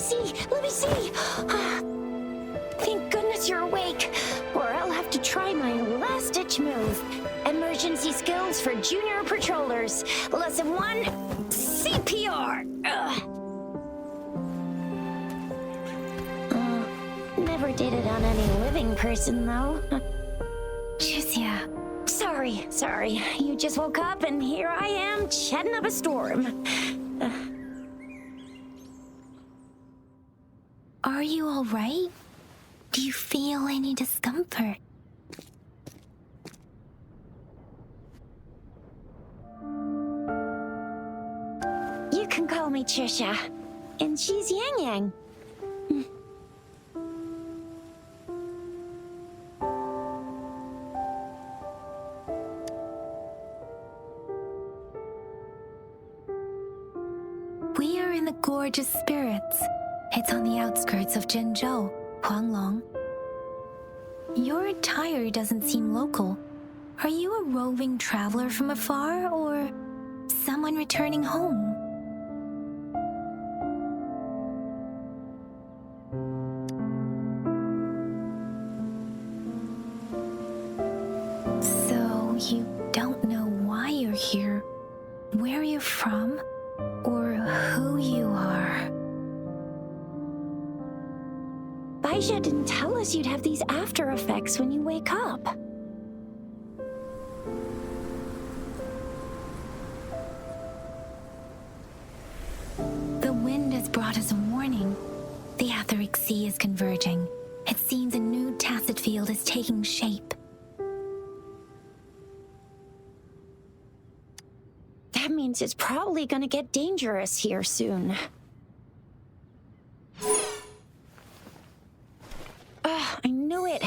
see. Let me see. Thank goodness you're awake, or I'll have to try my last-ditch move. Emergency skills for junior patrollers. Lesson 1, CPR. Never did it on any living person, though. Jusia. Sorry. You just woke up, and here I am, chatting up a storm. Are you all right? Do you feel any discomfort? You can call me Trisha, and she's Yang Yang. We are in the Gorgeous Spirits. It's on the outskirts of Zhenzhou, Huanglong. Your attire doesn't seem local. Are you a roving traveler from afar, or someone returning home? So you don't know why you're here, where you're from, or who you are. Baizha didn't tell us you'd have these after effects when you wake up. The wind has brought us a warning. The etheric sea is converging. It seems a new tacit field is taking shape. That means it's probably gonna get dangerous here soon. I knew it.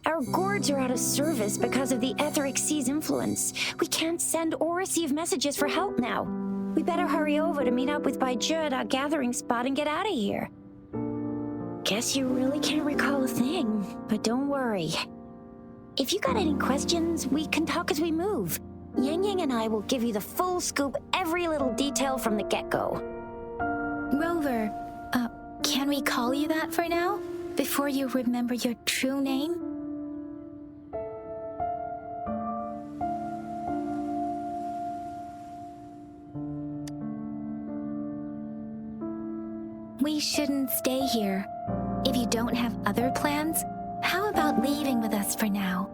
Our gourds are out of service because of the etheric sea's influence. We can't send or receive messages for help now. We better hurry over to meet up with Baizha at our gathering spot and get out of here. Guess you really can't recall a thing, but don't worry. If you got any questions, we can talk as we move. Yang Yang and I will give you the full scoop, every little detail from the get-go. Rover, can we call you that for now? Before you remember your true name? We shouldn't stay here. If you don't have other plans, how about leaving with us for now?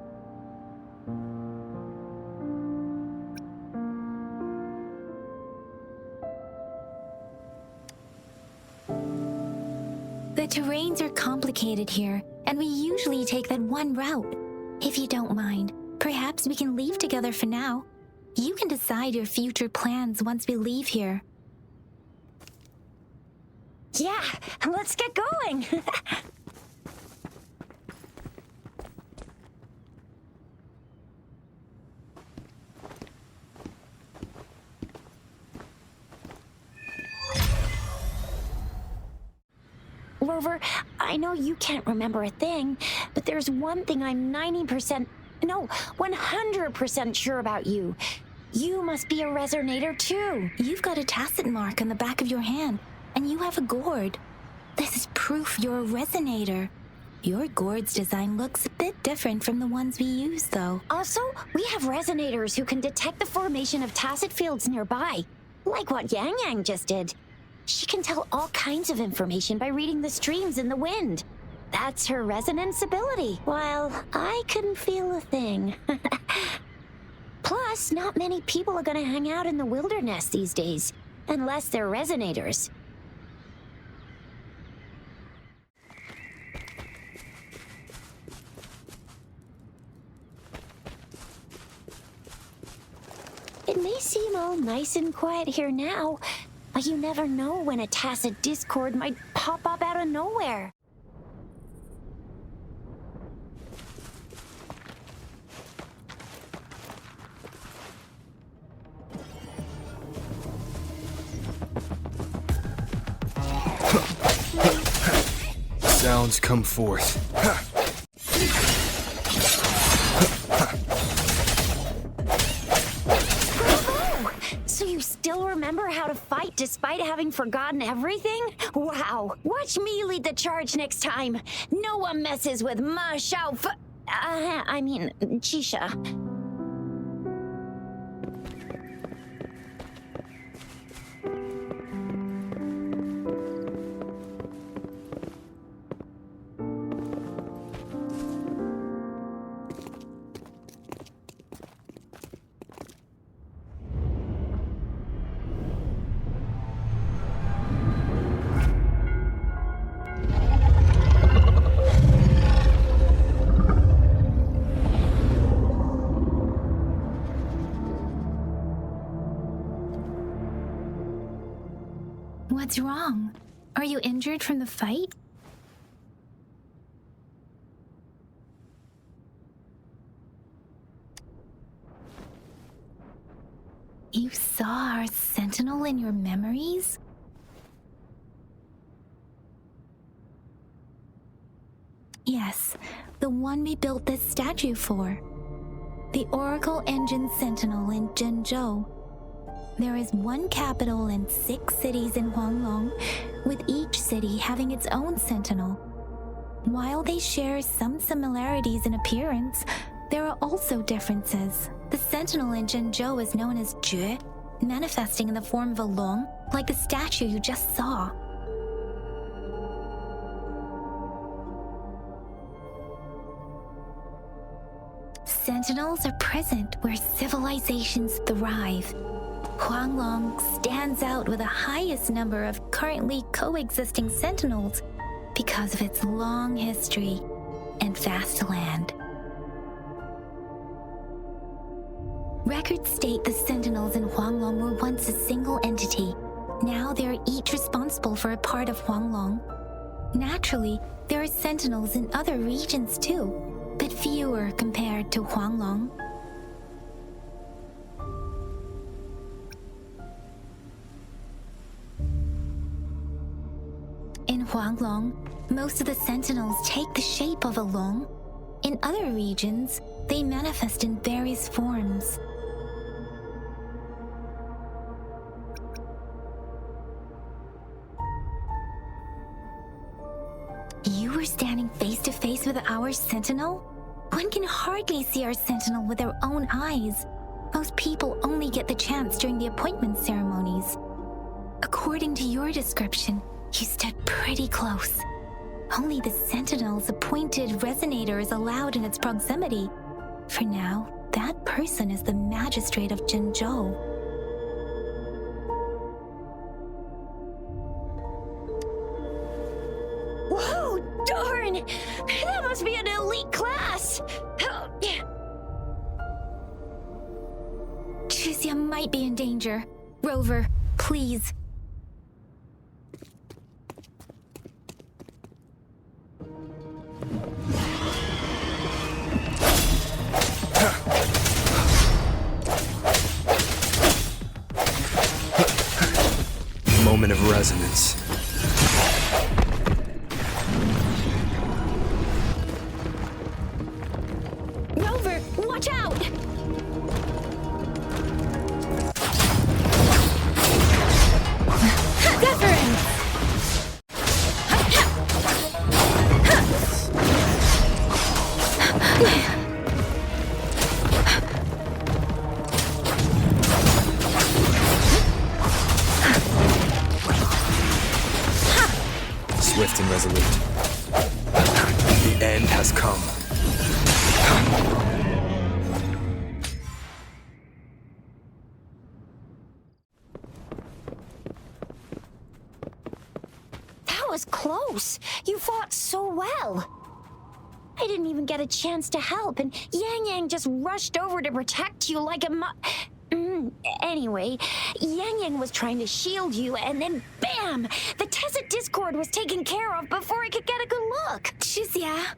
The terrains are complicated here, and we usually take that one route. If you don't mind, perhaps we can leave together for now. You can decide your future plans once we leave here. Yeah, let's get going. Rover, I know you can't remember a thing, but there's one thing I'm 100% sure about you. You must be a resonator too. You've got a tacit mark on the back of your hand, and you have a gourd. This is proof you're a resonator. Your gourd's design looks a bit different from the ones we use, though. Also, we have resonators who can detect the formation of tacit fields nearby, like what Yang Yang just did. She can tell all kinds of information by reading the streams in the wind. That's her resonance ability, while I couldn't feel a thing. Plus, not many people are gonna hang out in the wilderness these days, unless they're resonators. It may seem all nice and quiet here now, but you never know when a tacit discord might pop up out of nowhere. Sounds come forth. So you still remember how to fight despite having forgotten everything? Wow. Watch me lead the charge next time. No one messes with Ma Xiao Chisha. What's wrong? Are you injured from the fight? You saw our sentinel in your memories? Yes, the one we built this statue for. The Oracle Engine Sentinel in Zhenzhou. There is one capital and 6 cities in Huanglong, with each city having its own sentinel. While they share some similarities in appearance, there are also differences. The sentinel in Zhenzhou is known as Jue, manifesting in the form of a long, like the statue you just saw. Sentinels are present where civilizations thrive. Huanglong stands out with the highest number of currently coexisting sentinels because of its long history and vast land. Records state the sentinels in Huanglong were once a single entity. Now they are each responsible for a part of Huanglong. Naturally, there are sentinels in other regions too, but fewer compared to Huanglong. In Huanglong, most of the sentinels take the shape of a long. In other regions, they manifest in various forms. You were standing face to face with our sentinel? One can hardly see our sentinel with their own eyes. Most people only get the chance during the appointment ceremonies. According to your description, you stood pretty close. Only the sentinel's appointed resonator is allowed in its proximity. For now, that person is the magistrate of Zhenzhou. Whoa, darn! That must be an elite class! Chixia might be in danger. Rover, please. Moment of resonance. Rover, watch out! Swift and resolute. The end has come. That was close. You fought so well. I didn't even get a chance to help, and Yang Yang just rushed over to protect you like a Anyway, Yang Yang was trying to shield you, and then bam! The Tessa Discord was taken care of before I could get a good look. Chixia.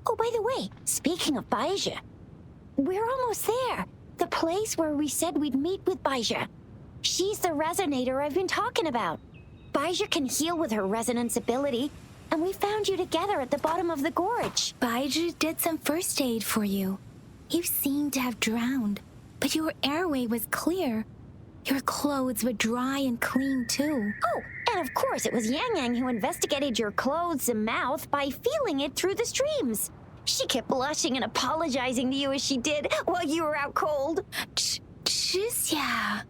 Oh, by the way, speaking of Baizhi, we're almost there. The place where we said we'd meet with Baizhi. She's the resonator I've been talking about. Baizhi can heal with her resonance ability, and we found you together at the bottom of the gorge. Baizhi did some first aid for you. You seem to have drowned. But your airway was clear. Your clothes were dry and clean too. Oh, and of course it was Yang Yang who investigated your clothes and mouth by feeling it through the streams. She kept blushing and apologizing to you as she did while you were out cold. Yeah.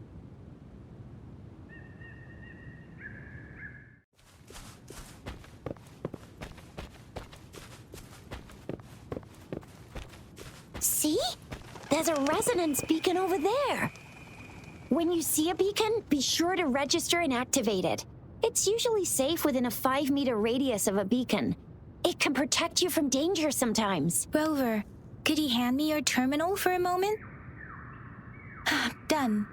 See? There's a resonance beacon over there. When you see a beacon, be sure to register and activate it. It's usually safe within a 5-meter radius of a beacon. It can protect you from danger sometimes. Rover, could you hand me your terminal for a moment? Done.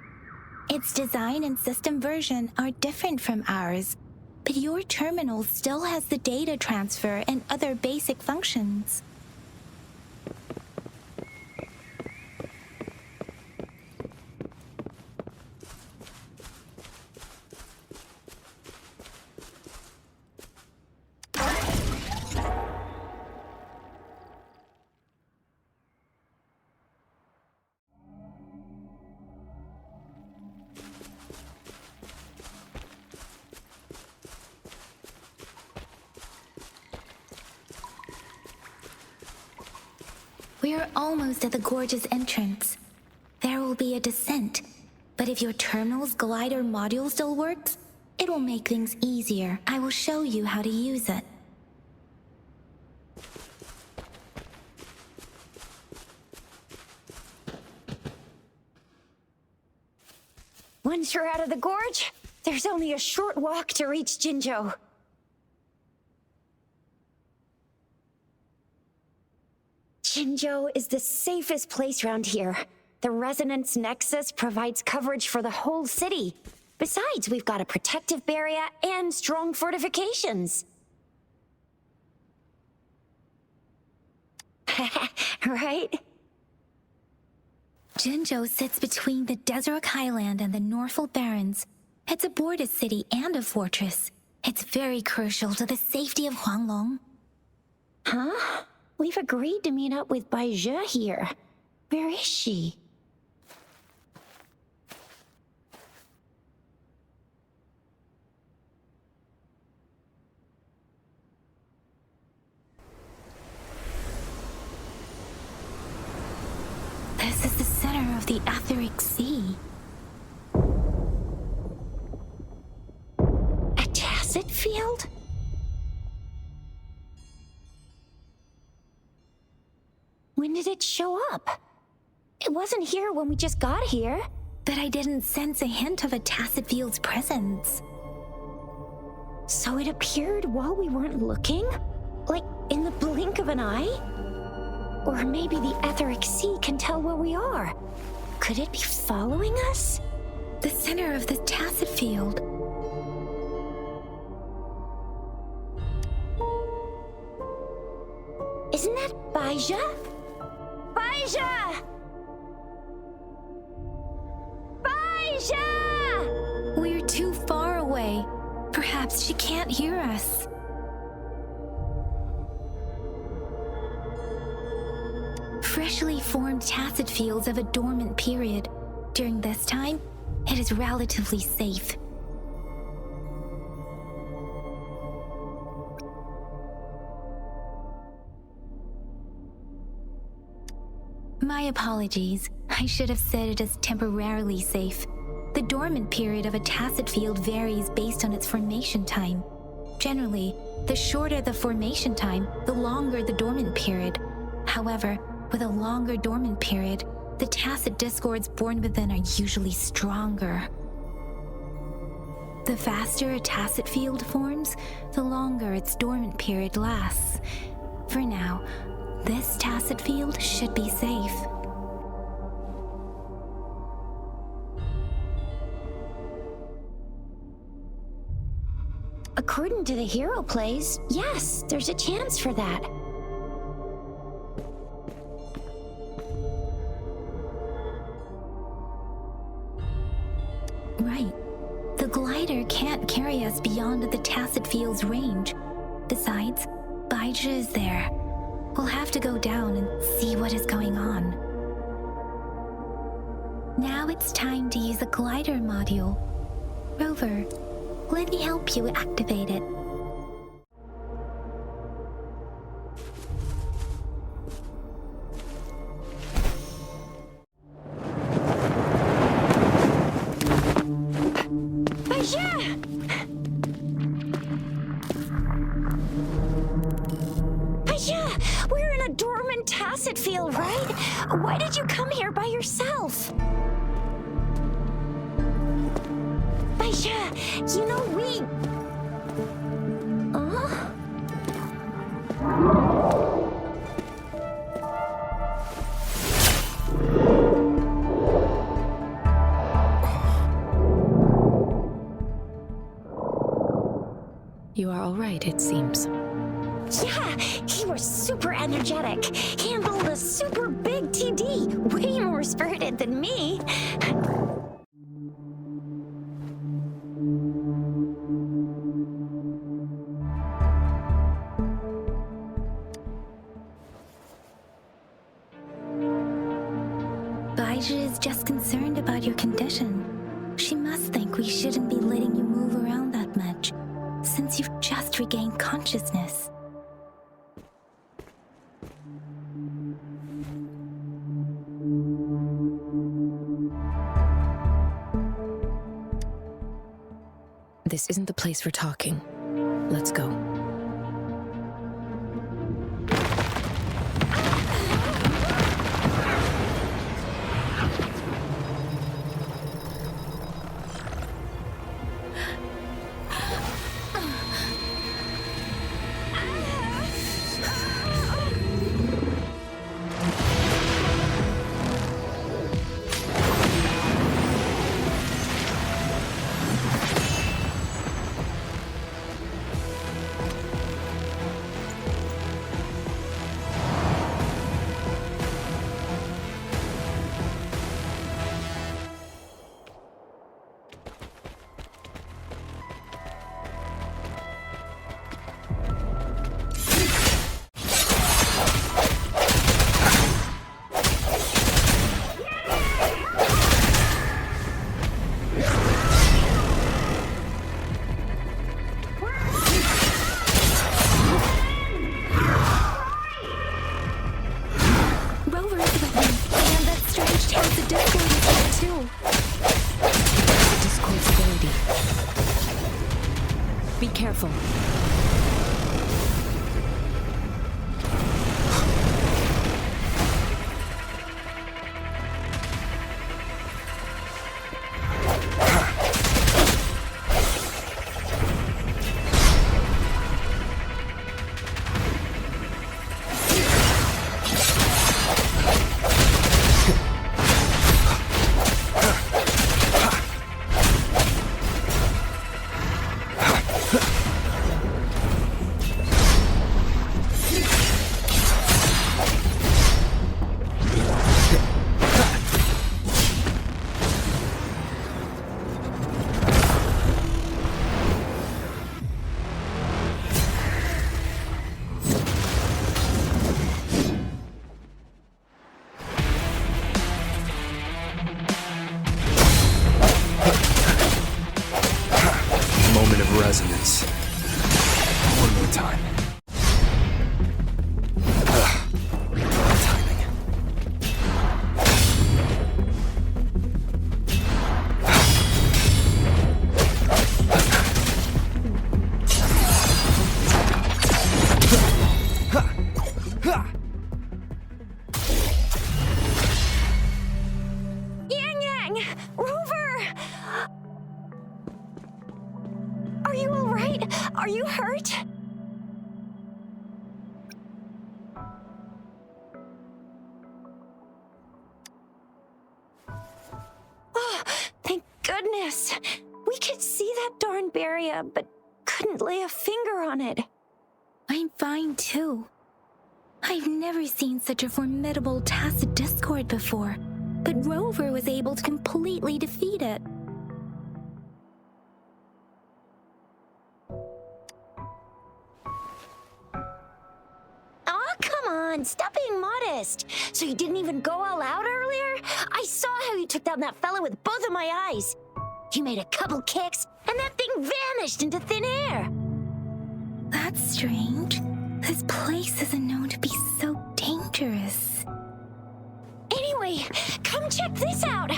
Its design and system version are different from ours, but your terminal still has the data transfer and other basic functions. We are almost at the gorge's entrance. There will be a descent, but if your terminal's glider module still works, it will make things easier. I will show you how to use it. Once you're out of the gorge, there's only a short walk to reach Jinzhou. Jinzhou is the safest place around here. The resonance nexus provides coverage for the whole city. Besides, we've got a protective barrier and strong fortifications. Right? Jinzhou sits between the Desert Highland and the Northful Barrens. It's a border city and a fortress. It's very crucial to the safety of Huanglong. Huh? We've agreed to meet up with Bai Zhe here. Where is she? This is the center of the Etheric Sea. A tacit field? When did it show up? It wasn't here when we just got here. But I didn't sense a hint of a tacit field's presence. So it appeared while we weren't looking? Like in the blink of an eye? Or maybe the Etheric Sea can tell where we are. Could it be following us? The center of the tacit field. Isn't that Bai Zhe? Bai Zhe! Bai Zhe! We're too far away. Perhaps she can't hear us. Freshly formed tacit fields have a dormant period. During this time, it is relatively safe. My apologies. I should have said it is temporarily safe. The dormant period of a tacit field varies based on its formation time. Generally, the shorter the formation time, the longer the dormant period. However, with a longer dormant period, the tacit discords born within are usually stronger. The faster a tacit field forms, the longer its dormant period lasts. For now, this tacit field should be safe. According to the hero plays, yes, there's a chance for that. Right. The glider can't carry us beyond the tacit field's range. Besides, Bai Zhe is there. We'll have to go down and see what is going on. Now it's time to use a glider module. Rover, let me help you activate it. We're in a dormant tacet field, right? Why did you come here by yourself? Baisha, you know we... You are all right, it seems. Yeah, he was super energetic. Handled a super big TD. Way more spirited than me. Baija is just concerned about your condition. She must think we shouldn't be letting you move around that much, since you've just regained consciousness. This isn't the place for talking. Let's go. Be careful. Moment of resonance. One more time. Timing. Yang! Rover! Are you all right? Are you hurt? Oh, thank goodness. We could see that darn barrier, but couldn't lay a finger on it. I'm fine too. I've never seen such a formidable tacit discord before, but Rover was able to completely defeat it. Aw, come on. on, stop being modest. So you didn't even go all out earlier? I saw how you took down that fella with both of my eyes. You made a couple kicks, and that thing vanished into thin air. That's strange. This place isn't known to be so dangerous. Anyway, come check this out.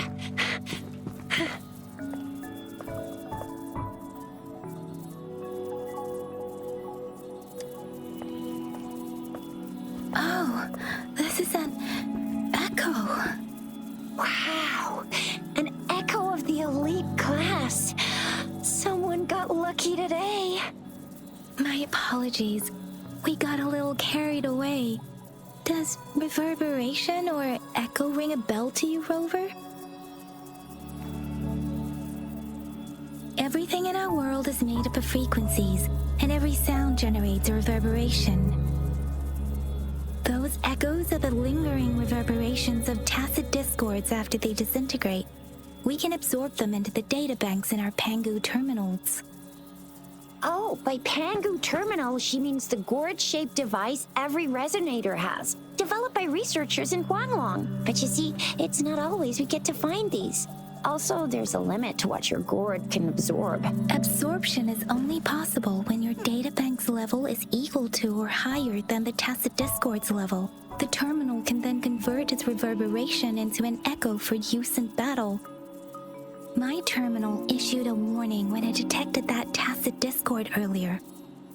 Oh, this is an echo. Wow, an echo of the elite class. Someone got lucky today. My apologies. We got a little carried away. Does reverberation or echo ring a bell to you, Rover? Everything in our world is made up of frequencies, and every sound generates a reverberation. Those echoes are the lingering reverberations of tacit discords after they disintegrate. We can absorb them into the databanks in our Pangu terminals. Oh, by Pangu terminal, she means the gourd-shaped device every resonator has, developed by researchers in Huanglong. But you see, it's not always we get to find these. Also, there's a limit to what your gourd can absorb. Absorption is only possible when your databank's level is equal to or higher than the tacit discord's level. The terminal can then convert its reverberation into an echo for use in battle. My terminal issued a warning when it detected that tacit discord earlier.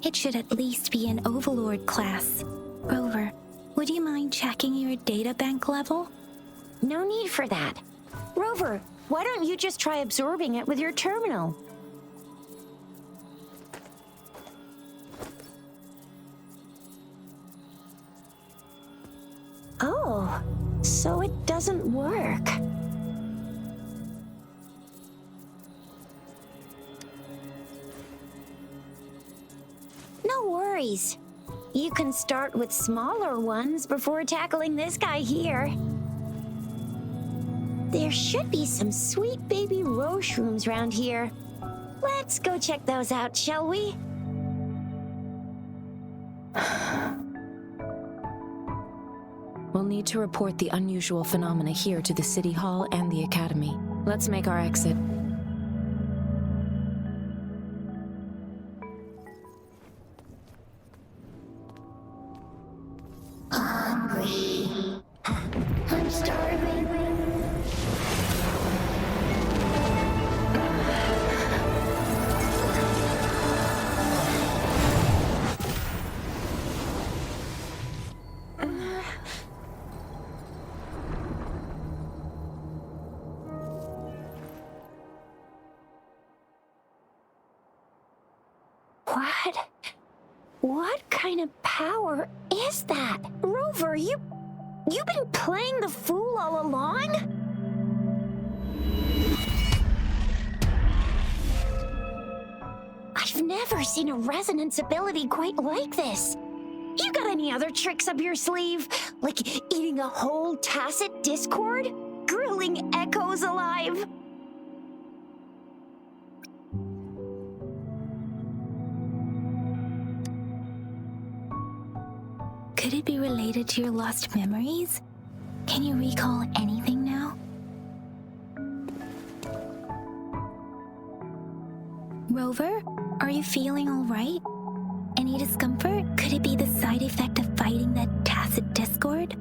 It should at least be an Overlord class. Rover, would you mind checking your databank level? No need for that. Rover, why don't you just try absorbing it with your terminal? Oh, so it doesn't work. No worries. You can start with smaller ones before tackling this guy here. There should be some sweet baby rose shrooms around here. Let's go check those out, shall we? We'll need to report the unusual phenomena here to the City Hall and the Academy. Let's make our exit. Hungry. I'm starving. What kind of power is that? Rover, you've been playing the fool all along? I've never seen a resonance ability quite like this. You got any other tricks up your sleeve? Like eating a whole tacit discord? Grilling echoes alive? Could it be related to your lost memories? Can you recall anything now? Rover, are you feeling all right? Any discomfort? Could it be the side effect of fighting that tacit discord?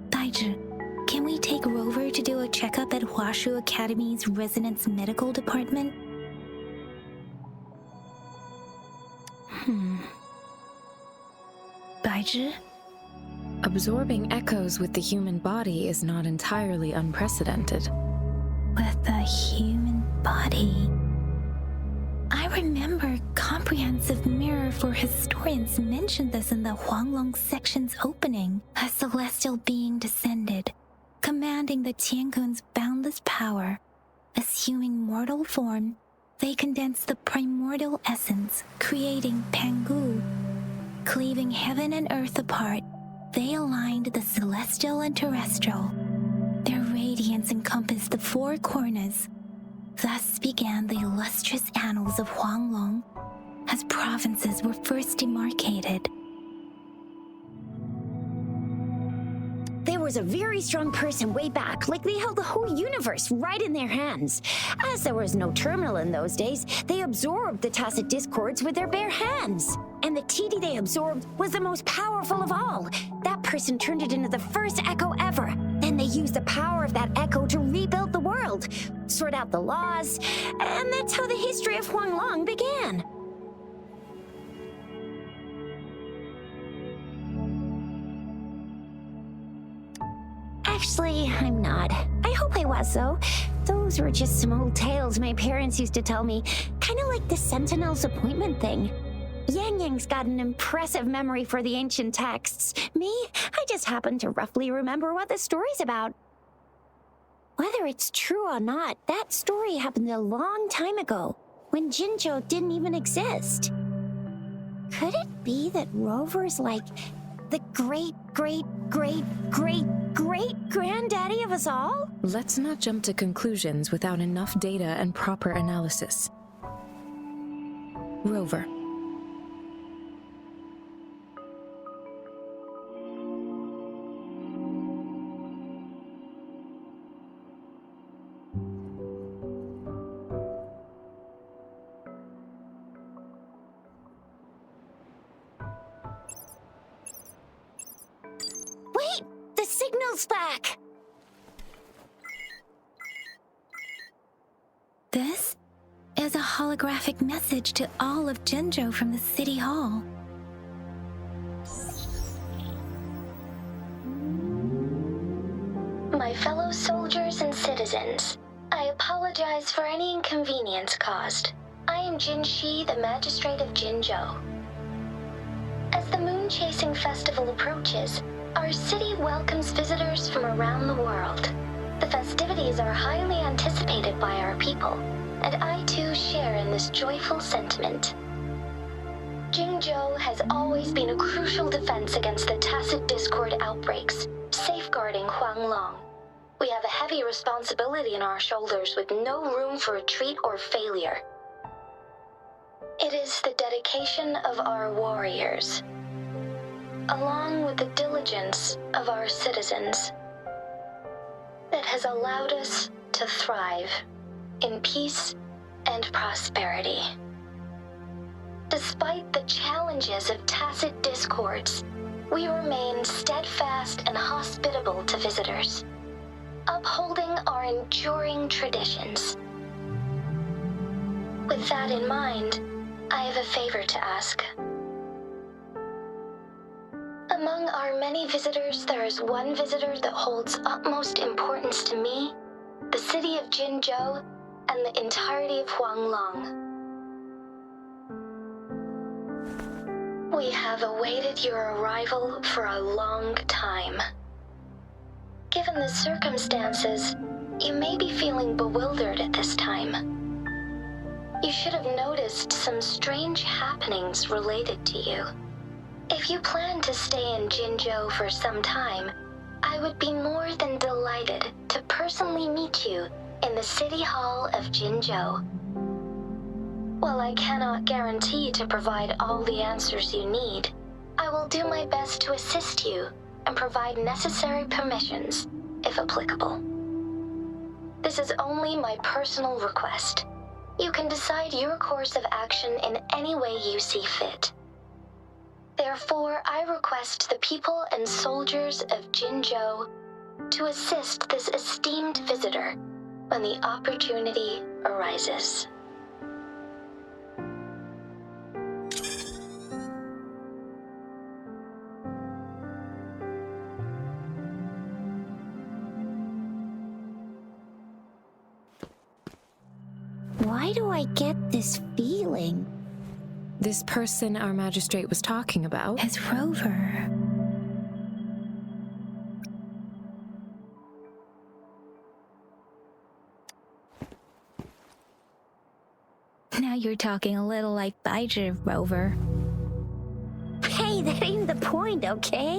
Daiju, can we take Rover to do a checkup at Huashu Academy's Resonance Medical Department? Daiju? Absorbing echoes with the human body is not entirely unprecedented. With the human body. I remember Comprehensive Mirror for Historians mentioned this in the Huanglong section's opening. A celestial being descended, commanding the Tiankun's boundless power. Assuming mortal form, they condensed the primordial essence, creating Pangu. Cleaving heaven and earth apart, they aligned the celestial and terrestrial. Their radiance encompassed the four corners. Thus began the illustrious annals of Huanglong, as provinces were first demarcated. was a very strong person way back, like they held the whole universe right in their hands. As there was no terminal in those days, they absorbed the tacit discords with their bare hands. And the TD they absorbed was the most powerful of all. That person turned it into the first echo ever. Then they used the power of that echo to rebuild the world, sort out the laws, and that's how the history of Huanglong began. Actually, I'm not. I hope I was, though. Those were just some old tales my parents used to tell me, kind of like the Sentinel's appointment thing. Yang Yang's got an impressive memory for the ancient texts. Me, I just happen to roughly remember what the story's about. Whether it's true or not, that story happened a long time ago, when Jinzhou didn't even exist. Could it be that Rover's like the great-great-great-great-great-granddaddy of us all? Let's not jump to conclusions without enough data and proper analysis. Rover. Wait! The signal's back! This is a holographic message to all of Jinzhou from the City Hall. My fellow soldiers and citizens, I apologize for any inconvenience caused. I am Jin Shi, the Magistrate of Jinzhou. As the Moon-Chasing Festival approaches, our city welcomes visitors from around the world. The festivities are highly anticipated by our people, and I too share in this joyful sentiment. Jinzhou has always been a crucial defense against the tacit discord outbreaks, safeguarding Huanglong. We have a heavy responsibility on our shoulders with no room for retreat or failure. It is the dedication of our warriors, along with the diligence of our citizens, that has allowed us to thrive in peace and prosperity. Despite the challenges of tacit discords, we remain steadfast and hospitable to visitors, upholding our enduring traditions. With that in mind, I have a favor to ask. Among our many visitors, there is one visitor that holds utmost importance to me, the city of Jinzhou, and the entirety of Huanglong. We have awaited your arrival for a long time. Given the circumstances, you may be feeling bewildered at this time. You should have noticed some strange happenings related to you. If you plan to stay in Jinzhou for some time, I would be more than delighted to personally meet you in the City Hall of Jinzhou. While I cannot guarantee to provide all the answers you need, I will do my best to assist you and provide necessary permissions, if applicable. This is only my personal request. You can decide your course of action in any way you see fit. Therefore, I request the people and soldiers of Jinzhou to assist this esteemed visitor when the opportunity arises. Why do I get this feeling? This person our magistrate was talking about? Is Rover. Now you're talking a little like Baizhi, Rover. Hey, that ain't the point, okay?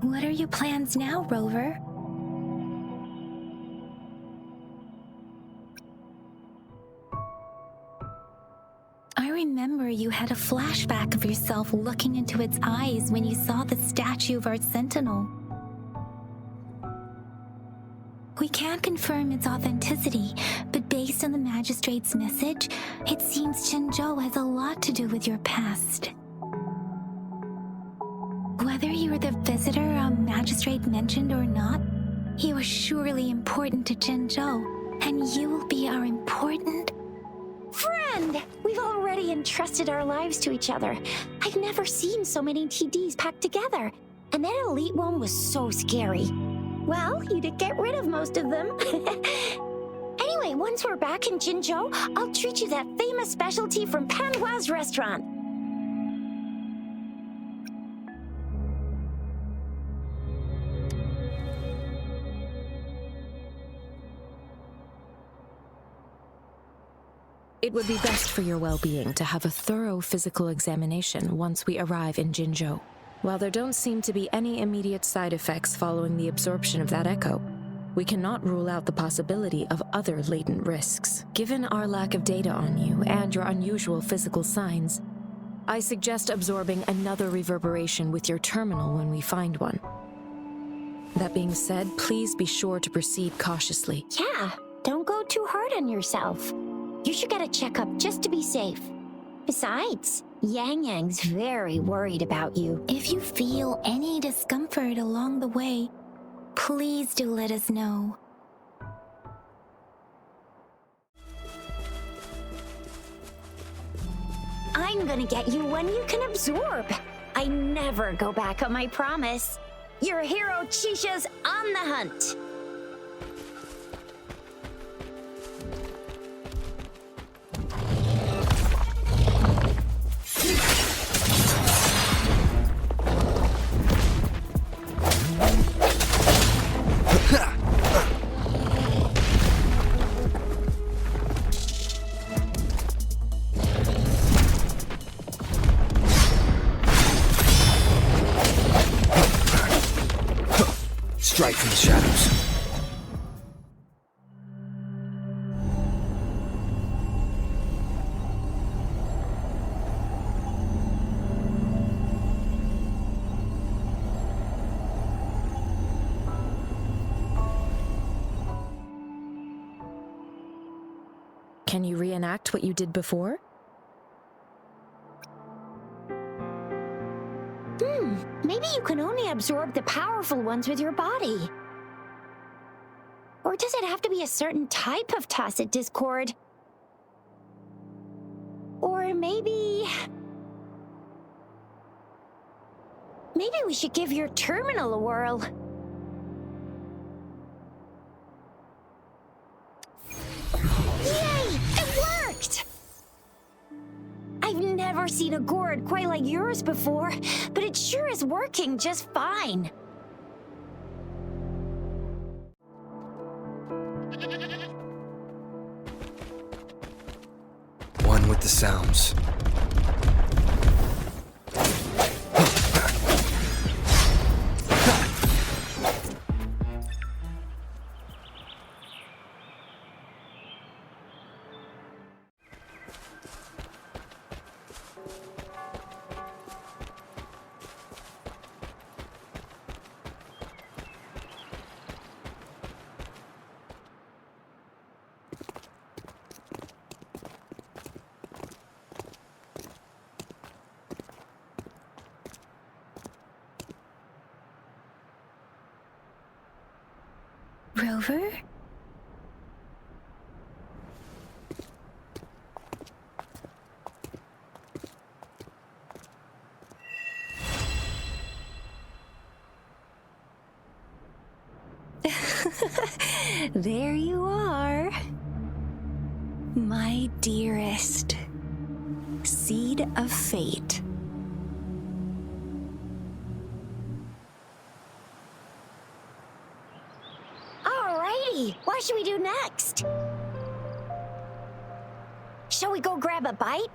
What are your plans now, Rover? I remember you had a flashback of yourself looking into its eyes when you saw the statue of our sentinel. can't confirm its authenticity, but based on the magistrate's message, it seems Jinzhou has a lot to do with your past. Whether you're the visitor our magistrate mentioned or not, you are surely important to Jinzhou, and you will be our important Friend! We've already entrusted our lives to each other. I've never seen so many TDs packed together. And that elite one was so scary. Well, you did get rid of most of them. Anyway, once we're back in Jinzhou, I'll treat you that famous specialty from Panhua's restaurant. It would be best for your well-being to have a thorough physical examination once we arrive in Jinzhou. While there don't seem to be any immediate side effects following the absorption of that echo, we cannot rule out the possibility of other latent risks. Given our lack of data on you and your unusual physical signs, I suggest absorbing another reverberation with your terminal when we find one. That being said, please be sure to proceed cautiously. Yeah, don't go too hard on yourself. You should get a checkup just to be safe. Besides, Yang Yang's very worried about you. If you feel any discomfort along the way, please do let us know. I'm gonna get you one you can absorb. I never go back on my promise. Your hero Chisha's on the hunt. Strike from the shadows. Can you reenact what you did before? Maybe you can only absorb the powerful ones with your body. Or does it have to be a certain type of tacit discord? Or maybe we should give your terminal a whirl. Yay! It worked! I've never seen a gourd quite like yours before, but it sure is working just fine. One with the sounds. Rover? There you are. My dearest, seed of fate. Alrighty, what should we do next? Shall we go grab a bite?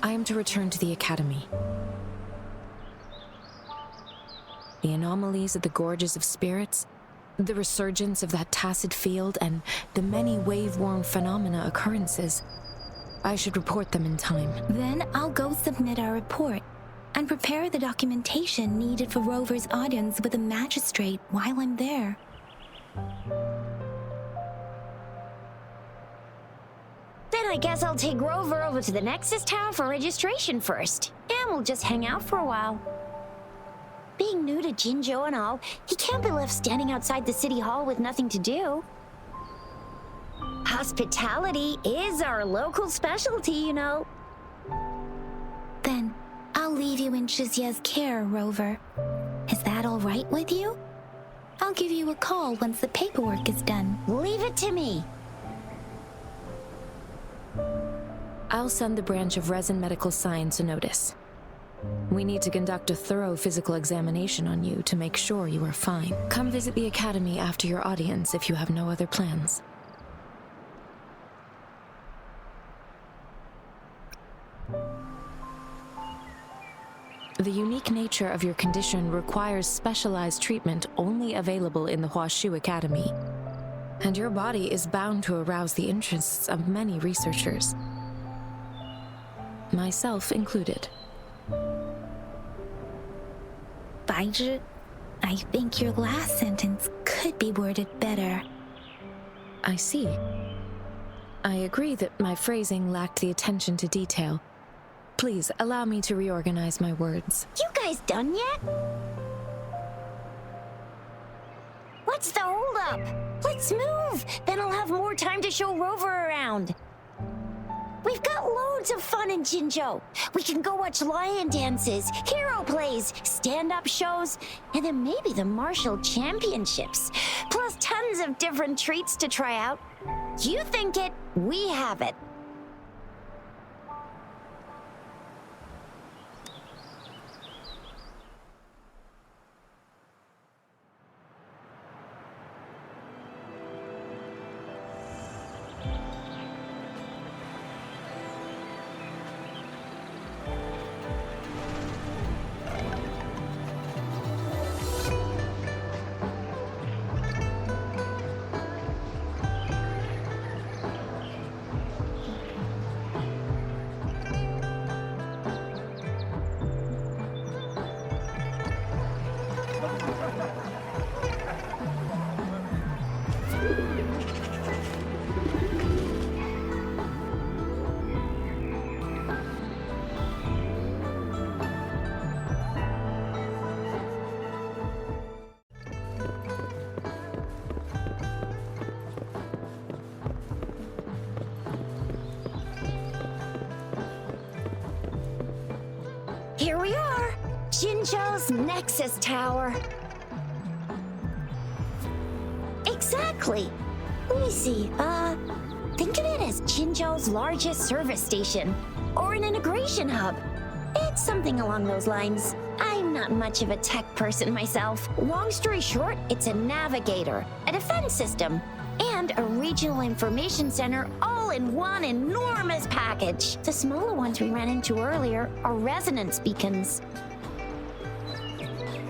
I am to return to the Academy. The anomalies of the Gorges of Spirits, the resurgence of that tacit field, and the many wave-worn phenomena occurrences. I should report them in time. Then I'll go submit our report. and prepare the documentation needed for Rover's audience with the magistrate while I'm there. Then I guess I'll take Rover over to the Nexus Tower for registration first, and we'll just hang out for a while. Being new to Jinzhou and all, he can't be left standing outside the city hall with nothing to do. Hospitality is our local specialty, you know. Then I'll leave you in Shizia's care, Rover. Is that all right with you? I'll give you a call once the paperwork is done. Leave it to me. I'll send the branch of Resin Medical Science a notice. We need to conduct a thorough physical examination on you to make sure you are fine. Come visit the academy after your audience if you have no other plans. The unique nature of your condition requires specialized treatment only available in the Huashu Academy. And your body is bound to arouse the interests of many researchers. Myself included. Baizhi, I think your last sentence could be worded better. I see. I agree that my phrasing lacked the attention to detail. Please allow me to reorganize my words. You guys done yet? What's the holdup? Let's move! Then I'll have more time to show Rover around. We've got loads of fun in Jinzhou. We can go watch lion dances, hero plays, stand-up shows, and then maybe the martial championships. Plus tons of different treats to try out. You think it, we have it. Here we are, Jinzhou's Nexus Tower. Exactly. Let me see, think of it as Jinzhou's largest service station, or an integration hub. It's something along those lines. I'm not much of a tech person myself. Long story short, it's a navigator, a defense system, and a regional information center all in one enormous package. The smaller ones we ran into earlier are resonance beacons.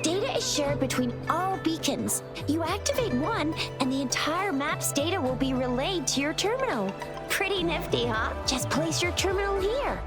Data is shared between all beacons. You activate one, and the entire map's data will be relayed to your terminal. Pretty nifty, huh? Just place your terminal here.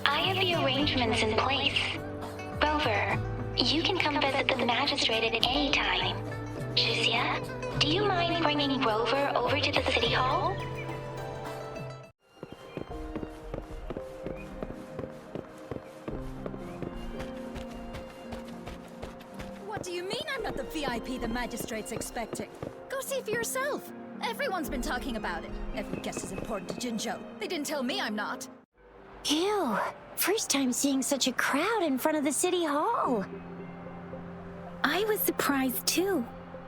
I have the arrangements in place. Rover, you can come visit the magistrate at any time. Shizia, do you mind bringing Rover over to the city hall? What do you mean I'm not the VIP the magistrate's expecting? Go see for yourself. Everyone's been talking about it. Every guest is important to Jinzhou. They didn't tell me I'm not. Ew. First time seeing such a crowd in front of the city hall. I was surprised too.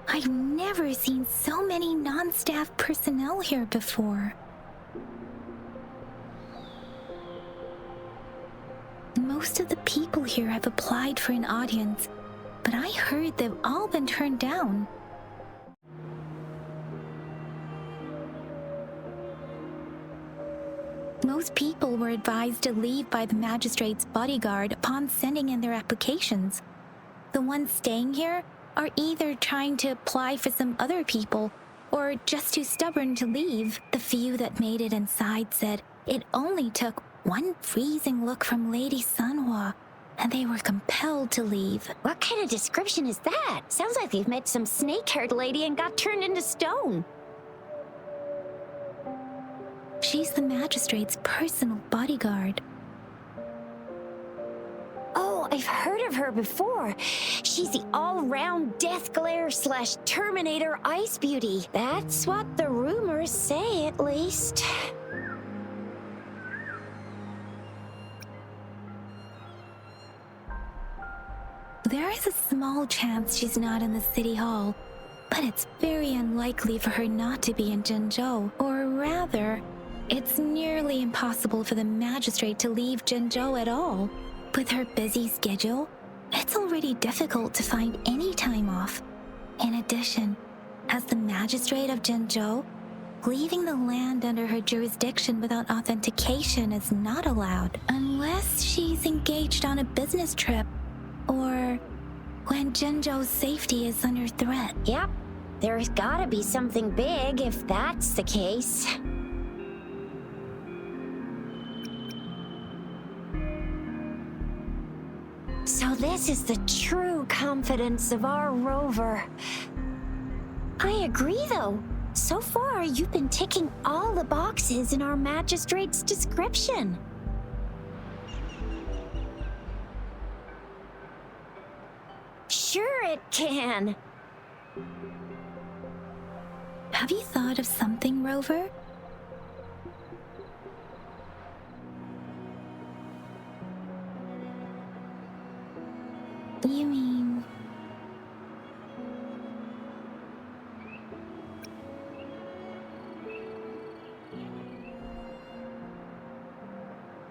I've never seen so many non-staff personnel here before. Most of the people here have applied for an audience, but I heard they've all been turned down. Most people were advised to leave by the magistrate's bodyguard upon sending in their applications. The ones staying here are either trying to apply for some other people or just too stubborn to leave. The few that made it inside said it only took one freezing look from Lady Sanhua and they were compelled to leave. What kind of description is that? Sounds like they've met some snake-haired lady and got turned into stone. She's the magistrate's personal bodyguard. Oh, I've heard of her before. She's the all-round Death Glare / Terminator Ice Beauty. That's what the rumors say, at least. There is a small chance she's not in the city hall, but it's very unlikely for her not to be in Jinzhou. Or rather, it's nearly impossible for the magistrate to leave Jinzhou at all. With her busy schedule, it's already difficult to find any time off. In addition, as the magistrate of Jinzhou, leaving the land under her jurisdiction without authentication is not allowed, unless she's engaged on a business trip or when Jinzhou's safety is under threat. Yep, there's gotta be something big if that's the case. So this is the true confidence of our rover. I agree, though. So far, you've been ticking all the boxes in our magistrate's description. Sure it can. Have you thought of something, Rover? You mean...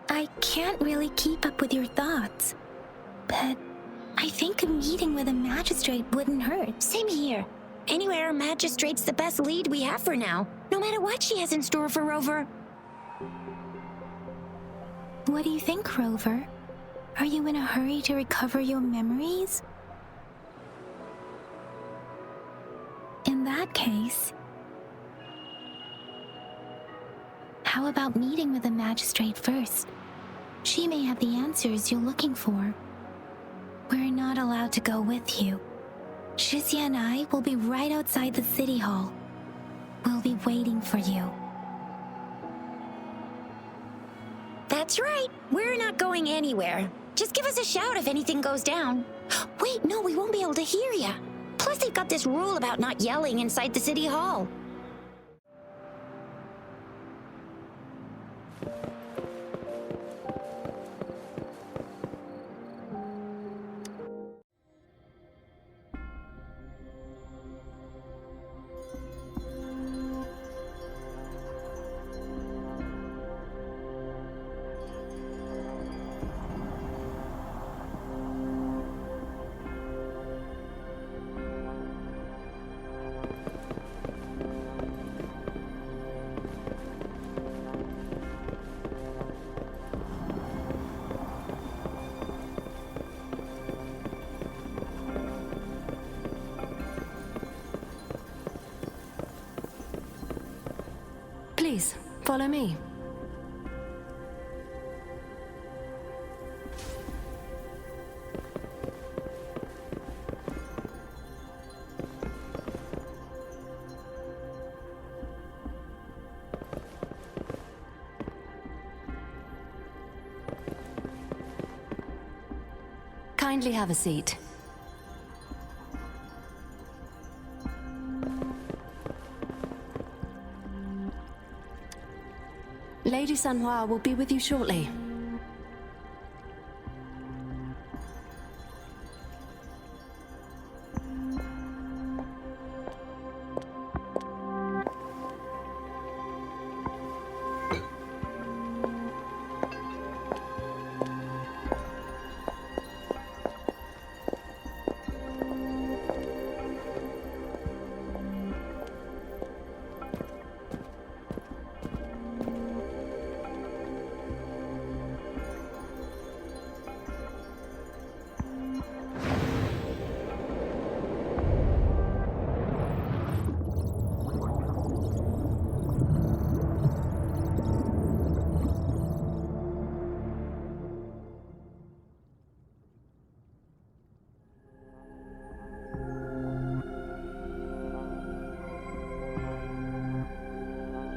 I can't really keep up with your thoughts, but I think a meeting with a magistrate wouldn't hurt. Same here. Anyway, our magistrate's the best lead we have for now, no matter what she has in store for Rover. What do you think, Rover? Are you in a hurry to recover your memories? In that case, how about meeting with the magistrate first? She may have the answers you're looking for. We're not allowed to go with you. Shizia and I will be right outside the city hall. We'll be waiting for you. That's right. We're not going anywhere. Just give us a shout if anything goes down. Wait, no, we won't be able to hear ya. Plus, they've got this rule about not yelling inside the city hall. Please, follow me. Kindly have a seat. Lady Sanhua will be with you shortly.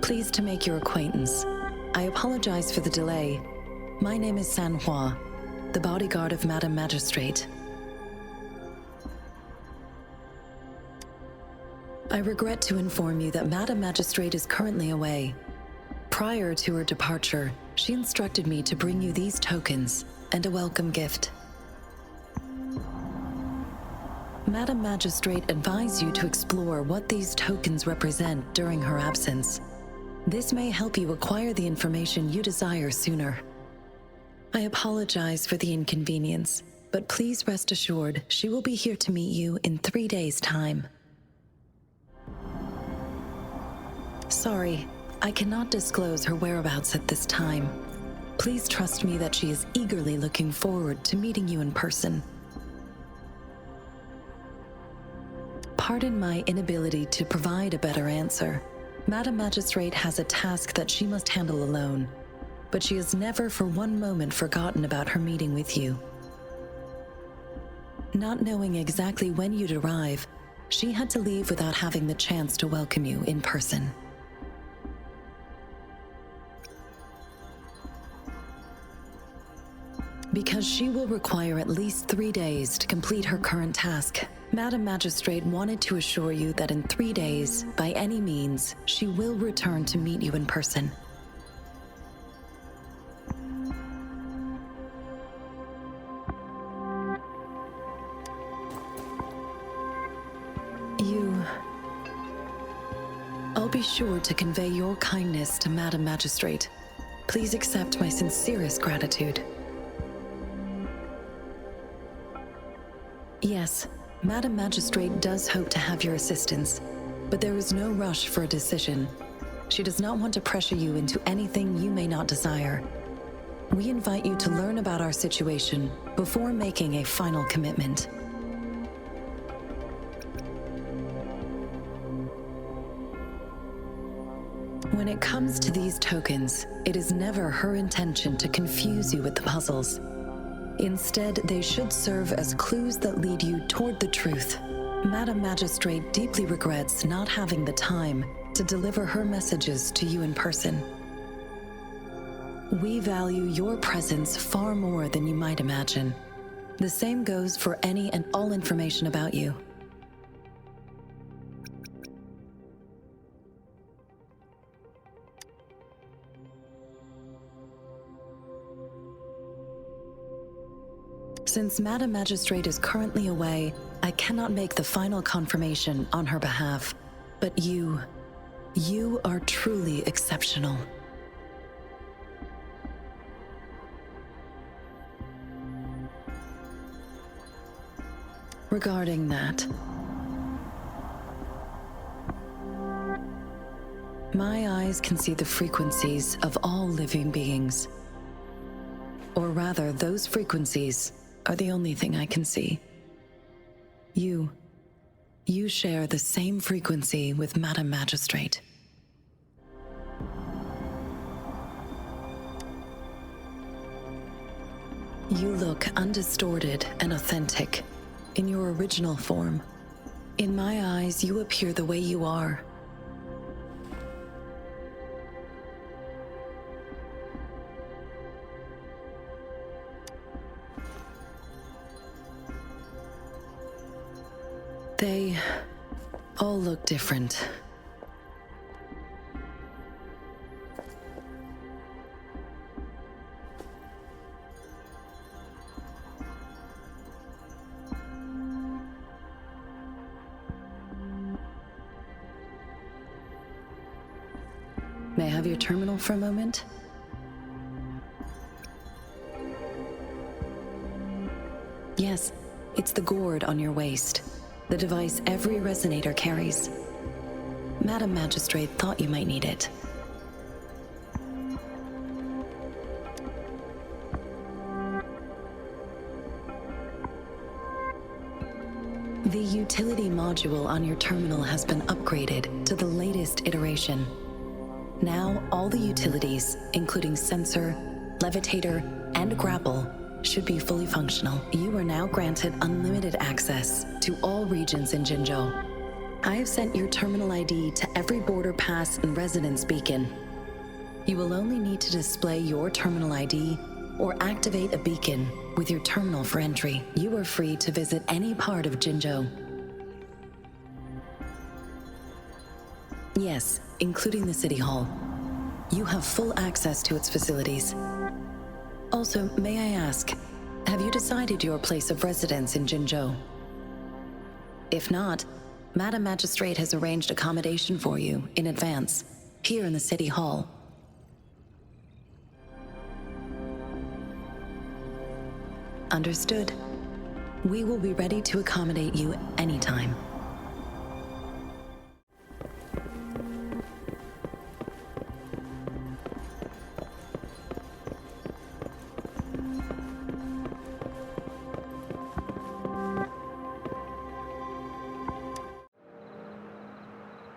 Pleased to make your acquaintance. I apologize for the delay. My name is Sanhua, the bodyguard of Madam Magistrate. I regret to inform you that Madam Magistrate is currently away. Prior to her departure, she instructed me to bring you these tokens and a welcome gift. Madam Magistrate advised you to explore what these tokens represent during her absence. This may help you acquire the information you desire sooner. I apologize for the inconvenience, but please rest assured she will be here to meet you in 3 days' time. Sorry, I cannot disclose her whereabouts at this time. Please trust me that she is eagerly looking forward to meeting you in person. Pardon my inability to provide a better answer. Madam Magistrate has a task that she must handle alone, but she has never for one moment forgotten about her meeting with you. Not knowing exactly when you'd arrive, she had to leave without having the chance to welcome you in person. Because she will require at least 3 days to complete her current task, Madam Magistrate wanted to assure you that in 3 days, by any means, she will return to meet you in person. I'll be sure to convey your kindness to Madam Magistrate. Please accept my sincerest gratitude. Yes, Madam Magistrate does hope to have your assistance, but there is no rush for a decision. She does not want to pressure you into anything you may not desire. We invite you to learn about our situation before making a final commitment. When it comes to these tokens, it is never her intention to confuse you with the puzzles. Instead, they should serve as clues that lead you toward the truth. Madam Magistrate deeply regrets not having the time to deliver her messages to you in person. We value your presence far more than you might imagine. The same goes for any and all information about you. Since Madam Magistrate is currently away, I cannot make the final confirmation on her behalf. But you are truly exceptional. Regarding that, my eyes can see the frequencies of all living beings. Or rather, those frequencies are the only thing I can see. You share the same frequency with Madam Magistrate. You look undistorted and authentic in your original form. In my eyes, you appear the way you are. They all look different. May I have your terminal for a moment? Yes, it's the gourd on your waist, the device every resonator carries. Madam Magistrate thought you might need it. The utility module on your terminal has been upgraded to the latest iteration. Now, all the utilities, including sensor, levitator, and grapple, should be fully functional. You are now granted unlimited access to all regions in Jinzhou. I have sent your terminal ID to every border pass and residence beacon. You will only need to display your terminal ID or activate a beacon with your terminal for entry. You are free to visit any part of Jinzhou. Yes, including the City Hall. You have full access to its facilities. Also, may I ask, have you decided your place of residence in Jinzhou? If not, Madam Magistrate has arranged accommodation for you in advance, here in the City Hall. Understood. We will be ready to accommodate you anytime.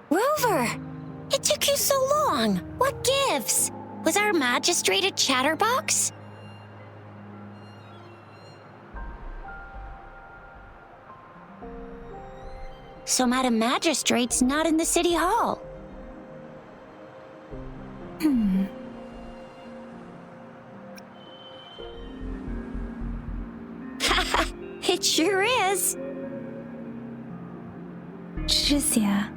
Rover! It took you so long! What gives? Was our magistrate a chatterbox? So Madam Magistrate's not in the City Hall. It sure is. Zhixia.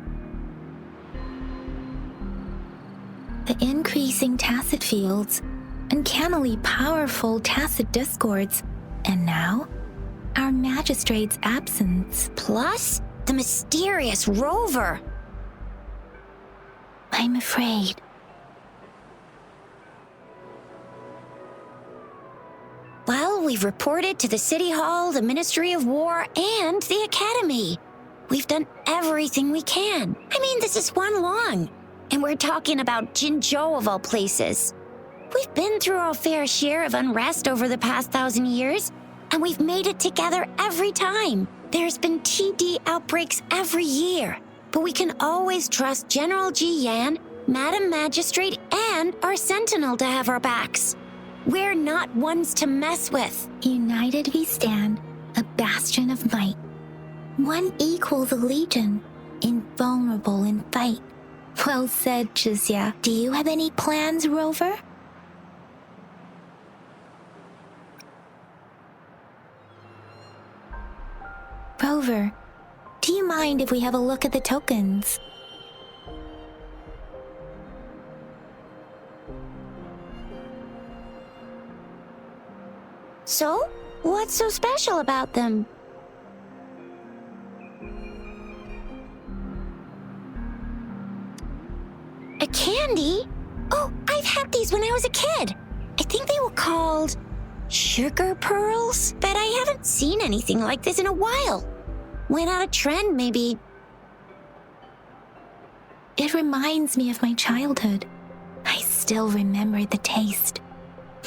The increasing tacit fields, uncannily powerful tacit discords, and now, our magistrate's absence. Plus, the mysterious Rover. I'm afraid. Well, we've reported to the City Hall, the Ministry of War, and the Academy. We've done everything we can. I mean, this is one long. And we're talking about Jinzhou of all places. We've been through our fair share of unrest over the past 1,000 years, and we've made it together every time. There's been TD outbreaks every year, but we can always trust General Ji Yan, Madam Magistrate, and our Sentinel to have our backs. We're not ones to mess with. United we stand, a bastion of might. One equals a legion, invulnerable in fight. Well said, Zhixia. Do you have any plans, Rover? Rover, do you mind if we have a look at the tokens? So, what's so special about them? A candy? Oh, I've had these when I was a kid. I think they were called sugar pearls, but I haven't seen anything like this in a while. Went out of trend, maybe. It reminds me of my childhood. I still remember the taste.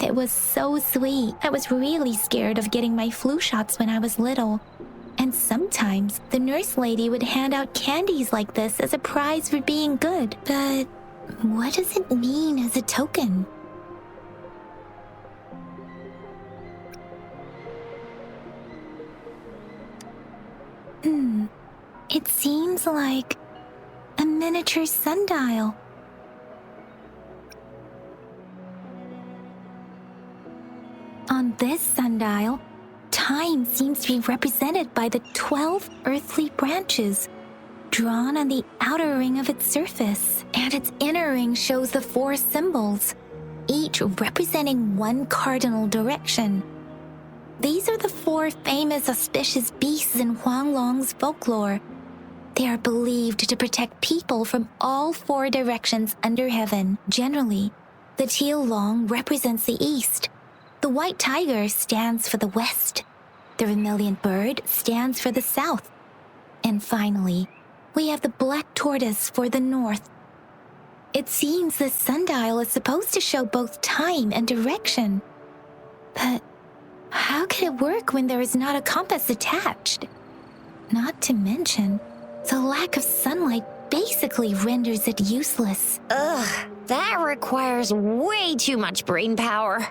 It was so sweet. I was really scared of getting my flu shots when I was little. And sometimes the nurse lady would hand out candies like this as a prize for being good. But what does it mean as a token? It seems like a miniature sundial. On this sundial, time seems to be represented by the 12 earthly branches drawn on the outer ring of its surface, and its inner ring shows the 4 symbols, each representing one cardinal direction. These are the 4 famous auspicious beasts in Huanglong's folklore. They are believed to protect people from all 4 directions under heaven. Generally, the teal long represents the east. The white tiger stands for the west. The vermilion bird stands for the south. And finally, we have the black tortoise for the north. It seems the sundial is supposed to show both time and direction. But how could it work when there is not a compass attached? Not to mention, the lack of sunlight basically renders it useless. Ugh, that requires way too much brain power.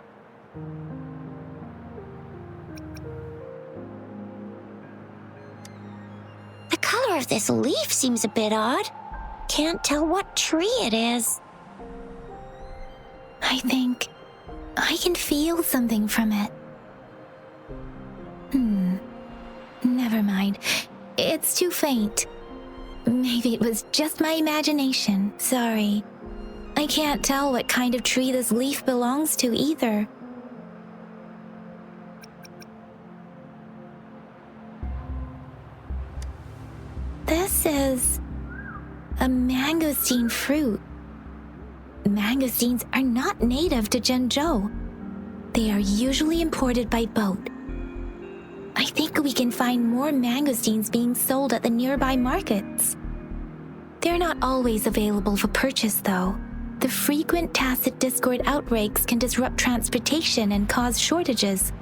The color of this leaf seems a bit odd. Can't tell what tree it is. I think I can feel something from it. Never mind. It's too faint. Maybe it was just my imagination. Sorry. I can't tell what kind of tree this leaf belongs to either. This is a mangosteen fruit. Mangosteens are not native to Zhengzhou. They are usually imported by boat. I think we can find more mangosteens being sold at the nearby markets. They're not always available for purchase, though. The frequent tacit discord outbreaks can disrupt transportation and cause shortages.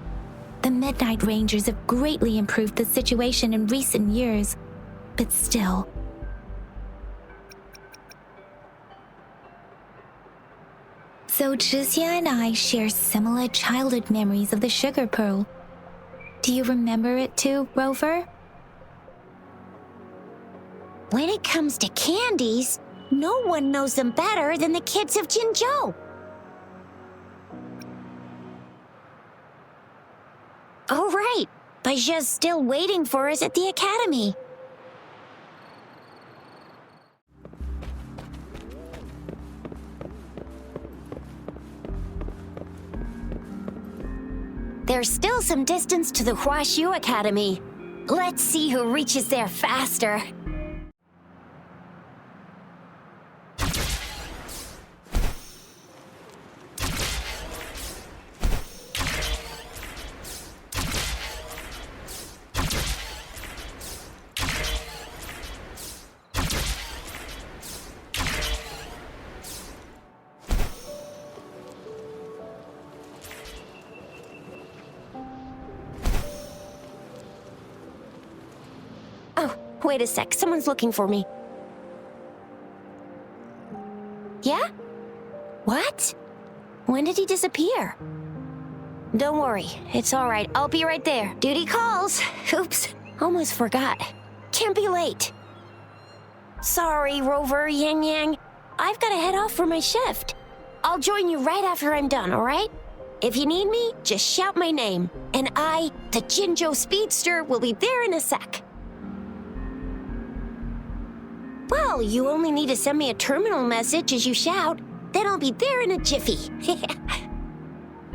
The Midnight Rangers have greatly improved the situation in recent years, but still. So Zhixia and I share similar childhood memories of the sugar pearl. Do you remember it too, Rover? When it comes to candies, no one knows them better than the kids of Jinzhou. Oh, right. Baijia's still waiting for us at the academy. There's still some distance to the Huaxiu Academy. Let's see who reaches there faster. Wait a sec, someone's looking for me. Yeah? What? When did he disappear? Don't worry, it's all right. I'll be right there. Duty calls. Oops, almost forgot. Can't be late. Sorry, Rover, Yang Yang. I've got to head off for my shift. I'll join you right after I'm done, all right? If you need me, just shout my name. And I, the Jinzhou Speedster, will be there in a sec. Well, you only need to send me a terminal message as you shout. Then I'll be there in a jiffy.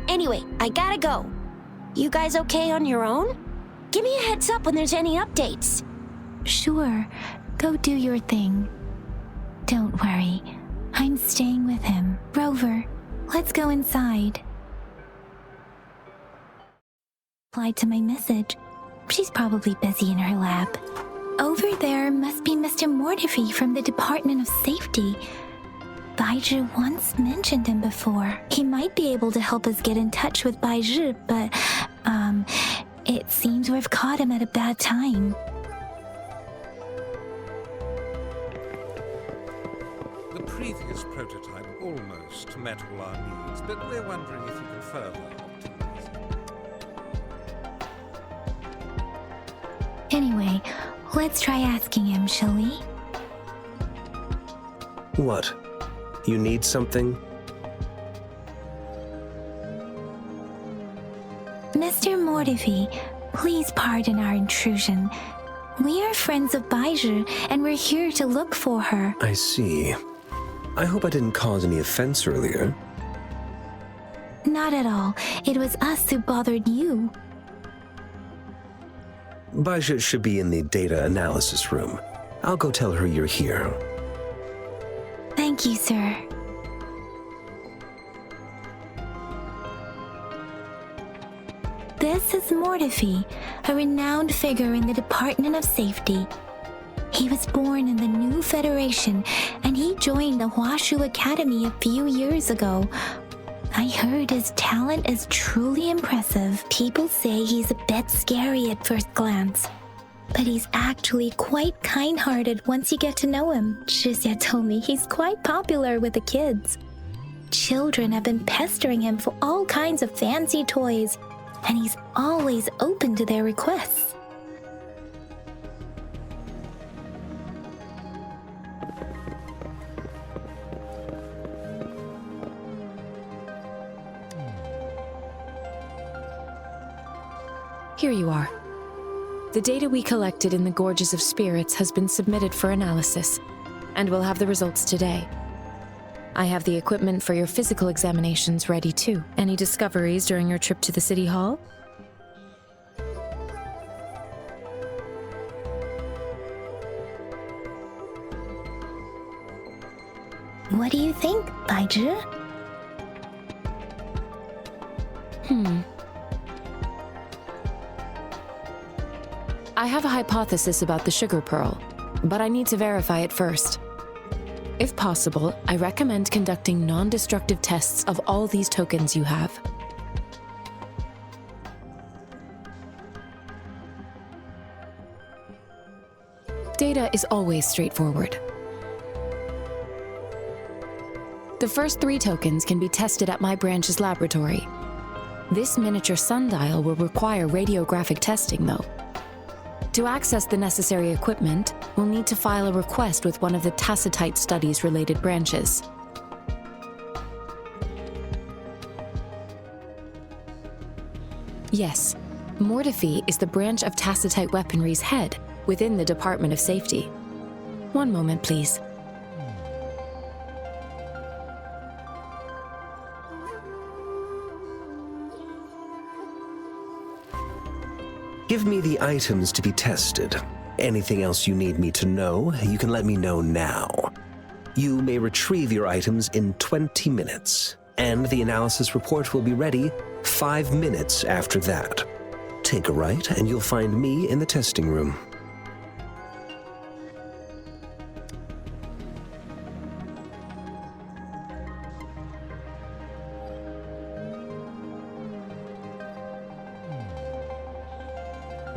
Anyway, I gotta go. You guys okay on your own? Give me a heads up when there's any updates. Sure, go do your thing. Don't worry, I'm staying with him. Rover, let's go inside. Replied to my message. She's probably busy in her lab. Over there must be Mr. Mortifi from the Department of Safety. Baizhi once mentioned him before. He might be able to help us get in touch with Baizhi, but, it seems we've caught him at a bad time. The previous prototype almost met all our needs, but we're wondering if you can further optimize it. Anyway, let's try asking him, shall we? What? You need something? Mr. Mortifi, please pardon our intrusion. We are friends of Baizhi, and we're here to look for her. I see. I hope I didn't cause any offense earlier. Not at all. It was us who bothered you. Baizhi should be in the data analysis room. I'll go tell her you're here. Thank you, sir. This is Mortifi, a renowned figure in the Department of Safety. He was born in the new Federation, and he joined the Huashu Academy a few years ago. I heard his talent is truly impressive. People say he's a bit scary at first glance, but he's actually quite kind-hearted once you get to know him. Shizia told me he's quite popular with the kids. Children have been pestering him for all kinds of fancy toys, and he's always open to their requests. Here you are. The data we collected in the Gorges of Spirits has been submitted for analysis, and we'll have the results today. I have the equipment for your physical examinations ready too. Any discoveries during your trip to the City Hall? What do you think, Baizhi? I have a hypothesis about the sugar pearl, but I need to verify it first. If possible, I recommend conducting non-destructive tests of all these tokens you have. Data is always straightforward. The first 3 tokens can be tested at my branch's laboratory. This miniature sundial will require radiographic testing, though. To access the necessary equipment, we'll need to file a request with one of the Tacitite Studies-related branches. Yes, Mortifi is the branch of Tacitite Weaponry's head within the Department of Safety. One moment, please. Give me the items to be tested. Anything else you need me to know, you can let me know now. You may retrieve your items in 20 minutes, and the analysis report will be ready 5 minutes after that. Take a right, and you'll find me in the testing room.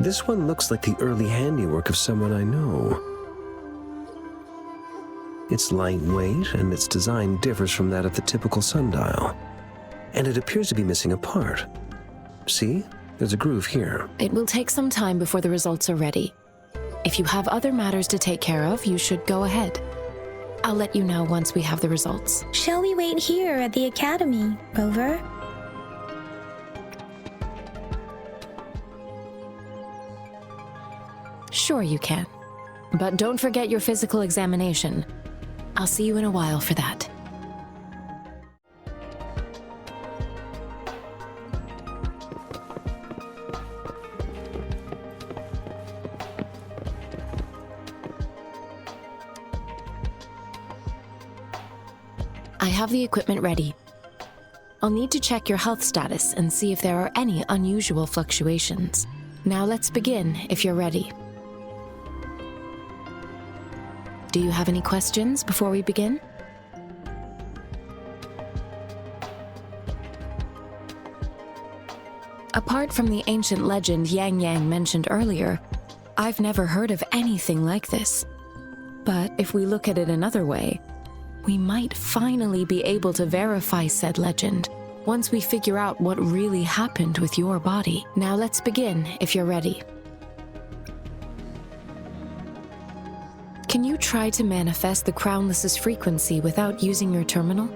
This one looks like the early handiwork of someone I know. It's lightweight, and its design differs from that of the typical sundial. And it appears to be missing a part. See? There's a groove here. It will take some time before the results are ready. If you have other matters to take care of, you should go ahead. I'll let you know once we have the results. Shall we wait here at the Academy, Rover? Sure you can. But don't forget your physical examination. I'll see you in a while for that. I have the equipment ready. I'll need to check your health status and see if there are any unusual fluctuations. Now let's begin, if you're ready. Do you have any questions before we begin? Apart from the ancient legend Yang Yang mentioned earlier, I've never heard of anything like this. But if we look at it another way, we might finally be able to verify said legend once we figure out what really happened with your body. Now let's begin, if you're ready. Can you try to manifest the Crownless's frequency without using your terminal?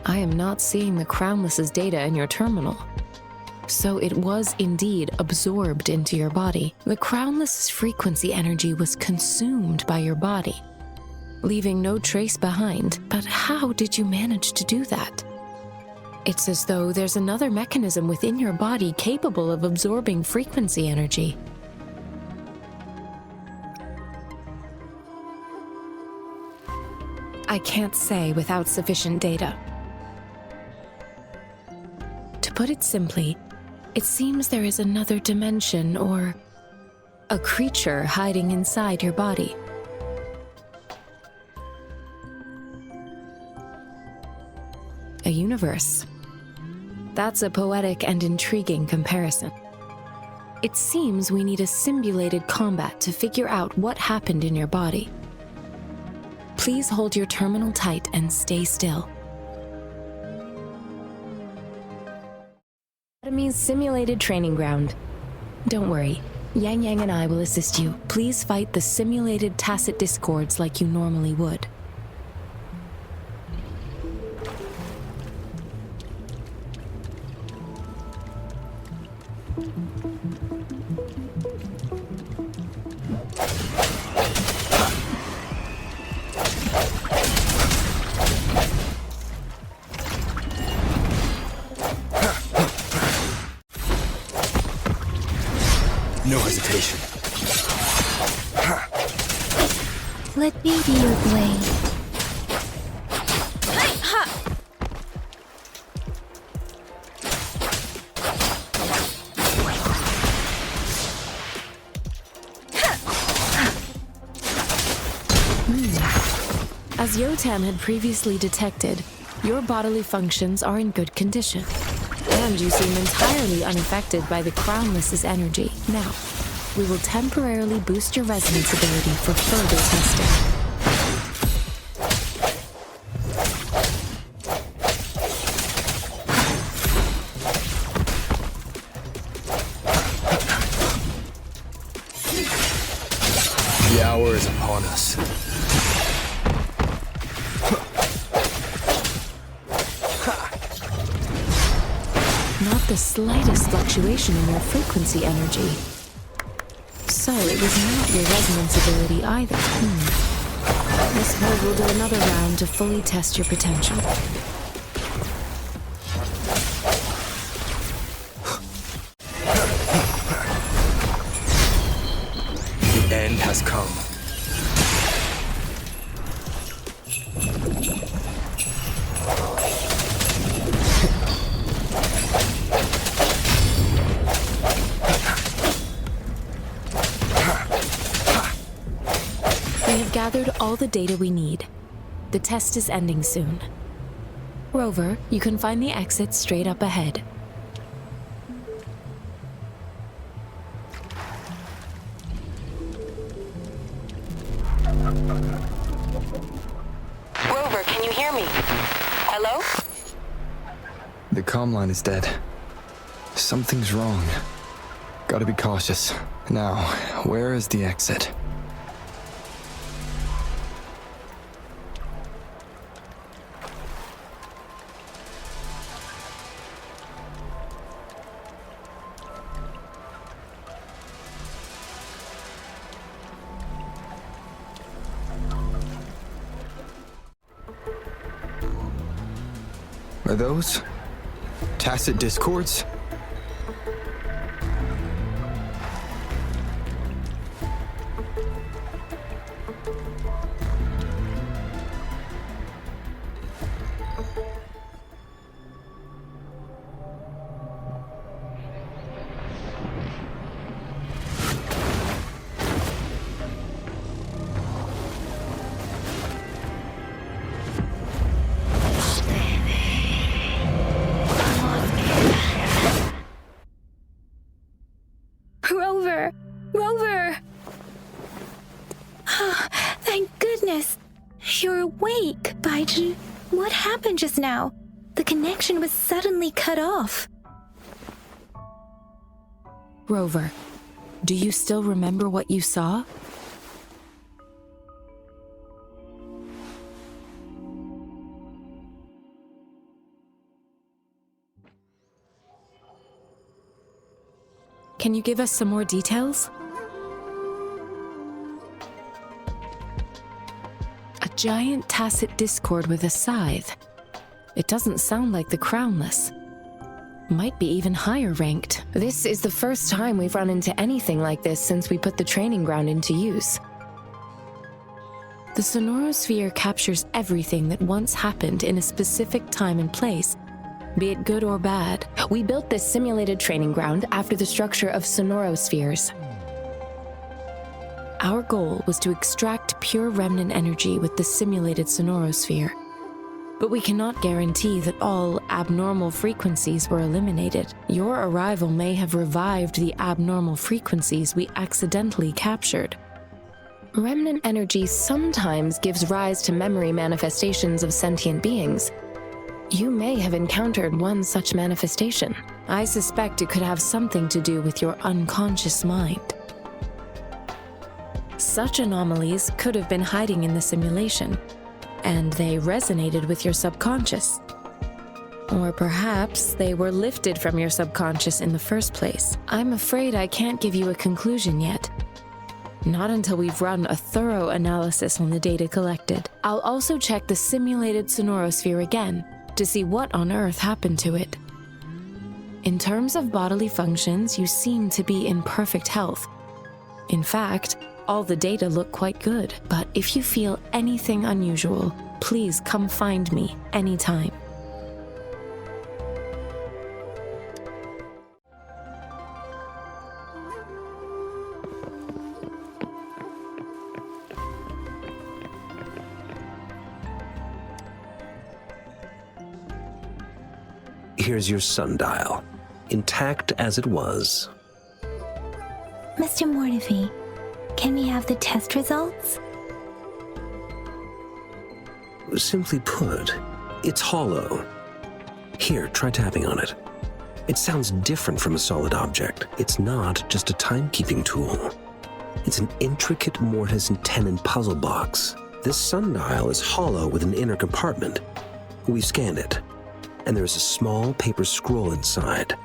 I am not seeing the Crownless's data in your terminal. So it was indeed absorbed into your body. The Crownless's frequency energy was consumed by your body. leaving no trace behind. But how did you manage to do that? It's as though there's another mechanism within your body capable of absorbing frequency energy. I can't say without sufficient data. To put it simply, it seems there is another dimension or a creature hiding inside your body. A universe. That's a poetic and intriguing comparison. It seems we need a simulated combat to figure out what happened in your body. Please hold your terminal tight and stay still. Academy's simulated training ground. Don't worry, Yang Yang and I will assist you. Please fight the simulated tacit discords like you normally would. No hesitation. Let me be your blade. As Yotan had previously detected, your bodily functions are in good condition. And you seem entirely unaffected by the Crownless's energy. Now, we will temporarily boost your resonance ability for further testing. The hour is upon us. Not the slightest fluctuation in your frequency energy. So it was not your resonance ability either. I suppose we'll do another round to fully test your potential. The end has come. We have gathered all the data we need. The test is ending soon. Rover, you can find the exit straight up ahead. Rover, can you hear me? Hello? The comm line is dead. Something's wrong. Gotta be cautious. Now, where is the exit? Are those tacit discords? Rover! Thank goodness! You're awake, Baizhi. What happened just now? The connection was suddenly cut off. Rover, do you still remember what you saw? Can you give us some more details? A giant tacit discord with a scythe. It doesn't sound like the Crownless. Might be even higher ranked. This is the first time we've run into anything like this since we put the training ground into use. The sonorosphere captures everything that once happened in a specific time and place, be it good or bad. We built this simulated training ground after the structure of sonorospheres. Our goal was to extract pure remnant energy with the simulated sonorosphere. But we cannot guarantee that all abnormal frequencies were eliminated. Your arrival may have revived the abnormal frequencies we accidentally captured. Remnant energy sometimes gives rise to memory manifestations of sentient beings. You may have encountered one such manifestation. I suspect it could have something to do with your unconscious mind. Such anomalies could have been hiding in the simulation, and they resonated with your subconscious. Or perhaps they were lifted from your subconscious in the first place. I'm afraid I can't give you a conclusion yet. Not until we've run a thorough analysis on the data collected. I'll also check the simulated sonorosphere again to see what on earth happened to it. In terms of bodily functions, you seem to be in perfect health. In fact, all the data look quite good, but if you feel anything unusual, please come find me anytime. Here's your sundial, intact as it was. Mr. Mortefi, can we have the test results? Simply put, it's hollow. Here, try tapping on it. It sounds different from a solid object. It's not just a timekeeping tool. It's an intricate mortise and tenon puzzle box. This sundial is hollow with an inner compartment. We scanned it, and there is a small paper scroll inside.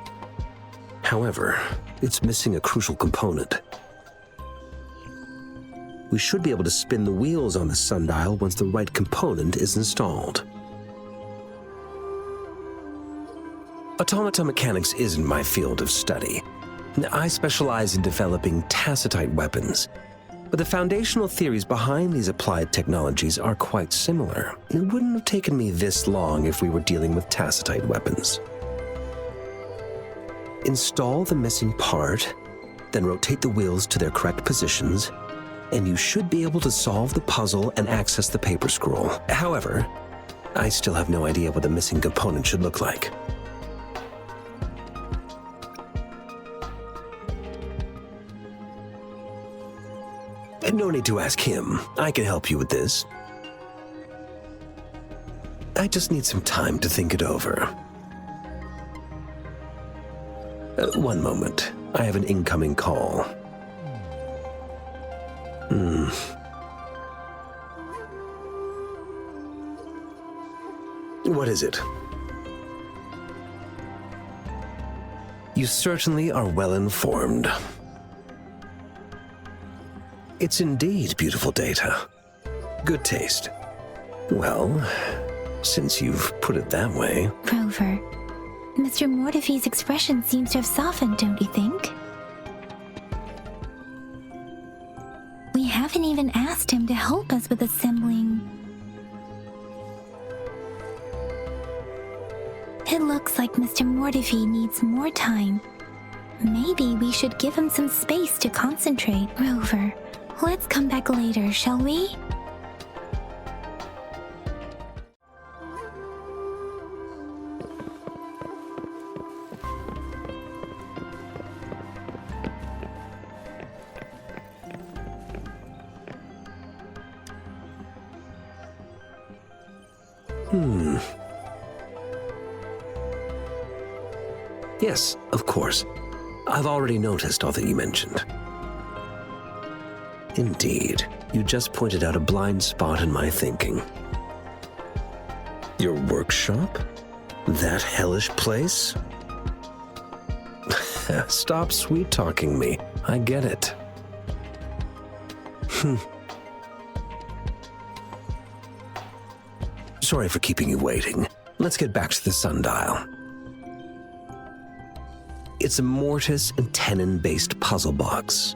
However, it's missing a crucial component. We should be able to spin the wheels on the sundial once the right component is installed. Automata mechanics isn't my field of study. I specialize in developing tacitite weapons, but the foundational theories behind these applied technologies are quite similar. It wouldn't have taken me this long if we were dealing with tacitite weapons. Install the missing part, then rotate the wheels to their correct positions, and you should be able to solve the puzzle and access the paper scroll. However, I still have no idea what the missing component should look like. No need to ask him. I can help you with this. I just need some time to think it over. One moment. I have an incoming call. What is it? You certainly are well informed. It's indeed beautiful data. Good taste. Well, since you've put it that way... Rover, Mr. Mortefi's expression seems to have softened, don't you think? We haven't even asked him to help us with assembling. It looks like Mr. Mortefi needs more time. Maybe we should give him some space to concentrate. Rover, let's come back later, shall we? Yes, of course. I've already noticed all that you mentioned. Indeed, you just pointed out a blind spot in my thinking. Your workshop? That hellish place? Stop sweet-talking me. I get it. Sorry for keeping you waiting. Let's get back to the sundial. It's a mortise and tenon-based puzzle box.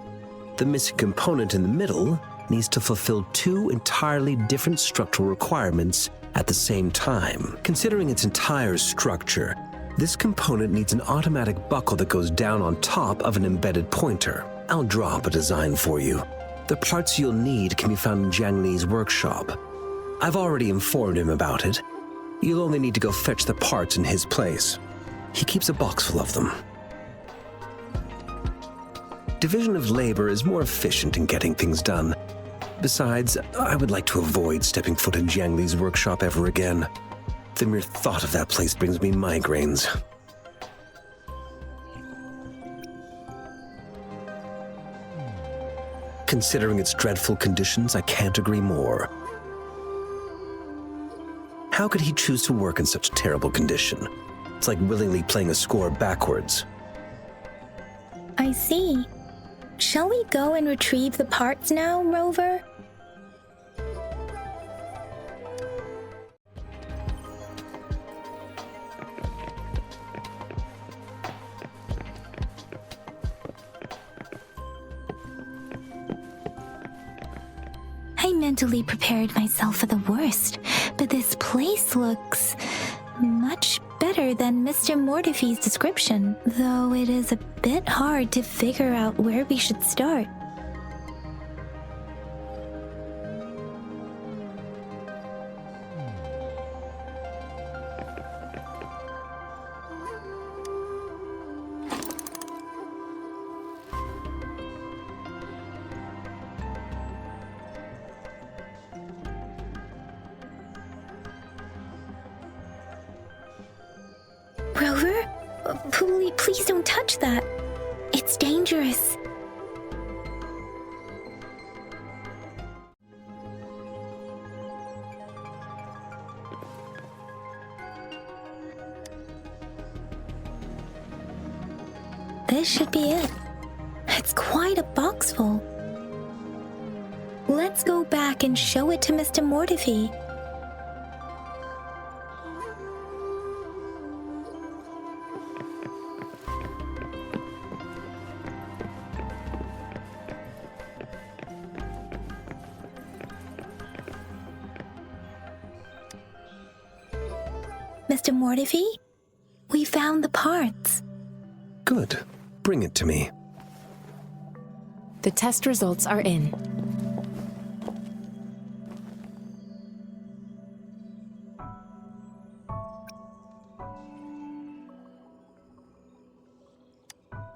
The missing component in the middle needs to fulfill two entirely different structural requirements at the same time. Considering its entire structure, this component needs an automatic buckle that goes down on top of an embedded pointer. I'll draw up a design for you. The parts you'll need can be found in Jiang Li's workshop. I've already informed him about it. You'll only need to go fetch the parts in his place. He keeps a box full of them. Division of labor is more efficient in getting things done. Besides, I would like to avoid stepping foot in Jiang Li's workshop ever again. The mere thought of that place brings me migraines. Considering its dreadful conditions, I can't agree more. How could he choose to work in such terrible condition? It's like willingly playing a score backwards. I see. Shall we go and retrieve the parts now, Rover? I mentally prepared myself for the worst, but this place looks much better than Mr. Mortify's description, though it is a bit hard to figure out where we should start. Rover? Please don't touch that. It's dangerous. This should be it. It's quite a box full. Let's go back and show it to Mr. Mortify. Mr. Mortify, we found the parts. Good. Bring it to me. The test results are in.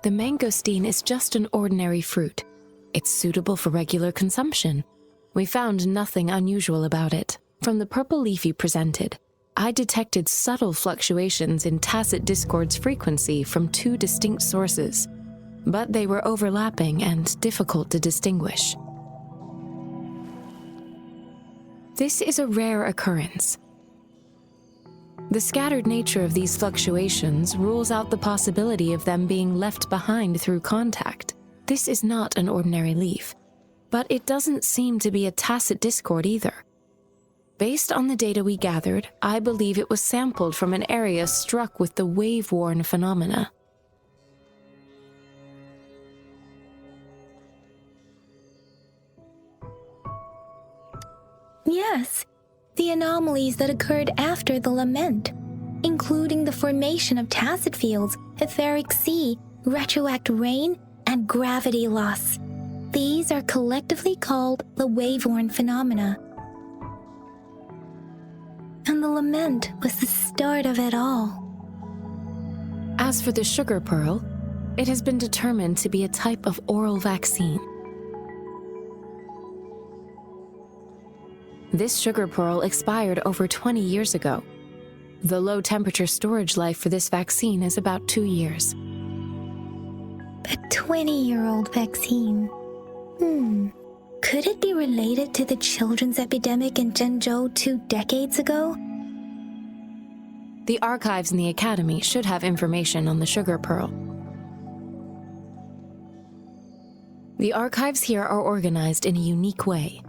The mangosteen is just an ordinary fruit. It's suitable for regular consumption. We found nothing unusual about it. From the purple leaf you presented, I detected subtle fluctuations in tacit discord's frequency from two distinct sources, but they were overlapping and difficult to distinguish. This is a rare occurrence. The scattered nature of these fluctuations rules out the possibility of them being left behind through contact. This is not an ordinary leaf, but it doesn't seem to be a tacit discord either. Based on the data we gathered, I believe it was sampled from an area struck with the wave-worn phenomena. Yes, the anomalies that occurred after the lament, including the formation of tacit fields, etheric sea, retroact rain, and gravity loss. These are collectively called the wave-worn phenomena. And the lament was the start of it all. As for the sugar pearl, it has been determined to be a type of oral vaccine. This sugar pearl expired over 20 years ago. The low-temperature storage life for this vaccine is about 2 years. A 20-year-old vaccine. Could it be related to the children's epidemic in Zhengzhou 2 decades ago? The archives in the Academy should have information on the sugar pearl. The archives here are organized in a unique way.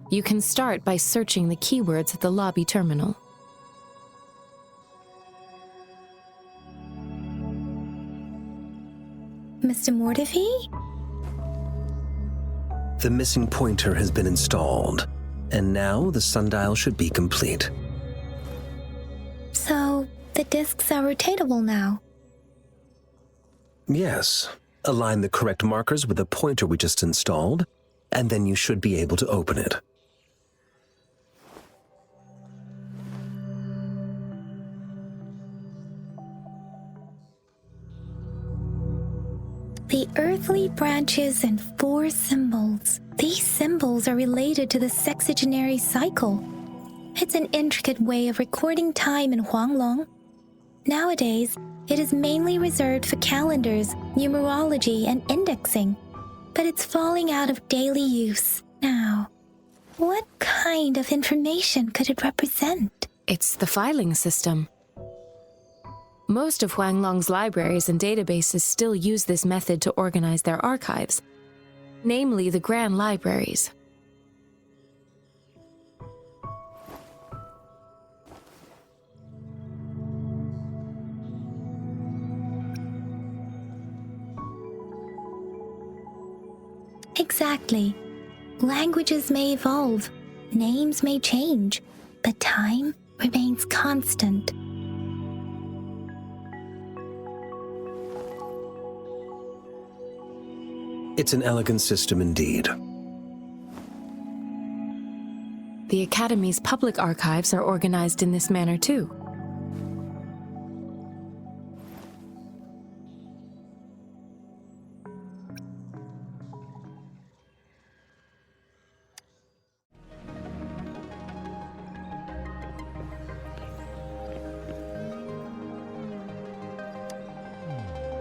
You can start by searching the keywords at the lobby terminal. Mr. Mortefi? The missing pointer has been installed, and now the sundial should be complete. So, the discs are rotatable now? Yes. Align the correct markers with the pointer we just installed, and then you should be able to open it. The earthly branches and 4 symbols. These symbols are related to the sexagenary cycle. It's an intricate way of recording time in Huanglong. Nowadays, it is mainly reserved for calendars, numerology, and indexing, but it's falling out of daily use now. What kind of information could it represent? It's the filing system. Most of Huanglong's libraries and databases still use this method to organize their archives, namely the Grand Libraries. Exactly. Languages may evolve, names may change, but time remains constant. It's an elegant system indeed. The Academy's public archives are organized in this manner too.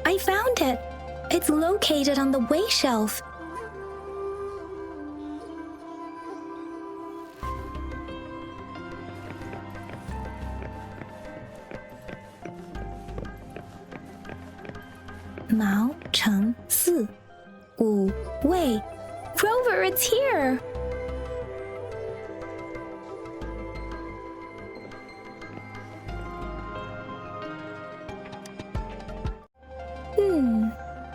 I found it! It's located on the way shelf. Mao Cheng Si Wu Wei. Rover, it's here!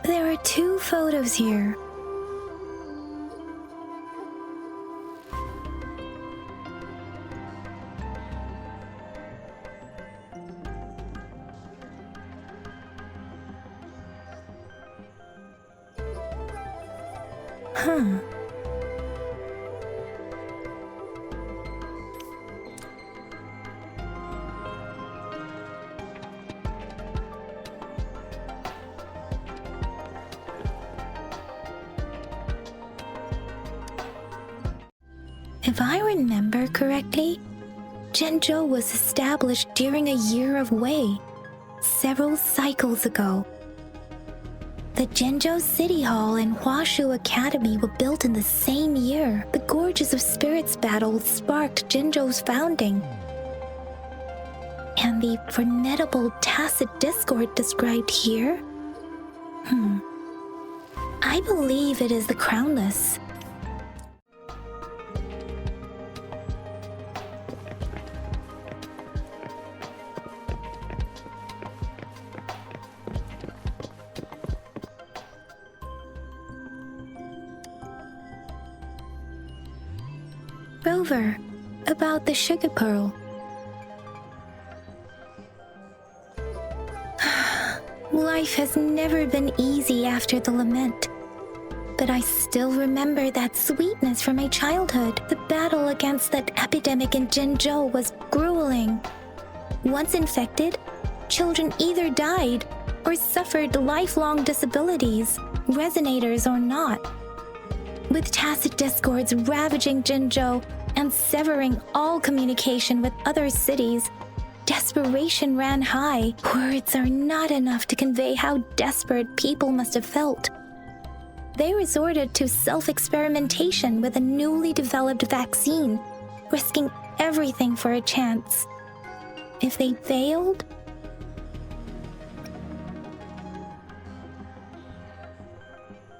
There are 2 photos here. If I remember correctly, Zhenzhou was established during a year of Wei, several cycles ago. The Zhenzhou City Hall and Huashu Academy were built in the same year. The Gorges of Spirits battle sparked Zhenzhou's founding. And the formidable tacit discord described here? I believe it is the Crownless. Rover, about the sugar pearl. Life has never been easy after the lament, but I still remember that sweetness from my childhood. The battle against that epidemic in Zhenzhou was grueling. Once infected, children either died or suffered lifelong disabilities, resonators or not. With tacit discords ravaging Zhenzhou and severing all communication with other cities, desperation ran high. Words are not enough to convey how desperate people must have felt. They resorted to self-experimentation with a newly developed vaccine, risking everything for a chance. If they failed,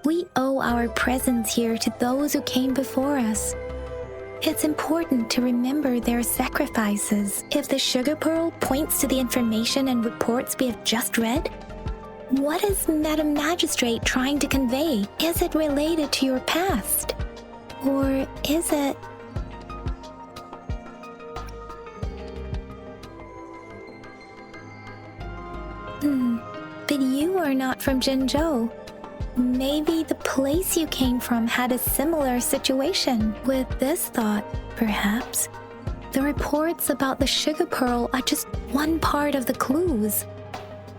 we owe our presence here to those who came before us. It's important to remember their sacrifices. If the sugar pearl points to the information and reports we have just read, What is Madam Magistrate trying to convey? Is it related to your past? Or is it... But you are not from Jinzhou. Maybe the place you came from had a similar situation. With this thought, perhaps, the reports about the sugar pearl are just one part of the clues.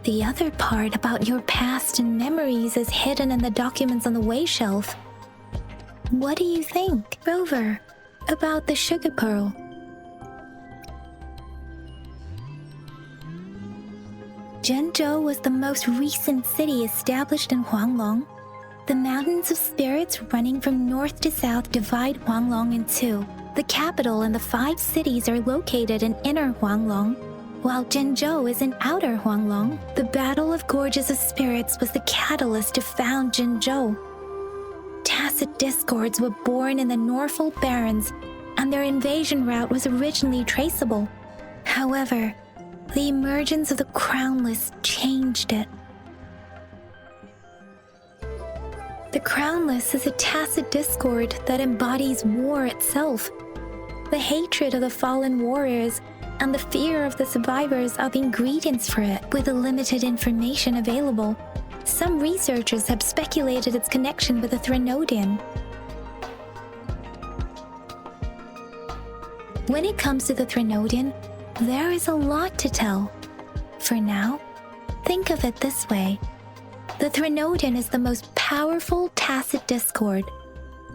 The other part about your past and memories is hidden in the documents on the way shelf. What do you think, Rover, about the sugar pearl? Jinzhou was the most recent city established in Huanglong. The mountains of spirits running from north to south divide Huanglong in two. The capital and the 5 cities are located in inner Huanglong, while Jinzhou is in outer Huanglong. The Battle of Gorges of Spirits was the catalyst to found Jinzhou. Tacit discords were born in the Norfolk Barrens, and their invasion route was originally traceable. However, the emergence of the Crownless changed it. The Crownless is a tacit discord that embodies war itself. The hatred of the fallen warriors and the fear of the survivors are the ingredients for it. With the limited information available, some researchers have speculated its connection with the Threnodian. When it comes to the Threnodian, there is a lot to tell. For now, think of it this way. The Threnodian is the most powerful tacit discord.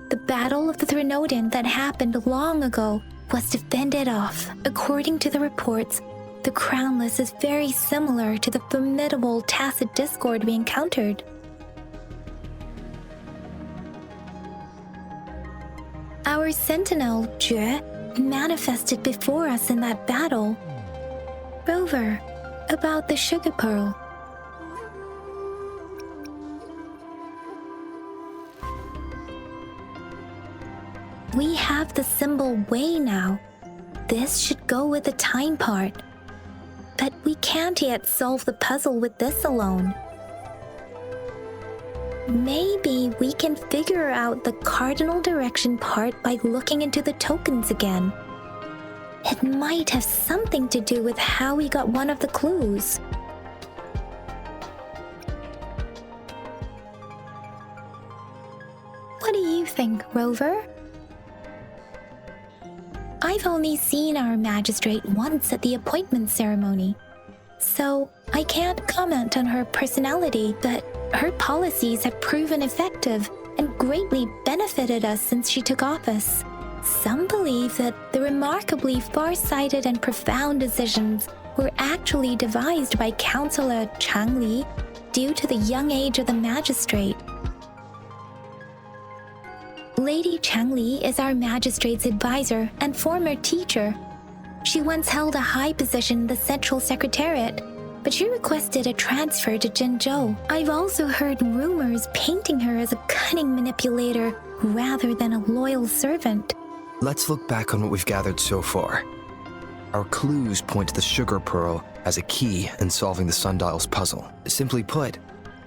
The Battle of the Threnodian that happened long ago was to fend it off. According to the reports, the Crownless is very similar to the formidable tacit discord we encountered. Our sentinel, Jue, manifested before us in that battle. Rover, about the sugar pearl. We have the symbol Wei now. This should go with the time part. But we can't yet solve the puzzle with this alone. Maybe we can figure out the cardinal direction part by looking into the tokens again. It might have something to do with how we got one of the clues. What do you think, Rover? I've only seen our magistrate once at the appointment ceremony, so I can't comment on her personality, but her policies have proven effective and greatly benefited us since she took office. Some believe that the remarkably far-sighted and profound decisions were actually devised by Councillor Changli due to the young age of the magistrate. Lady Changli is our magistrate's advisor and former teacher. She once held a high position in the Central Secretariat, but she requested a transfer to Jinzhou. I've also heard rumors painting her as a cunning manipulator rather than a loyal servant. Let's look back on what we've gathered so far. Our clues point to the sugar pearl as a key in solving the sundial's puzzle. Simply put,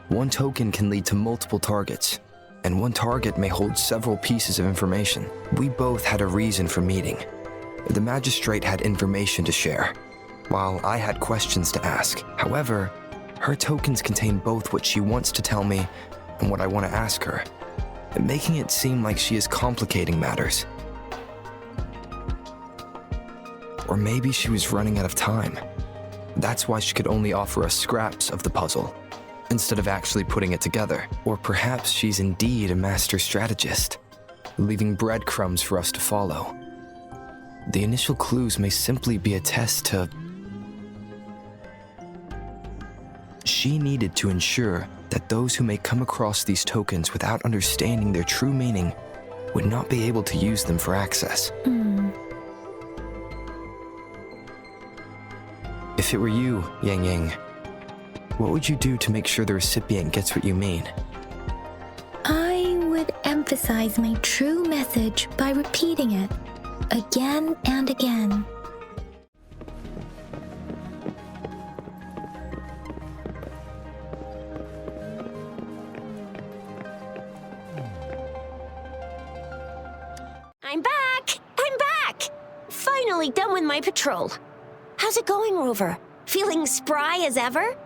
one token can lead to multiple targets, and one target may hold several pieces of information. We both had a reason for meeting. The magistrate had information to share, while I had questions to ask. However, her tokens contain both what she wants to tell me and what I want to ask her, making it seem like she is complicating matters. Or maybe she was running out of time. That's why she could only offer us scraps of the puzzle, instead of actually putting it together. Or perhaps she's indeed a master strategist, leaving breadcrumbs for us to follow. The initial clues may simply be a test to... She needed to ensure that those who may come across these tokens without understanding their true meaning would not be able to use them for access. If it were you, Yang Yang, what would you do to make sure the recipient gets what you mean? I would emphasize my true message by repeating it again and again. finally done with my patrol. How's it going, Rover? Feeling spry as ever?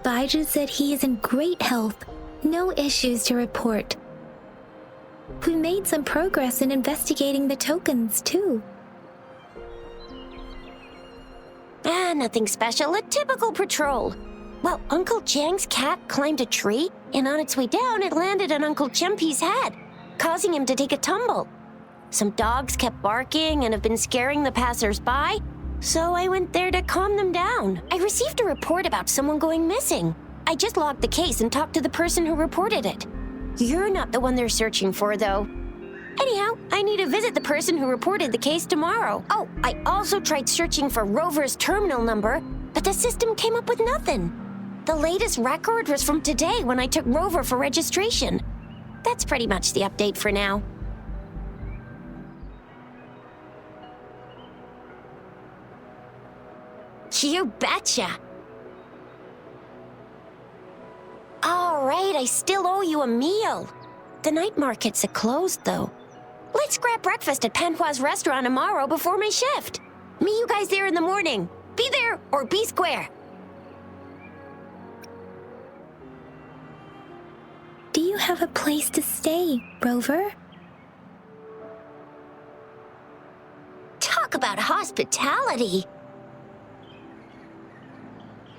Baiju said he is in great health. No issues to report. We made some progress in investigating the tokens, too. Nothing special. A typical patrol. Well, Uncle Jang's cat climbed a tree, and on its way down, it landed on Uncle Chempi's head, causing him to take a tumble. Some dogs kept barking and have been scaring the passers-by, so I went there to calm them down. I received a report about someone going missing. I just logged the case and talked to the person who reported it. You're not the one they're searching for, though. Anyhow, I need to visit the person who reported the case tomorrow. Oh, I also tried searching for Rover's terminal number, but the system came up with nothing. The latest record was from today when I took Rover for registration. That's pretty much the update for now. You betcha. All right, I still owe you a meal. The night markets are closed, though. Let's grab breakfast at Panhua's restaurant tomorrow before my shift. Meet you guys there in the morning. Be there or be square. Do you have a place to stay, Rover? Talk about hospitality.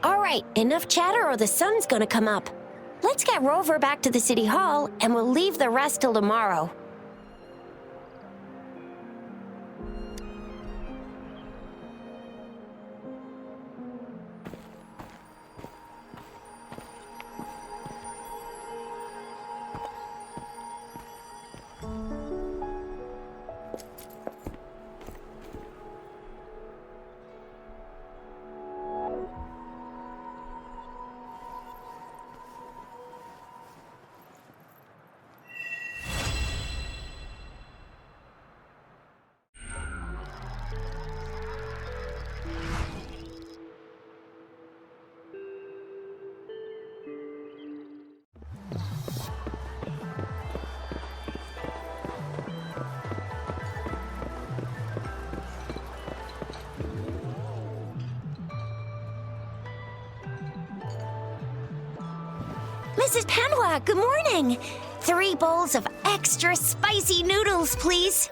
All right, enough chatter or the sun's gonna come up. Let's get Rover back to the city hall, and we'll leave the rest till tomorrow. Mrs. Panhua, good morning. 3 bowls of extra spicy noodles, please.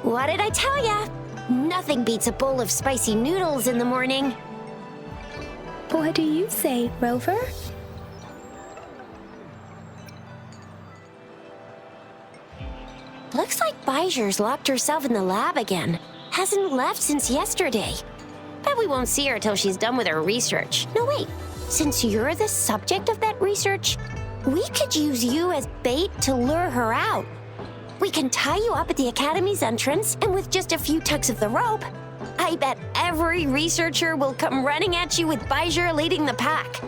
What did I tell ya? Nothing beats a bowl of spicy noodles in the morning. What do you say, Rover? Looks like Baiju's locked herself in the lab again. Hasn't left since yesterday. Bet we won't see her till she's done with her research. No, wait. Since you're the subject of that research, we could use you as bait to lure her out. We can tie you up at the Academy's entrance, and with just a few tugs of the rope, I bet every researcher will come running at you with Baiju leading the pack.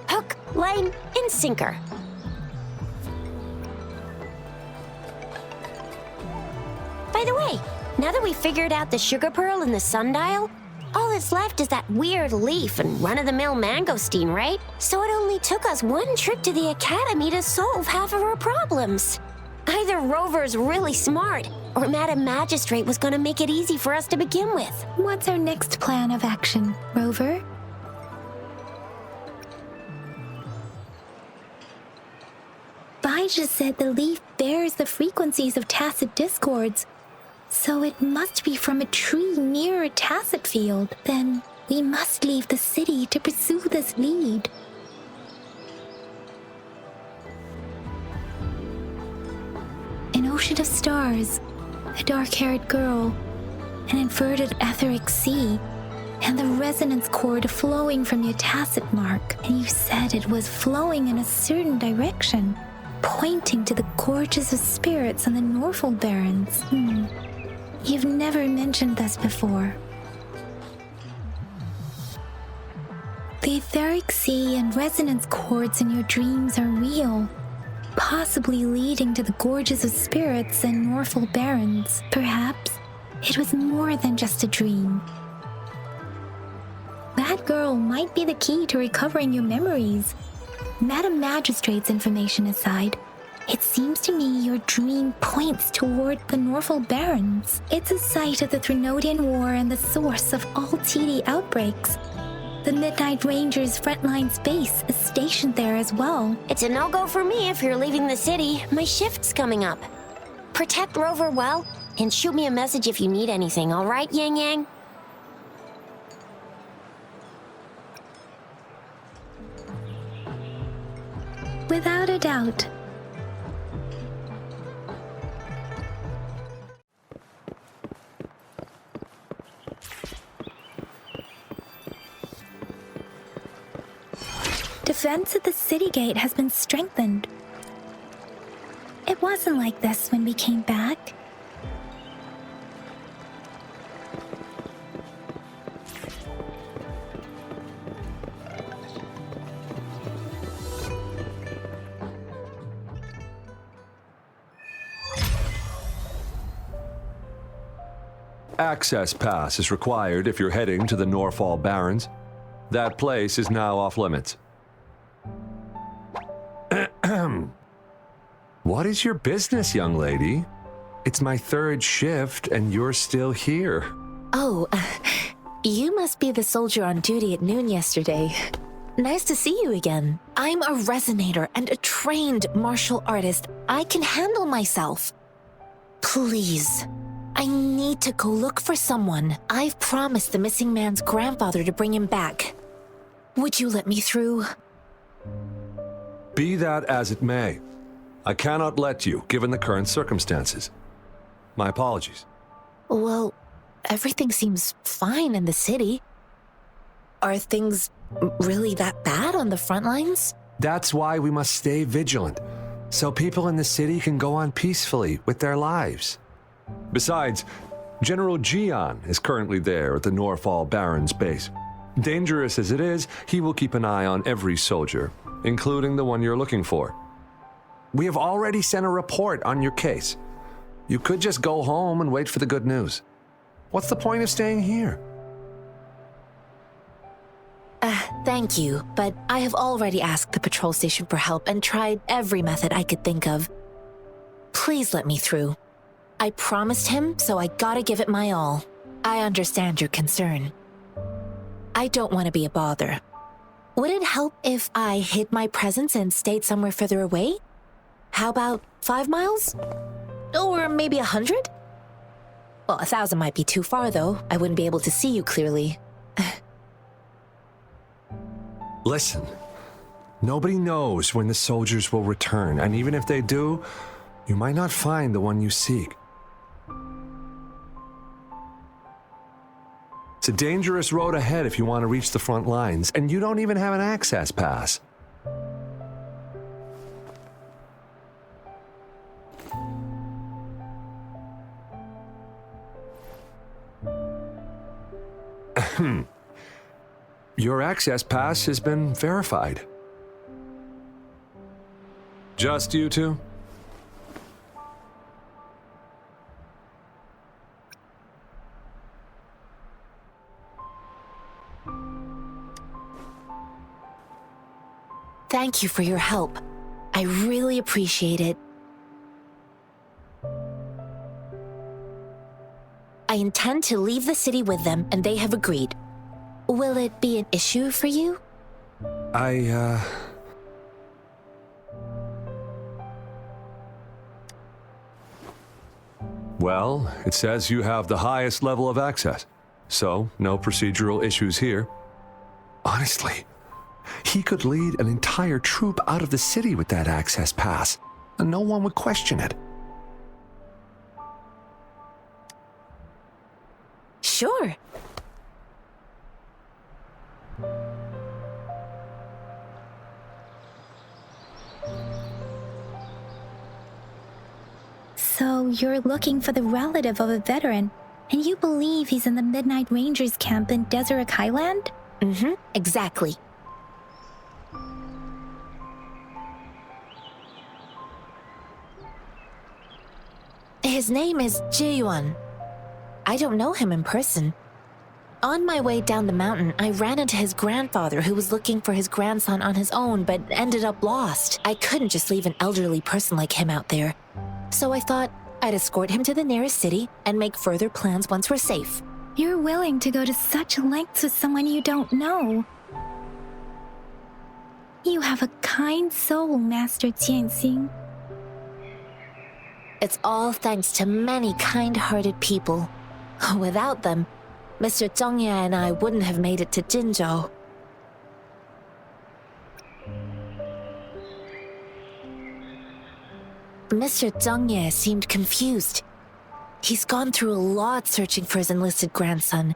Hook, line, and sinker. By the way, now that we've figured out the sugar pearl and the sundial, all that's left is that weird leaf and run-of-the-mill mangosteen, right? So it only took us 1 trip to the Academy to solve half of our problems. Either Rover's really smart, or Madam Magistrate was gonna make it easy for us to begin with. What's our next plan of action, Rover? Baiju said the leaf bears the frequencies of tacit discords, so it must be from a tree near a tacit field. Then we must leave the city to pursue this lead. An ocean of stars, a dark-haired girl, an inverted etheric sea, and the resonance cord flowing from your tacit mark. And you said it was flowing in a certain direction, pointing to the gorges of spirits on the Norfolk Barrens. You've never mentioned this before. The etheric sea and resonance cords in your dreams are real, possibly leading to the gorges of spirits and Norfolk Barrens. Perhaps it was more than just a dream. That girl might be the key to recovering your memories. Madam Magistrate's information aside, it seems to me your dream points toward the Norfolk Barrens. It's a site of the Threnodian War and the source of all TD outbreaks. The Midnight Rangers' frontline base is stationed there as well. It's a no-go for me if you're leaving the city. My shift's coming up. Protect Rover well, and shoot me a message if you need anything, all right, Yang Yang? Without a doubt. Defense at the city gate has been strengthened. It wasn't like this when we came back. Access pass is required if you're heading to the Norfolk Barrens. That place is now off limits. What is your business, young lady? It's my third shift and you're still here. Oh, you must be the soldier on duty at noon yesterday. Nice to see you again. I'm a resonator and a trained martial artist. I can handle myself. Please, I need to go look for someone. I've promised the missing man's grandfather to bring him back. Would you let me through? Be that as it may, I cannot let you, given the current circumstances. My apologies. Well, everything seems fine in the city. Are things really that bad on the front lines? That's why we must stay vigilant, so people in the city can go on peacefully with their lives. Besides, General Gian is currently there at the Norfolk Barrens base. Dangerous as it is, he will keep an eye on every soldier, including the one you're looking for. We have already sent a report on your case. You could just go home and wait for the good news. What's the point of staying here? Thank you, but I have already asked the patrol station for help and tried every method I could think of. Please let me through. I promised him, so I gotta give it my all. I understand your concern. I don't want to be a bother. Would it help if I hid my presence and stayed somewhere further away? How about 5 miles? Or maybe 100? Well, 1,000 might be too far, though. I wouldn't be able to see you clearly. Listen, nobody knows when the soldiers will return, and even if they do, you might not find the one you seek. It's a dangerous road ahead if you want to reach the front lines, and you don't even have an access pass. Your access pass has been verified. Just you two? Thank you for your help. I really appreciate it. I intend to leave the city with them, and they have agreed. Will it be an issue for you? Well, it says you have the highest level of access, so no procedural issues here. Honestly, he could lead an entire troop out of the city with that access pass, and no one would question it. Sure. So you're looking for the relative of a veteran, and you believe he's in the Midnight Rangers camp in Deseret Highland? Mm-hmm, exactly. His name is Ji-yuan. I don't know him in person. On my way down the mountain, I ran into his grandfather who was looking for his grandson on his own but ended up lost. I couldn't just leave an elderly person like him out there. So I thought I'd escort him to the nearest city and make further plans once we're safe. You're willing to go to such lengths with someone you don't know. You have a kind soul, Master Jianxing. It's all thanks to many kind-hearted people. Without them, Mr. Zhongye and I wouldn't have made it to Jinzhou. Mr. Zhongye seemed confused. He's gone through a lot searching for his enlisted grandson.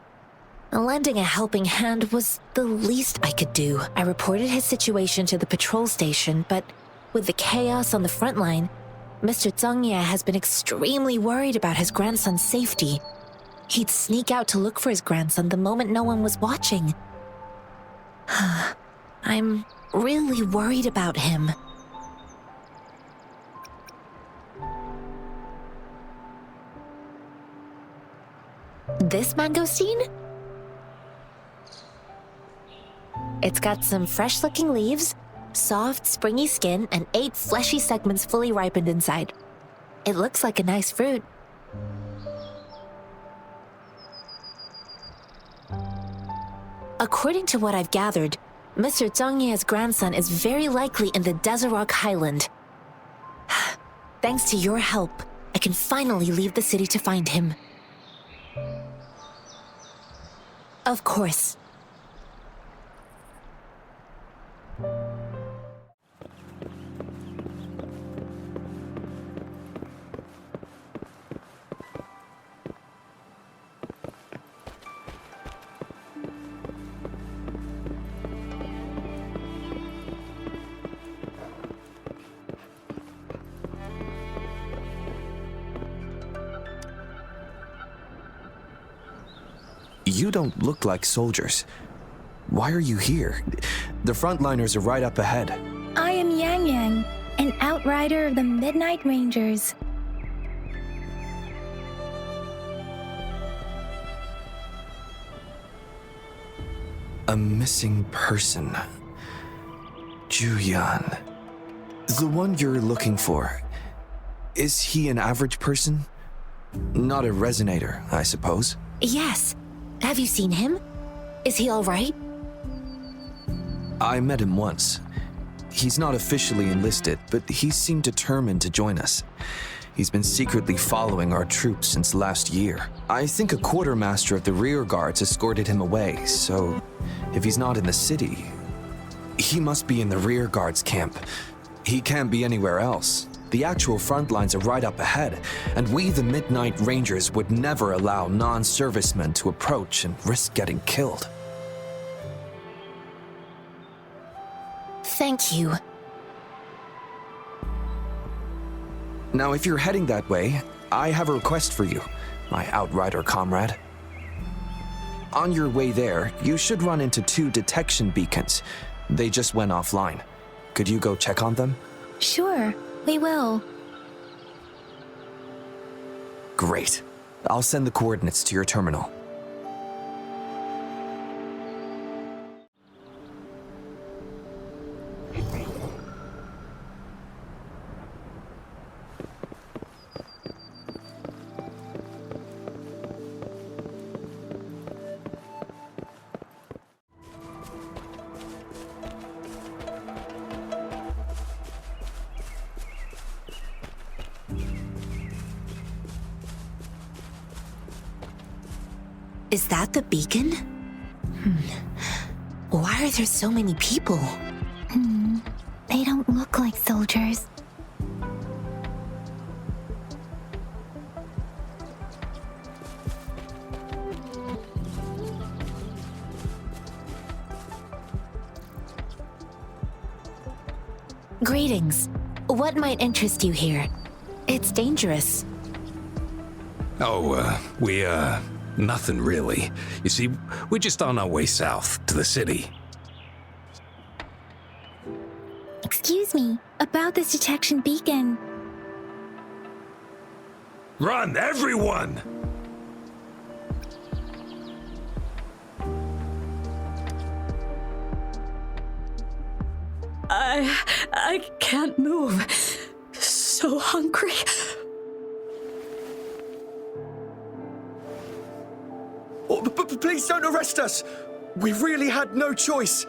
Lending a helping hand was the least I could do. I reported his situation to the patrol station, but with the chaos on the front line, Mr. Zhongye has been extremely worried about his grandson's safety. He'd sneak out to look for his grandson the moment no one was watching. I'm really worried about him. This mangosteen? It's got some fresh-looking leaves, soft, springy skin, and 8 fleshy segments fully ripened inside. It looks like a nice fruit. According to what I've gathered, Mr. Zhongye's grandson is very likely in the Desert Rock Highland. Thanks to your help, I can finally leave the city to find him. Of course. You don't look like soldiers. Why are you here? The frontliners are right up ahead. I am Yang Yang, an outrider of the Midnight Rangers. A missing person. Juyan. The one you're looking for. Is he an average person? Not a resonator, I suppose. Yes. Have you seen him? Is he all right? I met him once. He's not officially enlisted, but he seemed determined to join us. He's been secretly following our troops since last year. I think a quartermaster of the rear guards escorted him away, so if he's not in the city, he must be in the rear guards camp. He can't be anywhere else. The actual front lines are right up ahead, and we, the Midnight Rangers, would never allow non-servicemen to approach and risk getting killed. Thank you. Now, if you're heading that way, I have a request for you, my outrider comrade. On your way there, you should run into 2 detection beacons. They just went offline. Could you go check on them? Sure, we will. Great. I'll send the coordinates to your terminal. Is that the beacon? Why are there so many people? They don't look like soldiers. Greetings. What might interest you here? It's dangerous. Nothing really. You see, we're just on our way south to the city. Excuse me, about this detection beacon. Run, everyone! I can't move. So hungry. Oh, but please don't arrest us. We really had no choice.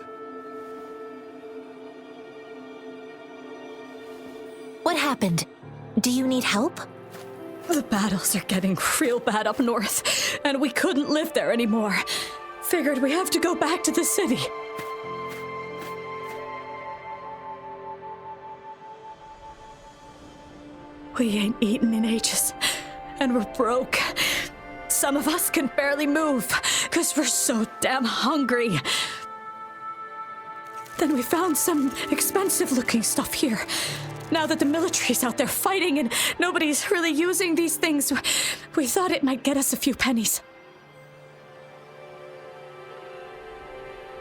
What happened? Do you need help? The battles are getting real bad up north, and we couldn't live there anymore. Figured we have to go back to the city. We ain't eaten in ages, and we're broke. Some of us can barely move, 'cause we're so damn hungry. Then we found some expensive-looking stuff here. Now that the military's out there fighting and nobody's really using these things, we thought it might get us a few pennies.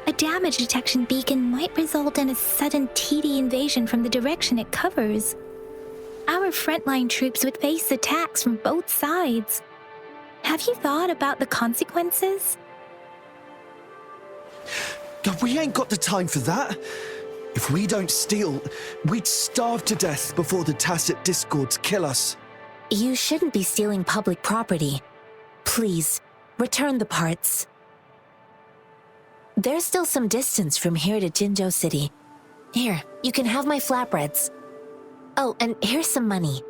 A damage detection beacon might result in a sudden TD invasion from the direction it covers. Our frontline troops would face attacks from both sides. Have you thought about the consequences? We ain't got the time for that. If we don't steal, we'd starve to death before the Tacit Discords kill us. You shouldn't be stealing public property. Please, return the parts. There's still some distance from here to Jinzhou City. Here, you can have my flatbreads. Oh, and here's some money.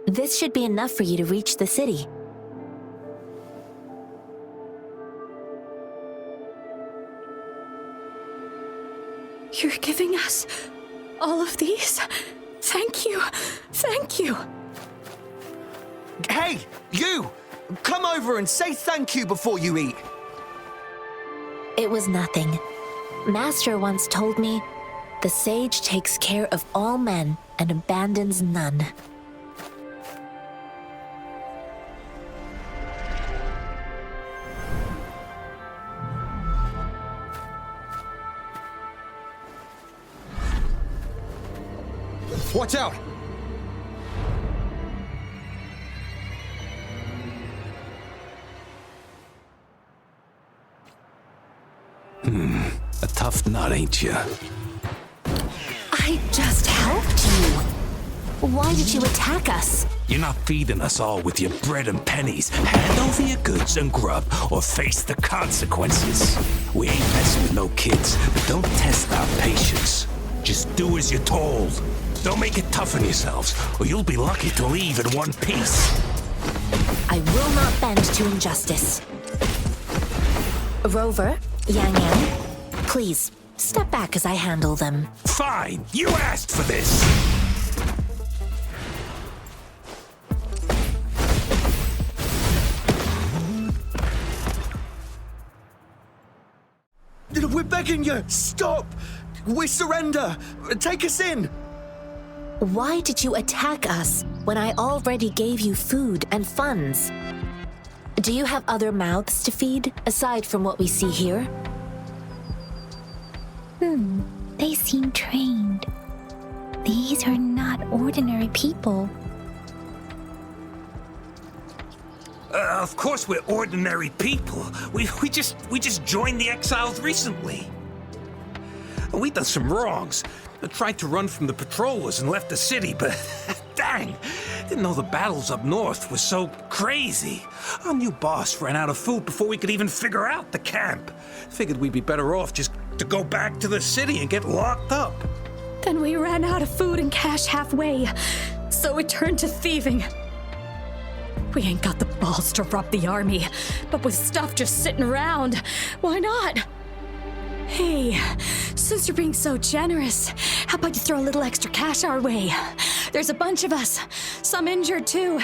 This should be enough for you to reach the city. You're giving us all of these? Thank you. Thank you. Hey, you! Come over and say thank you before you eat. It was nothing. Master once told me, the sage takes care of all men and abandons none. Watch out! A tough nut, ain't you? I just helped you. Why did you attack us? You're not feeding us all with your bread and pennies. Hand over your goods and grub, or face the consequences. We ain't messing with no kids, but don't test our patience. Just do as you're told. Don't make it tough on yourselves, or you'll be lucky to leave in one piece. I will not bend to injustice. Rover, Yang Yang, please, step back as I handle them. Fine, you asked for this. We're begging you, stop! We surrender! Take us in! Why did you attack us when I already gave you food and funds? Do you have other mouths to feed, aside from what we see here? They seem trained. These are not ordinary people. Of course we're ordinary people. We just joined the exiles recently. We done some wrongs. I tried to run from the patrollers and left the city, but dang, didn't know the battles up north were so crazy. Our new boss ran out of food before we could even figure out the camp. Figured we'd be better off just to go back to the city and get locked up. Then we ran out of food and cash halfway, so we turned to thieving. We ain't got the balls to rob the army, but with stuff just sitting around, why not? Hey, since you're being so generous, how about you throw a little extra cash our way? There's a bunch of us, some injured too.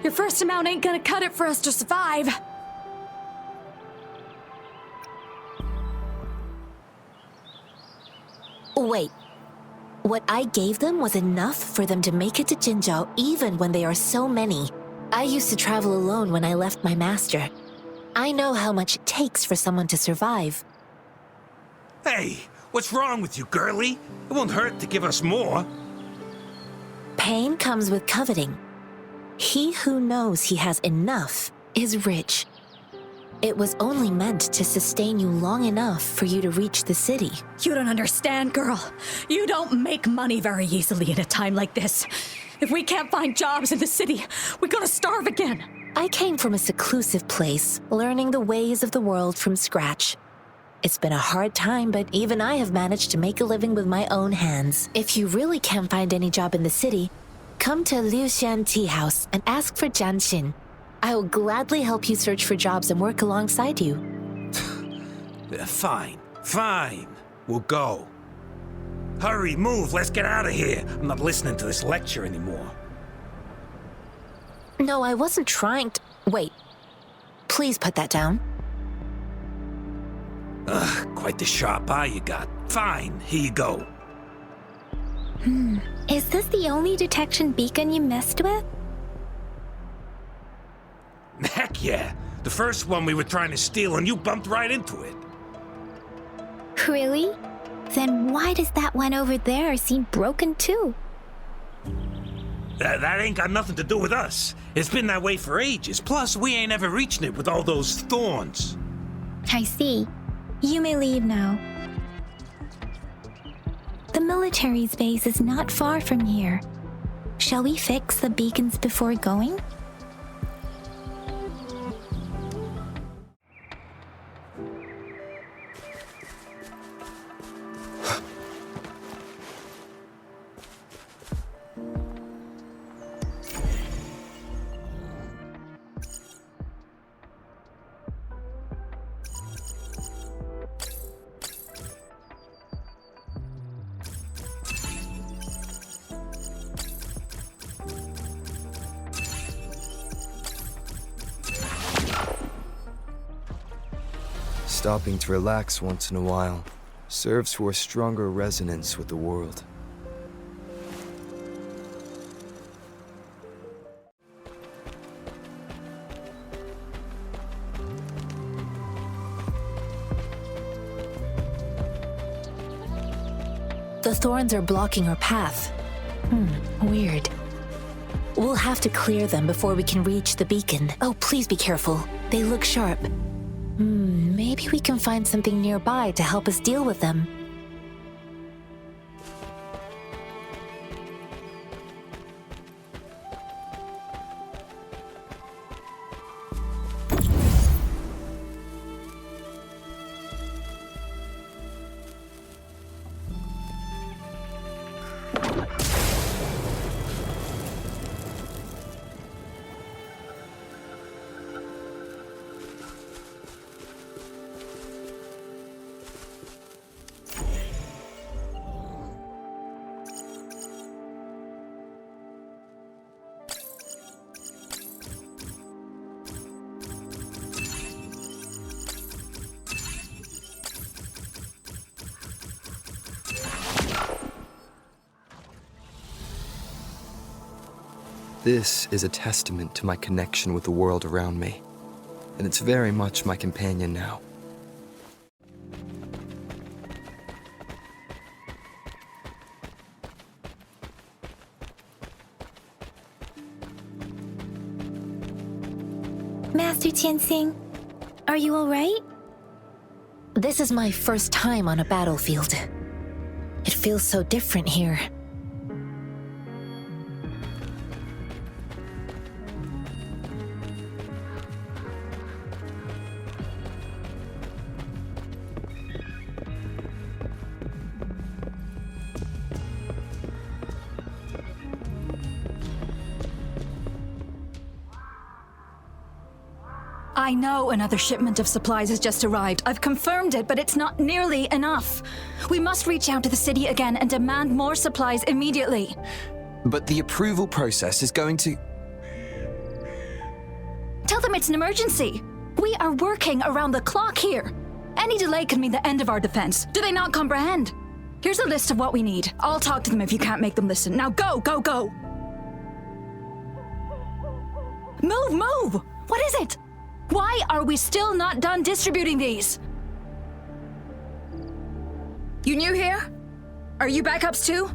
Your first amount ain't gonna cut it for us to survive. Wait, what I gave them was enough for them to make it to Jinzhou even when they are so many. I used to travel alone when I left my master. I know how much it takes for someone to survive. Hey, what's wrong with you, girlie? It won't hurt to give us more. Pain comes with coveting. He who knows he has enough is rich. It was only meant to sustain you long enough for you to reach the city. You don't understand, girl. You don't make money very easily in a time like this. If we can't find jobs in the city, we're gonna starve again. I came from a seclusive place, learning the ways of the world from scratch. It's been a hard time, but even I have managed to make a living with my own hands. If you really can't find any job in the city, come to Liu Xian Tea House and ask for Jian Xin. I will gladly help you search for jobs and work alongside you. Fine. We'll go. Hurry, move, let's get out of here. I'm not listening to this lecture anymore. No, I wasn't trying to... Wait. Please put that down. Quite the sharp eye you got. Fine, here you go. Is this the only detection beacon you messed with? Heck yeah. The first one we were trying to steal and you bumped right into it. Really? Then why does that one over there seem broken too? That ain't got nothing to do with us. It's been that way for ages. Plus, we ain't ever reaching it with all those thorns. I see. You may leave now. The military's base is not far from here. Shall we fix the beacons before going? Stopping to relax once in a while serves for a stronger resonance with the world. The thorns are blocking our path. Weird. We'll have to clear them before we can reach the beacon. Oh, please be careful. They look sharp. Maybe we can find something nearby to help us deal with them. This is a testament to my connection with the world around me, and it's very much my companion now. Master Tianxing, are you all right? This is my first time on a battlefield. It feels so different here. I know another shipment of supplies has just arrived. I've confirmed it, but it's not nearly enough. We must reach out to the city again and demand more supplies immediately. But the approval process is going to... Tell them it's an emergency. We are working around the clock here. Any delay could mean the end of our defense. Do they not comprehend? Here's a list of what we need. I'll talk to them if you can't make them listen. Now go, go, go! Move, move! What is it? Why are we still not done distributing these? You new here? Are you backups too?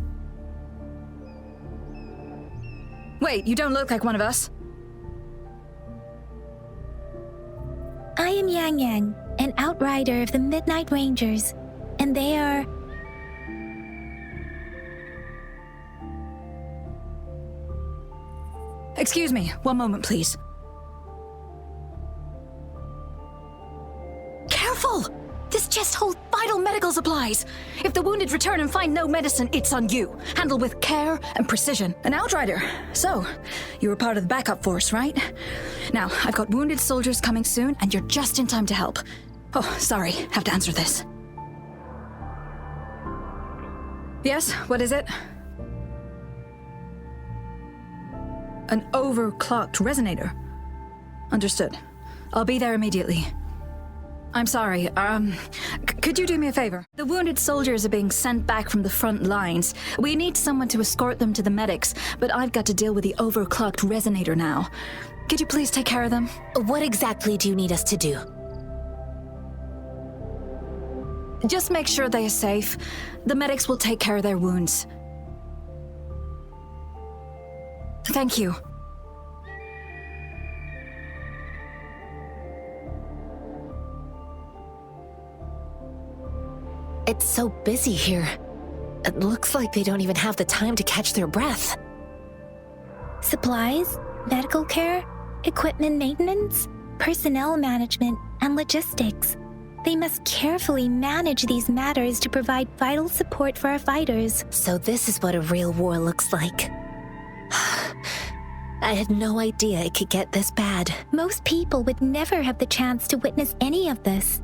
Wait, you don't look like one of us. I I am Yang Yang, an outrider of the Midnight Rangers, and they are... Excuse me, one moment, please. Careful! This chest holds vital medical supplies. If the wounded return and find no medicine, it's on you. Handle with care and precision. An outrider. So, you were part of the backup force, right? Now, I've got wounded soldiers coming soon, and you're just in time to help. Oh, sorry, have to answer this. Yes, what is it? An overclocked resonator. Understood. I'll be there immediately. I'm sorry, could you do me a favor? The wounded soldiers are being sent back from the front lines. We need someone to escort them to the medics, but I've got to deal with the overclocked resonator now. Could you please take care of them? What exactly do you need us to do? Just make sure they are safe. The medics will take care of their wounds. Thank you. It's so busy here. It looks like they don't even have the time to catch their breath. Supplies, medical care, equipment maintenance, personnel management, and logistics. They must carefully manage these matters to provide vital support for our fighters. So this is what a real war looks like. I had no idea it could get this bad. Most people would never have the chance to witness any of this.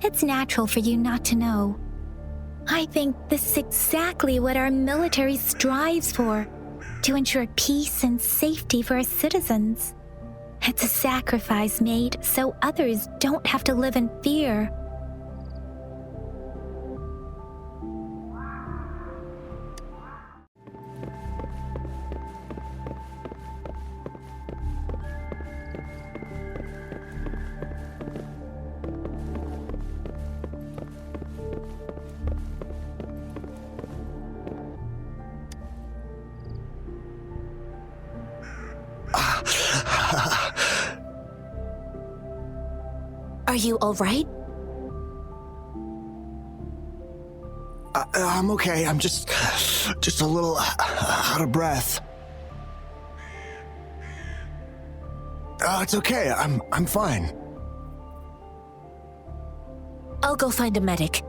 It's natural for you not to know. I think this is exactly what our military strives for, to ensure peace and safety for our citizens. It's a sacrifice made so others don't have to live in fear. Are you all right? I'm okay. I'm just a little out of breath. It's okay. I'm fine. I'll go find a medic.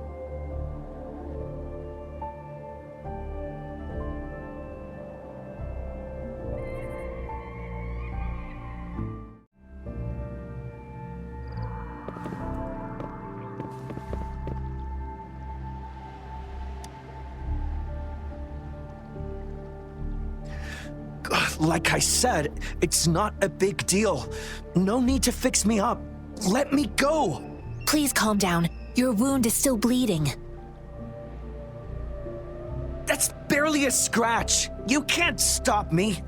Like I said, it's not a big deal. No need to fix me up. Let me go. Please calm down. Your wound is still bleeding. That's barely a scratch. You can't stop me.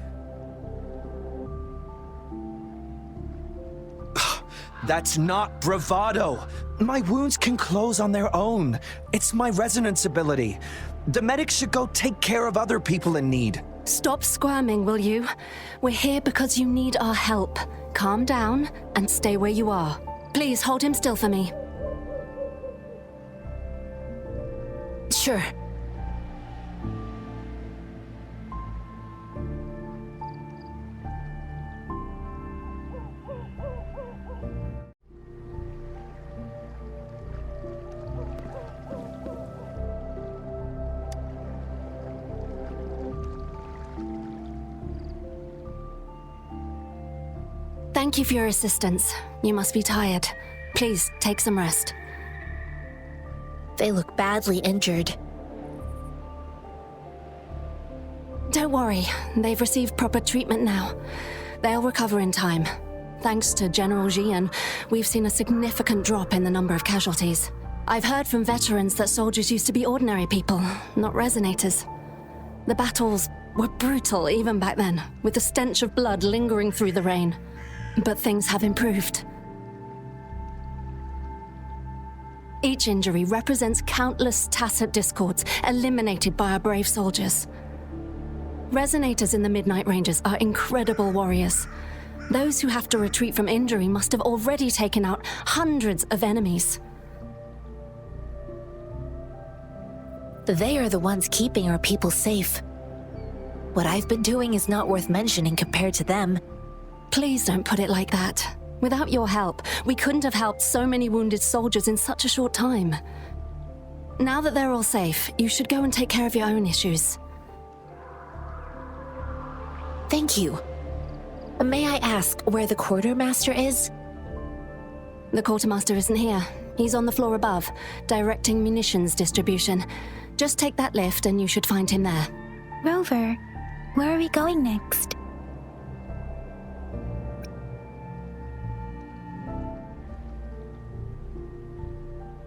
That's not bravado. My wounds can close on their own. It's my resonance ability. The medics should go take care of other people in need. Stop squirming, will you? We're here because you need our help. Calm down and stay where you are. Please hold him still for me. Sure. Thank you for your assistance. You must be tired. Please, take some rest. They look badly injured. Don't worry, they've received proper treatment now. They'll recover in time. Thanks to General Jian, we've seen a significant drop in the number of casualties. I've heard from veterans that soldiers used to be ordinary people, not resonators. The battles were brutal even back then, with the stench of blood lingering through the rain. But things have improved. Each injury represents countless tacit discords eliminated by our brave soldiers. Resonators in the Midnight Rangers are incredible warriors. Those who have to retreat from injury must have already taken out hundreds of enemies. They are the ones keeping our people safe. What I've been doing is not worth mentioning compared to them. Please don't put it like that. Without your help, we couldn't have helped so many wounded soldiers in such a short time. Now that they're all safe, you should go and take care of your own issues. Thank you. May I ask where the quartermaster is? The quartermaster isn't here. He's on the floor above, directing munitions distribution. Just take that lift and you should find him there. Rover, where are we going next?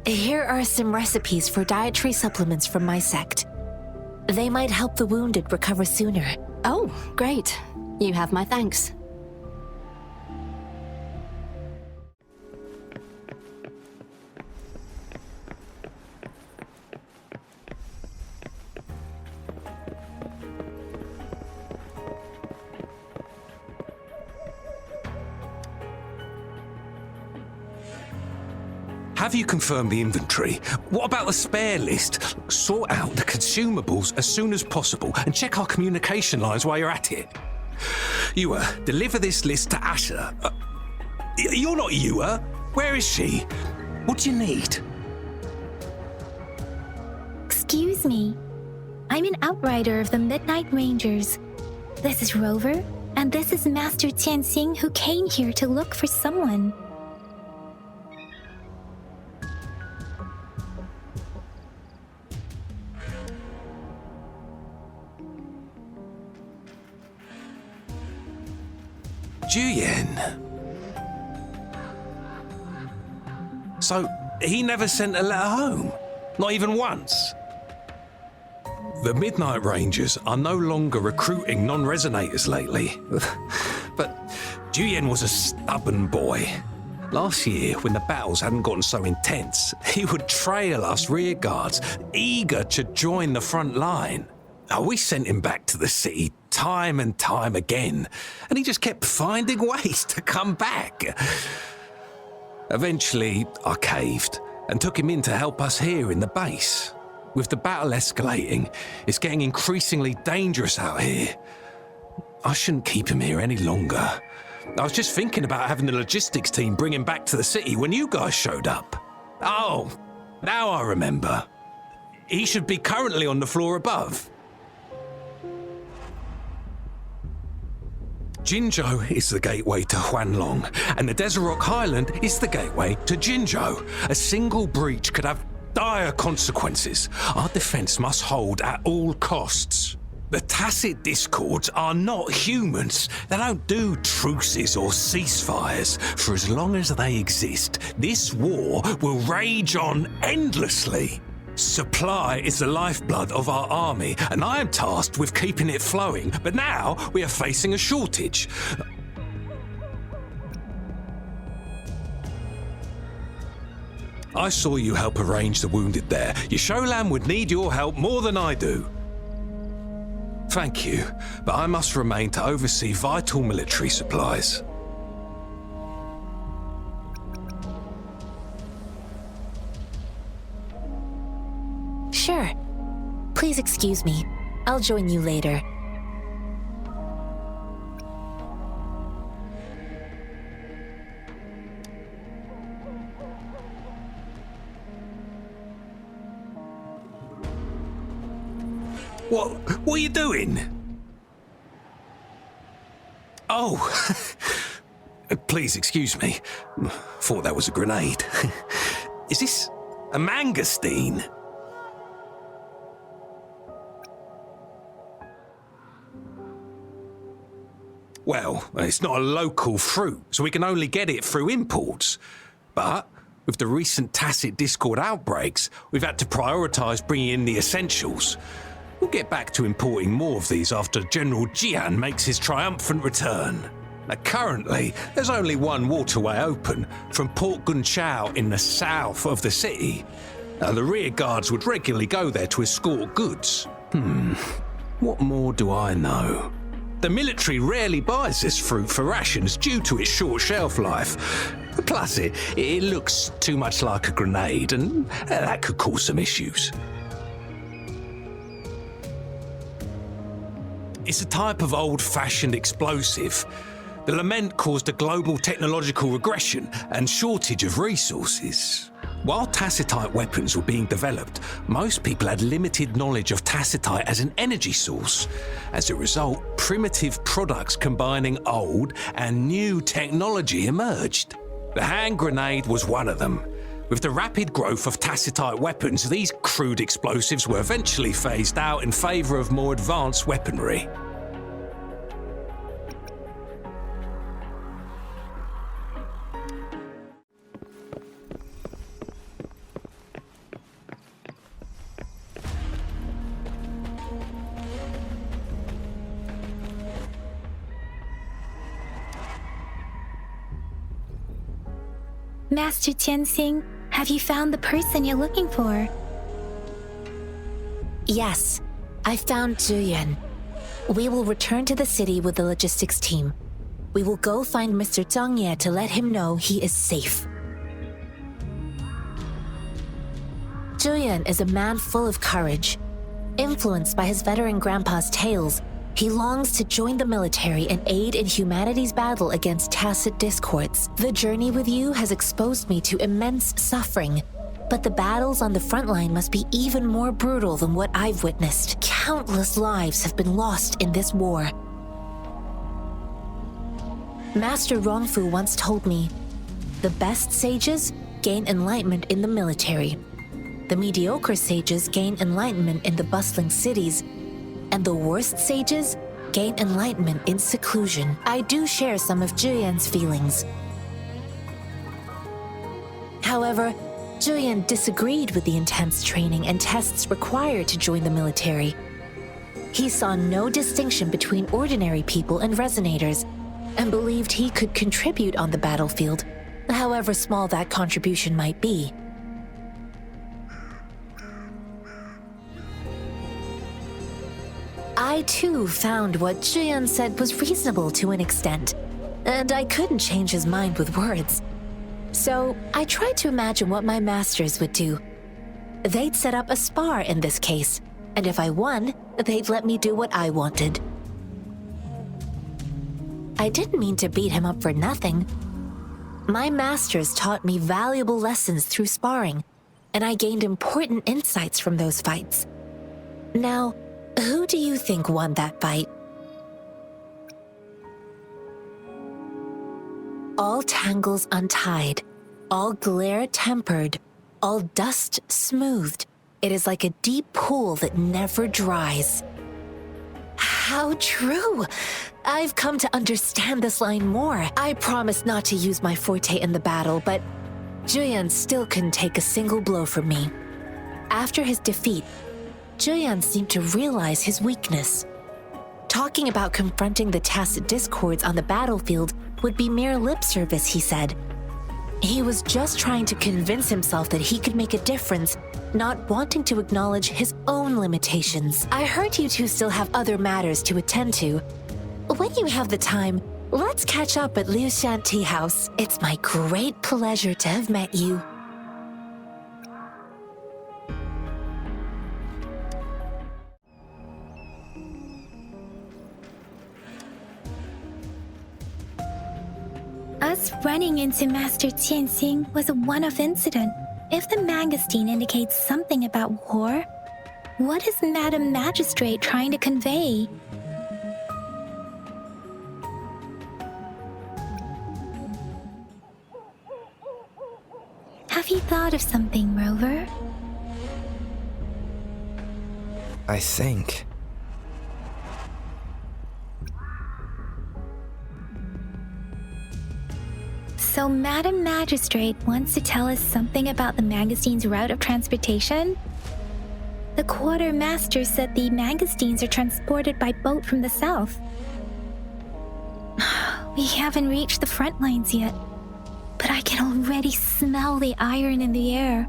Here are some recipes for dietary supplements from my sect. They might help the wounded recover sooner. Oh, great. You have my thanks. Have you confirmed the inventory? What about the spare list? Sort out the consumables as soon as possible and check our communication lines while you're at it. Ewa, deliver this list to Asher. You're not Ewa. Where is she? What do you need? Excuse me. I'm an outrider of the Midnight Rangers. This is Rover, and this is Master Tianxing, who came here to look for someone. Juyen. So, he never sent a letter home? Not even once? The Midnight Rangers are no longer recruiting non-resonators lately. But Juyen was a stubborn boy. Last year, when the battles hadn't gotten so intense, he would trail us rearguards, eager to join the front line. We sent him back to the city time and time again, and he just kept finding ways to come back. Eventually, I caved and took him in to help us here in the base. With the battle escalating, it's getting increasingly dangerous out here. I shouldn't keep him here any longer. I was just thinking about having the logistics team bring him back to the city when you guys showed up. Oh, now I remember. He should be currently on the floor above. Jinzhou is the gateway to Huanlong, and the Desert Rock Highland is the gateway to Jinzhou. A single breach could have dire consequences. Our defense must hold at all costs. The Tacit Discords are not humans. They don't do truces or ceasefires. For as long as they exist, this war will rage on endlessly. Supply is the lifeblood of our army, and I am tasked with keeping it flowing. But now we are facing a shortage. I saw you help arrange the wounded there. Yasholan would need your help more than I do. Thank you, but I must remain to oversee vital military supplies. Sure. Please excuse me. I'll join you later. What are you doing? Oh, please excuse me. Thought that was a grenade. Is this a mangosteen? Well, it's not a local fruit, so we can only get it through imports. But with the recent Tacit Discord outbreaks, we've had to prioritise bringing in the essentials. We'll get back to importing more of these after General Jian makes his triumphant return. Now, currently, there's only one waterway open, from Port Gunchao in the south of the city. Now, the rear guards would regularly go there to escort goods. What more do I know? The military rarely buys this fruit for rations due to its short shelf life. Plus, it looks too much like a grenade, and that could cause some issues. It's a type of old-fashioned explosive. The lament caused a global technological regression and shortage of resources. While tacitite weapons were being developed, most people had limited knowledge of tacitite as an energy source. As a result, primitive products combining old and new technology emerged. The hand grenade was one of them. With the rapid growth of tacitite weapons, these crude explosives were eventually phased out in favor of more advanced weaponry. Master Tianxing, have you found the person you're looking for? Yes, I found Zhiyuan. We will return to the city with the logistics team. We will go find Mr. Zhang Ye to let him know he is safe. Zhiyuan is a man full of courage. Influenced by his veteran grandpa's tales, he longs to join the military and aid in humanity's battle against tacit discords. The journey with you has exposed me to immense suffering, but the battles on the front line must be even more brutal than what I've witnessed. Countless lives have been lost in this war. Master Rongfu once told me, the best sages gain enlightenment in the military. The mediocre sages gain enlightenment in the bustling cities, and the worst sages gain enlightenment in seclusion. I do share some of Zhiyuan's feelings. However, Zhiyuan disagreed with the intense training and tests required to join the military. He saw no distinction between ordinary people and resonators, and believed he could contribute on the battlefield, however small that contribution might be. I too found what Zhiyuan said was reasonable to an extent, and I couldn't change his mind with words. So I tried to imagine what my masters would do. They'd set up a spar in this case, and if I won, they'd let me do what I wanted. I didn't mean to beat him up for nothing. My masters taught me valuable lessons through sparring, and I gained important insights from those fights. Now, who do you think won that fight? All tangles untied, all glare tempered, all dust smoothed. It is like a deep pool that never dries. How true! I've come to understand this line more. I promised not to use my forte in the battle, but Zhiyuan still couldn't take a single blow from me. After his defeat, Zhiyuan seemed to realize his weakness. Talking about confronting the tacit discords on the battlefield would be mere lip service, he said. He was just trying to convince himself that he could make a difference, not wanting to acknowledge his own limitations. I heard you two still have other matters to attend to. When you have the time, let's catch up at Liu Shan Tea House. It's my great pleasure to have met you. Us running into Master Tianxing was a one-off incident. If the Mangosteen indicates something about war, what is Madam Magistrate trying to convey? Have you thought of something, Rover? I think. So Madam Magistrate wants to tell us something about the Mangosteen's route of transportation? The Quartermaster said the Mangosteens are transported by boat from the south. We haven't reached the front lines yet, but I can already smell the iron in the air.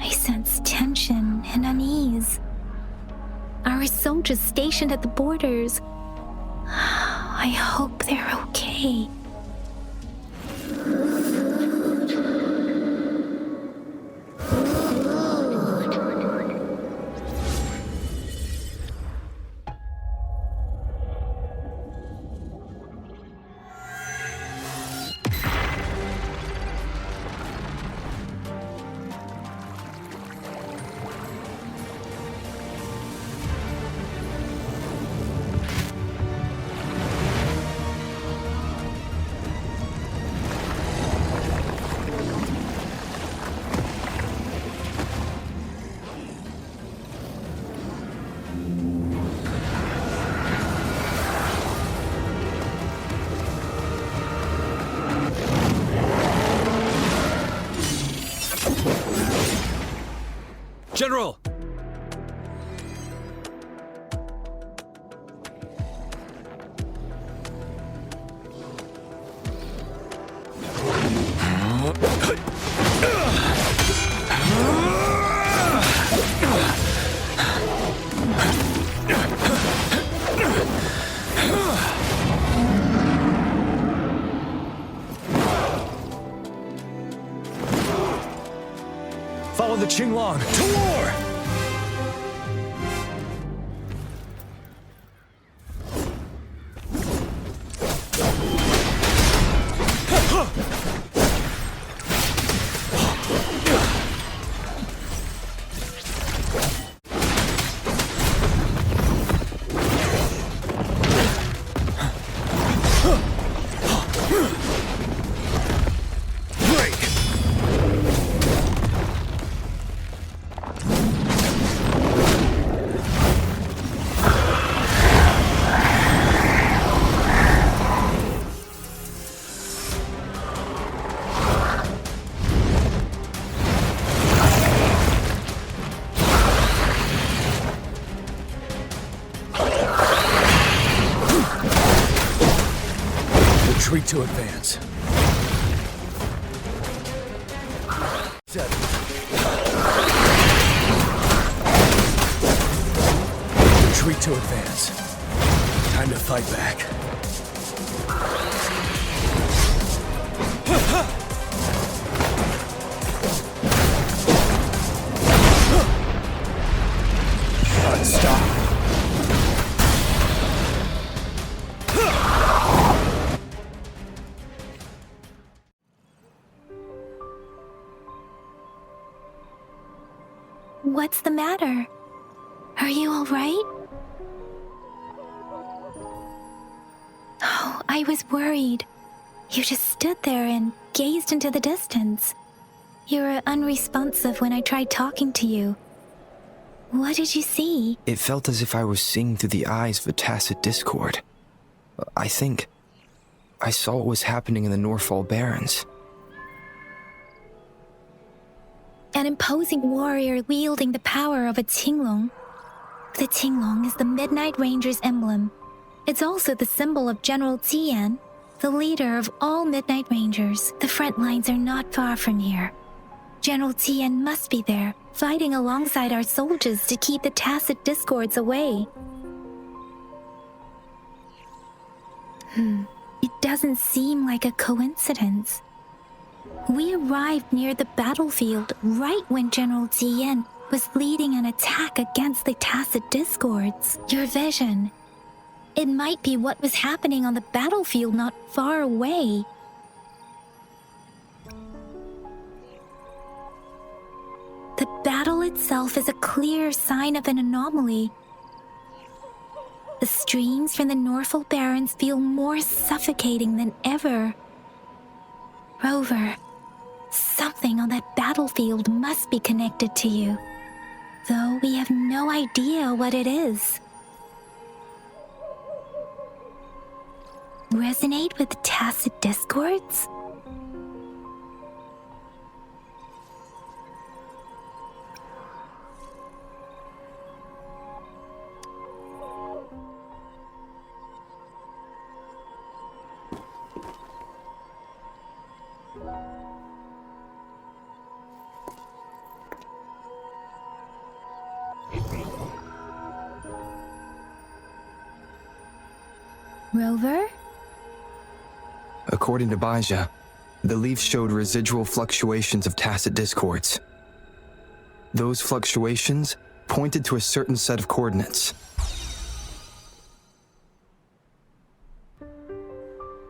I sense tension and unease. Our soldiers stationed at the borders. I hope they're okay. General! Follow the Qinglong to war! Retreat to advance. 7. Retreat to advance. Time to fight back. Stop. What's the matter? Are you all right? Oh, I was worried. You just stood there and gazed into the distance. You were unresponsive when I tried talking to you. What did you see? It felt as if I was seeing through the eyes of a tacit discord. I think I saw what was happening in the Norfall Barrens. An imposing warrior wielding the power of a Qinglong. The Qinglong is the Midnight Ranger's emblem. It's also the symbol of General Tian, the leader of all Midnight Rangers. The front lines are not far from here. General Tian must be there, fighting alongside our soldiers to keep the tacit discords away. It doesn't seem like a coincidence. We arrived near the battlefield right when General Tian was leading an attack against the tacit discords. Your vision. It might be what was happening on the battlefield not far away. The battle itself is a clear sign of an anomaly. The streams from the Norfall Barrens feel more suffocating than ever. Rover, something on that battlefield must be connected to you, though we have no idea what it is. Resonate with tacit discords? Rover? According to Baija, the leaves showed residual fluctuations of tacit discords. Those fluctuations pointed to a certain set of coordinates.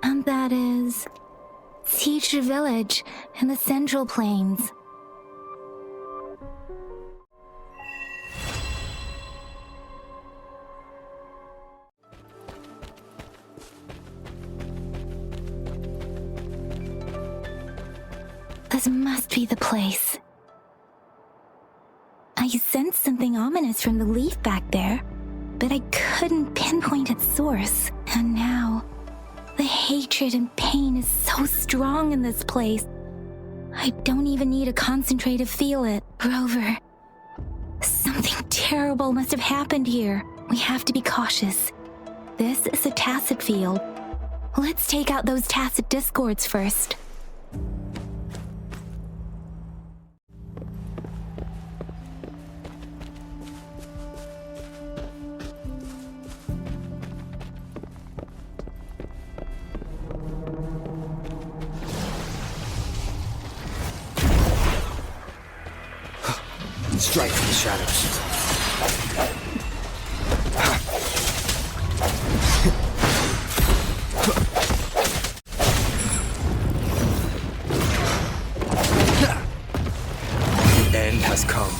And that is Siege Village in the Central Plains. This must be the place. I sensed something ominous from the leaf back there, but I couldn't pinpoint its source. And now, the hatred and pain is so strong in this place. I don't even need to concentrate to feel it. Rover, something terrible must have happened here. We have to be cautious. This is a tacit field. Let's take out those tacit discords first. Strike from the shadows. The end has come.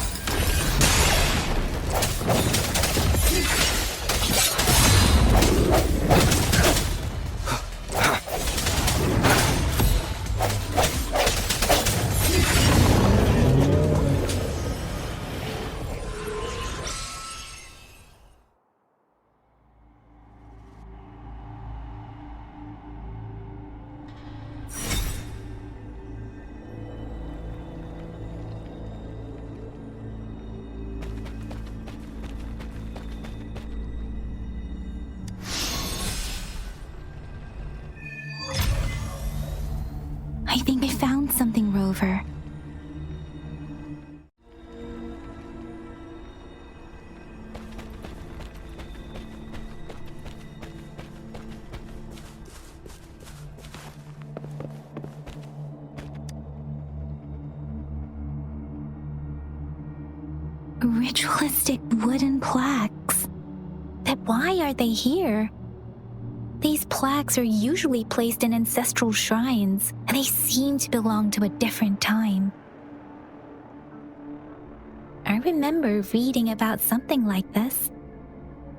I think I found something, Rover. Ritualistic wooden plaques. But why are they here? These plaques are usually placed in ancestral shrines, and they seem to belong to a different time. I remember reading about something like this.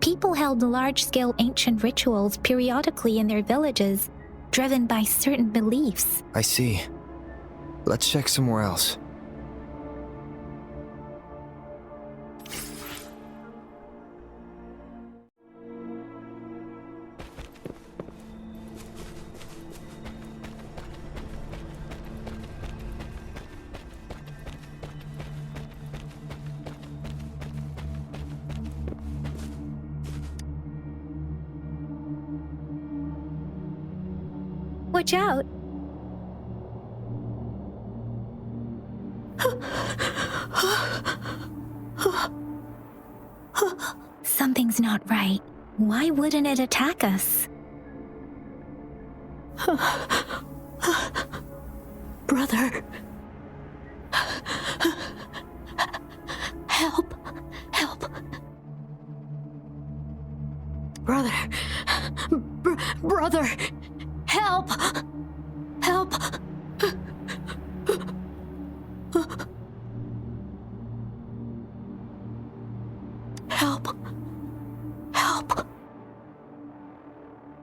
People held large-scale ancient rituals periodically in their villages, driven by certain beliefs. I see. Let's check somewhere else. Watch out! Something's not right. Why wouldn't it attack us? Brother. Help. Help. Brother. Brother. Help! Help! Help! Help!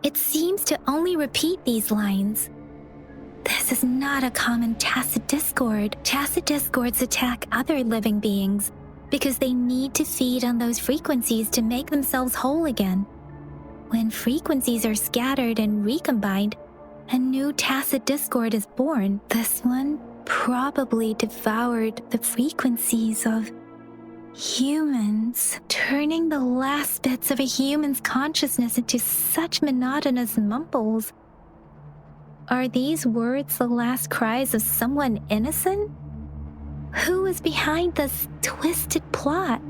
It seems to only repeat these lines. This is not a common tacit discord. Tacit discords attack other living beings because they need to feed on those frequencies to make themselves whole again. When frequencies are scattered and recombined, a new tacit discord is born. This one probably devoured the frequencies of humans, turning the last bits of a human's consciousness into such monotonous mumbles. Are these words the last cries of someone innocent? Who is behind this twisted plot?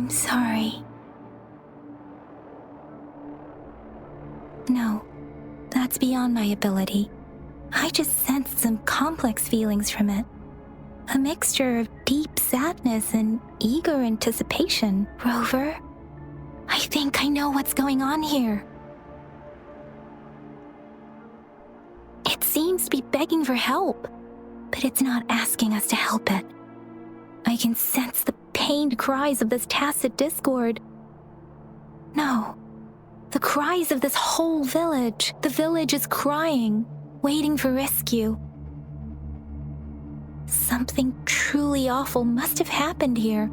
I'm sorry. No, that's beyond my ability. I just sensed some complex feelings from it. A mixture of deep sadness and eager anticipation. Rover, I think I know what's going on here. It seems to be begging for help, but it's not asking us to help it. I can sense the pained cries of this tacit discord. No, the cries of this whole village. The village is crying, waiting for rescue. Something truly awful must have happened here,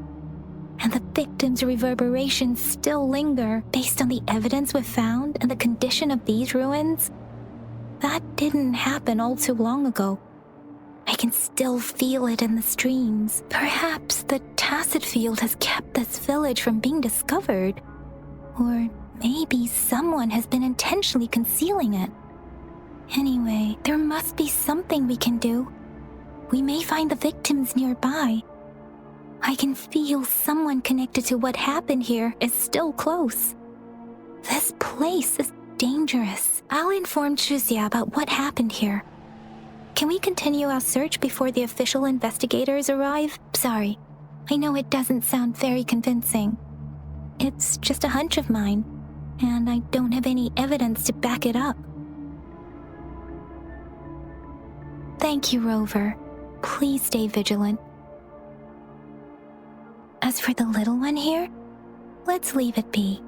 and the victims' reverberations still linger based on the evidence we've found and the condition of these ruins. That didn't happen all too long ago. I can still feel it in the streams. Perhaps the tacit field has kept this village from being discovered. Or maybe someone has been intentionally concealing it. Anyway, there must be something we can do. We may find the victims nearby. I can feel someone connected to what happened here is still close. This place is dangerous. I'll inform Chuzia about what happened here. Can we continue our search before the official investigators arrive? Sorry, I know it doesn't sound very convincing. It's just a hunch of mine, and I don't have any evidence to back it up. Thank you, Rover. Please stay vigilant. As for the little one here, let's leave it be.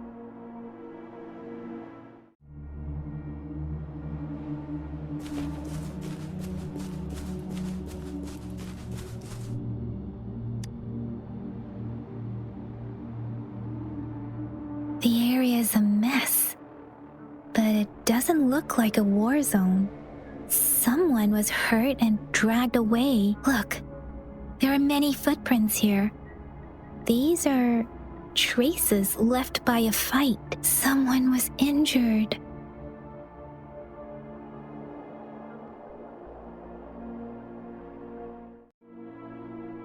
The area is a mess, but it doesn't look like a war zone. Someone was hurt and dragged away. Look, there are many footprints here. These are traces left by a fight. Someone was injured.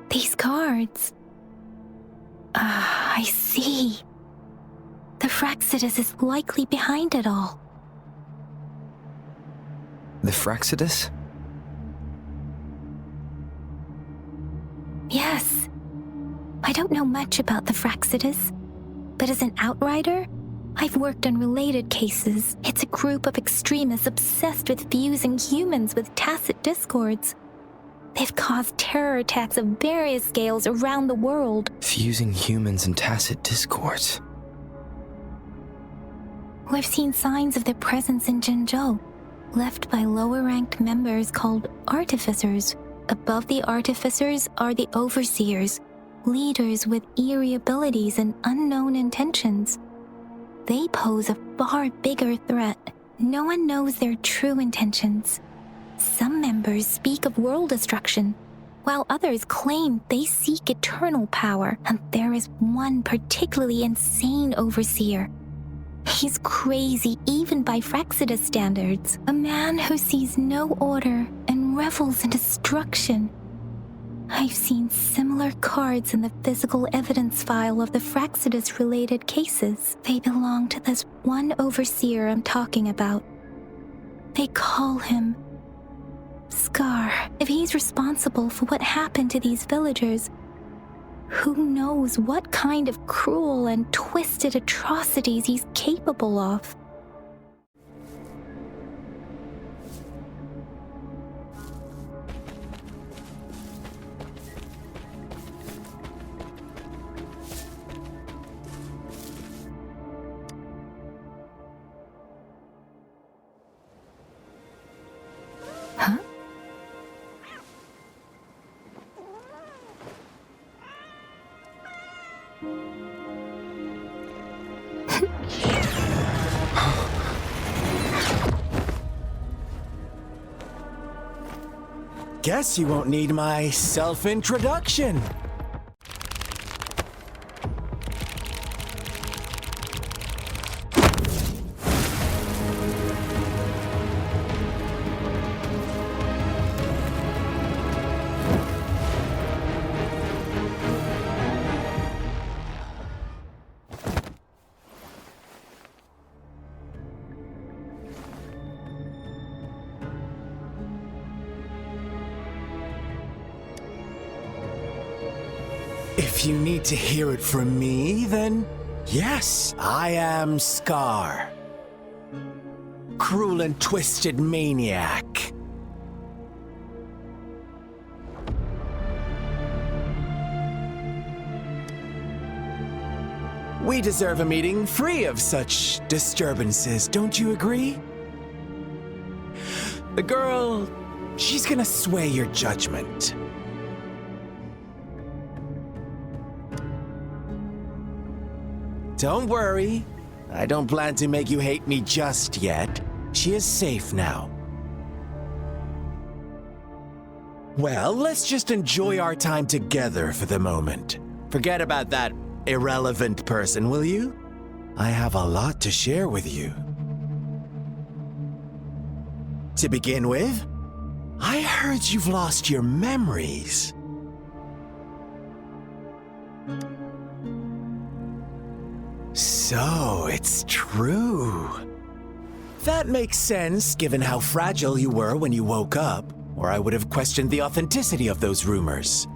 These cards. I see. The Fraxidus is likely behind it all. The Fraxidus? Yes. I don't know much about the Fraxidus, but as an outrider, I've worked on related cases. It's a group of extremists obsessed with fusing humans with tacit discords. They've caused terror attacks of various scales around the world. Fusing humans and tacit discords. We've seen signs of their presence in Jinzhou, left by lower-ranked members called artificers. Above the artificers are the overseers, leaders with eerie abilities and unknown intentions. They pose a far bigger threat. No one knows their true intentions. Some members speak of world destruction, while others claim they seek eternal power, and there is one particularly insane overseer. He's crazy even by Fraxidus standards. A man who sees no order and revels in destruction. I've seen similar cards in the physical evidence file of the Fraxidus-related cases. They belong to this one overseer I'm talking about. They call him Scar. If he's responsible for what happened to these villagers, who knows what kind of cruel and twisted atrocities he's capable of? Huh? Guess you won't need my self-introduction. If you need to hear it from me, then yes, I am Scar. Cruel and twisted maniac. We deserve a meeting free of such disturbances, don't you agree? The girl, she's gonna sway your judgment. Don't worry, I don't plan to make you hate me just yet. She is safe now. Well, let's just enjoy our time together for the moment. Forget about that irrelevant person, will you? I have a lot to share with you. To begin with, I heard you've lost your memories. So, it's true. That makes sense, given how fragile you were when you woke up, or I would have questioned the authenticity of those rumors.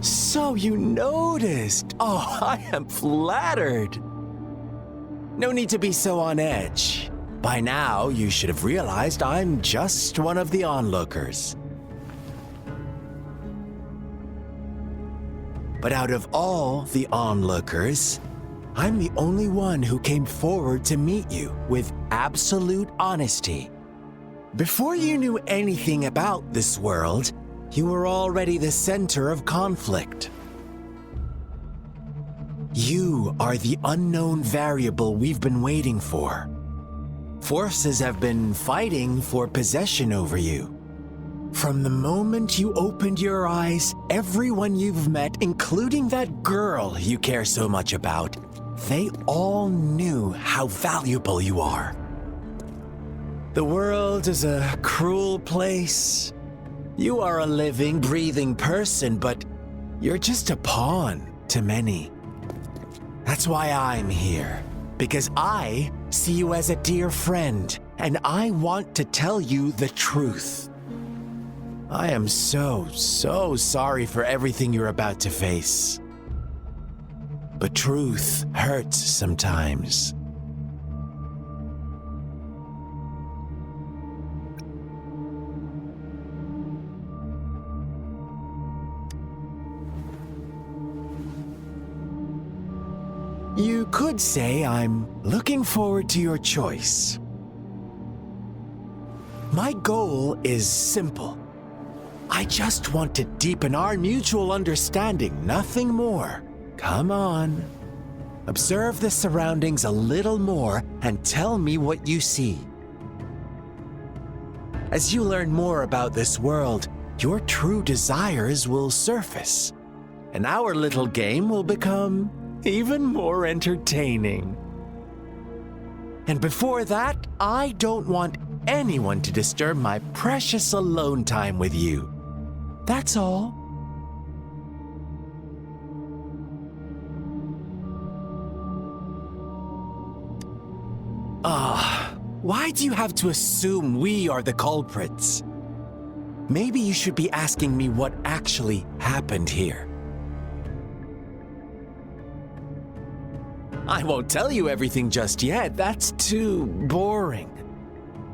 So you noticed. Oh, I am flattered. No need to be so on edge. By now, you should have realized I'm just one of the onlookers. But out of all the onlookers, I'm the only one who came forward to meet you with absolute honesty. Before you knew anything about this world, you were already the center of conflict. You are the unknown variable we've been waiting for. Forces have been fighting for possession over you. From the moment you opened your eyes, everyone you've met, including that girl you care so much about, they all knew how valuable you are. The world is a cruel place. You are a living, breathing person, but you're just a pawn to many. That's why I'm here, because I see you as a dear friend, and I want to tell you the truth. I am so sorry for everything you're about to face. But truth hurts sometimes. You could say I'm looking forward to your choice. My goal is simple. I just want to deepen our mutual understanding, nothing more. Come on. Observe the surroundings a little more and tell me what you see. As you learn more about this world, your true desires will surface, and our little game will become even more entertaining. And before that, I don't want anyone to disturb my precious alone time with you. That's all. Why do you have to assume we are the culprits? Maybe you should be asking me what actually happened here. I won't tell you everything just yet. That's too boring.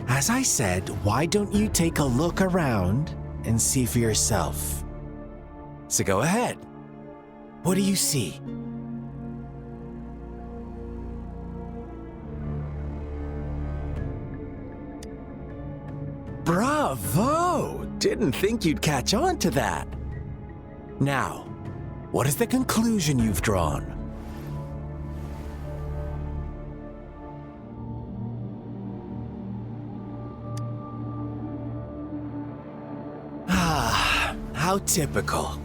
As I said, why don't you take a look around and see for yourself? So go ahead. What do you see? Bravo! Didn't think you'd catch on to that. Now, what is the conclusion you've drawn? How typical.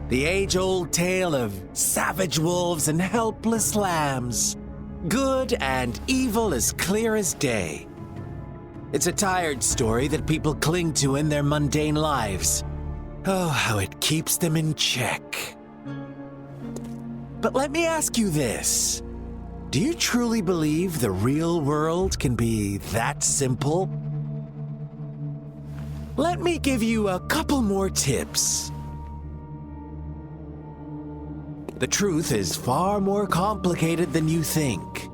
The age-old tale of savage wolves and helpless lambs. Good and evil as clear as day. It's a tired story that people cling to in their mundane lives. Oh, how it keeps them in check. But let me ask you this. Do you truly believe the real world can be that simple? Let me give you a couple more tips. The truth is far more complicated than you think.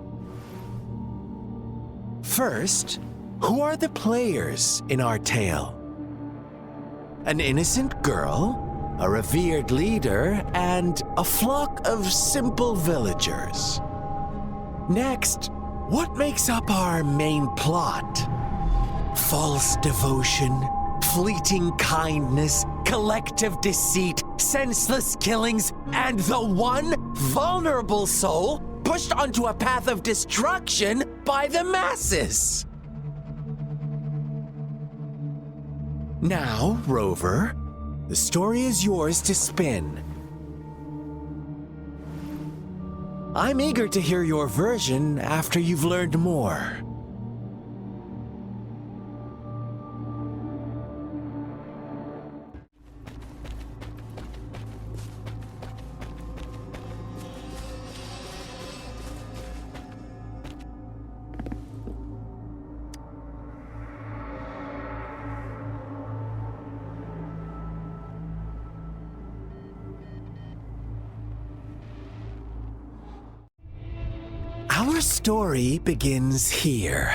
First, who are the players in our tale? An innocent girl, a revered leader, and a flock of simple villagers. Next, what makes up our main plot? False devotion, fleeting kindness, collective deceit, senseless killings, and the one vulnerable soul pushed onto a path of destruction by the masses. Now, Rover, the story is yours to spin. I'm eager to hear your version after you've learned more. Our story begins here.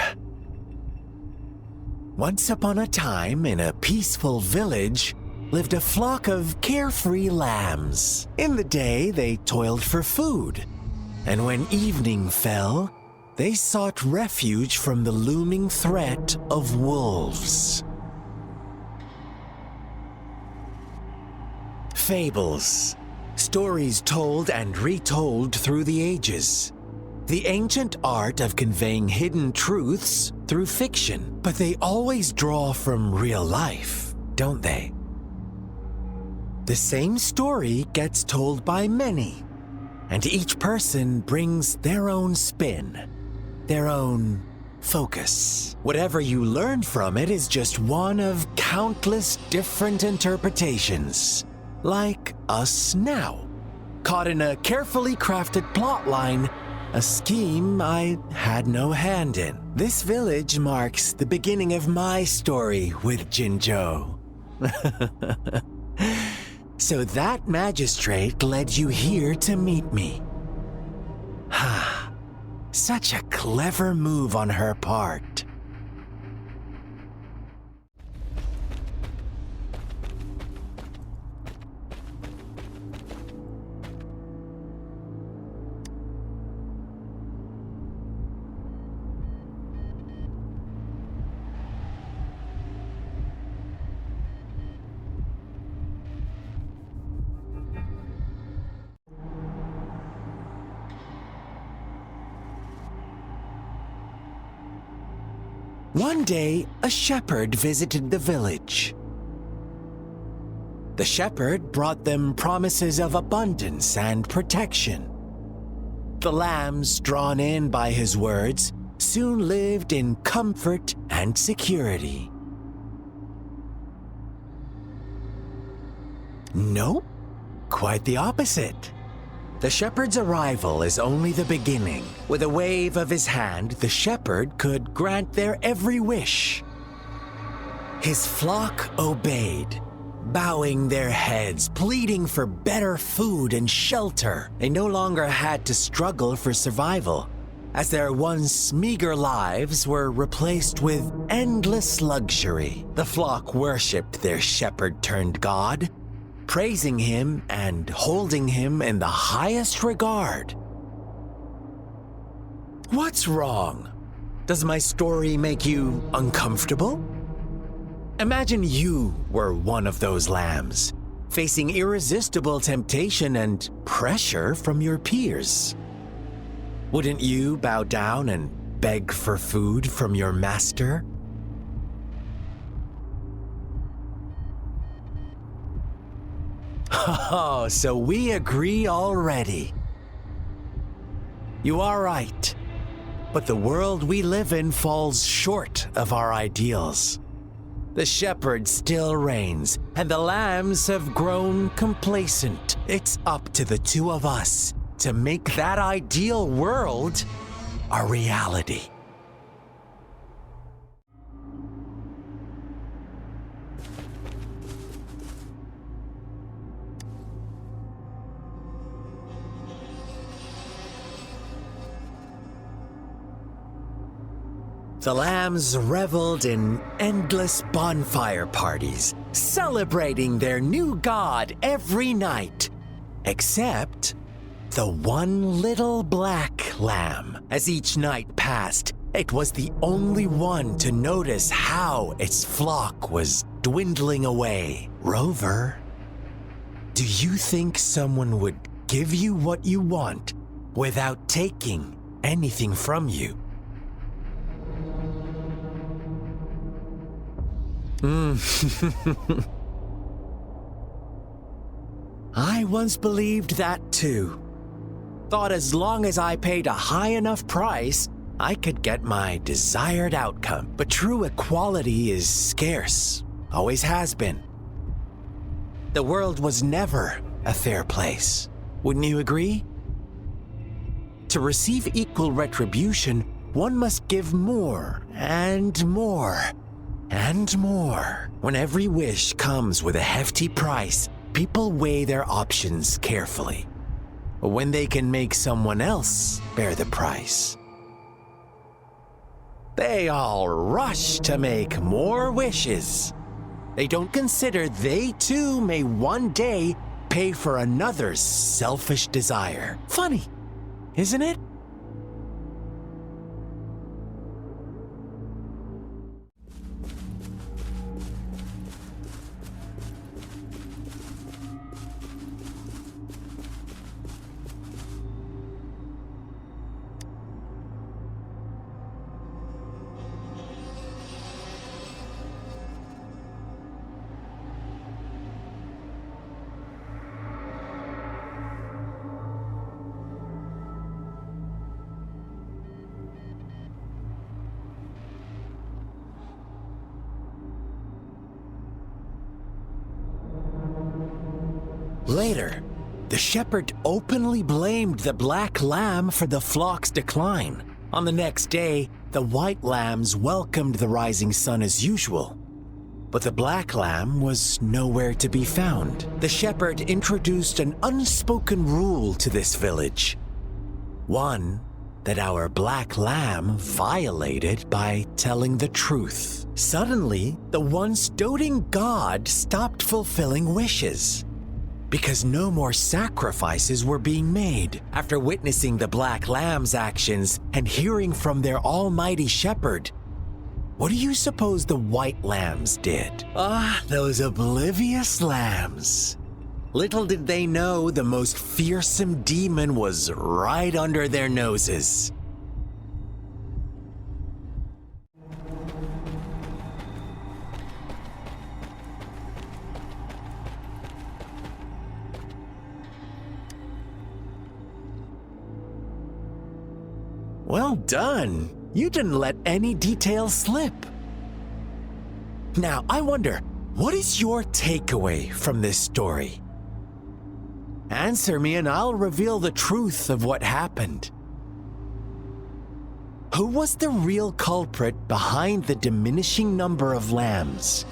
Once upon a time, in a peaceful village, lived a flock of carefree lambs. In the day, they toiled for food, and when evening fell, they sought refuge from the looming threat of wolves. Fables, stories told and retold through the ages. The ancient art of conveying hidden truths through fiction, but they always draw from real life, don't they? The same story gets told by many, and each person brings their own spin, their own focus. Whatever you learn from it is just one of countless different interpretations, like us now, caught in a carefully crafted plotline, a scheme I had no hand in. This village marks the beginning of my story with Jinzhou. So that magistrate led you here to meet me. Ha! Such a clever move on her part. One day, a shepherd visited the village. The shepherd brought them promises of abundance and protection. The lambs, drawn in by his words, soon lived in comfort and security. Nope, quite the opposite. The shepherd's arrival is only the beginning. With a wave of his hand, the shepherd could grant their every wish. His flock obeyed, bowing their heads, pleading for better food and shelter. They no longer had to struggle for survival, as their once meager lives were replaced with endless luxury. The flock worshipped their shepherd-turned-god, praising him and holding him in the highest regard. What's wrong? Does my story make you uncomfortable? Imagine you were one of those lambs, facing irresistible temptation and pressure from your peers. Wouldn't you bow down and beg for food from your master? Oh, so we agree already. You are right, but the world we live in falls short of our ideals. The shepherd still reigns, and the lambs have grown complacent. It's up to the two of us to make that ideal world a reality. The lambs reveled in endless bonfire parties, celebrating their new god every night. Except the one little black lamb. As each night passed, it was the only one to notice how its flock was dwindling away. Rover, do you think someone would give you what you want without taking anything from you? I once believed that too. Thought as long as I paid a high enough price, I could get my desired outcome. But true equality is scarce, always has been. The world was never a fair place. Wouldn't you agree? To receive equal retribution, one must give more and more. And more. When every wish comes with a hefty price, people weigh their options carefully. When they can make someone else bear the price, they all rush to make more wishes. They don't consider they too may one day pay for another's selfish desire. Funny, isn't it? Later, the shepherd openly blamed the black lamb for the flock's decline. On the next day, the white lambs welcomed the rising sun as usual. But the black lamb was nowhere to be found. The shepherd introduced an unspoken rule to this village. One that our black lamb violated by telling the truth. Suddenly, the once doting god stopped fulfilling wishes, because no more sacrifices were being made. After witnessing the black lamb's actions and hearing from their almighty shepherd, what do you suppose the white lambs did? Those oblivious lambs. Little did they know the most fearsome demon was right under their noses. Well done. You didn't let any details slip. Now, I wonder, what is your takeaway from this story? Answer me and I'll reveal the truth of what happened. Who was the real culprit behind the diminishing number of lambs?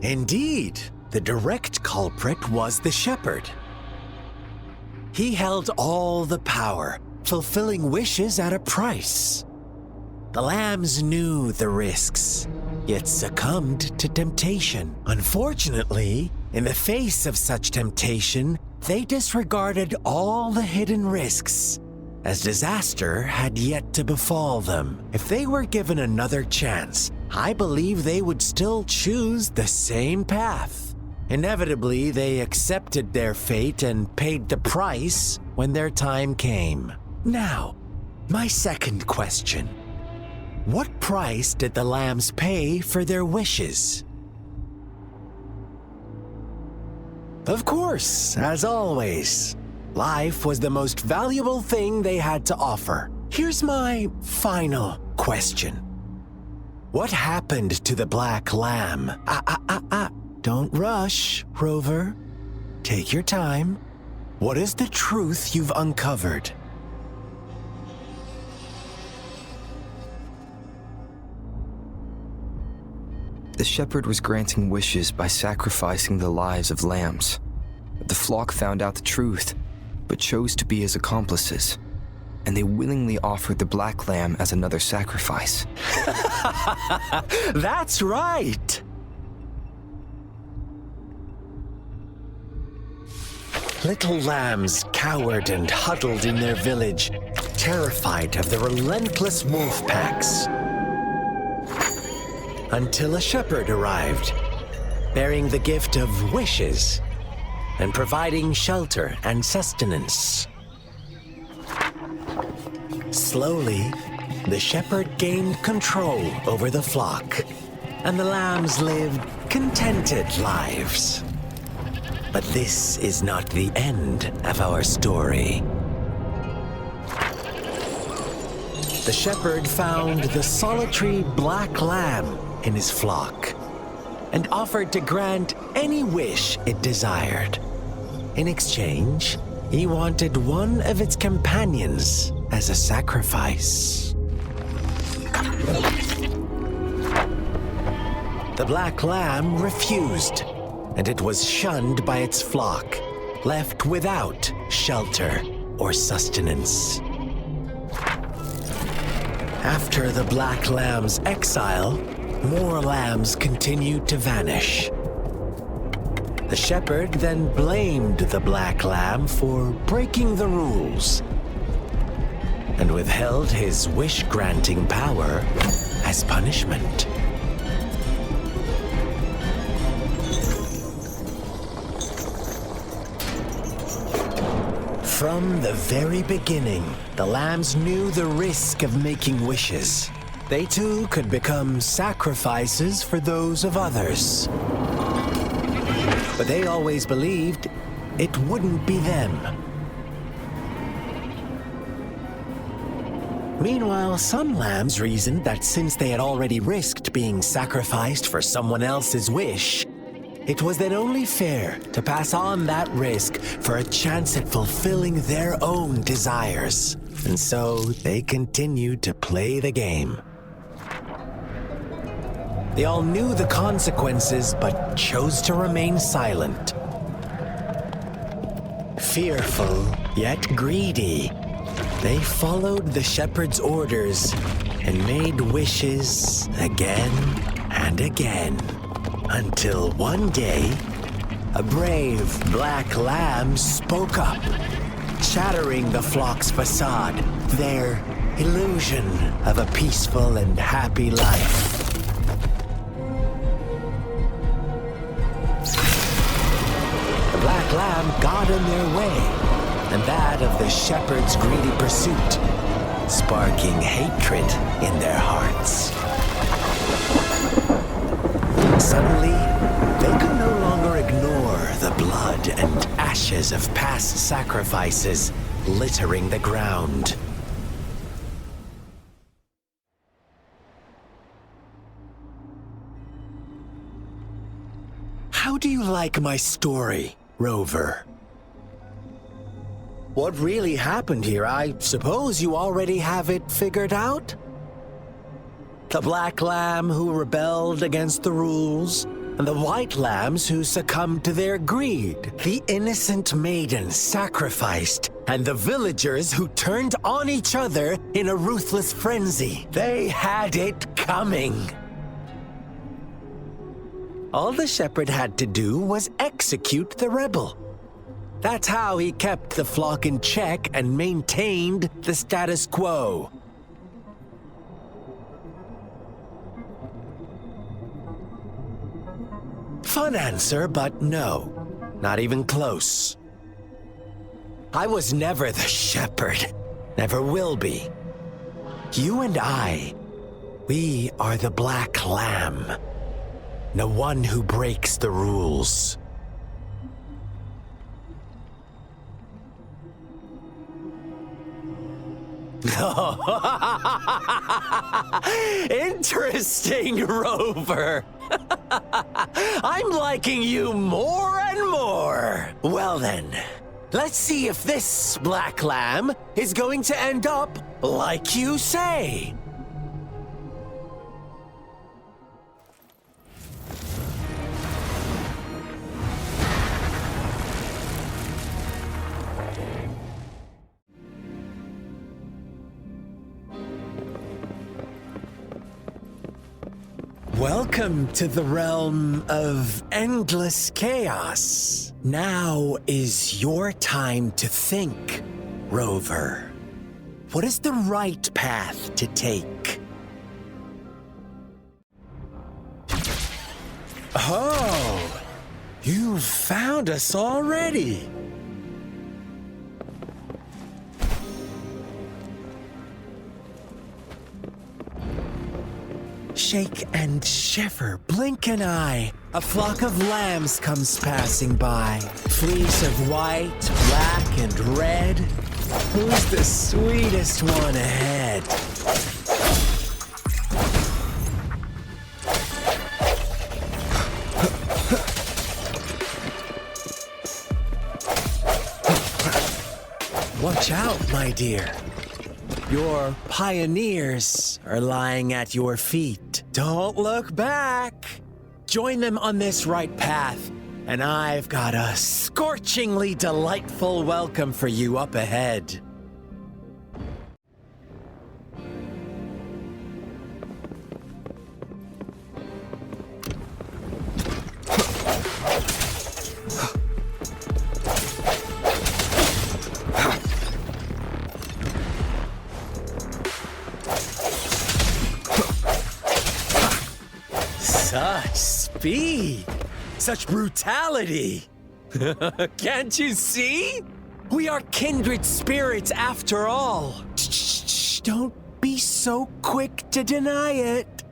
Indeed, the direct culprit was the shepherd. He held all the power, fulfilling wishes at a price. The lambs knew the risks, yet succumbed to temptation. Unfortunately, in the face of such temptation, they disregarded all the hidden risks, as disaster had yet to befall them. If they were given another chance, I believe they would still choose the same path. Inevitably, they accepted their fate and paid the price when their time came. Now, my second question. What price did the lambs pay for their wishes? Of course, as always, life was the most valuable thing they had to offer. Here's my final question. What happened to the black lamb? Don't rush, Rover. Take your time. What is the truth you've uncovered? The shepherd was granting wishes by sacrificing the lives of lambs. The flock found out the truth, but chose to be his accomplices, and they willingly offered the black lamb as another sacrifice. That's right! Little lambs cowered and huddled in their village, terrified of the relentless wolf packs. Until a shepherd arrived, bearing the gift of wishes and providing shelter and sustenance. Slowly, the shepherd gained control over the flock, and the lambs lived contented lives. But this is not the end of our story. The shepherd found the solitary black lamb in his flock and offered to grant any wish it desired. In exchange, he wanted one of its companions as a sacrifice. The black lamb refused, and it was shunned by its flock, left without shelter or sustenance. After the black lamb's exile, more lambs continued to vanish. The shepherd then blamed the black lamb for breaking the rules and withheld his wish-granting power as punishment. From the very beginning, the lambs knew the risk of making wishes. They too could become sacrifices for those of others. But they always believed it wouldn't be them. Meanwhile, some lambs reasoned that since they had already risked being sacrificed for someone else's wish, it was then only fair to pass on that risk for a chance at fulfilling their own desires. And so they continued to play the game. They all knew the consequences, but chose to remain silent. Fearful, yet greedy, they followed the shepherd's orders and made wishes again and again. Until one day, a brave black lamb spoke up, shattering the flock's facade, their illusion of a peaceful and happy life. The black lamb got in their way, and that of the shepherd's greedy pursuit, sparking hatred in their hearts. Suddenly, they could no longer ignore the blood and ashes of past sacrifices littering the ground. How do you like my story, Rover? What really happened here? I suppose you already have it figured out? The black lamb who rebelled against the rules, and the white lambs who succumbed to their greed. The innocent maiden sacrificed, and the villagers who turned on each other in a ruthless frenzy. They had it coming. All the shepherd had to do was execute the rebel. That's how he kept the flock in check and maintained the status quo. Fun answer, but no, not even close. I was never the shepherd, never will be. You and I, we are the black lamb, the one who breaks the rules. Interesting, Rover. I'm liking you more and more. Well then, let's see if this black lamb is going to end up like you say. Welcome to the realm of endless chaos. Now is your time to think, Rover. What is the right path to take? Oh, you found us already. Shake and shiver, blink an eye. A flock of lambs comes passing by. Fleece of white, black, and red. Who's the sweetest one ahead? Watch out, my dear. Your pioneers are lying at your feet. Don't look back. Join them on this right path, and I've got a scorchingly delightful welcome for you up ahead. Such speed! Such brutality! Can't you see? We are kindred spirits after all. Shh, don't be so quick to deny it.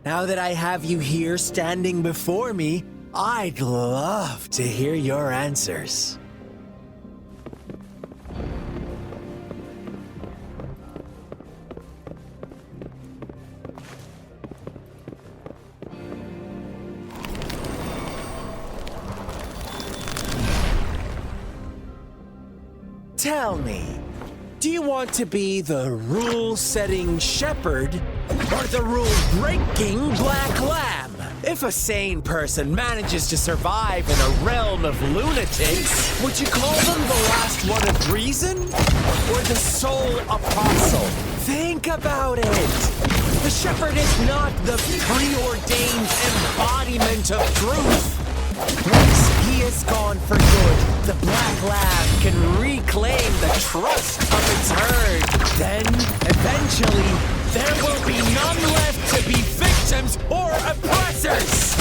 Now that I have you here standing before me, I'd love to hear your answers. Tell me, do you want to be the rule-setting shepherd or the rule-breaking black lamb? If a sane person manages to survive in a realm of lunatics, would you call them the last one of reason or the sole apostle? Think about it. The shepherd is not the preordained embodiment of truth. Once he is gone for good, the black lamb can reclaim the trust of its herd. Then, eventually, there will be none left to be victims or oppressors!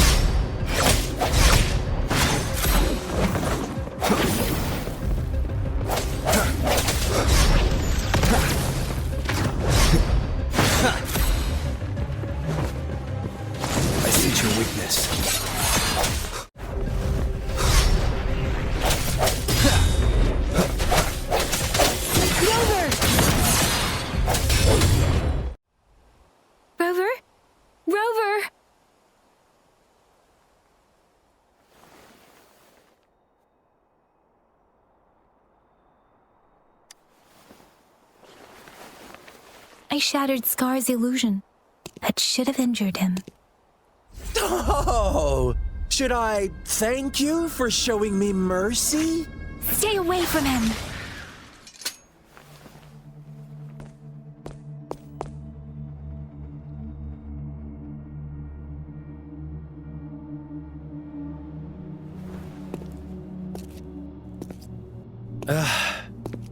I see your weakness. I shattered Scar's illusion. That should have injured him. Oh! Should I thank you for showing me mercy? Stay away from him!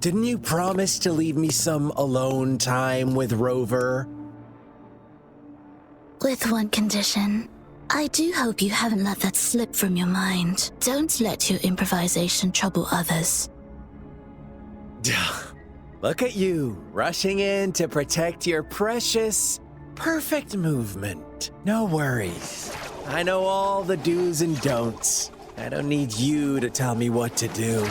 Didn't you promise to leave me some alone time with Rover? With one condition. I do hope you haven't let that slip from your mind. Don't let your improvisation trouble others. Look at you, rushing in to protect your precious, perfect movement. No worries. I know all the do's and don'ts. I don't need you to tell me what to do.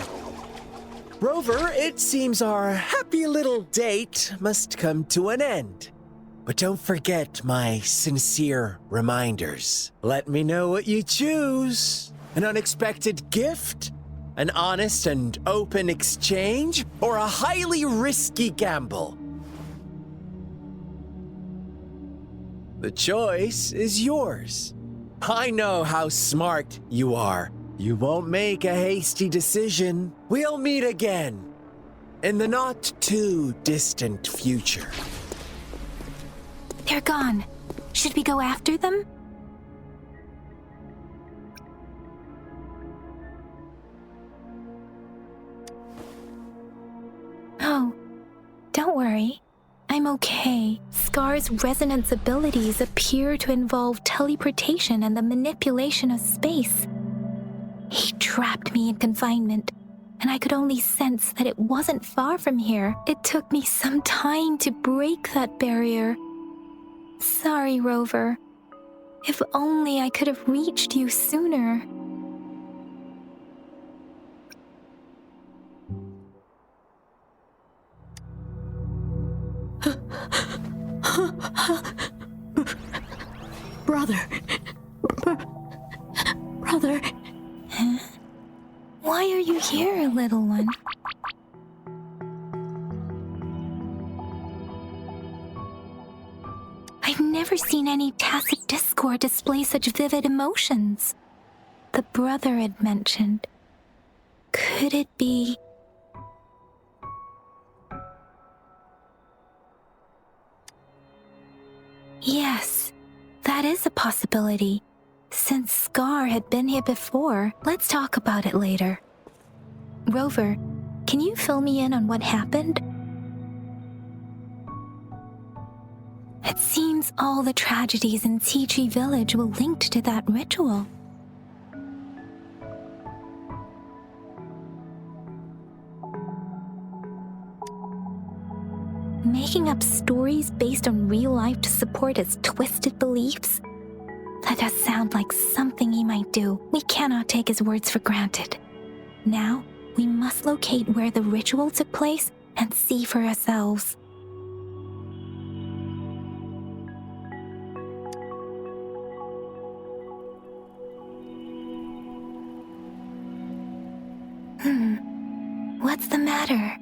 Rover, it seems our happy little date must come to an end. But don't forget my sincere reminders. Let me know what you choose. An unexpected gift? An honest and open exchange? Or a highly risky gamble? The choice is yours. I know how smart you are. You won't make a hasty decision. We'll meet again in the not-too-distant future. They're gone. Should we go after them? Scar's resonance abilities appear to involve teleportation and the manipulation of space. He trapped me in confinement, and I could only sense that it wasn't far from here. It took me some time to break that barrier. Sorry, Rover. If only I could have reached you sooner. Brother. Brother. Huh? Why are you here, little one? I've never seen any tacit discord display such vivid emotions. The brother had mentioned. Could it be... Yes, that is a possibility. Since Scar had been here before, let's talk about it later. Rover, can you fill me in on what happened? It seems all the tragedies in Tea Tree Village were linked to that ritual. Making up stories based on real life to support his twisted beliefs? That does sound like something he might do. We cannot take his words for granted. Now, we must locate where the ritual took place and see for ourselves. What's the matter?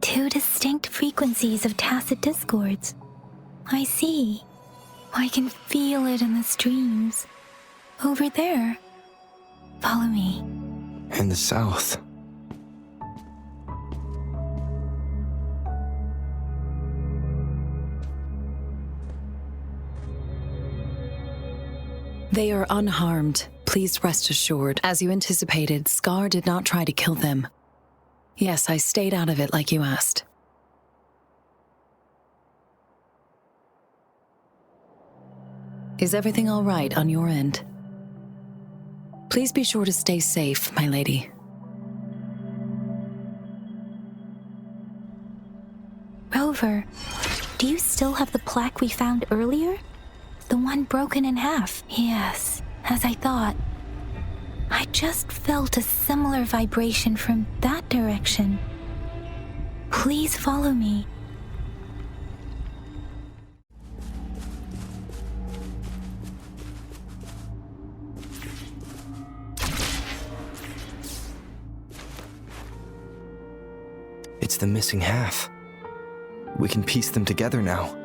Two distinct frequencies of tacit discords. I see. I can feel it in the streams. Over there. Follow me. In the south. They are unharmed. Please rest assured. As you anticipated, Scar did not try to kill them. Yes, I stayed out of it like you asked. Is everything all right on your end? Please be sure to stay safe, my lady. Rover, do you still have the plaque we found earlier? The one broken in half. Yes, as I thought. I just felt a similar vibration from that direction. Please follow me. It's the missing half. We can piece them together now.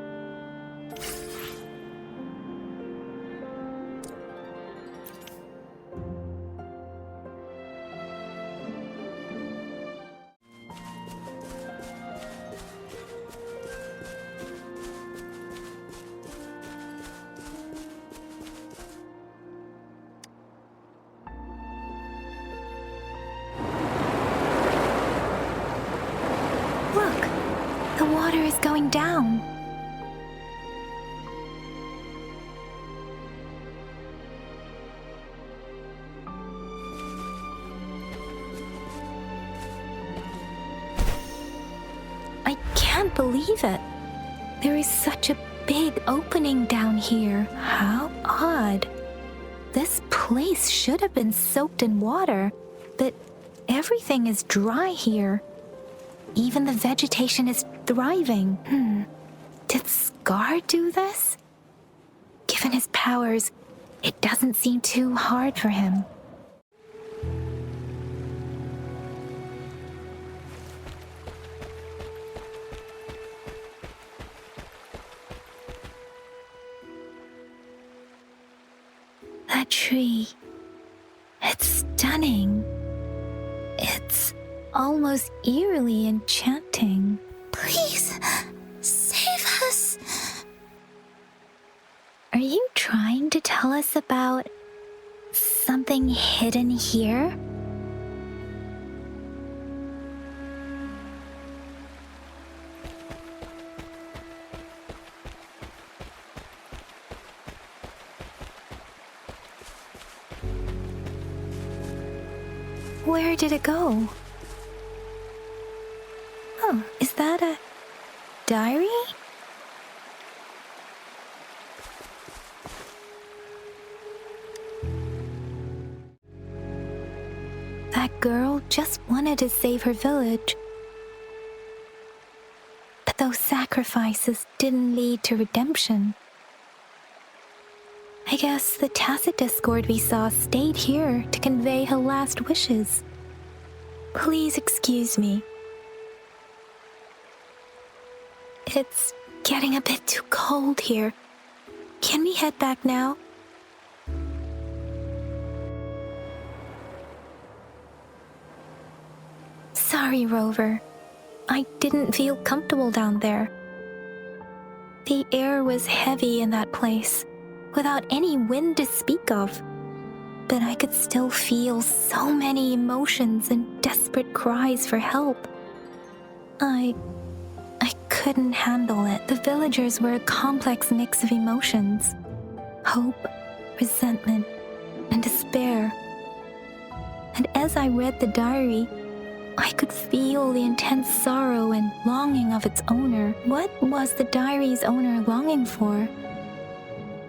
Look, the water is going down. I can't believe it. There is such a big opening down here. How odd. This place should have been soaked in water, but everything is dry here. Even the vegetation is thriving. Did Scar do this? Given his powers, it doesn't seem too hard for him. That tree. It's stunning. It's almost eerily enchanting. Please, save us. Are you trying to tell us about something hidden here? Where did it go? Oh, is that a diary? That girl just wanted to save her village. But those sacrifices didn't lead to redemption. I guess the tacit discord we saw stayed here to convey her last wishes. Please excuse me. It's getting a bit too cold here. Can we head back now? Sorry, Rover. I didn't feel comfortable down there. The air was heavy in that place, without any wind to speak of. But I could still feel so many emotions and desperate cries for help. I couldn't handle it. The villagers were a complex mix of emotions. Hope, resentment, and despair. And as I read the diary, I could feel the intense sorrow and longing of its owner. What was the diary's owner longing for?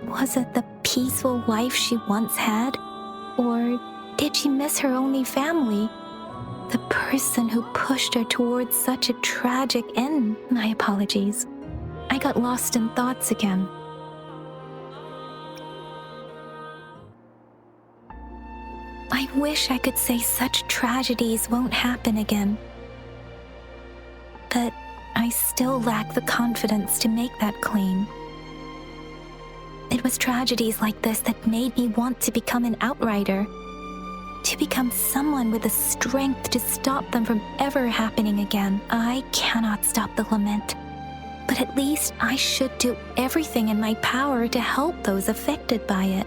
Was it the peaceful life she once had? Or did she miss her only family? The person who pushed her towards such a tragic end? My apologies. I got lost in thoughts again. I wish I could say such tragedies won't happen again. But I still lack the confidence to make that claim. It was tragedies like this that made me want to become an outrider. To become someone with the strength to stop them from ever happening again. I cannot stop the lament. But at least I should do everything in my power to help those affected by it.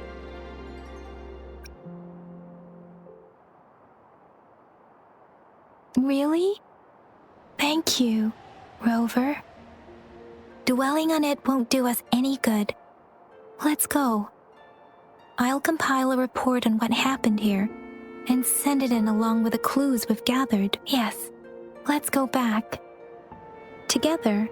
Really? Thank you, Rover. Dwelling on it won't do us any good. Let's go. I'll compile a report on what happened here and send it in along with the clues we've gathered. Yes, let's go back. Together.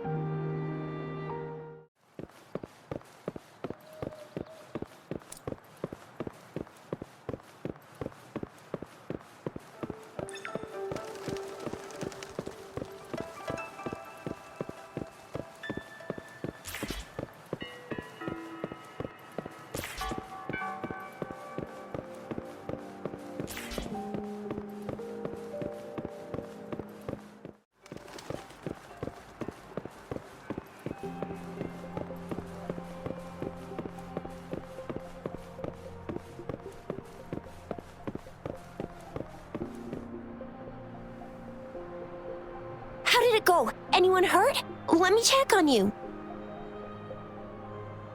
How did it go? Anyone hurt? Let me check on you.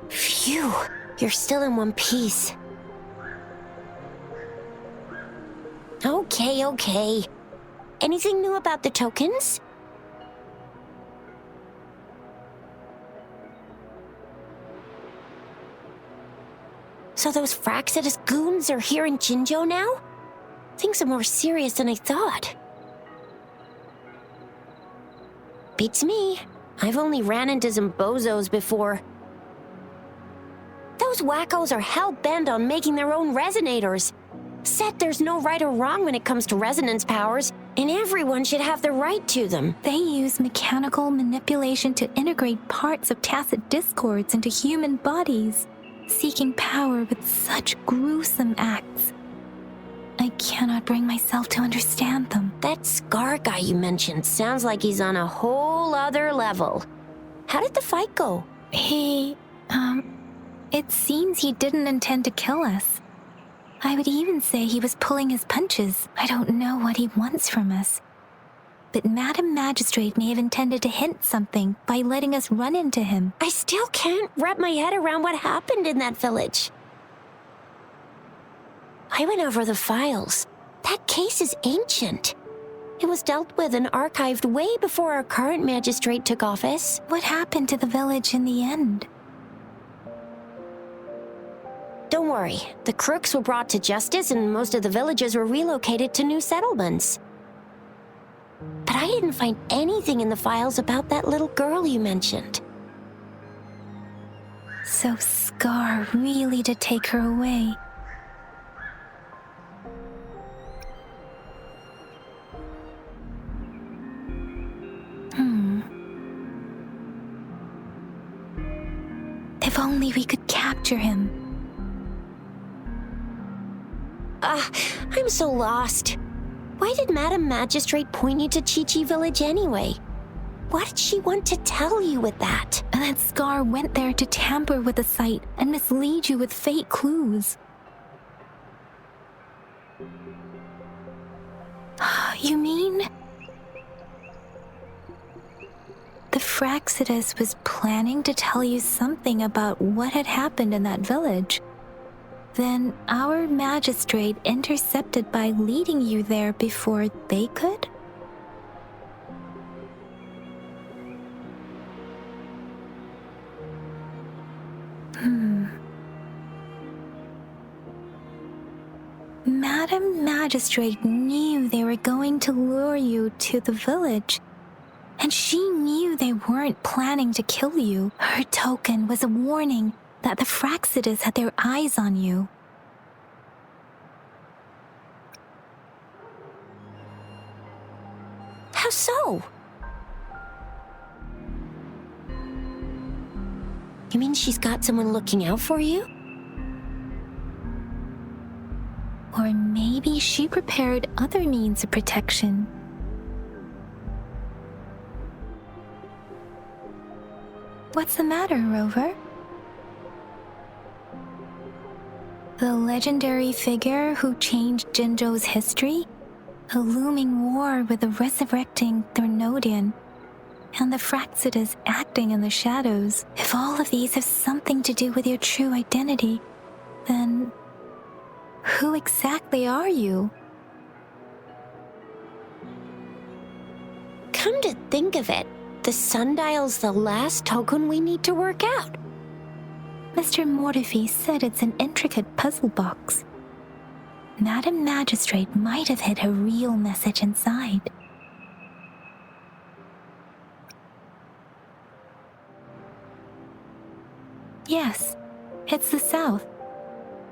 Phew, you're still in one piece. Okay. Anything new about the tokens? So those Fraxidus goons are here in Jinzhou now? Things are more serious than I thought. Beats me. I've only ran into some bozos before. Those wackos are hell-bent on making their own resonators. Said there's no right or wrong when it comes to resonance powers, and everyone should have the right to them. They use mechanical manipulation to integrate parts of tacit discords into human bodies, seeking power with such gruesome acts. I cannot bring myself to understand them. That Scar guy you mentioned sounds like he's on a whole other level. How did the fight go? It seems he didn't intend to kill us. I would even say he was pulling his punches. I don't know what he wants from us. But Madam Magistrate may have intended to hint something by letting us run into him. I still can't wrap my head around what happened in that village. I went over the files. That case is ancient. It was dealt with and archived way before our current magistrate took office. What happened to the village in the end? Don't worry, the crooks were brought to justice and most of the villagers were relocated to new settlements. But I didn't find anything in the files about that little girl you mentioned. So Scar really did take her away. If only we could capture him. I'm so lost. Why did Madam Magistrate point you to Chi-Chi Village anyway? What did she want to tell you with that? And that Scar went there to tamper with the site and mislead you with fake clues. You mean? The Fraxidus was planning to tell you something about what had happened in that village. Then our magistrate intercepted by leading you there before they could? Madam Magistrate knew they were going to lure you to the village, and she knew they weren't planning to kill you. Her token was a warning that the Fraxidus had their eyes on you. How so? You mean she's got someone looking out for you? Or maybe she prepared other means of protection. What's the matter, Rover? The legendary figure who changed Jinzhou's history? A looming war with the resurrecting Thernodian, and the Fraxidus acting in the shadows. If all of these have something to do with your true identity, then who exactly are you? Come to think of it, the sundial's the last token we need to work out. Mr. Mortefi said it's an intricate puzzle box. Madam Magistrate might have hid a real message inside. Yes, it's the South,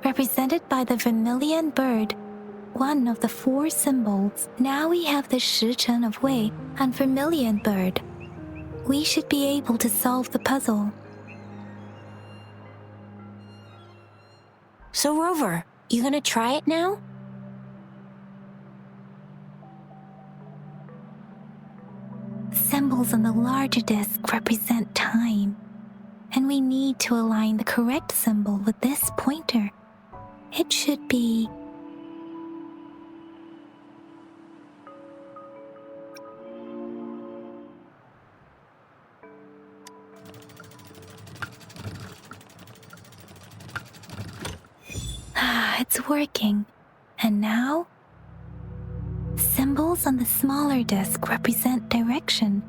represented by the vermilion bird, one of the 4 symbols. Now we have the Shichen of Wei and vermilion bird. We should be able to solve the puzzle. So Rover, you gonna try it now? Symbols on the larger disc represent time, and we need to align the correct symbol with this pointer. It should be... It's working. And now? Symbols on the smaller disc represent direction,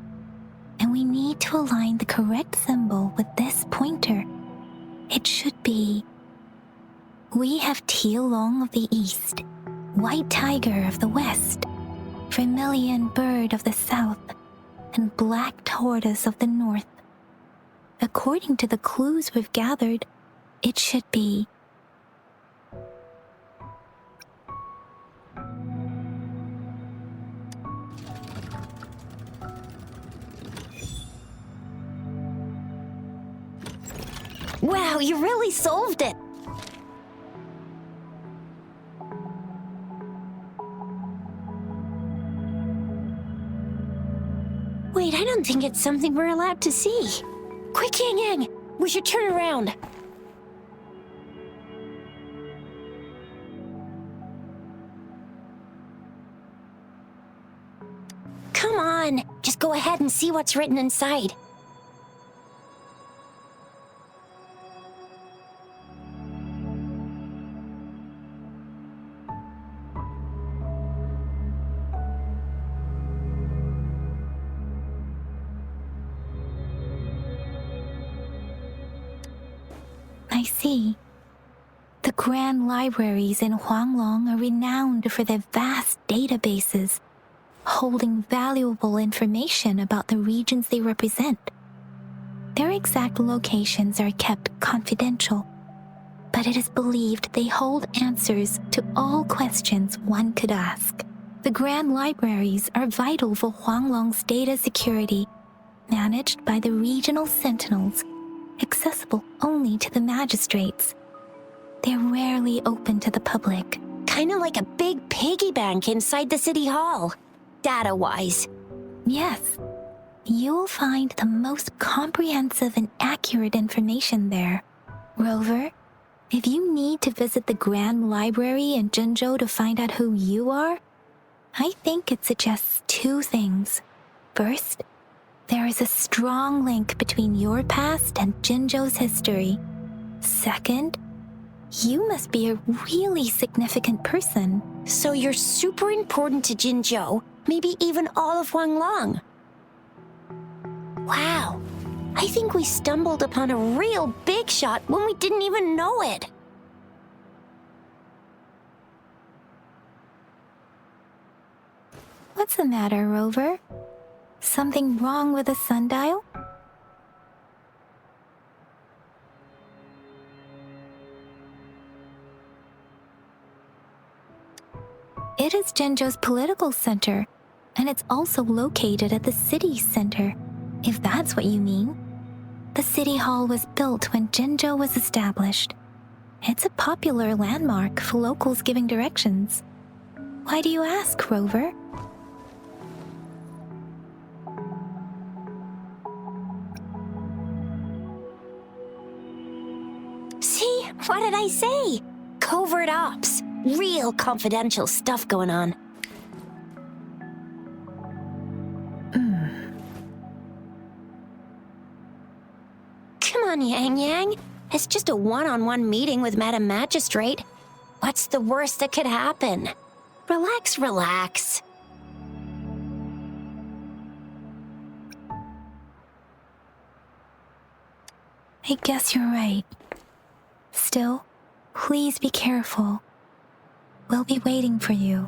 and we need to align the correct symbol with this pointer. It should be... We have Tielong of the east, White Tiger of the west, Vermilion Bird of the south, and Black Tortoise of the north. According to the clues we've gathered, it should be... Wow, you really solved it! Wait, I don't think it's something we're allowed to see. Quick, Yang Yang! We should turn around. Come on, just go ahead and see what's written inside. I see. grand libraries in Huanglong are renowned for their vast databases, holding valuable information about the regions they represent. Their exact locations are kept confidential, but it is believed they hold answers to all questions one could ask. The grand libraries are vital for Huanglong's data security, managed by the regional sentinels, accessible only to the magistrates. They're rarely open to the public. Kinda like a big piggy bank inside the city hall, data-wise. Yes. You'll find the most comprehensive and accurate information there. Rover, if you need to visit the Grand Library in Jinzhou to find out who you are, I think it suggests two things. First, there is a strong link between your past and Jinzhou's history. Second, you must be a really significant person. So you're super important to Jinzhou, maybe even all of Huanglong. Wow, I think we stumbled upon a real big shot when we didn't even know it. What's the matter, Rover? Something wrong with the sundial? It is Jinzhou's political center, and it's also located at the city center, if that's what you mean. The city hall was built when Jinzhou was established. It's a popular landmark for locals giving directions. Why do you ask, Rover? See, what did I say? Covert ops. Real confidential stuff going on. Come on, Yang Yang. It's just a one-on-one meeting with Madam Magistrate. What's the worst that could happen? Relax, relax. I guess you're right. Still, please be careful. We'll be waiting for you.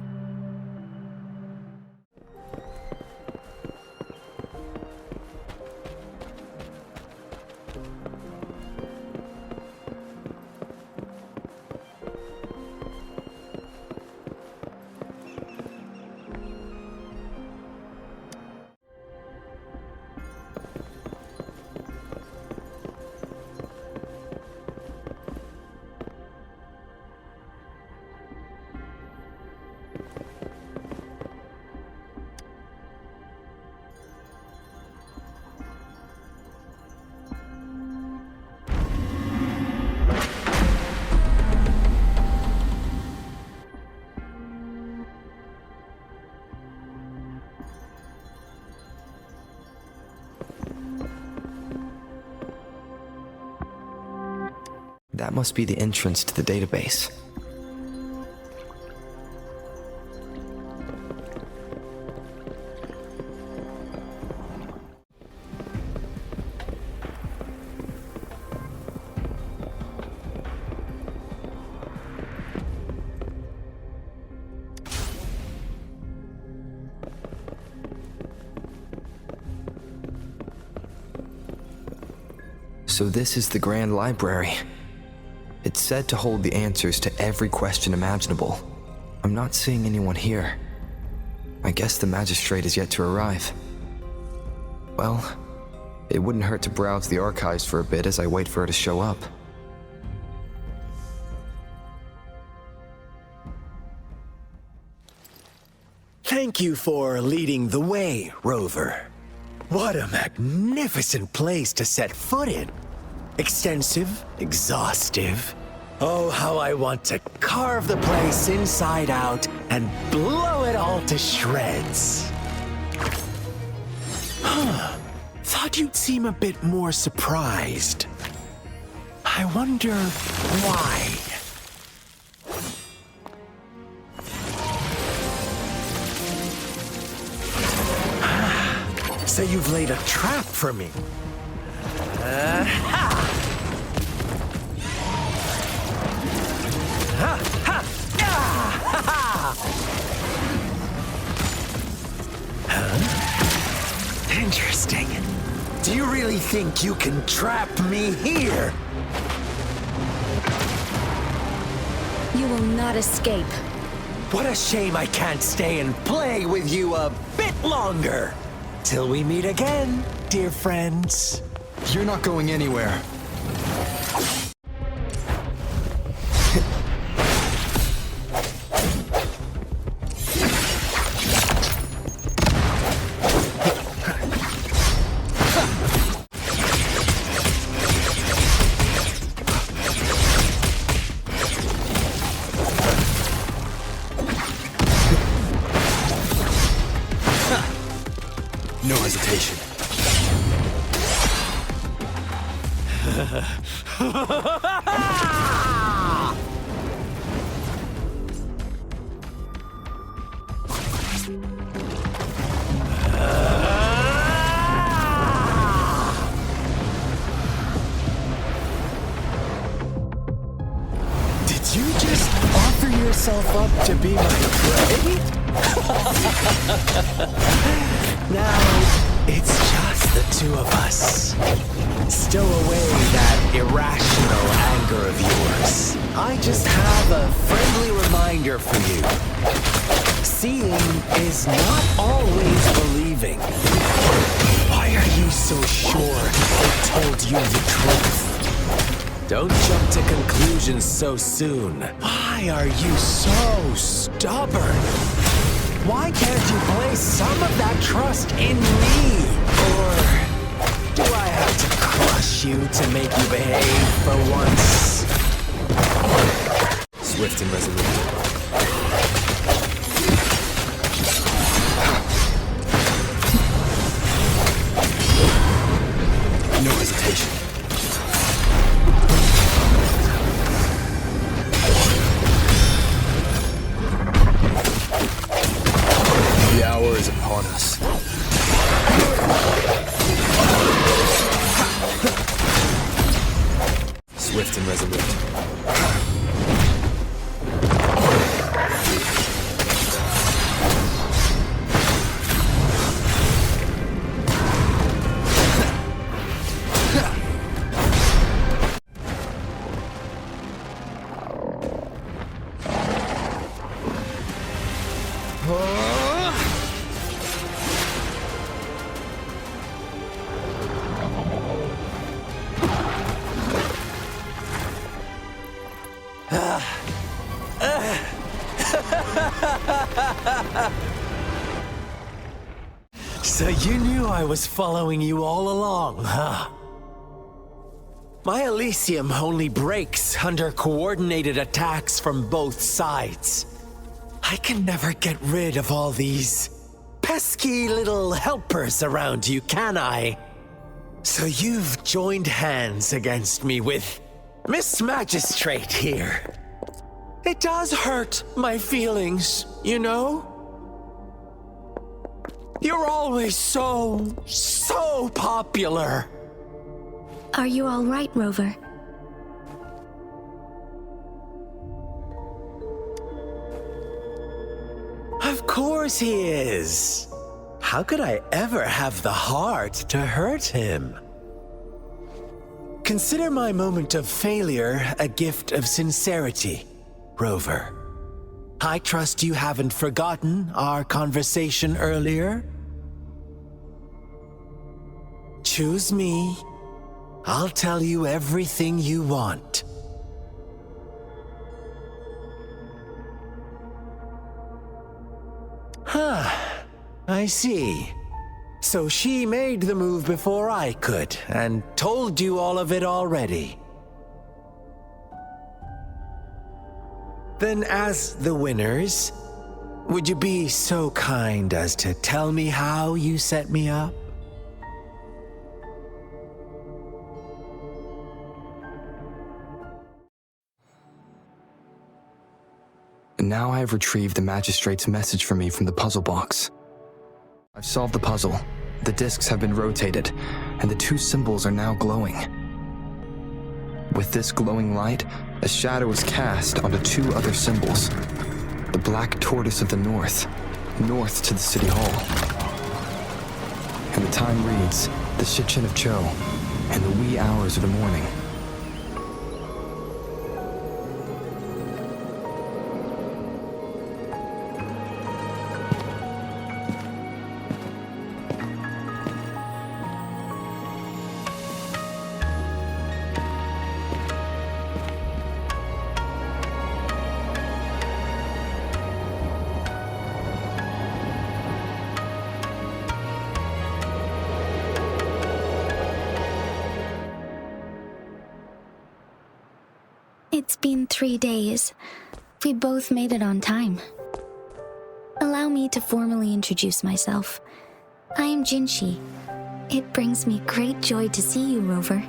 That must be the entrance to the database. So this is the Grand Library. It's said to hold the answers to every question imaginable. I'm not seeing anyone here. I guess the magistrate is yet to arrive. Well, it wouldn't hurt to browse the archives for a bit as I wait for her to show up. Thank you for leading the way, Rover. What a magnificent place to set foot in. Extensive, exhaustive. Oh, how I want to carve the place inside out and blow it all to shreds. Thought you'd seem a bit more surprised. I wonder why. So you've laid a trap for me. Huh? Interesting. Do you really think you can trap me here? You will not escape. What a shame I can't stay and play with you a bit longer. Till we meet again, dear friends. You're not going anywhere. No hesitation. Did you just offer yourself up to be my prey? Now, it's just the two of us. Stow away that irrational anger of yours. I just have a friendly reminder for you. Seeing is not always believing. Why are you so sure they told you the truth? Don't jump to conclusions so soon. Why are you so stubborn? Why can't you place some of that trust in me? Or do I have to crush you to make you behave for once? Swift and resolute. No hesitation. The hour is upon us. Swift and resolute. So you knew I was following you all along, huh? My Elysium only breaks under coordinated attacks from both sides. I can never get rid of all these pesky little helpers around you, can I? So you've joined hands against me with Miss Magistrate here. It does hurt my feelings, you know? You're always so popular. Are you all right, Rover? Of course he is. How could I ever have the heart to hurt him? Consider my moment of failure a gift of sincerity, Rover. I trust you haven't forgotten our conversation earlier. Choose me. I'll tell you everything you want. Huh. I see. So she made the move before I could, and told you all of it already. Then as the winners, would you be so kind as to tell me how you set me up? And now I have retrieved the Magistrate's message for me from the puzzle box. I've solved the puzzle. The discs have been rotated, and the two symbols are now glowing. With this glowing light, a shadow is cast onto two other symbols. The Black Tortoise of the North. North to the City Hall. And the time reads the Shichen of Cho in the wee hours of the morning. It's been 3 days. We both made it on time. Allow me to formally introduce myself. I am Jinshi. It brings me great joy to see you, Rover.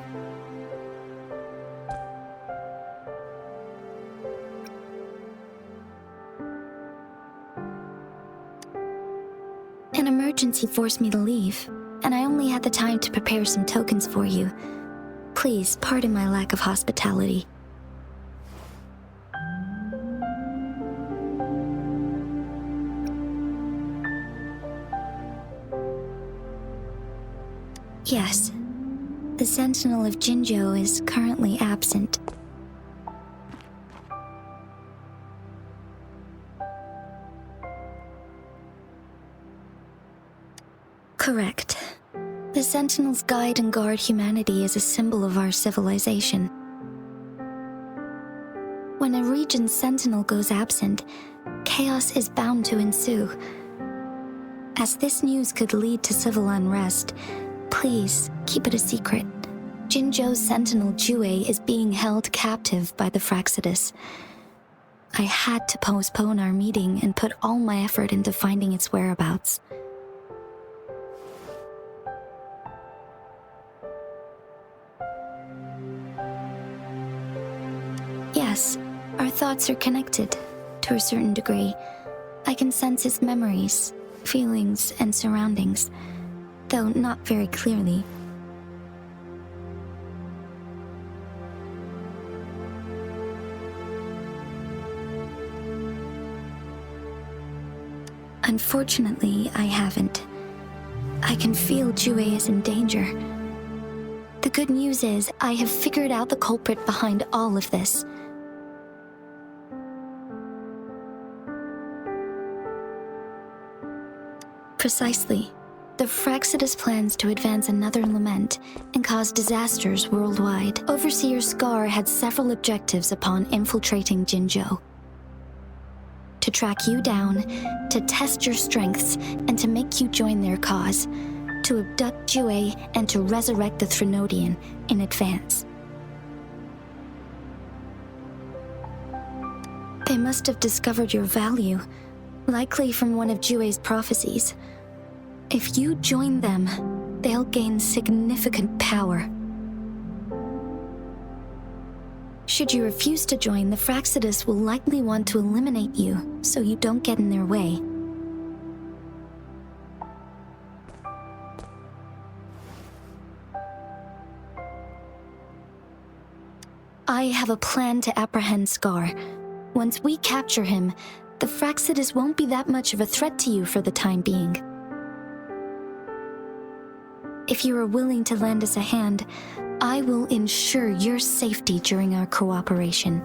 An emergency forced me to leave, and I only had the time to prepare some tokens for you. Please pardon my lack of hospitality. Yes, the Sentinel of Jinzhou is currently absent. Correct. The Sentinels guide and guard humanity as a symbol of our civilization. When a region's Sentinel goes absent, chaos is bound to ensue. As this news could lead to civil unrest, please keep it a secret. Jinzhou's Sentinel Jue is being held captive by the Fraxidus. I had to postpone our meeting and put all my effort into finding its whereabouts. Yes, our thoughts are connected, to a certain degree. I can sense his memories, feelings, and surroundings, though not very clearly. Unfortunately, I haven't. I can feel Jue is in danger. The good news is, I have figured out the culprit behind all of this. Precisely. The Fraxidus plans to advance another lament and cause disasters worldwide. Overseer Scar had several objectives upon infiltrating Jinzhou. To track you down, to test your strengths, and to make you join their cause. To abduct Jue and to resurrect the Threnodian in advance. They must have discovered your value, likely from one of Jue's prophecies. If you join them, they'll gain significant power. Should you refuse to join, the Fraxidus will likely want to eliminate you, so you don't get in their way. I have a plan to apprehend Scar. Once we capture him, the Fraxidus won't be that much of a threat to you for the time being. If you are willing to lend us a hand, I will ensure your safety during our cooperation.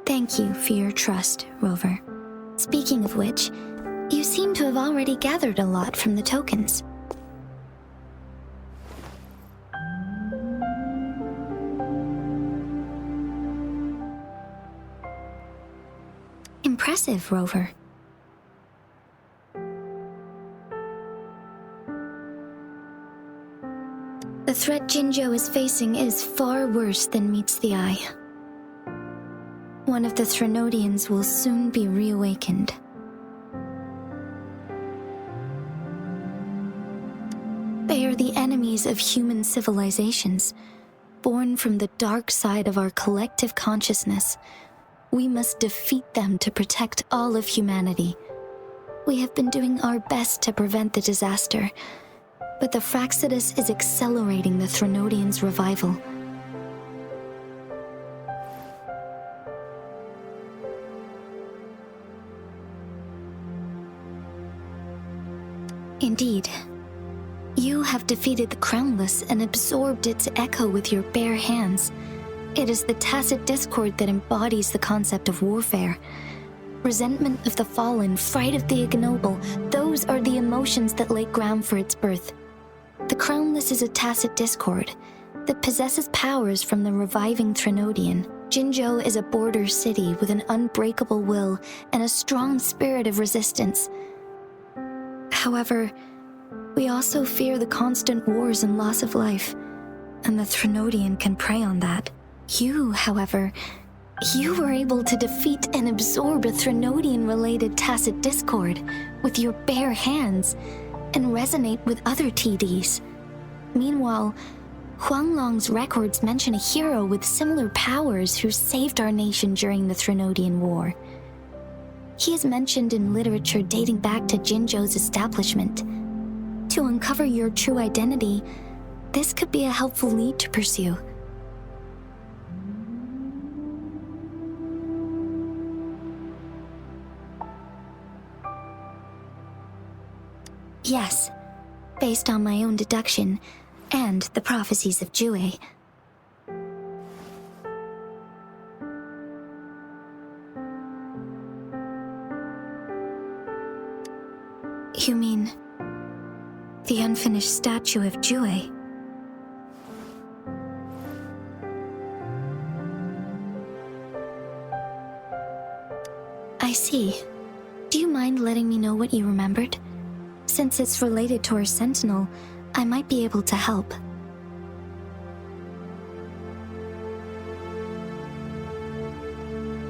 Thank you for your trust, Rover. Speaking of which, you seem to have already gathered a lot from the tokens. Impressive, Rover. The threat Jinzhou is facing is far worse than meets the eye. One of the Threnodians will soon be reawakened. They are the enemies of human civilizations, born from the dark side of our collective consciousness. We must defeat them to protect all of humanity. We have been doing our best to prevent the disaster, but the Fraxidus is accelerating the Threnodians' revival. Indeed, you have defeated the Crownless and absorbed its echo with your bare hands. It is the tacit discord that embodies the concept of warfare. Resentment of the fallen, fright of the ignoble, those are the emotions that lay ground for its birth. The Crownless is a tacit discord that possesses powers from the reviving Threnodian. Jinzhou is a border city with an unbreakable will and a strong spirit of resistance. However, we also fear the constant wars and loss of life, and the Threnodian can prey on that. You, however, you were able to defeat and absorb a Threnodian-related tacit discord with your bare hands and resonate with other TDs. Meanwhile, Huanglong's records mention a hero with similar powers who saved our nation during the Threnodian War. He is mentioned in literature dating back to Jinzhou's establishment. To uncover your true identity, this could be a helpful lead to pursue. Yes, based on my own deduction and the prophecies of Jue. You mean the unfinished statue of Jue? I see. Do you mind letting me know what you remembered? Since it's related to our sentinel, I might be able to help.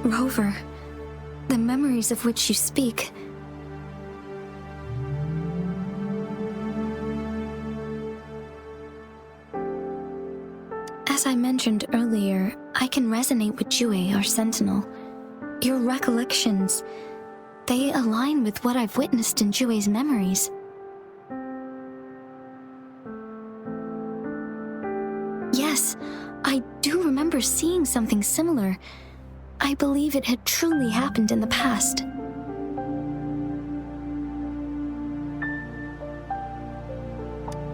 Rover, the memories of which you speak. As I mentioned earlier, I can resonate with Jue, our sentinel. Your recollections, they align with what I've witnessed in Jue's memories. Yes, I do remember seeing something similar. I believe it had truly happened in the past.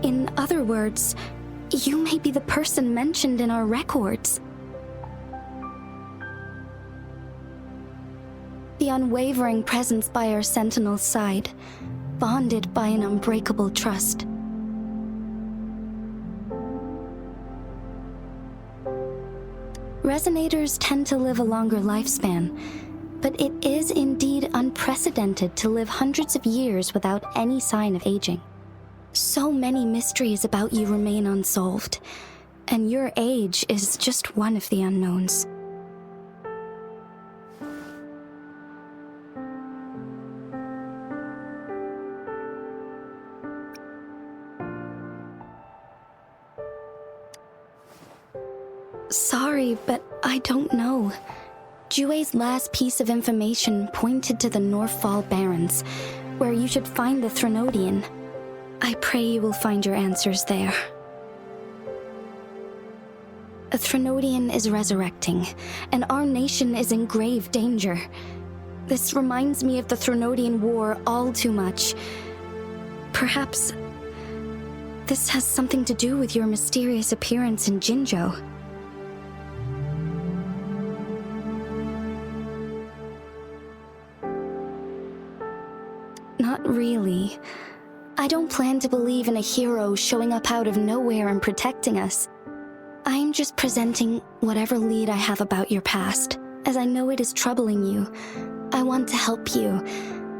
In other words, you may be the person mentioned in our records. The unwavering presence by our sentinel's side, bonded by an unbreakable trust. Resonators tend to live a longer lifespan, but it is indeed unprecedented to live hundreds of years without any sign of aging. So many mysteries about you remain unsolved, and your age is just one of the unknowns. Sorry, but I don't know. Jue's last piece of information pointed to the Northfall Barrens, where you should find the Threnodian. I pray you will find your answers there. A Threnodian is resurrecting, and our nation is in grave danger. This reminds me of the Threnodian War all too much. Perhaps this has something to do with your mysterious appearance in Jinzhou. Not really. I don't plan to believe in a hero showing up out of nowhere and protecting us. I'm just presenting whatever lead I have about your past, as I know it is troubling you. I want to help you,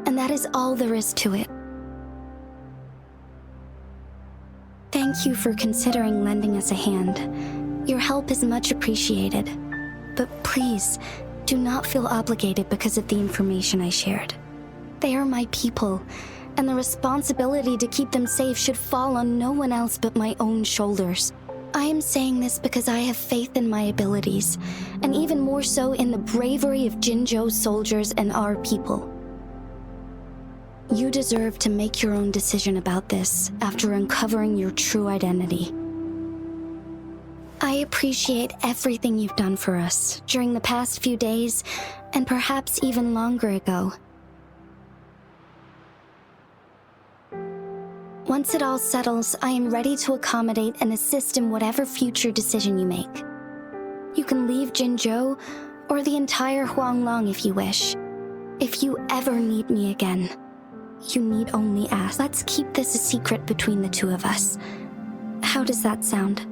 and that is all there is to it. Thank you for considering lending us a hand. Your help is much appreciated. But please, do not feel obligated because of the information I shared. They are my people, and the responsibility to keep them safe should fall on no one else but my own shoulders. I am saying this because I have faith in my abilities, and even more so in the bravery of Jinzhou's soldiers and our people. You deserve to make your own decision about this after uncovering your true identity. I appreciate everything you've done for us during the past few days, and perhaps even longer ago. Once it all settles, I am ready to accommodate and assist in whatever future decision you make. You can leave Jinzhou or the entire Huanglong if you wish. If you ever need me again, you need only ask. Let's keep this a secret between the two of us. How does that sound?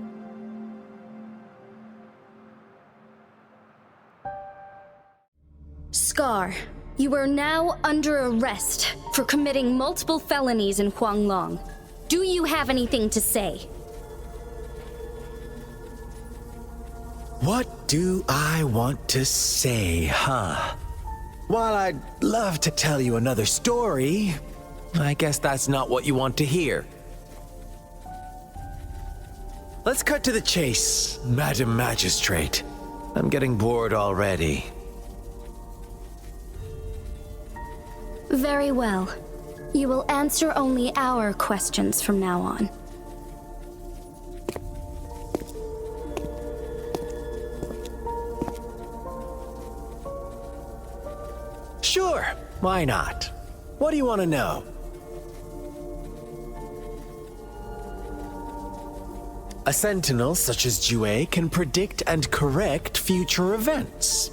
Scar, you are now under arrest for committing multiple felonies in Huanglong. Do you have anything to say? What do I want to say, huh? While I'd love to tell you another story, I guess that's not what you want to hear. Let's cut to the chase, Madam Magistrate. I'm getting bored already. Very well. You will answer only our questions from now on. Sure, why not? What do you want to know? A sentinel such as Jue can predict and correct future events.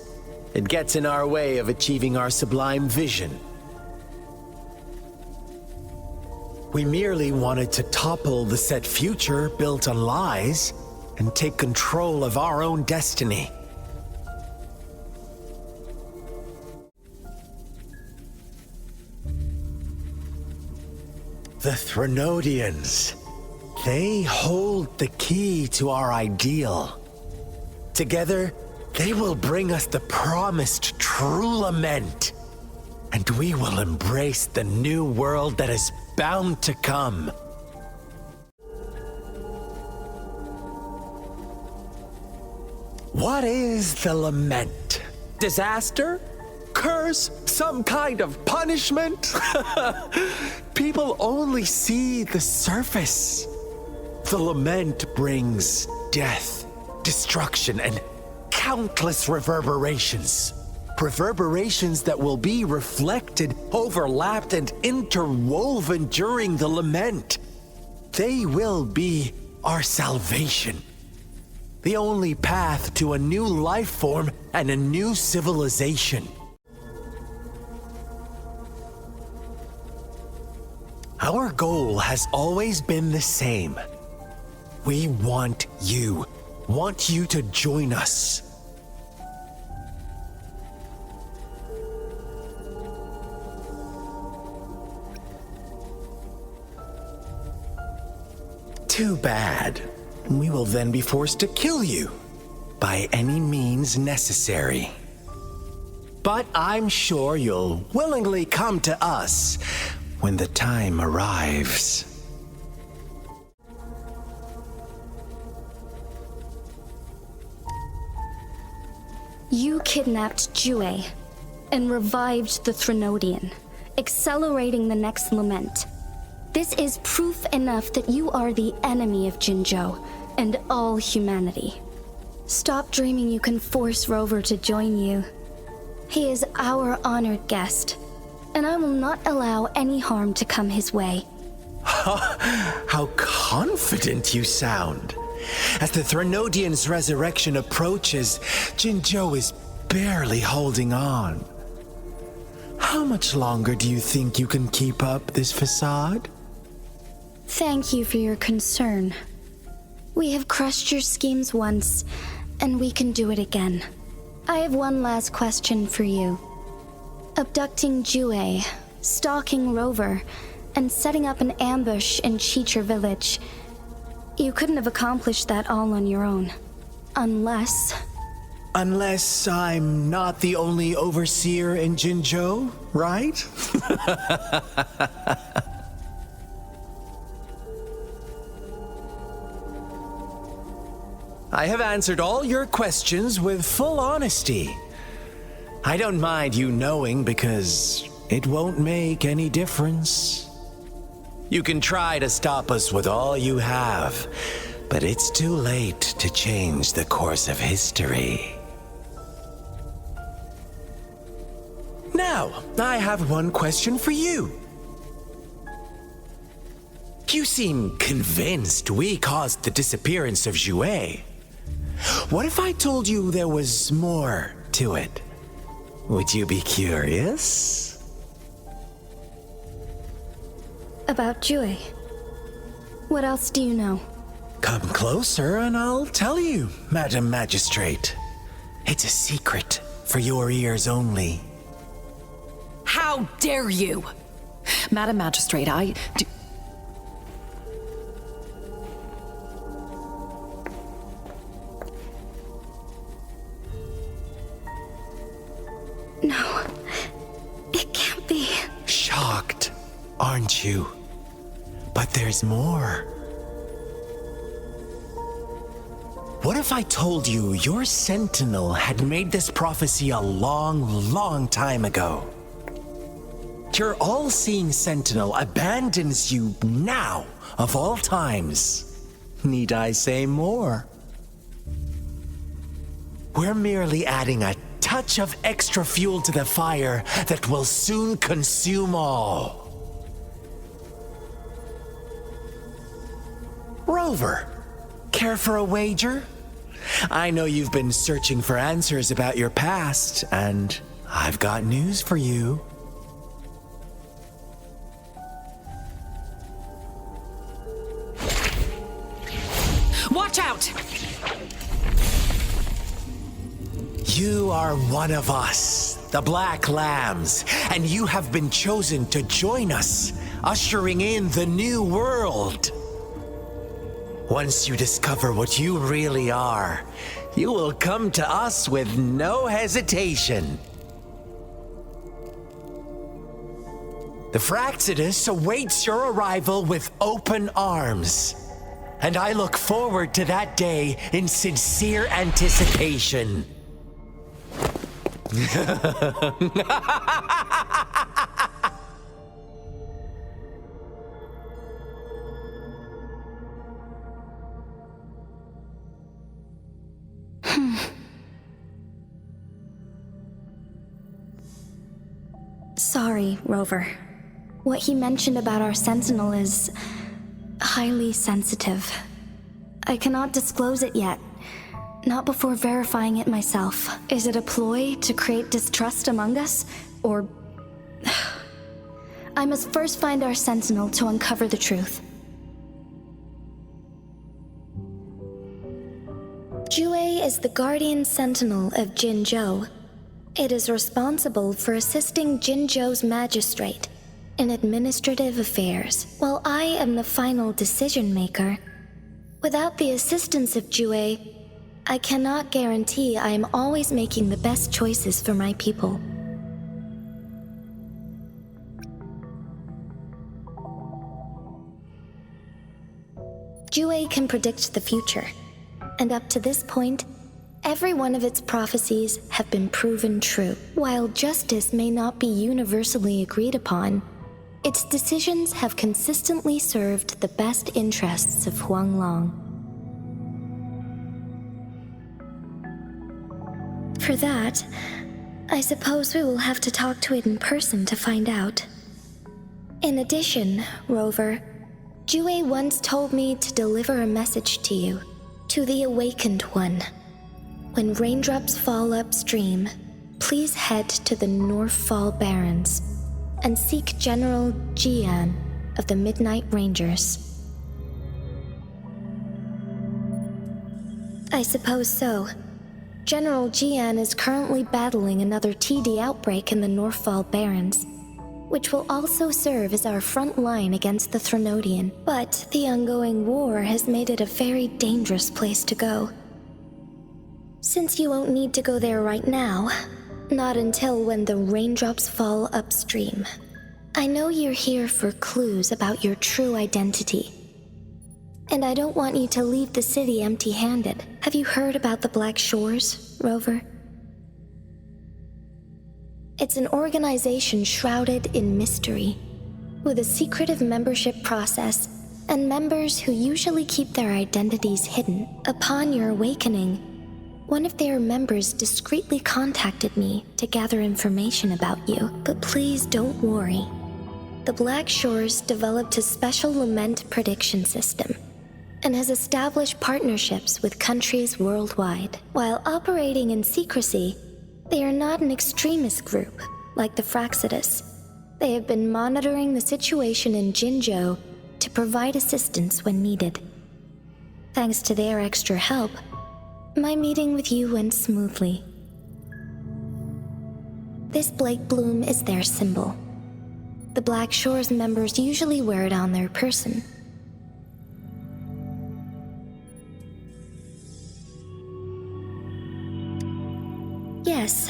It gets in our way of achieving our sublime vision. We merely wanted to topple the set future built on lies and take control of our own destiny. The Threnodians. They hold the key to our ideal. Together, they will bring us the promised true lament. And we will embrace the new world that is bound to come. What is the lament? Disaster? Curse? Some kind of punishment? People only see the surface. The lament brings death, destruction, and countless reverberations. Reverberations that will be reflected, overlapped, and interwoven during the lament. They will be our salvation. The only path to a new life form and a new civilization. Our goal has always been the same. We want you to join us. Too bad. We will then be forced to kill you by any means necessary. But I'm sure you'll willingly come to us when the time arrives. You kidnapped Jue and revived the Threnodian, accelerating the next lament. This is proof enough that you are the enemy of Jinzhou and all humanity. Stop dreaming you can force Rover to join you. He is our honored guest, and I will not allow any harm to come his way. How confident you sound. As the Threnodian's resurrection approaches, Jinzhou is barely holding on. How much longer do you think you can keep up this facade? Thank you for your concern. We have crushed your schemes once, and we can do it again. I have one last question for you. Abducting Jue, stalking Rover, and setting up an ambush in Chicher village. You couldn't have accomplished that all on your own. Unless I'm not the only overseer in Jinzhou, right? I have answered all your questions with full honesty. I don't mind you knowing because it won't make any difference. You can try to stop us with all you have, but it's too late to change the course of history. Now, I have one question for you. You seem convinced we caused the disappearance of Jouet. What if I told you there was more to it? Would you be curious? About Jouet. What else do you know? Come closer and I'll tell you, Madam Magistrate. It's a secret for your ears only. How dare you! Madam Magistrate, No, it can't be. Shocked, aren't you? But there's more. What if I told you your sentinel had made this prophecy a long, long time ago? Your all-seeing sentinel abandons you now, of all times. Need I say more? We're merely adding a touch of extra fuel to the fire that will soon consume all. Rover, care for a wager? I know you've been searching for answers about your past, and I've got news for you. watch out! You are one of us, the Black Lambs, and you have been chosen to join us, ushering in the new world. Once you discover what you really are, you will come to us with no hesitation. The Fraxidus awaits your arrival with open arms, and I look forward to that day in sincere anticipation. Sorry, Rover. What he mentioned about our sentinel is highly sensitive. I cannot disclose it yet. Not before verifying it myself. Is it a ploy to create distrust among us? Or... I must first find our sentinel to uncover the truth. Jouet is the guardian sentinel of Jinzhou. It is responsible for assisting Jinzhou's magistrate in administrative affairs, while I am the final decision maker. Without the assistance of Jouet, I cannot guarantee I am always making the best choices for my people. Jouet can predict the future, and up to this point, every one of its prophecies have been proven true. While justice may not be universally agreed upon, its decisions have consistently served the best interests of Huanglong. For that, I suppose we will have to talk to it in person to find out. In addition, Rover, Jouet once told me to deliver a message to you, to the Awakened One. When raindrops fall upstream, please head to the Northfall Barrens and seek General Jian of the Midnight Rangers. I suppose so. General Jian is currently battling another TD outbreak in the Northfall Barrens, which will also serve as our front line against the Threnodian. But the ongoing war has made it a very dangerous place to go. Since you won't need to go there right now, not until when the raindrops fall upstream, I know you're here for clues about your true identity. And I don't want you to leave the city empty-handed. Have you heard about the Black Shores, Rover? It's an organization shrouded in mystery, with a secretive membership process and members who usually keep their identities hidden. Upon your awakening, one of their members discreetly contacted me to gather information about you. But please don't worry. The Black Shores developed a special lament prediction system and has established partnerships with countries worldwide. While operating in secrecy, they are not an extremist group like the Fraxidus. They have been monitoring the situation in Jinzhou to provide assistance when needed. Thanks to their extra help, my meeting with you went smoothly. This Blake Bloom is their symbol. The Black Shores members usually wear it on their person. Yes,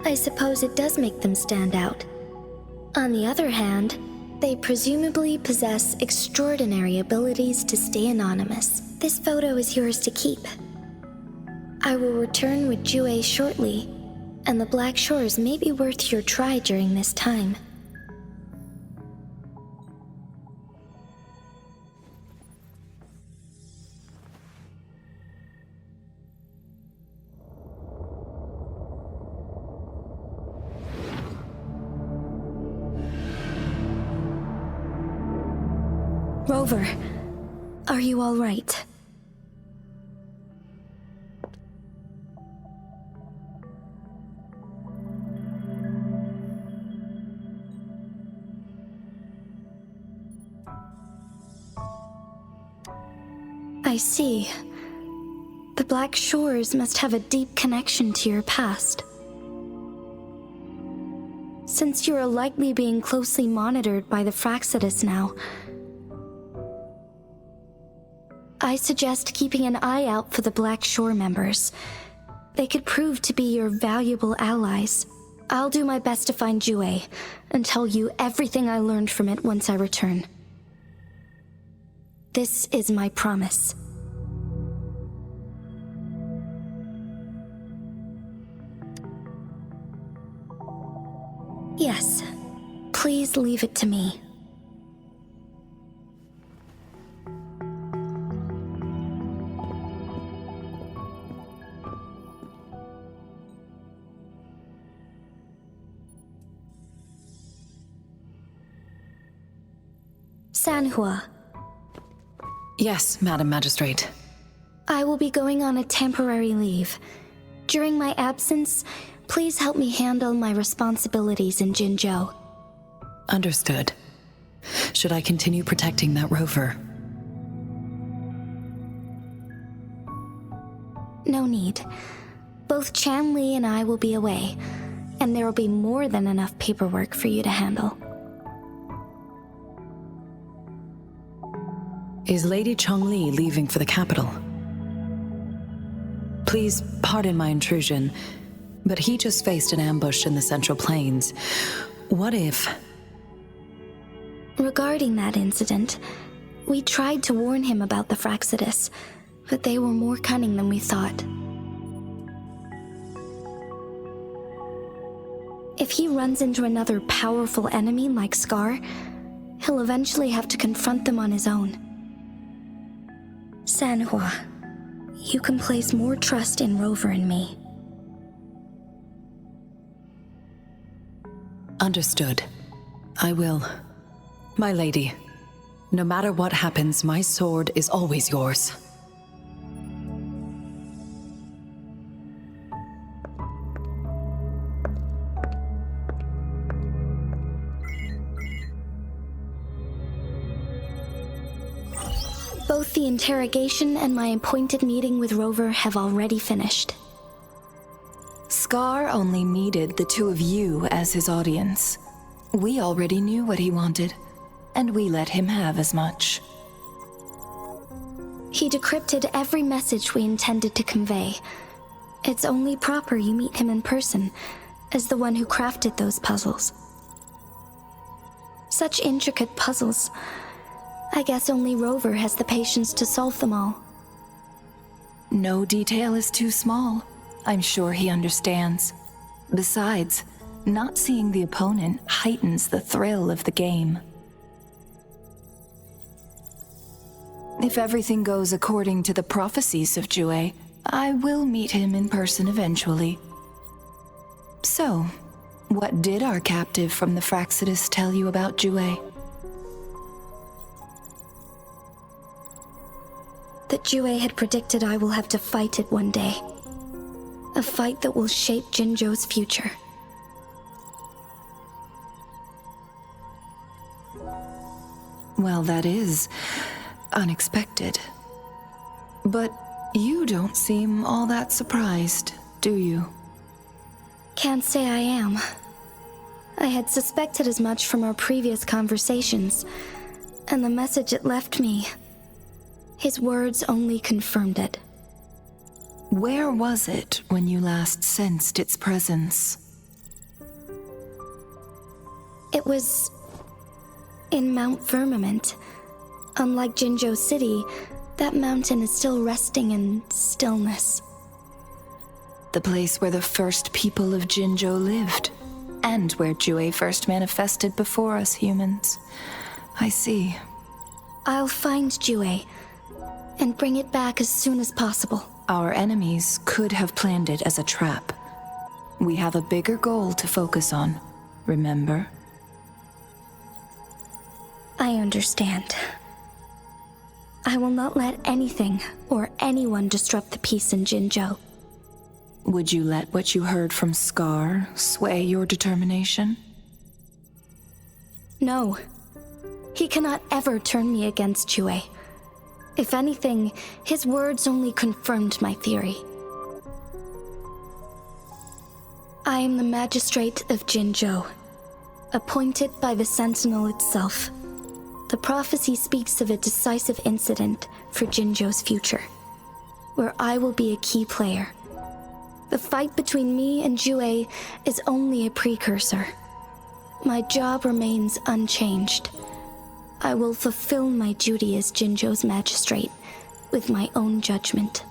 I suppose it does make them stand out. On the other hand, they presumably possess extraordinary abilities to stay anonymous. This photo is yours to keep. I will return with Jue shortly, and the Black Shores may be worth your try during this time. Rover, are you all right? I see. The Black Shores must have a deep connection to your past. Since you are likely being closely monitored by the Fraxidus now, I suggest keeping an eye out for the Black Shore members. They could prove to be your valuable allies. I'll do my best to find Jue and tell you everything I learned from it once I return. This is my promise. Yes, please leave it to me. Sanhua. Yes, Madam Magistrate. I will be going on a temporary leave. During my absence, please help me handle my responsibilities in Jinzhou. Understood. Should I continue protecting that rover? No need. Both Chan Li and I will be away, and there will be more than enough paperwork for you to handle. Is Lady Chongli leaving for the capital? Please pardon my intrusion, but he just faced an ambush in the Central Plains. What if... Regarding that incident, we tried to warn him about the Fraxidus, but they were more cunning than we thought. If he runs into another powerful enemy like Scar, he'll eventually have to confront them on his own. Sanhua, you can place more trust in Rover and me. Understood. I will. My lady, no matter what happens, my sword is always yours. Both the interrogation and my appointed meeting with Rover have already finished. Scar only needed the two of you as his audience. We already knew what he wanted, and we let him have as much. He decrypted every message we intended to convey. It's only proper you meet him in person, as the one who crafted those puzzles. Such intricate puzzles. I guess only Rover has the patience to solve them all. No detail is too small. I'm sure he understands. Besides, Not seeing the opponent heightens the thrill of the game. If everything goes according to the prophecies of Jue, I will meet him in person eventually. So, what did our captive from the Fraxidus tell you about Jue? That Jue had predicted I will have to fight it one day. A fight that will shape Jinzhou's future. Well, that is unexpected. But you don't seem all that surprised, do you? Can't say I am. I had suspected as much from our previous conversations, and the message it left me, his words only confirmed it. Where was it when you last sensed its presence? It was in Mount Firmament. Unlike Jinzhou City, that mountain is still resting in stillness. The place where the first people of Jinzhou lived, and where Jue first manifested before us humans. I see. I'll find Jue and bring it back as soon as possible. Our enemies could have planned it as a trap. We have a bigger goal to focus on, remember? I understand. I will not let anything or anyone disrupt the peace in Jinzhou. Would you let what you heard from Scar sway your determination? No. He cannot ever turn me against Jue. If anything, his words only confirmed my theory. I am the Magistrate of Jinzhou, appointed by the Sentinel itself. The prophecy speaks of a decisive incident for Jinzhou's future, where I will be a key player. The fight between me and Jue is only a precursor. My job remains unchanged. I will fulfill my duty as Jinzhou's magistrate with my own judgment.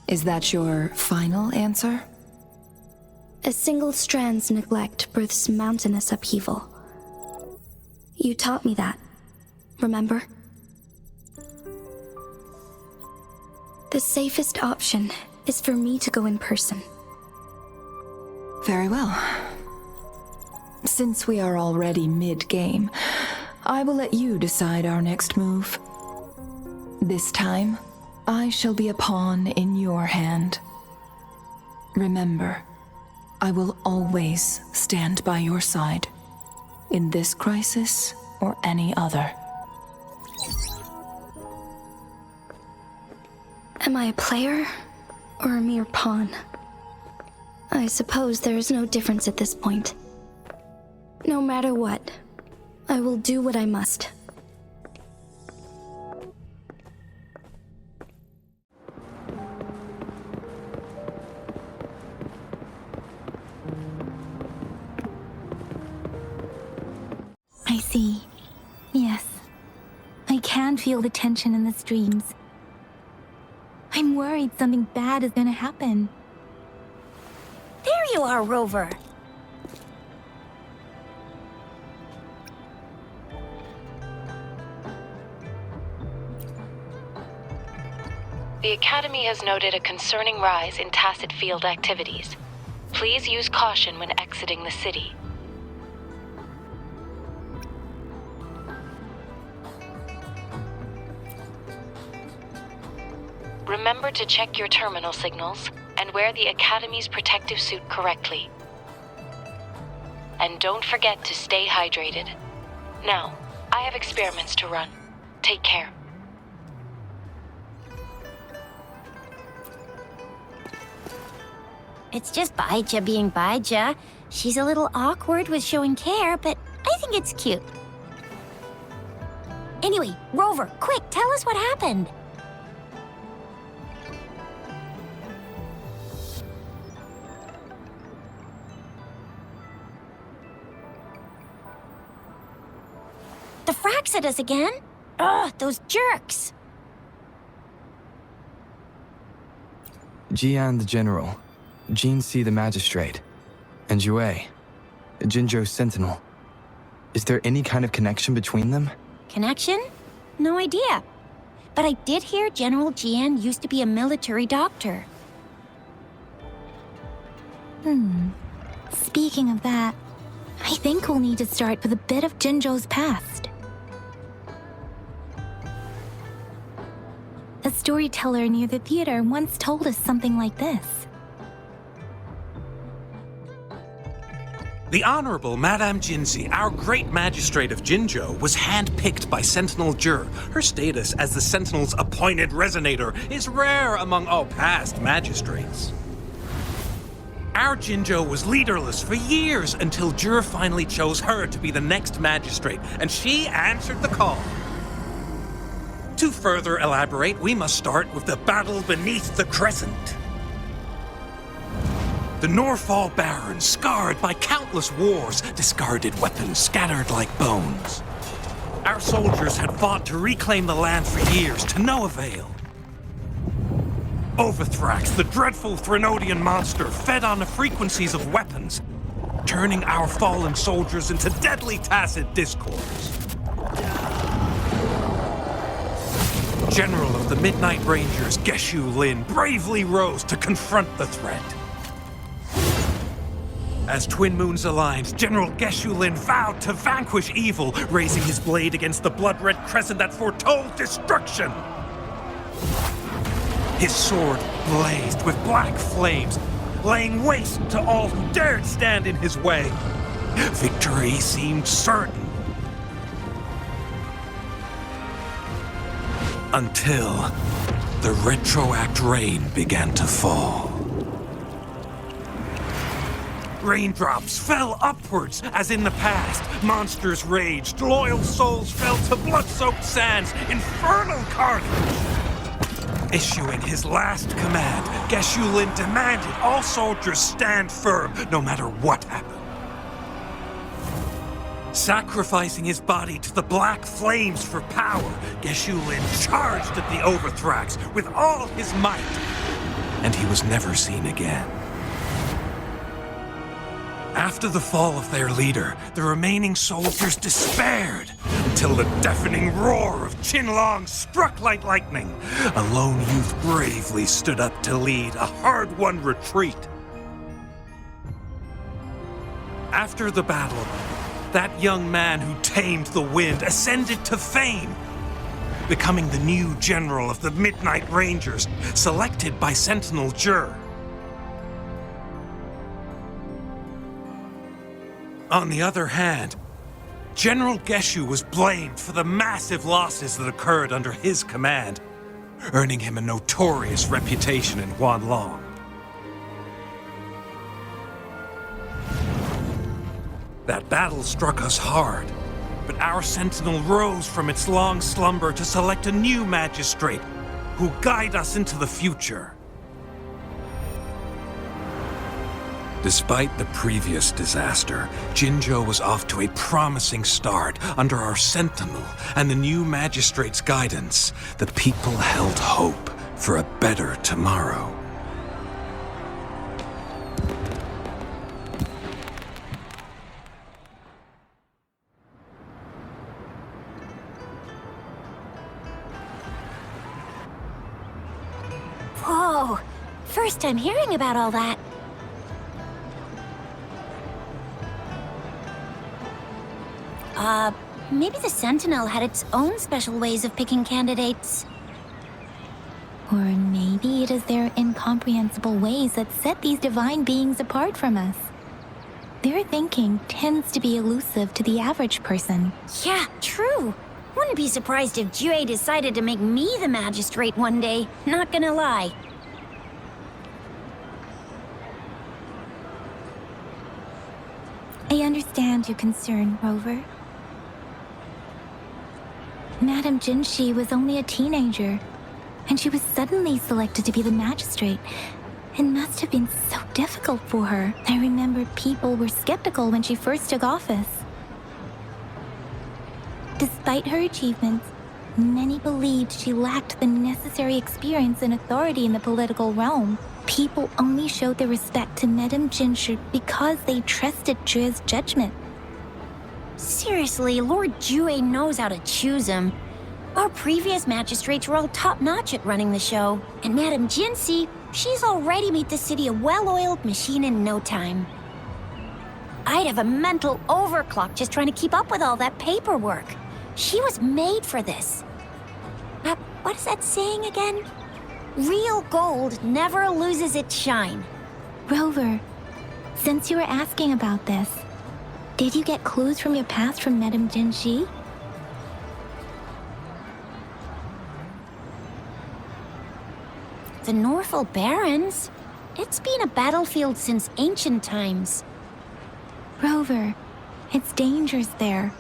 Is that your final answer? A single strand's neglect births mountainous upheaval. You taught me that, remember? The safest option is for me to go in person. Very well. Since we are already mid-game, I will let you decide our next move. This time, I shall be a pawn in your hand. Remember, I will always stand by your side, in this crisis or any other. Am I a player or a mere pawn? I suppose there is no difference at this point. No matter what, I will do what I must. I see. Yes. I can feel the tension in the streams. I'm worried something bad is gonna happen. There you are, Rover. The Academy has noted a concerning rise in tacit field activities. Please use caution when exiting the city. Remember to check your terminal signals and wear the Academy's protective suit correctly. And don't forget to stay hydrated. Now, I have experiments to run. Take care. It's just Baija being Baija. She's a little awkward with showing care, but I think it's cute. Anyway, Rover, quick, tell us what happened. The Fraxidus again? Ugh, those jerks! Jian the General, Jean C. the Magistrate. And Yue, Jinzhou's sentinel. Is there any kind of connection between them? Connection? No idea. But I did hear General Jian used to be a military doctor. Speaking of that, I think we'll need to start with a bit of Jinzhou's past. A storyteller near the theater once told us something like this. The Honorable Madame Jinzi, our great magistrate of Jinzhou, was handpicked by Sentinel Jur. Her status as the Sentinel's appointed resonator is rare among all past magistrates. Our Jinzhou was leaderless for years until Jur finally chose her to be the next magistrate, and she answered the call. To further elaborate, we must start with the battle beneath the crescent. The Norfall Barons, scarred by countless wars, discarded weapons scattered like bones. Our soldiers had fought to reclaim the land for years, to no avail. Overthrax, the dreadful Threnodian monster, fed on the frequencies of weapons, turning our fallen soldiers into deadly tacit discords. General of the Midnight Rangers, Geshu Lin, bravely rose to confront the threat. As twin moons aligned, General Geshu Lin vowed to vanquish evil, raising his blade against the blood-red crescent that foretold destruction. His sword blazed with black flames, laying waste to all who dared stand in his way. Victory seemed certain. Until the retroact rain began to fall. Raindrops fell upwards as in the past. Monsters raged, loyal souls fell to blood-soaked sands, infernal carnage. Issuing his last command, Geshu Lin demanded all soldiers stand firm, no matter what happened. Sacrificing his body to the black flames for power, Geshu Lin charged at the Overthrax with all his might, and he was never seen again. After the fall of their leader, the remaining soldiers despaired, until the deafening roar of Qinlong struck like lightning. A lone youth bravely stood up to lead a hard-won retreat. After the battle, that young man who tamed the wind ascended to fame, becoming the new general of the Midnight Rangers, selected by Sentinel Jur. On the other hand, General Geshu was blamed for the massive losses that occurred under his command, earning him a notorious reputation in Huanlong. That battle struck us hard, but our sentinel rose from its long slumber to select a new magistrate who'll guide us into the future. Despite the previous disaster, Jinzhou was off to a promising start under our sentinel and the new magistrate's guidance. The people held hope for a better tomorrow. Whoa! First time hearing about all that. Maybe the Sentinel had its own special ways of picking candidates. Or maybe it is their incomprehensible ways that set these divine beings apart from us. Their thinking tends to be elusive to the average person. Yeah, true. Wouldn't be surprised if Jue decided to make me the magistrate one day, not gonna lie. I understand your concern, Rover. Madame Jinshi was only a teenager, and she was suddenly selected to be the magistrate. It must have been so difficult for her. I remember people were skeptical when she first took office. Despite her achievements, Many believed she lacked the necessary experience and authority in the political realm. People only showed their respect to Madame Ginger because they trusted Jue's judgment. Seriously, Lord Jue knows how to choose him. Our previous magistrates were all top-notch at running the show. And Madame Jinsi, she's already made the city a well-oiled machine in no time. I'd have a mental overclock just trying to keep up with all that paperwork. She was made for this. What is that saying again? Real gold never loses its shine. Rover, since you were asking about this, did you get clues from your past from Madame Jinji? The Norfolk Barrens? It's been a battlefield since ancient times. Rover, it's dangerous there.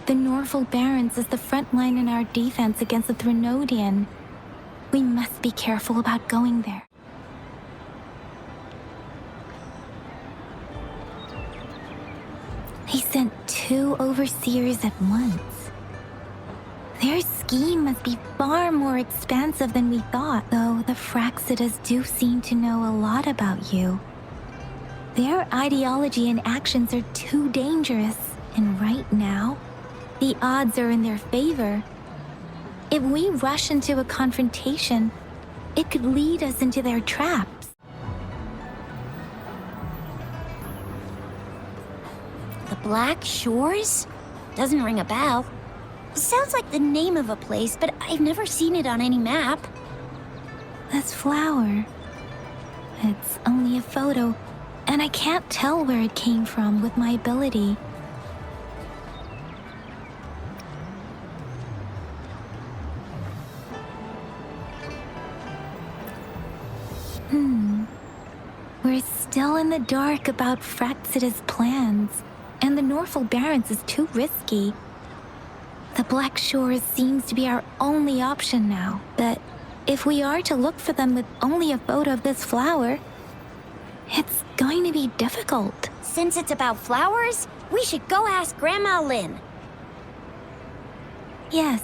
The Norfolk Barrens is the front line in our defense against the Threnodian. We must be careful about going there. They sent 2 overseers at once. Their scheme must be far more expansive than we thought, though the Fraxidas do seem to know a lot about you. Their ideology and actions are too dangerous, and right now, the odds are in their favor. If we rush into a confrontation, it could lead us into their traps. The Black Shores? Doesn't ring a bell. Sounds like the name of a place, but I've never seen it on any map. This flower. It's only a photo, and I can't tell where it came from with my ability. We're still in the dark about Fraxida's plans, and the Norfolk Barrens is too risky. The Black Shores seems to be our only option now, but if we are to look for them with only a photo of this flower, it's going to be difficult. Since it's about flowers, we should go ask Grandma Lynn. Yes,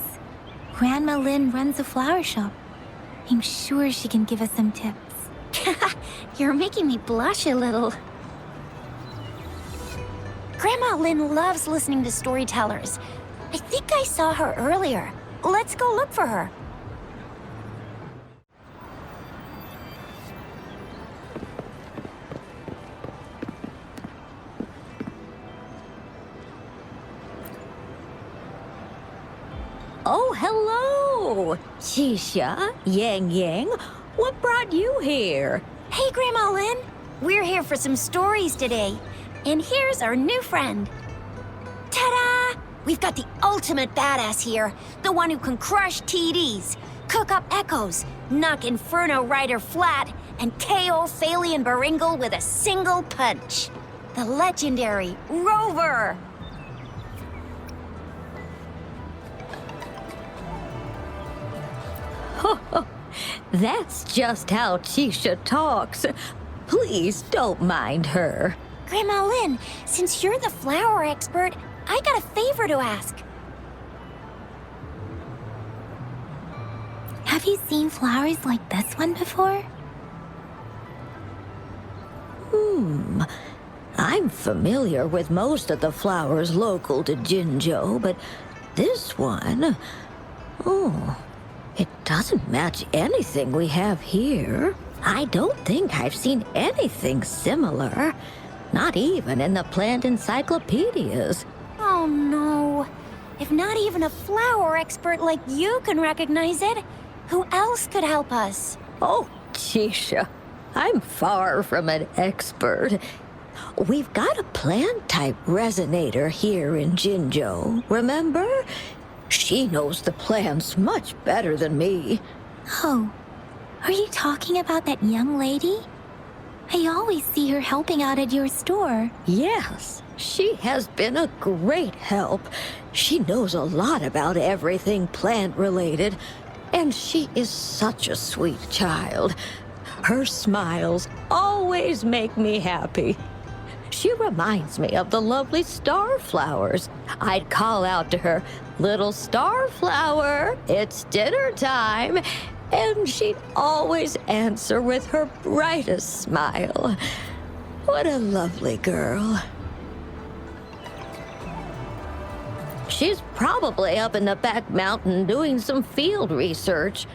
Grandma Lynn runs a flower shop. I'm sure she can give us some tips. You're making me blush a little. Grandma Lynn loves listening to storytellers. I think I saw her earlier. Let's go look for her. Oh, hello! Shisha, Yang Yang, what brought you here? Hey, Grandma Lynn. We're here for some stories today. And here's our new friend. Ta-da! We've got the ultimate badass here. The one who can crush TDs, cook up echoes, knock Inferno Rider flat, and KO Phalian Baringle with a single punch. The legendary Rover! That's just how Chisha talks. Please don't mind her. Grandma Lynn, since you're the flower expert, I got a favor to ask. Have you seen flowers like this one before? I'm familiar with most of the flowers local to Jinzhou, but this one... it doesn't match anything we have here. I don't think I've seen anything similar. Not even in the plant encyclopedias. Oh no. If not even a flower expert like you can recognize it, who else could help us? Oh, Chisha, I'm far from an expert. We've got a plant-type resonator here in Jinzhou, remember? She knows the plants much better than me. Oh, are you talking about that young lady? I always see her helping out at your store. Yes, she has been a great help. She knows a lot about everything plant-related, and she is such a sweet child. Her smiles always make me happy. She reminds me of the lovely star flowers. I'd call out to her, "Little Starflower, it's dinner time." And she'd always answer with her brightest smile. What a lovely girl. She's probably up in the back mountain doing some field research.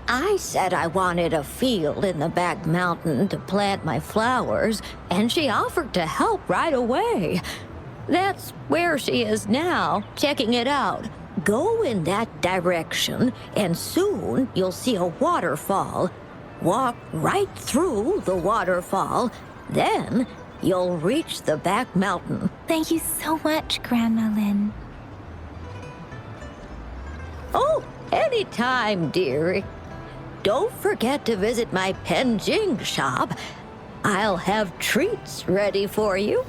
I said I wanted a field in the back mountain to plant my flowers, and she offered to help right away. That's where she is now, checking it out. Go in that direction, and soon you'll see a waterfall. Walk right through the waterfall, then you'll reach the back mountain. Thank you so much, Grandma Lin. Oh, anytime, dearie. Don't forget to visit my Penjing shop. I'll have treats ready for you.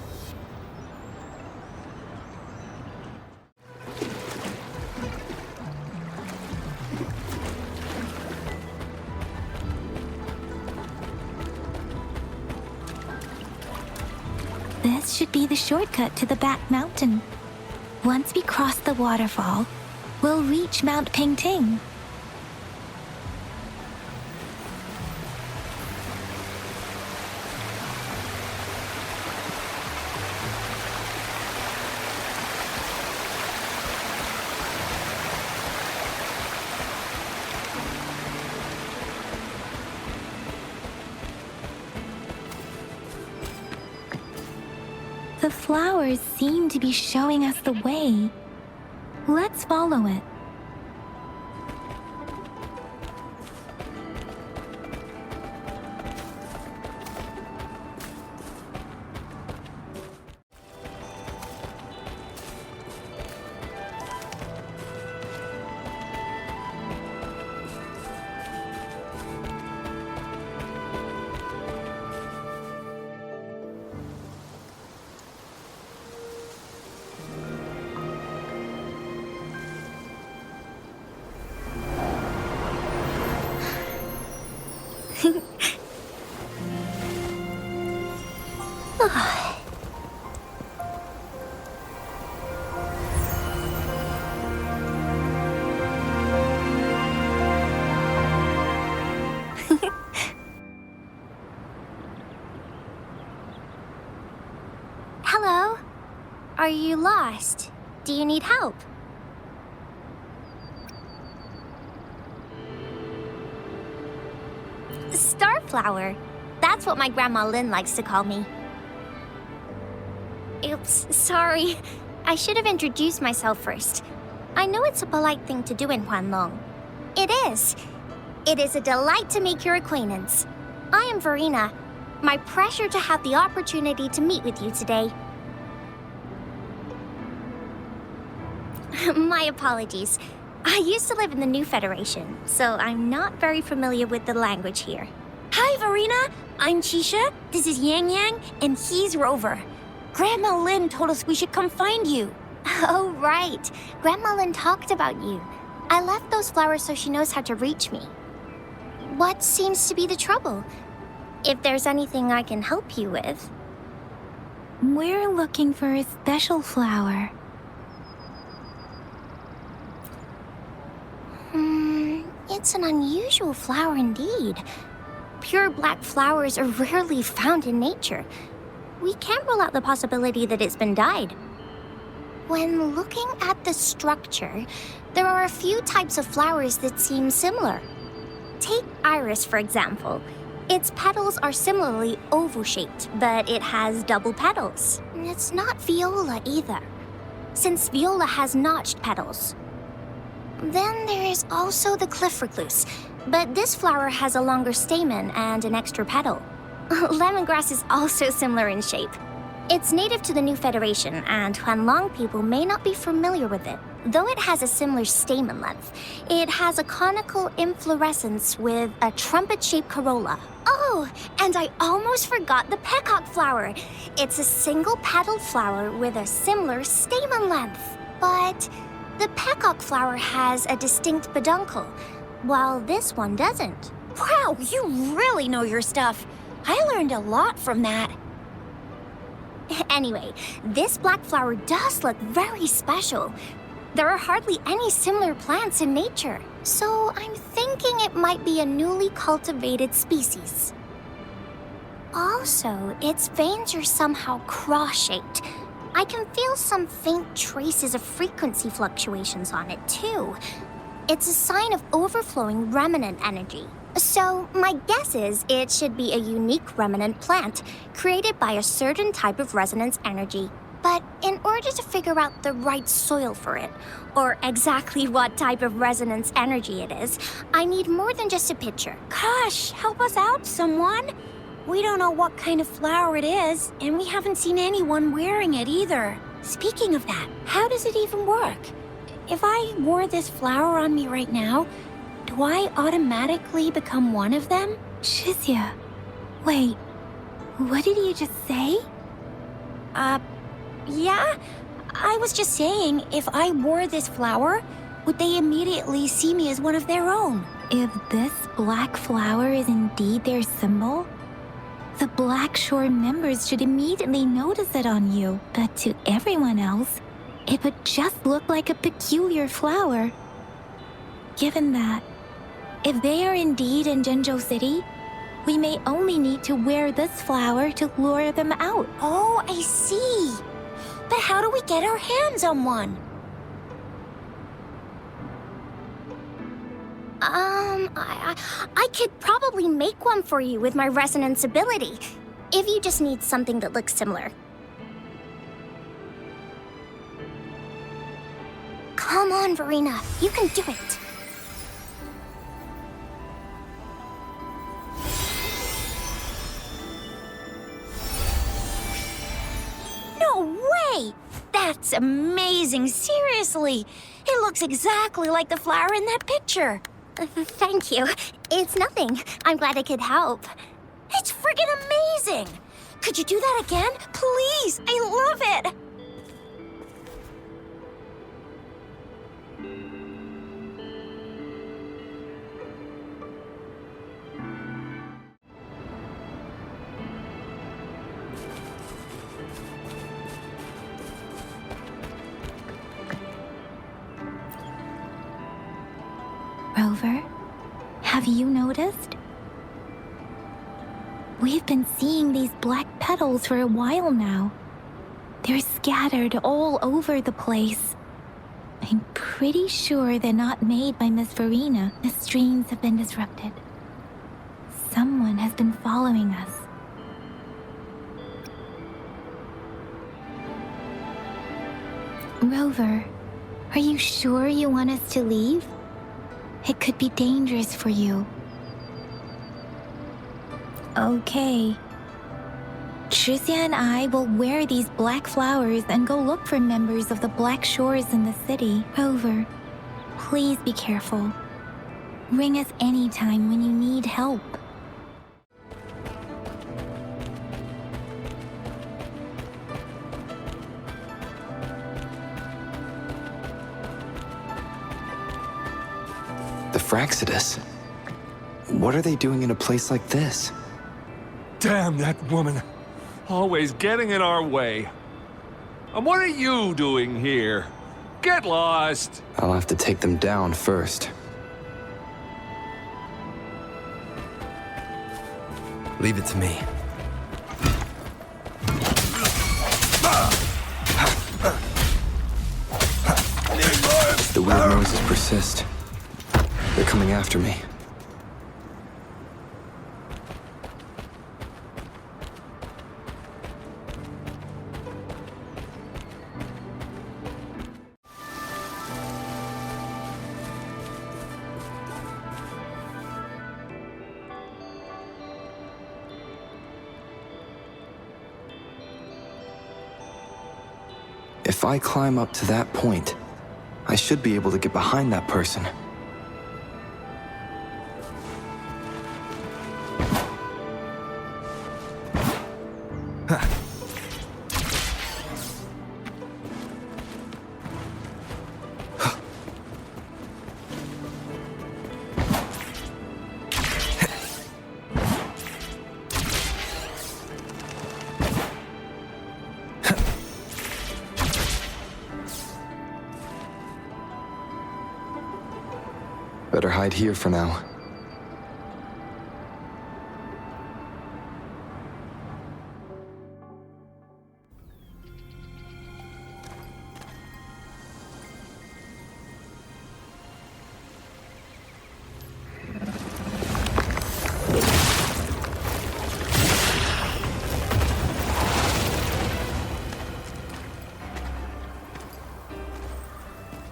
This should be the shortcut to the back mountain. Once we cross the waterfall, we'll reach Mount Pingting. The flowers seem to be showing us the way. Let's follow it. Hello? Are you lost? Do you need help? Starflower. That's what my Grandma Lin likes to call me. Oops, sorry. I should have introduced myself first. I know it's a polite thing to do in Huanlong. It is. It is a delight to make your acquaintance. I am Verena. My pleasure to have the opportunity to meet with you today. My apologies. I used to live in the New Federation, so I'm not very familiar with the language here. Hi, Verena. I'm Chisha. This is Yang Yang, and he's Rover. Grandma Lin told us we should come find you. Oh, right. Grandma Lin talked about you. I left those flowers so she knows how to reach me. What seems to be the trouble? If there's anything I can help you with. We're looking for a special flower. It's an unusual flower indeed. Pure black flowers are rarely found in nature. We can't rule out the possibility that it's been dyed. When looking at the structure, there are a few types of flowers that seem similar. Take iris, for example. Its petals are similarly oval-shaped, but it has double petals. It's not viola either, since viola has notched petals. Then there is also the cliff recluse, but this flower has a longer stamen and an extra petal. Lemongrass is also similar in shape. It's native to the New Federation, and Huanlong people may not be familiar with it. Though it has a similar stamen length, it has a conical inflorescence with a trumpet-shaped corolla. Oh, and I almost forgot the peacock flower. It's a single-petaled flower with a similar stamen length. But the peacock flower has a distinct peduncle, while this one doesn't. Wow, you really know your stuff. I learned a lot from that. Anyway, this black flower does look very special. There are hardly any similar plants in nature, so I'm thinking it might be a newly cultivated species. Also, its veins are somehow cross-shaped. I can feel some faint traces of frequency fluctuations on it, too. It's a sign of overflowing remnant energy. So, my guess is it should be a unique remnant plant, created by a certain type of resonance energy. But in order to figure out the right soil for it, or exactly what type of resonance energy it is, I need more than just a picture. Gosh, help us out, someone! We don't know what kind of flower it is, and we haven't seen anyone wearing it either. Speaking of that, how does it even work? If I wore this flower on me right now, do I automatically become one of them? Shizia, wait, what did you just say? Yeah? I was just saying, if I wore this flower, would they immediately see me as one of their own? If this black flower is indeed their symbol, the Black Shore members should immediately notice it on you. But to everyone else, it would just look like a peculiar flower. Given that, if they are indeed in Jinzhou City, we may only need to wear this flower to lure them out. Oh, I see. But how do we get our hands on one? I could probably make one for you with my resonance ability, if you just need something that looks similar. Come on, Verena, you can do it. No way! That's amazing, seriously! It looks exactly like the flower in that picture. Thank you. It's nothing. I'm glad I could help. It's friggin' amazing! Could you do that again? Please! I love it! Rover, have you noticed? We've been seeing these black petals for a while now. They're scattered all over the place. I'm pretty sure they're not made by Miss Verena. The streams have been disrupted. Someone has been following us. Rover, are you sure you want us to leave? It could be dangerous for you. Okay. Shizia and I will wear these black flowers and go look for members of the Black Shores in the city. Rover, please be careful. Ring us anytime when you need help. The Fraxidus? What are they doing in a place like this? Damn that woman. Always getting in our way. And what are you doing here? Get lost! I'll have to take them down first. Leave it to me. The weird noises persist. They're coming after me. If I climb up to that point, I should be able to get behind that person. hide here for now.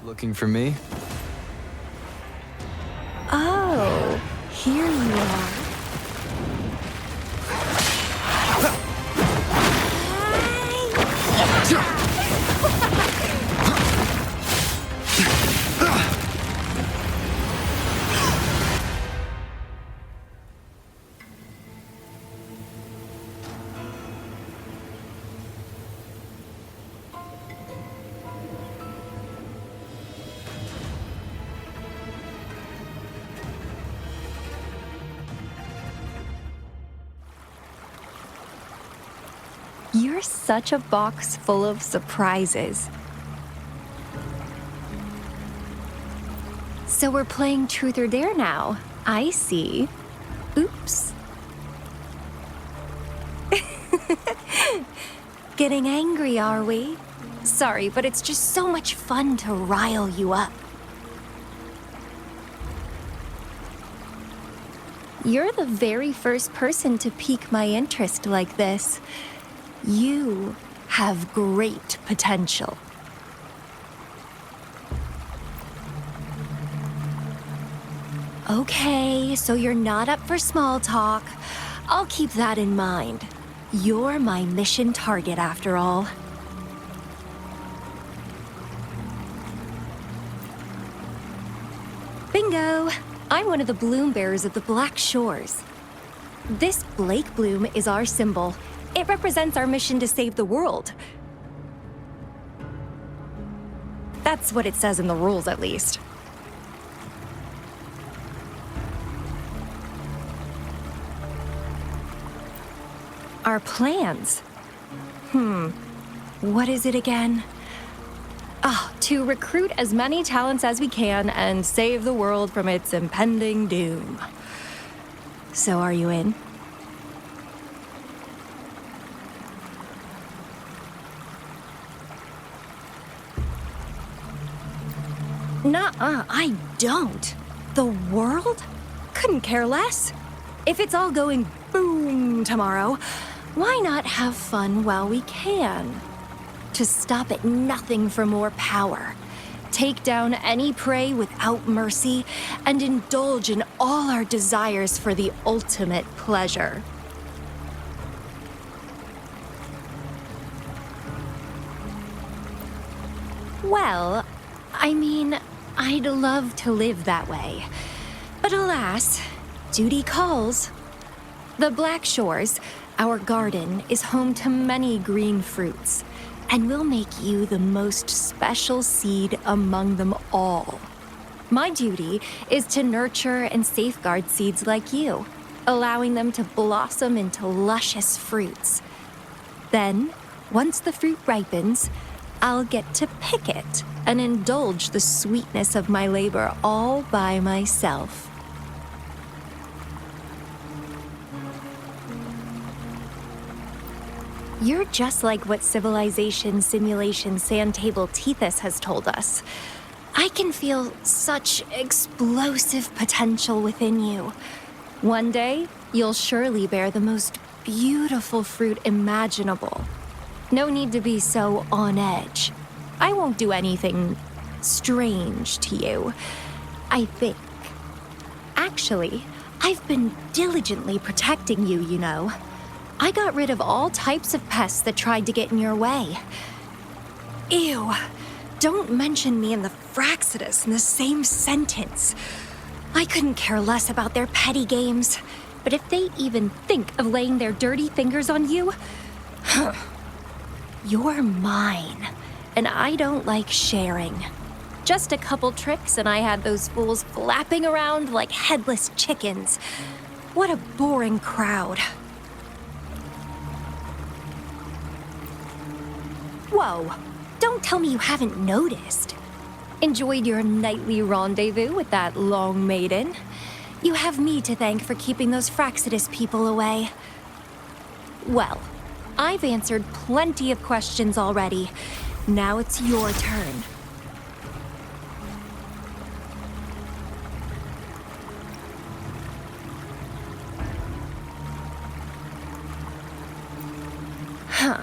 Looking for me? Oh, here you are. You're such a box full of surprises. So we're playing Truth or Dare now. I see. Oops. Getting angry, are we? Sorry, but it's just so much fun to rile you up. You're the very first person to pique my interest like this. You have great potential. Okay, so you're not up for small talk. I'll keep that in mind. You're my mission target after all. Bingo! I'm one of the bloom bearers of the Black Shores. This Blake bloom is our symbol. It represents our mission to save the world. That's what it says in the rules, at least. Our plans? What is it again? To recruit as many talents as we can and save the world from its impending doom. So are you in? Nuh-uh, I don't. The world? Couldn't care less. If it's all going boom tomorrow, why not have fun while we can? To stop at nothing for more power, take down any prey without mercy, and indulge in all our desires for the ultimate pleasure. Well, I mean, I'd love to live that way. But alas, duty calls. The Black Shores, our garden, is home to many green fruits, and will make you the most special seed among them all. My duty is to nurture and safeguard seeds like you, allowing them to blossom into luscious fruits. Then, once the fruit ripens, I'll get to pick it and indulge the sweetness of my labor all by myself. You're just like what Civilization Simulation Sandtable Tethys has told us. I can feel such explosive potential within you. One day, you'll surely bear the most beautiful fruit imaginable. No need to be so on edge. I won't do anything strange to you, I think. Actually, I've been diligently protecting you, you know. I got rid of all types of pests that tried to get in your way. Ew, don't mention me and the Fraxidus in the same sentence. I couldn't care less about their petty games, but if they even think of laying their dirty fingers on you, you're mine, and I don't like sharing. Just a couple tricks and I had those fools flapping around like headless chickens. What a boring crowd. Whoa, don't tell me you haven't noticed. Enjoyed your nightly rendezvous with that long maiden? You have me to thank for keeping those Fraxidus people away. Well, I've answered plenty of questions already. Now it's your turn. Huh.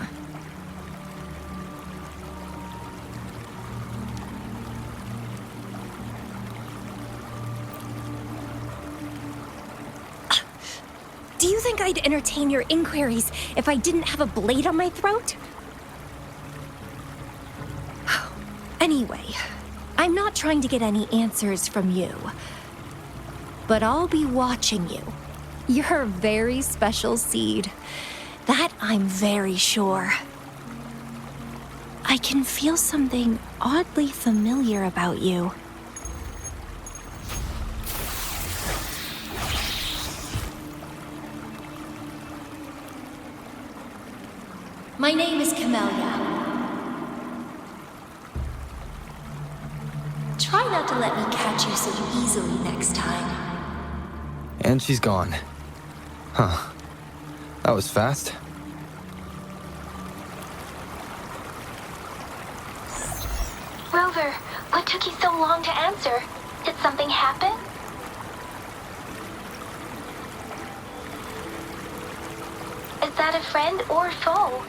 Do you think I'd entertain your inquiries if I didn't have a blade on my throat? Anyway, I'm not trying to get any answers from you. But I'll be watching you. You're a very special seed. That I'm very sure. I can feel something oddly familiar about you. My name is Camellia. Try not to let me catch you so easily next time. And she's gone. Huh. That was fast. Rover, what took you so long to answer? Did something happen? Is that a friend or foe?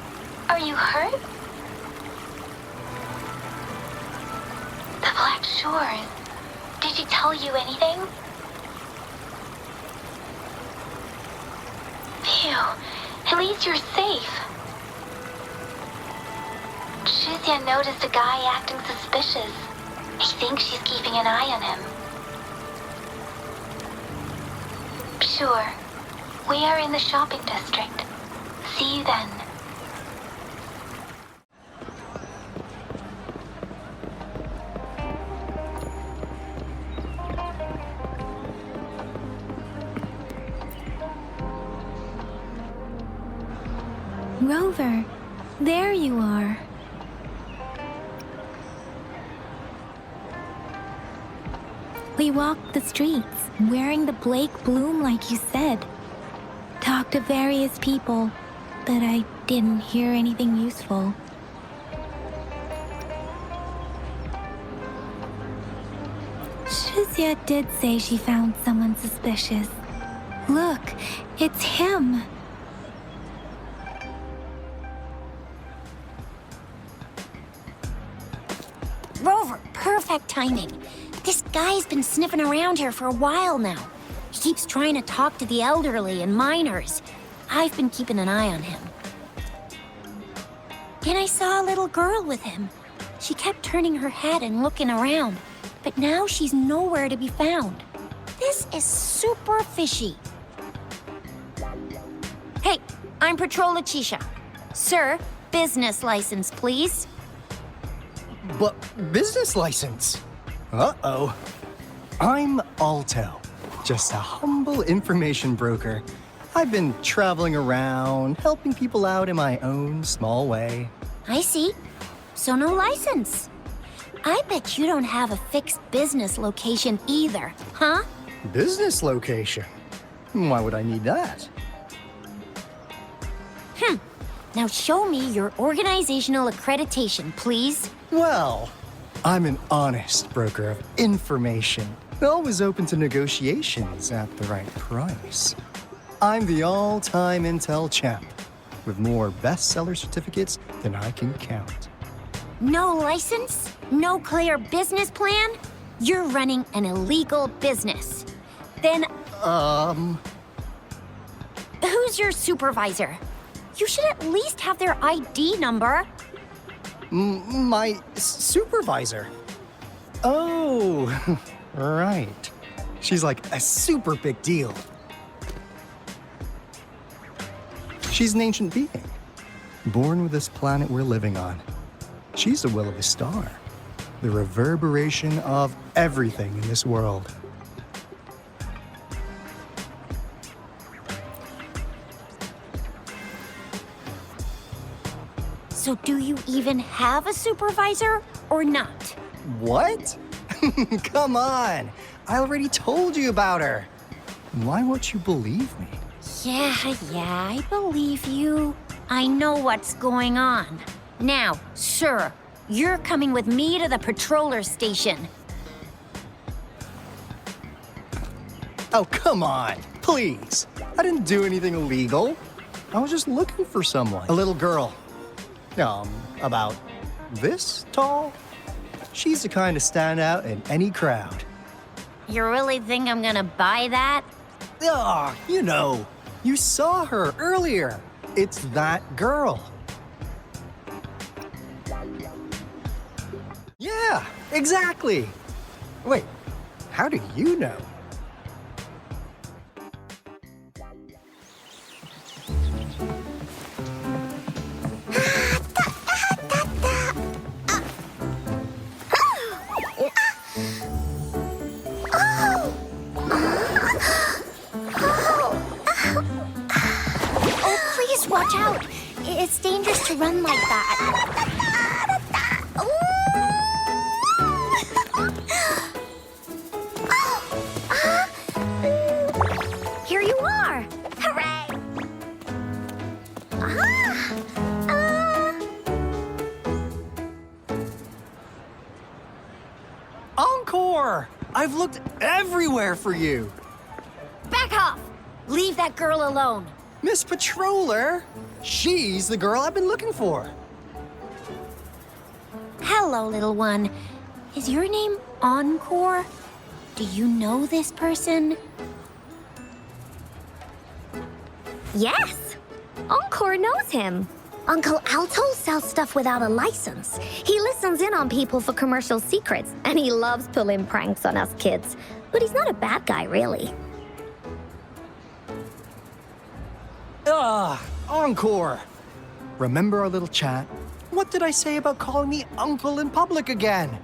Are you hurt? The Black Shores. Did she tell you anything? Phew. At least you're safe. Shuzia noticed a guy acting suspicious. I think she's keeping an eye on him. Sure. We are in the shopping district. See you then. Rover, there you are. We walked the streets, wearing the Blake bloom like you said. Talked to various people, but I didn't hear anything useful. Shuzia did say she found someone suspicious. Look, it's him. Rover, perfect timing. This guy's been sniffing around here for a while now. He keeps trying to talk to the elderly and minors. I've been keeping an eye on him. And I saw a little girl with him. She kept turning her head and looking around, but now she's nowhere to be found. This is super fishy. Hey, I'm Patrol Letitia. Sir, business license, please. But business license? Uh-oh. I'm Alto, just a humble information broker. I've been traveling around, helping people out in my own small way. I see. So no license. I bet you don't have a fixed business location either, huh? Business location? Why would I need that? Now show me your organizational accreditation, please. Well, I'm an honest broker of information. Always open to negotiations at the right price. I'm the all-time intel champ, with more bestseller certificates than I can count. No license? No clear business plan? You're running an illegal business. Then... Who's your supervisor? You should at least have their ID number. My supervisor? Oh, right. She's like a super big deal. She's an ancient being, born with this planet we're living on. She's the will of a star, the reverberation of everything in this world. So do you even have a supervisor or not? What? Come on. I already told you about her. Why won't you believe me? Yeah, I believe you. I know what's going on. Now, sir, you're coming with me to the patroller station. Oh, come on. Please. I didn't do anything illegal. I was just looking for someone. A little girl. About this tall? She's the kind to stand out in any crowd. You really think I'm gonna buy that? You saw her earlier. It's that girl. Yeah, exactly. Wait, how do you know? Watch out! It's dangerous to run like that. Here you are! Hooray! Encore! I've looked everywhere for you. Back off! Leave that girl alone. Miss Patroller, she's the girl I've been looking for. Hello, little one. Is your name Encore? Do you know this person? Yes! Encore knows him. Uncle Alto sells stuff without a license. He listens in on people for commercial secrets, and he loves pulling pranks on us kids. But he's not a bad guy, really. Encore! Remember our little chat? What did I say about calling me uncle in public again?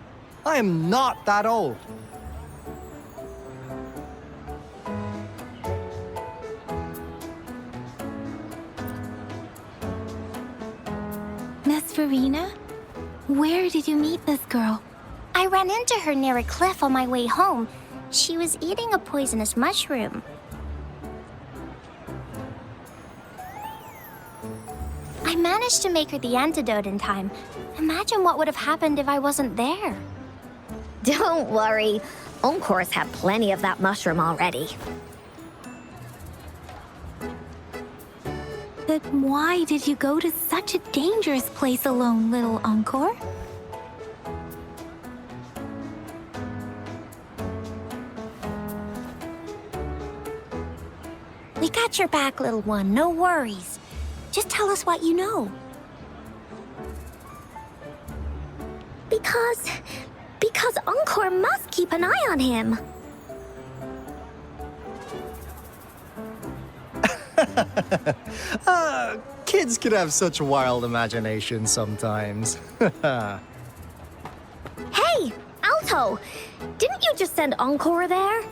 I am not that old. Miss Verena? Where did you meet this girl? I ran into her near a cliff on my way home. She was eating a poisonous mushroom. I managed to make her the antidote in time. Imagine what would have happened if I wasn't there. Don't worry. Encore's had plenty of that mushroom already. But why did you go to such a dangerous place alone, little Encore? We got your back, little one. No worries. Just tell us what you know. Because Encore must keep an eye on him. Kids can have such wild imaginations sometimes. Hey, Alto! Didn't you just send Encore there?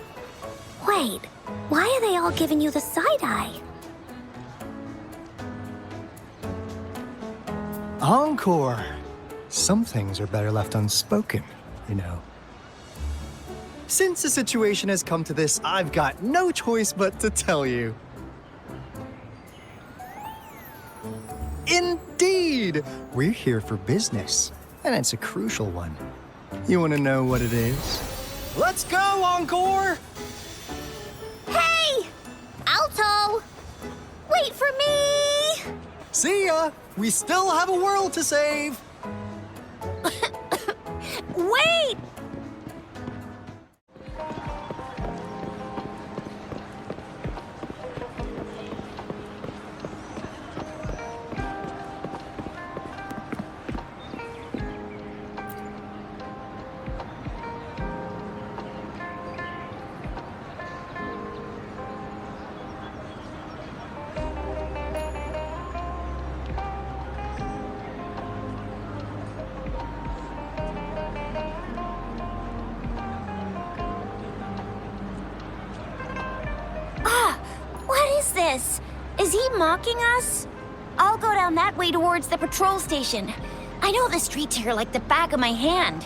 Wait, why are they all giving you the side-eye? Encore! Some things are better left unspoken, you know. Since the situation has come to this, I've got no choice but to tell you. Indeed! We're here for business, and it's a crucial one. You want to know what it is? Let's go, Encore! Hey! Alto! Wait for me! See ya! We still have a world to save! Wait! This? Is he mocking us? I'll go down that way towards the patrol station. I know the streets here like the back of my hand.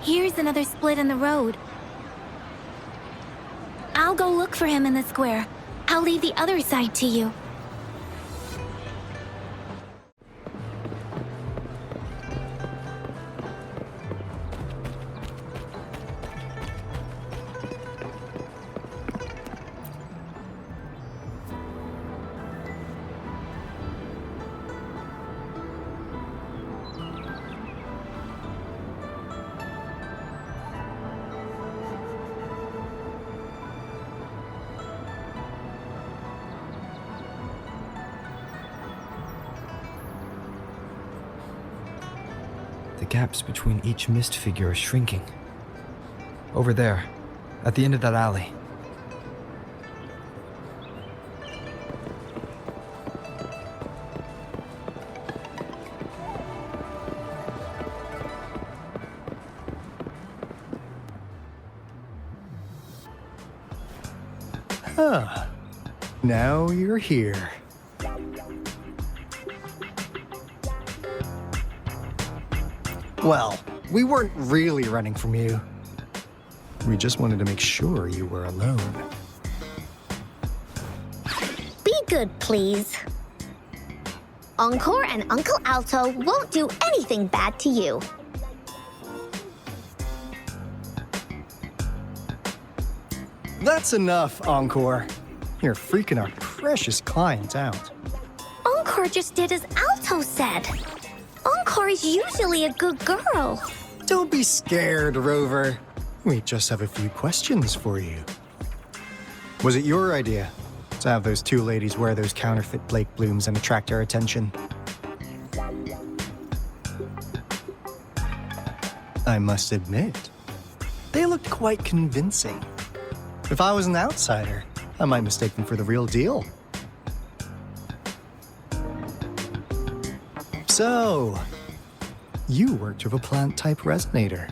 Here's another split in the road. I'll go look for him in the square. I'll leave the other side to you. The gaps between each mist figure are shrinking. Over there, at the end of that alley. Huh. Now you're here. Well, we weren't really running from you. We just wanted to make sure you were alone. Be good, please. Encore and Uncle Alto won't do anything bad to you. That's enough, Encore. You're freaking our precious client out. Encore just did as Alto said. Encore is usually a good girl. Don't be scared, Rover. We just have a few questions for you. Was it your idea to have those two ladies wear those counterfeit Blake blooms and attract our attention? I must admit, they looked quite convincing. If I was an outsider, I might mistake them for the real deal. So, you worked with a plant-type resonator.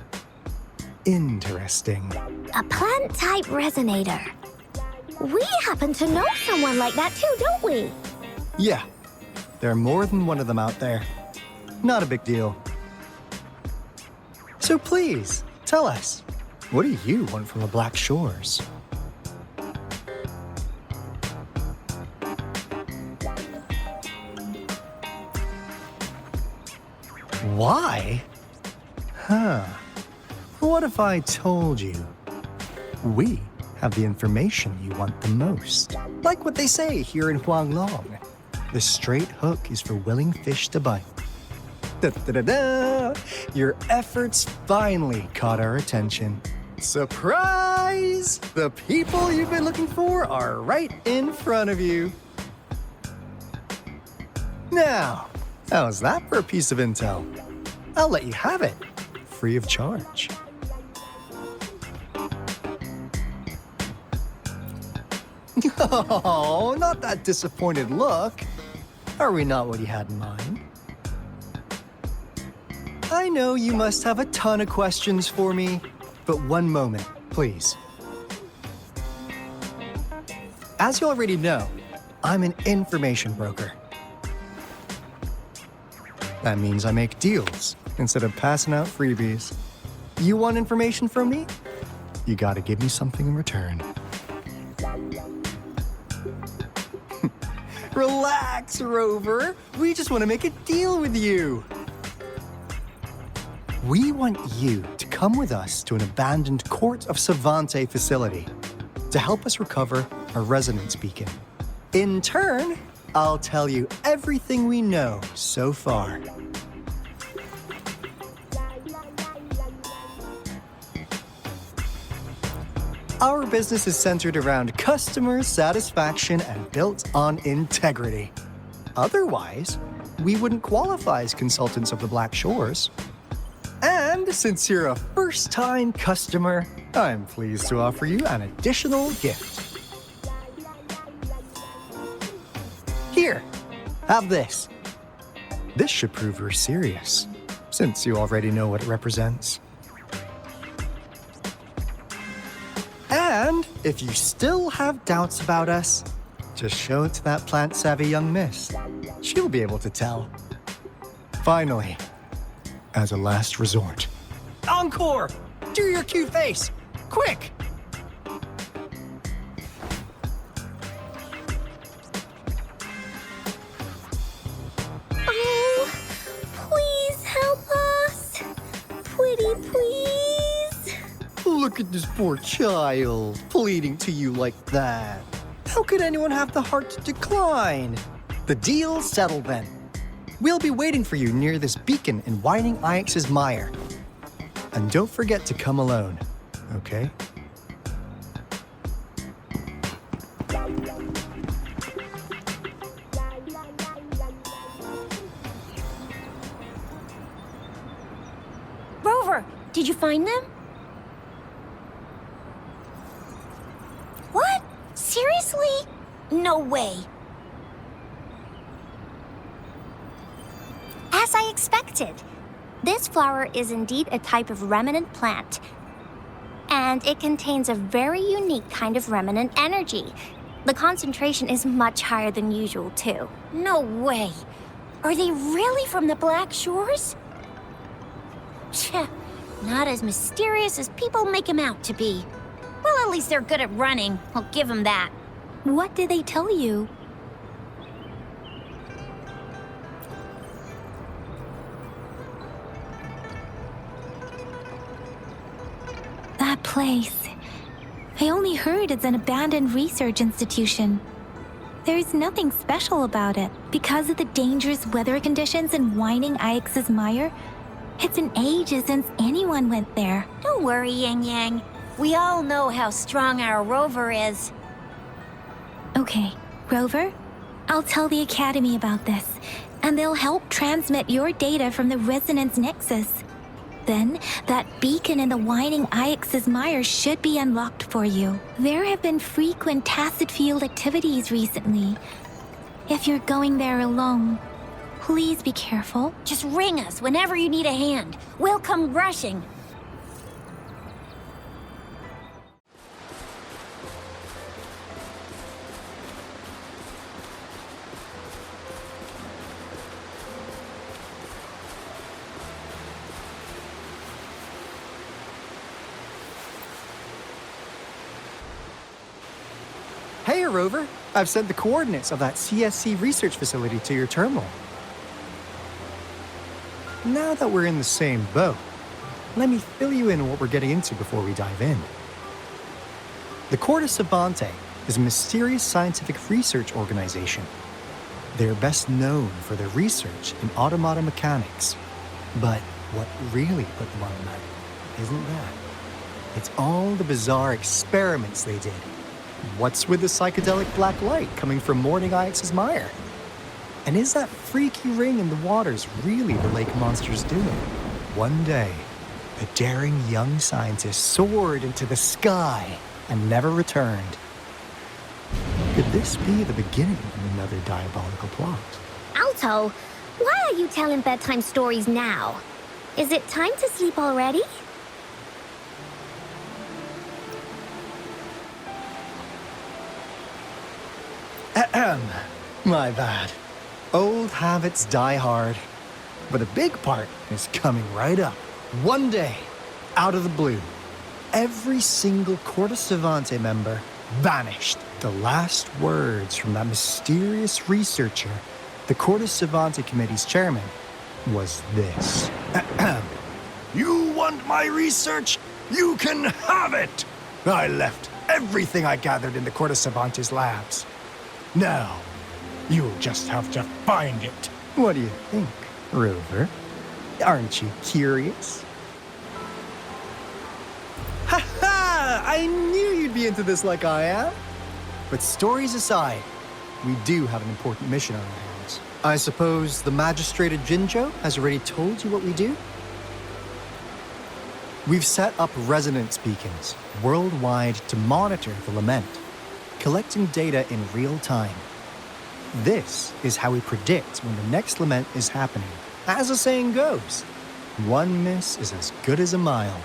Interesting. A plant-type resonator. We happen to know someone like that too, don't we? Yeah, there are more than one of them out there. Not a big deal. So please, tell us, what do you want from the Black Shores? Why? Huh. What if I told you we have the information you want the most? Like what they say here in Huanglong. The straight hook is for willing fish to bite. Da-da-da-da! Your efforts finally caught our attention. Surprise! The people you've been looking for are right in front of you. Now, how's that for a piece of intel? I'll let you have it, free of charge. Oh, not that disappointed look. Are we not what you had in mind? I know you must have a ton of questions for me, but one moment, please. As you already know, I'm an information broker. That means I make deals instead of passing out freebies. You want information from me? You gotta give me something in return. Relax, Rover. We just want to make a deal with you. We want you to come with us to an abandoned Court of Savante facility to help us recover a resonance beacon. In turn, I'll tell you everything we know so far. Our business is centered around customer satisfaction and built on integrity. Otherwise, we wouldn't qualify as consultants of the Black Shores. And since you're a first-time customer, I'm pleased to offer you an additional gift. Here, have this. This should prove you're serious, since you already know what it represents. And if you still have doubts about us, just show it to that plant-savvy young miss. She'll be able to tell. Finally, as a last resort, Encore! Do your cute face! Quick! Oh, please help us. Pretty please. Look at this poor child, pleading to you like that. How could anyone have the heart to decline? The deal's settled then. We'll be waiting for you near this beacon in Whining Ix's mire. And don't forget to come alone, okay? Rover, did you find them? What? Seriously? No way. As I expected. This flower is indeed a type of remnant plant. And it contains a very unique kind of remnant energy. The concentration is much higher than usual, too. No way. Are they really from the Black Shores? Tch, not as mysterious as people make them out to be. Well, at least they're good at running. I'll give them that. What did they tell you? That place. I only heard it's an abandoned research institution. There's nothing special about it. Because of the dangerous weather conditions in Whining Ix's mire, it's been ages since anyone went there. Don't worry, Yang Yang. We all know how strong our Rover is. Okay, Rover, I'll tell the Academy about this, and they'll help transmit your data from the Resonance Nexus. Then, that beacon in the Whining Ix's mire should be unlocked for you. There have been frequent tacit field activities recently. If you're going there alone, please be careful. Just ring us whenever you need a hand. We'll come rushing. Hey, Rover. I've sent the coordinates of that CSC research facility to your terminal. Now that we're in the same boat, let me fill you in on what we're getting into before we dive in. The Corte Savante is a mysterious scientific research organization. They're best known for their research in automata mechanics. But what really put them on the map isn't that. It's all the bizarre experiments they did. What's with the psychedelic black light coming from Morning Ix's mire? And is that freaky ring in the waters really the lake monster's doing? One day, a daring young scientist soared into the sky and never returned. Could this be the beginning of another diabolical plot? Alto, why are you telling bedtime stories now? Is it time to sleep already? Ahem. My bad. Old habits die hard. But a big part is coming right up. One day, out of the blue, every single Corte Savante member vanished. The last words from that mysterious researcher, the Corte Savante Committee's chairman, was this. Ahem. You want my research? You can have it! I left everything I gathered in the Corte Savante's labs. Now, you'll just have to find it. What do you think, Rover? Aren't you curious? Ha ha! I knew you'd be into this like I am. But stories aside, we do have an important mission on our hands. I suppose the magistrate at Jinzhou has already told you what we do? We've set up resonance beacons worldwide to monitor the lament, collecting data in real time. This is how we predict when the next lament is happening. As the saying goes, one miss is as good as a mile.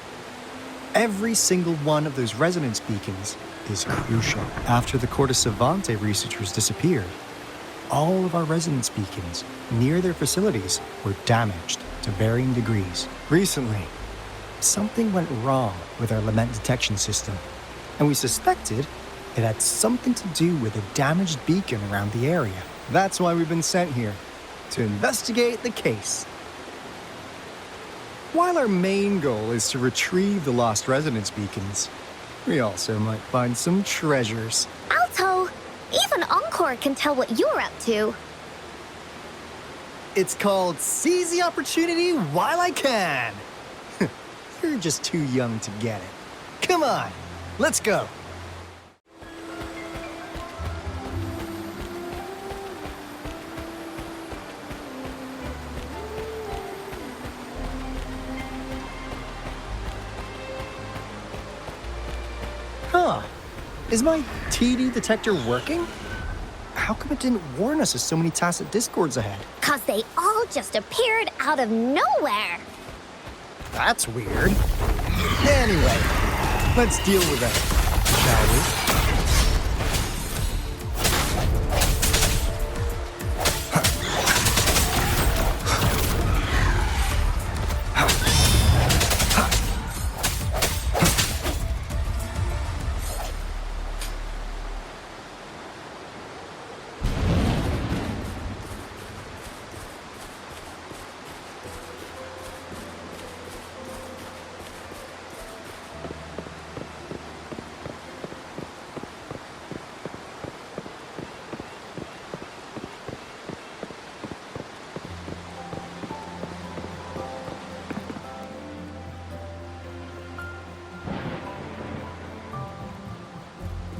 Every single one of those resonance beacons is crucial. After the Corte Savante researchers disappeared, all of our resonance beacons near their facilities were damaged to varying degrees. Recently, something went wrong with our lament detection system, and we suspected it had something to do with a damaged beacon around the area. That's why we've been sent here, to investigate the case. While our main goal is to retrieve the lost resonance beacons, we also might find some treasures. Alto, even Encore can tell what you're up to. It's called Seize the Opportunity While I Can. You're just too young to get it. Come on, let's go. Huh. Is my TD detector working? How come it didn't warn us of so many tacit discords ahead? 'Cause they all just appeared out of nowhere. That's weird. Anyway, let's deal with that, shall we?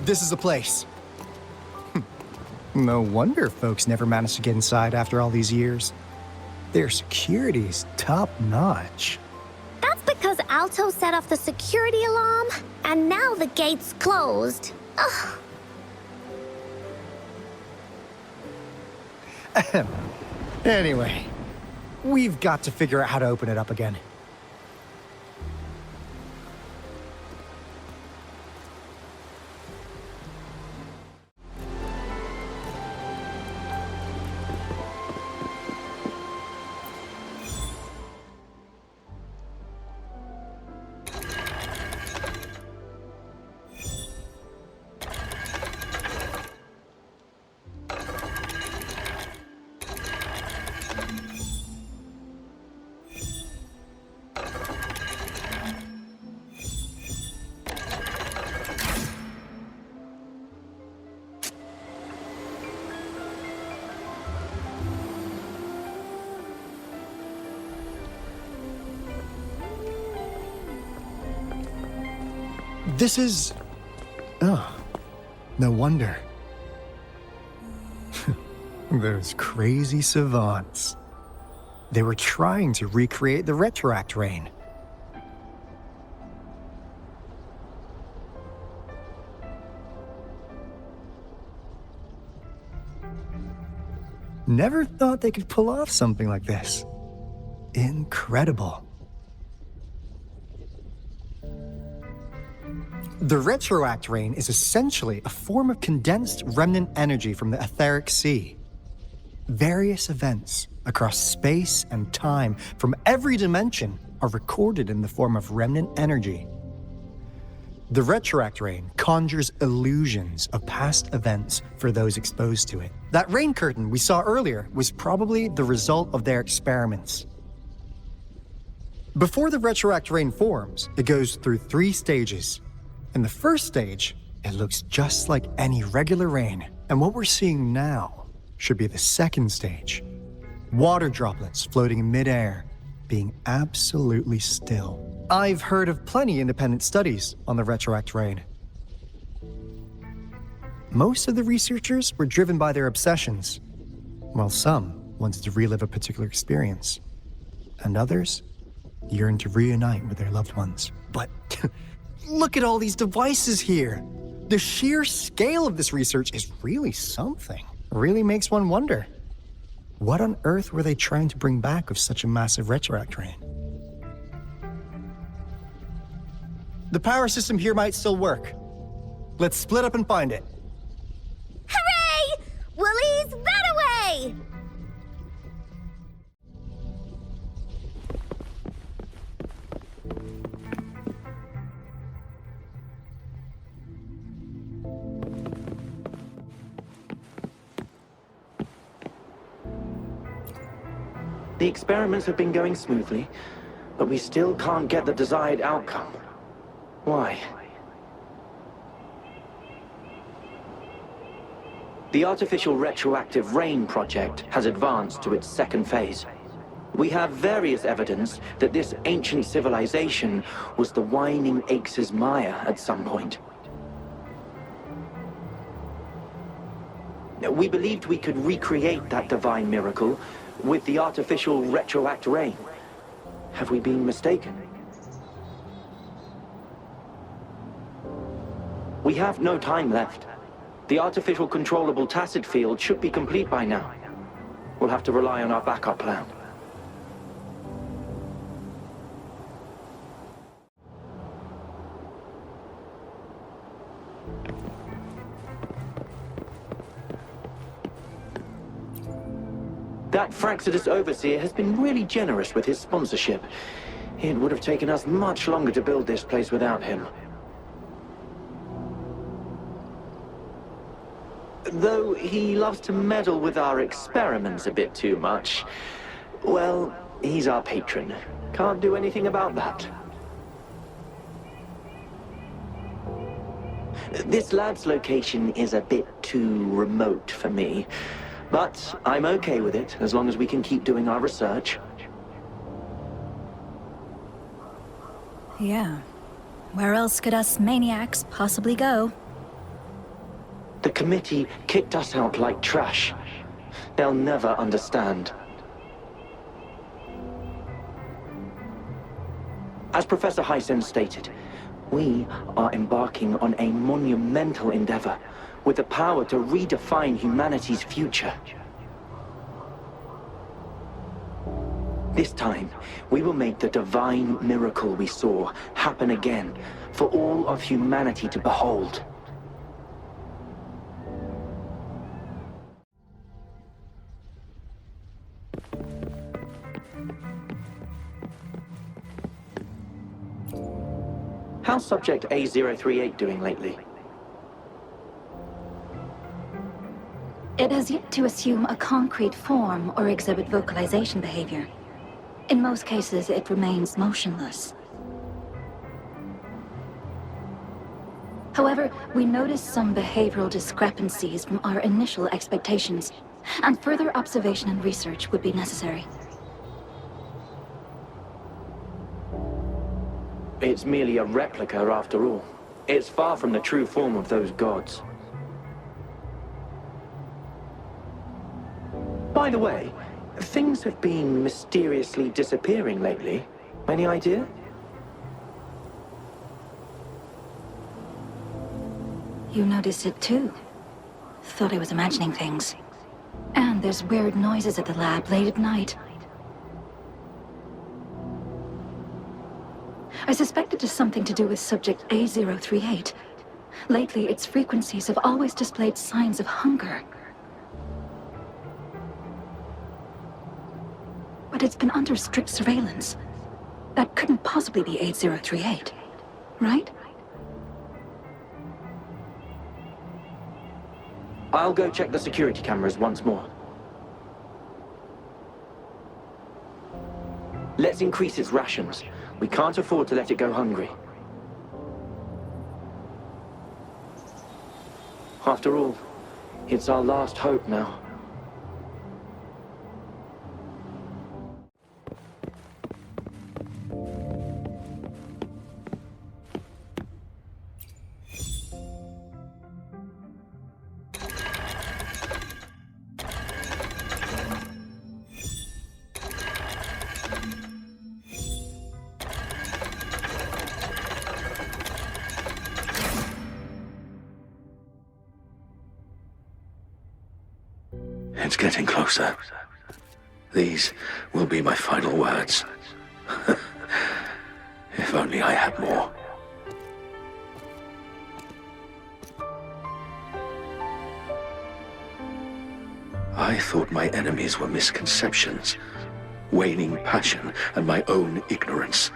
This is the place. No wonder folks never managed to get inside after all these years. Their security's top-notch. That's because Alto set off the security alarm, and now the gate's closed. Ugh. Anyway, we've got to figure out how to open it up again. This is... Oh, no wonder. Those crazy savants. They were trying to recreate the retroact rain. Never thought they could pull off something like this. Incredible. The retroact rain is essentially a form of condensed remnant energy from the etheric sea. Various events across space and time from every dimension are recorded in the form of remnant energy. The retroact rain conjures illusions of past events for those exposed to it. That rain curtain we saw earlier was probably the result of their experiments. Before the retroact rain forms, it goes through 3 stages. In the first stage, it looks just like any regular rain, and what we're seeing now should be the second stage. Water droplets floating in midair, being absolutely still. I've heard of plenty independent studies on the retroact rain. Most of the researchers were driven by their obsessions, while some wanted to relive a particular experience, and others yearned to reunite with their loved ones. But look at all these devices here. The sheer scale of this research is really something. It really makes one wonder. What on earth were they trying to bring back with such a massive retroact rain? The power system here might still work. Let's split up and find it. Hooray! Willie's that away! The experiments have been going smoothly, but we still can't get the desired outcome. Why? The artificial retroactive rain project has advanced to its second phase. We have various evidence that this ancient civilization was the Whining Aches' Maya at some point. We believed we could recreate that divine miracle with the artificial retroact rain. Have we been mistaken? We have no time left. The artificial controllable tacit field should be complete by now. We'll have to rely on our backup plan. That Fraxidus Overseer has been really generous with his sponsorship. It would have taken us much longer to build this place without him. Though he loves to meddle with our experiments a bit too much. Well, he's our patron. Can't do anything about that. This lab's location is a bit too remote for me. But I'm okay with it, as long as we can keep doing our research. Yeah. Where else could us maniacs possibly go? The committee kicked us out like trash. They'll never understand. As Professor Hysen stated, we are embarking on a monumental endeavor with the power to redefine humanity's future. This time, we will make the divine miracle we saw happen again for all of humanity to behold. How's Subject A038 doing lately? It has yet to assume a concrete form or exhibit vocalization behavior. In most cases, it remains motionless. However, we noticed some behavioral discrepancies from our initial expectations, and further observation and research would be necessary. It's merely a replica after all. It's far from the true form of those gods. By the way, things have been mysteriously disappearing lately. Any idea? You noticed it too. Thought I was imagining things. And there's weird noises at the lab late at night. I suspect it is something to do with Subject A038. Lately, its frequencies have always displayed signs of hunger. But it's been under strict surveillance. That couldn't possibly be 8038, right? I'll go check the security cameras once more. Let's increase its rations. We can't afford to let it go hungry. After all, it's our last hope now. It's getting closer. These will be my final words. If only I had more. I thought my enemies were misconceptions, waning passion, and my own ignorance.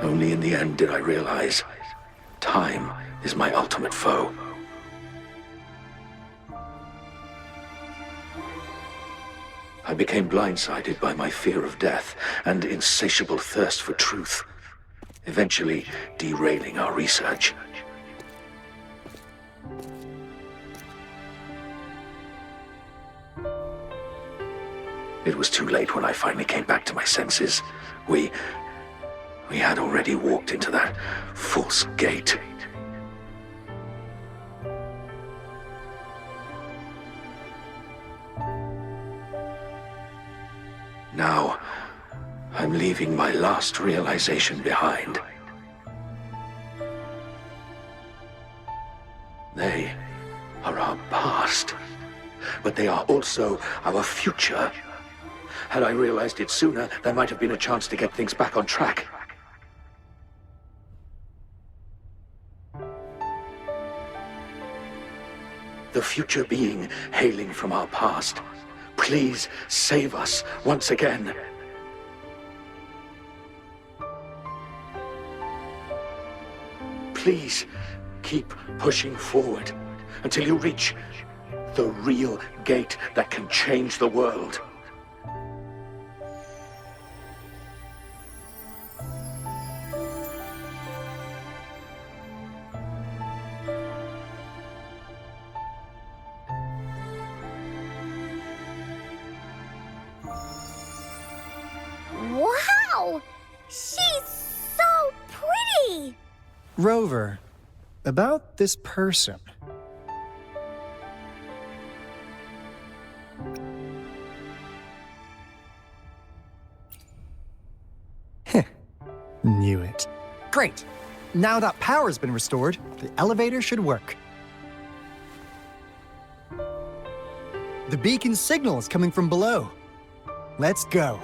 Only in the end did I realize Time is my ultimate foe. I became blindsided by my fear of death and insatiable thirst for truth, eventually derailing our research. It was too late when I finally came back to my senses. We had already walked into that false gate. Now, I'm leaving my last realization behind. They are our past, but they are also our future. Had I realized it sooner, there might have been a chance to get things back on track. The future being hailing from our past, please save us once again. Please keep pushing forward until you reach the real gate that can change the world. Wow! She's so pretty! Rover, about this person. Heh, knew it. Great! Now that power's been restored, the elevator should work. The beacon signal is coming from below. Let's go.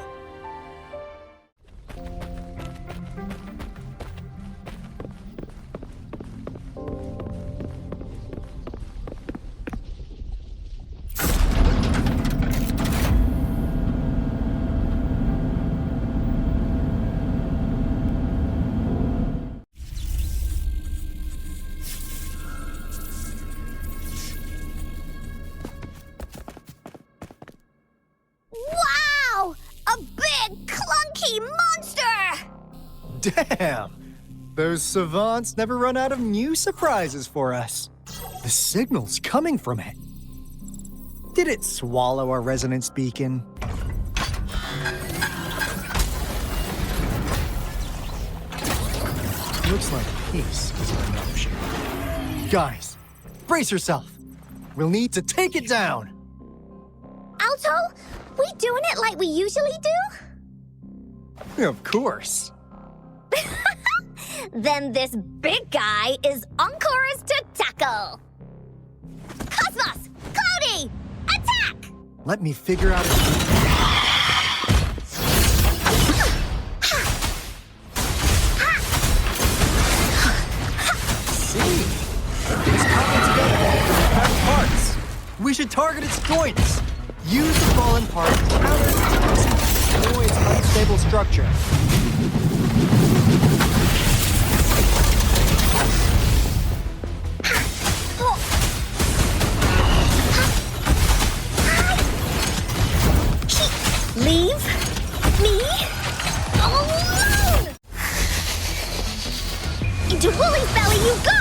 Wow! A big, clunky monster! Damn! Those savants never run out of new surprises for us. The signal's coming from it. Did it swallow our resonance beacon? Looks like peace is an option. Guys, brace yourself. We'll need to take it down. Alto, we doing it like we usually do? Of course. Then this big guy is Encore's to tackle. Cosmos! Cloudy! Attack! Let me figure out See? It's coming together from different parts. We should target its joints. Use the fallen part to counter its destroy its unstable structure. Leave me alone! Into Wooly's belly you go!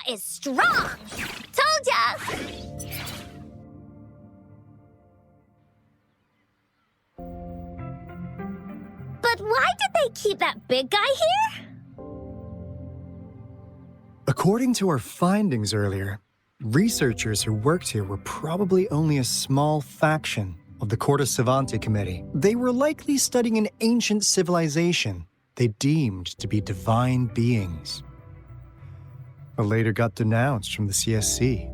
Is strong! Told ya! But why did they keep that big guy here? According to our findings earlier, researchers who worked here were probably only a small faction of the Corte Savante Committee. They were likely studying an ancient civilization they deemed to be divine beings, but later got denounced from the CSC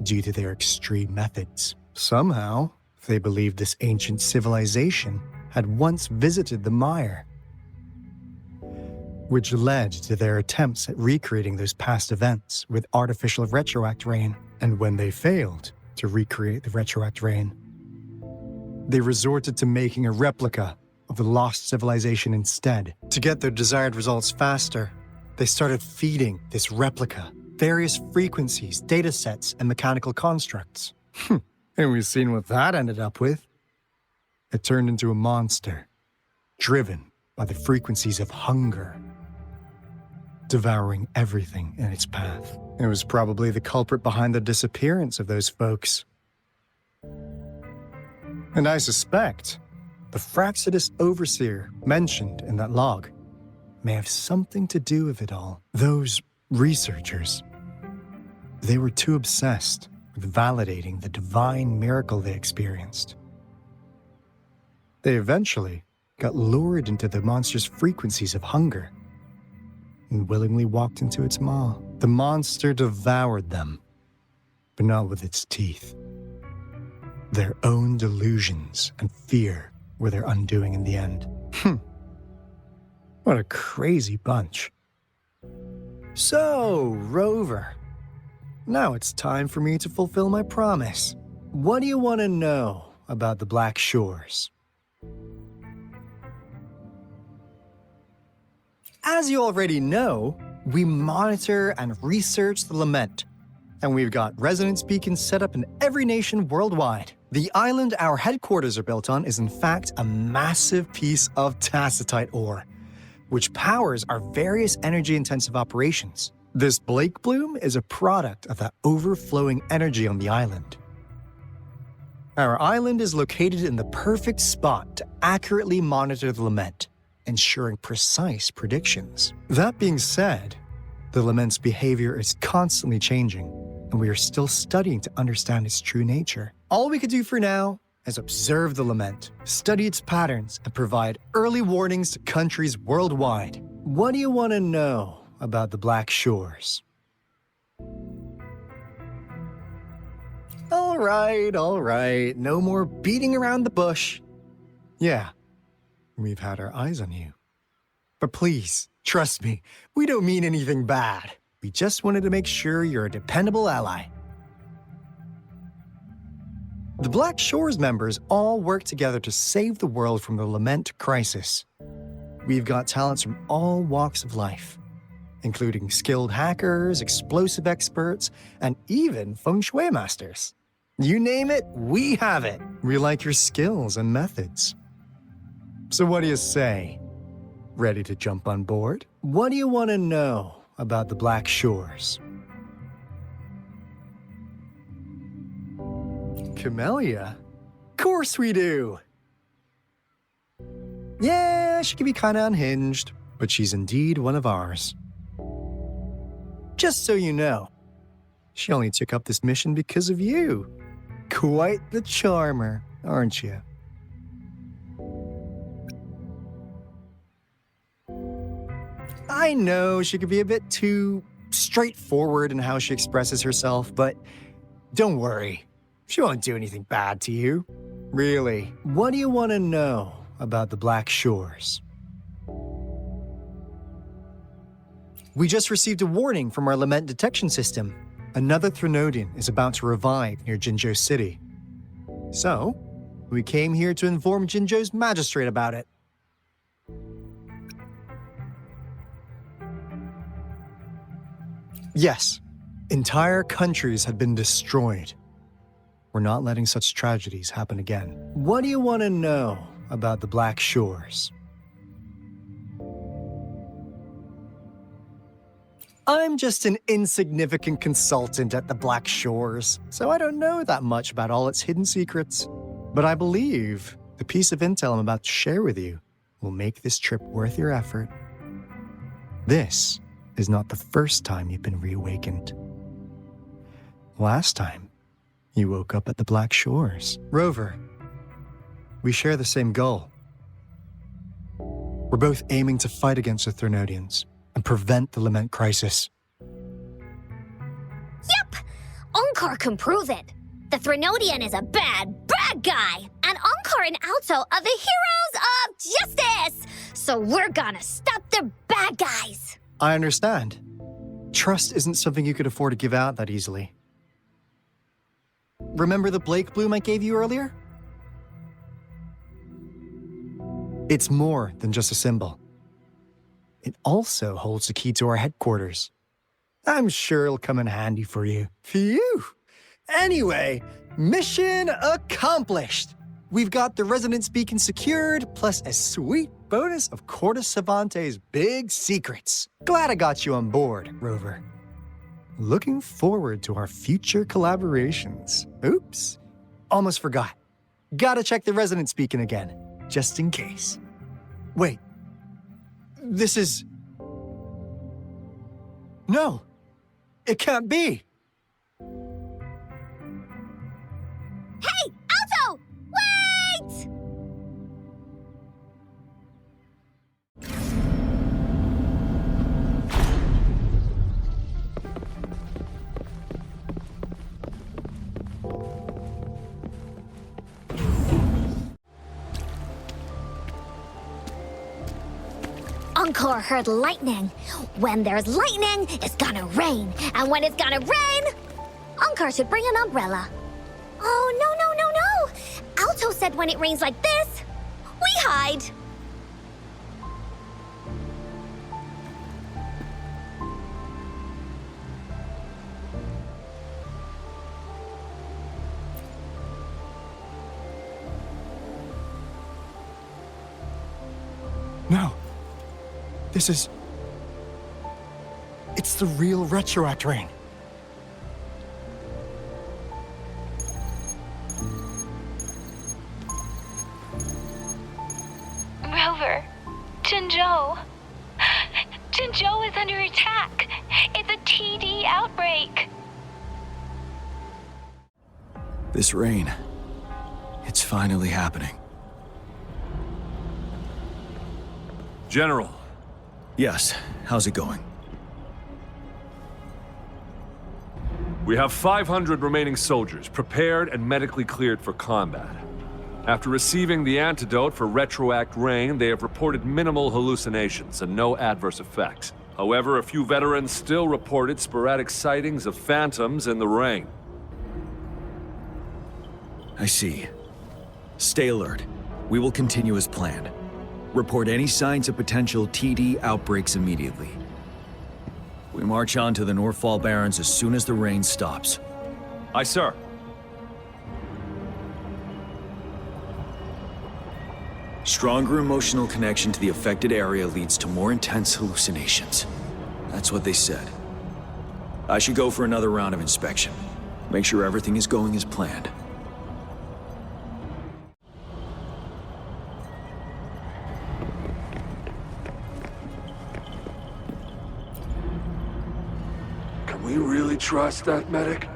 due to their extreme methods. Somehow, they believed this ancient civilization had once visited the mire, which led to their attempts at recreating those past events with artificial retroact rain. And when they failed to recreate the retroact rain, they resorted to making a replica of the lost civilization instead. To get their desired results faster, they started feeding this replica various frequencies, data sets, and mechanical constructs. And we've seen what that ended up with. It turned into a monster, driven by the frequencies of hunger, devouring everything in its path. It was probably the culprit behind the disappearance of those folks. And I suspect the Fraxidus Overseer mentioned in that log may have something to do with it all. Those researchers, they were too obsessed with validating the divine miracle they experienced. They eventually got lured into the monster's frequencies of hunger and willingly walked into its maw. The monster devoured them, but not with its teeth. Their own delusions and fear were their undoing in the end. What a crazy bunch. So, Rover, now it's time for me to fulfill my promise. What do you want to know about the Black Shores? As you already know, we monitor and research the Lament, and we've got resonance beacons set up in every nation worldwide. The island our headquarters are built on is in fact a massive piece of tacitite ore, which powers our various energy-intensive operations. This Blake Bloom is a product of that overflowing energy on the island. Our island is located in the perfect spot to accurately monitor the Lament, ensuring precise predictions. That being said, the Lament's behavior is constantly changing, and we are still studying to understand its true nature. All we can do for now is observe the Lament, study its patterns, and provide early warnings to countries worldwide. What do you want to know about the Black Shores? All right. No more beating around the bush. Yeah, we've had our eyes on you. But please, trust me, we don't mean anything bad. We just wanted to make sure you're a dependable ally. The Black Shores members all work together to save the world from the Lament crisis. We've got talents from all walks of life, including skilled hackers, explosive experts, and even feng shui masters. You name it, we have it. We like your skills and methods. So what do you say? Ready to jump on board? What do you want to know about the Black Shores? Camellia? Of course we do! Yeah, she can be kinda unhinged, but she's indeed one of ours. Just so you know, she only took up this mission because of you. Quite the charmer, aren't you? I know she could be a bit too straightforward in how she expresses herself, but don't worry. She won't do anything bad to you. Really, what do you want to know about the Black Shores? We just received a warning from our Lament detection system. Another Threnodian is about to revive near Jinzhou City. So, we came here to inform Jinzhou's magistrate about it. Yes, entire countries have been destroyed. We're not letting such tragedies happen again. What do you want to know about the Black Shores? I'm just an insignificant consultant at the Black Shores, so I don't know that much about all its hidden secrets. But I believe the piece of intel I'm about to share with you will make this trip worth your effort. This is not the first time you've been reawakened. Last time, you woke up at the Black Shores. Rover, We share the same goal. We're both aiming to fight against the Threnodians and prevent the Lament crisis. Yep! Onkar can prove it. The Threnodian is a bad, bad guy, and Onkar and Alto are the heroes of justice! So we're gonna stop the bad guys! I understand. Trust isn't something you could afford to give out that easily. Remember the Blake bloom I gave you earlier? It's more than just a symbol. It also holds the key to our headquarters. I'm sure it'll come in handy for you. Phew! Anyway, mission accomplished! We've got the resonance beacon secured, plus a sweet bonus of Cortus Savante's big secrets. Glad I got you on board, Rover. Looking forward to our future collaborations. Oops, almost forgot. Gotta check the resonance beacon again, just in case. Wait, this is... No, it can't be. Hey, Alto! Wait! Onkar heard lightning. When there's lightning, it's gonna rain. And when it's gonna rain, Onkar should bring an umbrella. Oh, no. Alto said when it rains like this, we hide. No. This is... It's the real Retroact Rain. Rover, Jinzhou. Jinzhou is under attack. It's a TD outbreak. This rain, it's finally happening. General. Yes, how's it going? We have 500 remaining soldiers prepared and medically cleared for combat. After receiving the antidote for Retroact Rain, they have reported minimal hallucinations and no adverse effects. However, a few veterans still reported sporadic sightings of phantoms in the rain. I see. Stay alert. We will continue as planned. Report any signs of potential TD outbreaks immediately. We march on to the Northfall Barrens as soon as the rain stops. Aye, sir. Stronger emotional connection to the affected area leads to more intense hallucinations. That's what they said. I should go for another round of inspection. Make sure everything is going as planned. Can we really trust that medic?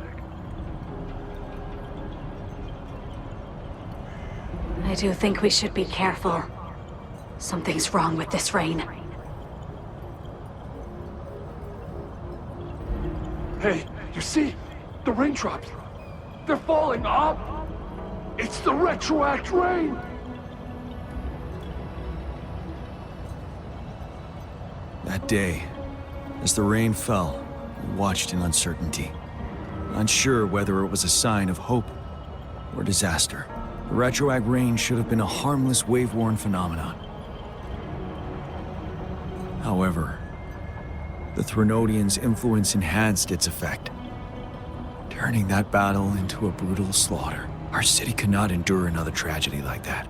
I do think we should be careful. Something's wrong with this rain. Hey, you see? The raindrops. They're falling up. It's the Retroact Rain. That day, as the rain fell, we watched in uncertainty. Unsure whether it was a sign of hope or disaster. The Retroact Rain should have been a harmless wave-worn phenomenon. However, the Threnodians' influence enhanced its effect, turning that battle into a brutal slaughter. Our city could not endure another tragedy like that.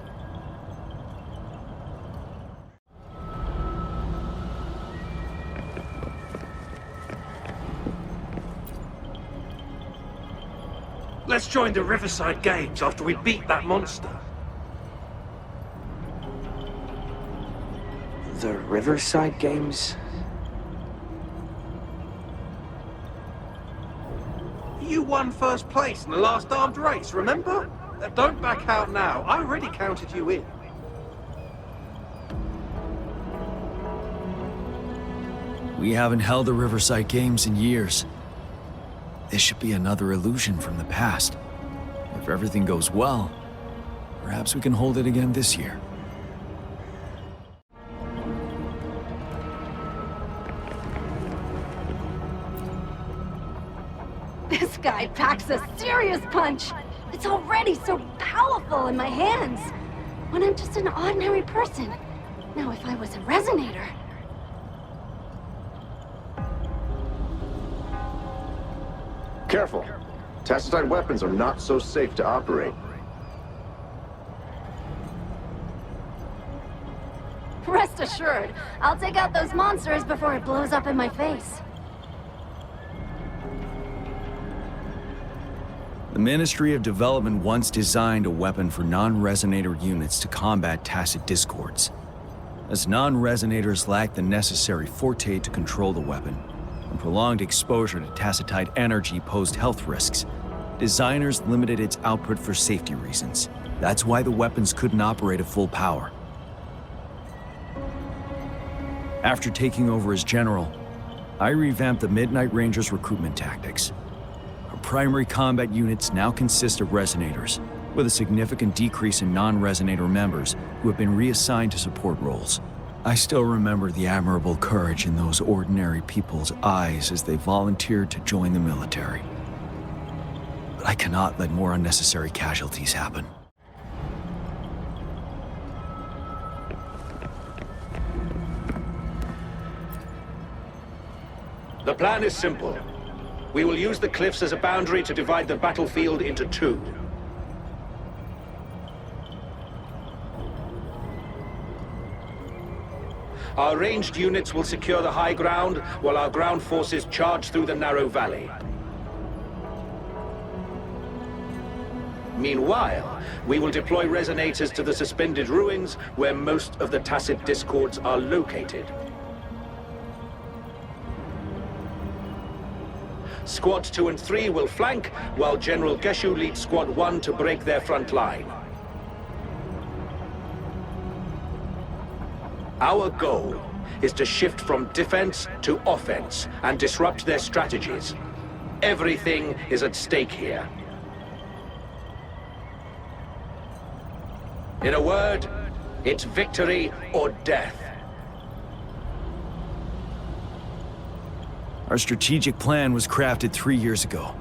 Let's join the Riverside Games after we beat that monster. The Riverside Games? You won first place in the last armed race, remember? Don't back out now. I already counted you in. We haven't held the Riverside Games in years. This should be another illusion from the past. If everything goes well, perhaps we can hold it again this year. This guy packs a serious punch. It's already so powerful in my hands. When I'm just an ordinary person. Now if I was a resonator... Careful. Tacitite weapons are not so safe to operate. Rest assured, I'll take out those monsters before it blows up in my face. The Ministry of Development once designed a weapon for non-resonator units to combat tacit discords. As non-resonators lack the necessary forte to control the weapon, and prolonged exposure to tacitite energy posed health risks, designers limited its output for safety reasons. That's why the weapons couldn't operate at full power. After taking over as general, I revamped the Midnight Rangers' recruitment tactics. Our primary combat units now consist of resonators, with a significant decrease in non-resonator members who have been reassigned to support roles. I still remember the admirable courage in those ordinary people's eyes as they volunteered to join the military. But I cannot let more unnecessary casualties happen. The plan is simple. We will use the cliffs as a boundary to divide the battlefield into two. Our ranged units will secure the high ground, while our ground forces charge through the narrow valley. Meanwhile, we will deploy resonators to the suspended ruins, where most of the tacit discords are located. Squads 2 and 3 will flank, while General Geshu leads Squad 1 to break their front line. Our goal is to shift from defense to offense and disrupt their strategies. Everything is at stake here. In a word, it's victory or death. Our strategic plan was crafted 3 years ago,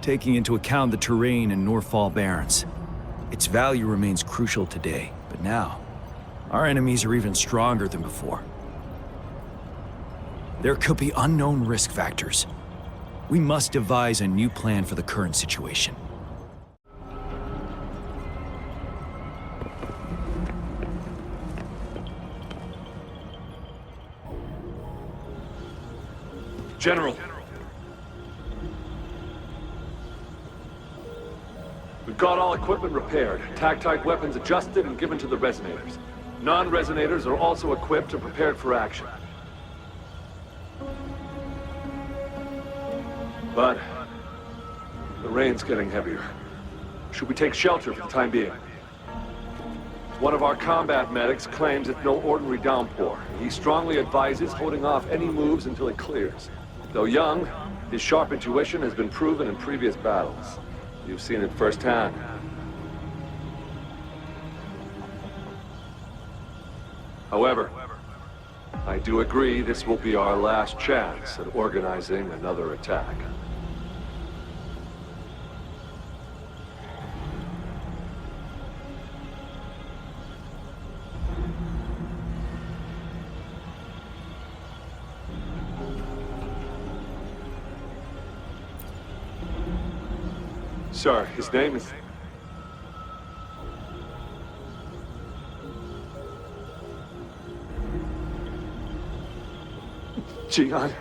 taking into account the terrain in Norfall Barrens. Its value remains crucial today, but now, our enemies are even stronger than before. There could be unknown risk factors. We must devise a new plan for the current situation. General. We've got all equipment repaired, tactite weapons adjusted and given to the resonators. Non-resonators are also equipped and prepared for action. But the rain's getting heavier. Should we take shelter for the time being? One of our combat medics claims it's no ordinary downpour. He strongly advises holding off any moves until it clears. Though young, his sharp intuition has been proven in previous battles. You've seen it firsthand. However, I do agree this will be our last chance at organizing another attack. Sir, his name is... Jian.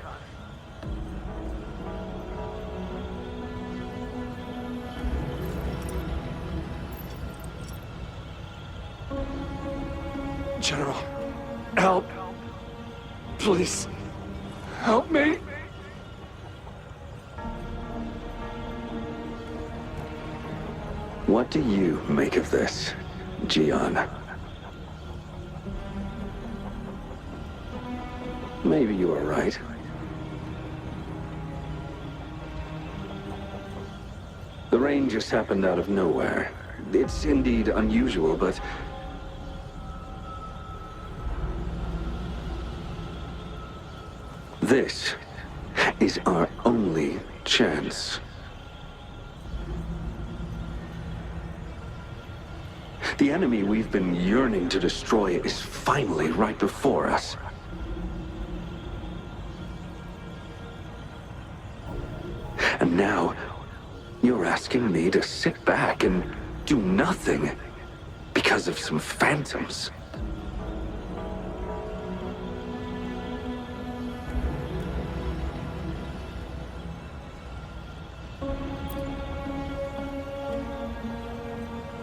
General, help. Please, help me. What do you make of this, Gian? Maybe you are right. The rain just happened out of nowhere. It's indeed unusual, but... this is our only chance. The enemy we've been yearning to destroy is finally right before us. And now, you're asking me to sit back and do nothing because of some phantoms.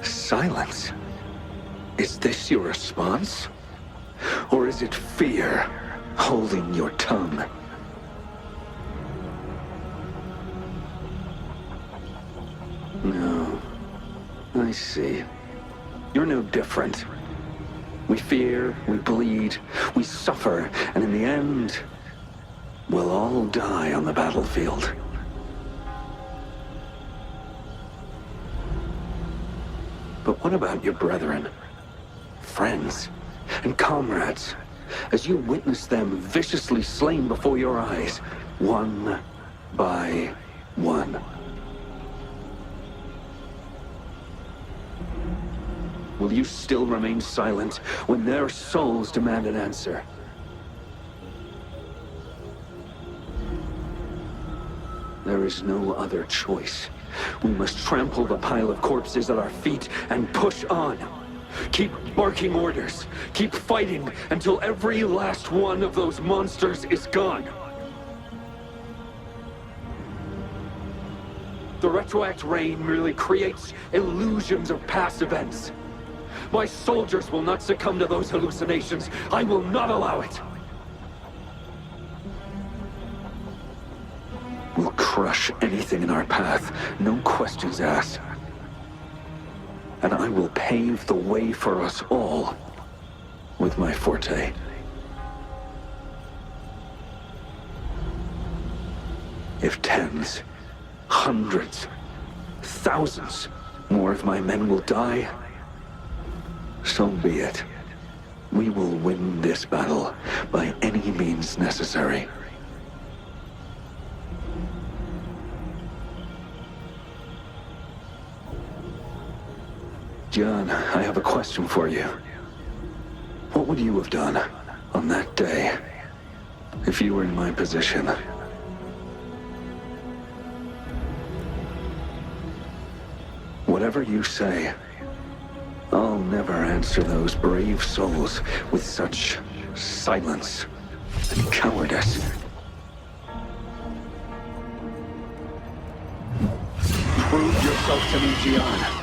Silence? Is this your response? Or is it fear holding your tongue? No. I see. You're no different. We fear, we bleed, we suffer, and in the end, we'll all die on the battlefield. But what about your brethren, friends, and comrades, as you witness them viciously slain before your eyes, one by one? Will you still remain silent when their souls demand an answer? There is no other choice. We must trample the pile of corpses at our feet and push on. Keep barking orders. Keep fighting until every last one of those monsters is gone. The retroact rain merely creates illusions of past events. My soldiers will not succumb to those hallucinations. I will not allow it. We'll crush anything in our path, no questions asked. And I will pave the way for us all with my forte. If tens, hundreds, thousands more of my men will die, so be it. We will win this battle by any means necessary. John, I have a question for you. What would you have done on that day if you were in my position? Whatever you say, I'll never answer those brave souls with such silence and cowardice. Prove yourself to me, Gian.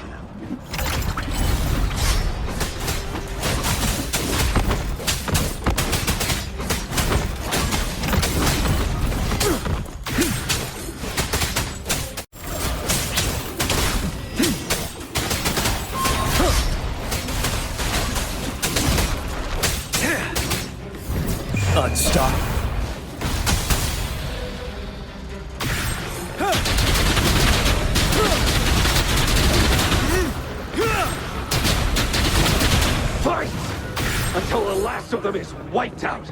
Stop. Fight! Until the last of them is wiped out!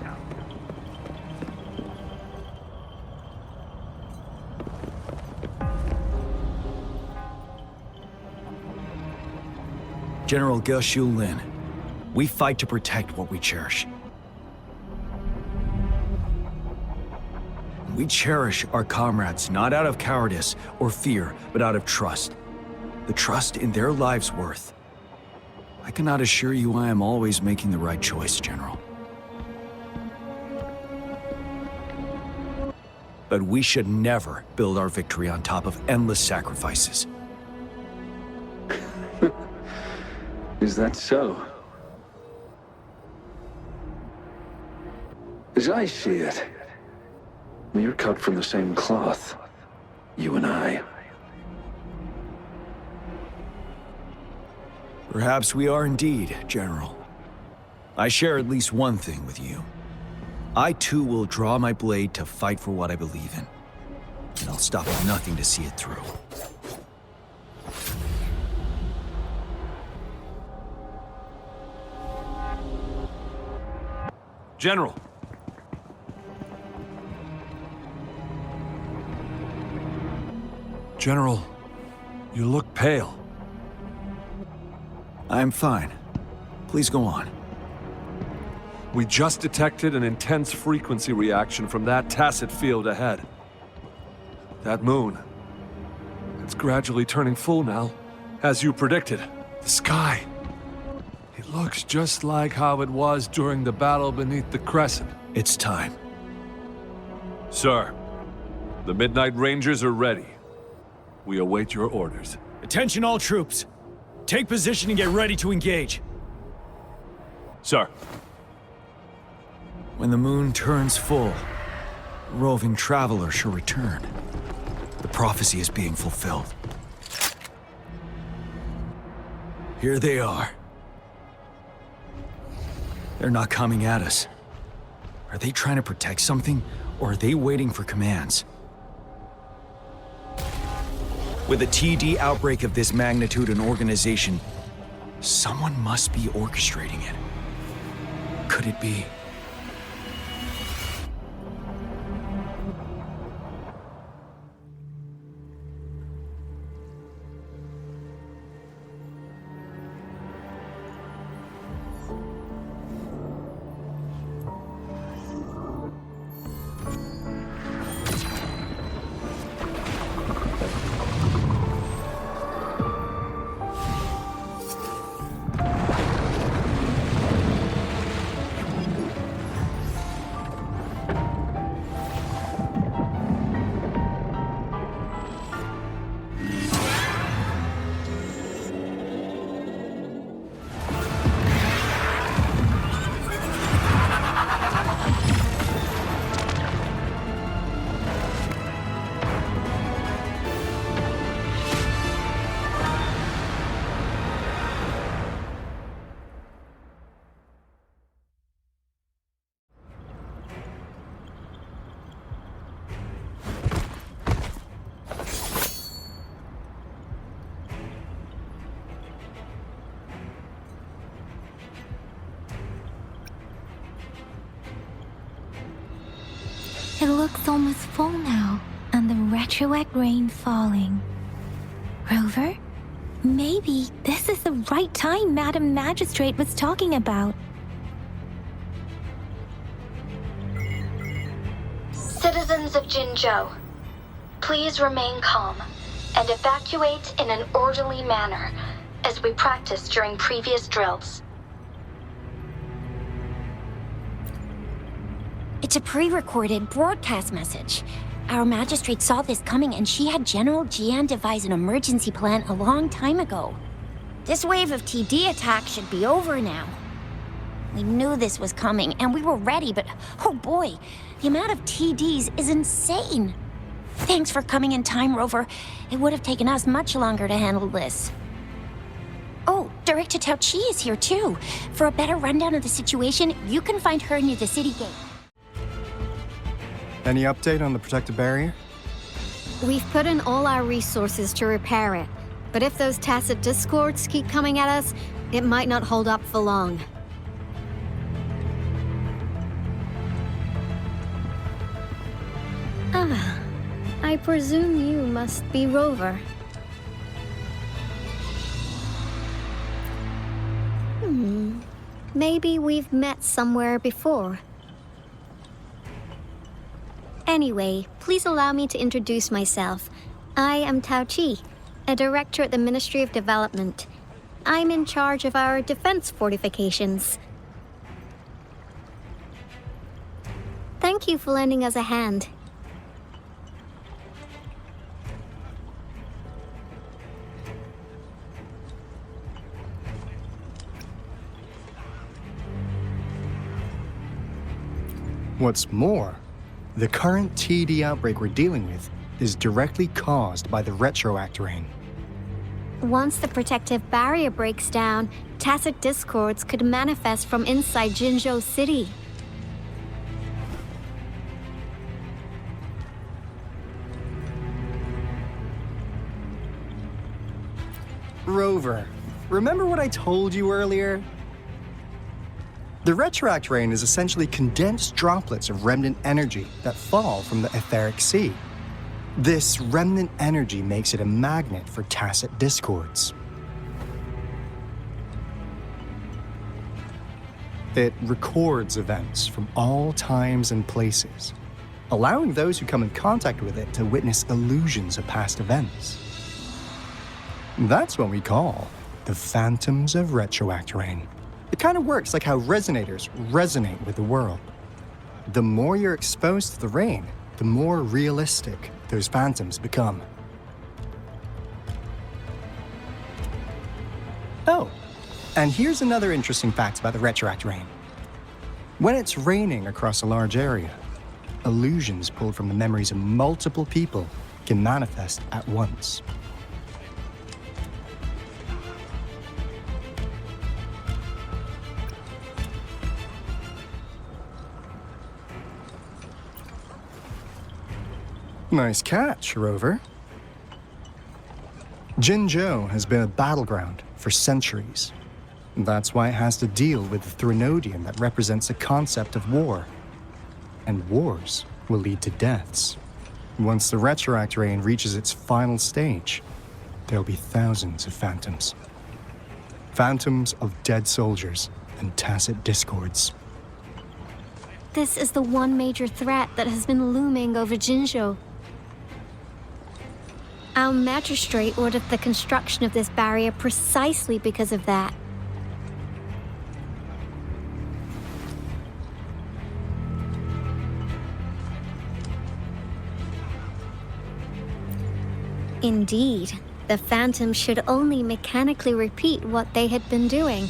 General Ge Lin, we fight to protect what we cherish. We cherish our comrades not out of cowardice or fear, but out of trust. The trust in their lives' worth. I cannot assure you I am always making the right choice, General. But we should never build our victory on top of endless sacrifices. Is that so? As I see it, we're cut from the same cloth, you and I. Perhaps we are indeed, General. I share at least one thing with you. I too will draw my blade to fight for what I believe in. And I'll stop at nothing to see it through. General. General, you look pale. I'm fine. Please go on. We just detected an intense frequency reaction from that tacit field ahead. That moon. It's gradually turning full now, as you predicted. The sky. It looks just like how it was during the battle beneath the crescent. It's time. Sir, the Midnight Rangers are ready. We await your orders. Attention all troops. Take position and get ready to engage. Sir. When the moon turns full, roving traveler shall return. The prophecy is being fulfilled. Here they are. They're not coming at us. Are they trying to protect something, or are they waiting for commands? With a TD outbreak of this magnitude and organization, someone must be orchestrating it. Could it be? It looks almost full now, and the retroact rain falling. Rover? Maybe this is the right time Madam Magistrate was talking about. Citizens of Jinzhou, please remain calm and evacuate in an orderly manner, as we practiced during previous drills. It's a pre-recorded broadcast message. Our magistrate saw this coming and she had General Jian devise an emergency plan a long time ago. This wave of TD attacks should be over now. We knew this was coming and we were ready, but oh boy, the amount of TDs is insane. Thanks for coming in time, Rover. It would have taken us much longer to handle this. Oh, Director Tao Chi is here too. For a better rundown of the situation, you can find her near the city gate. Any update on the protective barrier? We've put in all our resources to repair it, but if those tacit discords keep coming at us, it might not hold up for long. Ah, I presume you must be Rover. Maybe we've met somewhere before. Anyway, please allow me to introduce myself. I am Tao Chi, a director at the Ministry of Development. I'm in charge of our defense fortifications. Thank you for lending us a hand. What's more, the current TD outbreak we're dealing with is directly caused by the retroact rain. Once the protective barrier breaks down, tacit discords could manifest from inside Jinzhou City. Rover, remember what I told you earlier? The retroact rain is essentially condensed droplets of remnant energy that fall from the etheric sea. This remnant energy makes it a magnet for tacit discords. It records events from all times and places, allowing those who come in contact with it to witness illusions of past events. That's what we call the phantoms of retroact rain. It kind of works like how resonators resonate with the world. The more you're exposed to the rain, the more realistic those phantoms become. Oh, and here's another interesting fact about the retroact rain. When it's raining across a large area, illusions pulled from the memories of multiple people can manifest at once. Nice catch, Rover. Jinzhou has been a battleground for centuries. That's why it has to deal with the Threnodian that represents the concept of war. And wars will lead to deaths. Once the retroact rain reaches its final stage, there'll be thousands of phantoms. Phantoms of dead soldiers and tacit discords. This is the one major threat that has been looming over Jinzhou. Our magistrate ordered the construction of this barrier precisely because of that. Indeed, the phantoms should only mechanically repeat what they had been doing.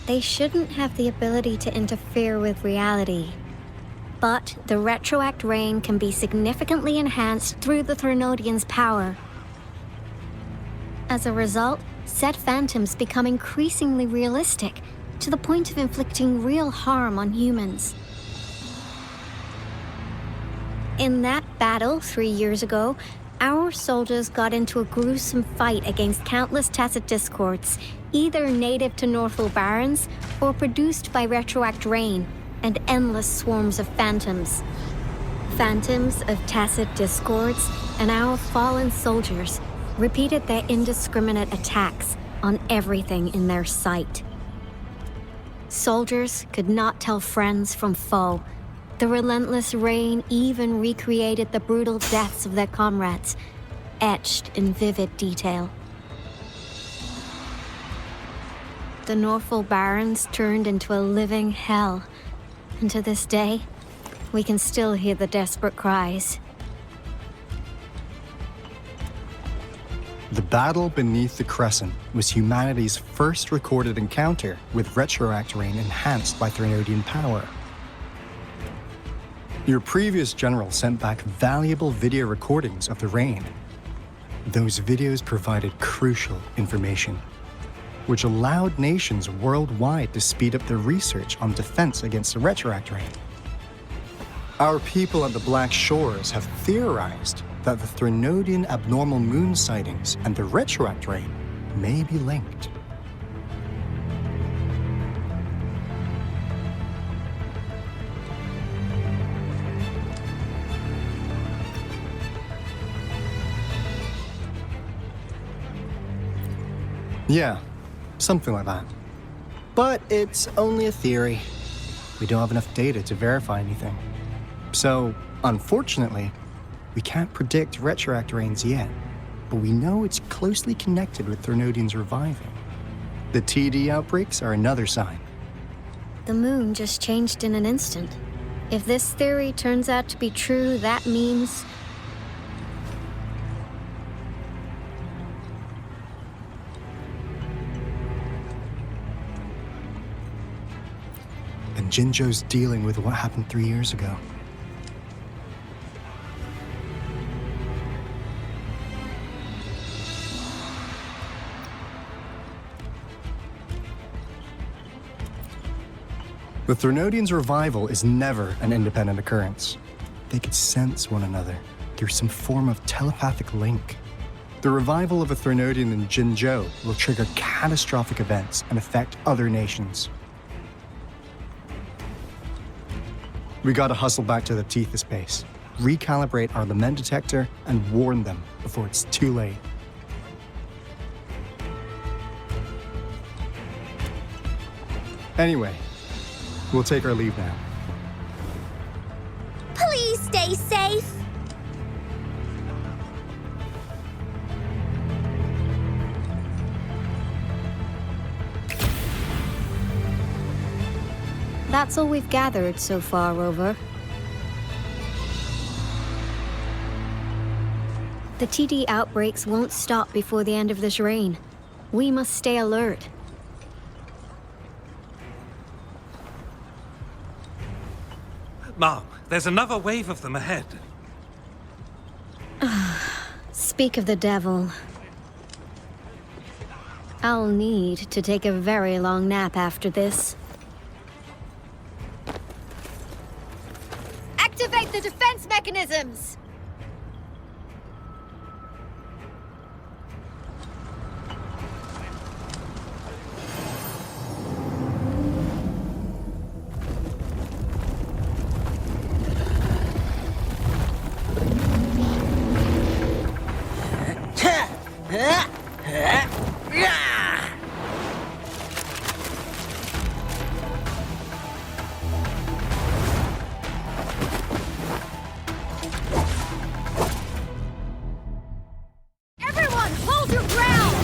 They shouldn't have the ability to interfere with reality. But the retroact rain can be significantly enhanced through the Threnodian's power. As a result, said phantoms become increasingly realistic, to the point of inflicting real harm on humans. In that battle 3 years ago, our soldiers got into a gruesome fight against countless tacit discords, either native to Northall Barrens or produced by retroact rain and endless swarms of phantoms. Phantoms of tacit discords and our fallen soldiers repeated their indiscriminate attacks on everything in their sight. Soldiers could not tell friends from foe. The relentless rain even recreated the brutal deaths of their comrades, etched in vivid detail. The Northall Barrens turned into a living hell, and to this day, we can still hear the desperate cries. The battle beneath the Crescent was humanity's first recorded encounter with retroact rain enhanced by Threnodian power. Your previous general sent back valuable video recordings of the rain. Those videos provided crucial information, which allowed nations worldwide to speed up their research on defense against the retroact rain. Our people at the Black Shores have theorized that the Threnodian abnormal moon sightings and the retroact rain may be linked. Yeah, something like that. But it's only a theory. We don't have enough data to verify anything. So, unfortunately, we can't predict retroact rains yet, but we know it's closely connected with Threnodians reviving. The TD outbreaks are another sign. The moon just changed in an instant. If this theory turns out to be true, that means... And Jinzhou's dealing with what happened 3 years ago. The Threnodians' revival is never an independent occurrence. They could sense one another through some form of telepathic link. The revival of a Threnodian in Jinzhou will trigger catastrophic events and affect other nations. We gotta hustle back to the Tethys base, recalibrate our lament detector, and warn them before it's too late. Anyway, we'll take our leave now. Please stay safe. That's all we've gathered so far, Rover. The TD outbreaks won't stop before the end of this reign. We must stay alert. Mom, there's another wave of them ahead. Speak of the devil. I'll need to take a very long nap after this. Activate the defense mechanisms! Everyone, hold your ground!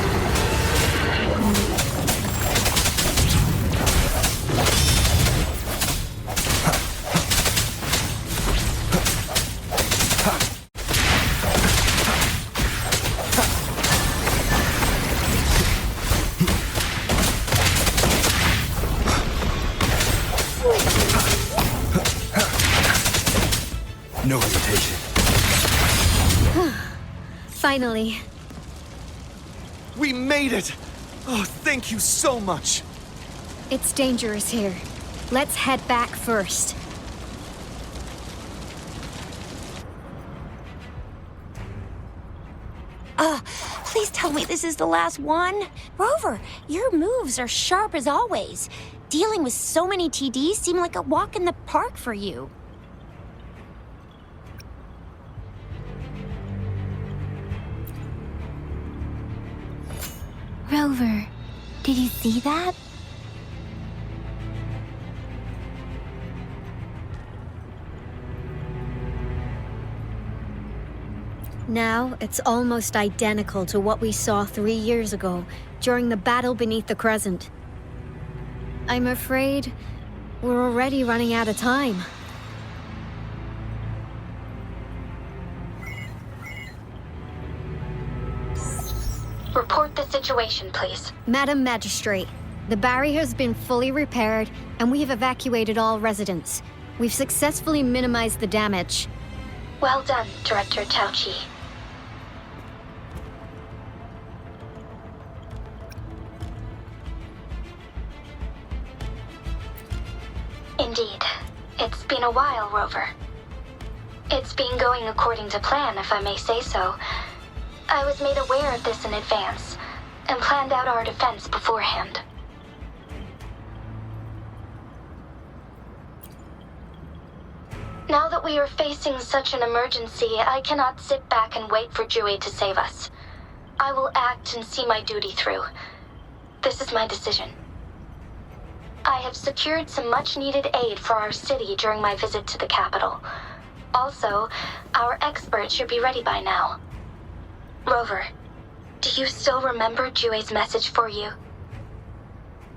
No hesitation. Finally. We made it! Oh, thank you so much! It's dangerous here. Let's head back first. Please tell me this is the last one. Rover, your moves are sharp as always. Dealing with so many TDs seem like a walk in the park for you. Rover, did you see that? Now, it's almost identical to what we saw 3 years ago, during the battle beneath the Crescent. I'm afraid we're already running out of time. Report the situation, please. Madam Magistrate, the barrier has been fully repaired, and we have evacuated all residents. We've successfully minimized the damage. Well done, Director Tauchi. Indeed. It's been a while, Rover. It's been going according to plan, if I may say so. I was made aware of this in advance, and planned out our defense beforehand. Now that we are facing such an emergency, I cannot sit back and wait for Jue to save us. I will act and see my duty through. This is my decision. I have secured some much-needed aid for our city during my visit to the capital. Also, our experts should be ready by now. Rover, do you still remember Jue's message for you?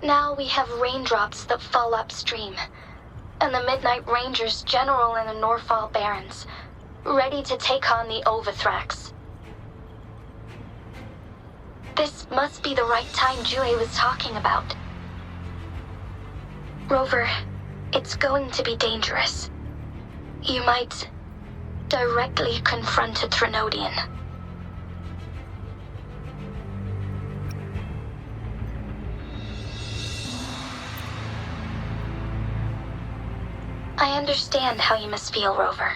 Now we have raindrops that fall upstream, and the Midnight Rangers general in the Norfall Barrens, ready to take on the Overthrax. This must be the right time Jue was talking about. Rover, it's going to be dangerous. You might directly confront a Threnodian. I understand how you must feel, Rover.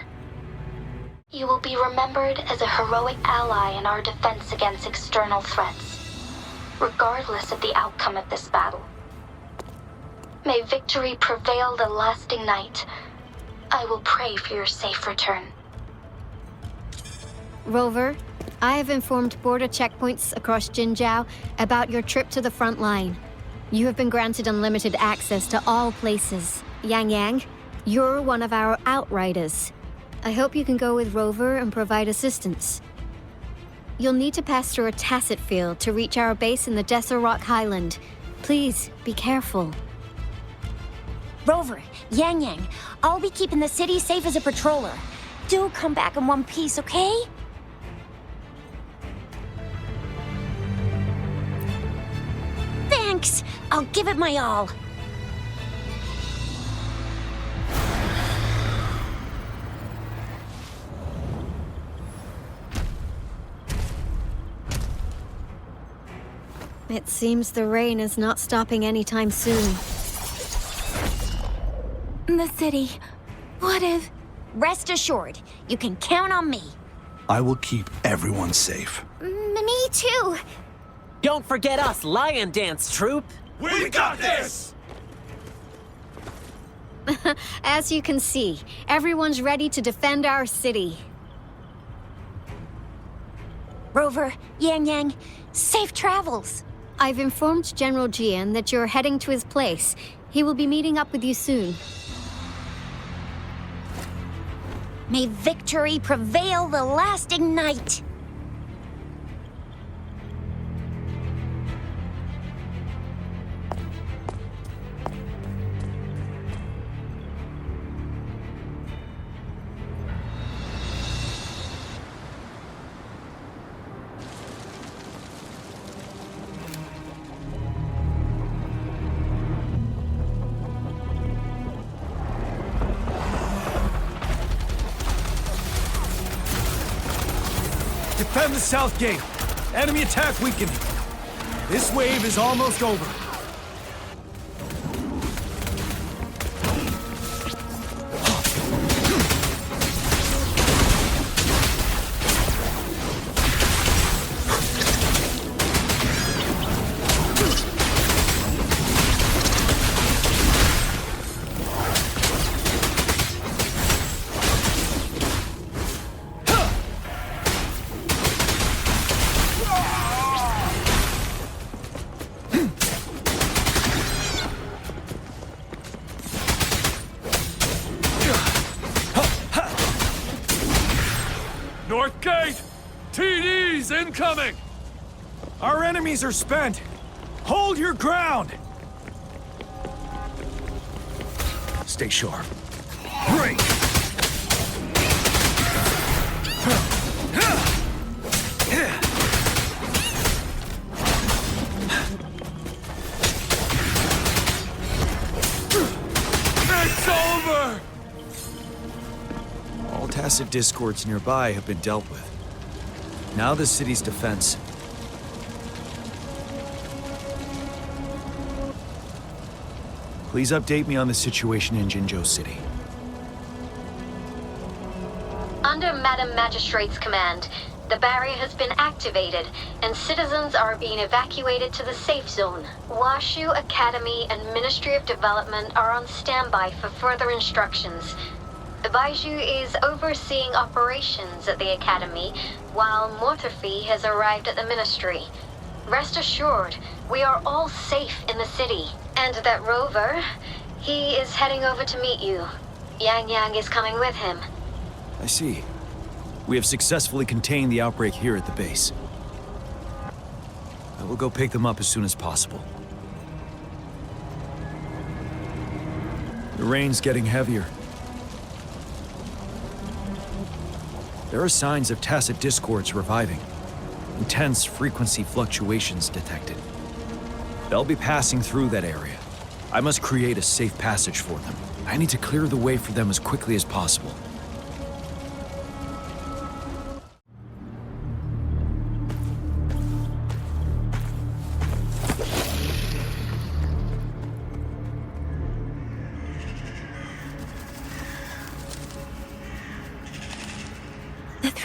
You will be remembered as a heroic ally in our defense against external threats, regardless of the outcome of this battle. May victory prevail the lasting night. I will pray for your safe return. Rover, I have informed border checkpoints across Jinzhou about your trip to the front line. You have been granted unlimited access to all places. Yang Yang, you're one of our outriders. I hope you can go with Rover and provide assistance. You'll need to pass through a tacit field to reach our base in the Desert Rock Highland. Please, be careful. Rover, Yang Yang, I'll be keeping the city safe as a patroller. Do come back in one piece, okay? Thanks! I'll give it my all. It seems the rain is not stopping anytime soon. The city. What if... Rest assured, you can count on me. I will keep everyone safe. Me too. Don't forget us, Lion Dance Troop! We got this! As you can see, everyone's ready to defend our city. Rover, Yang Yang, safe travels. I've informed General Jian that you're heading to his place. He will be meeting up with you soon. May victory prevail the lasting night. Defend the south gate. Enemy attack weakening. This wave is almost over. North Gate! TDs incoming! Our enemies are spent. Hold your ground! Stay sharp. Break! It's over! All tacit discords nearby have been dealt with. Now the city's defense. Please update me on the situation in Jinzhou City. Under Madam Magistrate's command, the barrier has been activated, and citizens are being evacuated to the safe zone. Washu Academy and Ministry of Development are on standby for further instructions. Baiju is overseeing operations at the Academy, while Mortherfee has arrived at the Ministry. Rest assured, we are all safe in the city. And that Rover, he is heading over to meet you. Yang Yang is coming with him. I see. We have successfully contained the outbreak here at the base. I will go pick them up as soon as possible. The rain's getting heavier. There are signs of tacit discords reviving. Intense frequency fluctuations detected. They'll be passing through that area. I must create a safe passage for them. I need to clear the way for them as quickly as possible.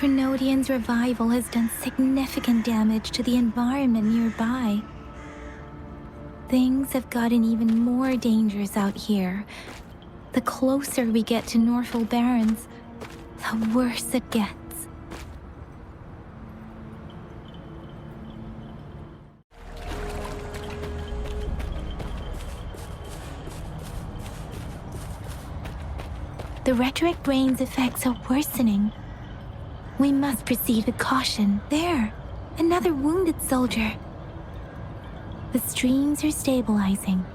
Trinodian's revival has done significant damage to the environment nearby. Things have gotten even more dangerous out here. The closer we get to Norfolk Barrens, the worse it gets. The retroact rain's effects are worsening. We must proceed with caution. There, another wounded soldier. The streams are stabilizing.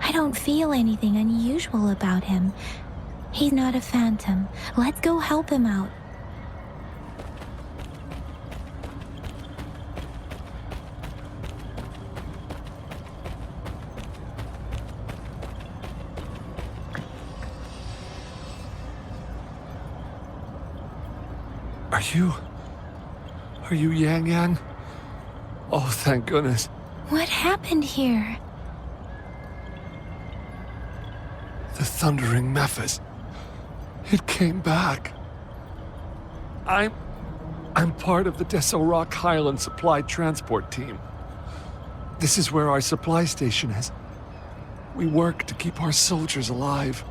I don't feel anything unusual about him. He's not a phantom. Let's go help him out. Are you Yang Yang? Oh, thank goodness. What happened here? The Thundering Mephis. It came back. I'm part of the Deso Rock Highland Supply Transport Team. This is where our supply station is. We work to keep our soldiers alive.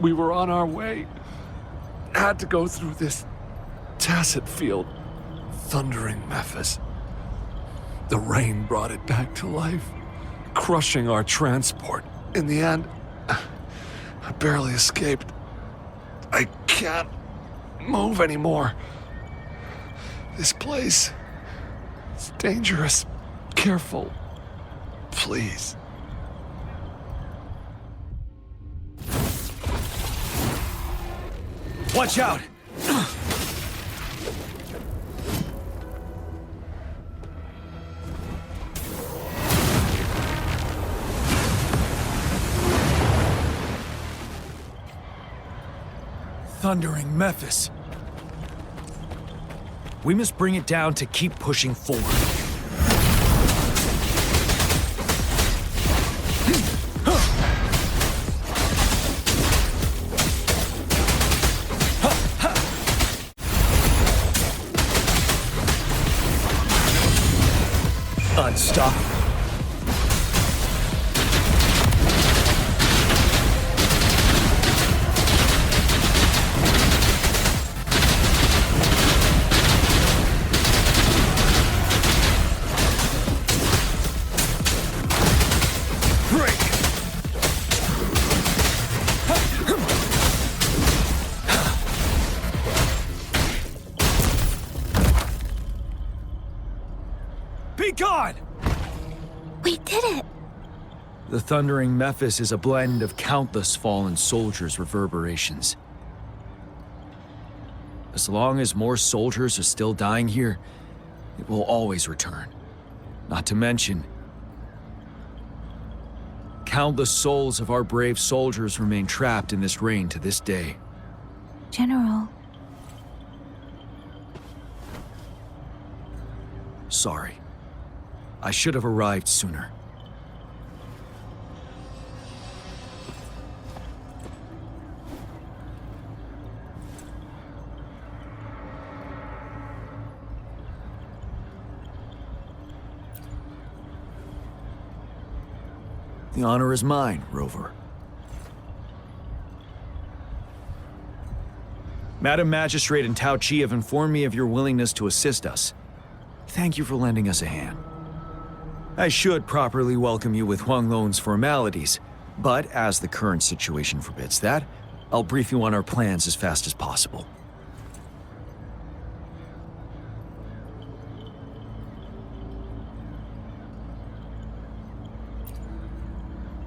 We were on our way. Had to go through this tacit field. Thundering Mephis. The rain brought it back to life, crushing our transport. In the end, I barely escaped. I can't move anymore. This place is dangerous. Careful, please. Watch out! Thundering Mephis. We must bring it down to keep pushing forward. Unstoppable. God! We did it! The Thundering Mephis is a blend of countless fallen soldiers' reverberations. As long as more soldiers are still dying here, it will always return. Not to mention, countless souls of our brave soldiers remain trapped in this rain to this day. General. Sorry. I should have arrived sooner. The honor is mine, Rover. Madam Magistrate and Tao Chi have informed me of your willingness to assist us. Thank you for lending us a hand. I should properly welcome you with Huang Lon's formalities, but as the current situation forbids that, I'll brief you on our plans as fast as possible.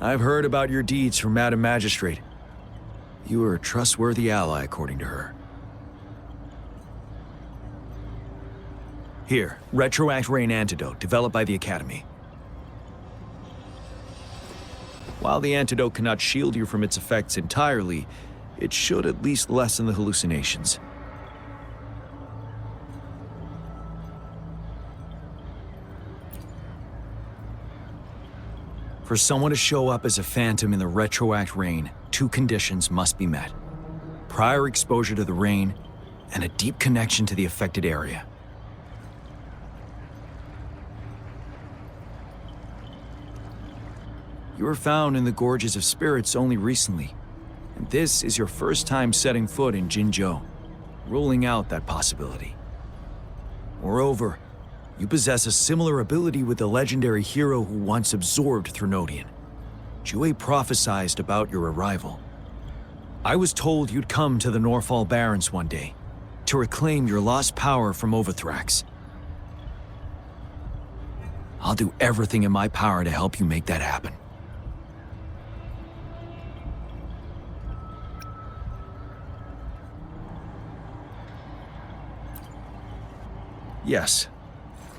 I've heard about your deeds from Madam Magistrate. You are a trustworthy ally, according to her. Here, Retroact Rain Antidote, developed by the Academy. While the antidote cannot shield you from its effects entirely, it should at least lessen the hallucinations. For someone to show up as a phantom in the Retroact Rain, two conditions must be met: prior exposure to the rain and a deep connection to the affected area. You were found in the Gorges of Spirits only recently, and this is your first time setting foot in Jinzhou, ruling out that possibility. Moreover, you possess a similar ability with the legendary hero who once absorbed Threnodian. Jue prophesied about your arrival. I was told you'd come to the Norfall Barrens one day, to reclaim your lost power from Overthrax. I'll do everything in my power to help you make that happen. Yes,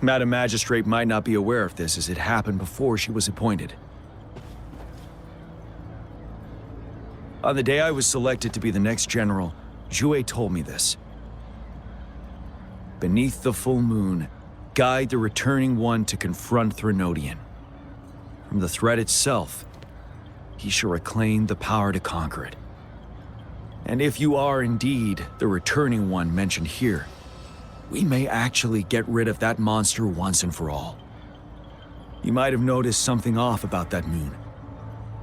Madam Magistrate might not be aware of this as it happened before she was appointed. On the day I was selected to be the next general, Jue told me this. Beneath the full moon, guide the returning one to confront Threnodian. From the threat itself, he shall reclaim the power to conquer it. And if you are indeed the returning one mentioned here, we may actually get rid of that monster once and for all. You might have noticed something off about that moon.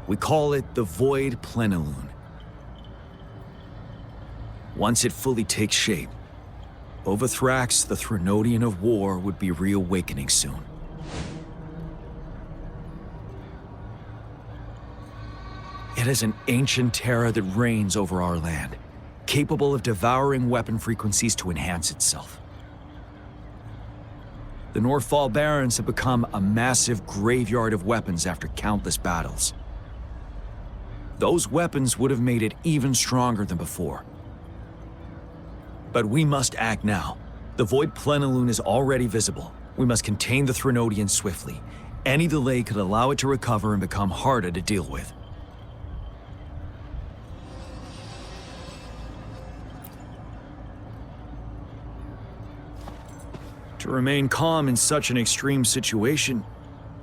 We call it the Void Plenilune. Once it fully takes shape, Overthrax, the Threnodian of War, would be reawakening soon. It is an ancient terror that reigns over our land, capable of devouring weapon frequencies to enhance itself. The Norfall Barrens have become a massive graveyard of weapons after countless battles. Those weapons would have made it even stronger than before. But we must act now. The Void Plenilune is already visible. We must contain the Threnodian swiftly. Any delay could allow it to recover and become harder to deal with. To remain calm in such an extreme situation,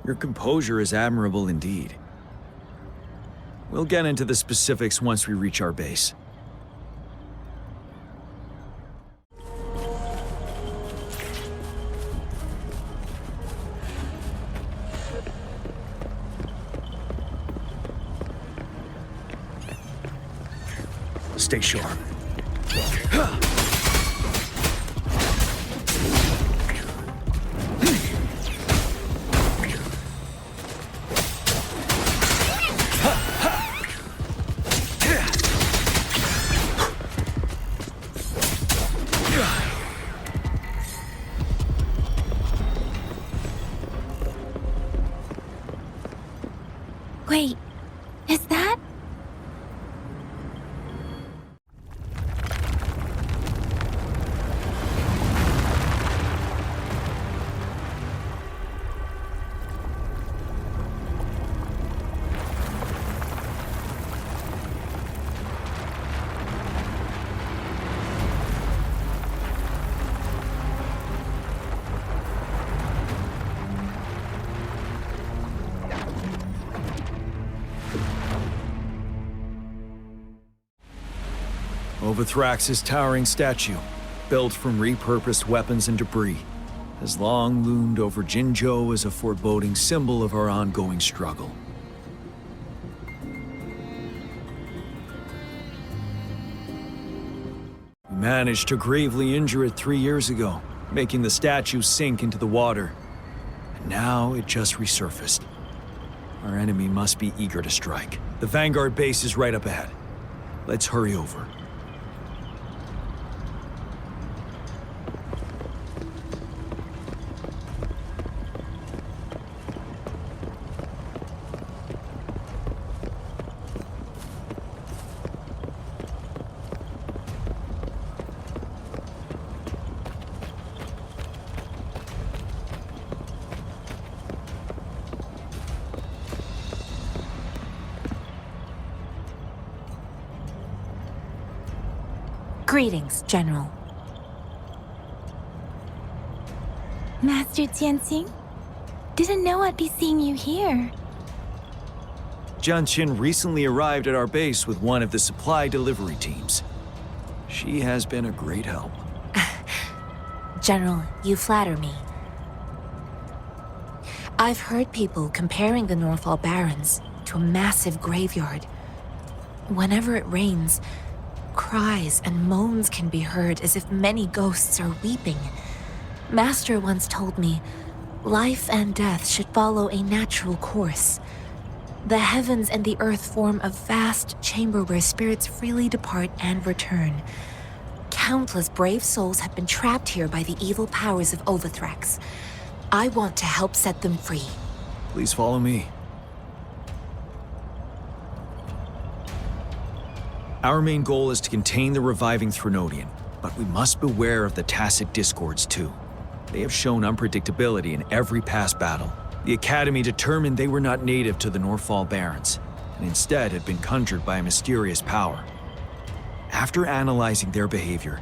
your composure is admirable indeed. We'll get into the specifics once we reach our base. Stay sharp. Wait, is that? Overthrax's towering statue, built from repurposed weapons and debris, has long loomed over Jinzhou as a foreboding symbol of our ongoing struggle. We managed to gravely injure it 3 years ago, making the statue sink into the water. And now it just resurfaced. Our enemy must be eager to strike. The Vanguard base is right up ahead. Let's hurry over. Greetings, General. Master Tianxing? Didn't know I'd be seeing you here. Jianqin recently arrived at our base with one of the supply delivery teams. She has been a great help. General, you flatter me. I've heard people comparing the Northall Barrens to a massive graveyard. Whenever it rains, cries and moans can be heard as if many ghosts are weeping. Master once told me, life and death should follow a natural course. The heavens and the earth form a vast chamber where spirits freely depart and return. Countless brave souls have been trapped here by the evil powers of Overthrax. I want to help set them free. Please follow me. Our main goal is to contain the reviving Threnodian, but we must beware of the tacit discords too. They have shown unpredictability in every past battle. The Academy determined they were not native to the Northall Barrens, and instead had been conjured by a mysterious power. After analyzing their behavior,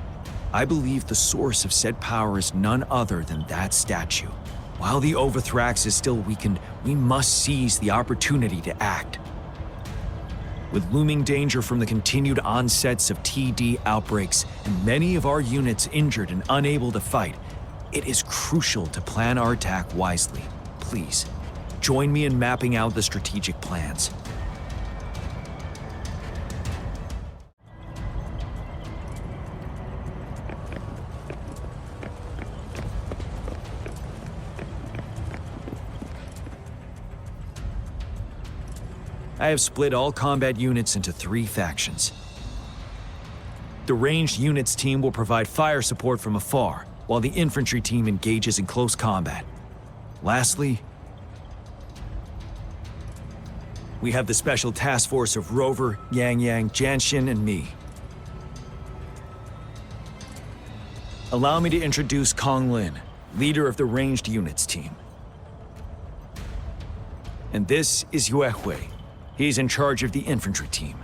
I believe the source of said power is none other than that statue. While the Overthrax is still weakened, we must seize the opportunity to act. With looming danger from the continued onsets of TD outbreaks and many of our units injured and unable to fight, it is crucial to plan our attack wisely. Please, join me in mapping out the strategic plans. I have split all combat units into 3 factions. The ranged units team will provide fire support from afar, while the infantry team engages in close combat. Lastly, we have the special task force of Rover, Yang Yang, Janshin, and me. Allow me to introduce Kong Lin, leader of the ranged units team. And this is Yue Hui. He's in charge of the infantry team.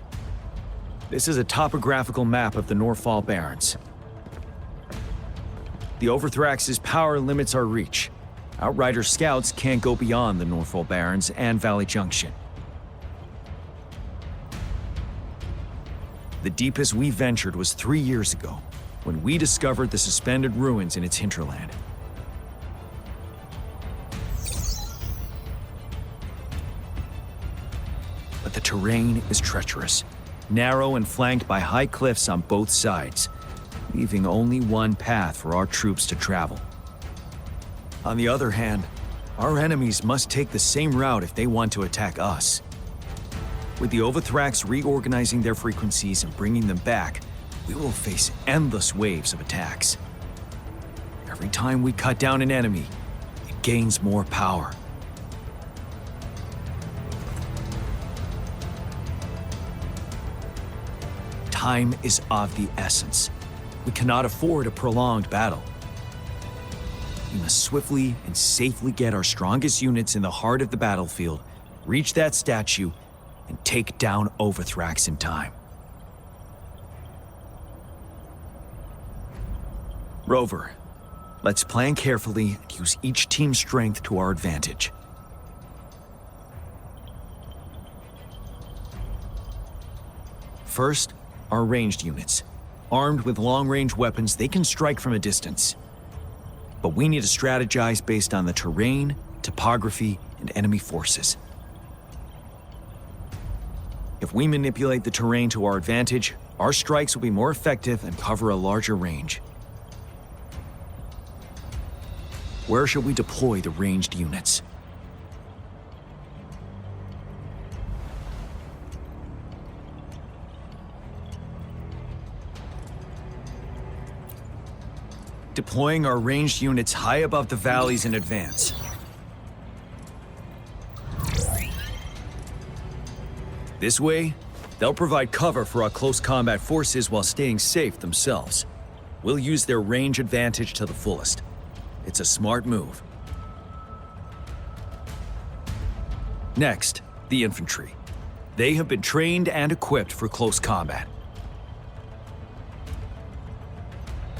This is a topographical map of the Northall Barrens. The Overthrax's power limits our reach. Outrider scouts can't go beyond the Northall Barrens and Valley Junction. The deepest we ventured was 3 years ago, when we discovered the suspended ruins in its hinterland. But the terrain is treacherous, narrow and flanked by high cliffs on both sides, leaving only one path for our troops to travel. On the other hand, our enemies must take the same route if they want to attack us. With the Overthrax reorganizing their frequencies and bringing them back, we will face endless waves of attacks. Every time we cut down an enemy, it gains more power. Time is of the essence. We cannot afford a prolonged battle. We must swiftly and safely get our strongest units in the heart of the battlefield, reach that statue, and take down Overthrax in time. Rover, let's plan carefully and use each team's strength to our advantage. First, our ranged units. Armed with long-range weapons, they can strike from a distance. But we need to strategize based on the terrain, topography, and enemy forces. If we manipulate the terrain to our advantage, our strikes will be more effective and cover a larger range. Where shall we deploy the ranged units? Deploying our ranged units high above the valleys in advance. This way, they'll provide cover for our close combat forces while staying safe themselves. We'll use their range advantage to the fullest. It's a smart move. Next, the infantry. They have been trained and equipped for close combat.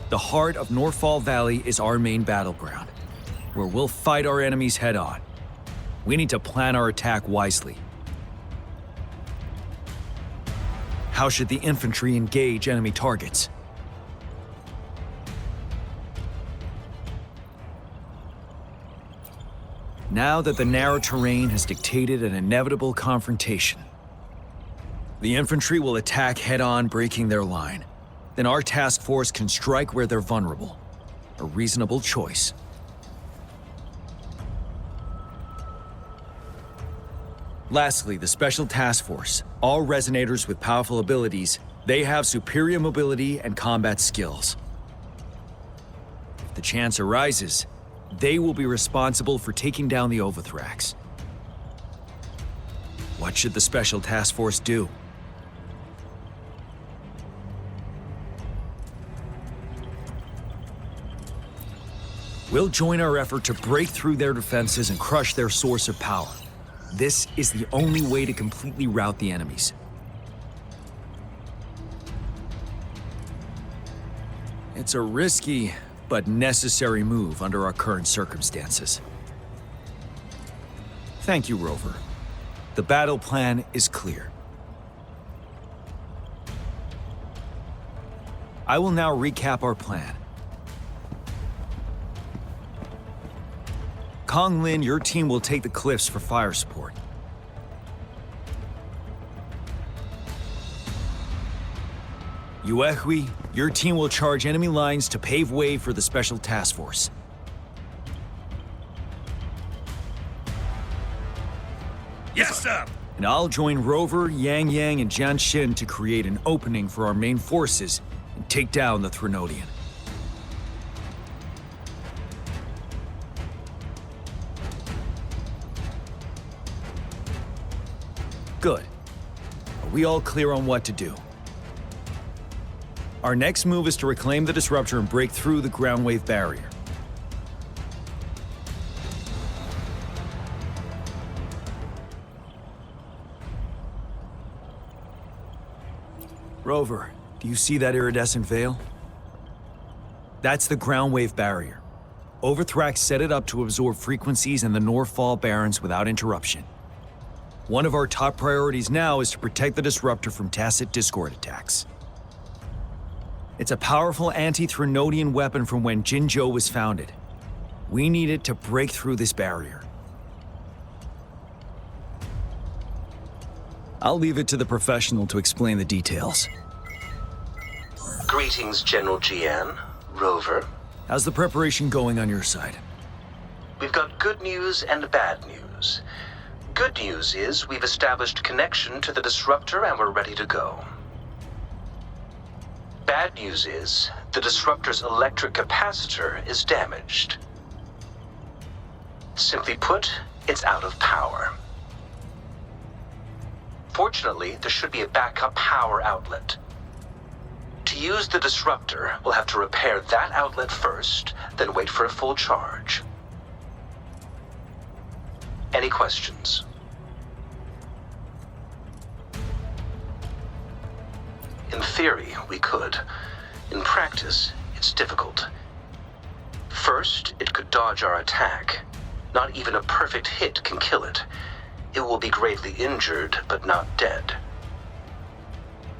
The heart of Northall Valley is our main battleground, where we'll fight our enemies head-on. We need to plan our attack wisely. How should the infantry engage enemy targets? Now that the narrow terrain has dictated an inevitable confrontation, the infantry will attack head-on, breaking their line. Then our task force can strike where they're vulnerable. A reasonable choice. Lastly, the Special Task Force. All resonators with powerful abilities, they have superior mobility and combat skills. If the chance arises, they will be responsible for taking down the Overthrax. What should the Special Task Force do? We'll join our effort to break through their defenses and crush their source of power. This is the only way to completely rout the enemies. It's a risky, but necessary move under our current circumstances. Thank you, Rover. The battle plan is clear. I will now recap our plan. Kong Lin, your team will take the cliffs for fire support. Yuehui, your team will charge enemy lines to pave way for the Special Task Force. Yes, sir! And I'll join Rover, Yang Yang, and Jian Xin to create an opening for our main forces and take down the Threnodian. Good. Are we all clear on what to do? Our next move is to reclaim the disruptor and break through the ground wave barrier. Rover, do you see that iridescent veil? That's the ground wave barrier. Overthrax set it up to absorb frequencies in the Northfall Barrens without interruption. One of our top priorities now is to protect the disruptor from tacit Discord attacks. It's a powerful anti-Threnodian weapon from when Jinzhou was founded. We need it to break through this barrier. I'll leave it to the professional to explain the details. Greetings, General Jian, Rover. How's the preparation going on your side? We've got good news and bad news. Good news is we've established connection to the disruptor and we're ready to go. Bad news is the disruptor's electric capacitor is damaged. Simply put, it's out of power. Fortunately, there should be a backup power outlet. To use the disruptor, we'll have to repair that outlet first, then wait for a full charge. Any questions? In theory, we could. In practice, it's difficult. First, it could dodge our attack. Not even a perfect hit can kill it. It will be gravely injured, but not dead.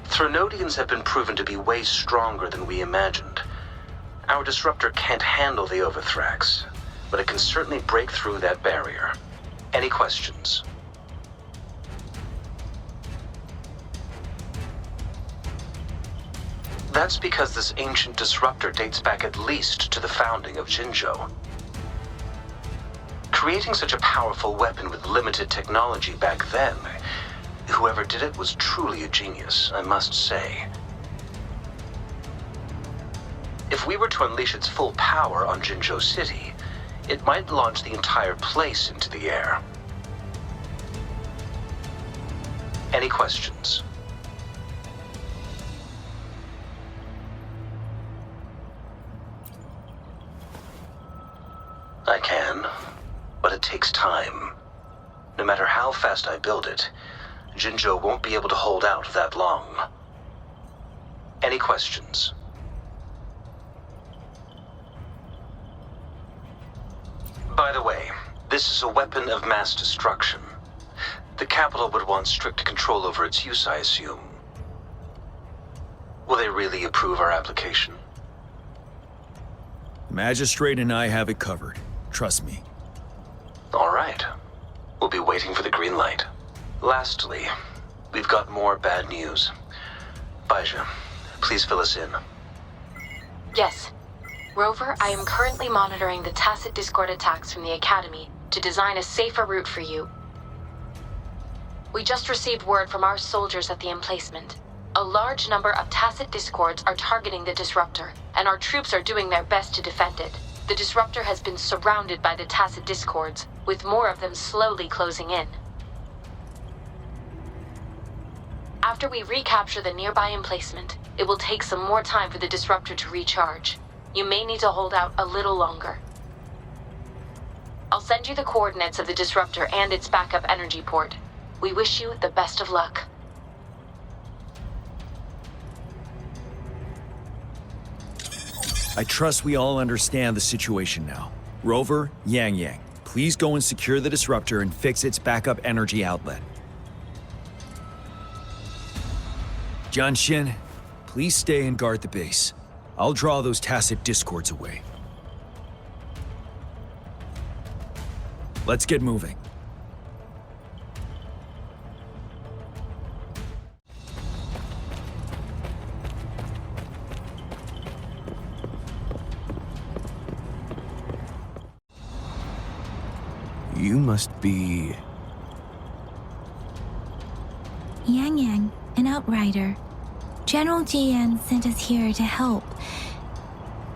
Threnodians have been proven to be way stronger than we imagined. Our disruptor can't handle the Overthrax, but it can certainly break through that barrier. Any questions? That's because this ancient disruptor dates back at least to the founding of Jinzhou. Creating such a powerful weapon with limited technology back then, whoever did it was truly a genius, I must say. If we were to unleash its full power on Jinzhou City, it might launch the entire place into the air. Any questions? I can, but it takes time. No matter how fast I build it, Jinzhou won't be able to hold out that long. Any questions? By the way, this is a weapon of mass destruction. The capital would want strict control over its use, I assume. Will they really approve our application? The Magistrate and I have it covered. Trust me. All right. We'll be waiting for the green light. Lastly, we've got more bad news. Baija, please fill us in. Yes. Rover, I am currently monitoring the tacit discord attacks from the Academy to design a safer route for you. We just received word from our soldiers at the emplacement. A large number of tacit discords are targeting the disruptor, and our troops are doing their best to defend it. The disruptor has been surrounded by the tacit discords, with more of them slowly closing in. After we recapture the nearby emplacement, it will take some more time for the disruptor to recharge. You may need to hold out a little longer. I'll send you the coordinates of the disruptor and its backup energy port. We wish you the best of luck. I trust we all understand the situation now. Rover, Yang, please go and secure the disruptor and fix its backup energy outlet. Jianxin, please stay and guard the base. I'll draw those tacit discords away. Let's get moving. You must be... Yang, an outrider. General Jian sent us here to help.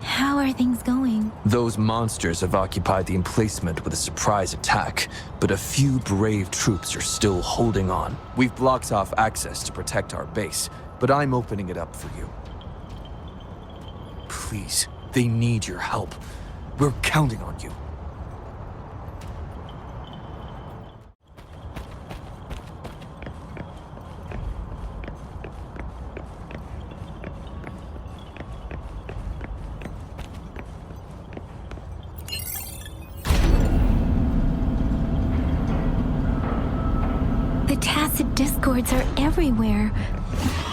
How are things going? Those monsters have occupied the emplacement with a surprise attack, but a few brave troops are still holding on. We've blocked off access to protect our base, but I'm opening it up for you. Please, they need your help. We're counting on you. The tacit discords are everywhere.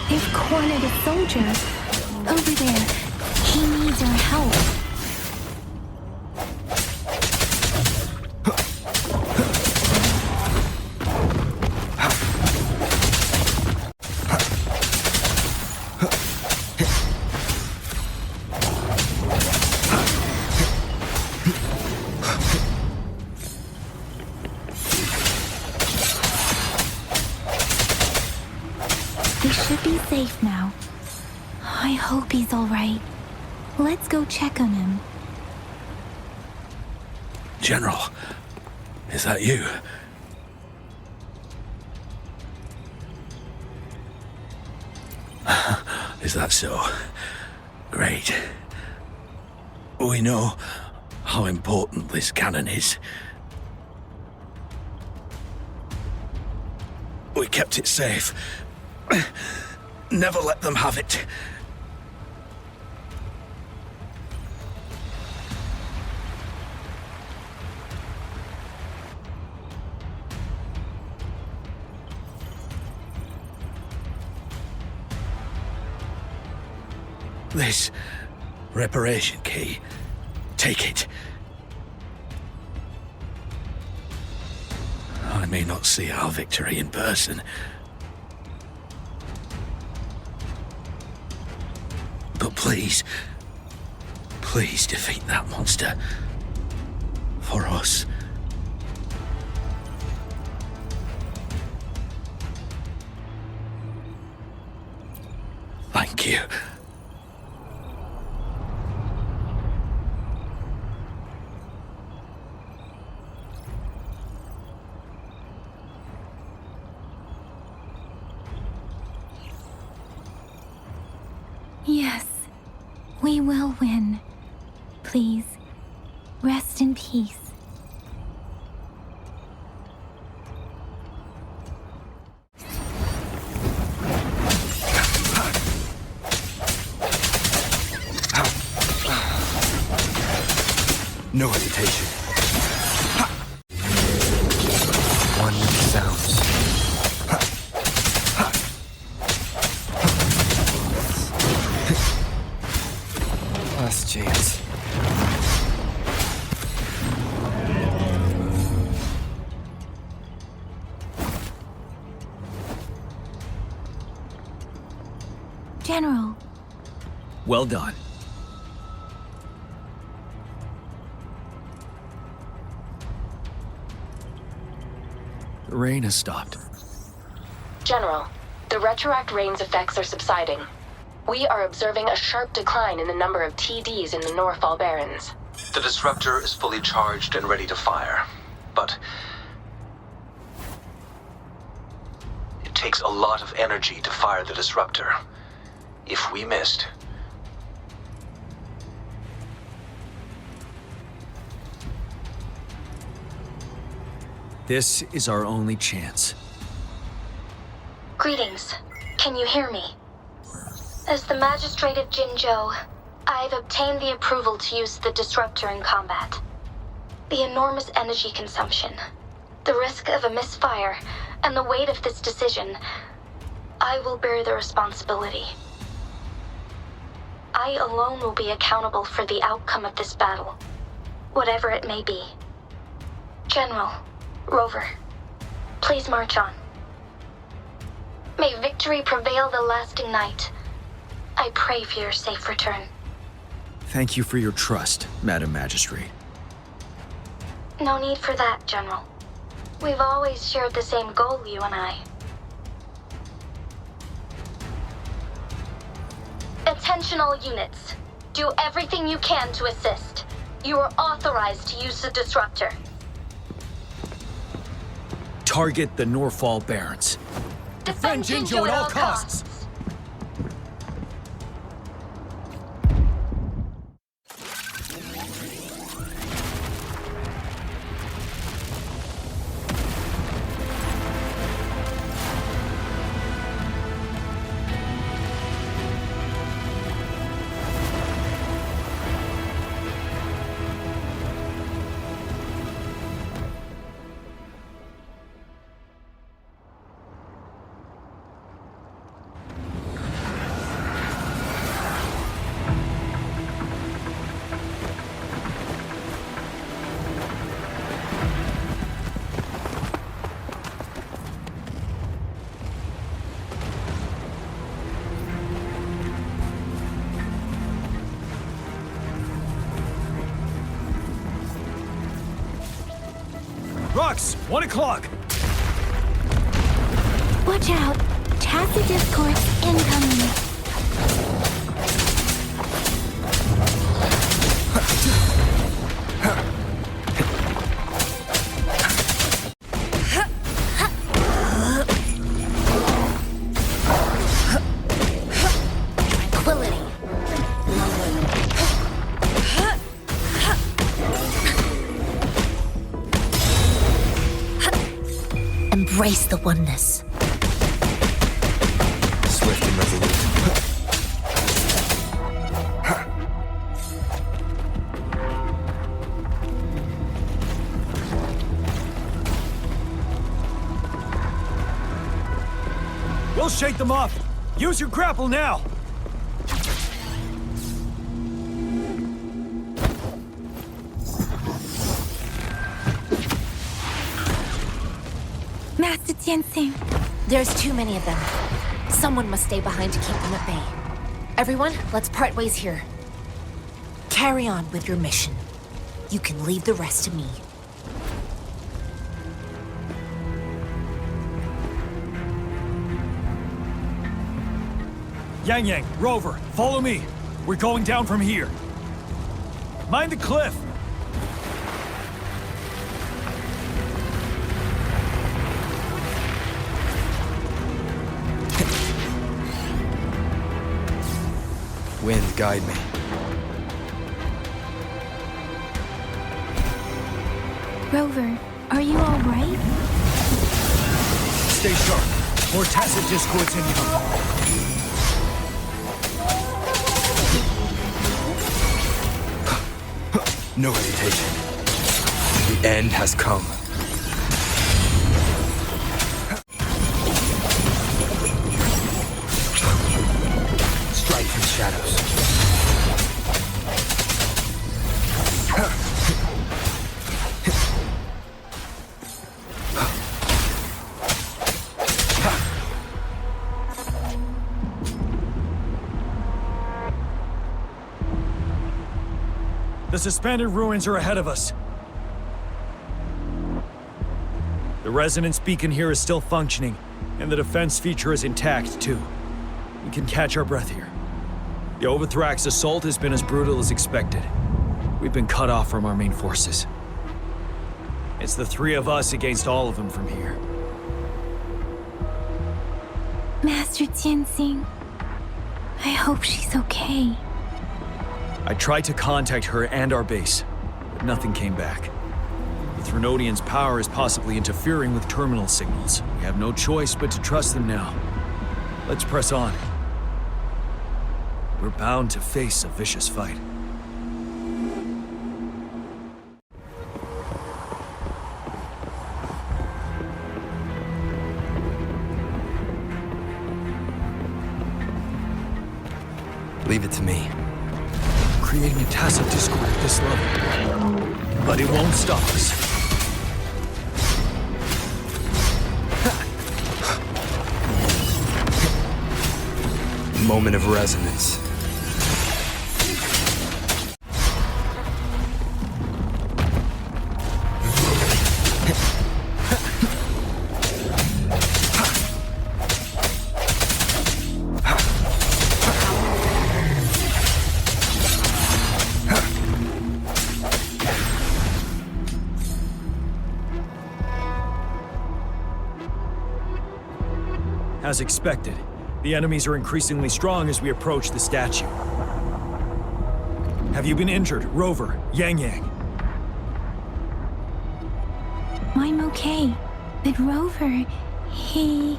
They've cornered a soldier. Over there. He needs our help. They should be safe now. I hope he's all right. Let's go check on him. General, is that you? Is that so? Great. We know how important this cannon is. We kept it safe. Never let them have it. This reparation key. Take it. I may not see our victory in person, but please defeat that monster. For us. Thank you. Yes, we will win. Please, rest in peace. No hesitation. One sounds. Last chance. General. Well done. The rain has stopped. General, the retroact rain's effects are subsiding. We are observing a sharp decline in the number of TDs in the Northfall Barrens. The disruptor is fully charged and ready to fire, but it takes a lot of energy to fire the disruptor. If we missed, this is our only chance. Greetings. Can you hear me? As the Magistrate of Jinzhou, I've obtained the approval to use the disruptor in combat. The enormous energy consumption, the risk of a misfire, and the weight of this decision, I will bear the responsibility. I alone will be accountable for the outcome of this battle, whatever it may be. General, Rover, please march on. May victory prevail the lasting night. I pray for your safe return. Thank you for your trust, Madam Magistrate. No need for that, General. We've always shared the same goal, you and I. Attention all units. Do everything you can to assist. You are authorized to use the disruptor. Target the Northfall Barrens. Defend Jinzhou at all costs. Rux, 1 o'clock. Watch out. Tacit discourse incoming. Tranquility. Embrace the oneness. Swift and resolute. We'll shake them off. Use your grapple now. Master Tianxing. There's too many of them. Someone must stay behind to keep them at bay. Everyone, let's part ways here. Carry on with your mission. You can leave the rest to me. Yang Yang, Rover, follow me. We're going down from here. Mind the cliff. Wind, guide me. Rover, are you all right? Stay sharp. More tacit discords incoming. No hesitation. The end has come. Strike from shadows. The suspended ruins are ahead of us. The resonance beacon here is still functioning, and the defense feature is intact, too. We can catch our breath here. The Overthrak's assault has been as brutal as expected. We've been cut off from our main forces. It's the three of us against all of them from here. Master Tianxing, I hope she's okay. I tried to contact her and our base, but nothing came back. The Threnodians' power is possibly interfering with terminal signals. We have no choice but to trust them now. Let's press on. We're bound to face a vicious fight. Leave it to me. Creating a tacit discord at this level. But it won't stop us. Moment of resonance. As expected, the enemies are increasingly strong as we approach the statue. Have you been injured, Rover, Yang Yang? I'm okay, but Rover, he...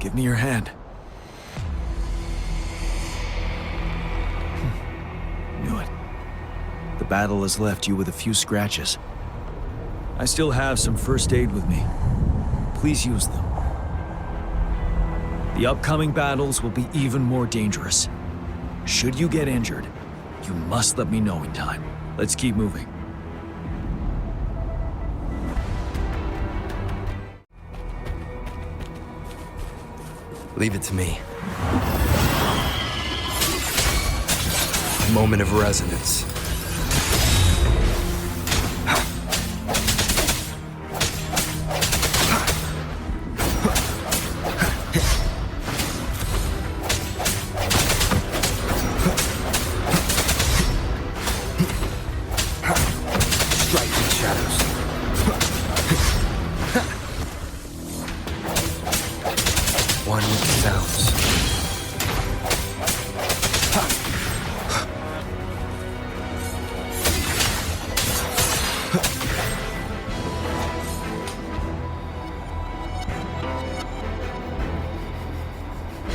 Give me your hand. Knew it. The battle has left you with a few scratches. I still have some first aid with me. Please use them. The upcoming battles will be even more dangerous. Should you get injured, you must let me know in time. Let's keep moving. Leave it to me. Moment of resonance.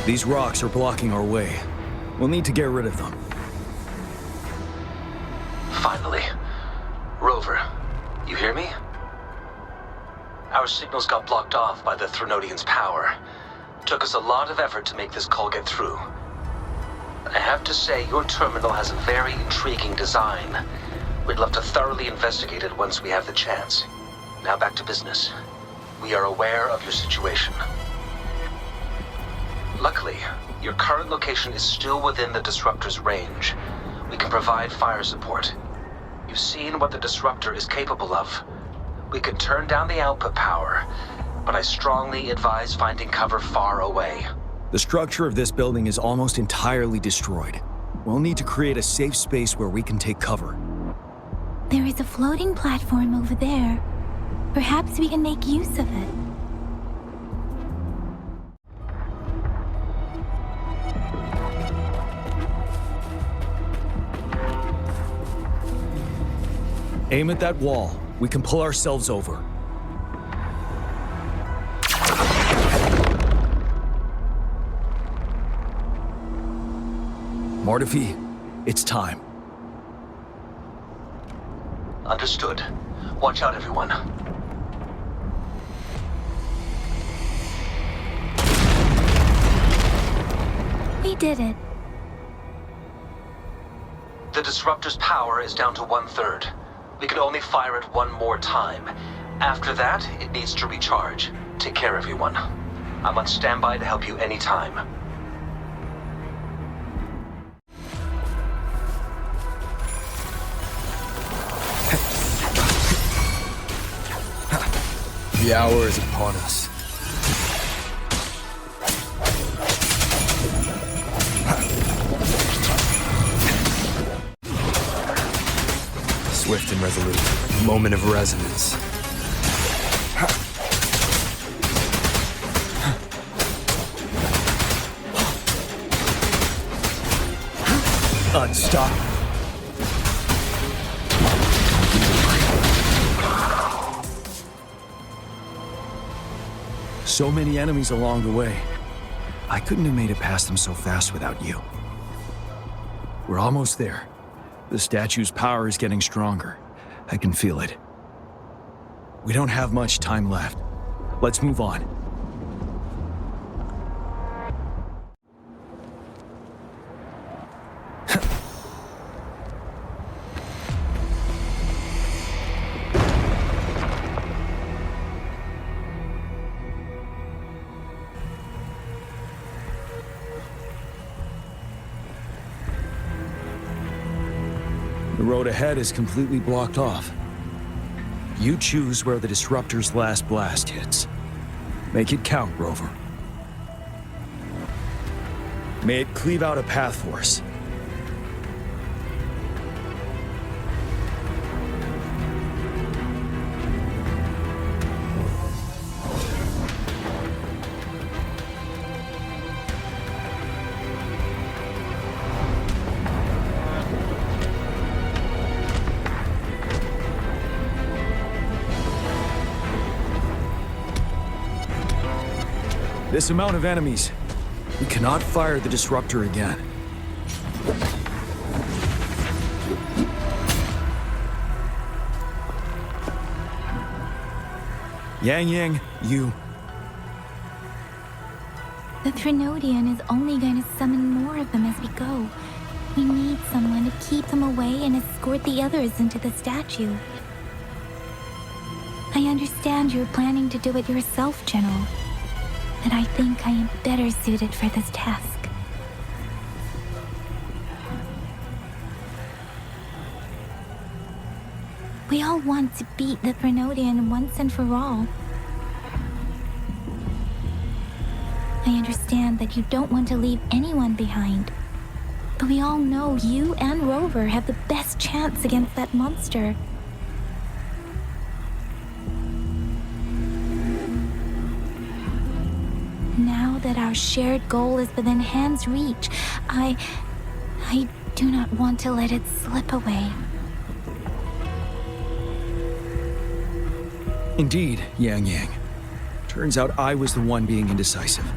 These rocks are blocking our way. We'll need to get rid of them. Finally. Rover, you hear me? Our signals got blocked off by the Threnodians' power. Took us a lot of effort to make this call get through. I have to say, your terminal has a very intriguing design. We'd love to thoroughly investigate it once we have the chance. Now back to business. We are aware of your situation. Luckily, your current location is still within the Disruptor's range. We can provide fire support. You've seen what the Disruptor is capable of. We can turn down the output power, but I strongly advise finding cover far away. The structure of this building is almost entirely destroyed. We'll need to create a safe space where we can take cover. There is a floating platform over there. Perhaps we can make use of it. Aim at that wall. We can pull ourselves over. Mortefi, it's time. Understood. Watch out, everyone. We did it. The Disruptor's power is down to 1/3. We can only fire it one more time. After that, it needs to recharge. Take care, everyone. I'm on standby to help you anytime. The hour is upon us. Swift and resolute. Moment of resonance. Unstoppable. So many enemies along the way. I couldn't have made it past them so fast without you. We're almost there. The statue's power is getting stronger. I can feel it. We don't have much time left. Let's move on. The road ahead is completely blocked off. You choose where the Disruptor's last blast hits. Make it count, Rover. May it cleave out a path for us. This amount of enemies, we cannot fire the Disruptor again. Yang, you... The Threnodian is only going to summon more of them as we go. We need someone to keep them away and escort the others into the statue. I understand you're planning to do it yourself, General. But I think I am better suited for this task. We all want to beat the Threnodian once and for all. I understand that you don't want to leave anyone behind. But we all know you and Rover have the best chance against that monster. Now that our shared goal is within hand's reach, I do not want to let it slip away. Indeed, Yang. Turns out I was the one being indecisive.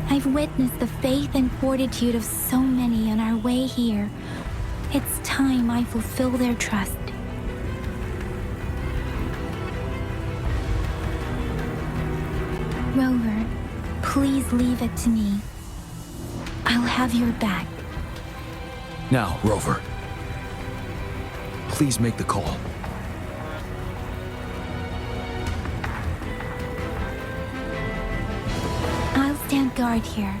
I've witnessed the faith and fortitude of so many on our way here. It's time I fulfill their trust. Rover, please leave it to me. I'll have your back. Now, Rover. Please make the call. I'll stand guard here.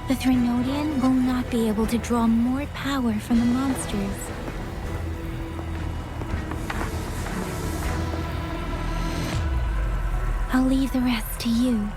The Threnodian will not be able to draw more power from the monsters. I'll leave the rest to you.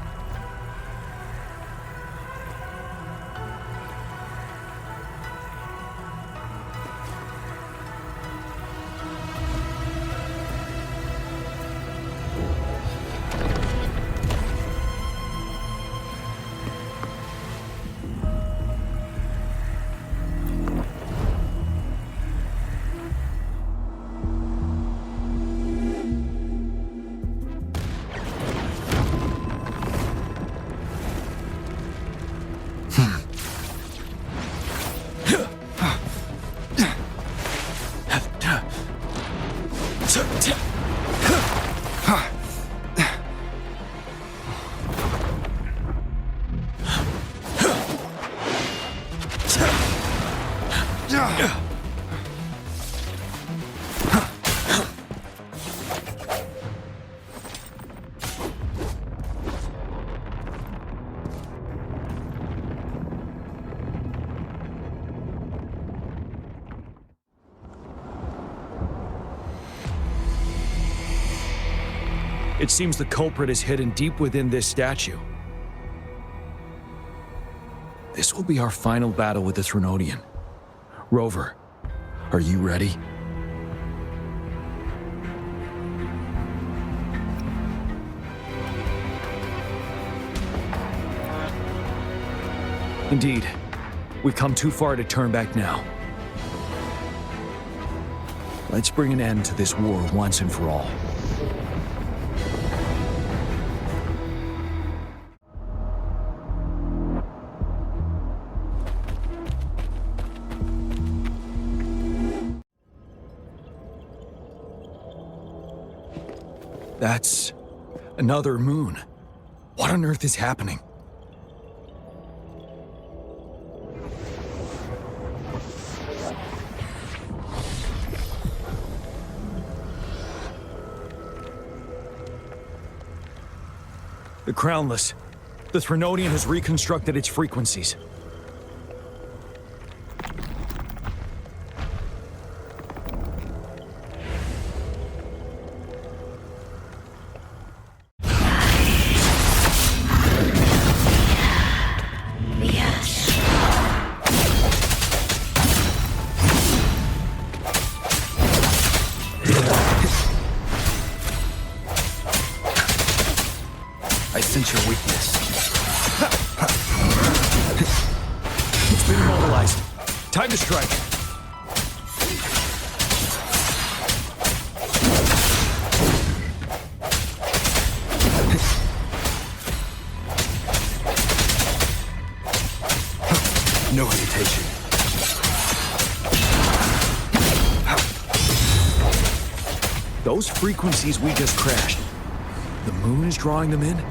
It seems the culprit is hidden deep within this statue. This will be our final battle with the Threnodian. Rover, are you ready? Indeed. We've come too far to turn back now. Let's bring an end to this war once and for all. That's another moon. What on earth is happening? The Crownless. The Threnodian has reconstructed its frequencies. I sense your weakness. It's been immobilized. Time to strike. No hesitation. Those frequencies we just crashed. The moon is drawing them in?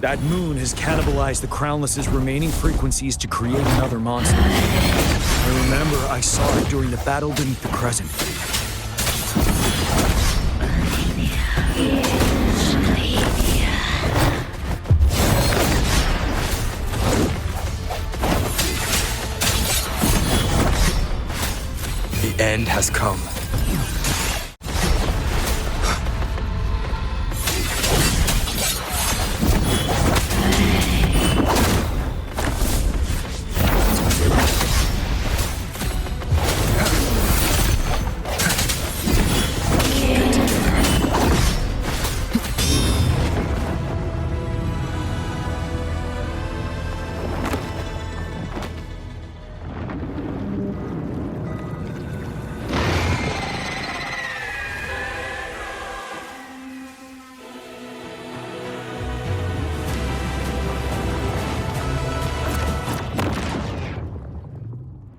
That moon has cannibalized the Crownless's remaining frequencies to create another monster. I remember I saw it during the battle beneath the Crescent. The end has come.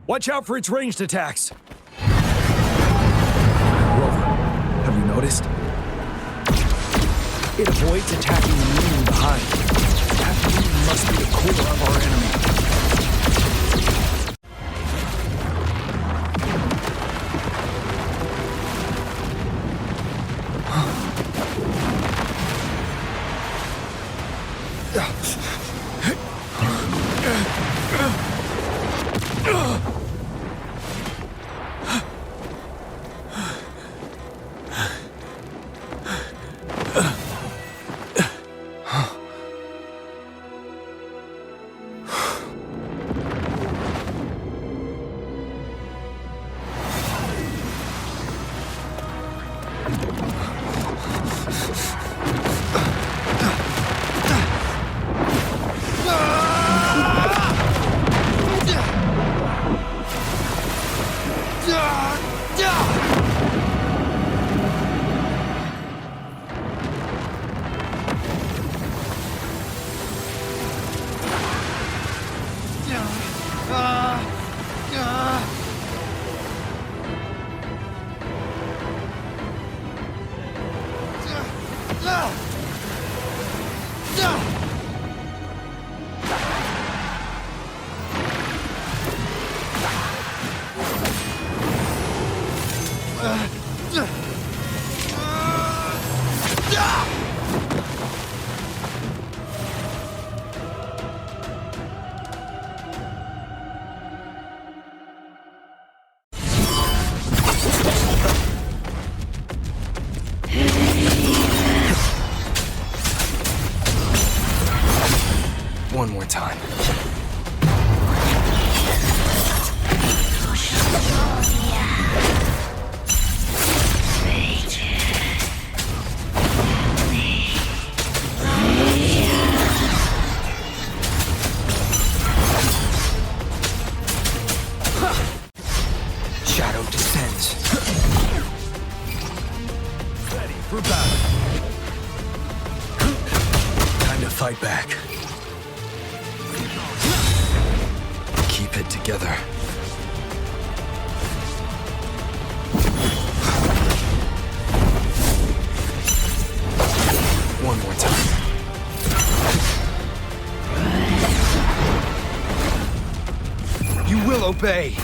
Watch out for its ranged attacks! Rover, have you noticed? It avoids attacking the moon behind. That moon must be the core of our enemy. for battle. Time to fight back. Keep it together. One more time. You will obey.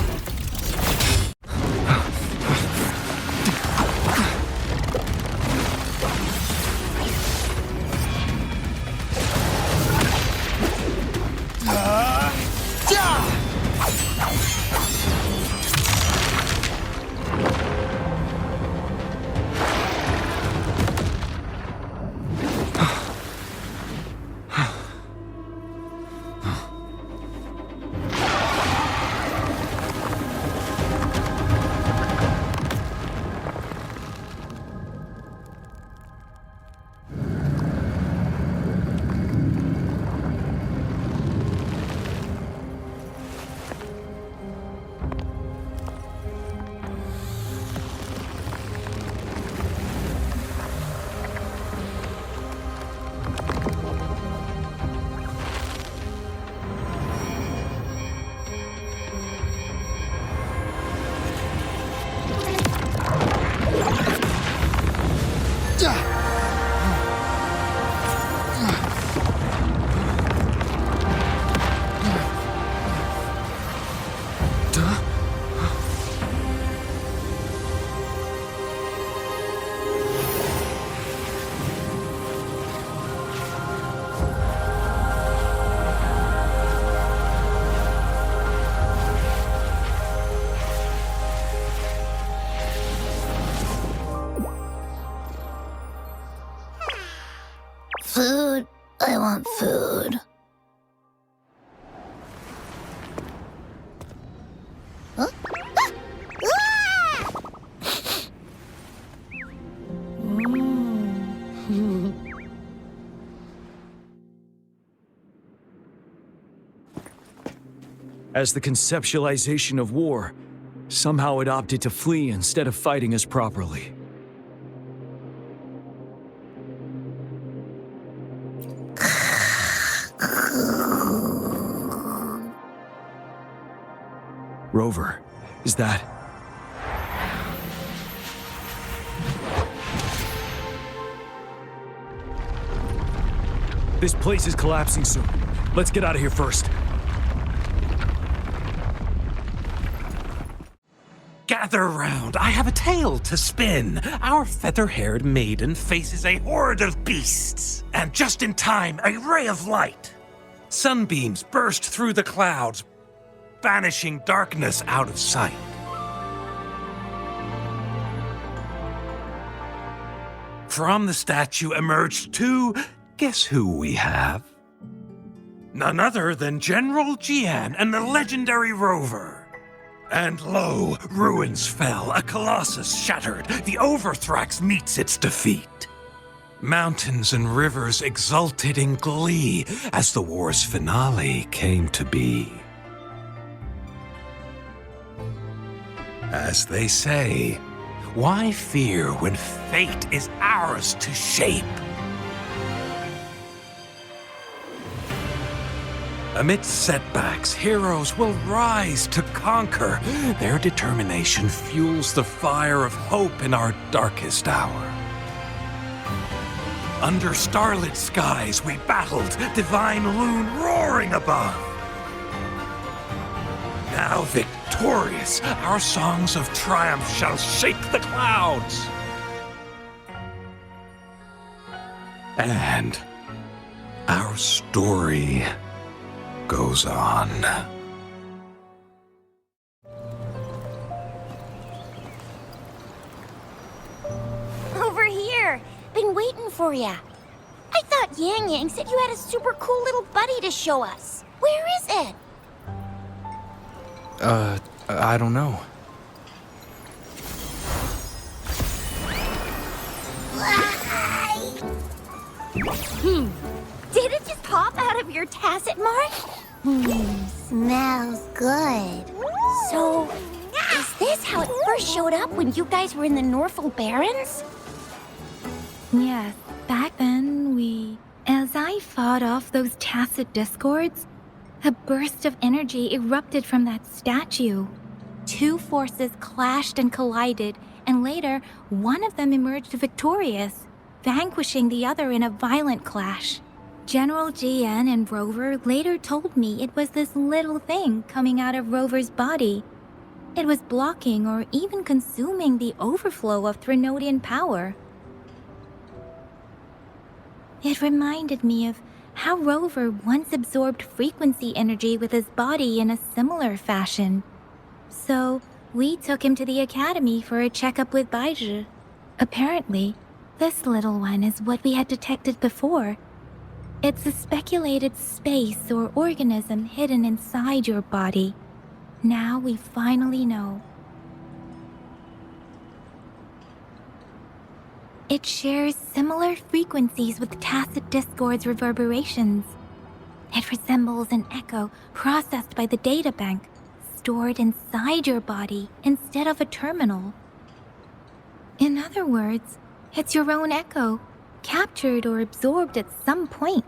Food. I want food. Huh? As the conceptualization of war, somehow it opted to flee instead of fighting us properly. Rover, is that... This place is collapsing soon. Let's get out of here first. Gather round, I have a tale to spin. Our feather-haired maiden faces a horde of beasts. And just in time, a ray of light. Sunbeams burst through the clouds, banishing darkness out of sight. From the statue emerged two... Guess who we have? None other than General Jian and the legendary Rover. And lo, ruins fell, a colossus shattered, the Overthrax meets its defeat. Mountains and rivers exulted in glee as the war's finale came to be. As they say, why fear when fate is ours to shape? Amidst setbacks, heroes will rise to conquer. Their determination fuels the fire of hope in our darkest hour. Under starlit skies we battled, divine loon roaring above. Now victorious, our songs of triumph shall shake the clouds. And our story goes on. Over here. Been waiting for ya. I thought Yang Yang said you had a super cool little buddy to show us. Where is it? I don't know. Did it just pop out of your tacit mark? Smells good. So, is this how it first showed up when you guys were in the Northal Barrens? Yes, back then As I fought off those tacit discords, a burst of energy erupted from that statue. Two forces clashed and collided, and later, one of them emerged victorious, vanquishing the other in a violent clash. General GN and Rover later told me it was this little thing coming out of Rover's body. It was blocking or even consuming the overflow of Threnodian power. It reminded me of how Rover once absorbed frequency energy with his body in a similar fashion. So, we took him to the academy for a checkup with Baizhi. Apparently, this little one is what we had detected before. It's a speculated space or organism hidden inside your body. Now we finally know. It shares similar frequencies with tacit discord's reverberations. It resembles an echo processed by the data bank, stored inside your body instead of a terminal. In other words, it's your own echo, captured or absorbed at some point.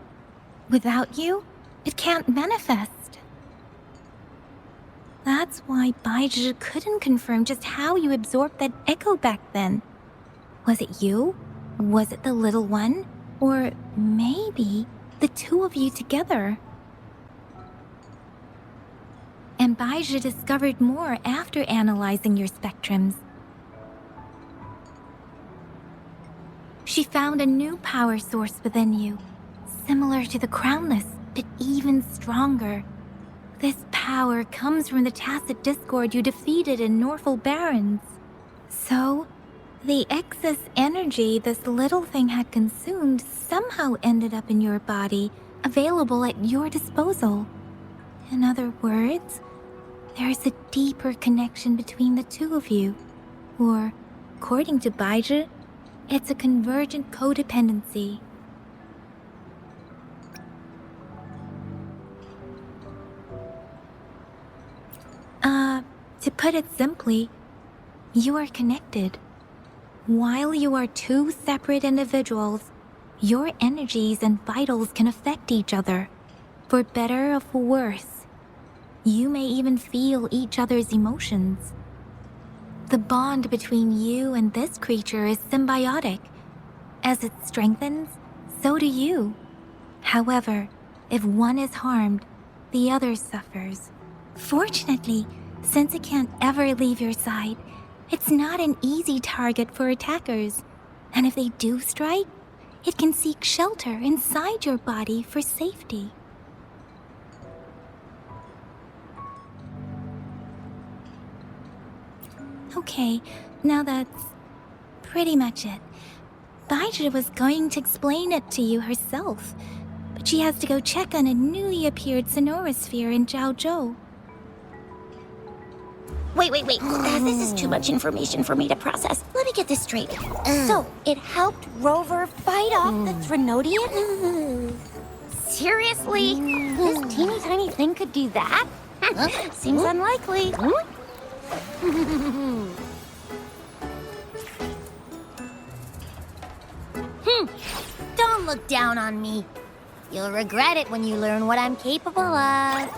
Without you, it can't manifest. That's why Baizhi couldn't confirm just how you absorbed that echo back then. Was it you? Was it the little one? Or maybe the two of you together? And Baizhi discovered more after analyzing your spectrums. She found a new power source within you, similar to the Crownless, but even stronger. This power comes from the tacit discord you defeated in Norfal Barrens. So, the excess energy this little thing had consumed somehow ended up in your body, available at your disposal. In other words, there is a deeper connection between the two of you. Or, according to Baizhi, it's a convergent codependency. To put it simply, you are connected. While you are two separate individuals, your energies and vitals can affect each other, for better or for worse. You may even feel each other's emotions. The bond between you and this creature is symbiotic. As it strengthens, so do you. However, if one is harmed, the other suffers. Fortunately, since it can't ever leave your side, it's not an easy target for attackers. And if they do strike, it can seek shelter inside your body for safety. Okay, now that's pretty much it. Baizhi was going to explain it to you herself, but she has to go check on a newly appeared sonorosphere in Zhaozhou. Wait. This is too much information for me to process. Let me get this straight. So, it helped Rover fight off the Threnodian? Seriously? This teeny tiny thing could do that? Seems unlikely. Don't look down on me. You'll regret it when you learn what I'm capable of.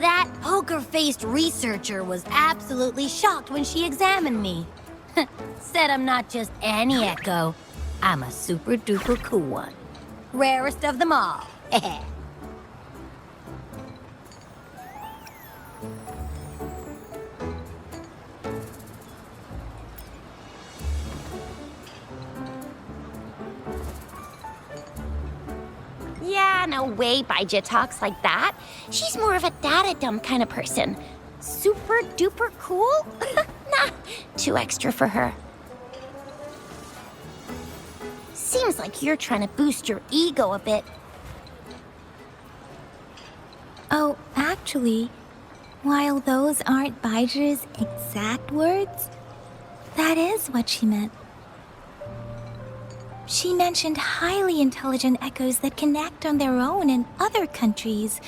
That poker-faced researcher was absolutely shocked when she examined me. Said I'm not just any echo. I'm a super-duper cool one. Rarest of them all. Yeah, no way Baizhi talks like that. She's more of a data dump kind of person. Super duper cool? Nah, too extra for her. Seems like you're trying to boost your ego a bit. Oh, actually, while those aren't Baizhi's exact words, that is what she meant. She mentioned highly intelligent echoes that can act on their own in other countries.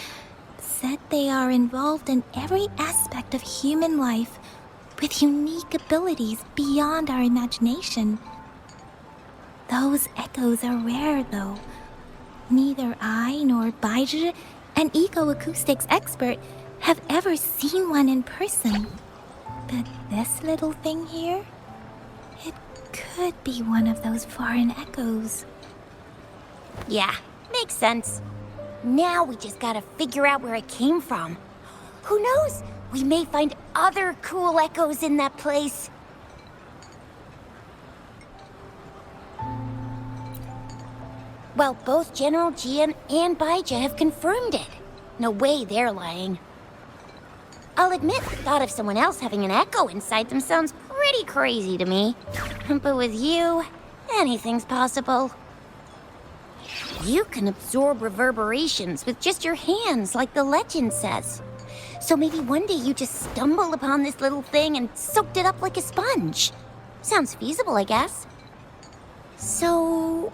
Said they are involved in every aspect of human life, with unique abilities beyond our imagination. Those echoes are rare, though. Neither I nor Baizhi, an ecoacoustics expert, have ever seen one in person. But this little thing here, it could be one of those foreign echoes. Yeah, makes sense. Now we just gotta figure out where it came from. Who knows? We may find other cool echoes in that place. Well, both General Jian and Baizhi have confirmed it. No way they're lying. I'll admit the thought of someone else having an echo inside them sounds pretty crazy to me. But with you, anything's possible. You can absorb reverberations with just your hands, like the legend says. So maybe one day you just stumbled upon this little thing and soaked it up like a sponge. Sounds feasible, I guess. So,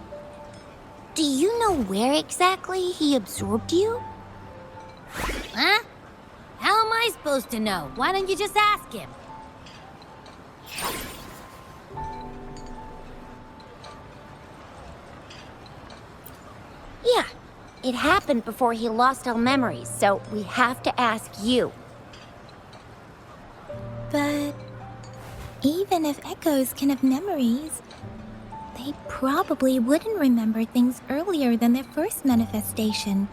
do you know where exactly he absorbed you? Huh? How am I supposed to know? Why don't you just ask him? Yeah, it happened before he lost all memories, so we have to ask you. But even if echoes can have memories, they probably wouldn't remember things earlier than their first manifestation.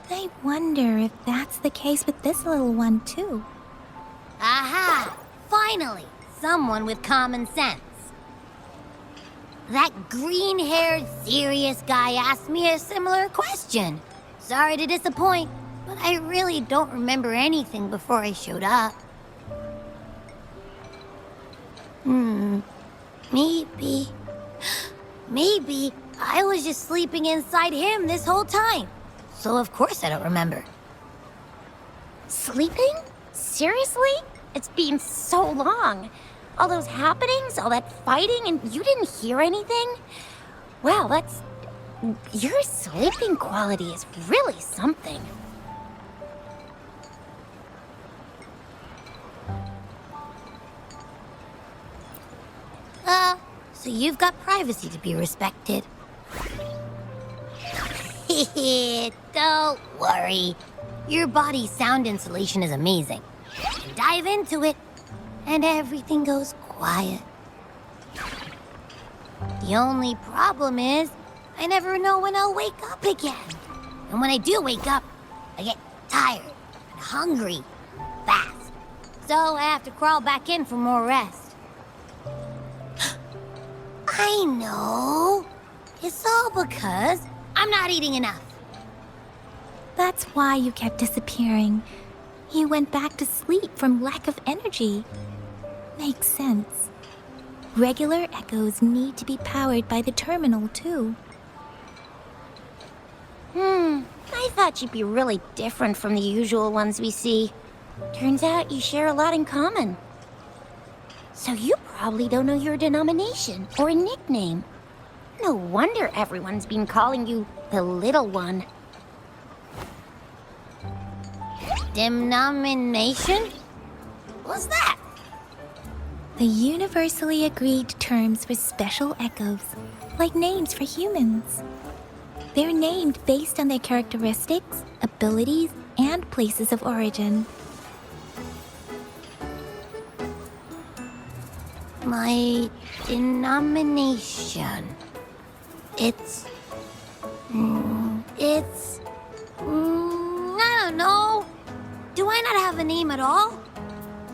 I wonder if that's the case with this little one, too. Aha! Finally! Someone with common sense. That green-haired, serious guy asked me a similar question. Sorry to disappoint, but I really don't remember anything before I showed up. Maybe I was just sleeping inside him this whole time. So of course I don't remember. Sleeping? Seriously? It's been so long. All those happenings, all that fighting, and you didn't hear anything? Wow, that's... Your sleeping quality is really something. So you've got privacy to be respected. Don't worry. Your body's sound insulation is amazing. You dive into it, and everything goes quiet. The only problem is, I never know when I'll wake up again. And when I do wake up, I get tired and hungry fast. So I have to crawl back in for more rest. I know. It's all because I'm not eating enough. That's why you kept disappearing. You went back to sleep from lack of energy. Makes sense. Regular echoes need to be powered by the terminal, too. I thought you'd be really different from the usual ones we see. Turns out you share a lot in common. So you probably don't know your denomination or a nickname. No wonder everyone's been calling you the Little One. Denomination? What's that? The universally agreed terms for special echoes, like names for humans. They're named based on their characteristics, abilities, and places of origin. My denomination. It's... I don't know. Do I not have a name at all?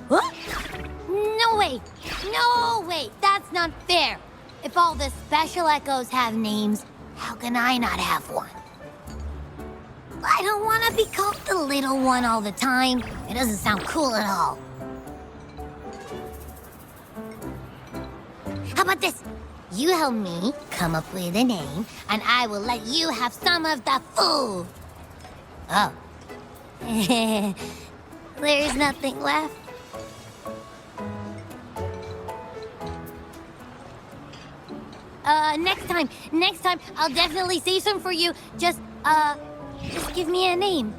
What? No way! No way! That's not fair! If all the special echoes have names, how can I not have one? I don't want to be called the Little One all the time. It doesn't sound cool at all. How about this? You help me come up with a name, and I will let you have some of the food. Oh. There's nothing left. Next time, I'll definitely save some for you. Just give me a name.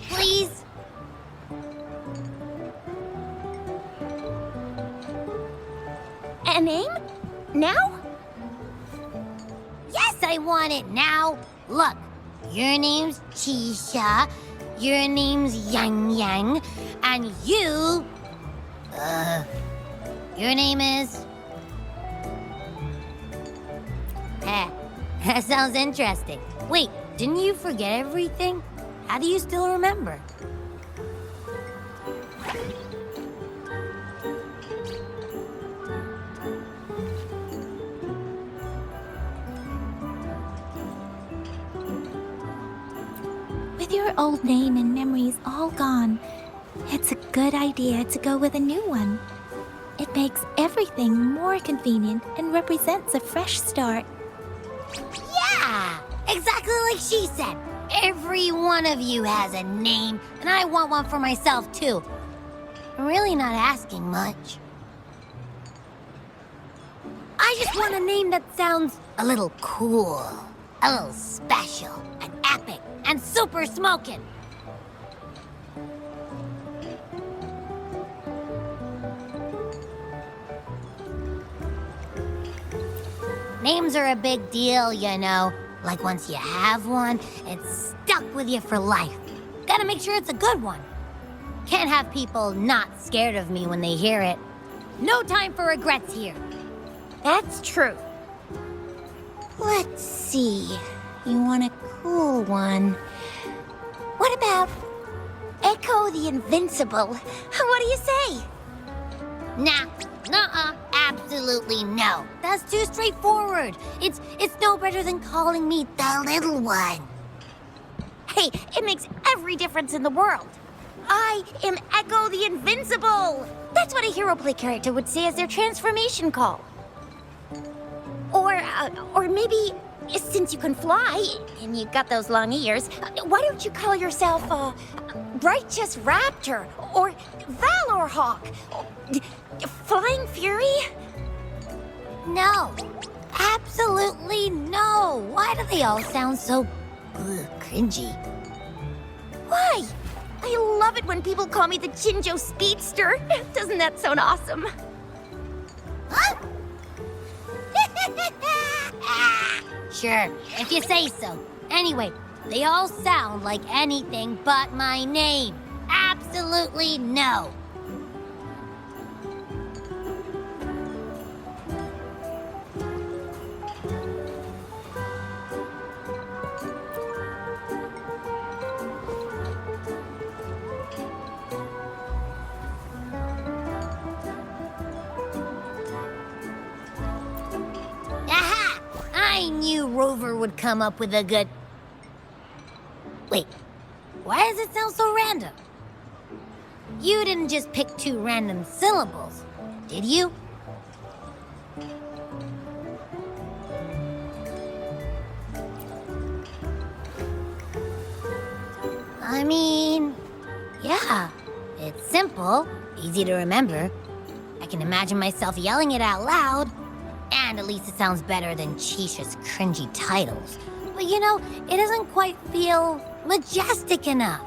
Please? A name? Now? Yes, I want it now. Look, your name's Chisha, your name's Yang Yang, and you... your name is... That sounds interesting. Wait, didn't you forget everything? How do you still remember? With your old name and memories all gone, it's a good idea to go with a new one. It makes everything more convenient and represents a fresh start. Yeah! Exactly like she said. Every one of you has a name, and I want one for myself, too. I'm really not asking much. I just want a name that sounds a little cool, a little special, and epic, and super smoking. Names are a big deal, you know. Like once you have one, it's stuck with you for life. Gotta make sure it's a good one. Can't have people not scared of me when they hear it. No time for regrets here. That's true. Let's see. You want a cool one. What about Echo the Invincible? What do you say? Nah, nuh-uh, absolutely no. That's too straightforward. It's no better than calling me the little one. Hey, it makes every difference in the world. I am Echo the Invincible. That's what a hero play character would say as their transformation call. Or maybe, since you can fly, and you got those long ears, why don't you call yourself, Righteous Raptor, or Valor Hawk, Flying Fury? No, absolutely no. Why do they all sound so cringy? Why? I love it when people call me the Jinjo Speedster. Doesn't that sound awesome? Huh? Sure, if you say so. Anyway, they all sound like anything but my name. Absolutely no. I knew Rover would come up with a good... Wait, why does it sound so random? You didn't just pick two random syllables, did you? I mean, yeah, it's simple, easy to remember. I can imagine myself yelling it out loud. And at least it sounds better than Chisha's cringy titles. But you know, it doesn't quite feel majestic enough.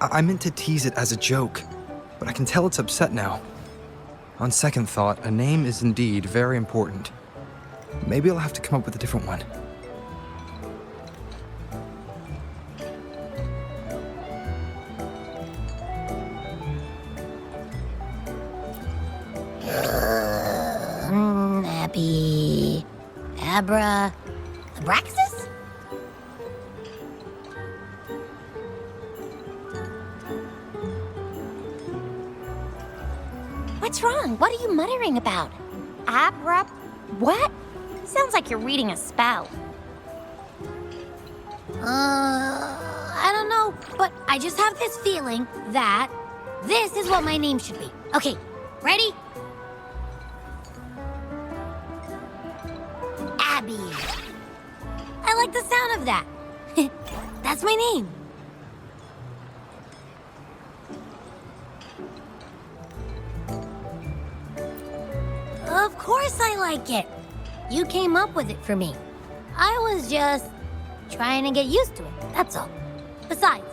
I meant to tease it as a joke, but I can tell it's upset now. On second thought, a name is indeed very important. Maybe I'll have to come up with a different one. Abby... Abra... Abraxas? What's wrong? What are you muttering about? Abra... what? Sounds like you're reading a spell. I don't know, but I just have this feeling that this is what my name should be. Okay, ready? Abby. I like the sound of that. That's my name. Of course I like it. You came up with it for me. I was just trying to get used to it, that's all. Besides,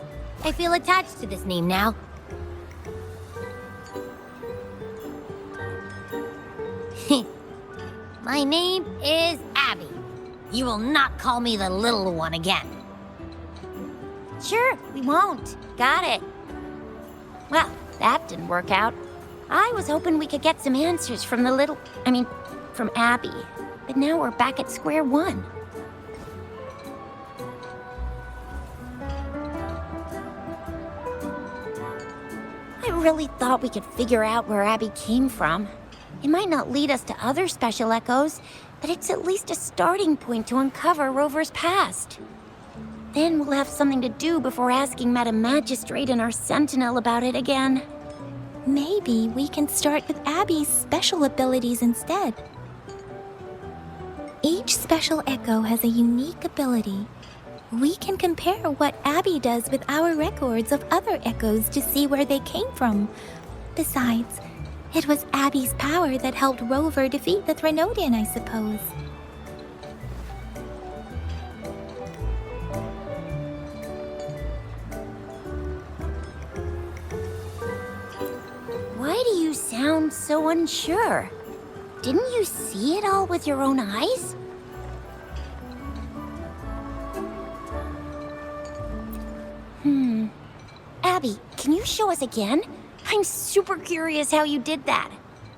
I feel attached to this name now. My name is Abby. You will not call me the little one again. Sure, we won't. Got it. Well, that didn't work out. I was hoping we could get some answers from from Abby. But now we're back at square one. I really thought we could figure out where Abby came from. It might not lead us to other special echoes, but it's at least a starting point to uncover Rover's past. Then we'll have something to do before asking Madam Magistrate and our Sentinel about it again. Maybe we can start with Abby's special abilities instead. Each special echo has a unique ability. We can compare what Abby does with our records of other echoes to see where they came from. Besides, it was Abby's power that helped Rover defeat the Threnodian, I suppose. Why do you sound so unsure? Didn't you see it all with your own eyes? Abby, can you show us again? I'm super curious how you did that.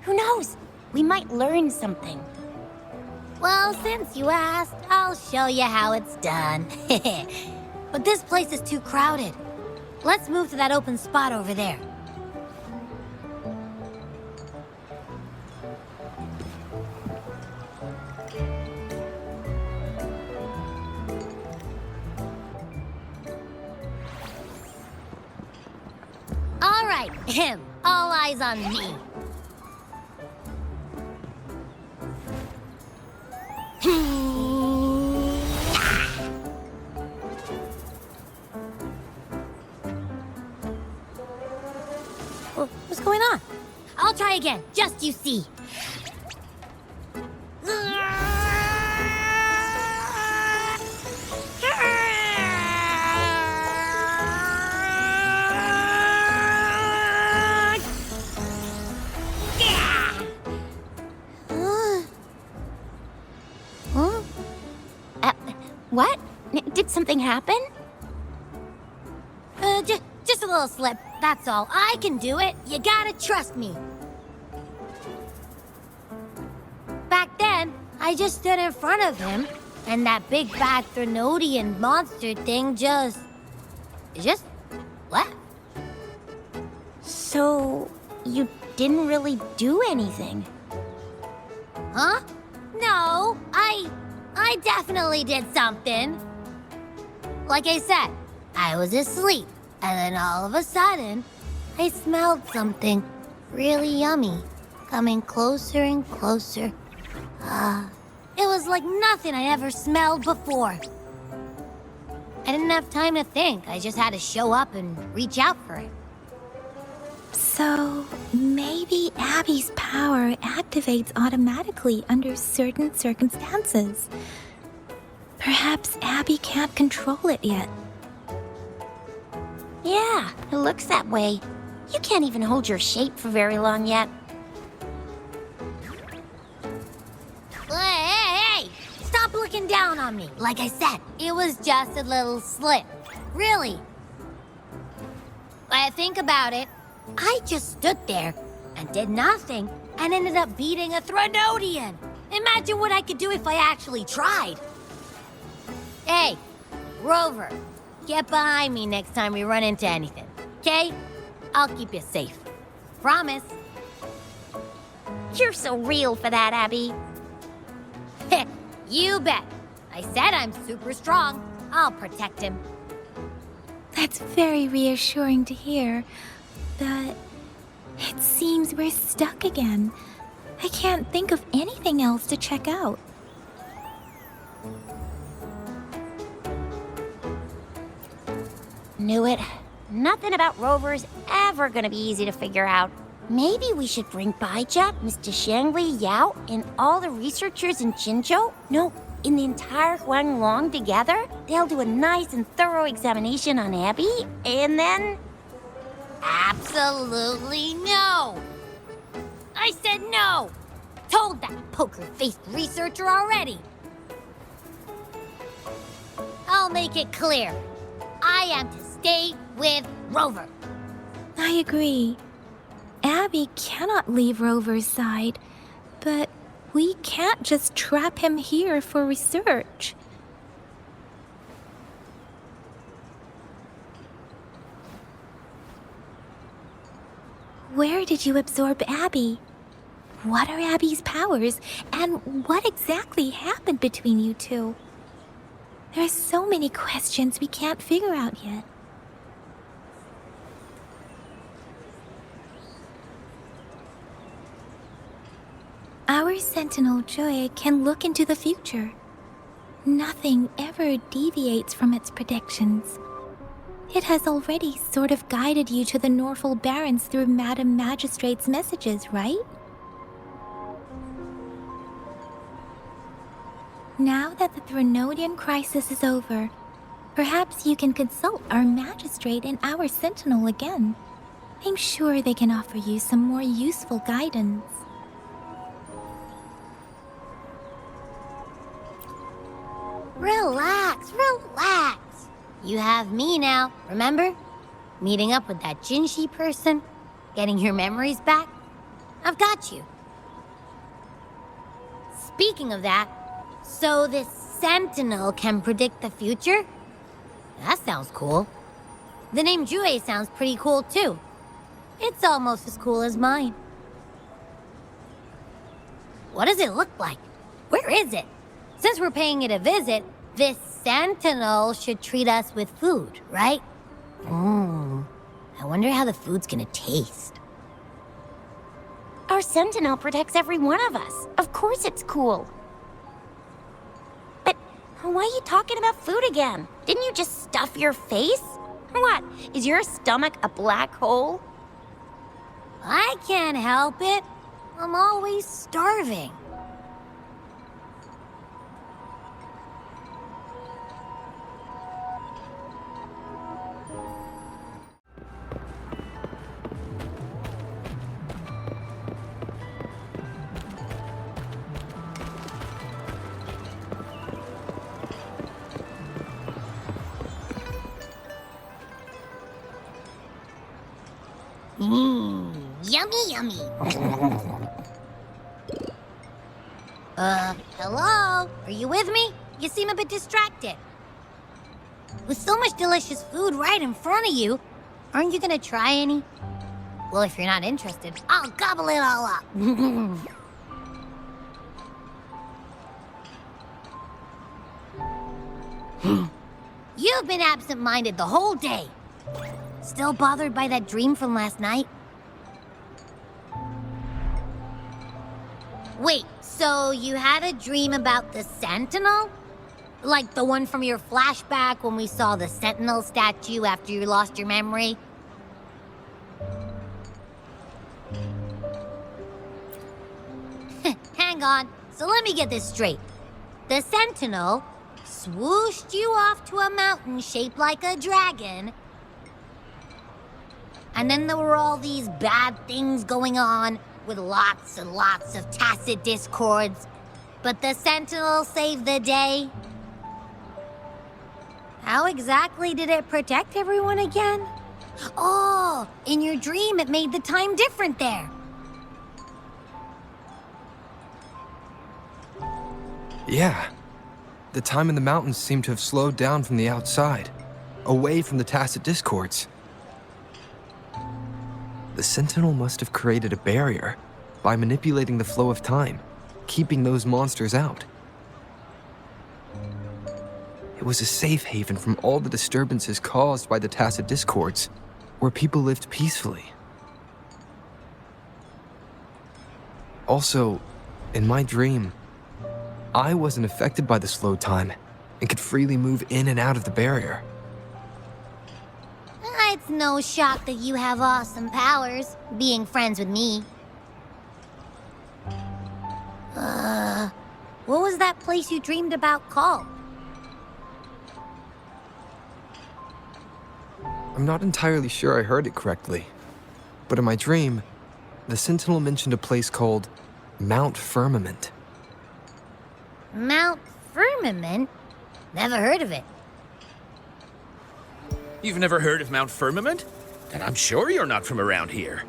Who knows? We might learn something. Well, since you asked, I'll show you how it's done. But this place is too crowded. Let's move to that open spot over there. All right, all eyes on me. What's going on? I'll try again, just you see. What? Did something happen? Just a little slip, that's all. I can do it. You gotta trust me. Back then, I just stood in front of him, and that big bad Threnodian monster thing just left. So, you didn't really do anything? Huh? No, I definitely did something. Like I said, I was asleep, and then all of a sudden, I smelled something really yummy, coming closer and closer. It was like nothing I ever smelled before. I didn't have time to think. I just had to show up and reach out for it. So, maybe Abby's power activates automatically under certain circumstances. Perhaps Abby can't control it yet. Yeah, it looks that way. You can't even hold your shape for very long yet. Hey! Stop looking down on me. Like I said, it was just a little slip. Really. When I think about it, I just stood there and did nothing and ended up beating a Threnodian. Imagine what I could do if I actually tried. Hey, Rover, get behind me next time we run into anything, okay? I'll keep you safe. Promise. You're so real for that, Abby. You bet. I said I'm super strong. I'll protect him. That's very reassuring to hear, but it seems we're stuck again. I can't think of anything else to check out. Knew it. Nothing about Rover's ever gonna be easy to figure out. Maybe we should bring Baija, Mr. Shangli, Yao, and all the researchers in Jinzhou? No, in the entire Huanglong together? They'll do a nice and thorough examination on Abby, and then... Absolutely no! I said no! Told that poker-faced researcher already! I'll make it clear. I am to stay with Rover. I agree. Abby cannot leave Rover's side, but we can't just trap him here for research. Where did you absorb Abby? What are Abby's powers, and what exactly happened between you two? There are so many questions we can't figure out yet. Our Sentinel Joy can look into the future. Nothing ever deviates from its predictions. It has already sort of guided you to the Norfall Barrens through Madam Magistrate's messages, right? Now that the Threnodian crisis is over, perhaps you can consult our Magistrate and our Sentinel again. I'm sure they can offer you some more useful guidance. Relax, relax. You have me now, remember? Meeting up with that Jinshi person, getting your memories back. I've got you. Speaking of that, so this Sentinel can predict the future? That sounds cool. The name Jue sounds pretty cool too. It's almost as cool as mine. What does it look like? Where is it? Since we're paying it a visit, this Sentinel should treat us with food, right? I wonder how the food's gonna taste. Our Sentinel protects every one of us. Of course it's cool. But why are you talking about food again? Didn't you just stuff your face? What? Is your stomach a black hole? I can't help it. I'm always starving. Yummy, yummy. Hello? Are you with me? You seem a bit distracted. With so much delicious food right in front of you, aren't you gonna try any? Well, if you're not interested, I'll gobble it all up. You've been absent-minded the whole day. Still bothered by that dream from last night? Wait, so you had a dream about the Sentinel? Like the one from your flashback when we saw the Sentinel statue after you lost your memory? Hang on, so let me get this straight. The Sentinel swooshed you off to a mountain shaped like a dragon, and then there were all these bad things going on with lots and lots of tacit discords. But the Sentinel saved the day. How exactly did it protect everyone again? Oh, in your dream it made the time different there. Yeah. The time in the mountains seemed to have slowed down from the outside, away from the tacit discords. The Sentinel must have created a barrier by manipulating the flow of time, keeping those monsters out. It was a safe haven from all the disturbances caused by the tacit discords, where people lived peacefully. Also, in my dream, I wasn't affected by the slow time and could freely move in and out of the barrier. I It's no shock that you have awesome powers, being friends with me. What was that place you dreamed about called? I'm not entirely sure I heard it correctly, but in my dream, the Sentinel mentioned a place called Mount Firmament. Mount Firmament? Never heard of it. You've never heard of Mount Firmament? Then I'm sure you're not from around here.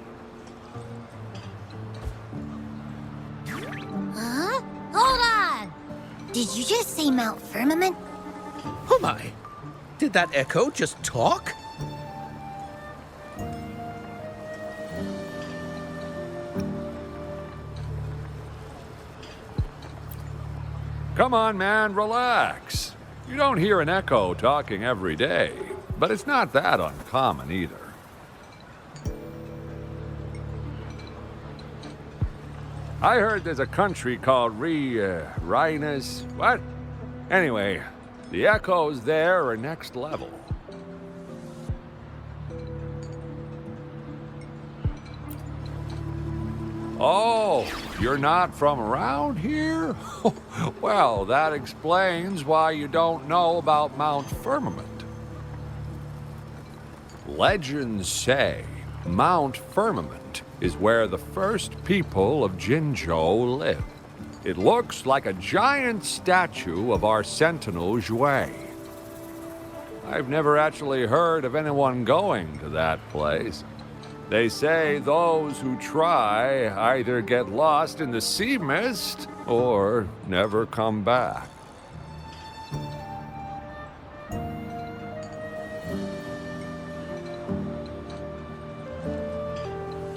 Huh? Hold on! Did you just say Mount Firmament? Oh my! Did that echo just talk? Come on, man, relax. You don't hear an echo talking every day, but it's not that uncommon either. I heard there's a country called Rhinus. What? Anyway, the echoes there are next level. Oh, you're not from around here? Well, that explains why you don't know about Mount Firmament. Legends say Mount Firmament is where the first people of Jinzhou lived. It looks like a giant statue of our Sentinel Jue. I've never actually heard of anyone going to that place. They say those who try either get lost in the sea mist or never come back.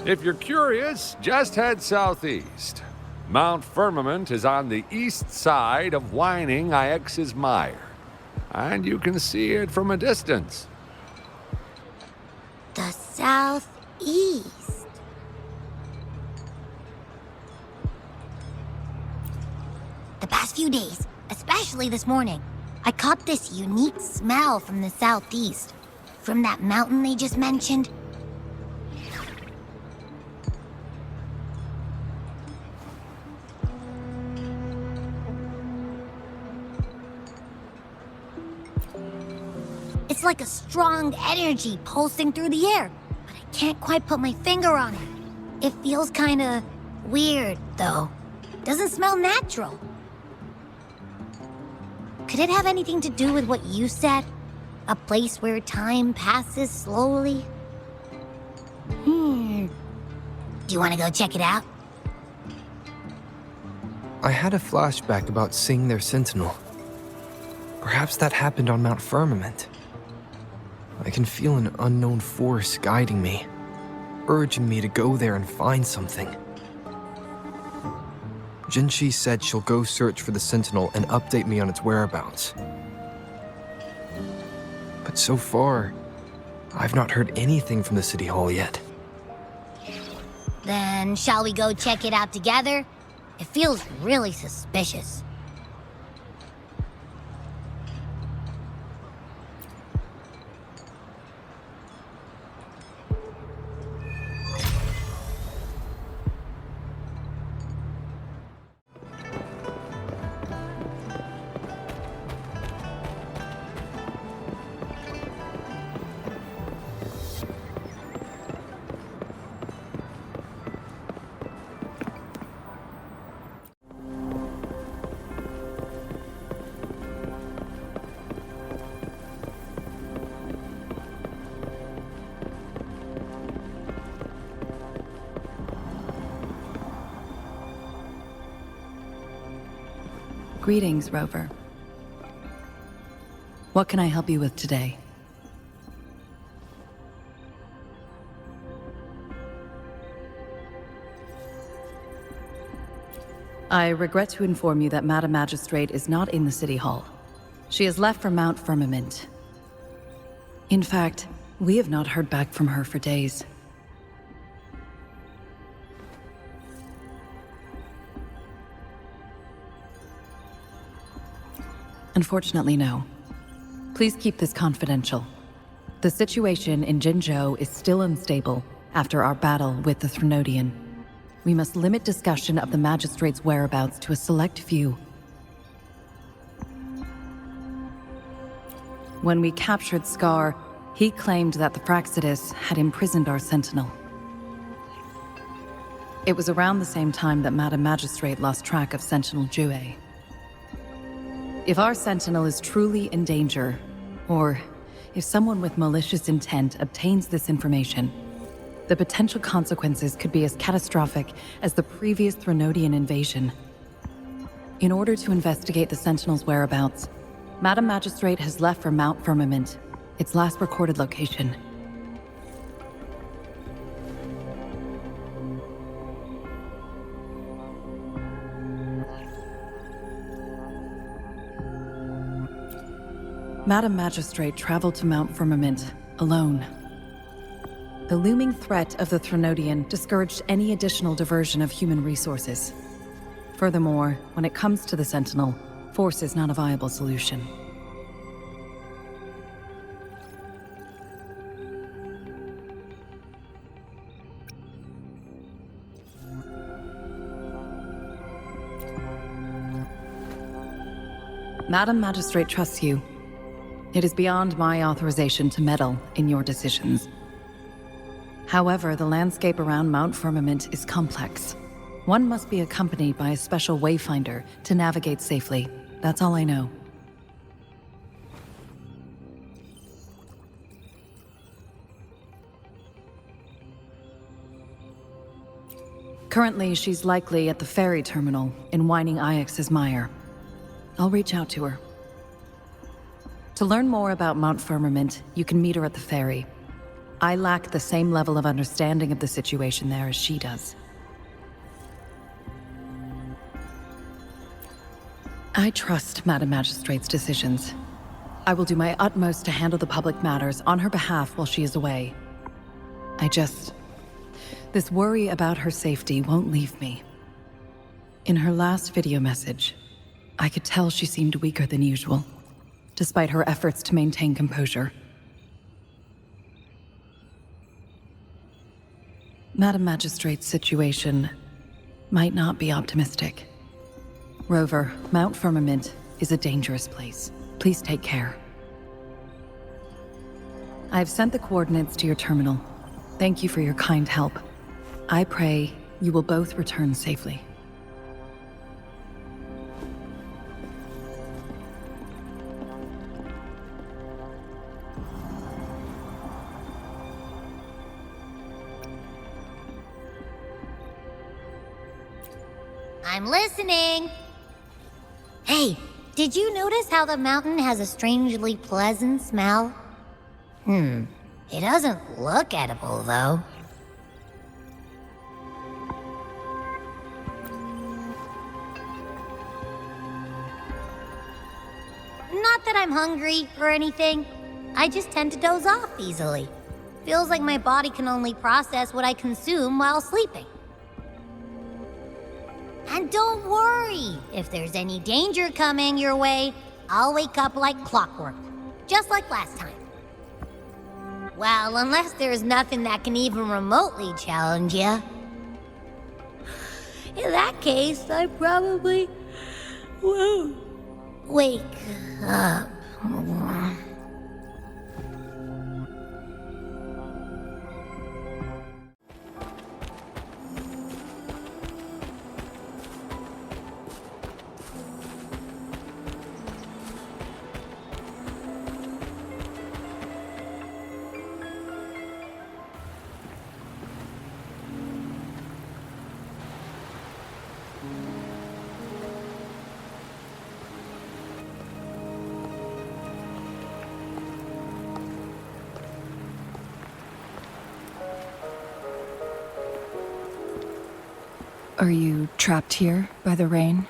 If you're curious, just head southeast. Mount Firmament is on the east side of Whining Ix's Mire, and you can see it from a distance. The southeast. The past few days, especially this morning, I caught this unique smell from the southeast. From that mountain they just mentioned. It's like a strong energy pulsing through the air, but I can't quite put my finger on it. It feels kinda weird, though. Doesn't smell natural. Could it have anything to do with what you said? A place where time passes slowly? Do you want to go check it out? I had a flashback about seeing their Sentinel. Perhaps that happened on Mount Firmament. I can feel an unknown force guiding me, urging me to go there and find something. Jinshi said she'll go search for the Sentinel and update me on its whereabouts. But so far, I've not heard anything from the City Hall yet. Then shall we go check it out together? It feels really suspicious. Greetings, Rover. What can I help you with today? I regret to inform you that Madam Magistrate is not in the City Hall. She has left for Mount Firmament. In fact, we have not heard back from her for days. Unfortunately, no. Please keep this confidential. The situation in Jinzhou is still unstable after our battle with the Threnodian. We must limit discussion of the Magistrate's whereabouts to a select few. When we captured Scar, he claimed that the Praxidus had imprisoned our Sentinel. It was around the same time that Madam Magistrate lost track of Sentinel Jue. If our Sentinel is truly in danger, or if someone with malicious intent obtains this information, the potential consequences could be as catastrophic as the previous Threnodian invasion. In order to investigate the Sentinel's whereabouts, Madam Magistrate has left for Mount Firmament, its last recorded location. Madam Magistrate traveled to Mount Firmament alone. The looming threat of the Threnodian discouraged any additional diversion of human resources. Furthermore, when it comes to the Sentinel, force is not a viable solution. Madam Magistrate trusts you. It is beyond my authorization to meddle in your decisions. However, the landscape around Mount Firmament is complex. One must be accompanied by a special wayfinder to navigate safely. That's all I know. Currently, she's likely at the ferry terminal in Whining Ix's Mire. I'll reach out to her. To learn more about Mount Firmament, you can meet her at the ferry. I lack the same level of understanding of the situation there as she does. I trust Madam Magistrate's decisions. I will do my utmost to handle the public matters on her behalf while she is away. This worry about her safety won't leave me. In her last video message, I could tell she seemed weaker than usual, despite her efforts to maintain composure. Madam Magistrate's situation might not be optimistic. Rover, Mount Firmament is a dangerous place. Please take care. I have sent the coordinates to your terminal. Thank you for your kind help. I pray you will both return safely. I'm listening. Hey, did you notice how the mountain has a strangely pleasant smell? It doesn't look edible, though. Not that I'm hungry or anything. I just tend to doze off easily. Feels like my body can only process what I consume while sleeping. And don't worry, if there's any danger coming your way, I'll wake up like clockwork, just like last time. Well, unless there's nothing that can even remotely challenge you. In that case, I probably won't wake up. Are you trapped here by the rain?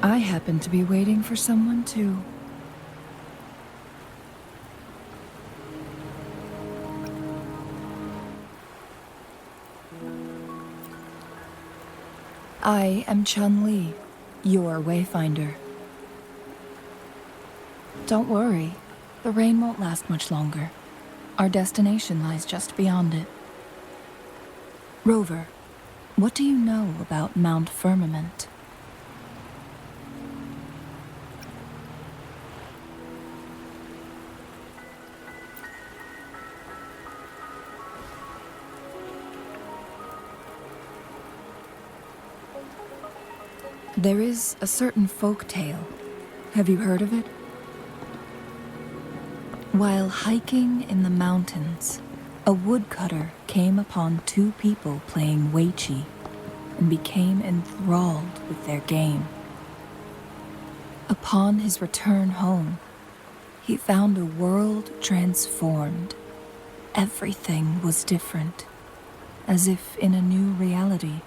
I happen to be waiting for someone too. I am Chun-Li, your Wayfinder. Don't worry, the rain won't last much longer. Our destination lies just beyond it. Rover, what do you know about Mount Firmament? There is a certain folk tale. Have you heard of it? While hiking in the mountains, a woodcutter came upon two people playing Weiqi and became enthralled with their game. Upon his return home, he found a world transformed. Everything was different, as if in a new reality.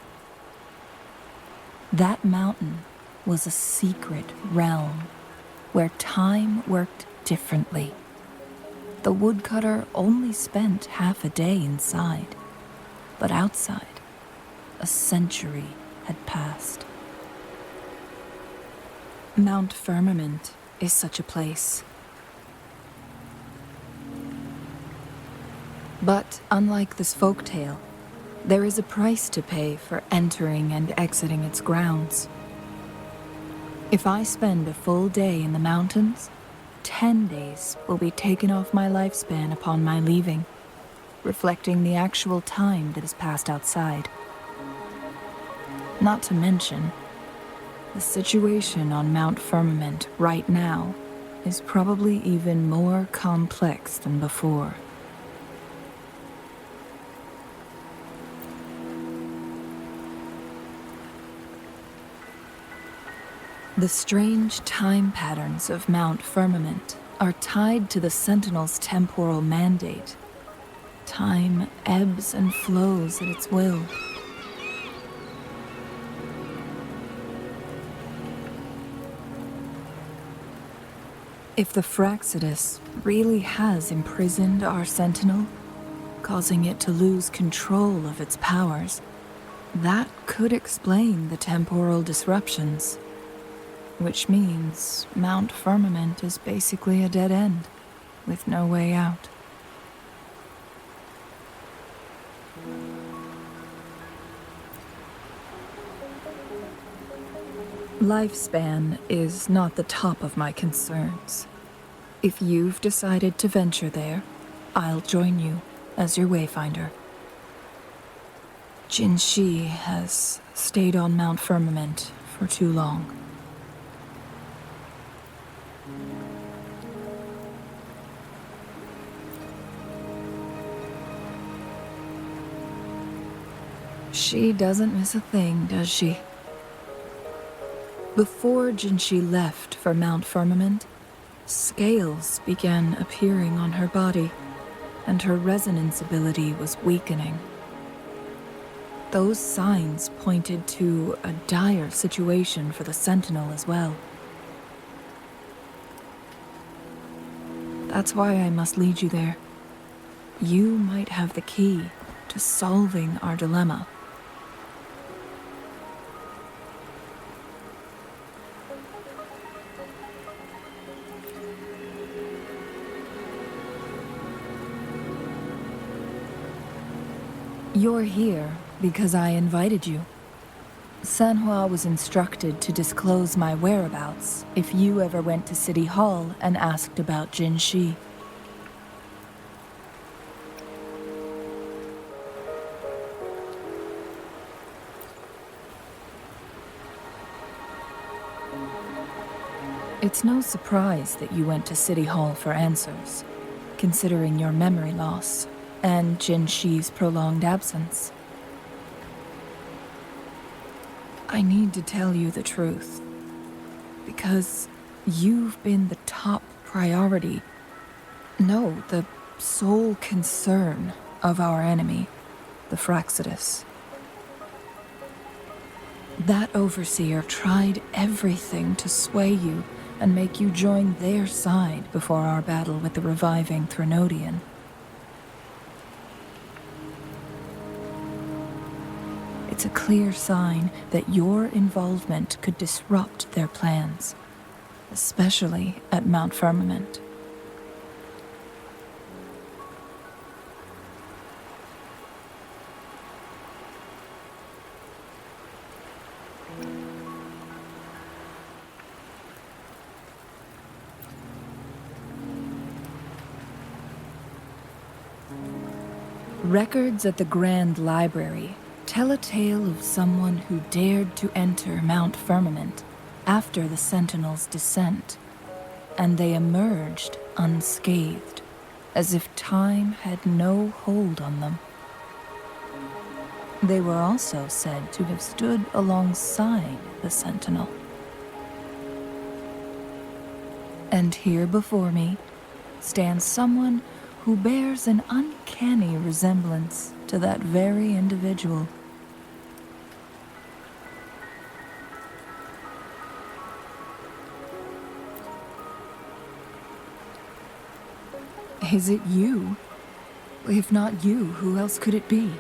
That mountain was a secret realm where time worked differently. The woodcutter only spent half a day inside, but outside, a century had passed. Mount Firmament is such a place. But unlike this folktale, there is a price to pay for entering and exiting its grounds. If I spend a full day in the mountains, 10 days will be taken off my lifespan upon my leaving, reflecting the actual time that has passed outside. Not to mention, the situation on Mount Firmament right now is probably even more complex than before. The strange time patterns of Mount Firmament are tied to the Sentinel's temporal mandate. Time ebbs and flows at its will. If the Fraxidus really has imprisoned our Sentinel, causing it to lose control of its powers, that could explain the temporal disruptions. Which means Mount Firmament is basically a dead end, with no way out. Lifespan is not the top of my concerns. If you've decided to venture there, I'll join you as your Wayfinder. Jin Shi has stayed on Mount Firmament for too long. She doesn't miss a thing, does she? Before Jinshi left for Mount Firmament, scales began appearing on her body, and her resonance ability was weakening. Those signs pointed to a dire situation for the Sentinel as well. That's why I must lead you there. You might have the key to solving our dilemma. You're here because I invited you. Sanhua was instructed to disclose my whereabouts if you ever went to City Hall and asked about Jin Shi. It's no surprise that you went to City Hall for answers, considering your memory loss and Jin Shi's prolonged absence. I need to tell you the truth, because you've been the top priority, no, the sole concern of our enemy, the Fraxidus. That overseer tried everything to sway you and make you join their side before our battle with the reviving Threnodian. It's It's a clear sign that your involvement could disrupt their plans, especially at Mount Firmament. Records at the Grand Library tell a tale of someone who dared to enter Mount Firmament after the Sentinels' descent, and they emerged unscathed, as if time had no hold on them. They were also said to have stood alongside the Sentinel. And here before me stands someone who bears an uncanny resemblance to that very individual. Is it you? If not you, who else could it be?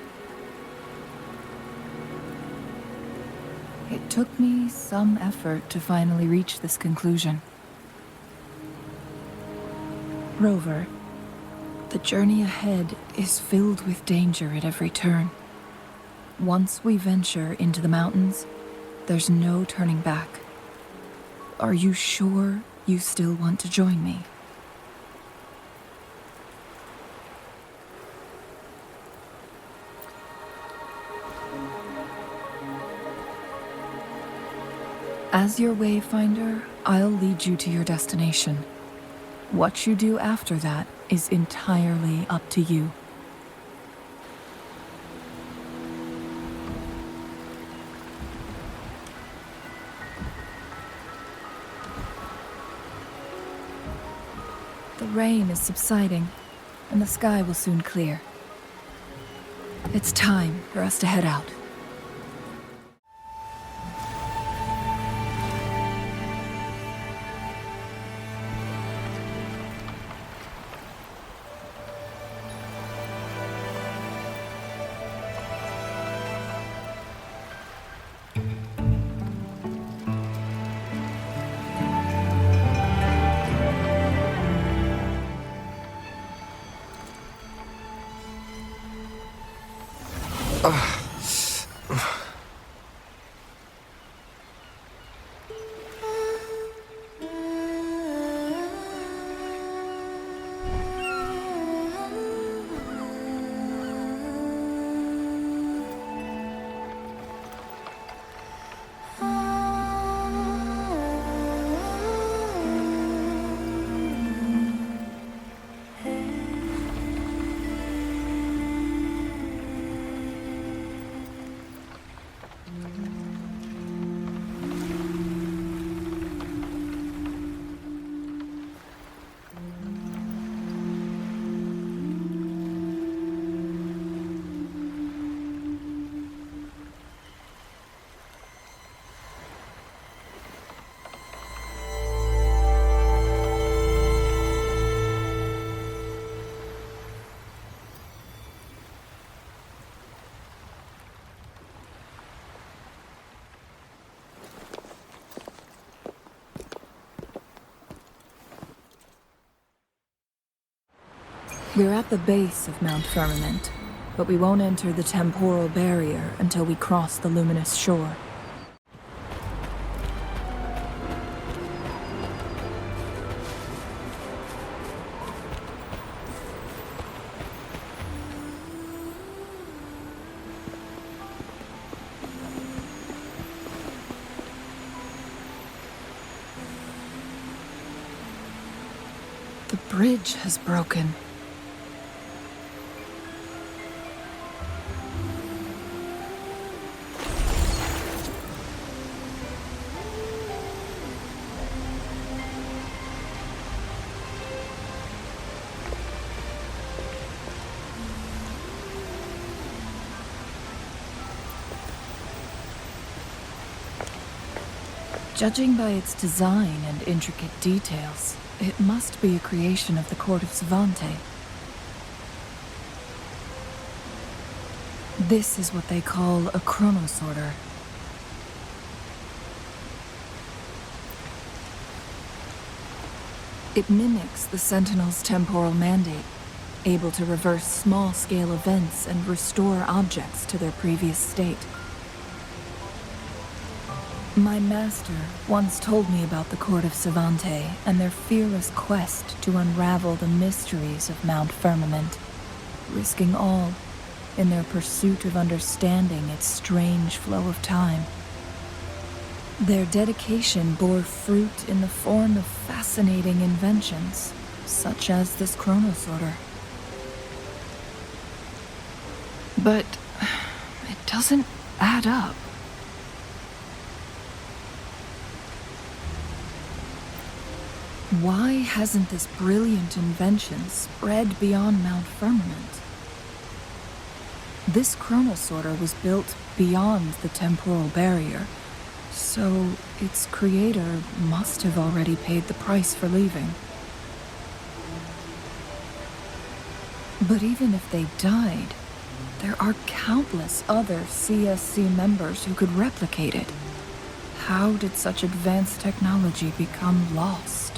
It took me some effort to finally reach this conclusion. Rover, the journey ahead is filled with danger at every turn. Once we venture into the mountains, there's no turning back. Are you sure you still want to join me? As your wayfinder, I'll lead you to your destination. What you do after that is entirely up to you. The rain is subsiding, and the sky will soon clear. It's time for us to head out. We're at the base of Mount Firmament, but we won't enter the temporal barrier until we cross the luminous shore. The bridge has broken. Judging by its design and intricate details, it must be a creation of the court of Savante. This is what they call a chronosorter. It mimics the Sentinel's temporal mandate, able to reverse small-scale events and restore objects to their previous state. My master once told me about the court of Savante and their fearless quest to unravel the mysteries of Mount Firmament, risking all in their pursuit of understanding its strange flow of time. Their dedication bore fruit in the form of fascinating inventions, such as this chronosorter. But it doesn't add up. Why hasn't this brilliant invention spread beyond Mount Firmament? This chronosorter was built beyond the temporal barrier, so its creator must have already paid the price for leaving. But even if they died, there are countless other CSC members who could replicate it. How did such advanced technology become lost?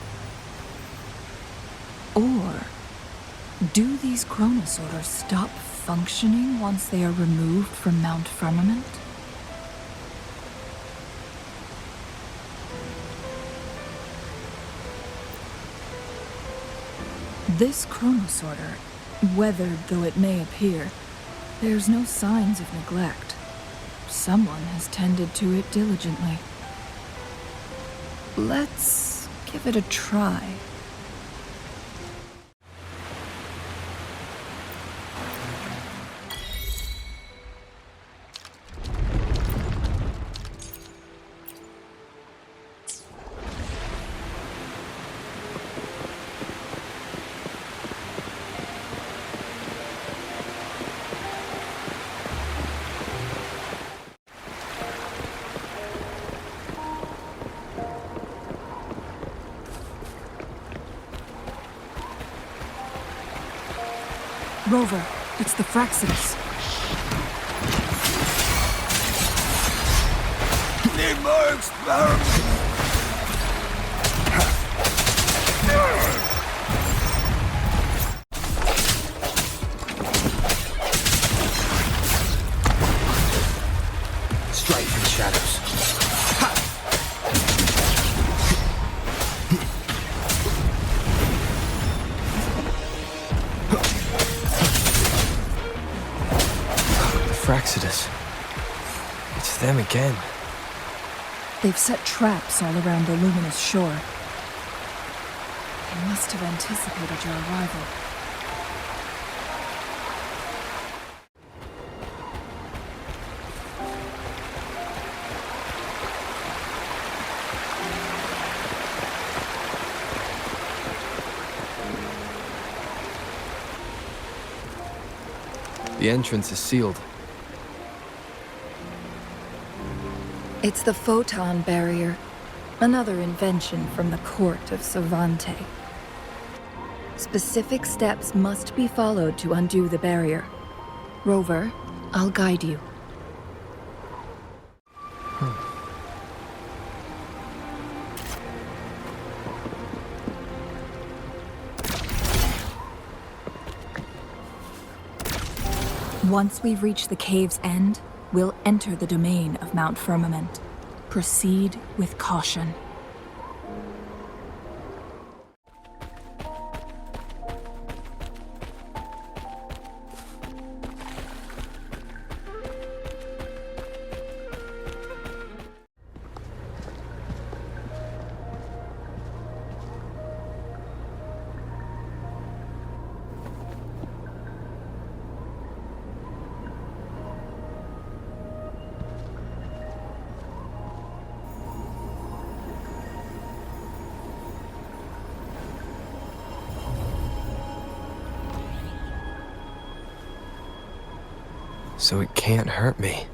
Or do these chronosorters stop functioning once they are removed from Mount Firmament? This chronosorter, weathered though it may appear, bears no signs of neglect. Someone has tended to it diligently. Let's give it a try. Rover, it's the Fraxidus. Need more experiments! Strike from the shadows. Fraxidus. It's them again. They've set traps all around the luminous shore. They must have anticipated your arrival. The entrance is sealed. It's the photon barrier, another invention from the court of Savante. Specific steps must be followed to undo the barrier. Rover, I'll guide you. Once we've reached the cave's end, we'll enter the domain of Mount Firmament. Proceed with caution. So it can't hurt me.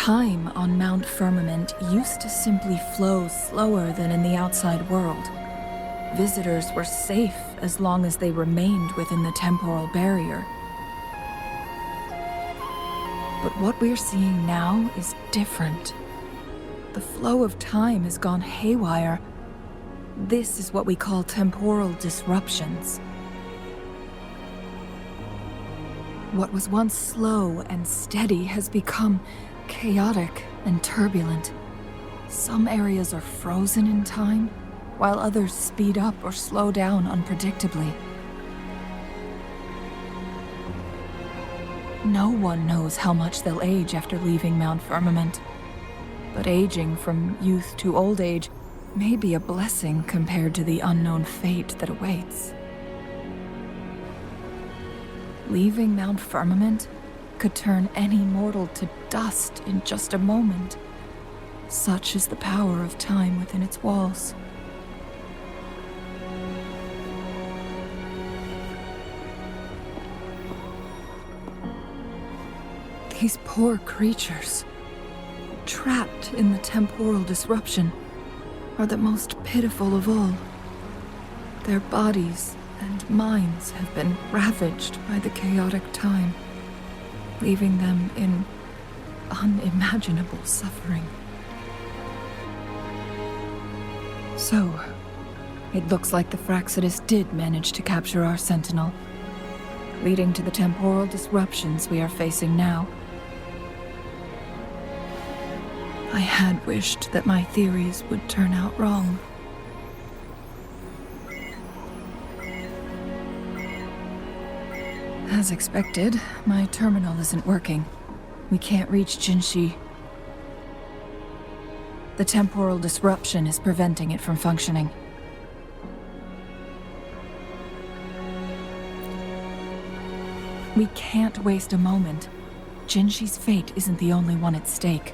Time on Mount Firmament used to simply flow slower than in the outside world. Visitors were safe as long as they remained within the temporal barrier. But what we're seeing now is different. The flow of time has gone haywire. This is what we call temporal disruptions. What was once slow and steady has become chaotic and turbulent. Some areas are frozen in time, while others speed up or slow down unpredictably. No one knows how much they'll age after leaving Mount Firmament, but aging from youth to old age may be a blessing compared to the unknown fate that awaits. Leaving Mount Firmament could turn any mortal to dust in just a moment. Such is the power of time within its walls. These poor creatures, trapped in the temporal disruption, are the most pitiful of all. Their bodies and minds have been ravaged by the chaotic time, leaving them in unimaginable suffering. So, it looks like the Fraxidus did manage to capture our sentinel, leading to the temporal disruptions we are facing now. I had wished that my theories would turn out wrong. As expected, my terminal isn't working. We can't reach Jinshi. The temporal disruption is preventing it from functioning. We can't waste a moment. Jinshi's fate isn't the only one at stake.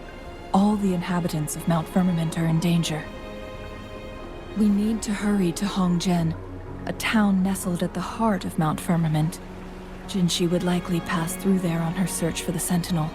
All the inhabitants of Mount Firmament are in danger. We need to hurry to Hongjian, a town nestled at the heart of Mount Firmament. Jinshi would likely pass through there on her search for the Sentinel.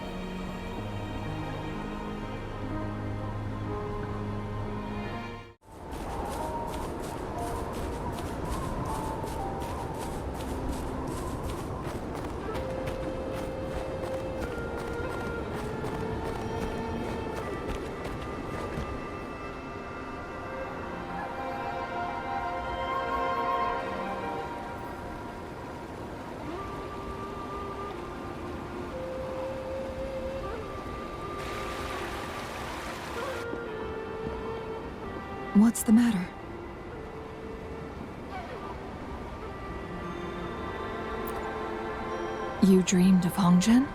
What's the matter? You dreamed of Hongjian?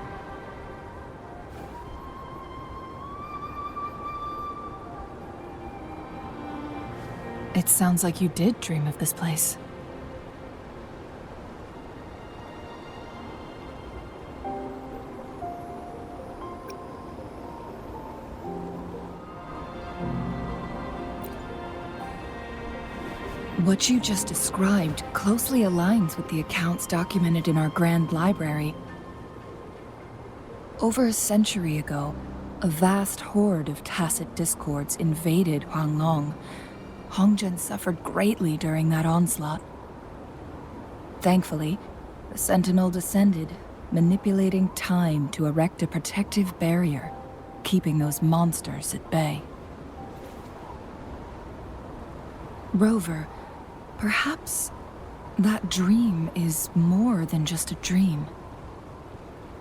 It sounds like you did dream of this place. What you just described closely aligns with the accounts documented in our Grand Library. Over a century ago, a vast horde of tacit discords invaded Huanglong. Hongjian suffered greatly during that onslaught. Thankfully, the Sentinel descended, manipulating time to erect a protective barrier, keeping those monsters at bay. Rover, perhaps that dream is more than just a dream.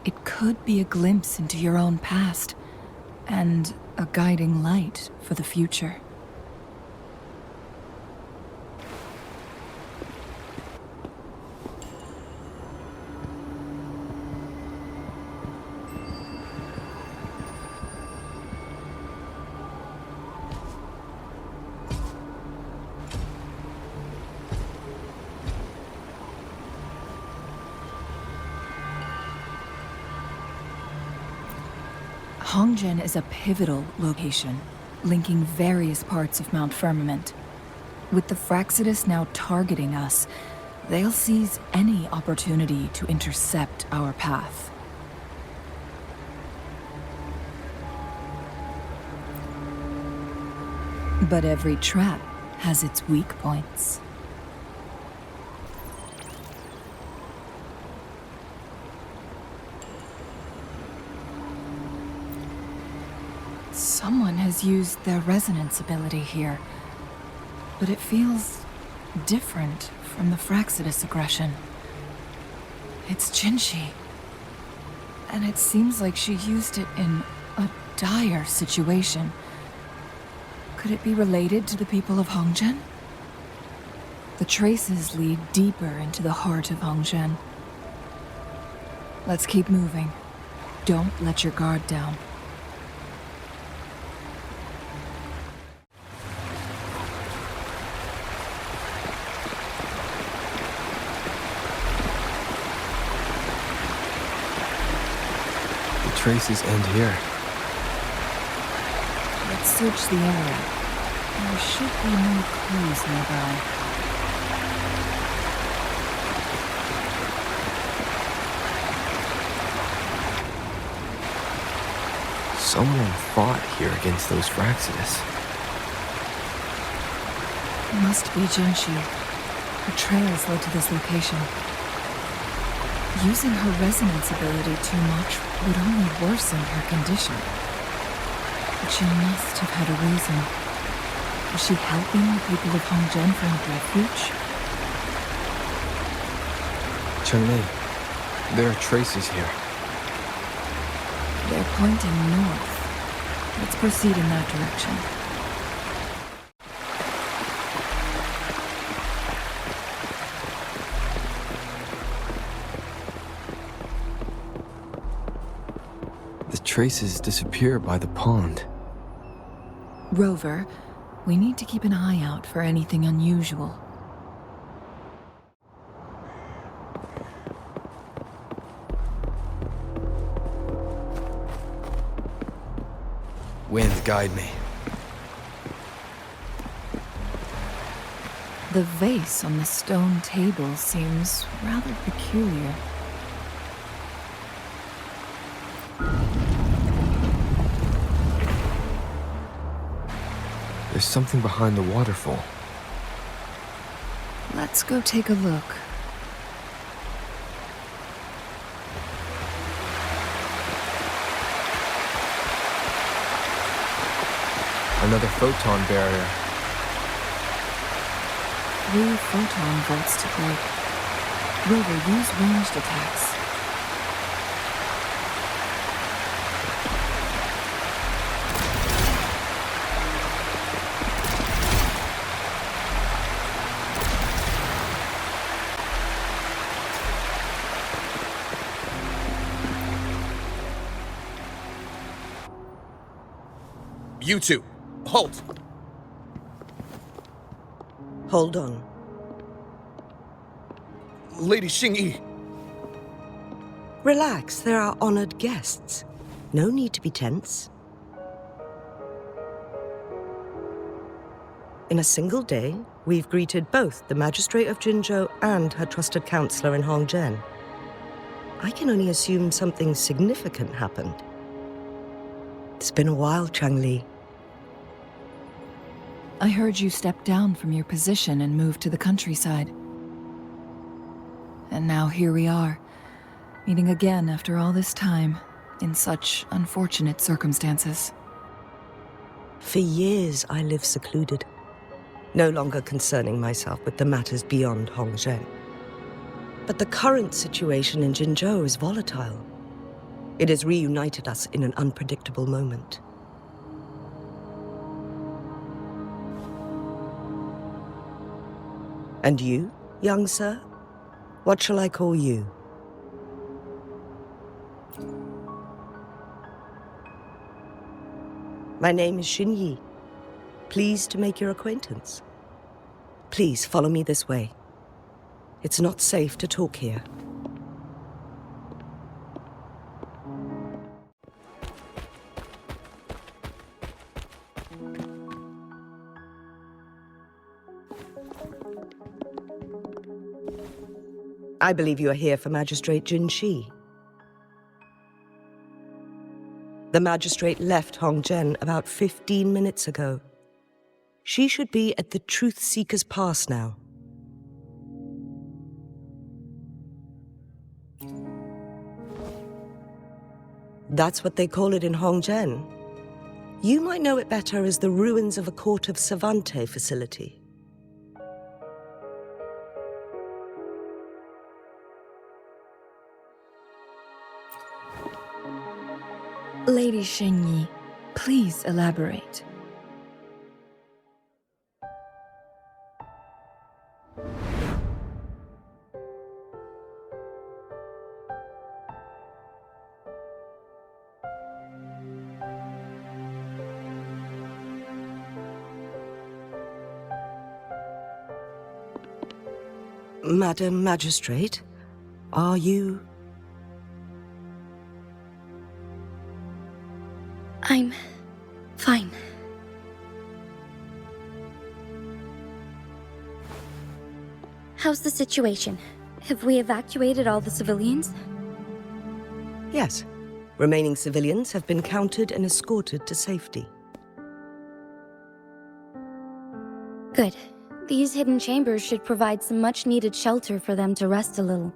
It could be a glimpse into your own past, and a guiding light for the future. Hongjian is a pivotal location, linking various parts of Mount Firmament. With the Fraxidus now targeting us, they'll seize any opportunity to intercept our path. But every trap has its weak points. Someone has used their resonance ability here, but it feels different from the Fraxidus aggression. It's Jinshi, and it seems like she used it in a dire situation. Could it be related to the people of Hongzhen? The traces lead deeper into the heart of Hongzhen. Let's keep moving. Don't let your guard down. The traces end here. Let's search the area. There should be no clues nearby. Someone fought here against those Fraxidus. Must be Jinshi. Her trails led to this location. Using her resonance ability too much would only worsen her condition. But she must have had a reason. Was she helping the people of Hongzhen find refuge? Chun-Li, there are traces here. They're pointing north. Let's proceed in that direction. The traces disappear by the pond. Rover, we need to keep an eye out for anything unusual. Wind, guide me. The vase on the stone table seems rather peculiar. There's something behind the waterfall. Let's go take a look. Another photon barrier. 3 photon volts to break. Rover, use ranged attacks. You two, halt! Hold on. Lady Xingyi. Relax, there are honored guests. No need to be tense. In a single day, we've greeted both the Magistrate of Jinzhou and her trusted counselor in Hongzhen. I can only assume something significant happened. It's been a while, Chang-Li. I heard you stepped down from your position and moved to the countryside. And now here we are, meeting again after all this time, in such unfortunate circumstances. For years, I lived secluded, no longer concerning myself with the matters beyond Hongzhen. But the current situation in Jinzhou is volatile. It has reunited us in an unpredictable moment. And you, young sir? What shall I call you? My name is Xinyi. Pleased to make your acquaintance. Please follow me this way. It's not safe to talk here. I believe you are here for Magistrate Jinshi. The Magistrate left Hongzhen about 15 minutes ago. She should be at the Truth Seeker's Pass now. That's what they call it in Hongzhen. You might know it better as the ruins of a Court of Savante facility. Lady Xingyi, please elaborate. Madam Magistrate, are you... I'm fine. How's the situation? Have we evacuated all the civilians? Yes. Remaining civilians have been counted and escorted to safety. Good. These hidden chambers should provide some much-needed shelter for them to rest a little.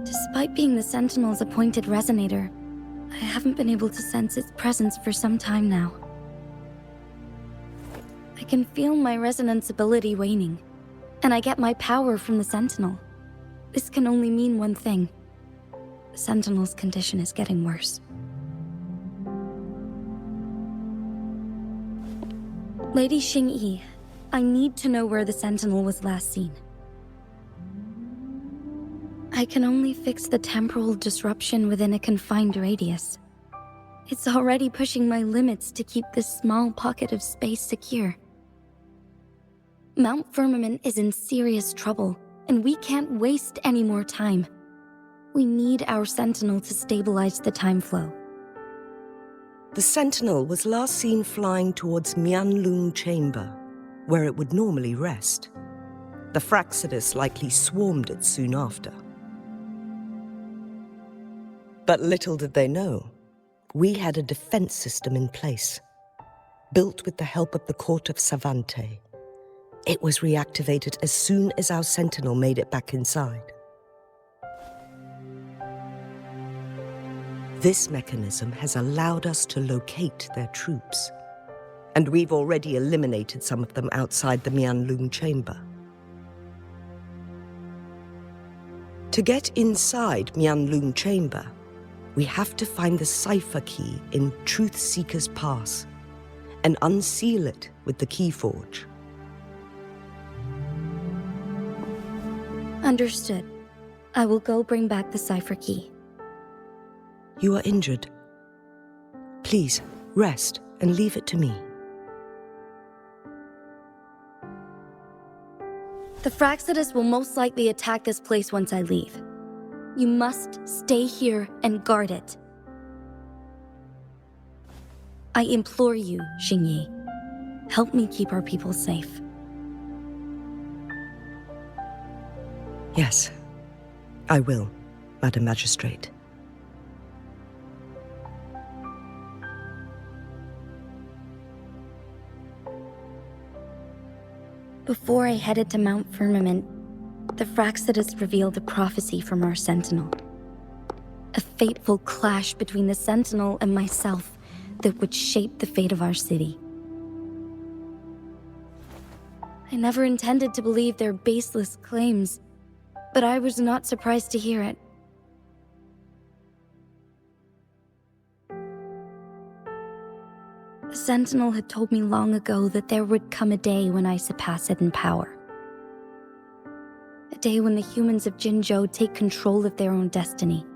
Despite being the Sentinel's appointed resonator, I haven't been able to sense its presence for some time now. I can feel my resonance ability waning, and I get my power from the Sentinel. This can only mean one thing. The Sentinel's condition is getting worse. Lady Xingyi, I need to know where the Sentinel was last seen. I can only fix the temporal disruption within a confined radius. It's already pushing my limits to keep this small pocket of space secure. Mount Firmament is in serious trouble, and we can't waste any more time. We need our Sentinel to stabilize the time flow. The Sentinel was last seen flying towards Mianlung Chamber, where it would normally rest. The Fraxidus likely swarmed it soon after. But little did they know, we had a defense system in place, built with the help of the Court of Savante. It was reactivated as soon as our Sentinel made it back inside. This mechanism has allowed us to locate their troops, and we've already eliminated some of them outside the Mianlung Chamber. To get inside Mianlung Chamber, we have to find the cipher key in Truth Seeker's Pass and unseal it with the Keyforge. Understood. I will go bring back the cipher key. You are injured. Please, rest and leave it to me. The Fraxidus will most likely attack this place once I leave. You must stay here and guard it. I implore you, Xingyi. Help me keep our people safe. Yes, I will, Madam Magistrate. Before I headed to Mount Firmament, the Fraxidus revealed a prophecy from our Sentinel. A fateful clash between the Sentinel and myself that would shape the fate of our city. I never intended to believe their baseless claims, but I was not surprised to hear it. The Sentinel had told me long ago that there would come a day when I surpass it in power. A day when the humans of Jinzhou take control of their own destiny.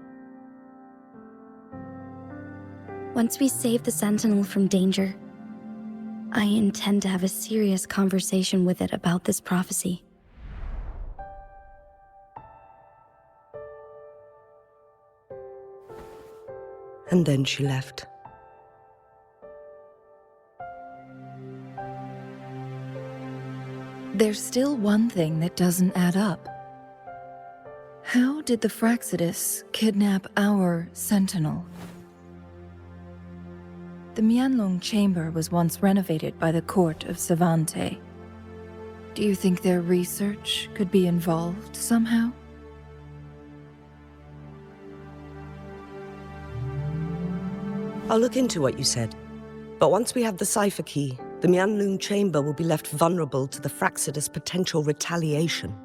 Once we save the Sentinel from danger, I intend to have a serious conversation with it about this prophecy. And then she left. There's still one thing that doesn't add up. How did the Fraxidus kidnap our sentinel? The Mianlong chamber was once renovated by the court of Savante. Do you think their research could be involved somehow? I'll look into what you said. But once we have the cipher key, the Mianlong chamber will be left vulnerable to the Fraxidus' potential retaliation.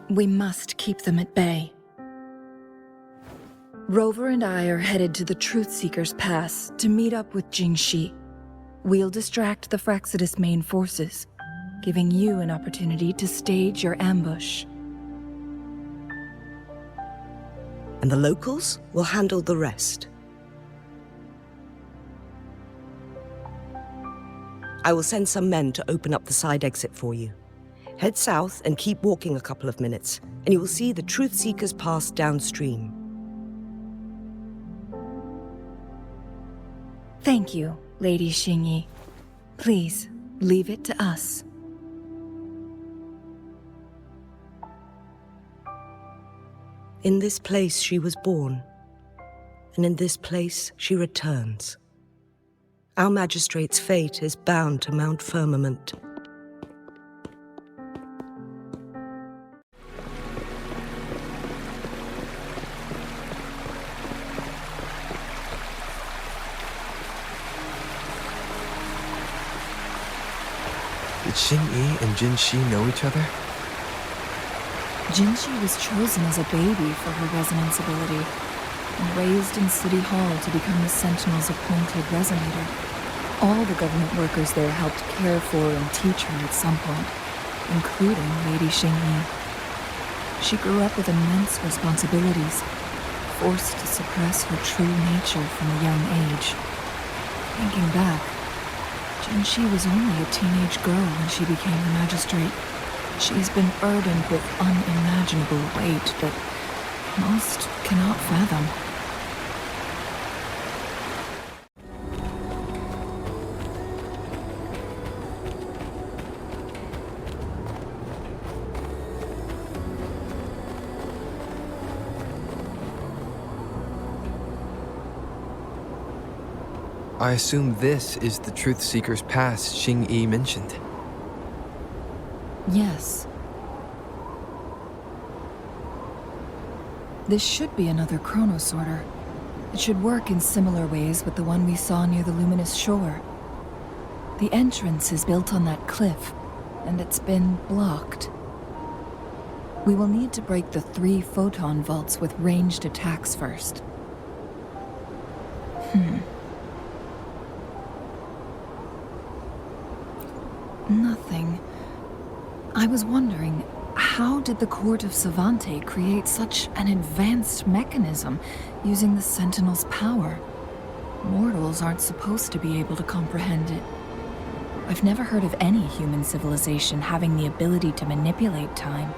We must keep them at bay. Rover and I are headed to the Truthseeker's Pass to meet up with Jingxi. We'll distract the Fraxidus main forces, giving you an opportunity to stage your ambush. And the locals will handle the rest. I will send some men to open up the side exit for you. Head south and keep walking a couple of minutes, and you will see the Truthseeker's Pass downstream. Thank you, Lady Xingyi. Please, leave it to us. In this place she was born, and in this place she returns. Our magistrate's fate is bound to Mount Firmament. Did Xingyi and Jinxi know each other? Jinxi was chosen as a baby for her resonance ability, and raised in City Hall to become the Sentinel's appointed resonator. All the government workers there helped care for and teach her at some point, including Lady Xingyi. She grew up with immense responsibilities, forced to suppress her true nature from a young age. Thinking back, Jinxi was only a teenage girl when she became the magistrate. She's been burdened with unimaginable weight that most cannot fathom. I assume this is the Truthseeker's Pass Xingyi mentioned. Yes. This should be another chronosorter. It should work in similar ways with the one we saw near the luminous shore. The entrance is built on that cliff, and it's been blocked. We will need to break the 3 photon vaults with ranged attacks first. Nothing. I was wondering, how did the Court of Savante create such an advanced mechanism using the Sentinel's power? Mortals aren't supposed to be able to comprehend it. I've never heard of any human civilization having the ability to manipulate time.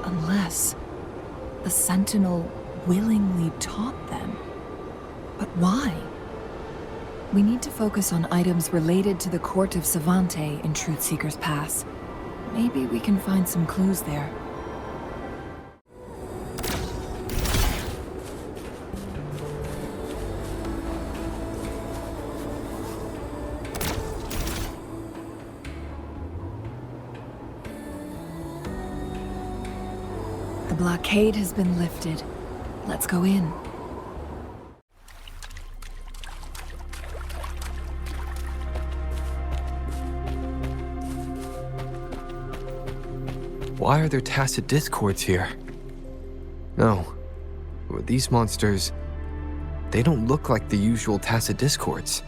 Unless the Sentinel willingly taught them. But why? We need to focus on items related to the Court of Savante in Truthseeker's Pass. Maybe we can find some clues there. The blockade has been lifted. Let's go in. Why are there tacit discords here? No. These monsters, they don't look like the usual tacit discords.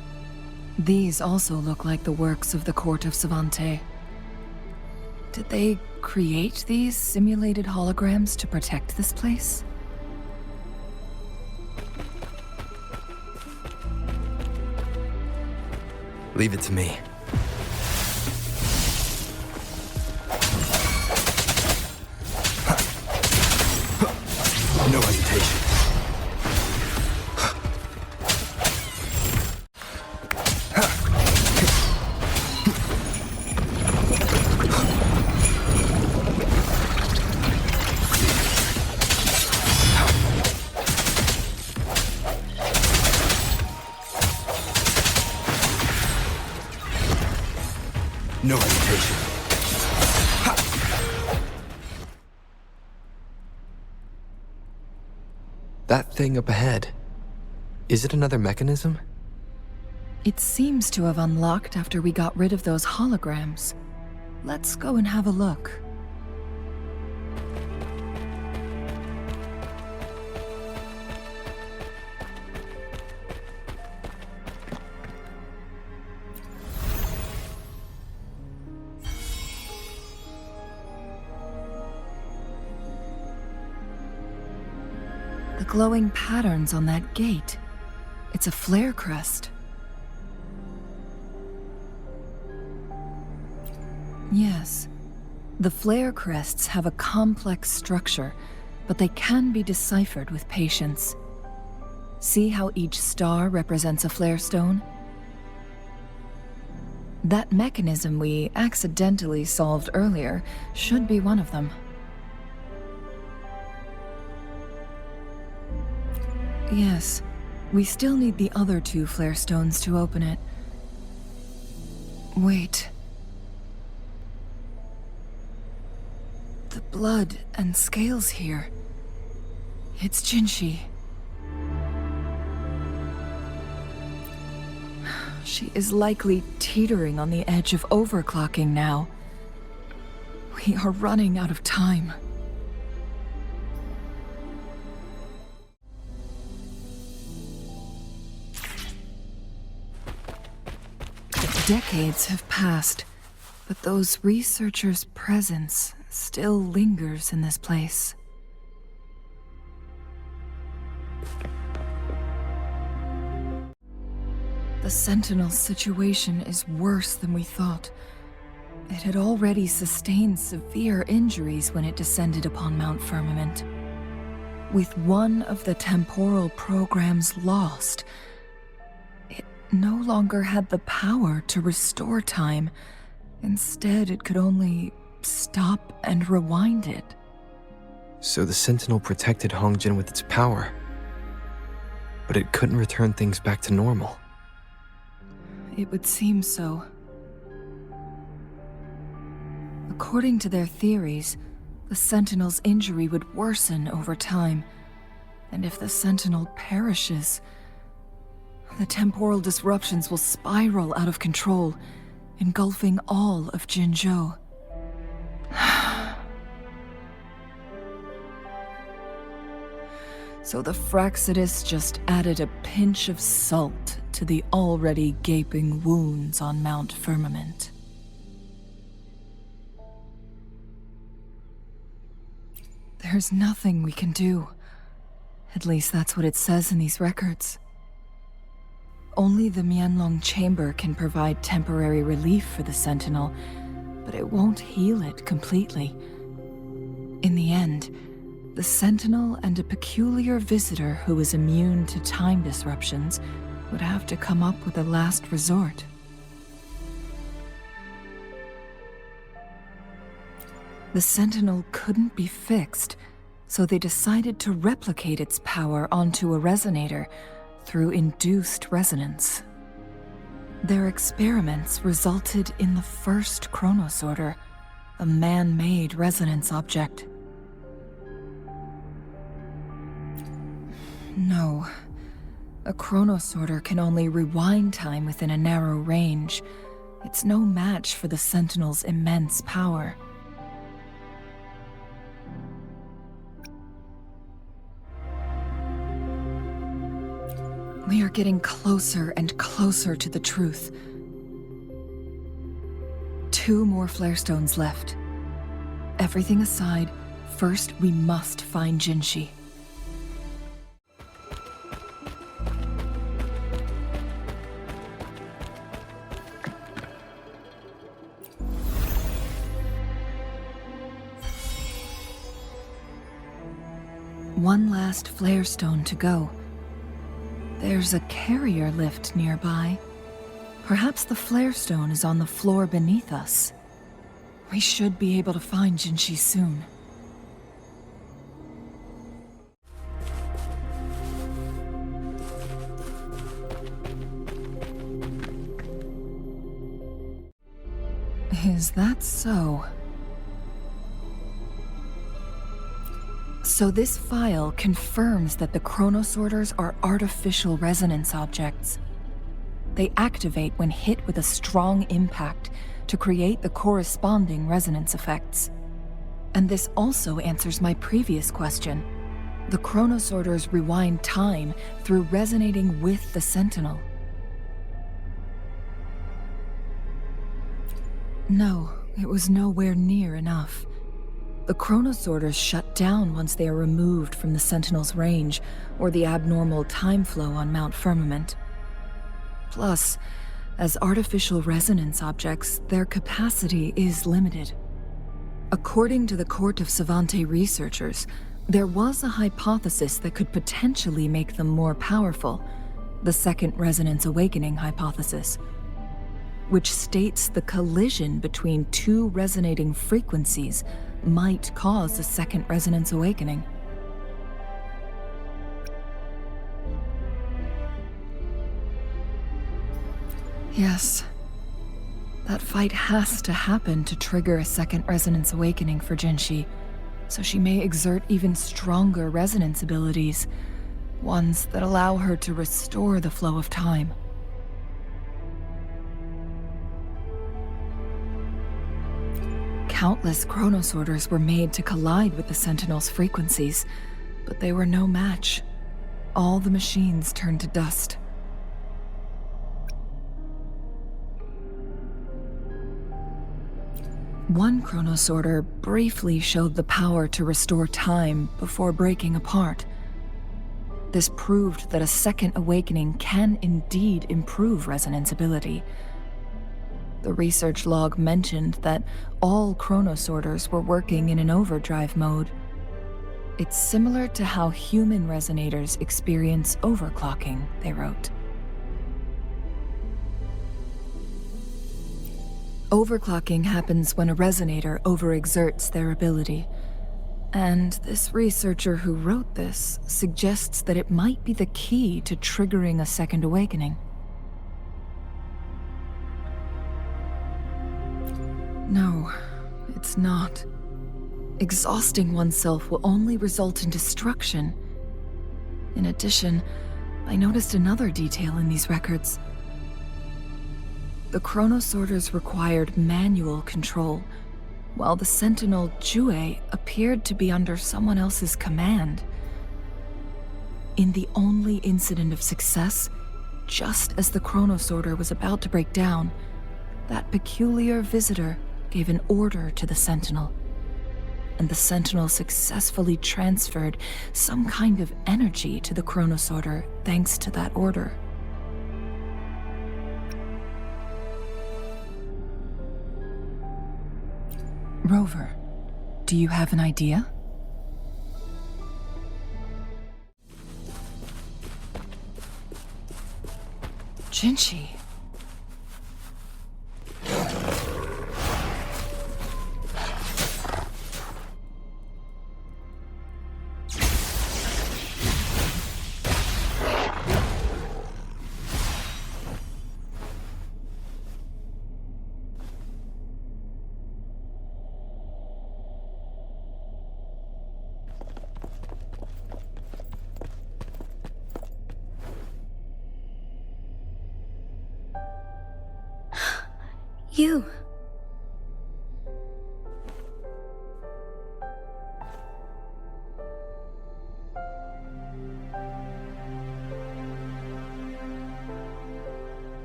These also look like the works of the Court of Savante. Did they create these simulated holograms to protect this place? Leave it to me. No hesitation. No hesitation. That thing up ahead, is it another mechanism? It seems to have unlocked after we got rid of those holograms. Let's go and have a look. The glowing patterns on that gate. It's a flare crest. Yes. The flare crests have a complex structure, but they can be deciphered with patience. See how each star represents a flare stone? That mechanism we accidentally solved earlier should be one of them. Yes, we still need the other 2 flare stones to open it. Wait. The blood and scales here. It's Jinshi. She is likely teetering on the edge of overclocking now. We are running out of time. Decades have passed, but those researchers' presence still lingers in this place. The Sentinel's situation is worse than we thought. It had already sustained severe injuries when it descended upon Mount Firmament. With one of the temporal programs lost, it no longer had the power to restore time. Instead, it could only stop and rewind it. So the Sentinel protected Hongjin with its power, but it couldn't return things back to normal. It would seem so. According to their theories, the Sentinel's injury would worsen over time, and if the Sentinel perishes, the temporal disruptions will spiral out of control, engulfing all of Jinzhou. So the Fraxidus just added a pinch of salt to the already gaping wounds on Mount Firmament. There's nothing we can do. At least that's what it says in these records. Only the Mianlong Chamber can provide temporary relief for the Sentinel, but it won't heal it completely. In the end, the Sentinel and a peculiar visitor who is immune to time disruptions would have to come up with a last resort. The Sentinel couldn't be fixed, so they decided to replicate its power onto a resonator through induced resonance. Their experiments resulted in the first Chronosorter, a man-made resonance object. No. A Chronosorter can only rewind time within a narrow range. It's no match for the Sentinel's immense power. We are getting closer and closer to the truth. 2 more flare stones left. Everything aside, first we must find Jinshi. One last flare stone to go. There's a carrier lift nearby. Perhaps the flare stone is on the floor beneath us. We should be able to find Jinshi soon. Is that so? So this file confirms that the chronosorters are artificial resonance objects. They activate when hit with a strong impact to create the corresponding resonance effects. And this also answers my previous question. The chronosorters rewind time through resonating with the Sentinel. No, it was nowhere near enough. The chronosorters shut down once they are removed from the Sentinel's range or the abnormal time flow on Mount Firmament. Plus, as artificial resonance objects, their capacity is limited. According to the Court of Savante researchers, there was a hypothesis that could potentially make them more powerful, the Second Resonance Awakening hypothesis, which states the collision between two resonating frequencies might cause a Second Resonance Awakening. Yes. That fight has to happen to trigger a Second Resonance Awakening for Jinshi, so she may exert even stronger resonance abilities, ones that allow her to restore the flow of time. Countless chronosorters were made to collide with the Sentinel's frequencies, but they were no match. All the machines turned to dust. One chronosorter briefly showed the power to restore time before breaking apart. This proved that a second awakening can indeed improve resonance ability. The research log mentioned that all chronosorters were working in an overdrive mode. It's similar to how human resonators experience overclocking, they wrote. Overclocking happens when a resonator overexerts their ability. And this researcher who wrote this suggests that it might be the key to triggering a second awakening. No, it's not. Exhausting oneself will only result in destruction. In addition, I noticed another detail in these records. The chronosorters required manual control, while the Sentinel Jue appeared to be under someone else's command. In the only incident of success, just as the chronosorter was about to break down, that peculiar visitor gave an order to the Sentinel, and the Sentinel successfully transferred some kind of energy to the chronosorter thanks to that order. Rover, do you have an idea? Jinshi. You.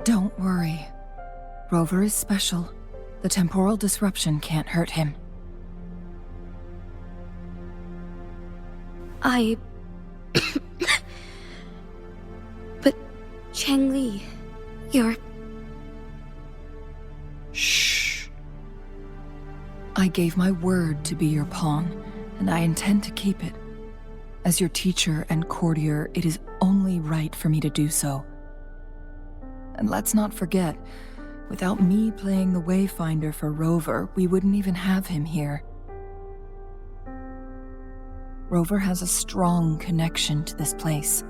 Don't worry. Rover is special. The temporal disruption can't hurt him. But Changli, you're... Shh. I gave my word to be your pawn, and I intend to keep it. As your teacher and courtier, it is only right for me to do so. And let's not forget, without me playing the Wayfinder for Rover, we wouldn't even have him here. Rover has a strong connection to this place.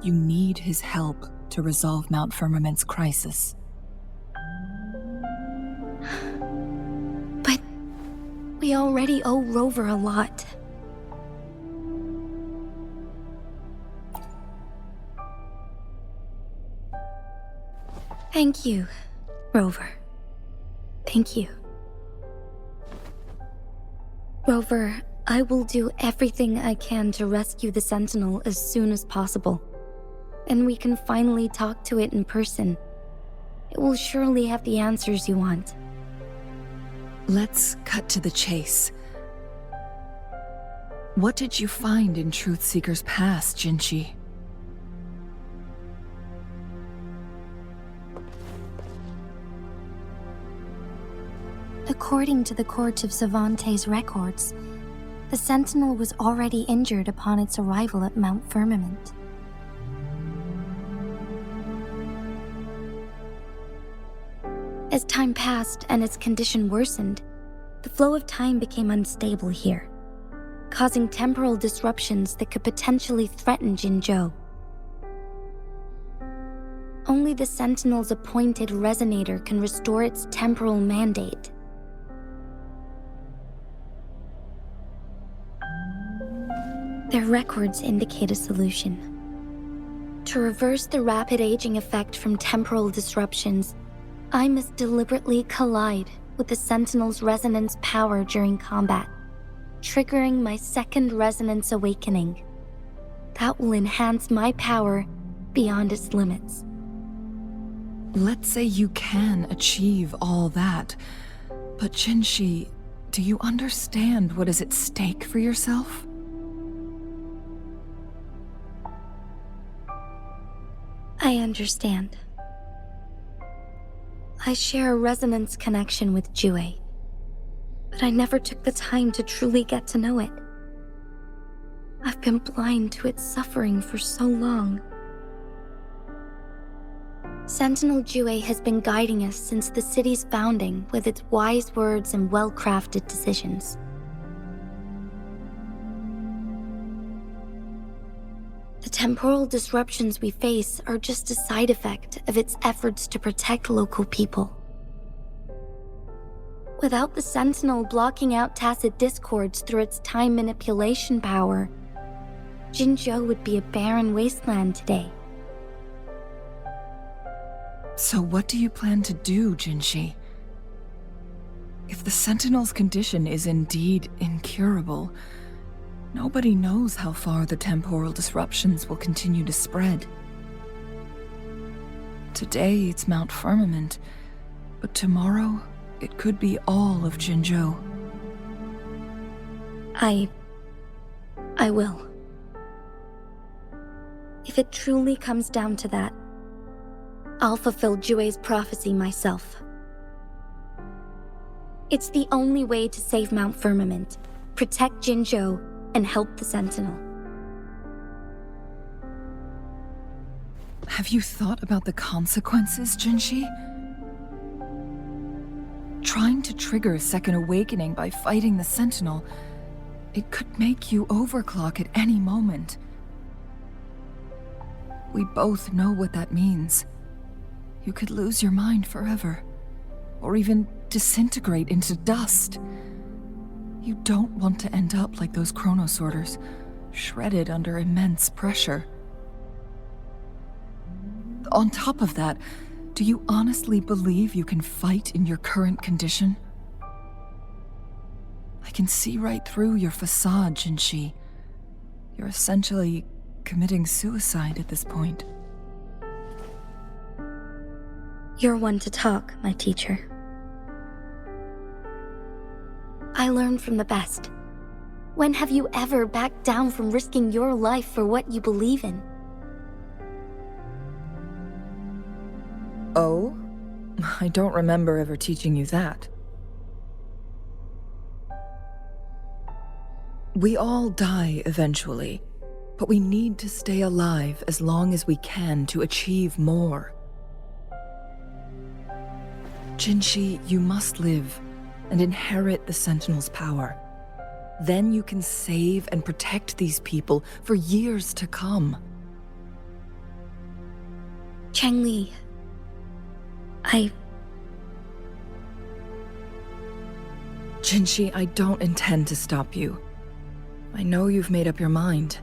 You need his help to resolve Mount Firmament's crisis. We already owe Rover a lot. Thank you, Rover. Thank you. Rover, I will do everything I can to rescue the Sentinel as soon as possible. And we can finally talk to it in person. It will surely have the answers you want. Let's cut to the chase. What did you find in Truthseeker's past, Jinshi? According to the Court of Savante's records, the Sentinel was already injured upon its arrival at Mount Firmament. As time passed and its condition worsened, the flow of time became unstable here, causing temporal disruptions that could potentially threaten Jinzhou. Only the Sentinel's appointed resonator can restore its temporal mandate. Their records indicate a solution. To reverse the rapid aging effect from temporal disruptions, I must deliberately collide with the Sentinel's resonance power during combat, triggering my second resonance awakening. That will enhance my power beyond its limits. Let's say you can achieve all that, but Jinshi, do you understand what is at stake for yourself? I understand. I share a resonance connection with Jue, but I never took the time to truly get to know it. I've been blind to its suffering for so long. Sentinel Jue has been guiding us since the city's founding with its wise words and well-crafted decisions. The temporal disruptions we face are just a side effect of its efforts to protect local people. Without the Sentinel blocking out tacit discords through its time manipulation power, Jinzhou would be a barren wasteland today. So what do you plan to do, Jinshi? If the Sentinel's condition is indeed incurable, nobody knows how far the temporal disruptions will continue to spread. Today it's Mount Firmament, but tomorrow it could be all of Jinzhou. I will. If it truly comes down to that, I'll fulfill Jue's prophecy myself. It's the only way to save Mount Firmament, protect Jinzhou, and help the Sentinel. Have you thought about the consequences, Jinshi? Trying to trigger a second awakening by fighting the Sentinel, it could make you overclock at any moment. We both know what that means. You could lose your mind forever, or even disintegrate into dust. You don't want to end up like those chronosorters, shredded under immense pressure. On top of that, do you honestly believe you can fight in your current condition? I can see right through your facade, Jinshi. You're essentially committing suicide at this point. You're one to talk, my teacher. I learn from the best. When have you ever backed down from risking your life for what you believe in? Oh? I don't remember ever teaching you that. We all die eventually, but we need to stay alive as long as we can to achieve more. Jinshi, you must live and inherit the Sentinel's power. Then you can save and protect these people for years to come. Chengli, Jinshi, I don't intend to stop you. I know you've made up your mind.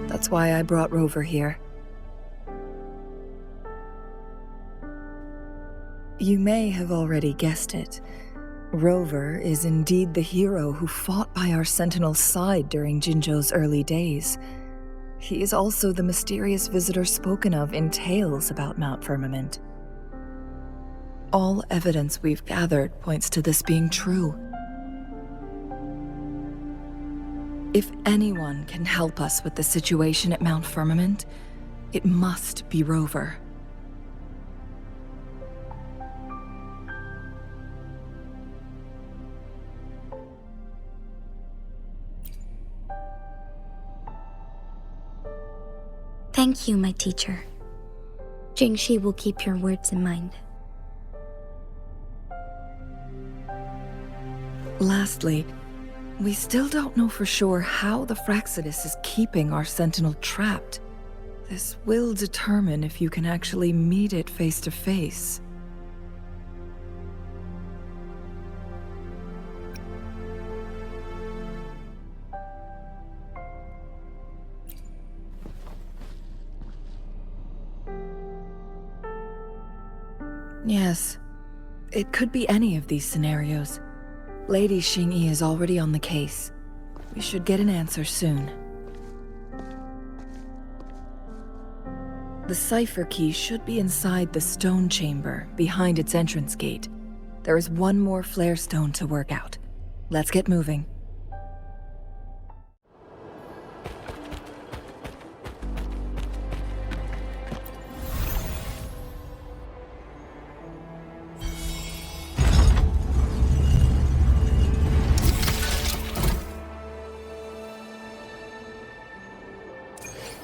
That's why I brought Rover here. You may have already guessed it. Rover is indeed the hero who fought by our Sentinel's side during Jinzhou's early days. He is also the mysterious visitor spoken of in tales about Mount Firmament. All evidence we've gathered points to this being true. If anyone can help us with the situation at Mount Firmament, it must be Rover. Thank you, my teacher. Jingshi will keep your words in mind. Lastly, we still don't know for sure how the Fraxidus is keeping our Sentinel trapped. This will determine if you can actually meet it face to face. Yes, it could be any of these scenarios. Lady Xingyi is already on the case. We should get an answer soon. The cipher key should be inside the stone chamber, behind its entrance gate. There is one more flare stone to work out. Let's get moving.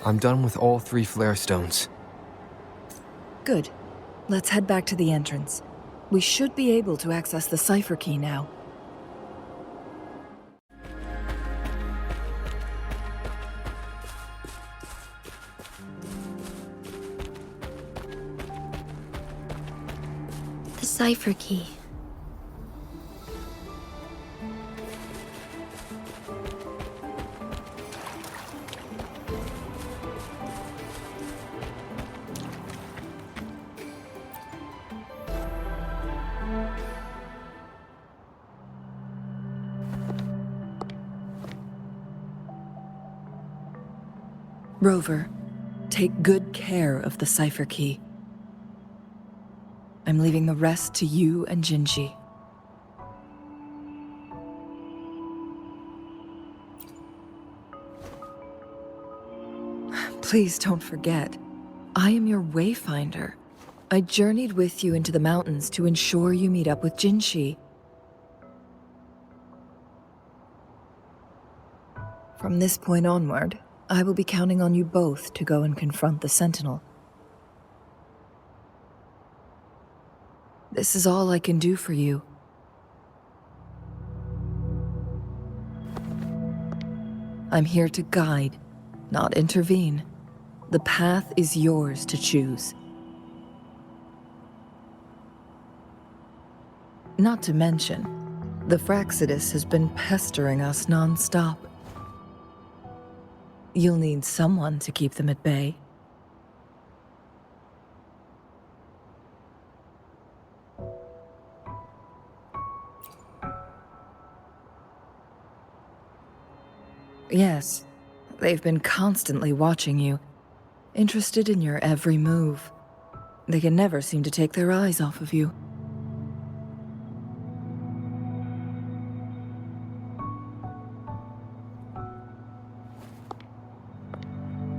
I'm done with all 3 flare stones. Good. Let's head back to the entrance. We should be able to access the cipher key now. The cipher key. Rover, take good care of the cipher key. I'm leaving the rest to you and Jinshi. Please don't forget, I am your wayfinder. I journeyed with you into the mountains to ensure you meet up with Jinshi. From this point onward, I will be counting on you both to go and confront the Sentinel. This is all I can do for you. I'm here to guide, not intervene. The path is yours to choose. Not to mention, the Fraxidus has been pestering us non-stop. You'll need someone to keep them at bay. Yes, they've been constantly watching you, interested in your every move. They can never seem to take their eyes off of you.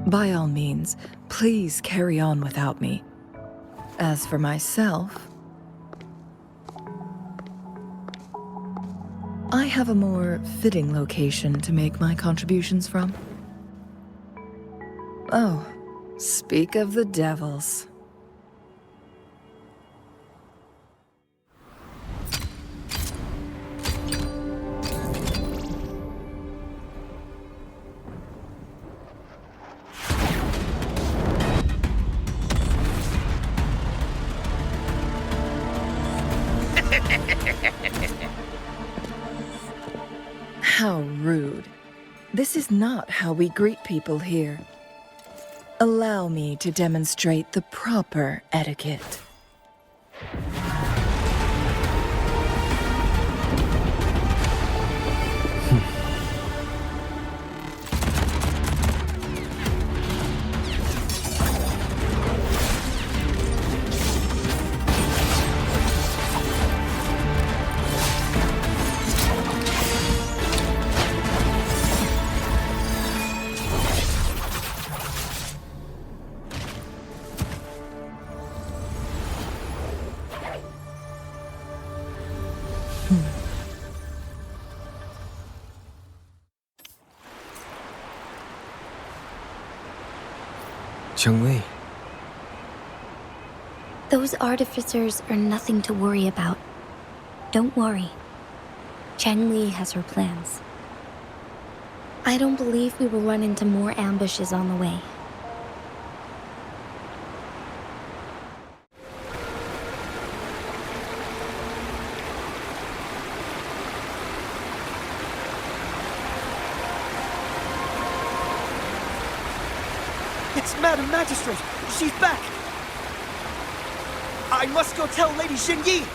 By all means, please carry on without me. As for myself, I have a more fitting location to make my contributions from. Oh, speak of the devils. How rude. This is not how we greet people here. Allow me to demonstrate the proper etiquette. Changwei. Those artificers are nothing to worry about. Don't worry. Changli has her plans. I don't believe we will run into more ambushes on the way. It's Madam Magistrate! She's back! I must go tell Lady Xinyi!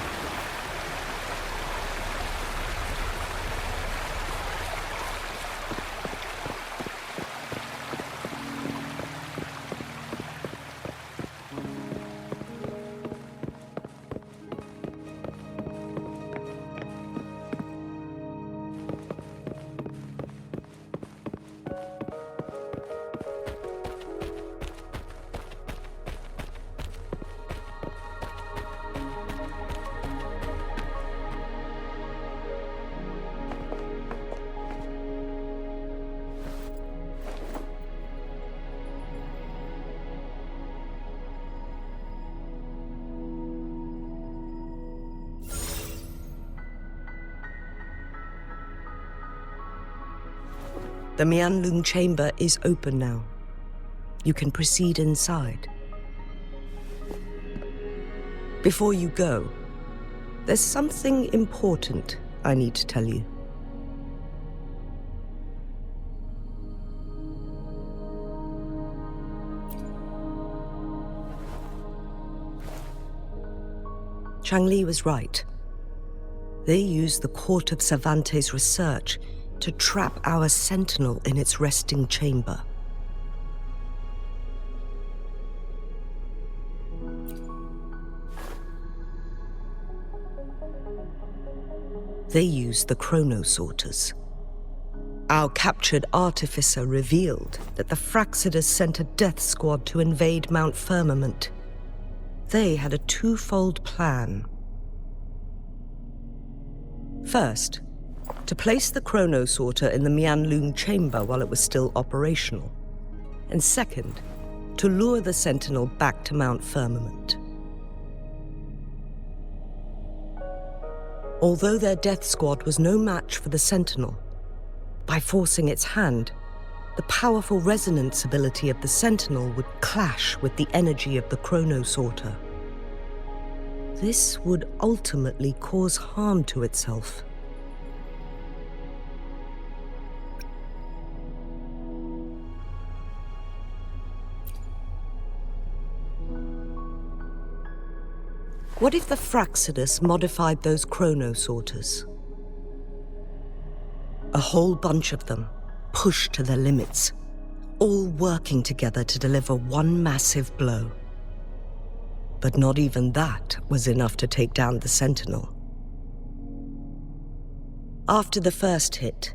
The Mianlung chamber is open now. You can proceed inside. Before you go, there's something important I need to tell you. Changli was right. They used the Court of Cervantes' research to trap our sentinel in its resting chamber. They used the chronosorters. Our captured artificer revealed that the Fraxidus sent a death squad to invade Mount Firmament. They had a twofold plan. First, to place the chronosorter in the Mianlung chamber while it was still operational. And second, to lure the Sentinel back to Mount Firmament. Although their death squad was no match for the Sentinel, by forcing its hand, the powerful resonance ability of the Sentinel would clash with the energy of the chronosorter. This would ultimately cause harm to itself. What if the Fraxidus modified those chronosorters? A whole bunch of them, pushed to their limits, all working together to deliver one massive blow. But not even that was enough to take down the Sentinel. After the first hit,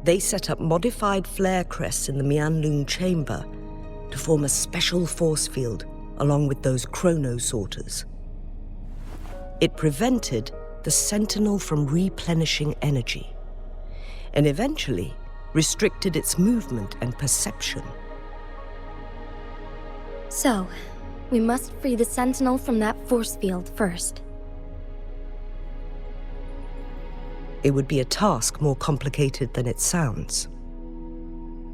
they set up modified flare crests in the Mianlung chamber to form a special force field along with those chronosorters. It prevented the Sentinel from replenishing energy, and eventually restricted its movement and perception. So, we must free the Sentinel from that force field first. It would be a task more complicated than it sounds.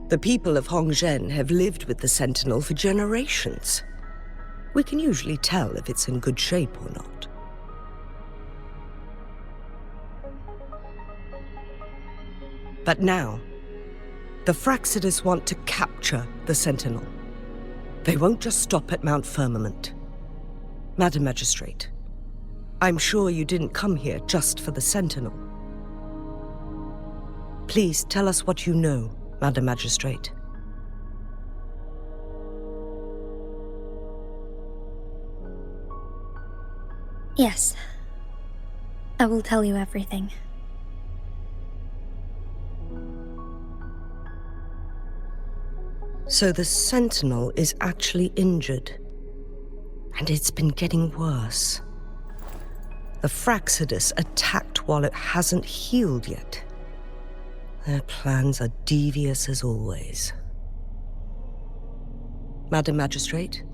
The people of Hongzhen have lived with the Sentinel for generations. We can usually tell if it's in good shape or not. But now, the Fraxidus want to capture the Sentinel. They won't just stop at Mount Firmament. Madam Magistrate, I'm sure you didn't come here just for the Sentinel. Please tell us what you know, Madam Magistrate. Yes. I will tell you everything. So the Sentinel is actually injured. And it's been getting worse. The Fraxidus attacked while it hasn't healed yet. Their plans are devious as always. Madam Magistrate,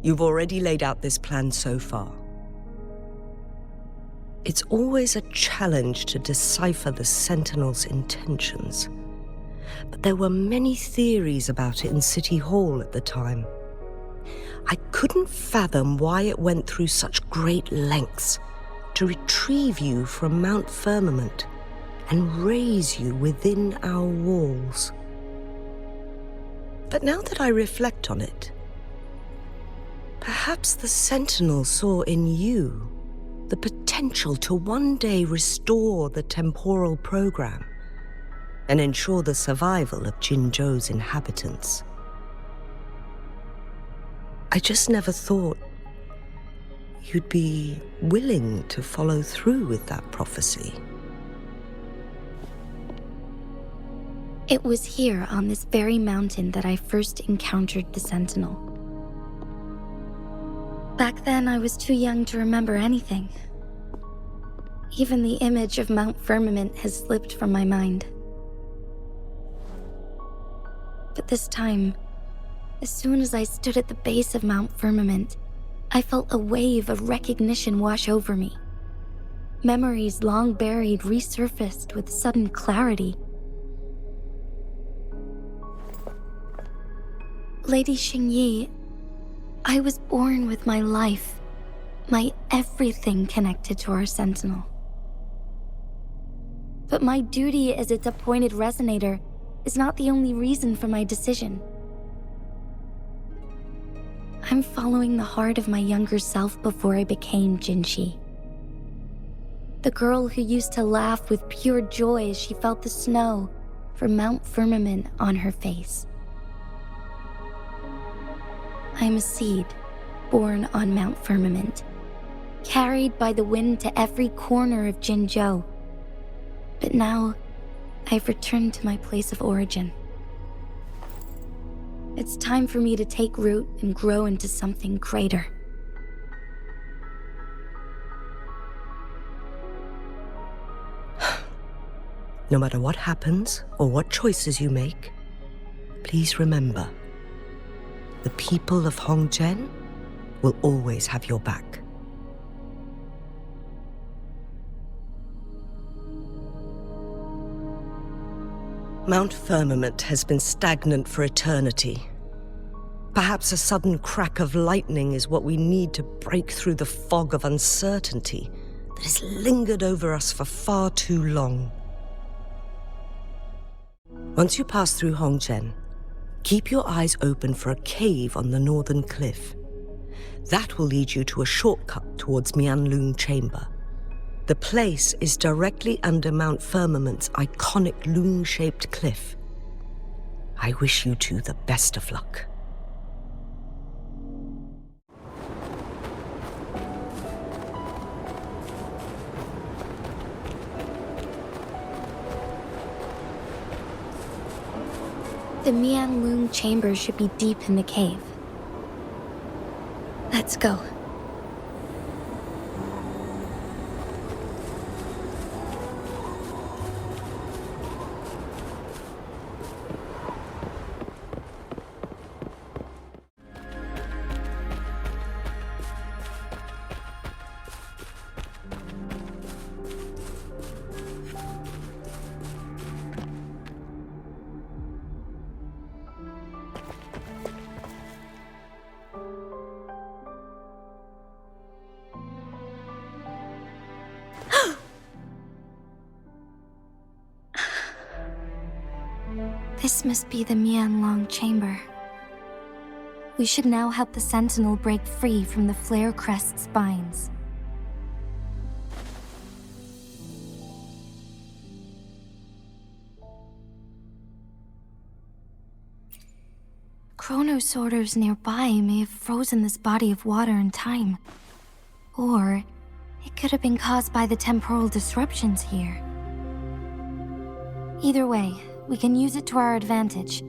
you've already laid out this plan so far. It's always a challenge to decipher the Sentinel's intentions. But there were many theories about it in City Hall at the time. I couldn't fathom why it went through such great lengths to retrieve you from Mount Firmament and raise you within our walls. But now that I reflect on it, perhaps the Sentinel saw in you the potential to one day restore the temporal program and ensure the survival of Jinzhou's inhabitants. I just never thought you'd be willing to follow through with that prophecy. It was here on this very mountain that I first encountered the Sentinel. Back then, I was too young to remember anything. Even the image of Mount Firmament has slipped from my mind. But this time, as soon as I stood at the base of Mount Firmament, I felt a wave of recognition wash over me. Memories long buried resurfaced with sudden clarity. Lady Xingyi, I was born with my life, my everything connected to our Sentinel. But my duty as its appointed resonator is not the only reason for my decision. I'm following the heart of my younger self before I became Jinxi. The girl who used to laugh with pure joy as she felt the snow from Mount Firmament on her face. I am a seed born on Mount Firmament, carried by the wind to every corner of Jinzhou. But now, I've returned to my place of origin. It's time for me to take root and grow into something greater. No matter what happens or what choices you make, please remember, the people of Hongzhen will always have your back. Mount Firmament has been stagnant for eternity. Perhaps a sudden crack of lightning is what we need to break through the fog of uncertainty that has lingered over us for far too long. Once you pass through Hongzhen, keep your eyes open for a cave on the northern cliff. That will lead you to a shortcut towards Mianlun Chamber. The place is directly under Mount Firmament's iconic loon-shaped cliff. I wish you two the best of luck. The Mianlun Chamber should be deep in the cave. Let's go. This must be the Mianlong chamber. We should now help the Sentinel break free from the Flare Crest's binds. Chronosorters nearby may have frozen this body of water in time. Or it could have been caused by the temporal disruptions here. Either way, we can use it to our advantage.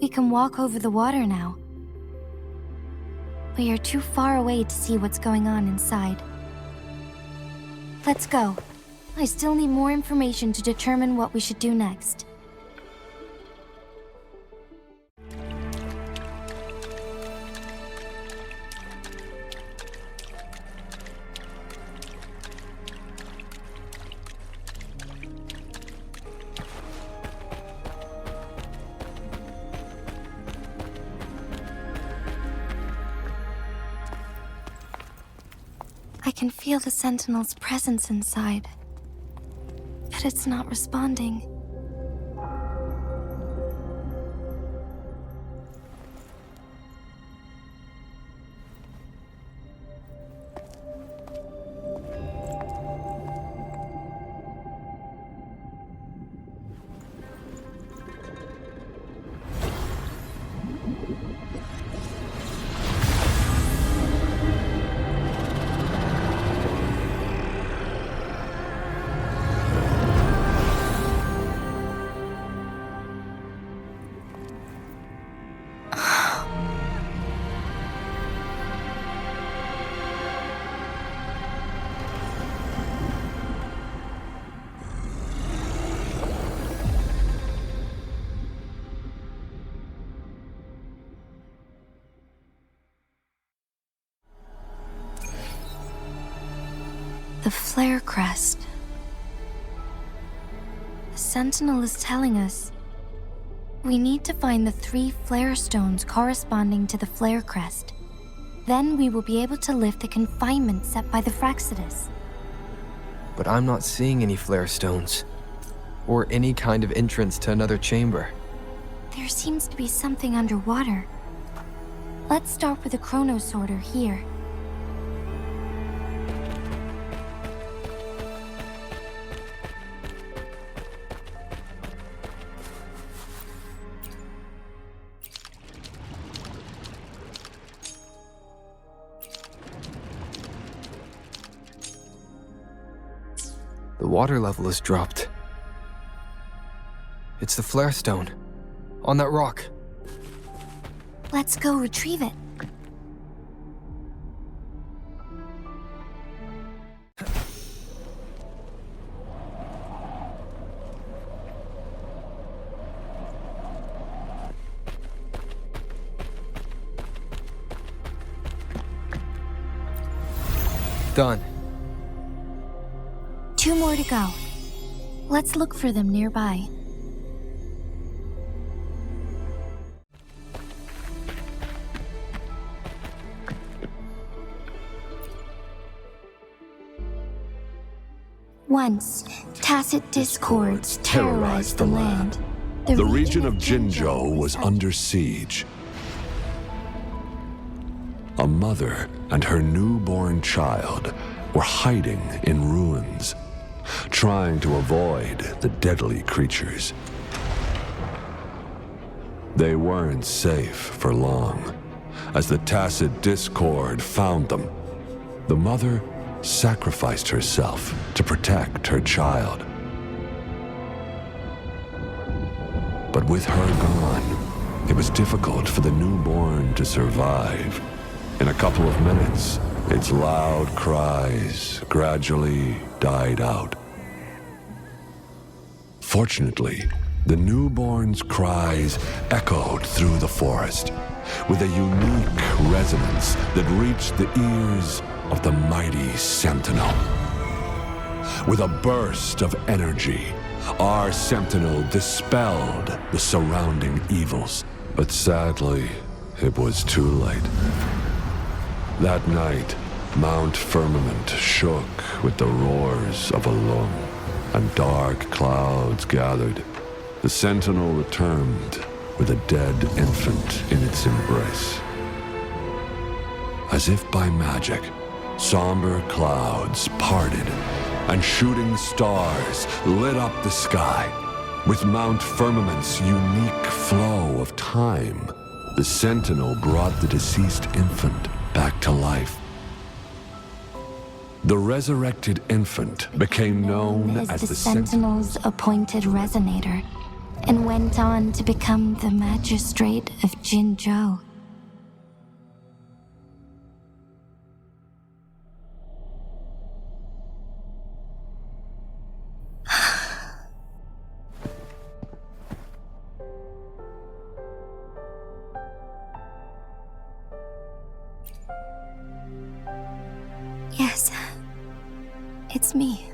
We can walk over the water now. We are too far away to see what's going on inside. Let's go. I still need more information to determine what we should do next. I can feel the Sentinel's presence inside, but it's not responding. The Flare Crest. The Sentinel is telling us we need to find the 3 flare stones corresponding to the Flare Crest. Then we will be able to lift the confinement set by the Fraxidus. But I'm not seeing any flare stones, or any kind of entrance to another chamber. There seems to be something underwater. Let's start with the Chronosorter here. The water level has dropped. It's the flare stone. On that rock. Let's go retrieve it. Done. 2 more to go. Let's look for them nearby. Once, tacit discords terrorized the land. The region of Jinzhou was under siege. A mother and her newborn child were hiding in ruins, trying to avoid the deadly creatures. They weren't safe for long, as the tacit discord found them. The mother sacrificed herself to protect her child. But with her gone, it was difficult for the newborn to survive. In a couple of minutes, its loud cries gradually died out. Fortunately, the newborn's cries echoed through the forest with a unique resonance that reached the ears of the mighty Sentinel. With a burst of energy, our Sentinel dispelled the surrounding evils. But sadly, it was too late. That night, Mount Firmament shook with the roars of a lung, and dark clouds gathered. The Sentinel returned with a dead infant in its embrace. As if by magic, somber clouds parted, and shooting stars lit up the sky. With Mount Firmament's unique flow of time, the Sentinel brought the deceased infant back to life. The resurrected infant became known as the Sentinel's appointed resonator, and went on to become the magistrate of Jinzhou. Yes, it's me.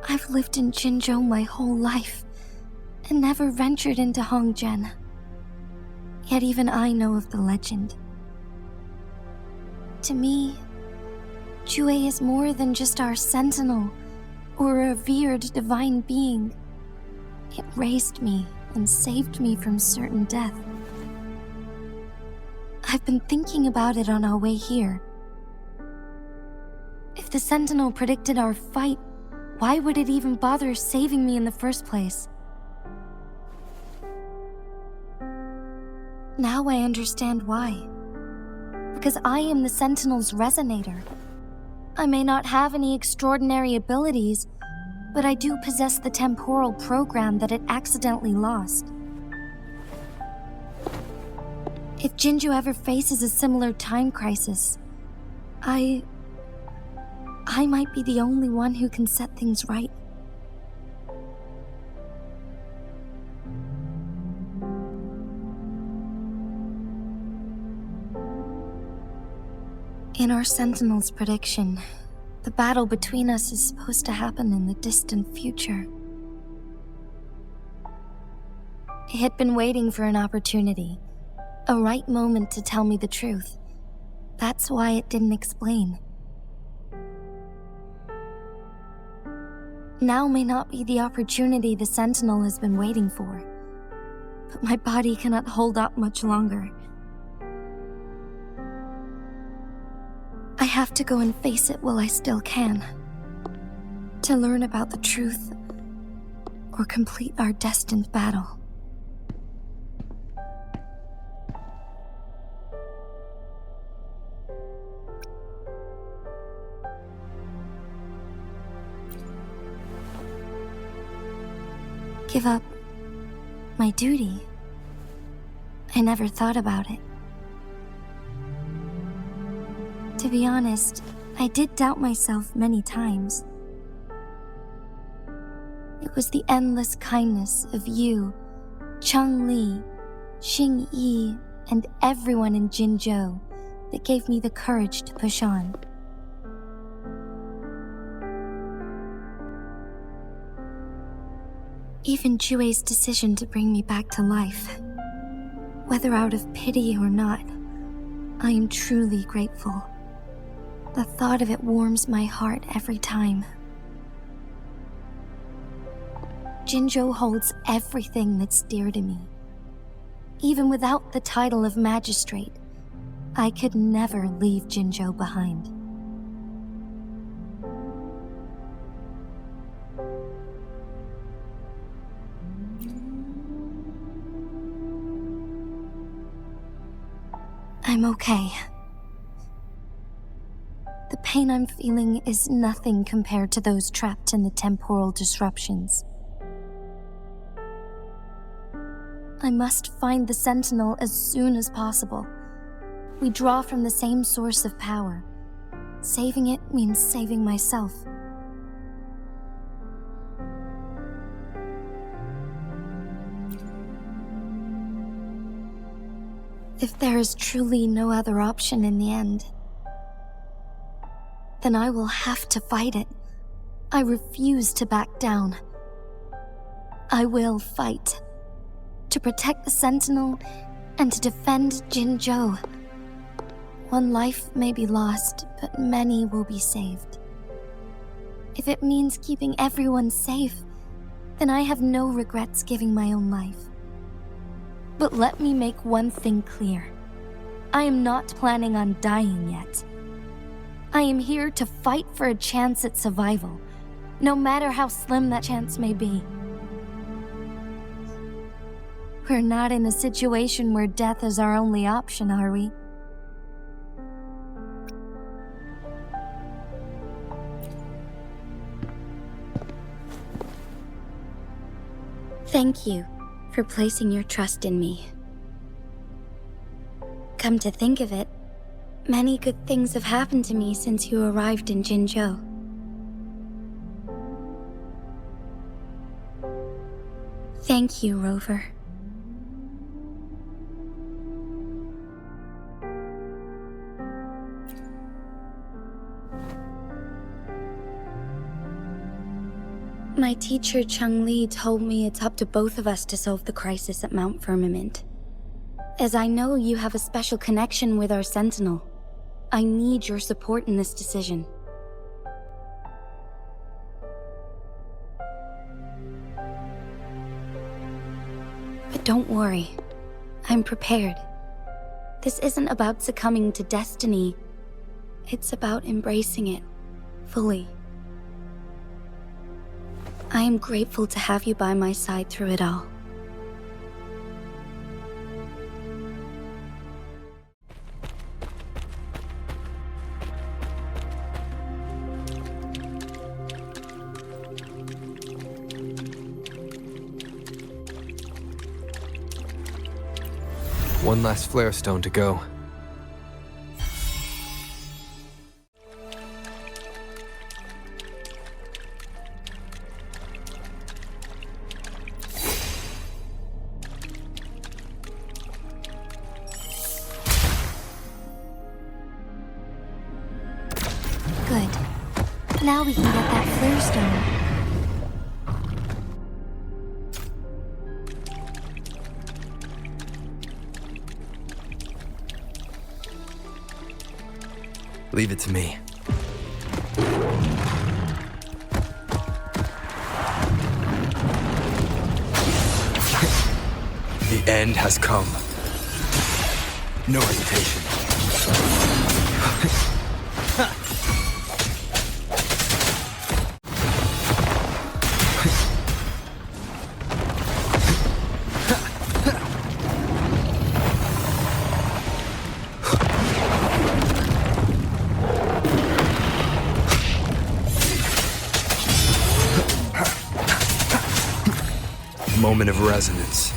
I've lived in Jinzhou my whole life, and never ventured into Hongzhen. Yet even I know of the legend. To me, Jue is more than just our sentinel, or a revered divine being. It raised me and saved me from certain death. I've been thinking about it on our way here. If the Sentinel predicted our fight, why would it even bother saving me in the first place? Now I understand why. Because I am the Sentinel's resonator. I may not have any extraordinary abilities, but I do possess the temporal program that it accidentally lost. If Jinzhou ever faces a similar time crisis, I might be the only one who can set things right. In our Sentinel's prediction, the battle between us is supposed to happen in the distant future. It had been waiting for an opportunity, a right moment to tell me the truth. That's why it didn't explain. Now may not be the opportunity the Sentinel has been waiting for, but my body cannot hold up much longer. I have to go and face it while I still can, to learn about the truth, or complete our destined battle. Give up my duty? I never thought about it. To be honest, I did doubt myself many times. It was the endless kindness of you, Cheng Li, Xing Yi, and everyone in Jinzhou that gave me the courage to push on. Even Jue's decision to bring me back to life, whether out of pity or not, I am truly grateful. The thought of it warms my heart every time. Jinzhou holds everything that's dear to me. Even without the title of magistrate, I could never leave Jinzhou behind. I'm okay. The pain I'm feeling is nothing compared to those trapped in the temporal disruptions. I must find the Sentinel as soon as possible. We draw from the same source of power. Saving it means saving myself. If there is truly no other option in the end, then I will have to fight it. I refuse to back down. I will fight. To protect the Sentinel and to defend Jinzhou. One life may be lost, but many will be saved. If it means keeping everyone safe, then I have no regrets giving my own life. But let me make one thing clear. I am not planning on dying yet. I am here to fight for a chance at survival, no matter how slim that chance may be. We're not in a situation where death is our only option, are we? Thank you for placing your trust in me. Come to think of it, many good things have happened to me since you arrived in Jinzhou. Thank you, Rover. My teacher Chung Li told me it's up to both of us to solve the crisis at Mount Firmament. As I know you have a special connection with our Sentinel, I need your support in this decision. But don't worry, I'm prepared. This isn't about succumbing to destiny, it's about embracing it fully. I am grateful to have you by my side through it all. One last flare stone to go. Good. Now we can get that flare stone. Leave it to me. The end has come. No hesitation. Moment of resonance.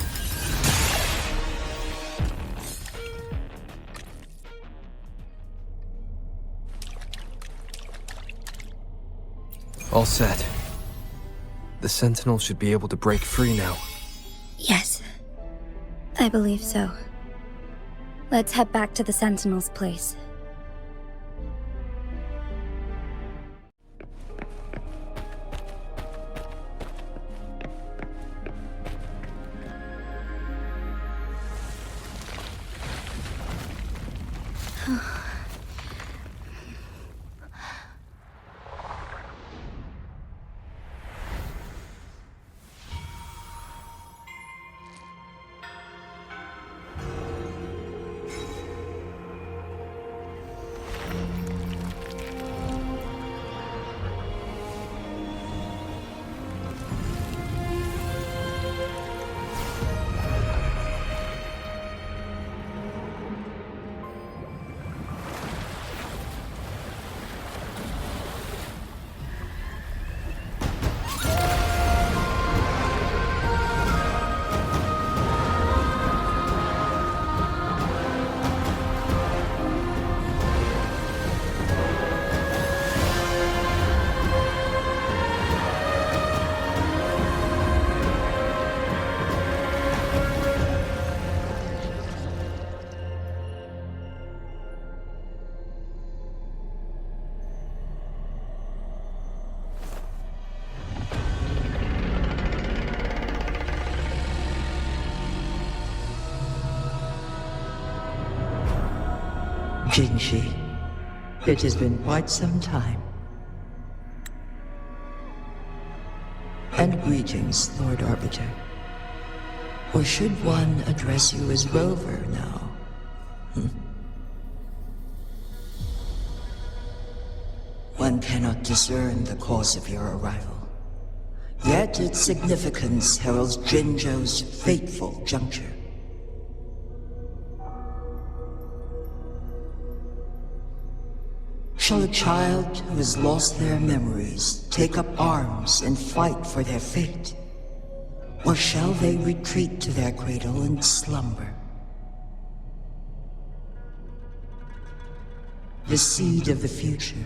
All set. The Sentinel should be able to break free now. Yes, I believe so. Let's head back to the Sentinel's place. Jinshi, it has been quite some time. And Greetings, Lord Arbiter. Or should one address you as Rover now? One cannot discern the cause of your arrival. Yet its significance heralds Jinzhou's fateful juncture. Shall a child who has lost their memories take up arms and fight for their fate? Or shall they retreat to their cradle and slumber? The seed of the future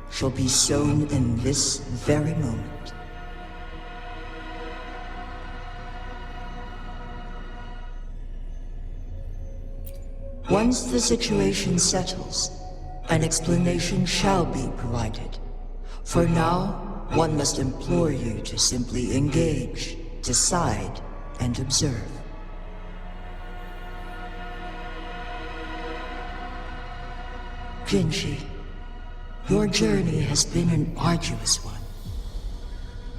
shall be sown in this very moment. Once the situation settles, an explanation shall be provided. For now, one must implore you to simply engage, decide, and observe. Jinshi, your journey has been an arduous one.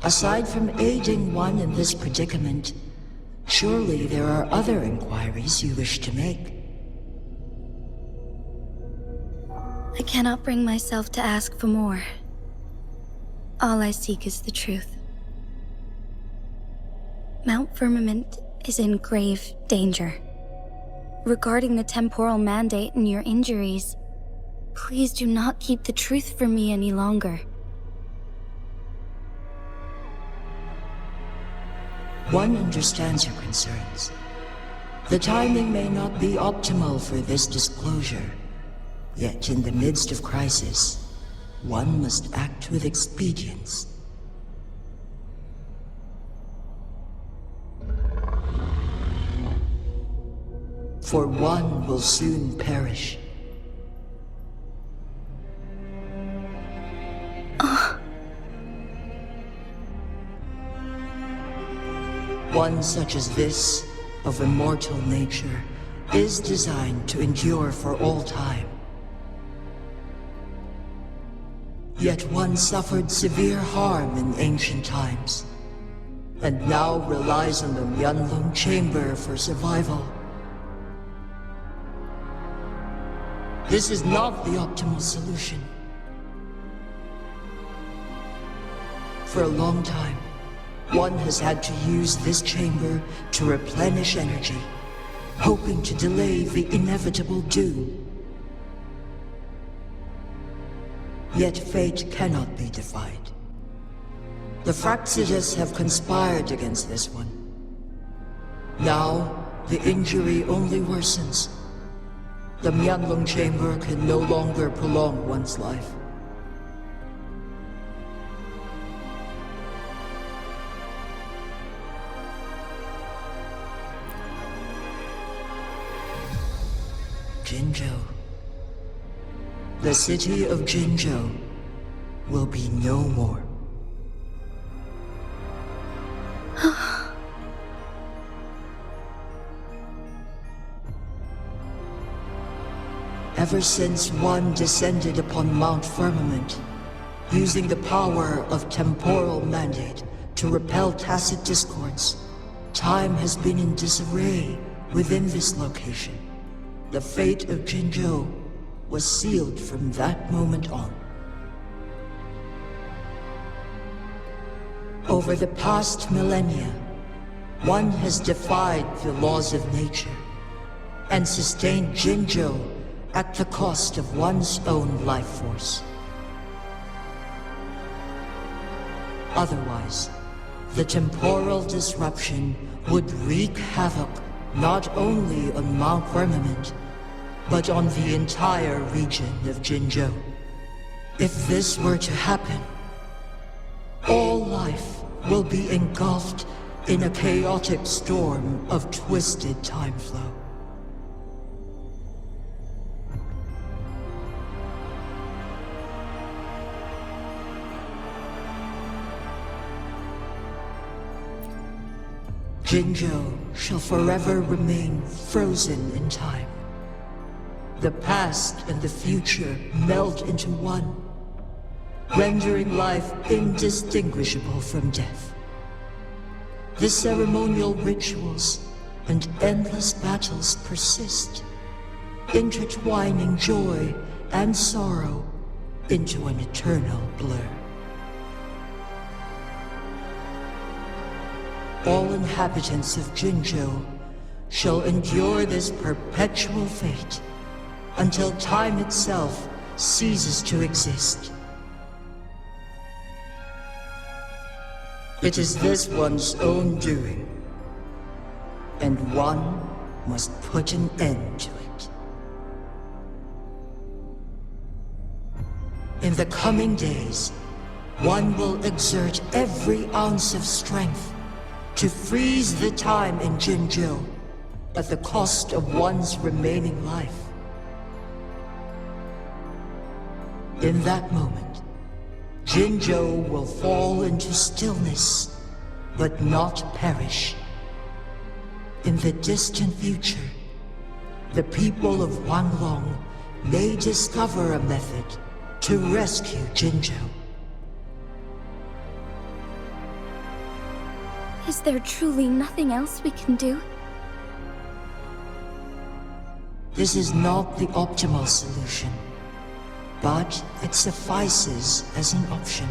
Aside from aiding one in this predicament, surely there are other inquiries you wish to make. I cannot bring myself to ask for more. All I seek is the truth. Mount Firmament is in grave danger. Regarding the temporal mandate and your injuries, please do not keep the truth from me any longer. One understands your concerns. The timing may not be optimal for this disclosure. Yet in the midst of crisis, one must act with expedience. For one will soon perish. One such as this, of immortal nature, is designed to endure for all time. Yet one suffered severe harm in ancient times, and now relies on the Myanlong Chamber for survival. This is not the optimal solution. For a long time, one has had to use this chamber to replenish energy, hoping to delay the inevitable doom. Yet fate cannot be defied. The Fraxidus have conspired against this one. Now, the injury only worsens. The Myanlong Chamber can no longer prolong one's life. Jinzhou. The city of Jinzhou will be no more. Ever since one descended upon Mount Firmament, using the power of temporal mandate to repel tacit discords, time has been in disarray within this location. The fate of Jinzhou was sealed from that moment on. Over the past millennia, one has defied the laws of nature and sustained Jinzhou at the cost of one's own life force. Otherwise, the temporal disruption would wreak havoc not only on Mount Firmament, but on the entire region of Jinzhou. If this were to happen, all life will be engulfed in a chaotic storm of twisted time flow. Jinzhou shall forever remain frozen in time. The past and the future meld into one, rendering life indistinguishable from death. the ceremonial rituals and endless battles persist, intertwining joy and sorrow into an eternal blur. All inhabitants of Jinzhou shall endure this perpetual fate until time itself ceases to exist. It is this one's own doing, and one must put an end to it. In the coming days, one will exert every ounce of strength to freeze the time in Jinzhou at the cost of one's remaining life. In that moment, Jinzhou will fall into stillness, but not perish. In the distant future, the people of Huanglong may discover a method to rescue Jinzhou. Is there truly nothing else we can do? This is not the optimal solution, but it suffices as an option.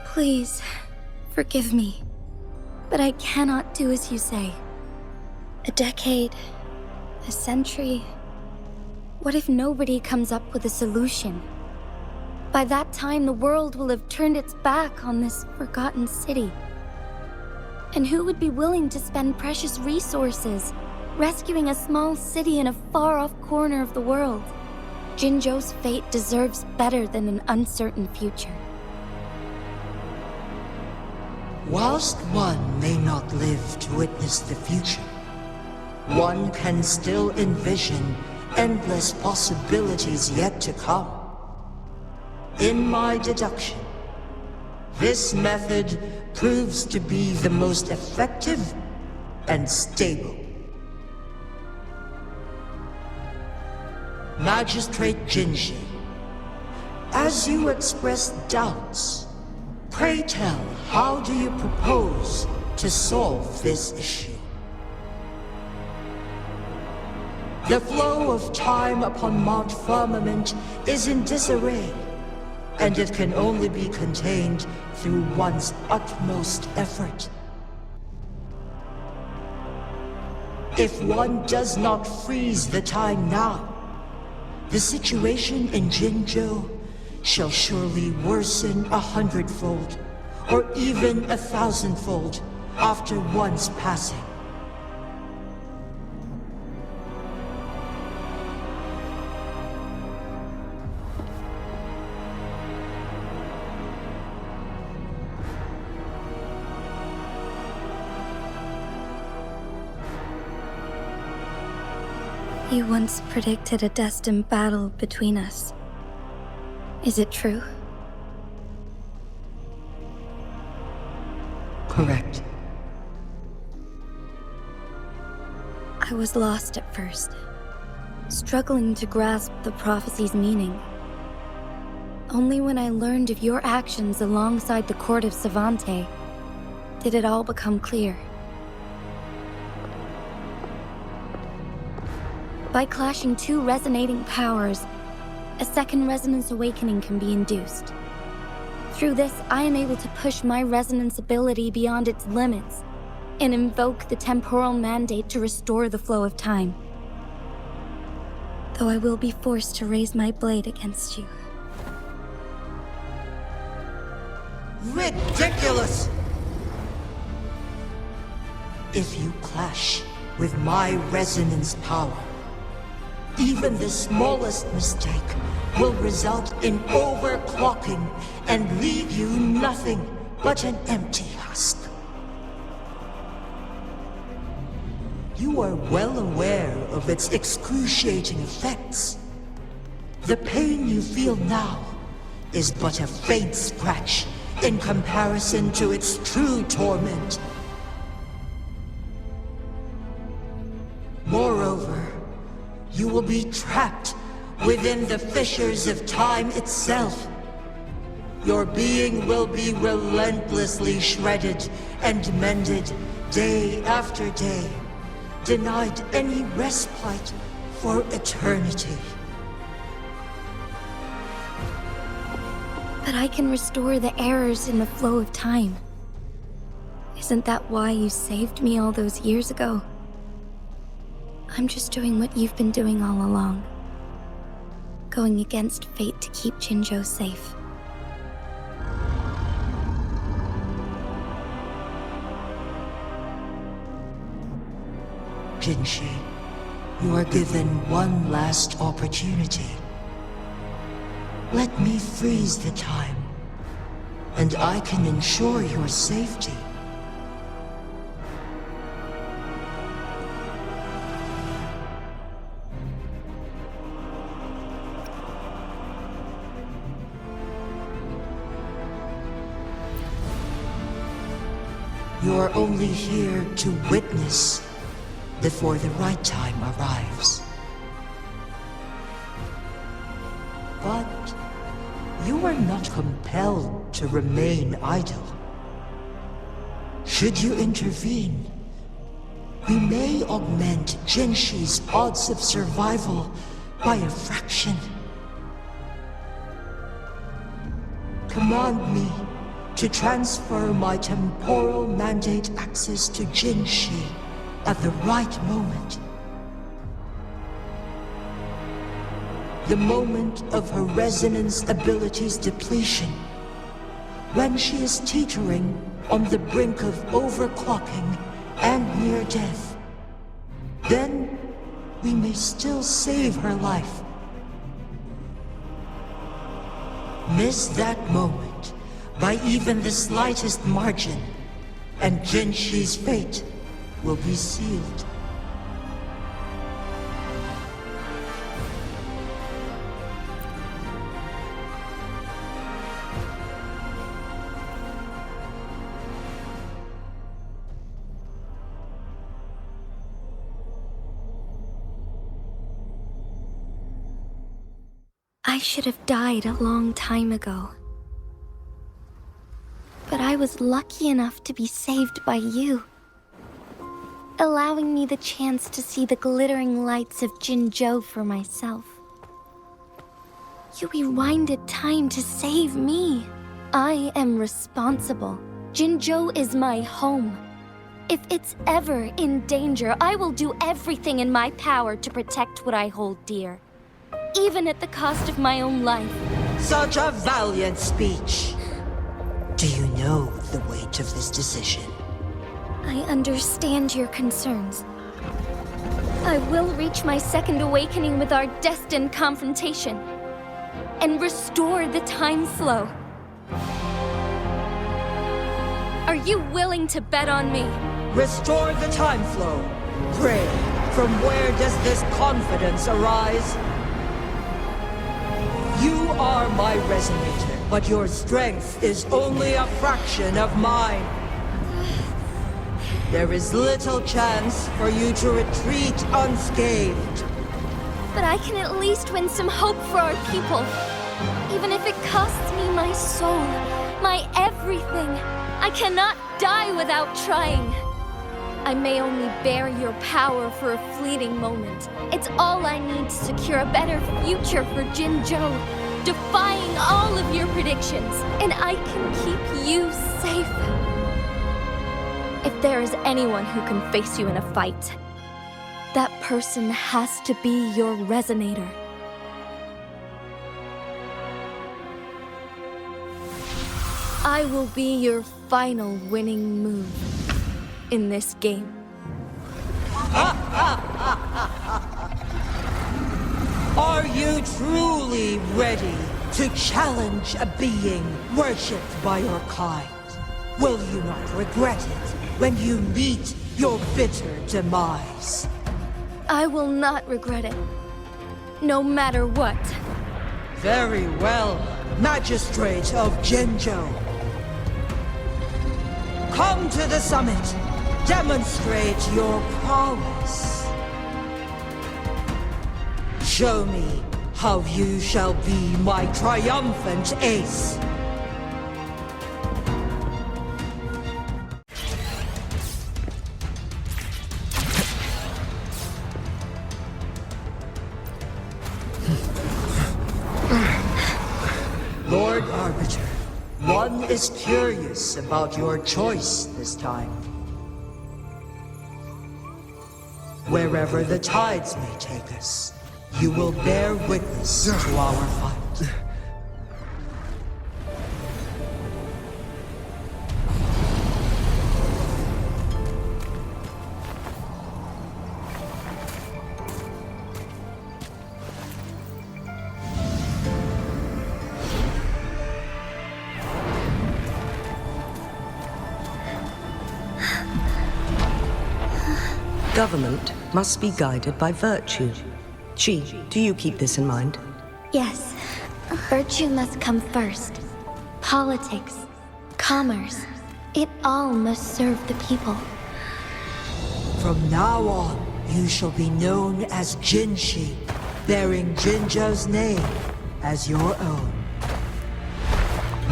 Please, forgive me, but I cannot do as you say. A decade, a century. What if nobody comes up with a solution? By that time, the world will have turned its back on this forgotten city. And who would be willing to spend precious resources rescuing a small city in a far-off corner of the world? Jinzhou's fate deserves better than an uncertain future. Whilst one may not live to witness the future, one can still envision endless possibilities yet to come. In my deduction, this method proves to be the most effective and stable. Magistrate Jinji, as you express doubts, pray tell, how do you propose to solve this issue? The flow of time upon Mount Firmament is in disarray, and it can only be contained through one's utmost effort. If one does not freeze the time now, the situation in Jinzhou shall surely worsen 100-fold, or even 1,000-fold after one's passing. You once predicted a destined battle between us. Is it true? Correct. I was lost at first, struggling to grasp the prophecy's meaning. Only when I learned of your actions alongside the court of Savante did it all become clear. By clashing two resonating powers, a second resonance awakening can be induced. Through this, I am able to push my resonance ability beyond its limits and invoke the temporal mandate to restore the flow of time. Though I will be forced to raise my blade against you. Ridiculous! If you clash with my resonance power, even the smallest mistake will result in overclocking and leave you nothing but an empty husk. You are well aware of its excruciating effects. The pain you feel now is but a faint scratch in comparison to its true torment. Moreover, you will be trapped within the fissures of time itself. your being will be relentlessly shredded and mended day after day, denied any respite for eternity. But I can restore the errors in the flow of time. Isn't that why you saved me all those years ago? I'm just doing what you've been doing all along. Going against fate to keep Jinzhou safe. Jinshi, you are given one last opportunity. Let me freeze the time, and I can ensure your safety. You're only here to witness before the right time arrives. But you are not compelled to remain idle. Should you intervene, we may augment Jinshi's odds of survival by a fraction. Command me to transfer my temporal mandate access to Jinshi at the right moment. The moment of her resonance ability's depletion, when she is teetering on the brink of overclocking and near death. Then we may still save her life. Miss that moment by even the slightest margin, and Jinshi's fate will be sealed. I should have died a long time ago. But I was lucky enough to be saved by you, allowing me the chance to see the glittering lights of Jinzhou for myself. You rewinded time to save me. I am responsible. Jinzhou is my home. If it's ever in danger, I will do everything in my power to protect what I hold dear, even at the cost of my own life. Such a valiant speech. Do you know the weight of this decision? I understand your concerns. I will reach my second awakening with our destined confrontation and restore the time flow. Are you willing to bet on me? Restore the time flow. Pray, from where does this confidence arise? You are my resonator, but your strength is only a fraction of mine. There is little chance for you to retreat unscathed. But I can at least win some hope for our people. Even if it costs me my soul, my everything. I cannot die without trying. I may only bear your power for a fleeting moment. It's all I need to secure a better future for Jinzhou, defying all of your predictions, and I can keep you safe. If there is anyone who can face you in a fight, that person has to be your resonator. I will be your final winning move in this game. Are you truly ready to challenge a being worshipped by your kind? Will you not regret it when you meet your bitter demise? I will not regret it, no matter what. Very well, Magistrate of Jinzhou. Come to the summit. Demonstrate your prowess. Show me how you shall be my triumphant ace. Lord Arbiter, one is curious about your choice this time. Wherever the tides may take us, you will bear witness to our fight. Government must be guided by virtue. Chi, do you keep this in mind? Yes. Virtue must come first. Politics, commerce, it all must serve the people. From now on, you shall be known as Jinshi, bearing Jinzhou's name as your own.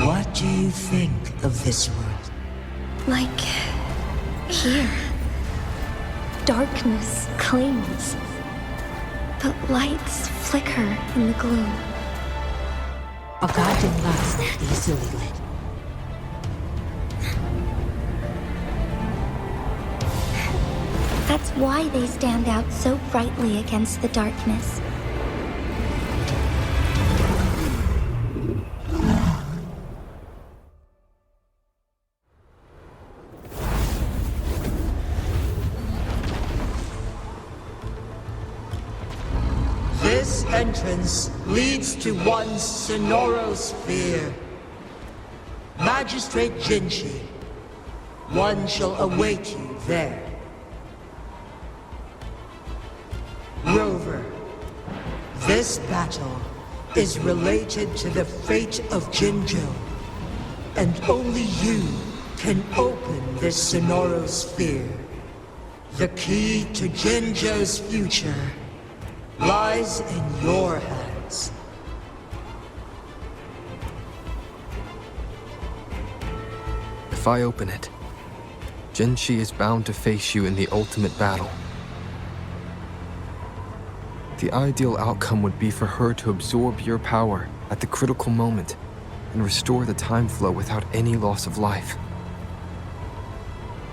What do you think of this world? Like here. Darkness clings, but lights flicker in the gloom. A guiding light easily lit. That's why they stand out so brightly against the darkness. This entrance leads to one's Sonoro sphere. Magistrate Jinshi, one shall await you there. Rover, this battle is related to the fate of Jinzhou, and only you can open this Sonoro sphere. The key to Jinzhou's future lies in your hands. If I open it, Jinshi is bound to face you in the ultimate battle. The ideal outcome would be for her to absorb your power at the critical moment and restore the time flow without any loss of life.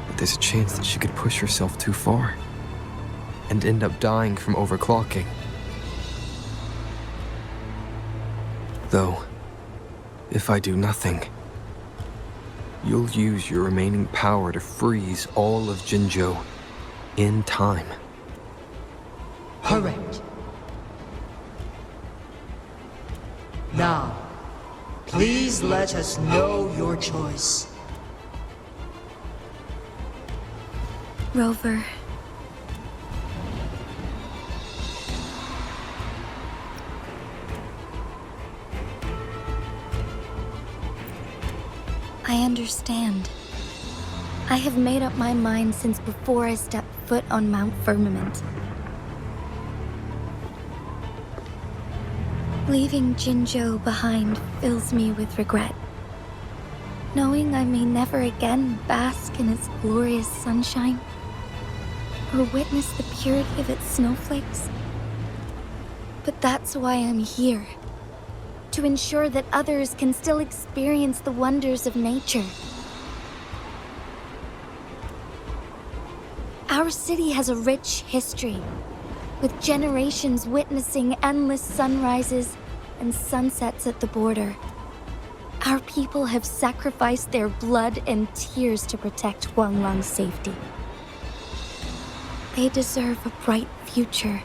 But there's a chance that she could push herself too far and end up dying from overclocking. Though, if I do nothing, you'll use your remaining power to freeze all of Jinzhou in time. Correct. Now, please let us know your choice. Rover. I understand. I have made up my mind since before I stepped foot on Mount Firmament. Leaving Jinzhou behind fills me with regret. Knowing I may never again bask in its glorious sunshine, or witness the purity of its snowflakes. But that's why I'm here. To ensure that others can still experience the wonders of nature. Our city has a rich history, with generations witnessing endless sunrises and sunsets at the border. Our people have sacrificed their blood and tears to protect Huanglang's safety. They deserve a bright future.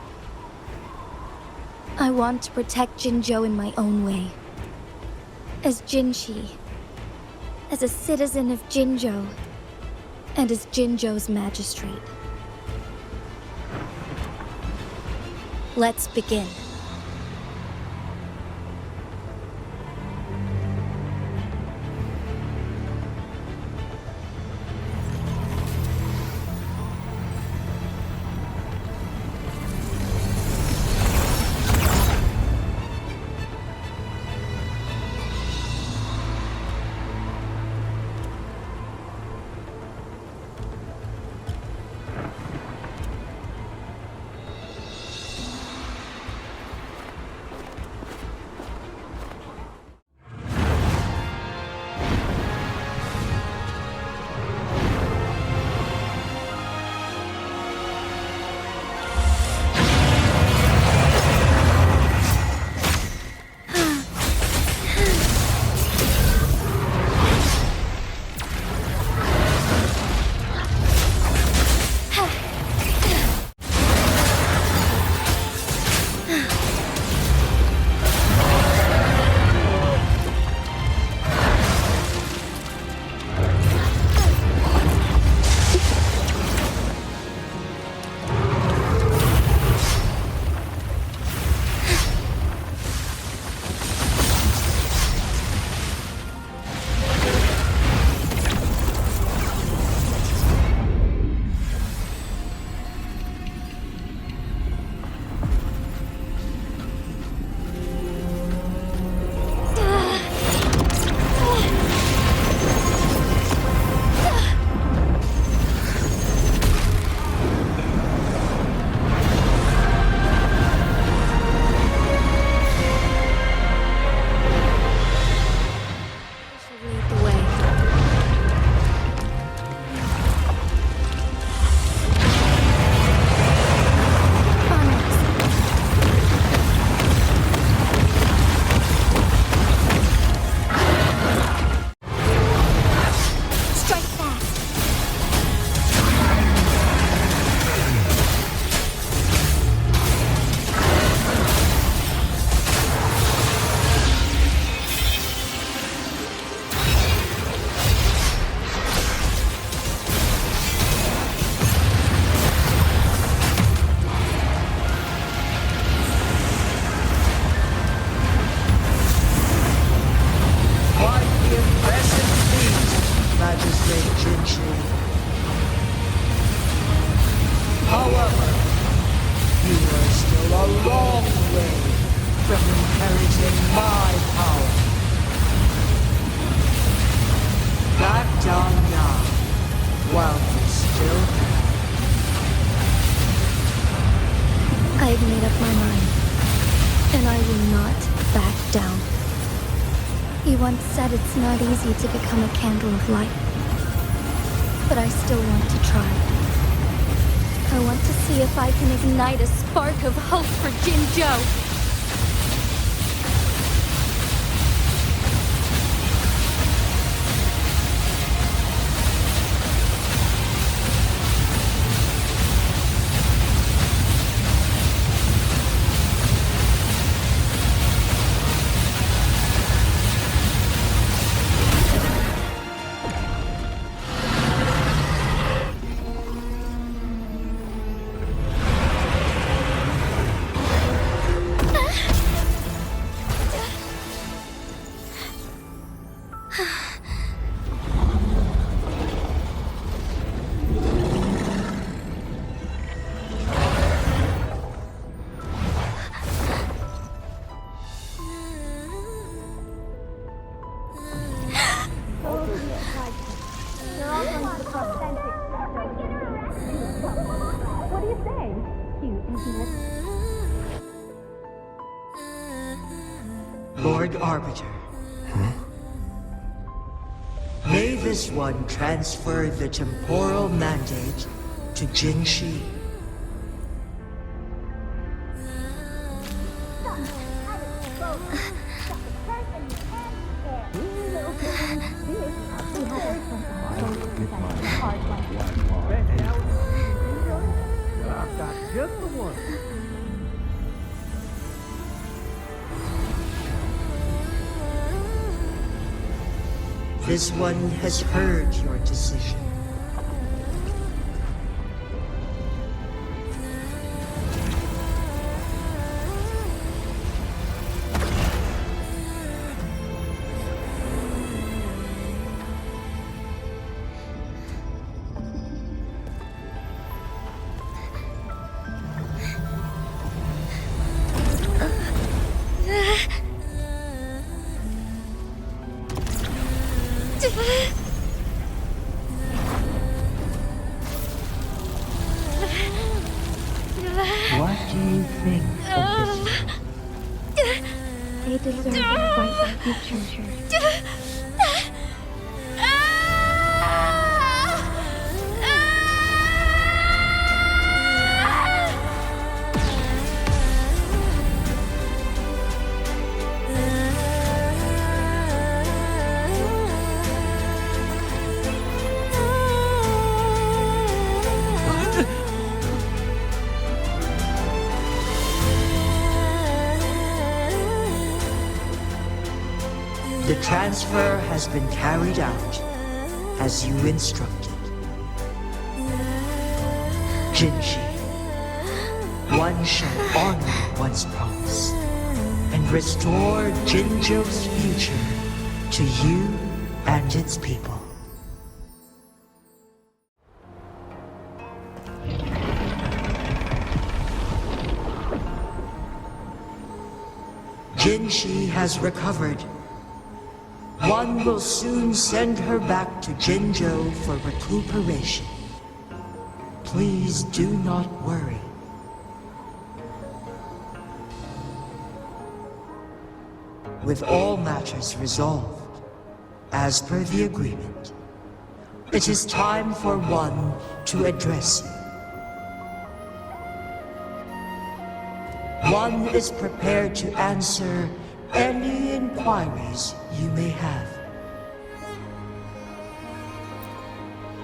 I want to protect Jinzhou in my own way. As Jinshi, as a citizen of Jinzhou, and as Jinzhou's magistrate. Let's begin. eventually. However, you are still a long way from inheriting my power. Back down now, while you still can. I've made up my mind, and I will not back down. You once said it's not easy to become a candle of light, but I still want to try. I want to see if I can ignite a spark of hope for Jinzhou. What do you say, cute idiot? Lord Arbiter. May this one transfer the temporal mandate to Jin Shi. Just the one. This one has heard your decision. What do you think of this? They deserve a fight like you, Ginger. The transfer has been carried out as you instructed. Jinshi, one shall honor one's promise and restore Jinzhou's future to you and its people. Jinshi has recovered. One will soon send her back to Jinzhou for recuperation. Please do not worry. With all matters resolved, as per the agreement, it is time for one to address you. One is prepared to answer any inquiries you may have.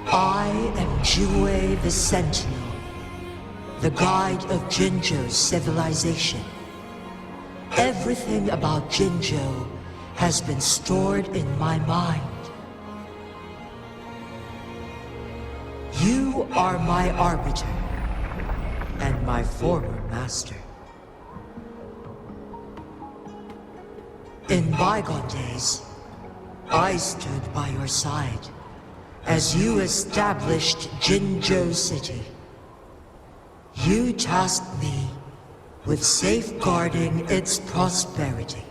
I am Jue the Sentinel, the guide of Jinzhou's civilization. Everything about Jinzhou has been stored in my mind. You are my arbiter and my former master. In bygone days, I stood by your side as you established Jinzhou City, you tasked me with safeguarding its prosperity.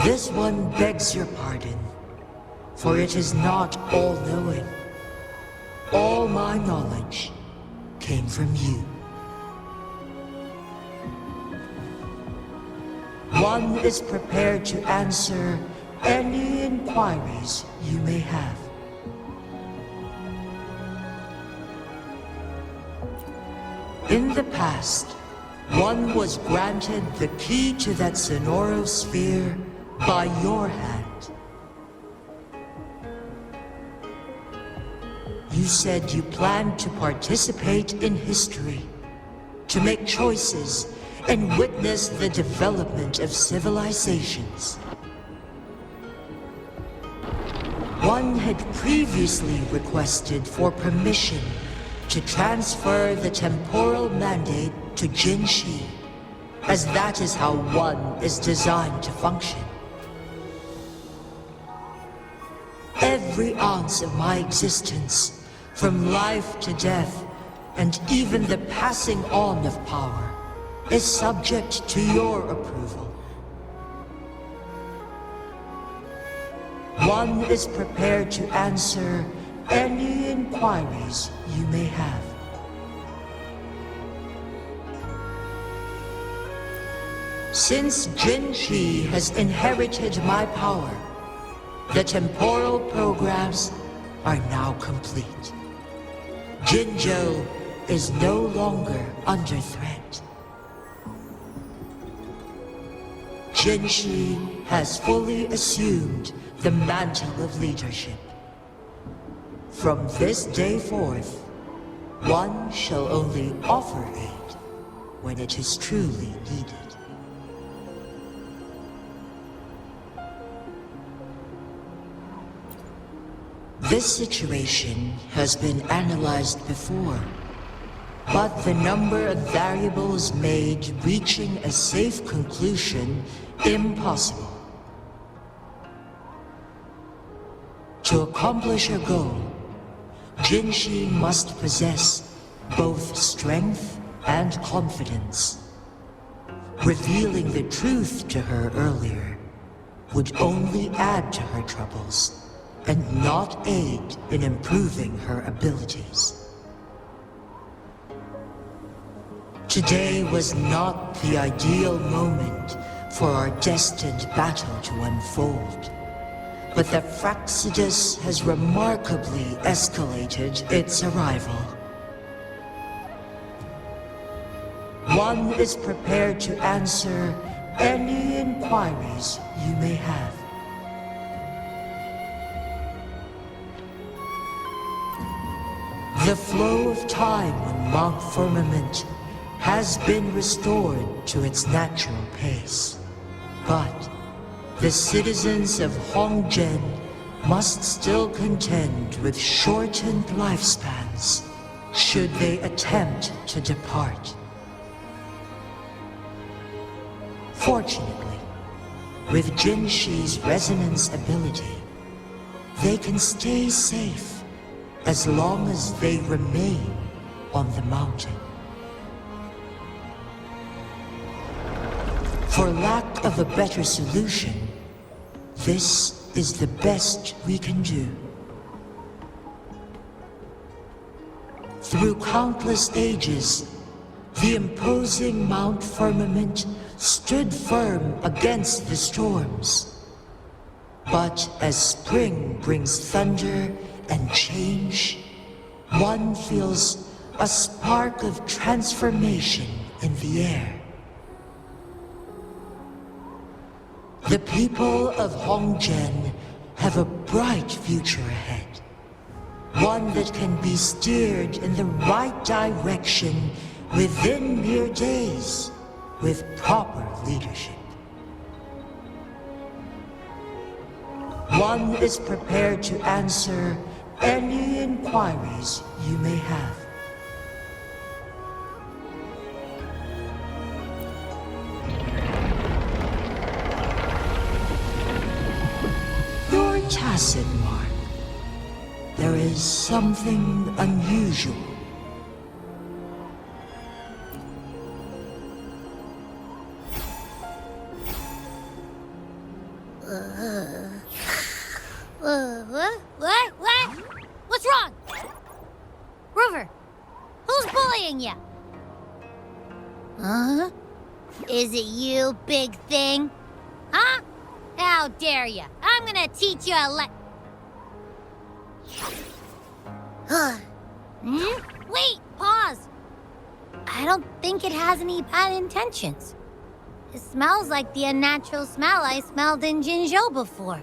This one begs your pardon, for it is not all-knowing. All my knowledge came from you. One is prepared to answer any inquiries you may have. In the past, one was granted the key to that Sonoro sphere by your hand. You said you planned to participate in history, to make choices and witness the development of civilizations. One had previously requested for permission to transfer the temporal mandate to Jinshi, as that is how one is designed to function. Every ounce of my existence, from life to death, and even the passing on of power, is subject to your approval. One is prepared to answer any inquiries you may have. Since Jinshi has inherited my power, the temporal programs are now complete. Jinzhou is no longer under threat. Jinshi has fully assumed the mantle of leadership. From this day forth, one shall only offer aid when it is truly needed. This situation has been analyzed before, but the number of variables made reaching a safe conclusion impossible. To accomplish her goal, Jinshi must possess both strength and confidence. Revealing the truth to her earlier would only add to her troubles and not aid in improving her abilities. Today was not the ideal moment for our destined battle to unfold, but the Fractsidus has remarkably escalated its arrival. One is prepared to answer any inquiries you may have. The flow of time on Mount Firmament has been restored to its natural pace, but the citizens of Hongzhen must still contend with shortened lifespans should they attempt to depart. Fortunately, with Jinshi's resonance ability, they can stay safe as long as they remain on the mountain. For lack of a better solution, this is the best we can do. Through countless ages, the imposing Mount Firmament stood firm against the storms. But as spring brings thunder and change, one feels a spark of transformation in the air. The people of Hongzhen have a bright future ahead. One that can be steered in the right direction within mere days with proper leadership. One is prepared to answer any inquiries you may have. tacit mark. There is something unusual. What? What's wrong? Rover, who's bullying you? Huh? Is it you, big thing? Huh? How dare you? I'm gonna teach you a Wait, pause. I don't think it has any bad intentions. It smells like the unnatural smell I smelled in Jinzhou before.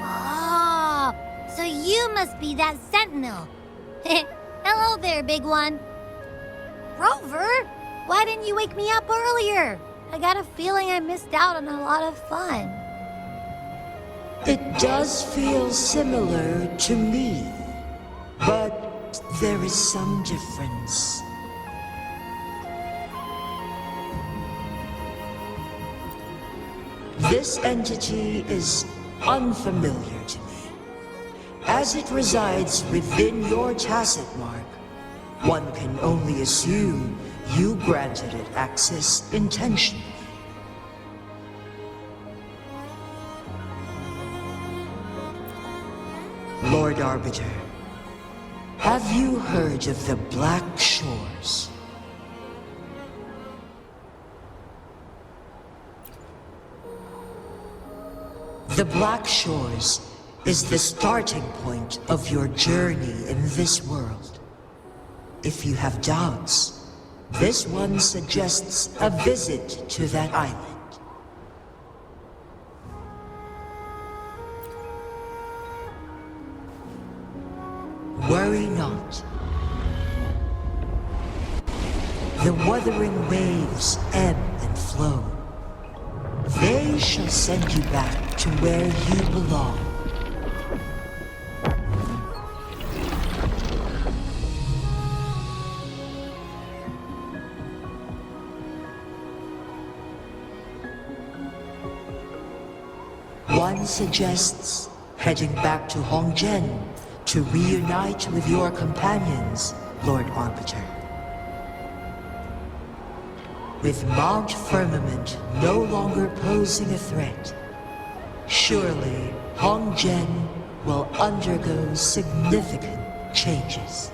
Oh, so you must be that sentinel. Hello there, big one. Rover, why didn't you wake me up earlier? I got a feeling I missed out on a lot of fun. It does feel similar to me, but there is some difference. This entity is unfamiliar to me. As it resides within your tacit mark, one can only assume you granted it access intentionally. Lord Arbiter, have you heard of the Black Shores? The Black Shores is the starting point of your journey in this world. If you have doubts, this one suggests a visit to that island. Worry not. The wuthering waves ebb and flow. They shall send you back to where you belong. One suggests heading back to Hongzhen to reunite with your companions, Lord Arbiter. With Mount Firmament no longer posing a threat, surely Hongzhen will undergo significant changes.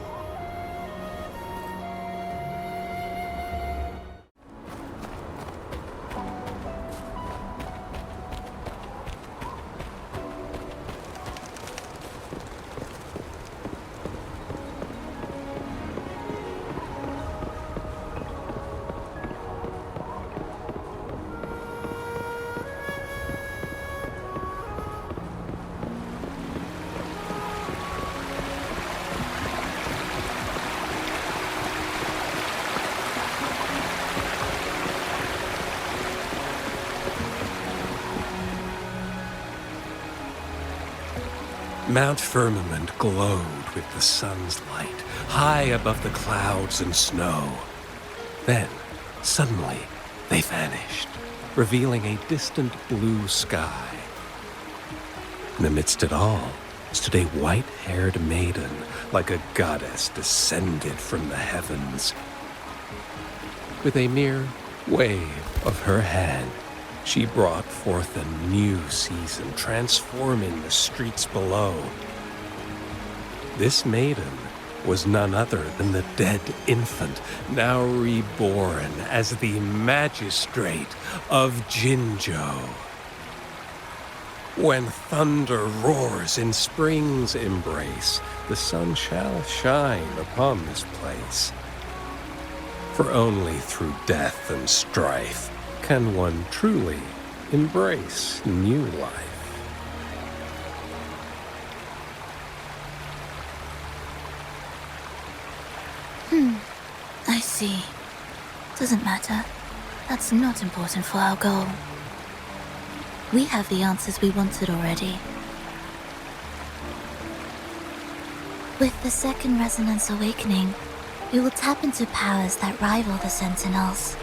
Mount Firmament glowed with the sun's light, high above the clouds and snow. Then, suddenly, they vanished, revealing a distant blue sky. And amidst it all stood a white-haired maiden, like a goddess descended from the heavens. With a mere wave of her hand, she brought forth a new season, transforming the streets below. This maiden was none other than the dead infant, now reborn as the magistrate of Jinzhou. When thunder roars in spring's embrace, the sun shall shine upon this place. For only through death and strife can one truly embrace new life. I see. Doesn't matter. That's not important for our goal. We have the answers we wanted already. With the second resonance awakening, we will tap into powers that rival the Sentinels.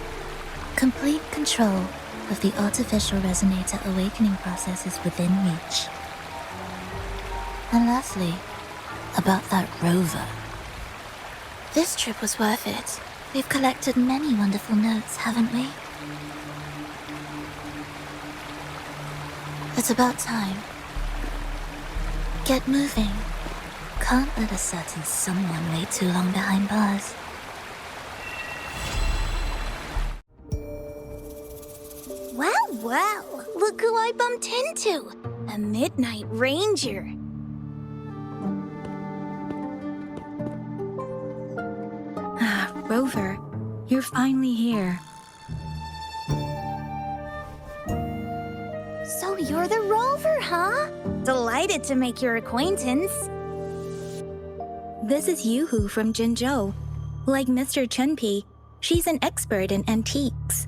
Complete control of the artificial resonator awakening process is within reach. And lastly, about that rover. This trip was worth it. We've collected many wonderful notes, haven't we? It's about time. Get moving. Can't let a certain someone wait too long behind bars. Well, look who I bumped into. A Midnight Ranger. Rover, you're finally here. So you're the Rover, huh? Delighted to make your acquaintance. This is Yoo-hoo from Jinzhou. Like Mr. Chunpei, she's an expert in antiques.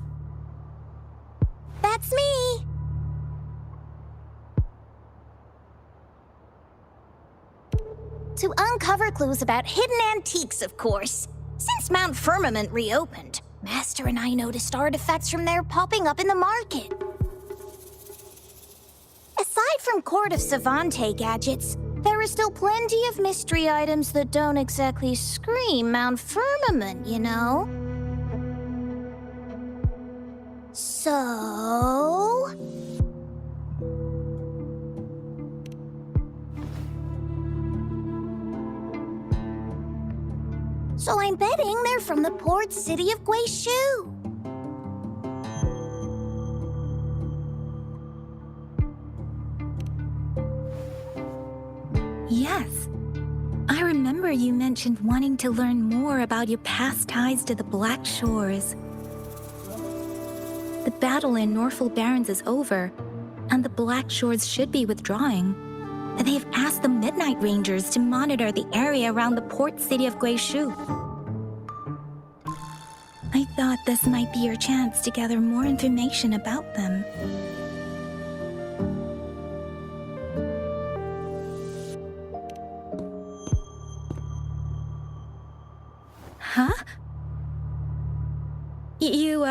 That's me! To uncover clues about hidden antiques, of course. Since Mount Firmament reopened, Master and I noticed artifacts from there popping up in the market. Aside from Court of Savante gadgets, there are still plenty of mystery items that don't exactly scream Mount Firmament, you know? So... So I'm betting they're from the port city of Guishu. Yes. I remember you mentioned wanting to learn more about your past ties to the Black Shores. The battle in Northfall Barrens is over, and the Black Shores should be withdrawing. They've asked the Midnight Rangers to monitor the area around the port city of Guishu. I thought this might be your chance to gather more information about them. Huh? You,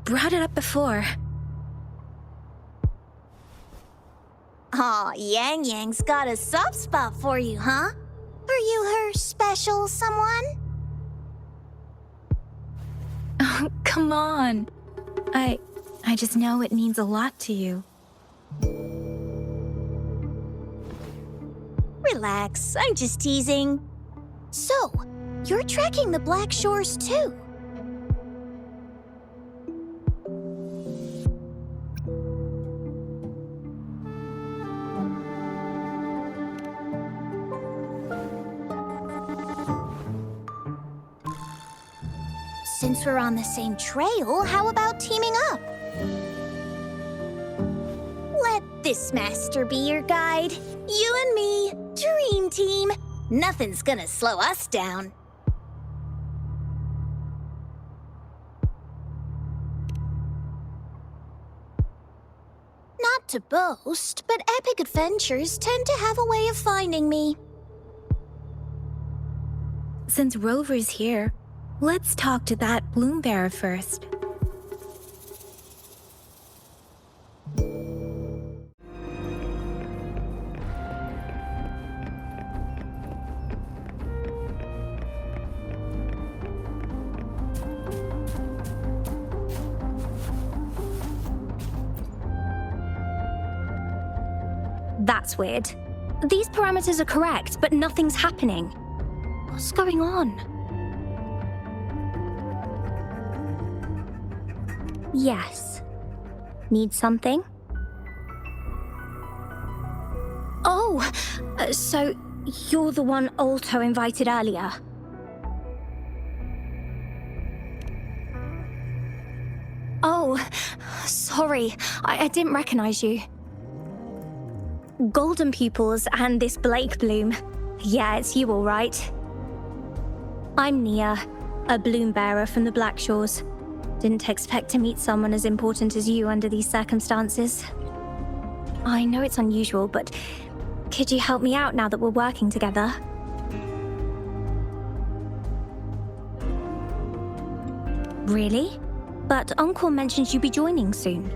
brought it up before. Aw, Yang Yang's got a soft spot for you, huh? Are you her special someone? Oh, come on. I just know it means a lot to you. Relax, I'm just teasing. So, you're tracking the Black Shores too? Since we're on the same trail, how about teaming up? Let this master be your guide. You and me, dream team. Nothing's gonna slow us down. Not to boast, but epic adventures tend to have a way of finding me. Since Rover's here, let's talk to that Bloombearer first. That's weird. These parameters are correct, but nothing's happening. What's going on? Yes. Need something? Oh, so you're the one Alto invited earlier. Oh, sorry. I didn't recognize you. Golden pupils and this Blake bloom. Yeah, it's you all right. I'm Nia, a bloom bearer from the Black Shores. Didn't expect to meet someone as important as you under these circumstances. I know it's unusual, but could you help me out now that we're working together? Really? But Uncle mentioned you'd be joining soon.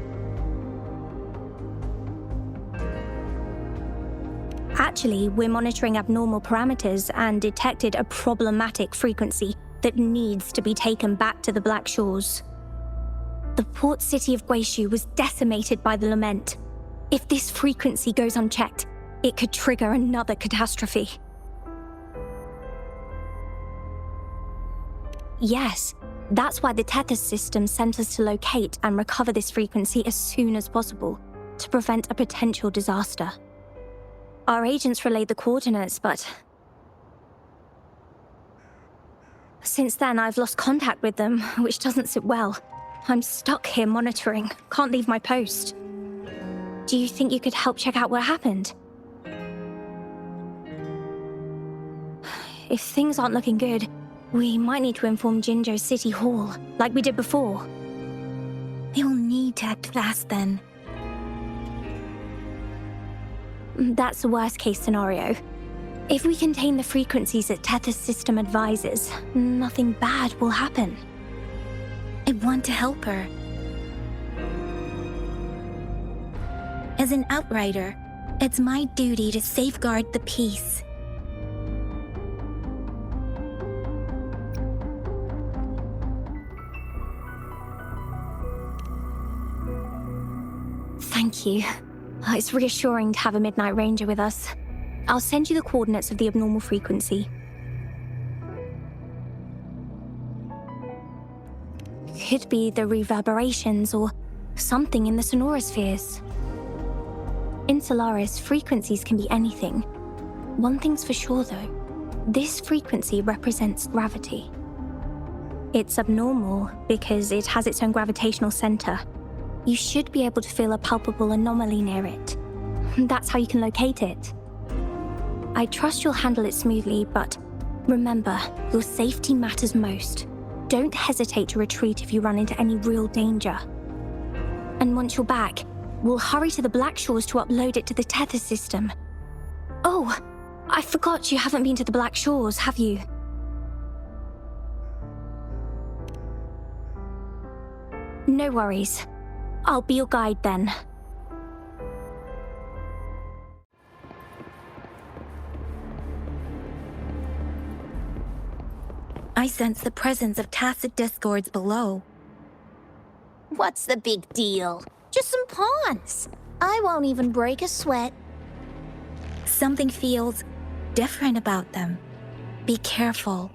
Actually, we're monitoring abnormal parameters and detected a problematic frequency that needs to be taken back to the Black Shores. The port city of Guishu was decimated by the lament. If this frequency goes unchecked, it could trigger another catastrophe. Yes, that's why the Tethys system sent us to locate and recover this frequency as soon as possible, to prevent a potential disaster. Our agents relayed the coordinates, but since then I've lost contact with them, which doesn't sit well. I'm stuck here monitoring, can't leave my post. Do you think you could help check out what happened? If things aren't looking good, we might need to inform Jinzhou City Hall, like we did before. You'll need to act fast then. That's the worst-case scenario. If we contain the frequencies that Tethys system advises, nothing bad will happen. I want to help her. As an outrider, it's my duty to safeguard the peace. Thank you. It's reassuring to have a Midnight Ranger with us. I'll send you the coordinates of the abnormal frequency. Could be the reverberations or something in the sonorospheres. In Solaris, frequencies can be anything. One thing's for sure though, this frequency represents gravity. It's abnormal because it has its own gravitational center. You should be able to feel a palpable anomaly near it. That's how you can locate it. I trust you'll handle it smoothly, but remember, your safety matters most. Don't hesitate to retreat if you run into any real danger. And once you're back, we'll hurry to the Black Shores to upload it to the Tethys system. Oh, I forgot you haven't been to the Black Shores, have you? No worries. I'll be your guide then. I sense the presence of tacit discords below. What's the big deal? Just some pawns. I won't even break a sweat. Something feels different about them. Be careful.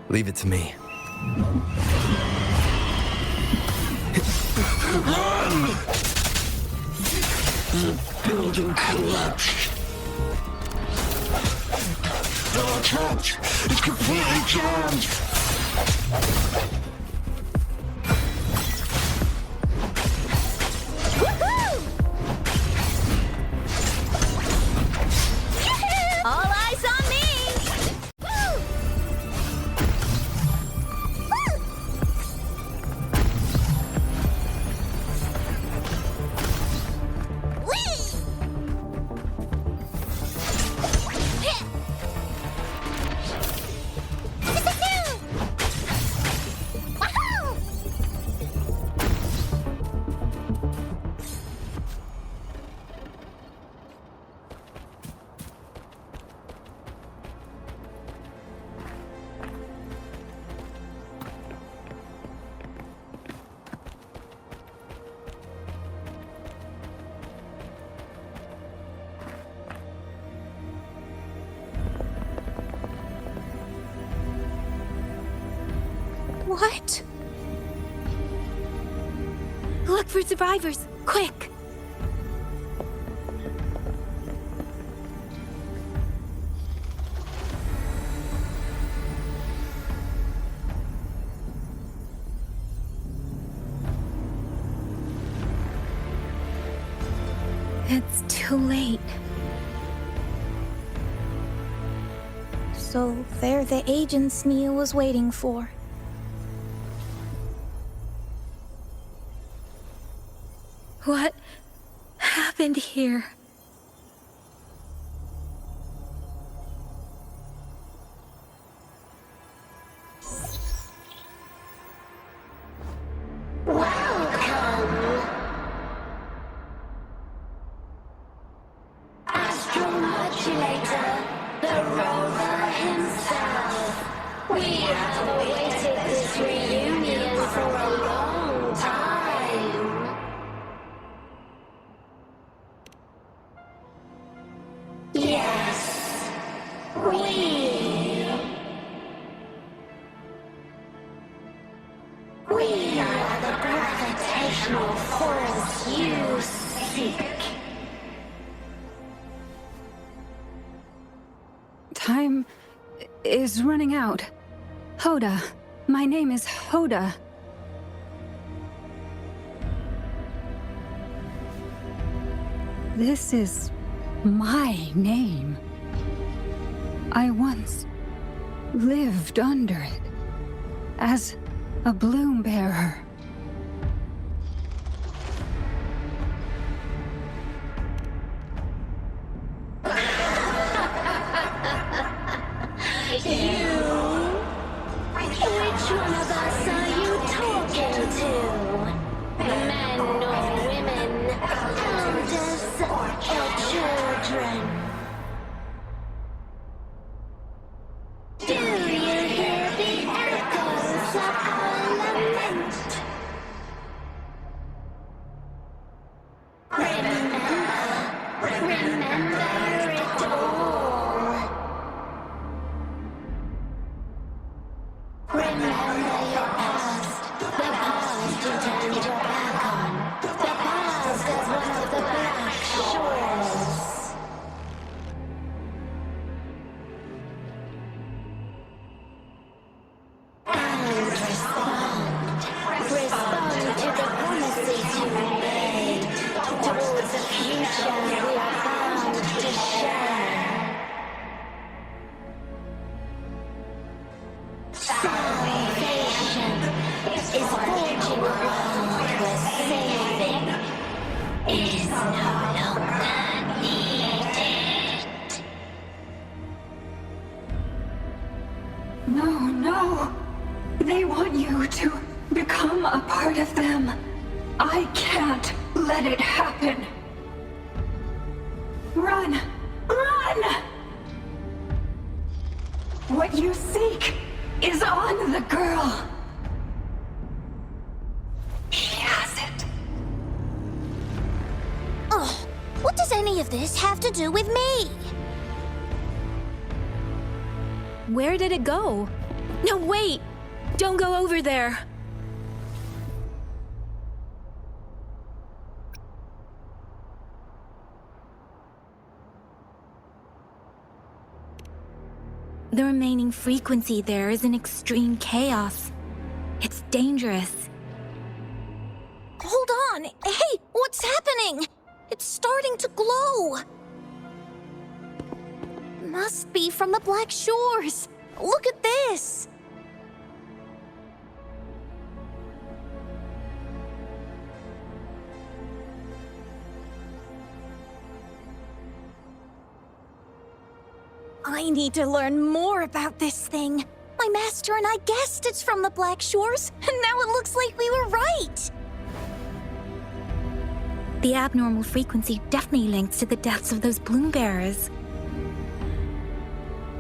Leave it to me. Run! The building collapsed. Door trapped. It's completely jammed. All eyes on me! What? Look for survivors, quick! It's too late. So they're the agents Neil was waiting for. What happened here? dimensional force you seek. Time is running out. Hoda. My name is Hoda. This is my name. I once lived under it as a bloom bearer. Which one of us are you talking to? Men or women? Elders or children? Do you hear the echoes of our lament? Remember it all. Remember your past, the past you turned your back on, the past as one of the Black Shores. And respond to the promises you made, towards a future we are bound to share. Salvation is forging a world where saving is no longer needed. No. They want you to become a part of them. I can't let it happen. Run! What you seek is on the girl. She has it. Oh, what does any of this have to do with me? Where did it go? No, wait! Don't go over there! The remaining frequency there is in extreme chaos. It's dangerous. Hold on! Hey, what's happening? It's starting to glow! Must be from the Black Shores. Look at this! I need to learn more about this thing. My master and I guessed it's from the Black Shores, and now it looks like we were right. The abnormal frequency definitely links to the deaths of those bloom bearers.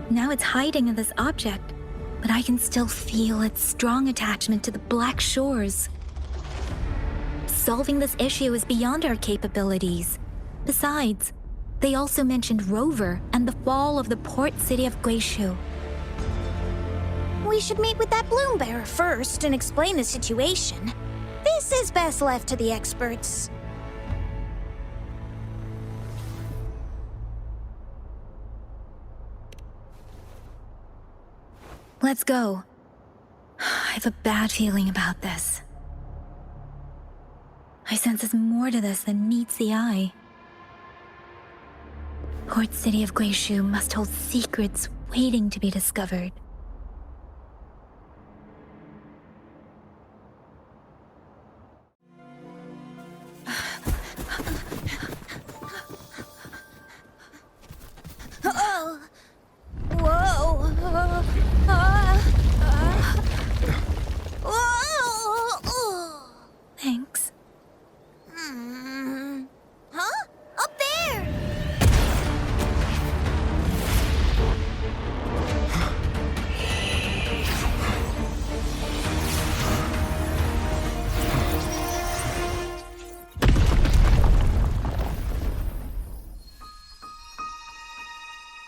Now it's hiding in this object, but I can still feel its strong attachment to the Black Shores. Solving this issue is beyond our capabilities. Besides, they also mentioned Rover and the fall of the port city of Guishu. We should meet with that bloom bearer first and explain the situation. This is best left to the experts. Let's go. I have a bad feeling about this. I sense there's more to this than meets the eye. Port city of Guishu must hold secrets waiting to be discovered. Oh! Whoa! Whoa! Thanks. Huh? Up there!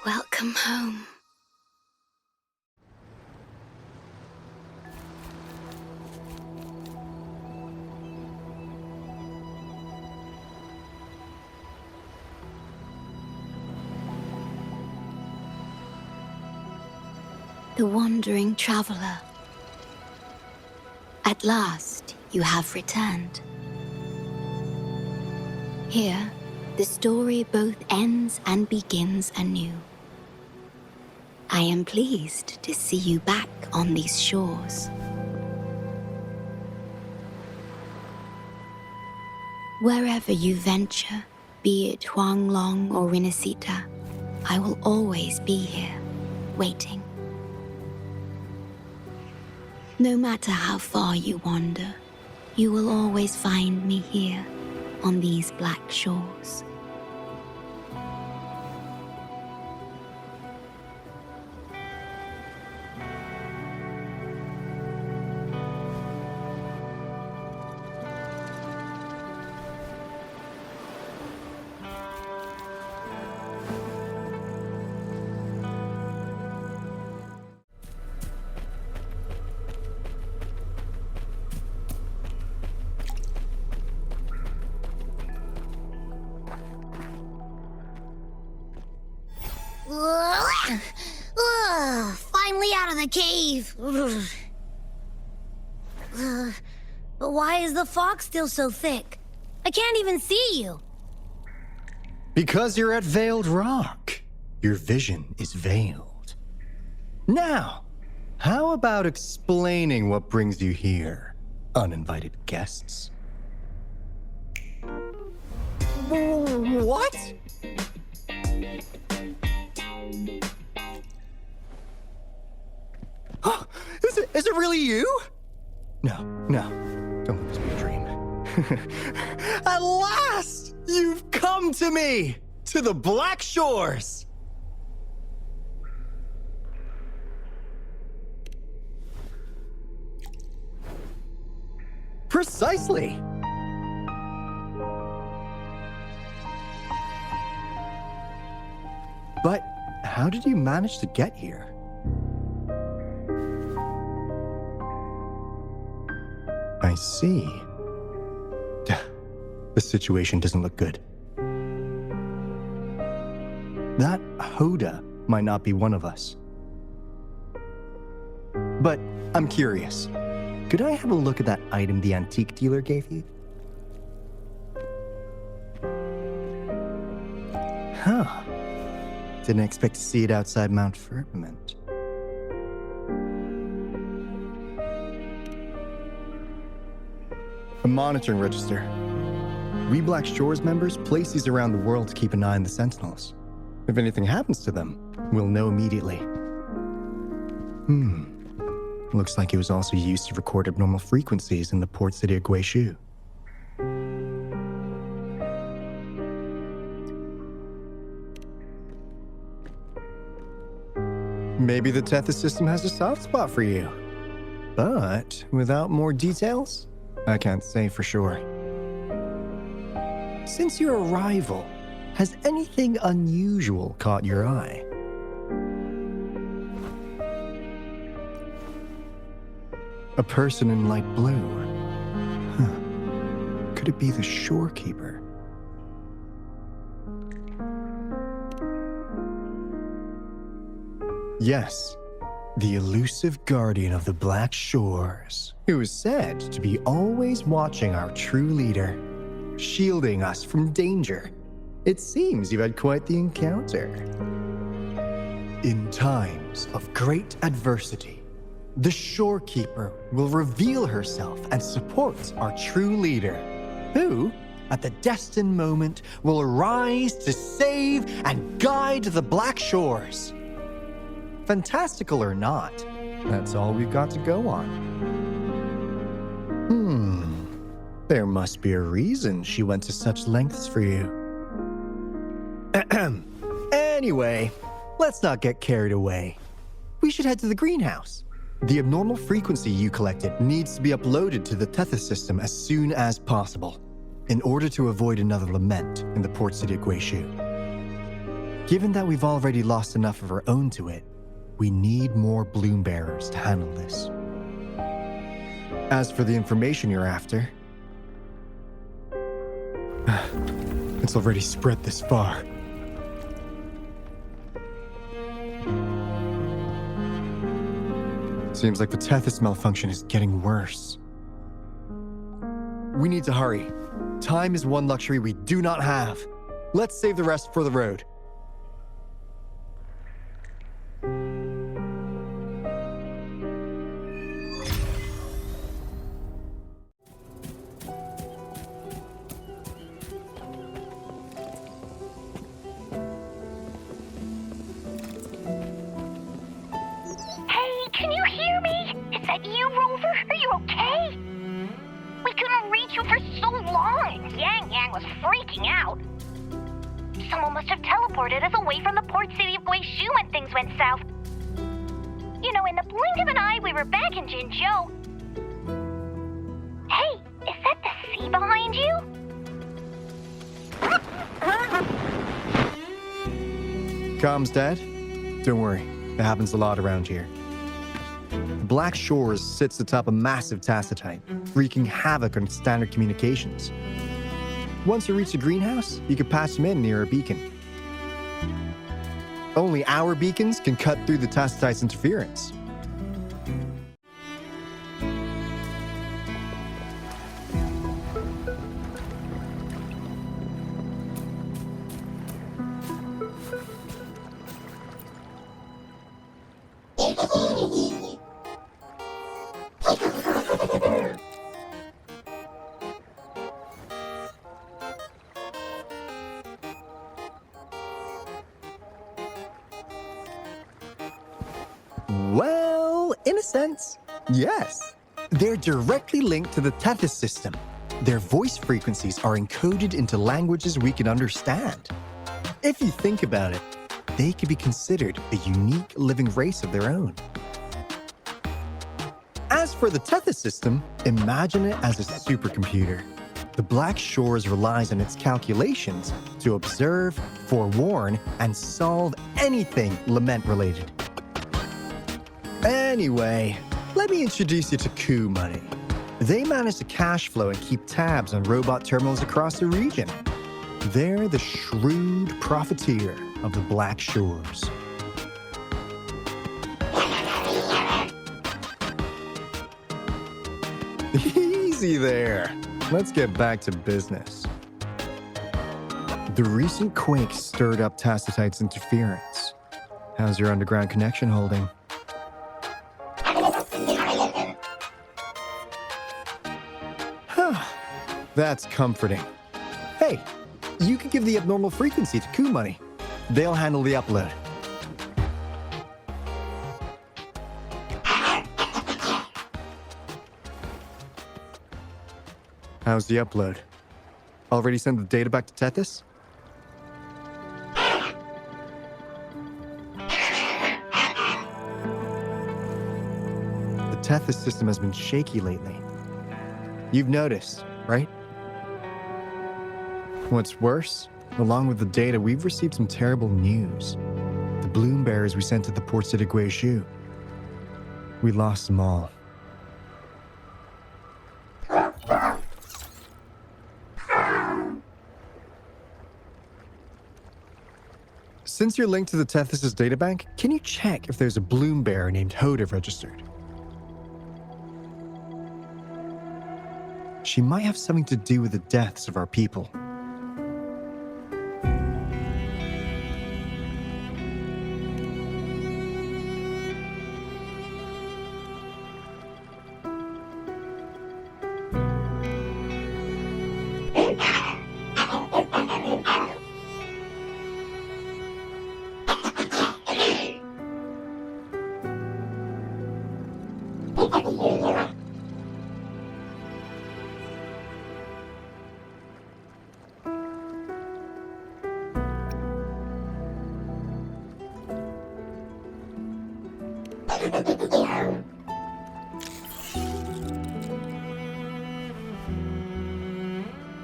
Welcome home. the wandering traveler. At last, you have returned. Here, the story both ends and begins anew. I am pleased to see you back on these shores. Wherever you venture, be it Huanglong or Rinasita, I will always be here, waiting. No matter how far you wander, you will always find me here on these black shores. Finally out of the cave. But why is the fog still so thick? I can't even see you. Because you're at Veiled Rock. Your vision is veiled. Now, how about explaining what brings you here, uninvited guests? What? Is it really you? No, don't let this be a dream. At last! You've come to me! To the Black Shores! Precisely! But how did you manage to get here? I see. The situation doesn't look good. That Hoda might not be one of us. But I'm curious. Could I have a look at that item the antique dealer gave you? Huh. Didn't expect to see it outside Mount Firmament. A monitoring register. We Black Shores members place these around the world to keep an eye on the Sentinels. If anything happens to them, we'll know immediately. Looks like it was also used to record abnormal frequencies in the port city of Guishu. Maybe the Tethys system has a soft spot for you. But without more details, I can't say for sure. Since your arrival, has anything unusual caught your eye? A person in light blue. Could it be the shorekeeper? Yes, the elusive guardian of the Black Shores, who is said to be always watching our true leader, shielding us from danger. It seems you've had quite the encounter. In times of great adversity, the shorekeeper will reveal herself and support our true leader, who, at the destined moment, will arise to save and guide the Black Shores. Fantastical or not, that's all we've got to go on. There must be a reason she went to such lengths for you. Anyway, let's not get carried away. We should head to the greenhouse. The abnormal frequency you collected needs to be uploaded to the Tethys system as soon as possible, in order to avoid another lament in the port city of Guishu. Given that we've already lost enough of our own to it, we need more bloom bearers to handle this. As for the information you're after, it's already spread this far. Seems like the Tethys malfunction is getting worse. We need to hurry. Time is one luxury we do not have. Let's save the rest for the road. Hey, can you hear me? Is that you, Rover? Are you okay? We couldn't reach you for so long. Yang Yang was freaking out. Someone must have teleported us away from the port city of Guizhou when things went south. You know, in the blink of an eye, we were back in Jinzhou. Hey, is that the sea behind you? Comms dead? Don't worry, it happens a lot around here. The Black Shores sits atop a massive tacitite, wreaking havoc on standard communications. Once you reach the greenhouse, you can patch them in near a beacon. Only our beacons can cut through the tacitite's interference. Well, in a sense, yes. They're directly linked to the Tethys system. Their voice frequencies are encoded into languages we can understand. If you think about it, they could be considered a unique living race of their own. As for the Tethys system, imagine it as a supercomputer. The Black Shores relies on its calculations to observe, forewarn, and solve anything lament-related. Anyway, let me introduce you to Coup Money. They manage to cash flow and keep tabs on robot terminals across the region. They're the shrewd profiteer of the Black Shores. Easy there. Let's get back to business. The recent quake stirred up Tacitite's interference. How's your underground connection holding? That's comforting. Hey, you could give the abnormal frequency to Coup Money. They'll handle the upload. How's the upload? Already sent the data back to Tethys? The Tethys system has been shaky lately. You've noticed, right? What's worse, along with the data, we've received some terrible news. The bloom bearers we sent to the port city of Guizhou. We lost them all. Since you're linked to the Tethys' databank, can you check if there's a bloom bearer named Hoda registered? She might have something to do with the deaths of our people.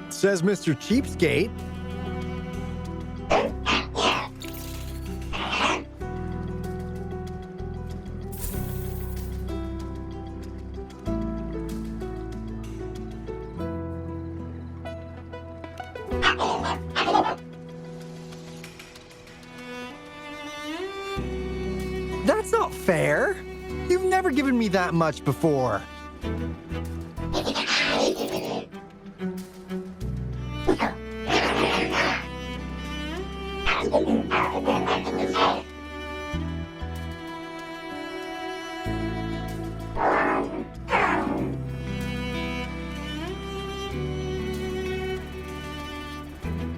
Says Mr. Cheapskate. That's not fair. You've never given me that much before.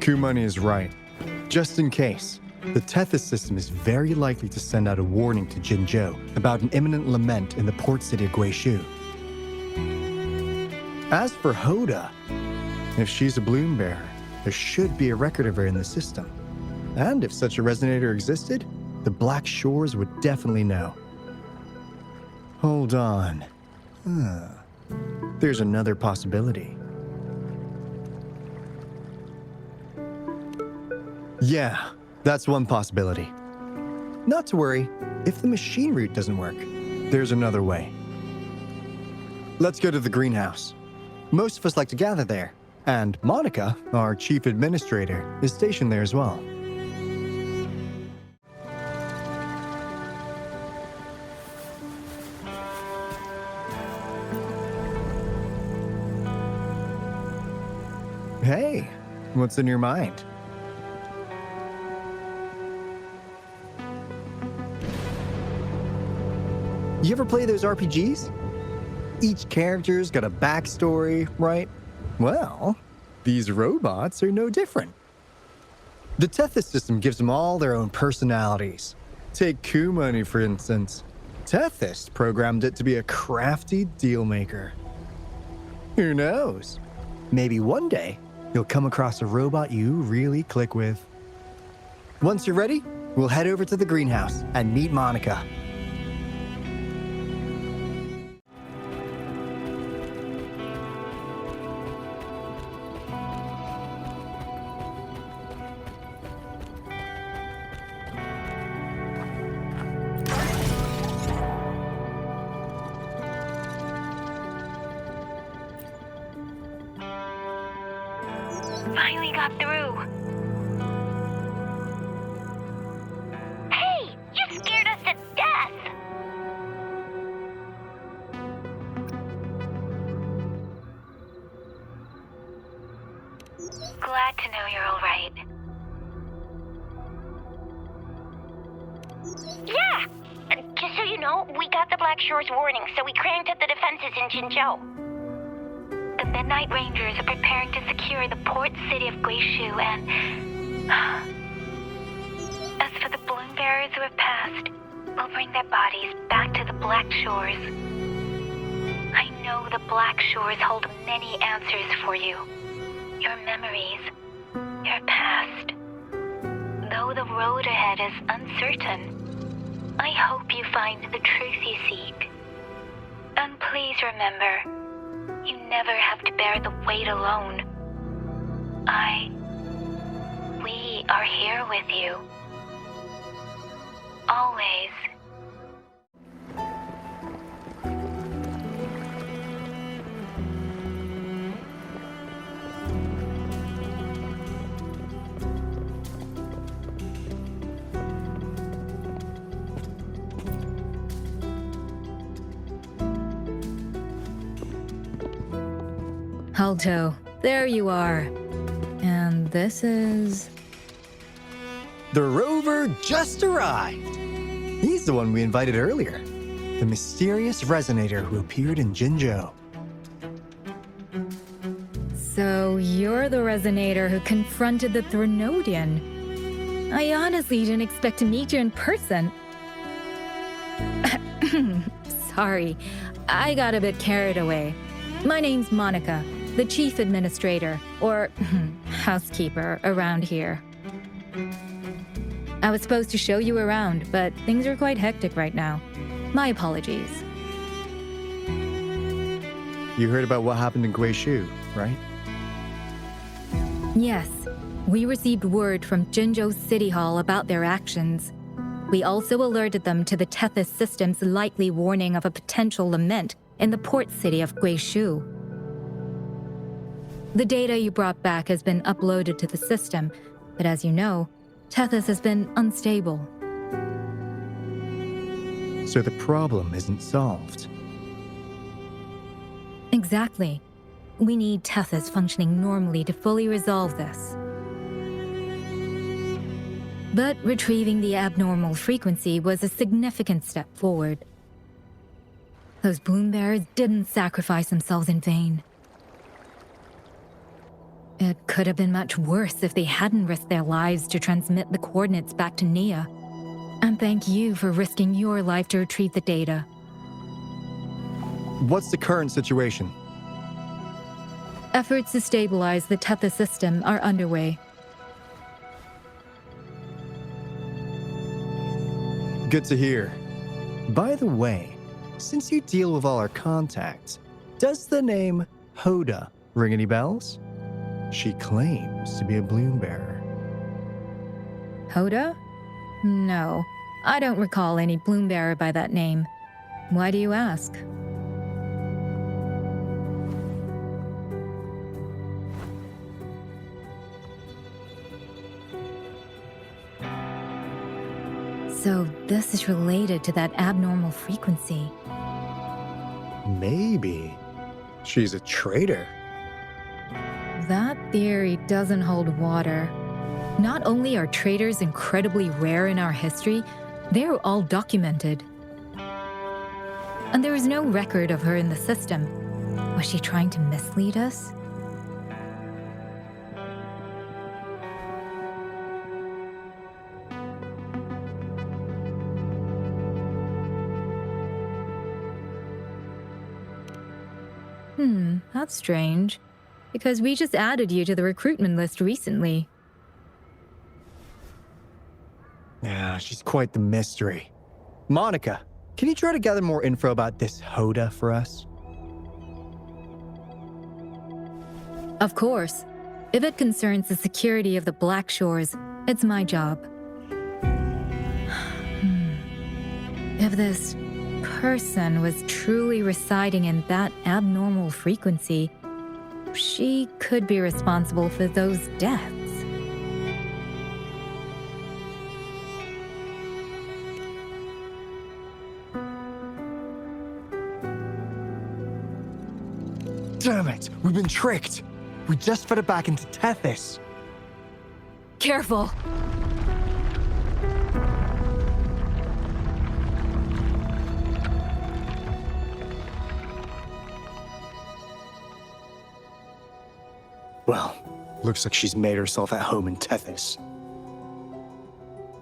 Kumani is right. Just in case, the Tethys system is very likely to send out a warning to Jinzhou about an imminent lament in the port city of Guishu. As for Hoda, if she's a bloom bearer, there should be a record of her in the system. And if such a resonator existed, the Black Shores would definitely know. Hold on. There's another possibility. Yeah, that's one possibility. Not to worry, if the machine route doesn't work, there's another way. Let's go to the greenhouse. Most of us like to gather there, and Monica, our chief administrator, is stationed there as well. Hey, what's in your mind? You ever play those RPGs? Each character's got a backstory, right? Well, these robots are no different. The Tethys system gives them all their own personalities. Take Kumani, for instance. Tethys programmed it to be a crafty dealmaker. Who knows? Maybe one day, you'll come across a robot you really click with. Once you're ready, we'll head over to the greenhouse and meet Monica. Finally got through. Hey, you scared us to death! Glad to know you're all right. Yeah! Just so you know, we got the Black Shores warning, so we cranked up the defenses in Jinzhou. The Midnight Rangers are preparing to secure the port city of Guishu, and as for the bloom bearers who have passed, we'll bring their bodies back to the Black Shores. I know the Black Shores hold many answers for you. Your memories, your past. Though the road ahead is uncertain, I hope you find the truth you seek. And please remember, you never have to bear the weight alone. We are here with you. Always. Alto, there you are. And this is... The rover just arrived. He's the one we invited earlier. The mysterious resonator who appeared in Jinzhou. So you're the resonator who confronted the Threnodian. I honestly didn't expect to meet you in person. Sorry, I got a bit carried away. My name's Monica, the chief administrator, or housekeeper, around here. I was supposed to show you around, but things are quite hectic right now. My apologies. You heard about what happened in Guishu, right? Yes, we received word from Jinzhou City Hall about their actions. We also alerted them to the Tethys system's likely warning of a potential lament in the port city of Guishu. The data you brought back has been uploaded to the system, but as you know, Tethys has been unstable. so the problem isn't solved. Exactly. We need Tethys functioning normally to fully resolve this. But retrieving the abnormal frequency was a significant step forward. Those bloom bearers didn't sacrifice themselves in vain. It could have been much worse if they hadn't risked their lives to transmit the coordinates back to Nia. And thank you for risking your life to retrieve the data. What's the current situation? Efforts to stabilize the Tethys system are underway. Good to hear. By the way, since you deal with all our contacts, does the name Hoda ring any bells? She claims to be a bloom bearer. Hoda? No, I don't recall any bloom bearer by that name. Why do you ask? So this is related to that abnormal frequency. Maybe. She's a traitor. That theory doesn't hold water. Not only are traitors incredibly rare in our history, they're all documented. And there is no record of her in the system. Was she trying to mislead us? That's strange. Because we just added you to the recruitment list recently. Yeah, she's quite the mystery. Monica, can you try to gather more info about this Hoda for us? Of course. If it concerns the security of the Black Shores, it's my job. If this person was truly residing in that abnormal frequency, she could be responsible for those deaths. Damn it! We've been tricked! We just fed it back into Tethys. Careful! Well, looks like she's made herself at home in Tethys.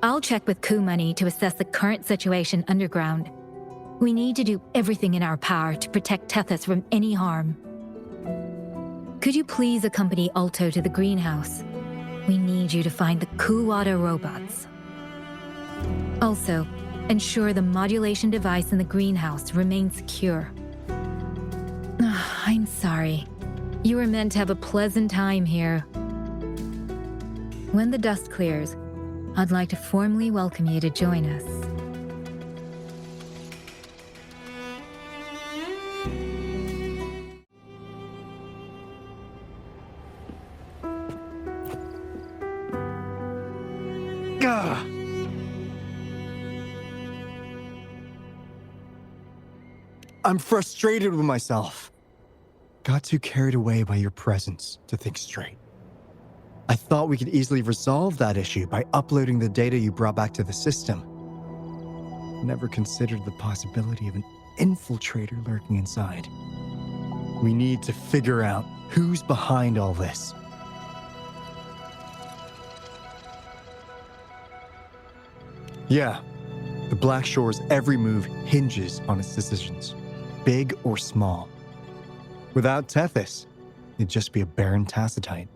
I'll check with Kumani to assess the current situation underground. We need to do everything in our power to protect Tethys from any harm. Could you please accompany Alto to the greenhouse? We need you to find the Kuwata robots. Also, ensure the modulation device in the greenhouse remains secure. I'm sorry. You were meant to have a pleasant time here. When the dust clears, I'd like to formally welcome you to join us. Gah! I'm frustrated with myself. Got too carried away by your presence to think straight. I thought we could easily resolve that issue by uploading the data you brought back to the system. Never considered the possibility of an infiltrator lurking inside. We need to figure out who's behind all this. Yeah, the Black Shore's every move hinges on its decisions, big or small. Without Tethys, it'd just be a barren tacitite.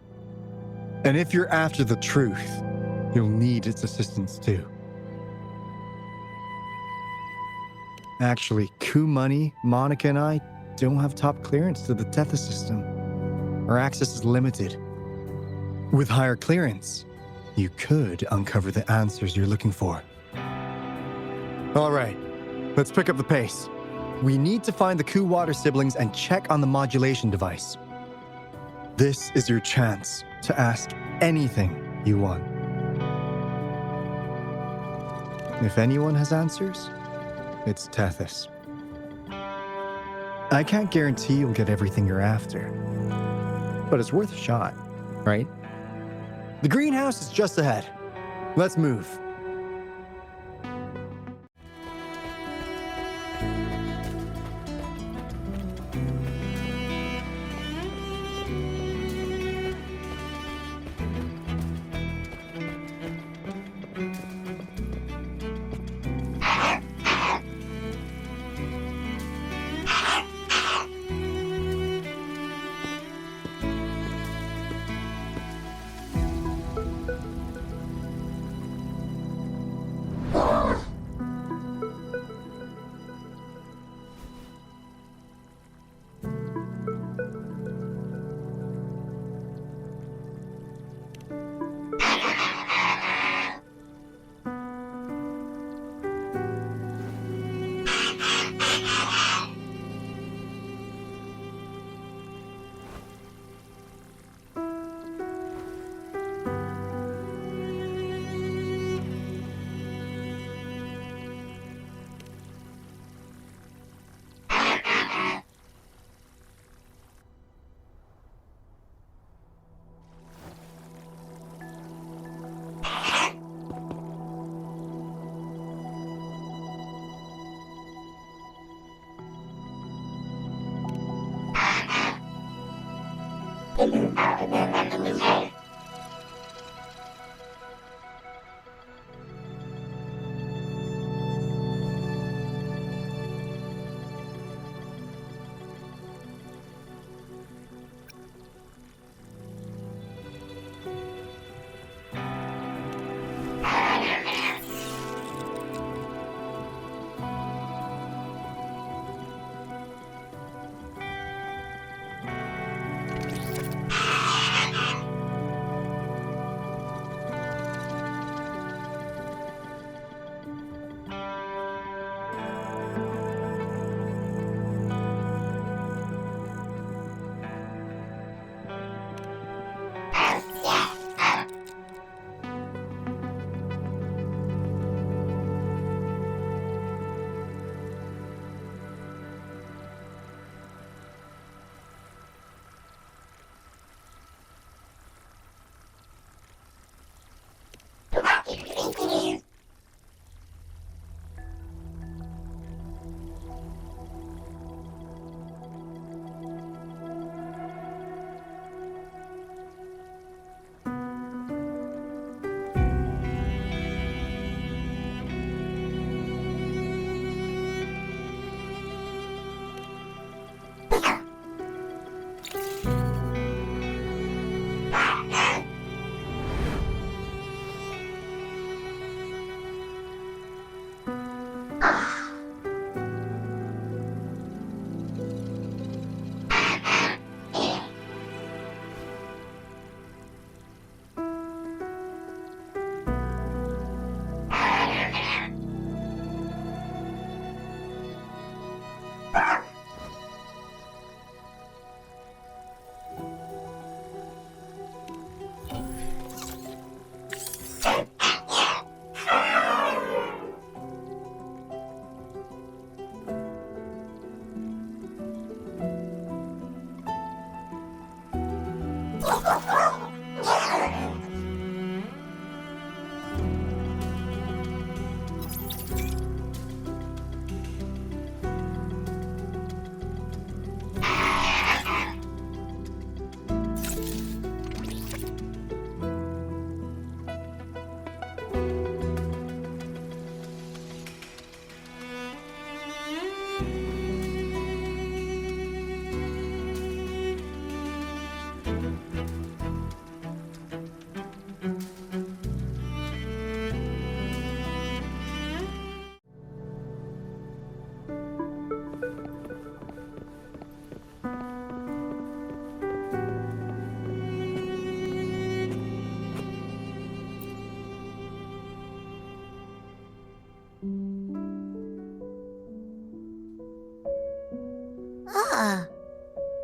And if you're after the truth, you'll need its assistance too. Actually, Kumani, Monica, and I don't have top clearance to the Tethys system. Our access is limited. With higher clearance, you could uncover the answers you're looking for. All right, let's pick up the pace. We need to find the Kuwata siblings and check on the modulation device. This is your chance to ask anything you want. If anyone has answers, it's Tethys. I can't guarantee you'll get everything you're after, but it's worth a shot, right? The greenhouse is just ahead. Let's move.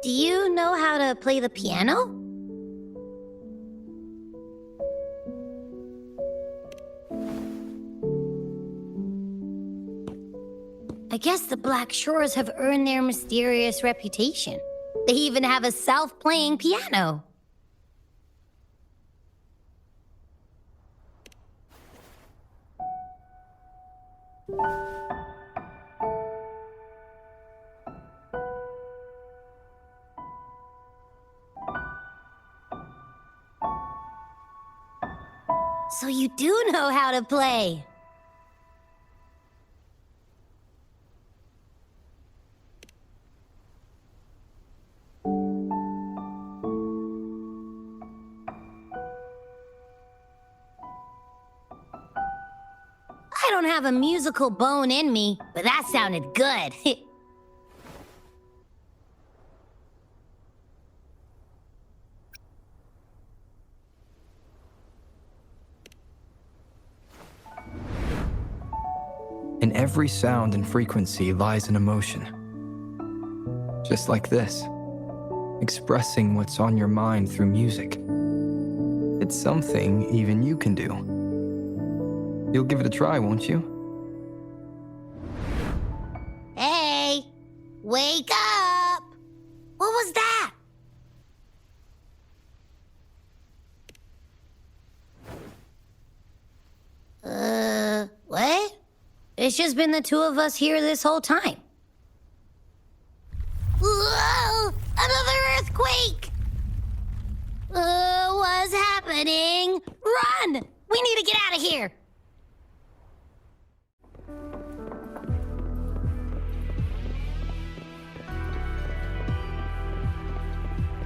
Do you know how to play the piano? I guess the Black Shores have earned their mysterious reputation. They even have a self-playing piano. So you do know how to play. I don't have a musical bone in me, but that sounded good. In every sound and frequency lies an emotion. Just like this, expressing what's on your mind through music. It's something even you can do. You'll give it a try, won't you? Hey, wake up! What was that? What? It's just been the two of us here this whole time. Whoa! Another earthquake! What's happening? Run! We need to get out of here!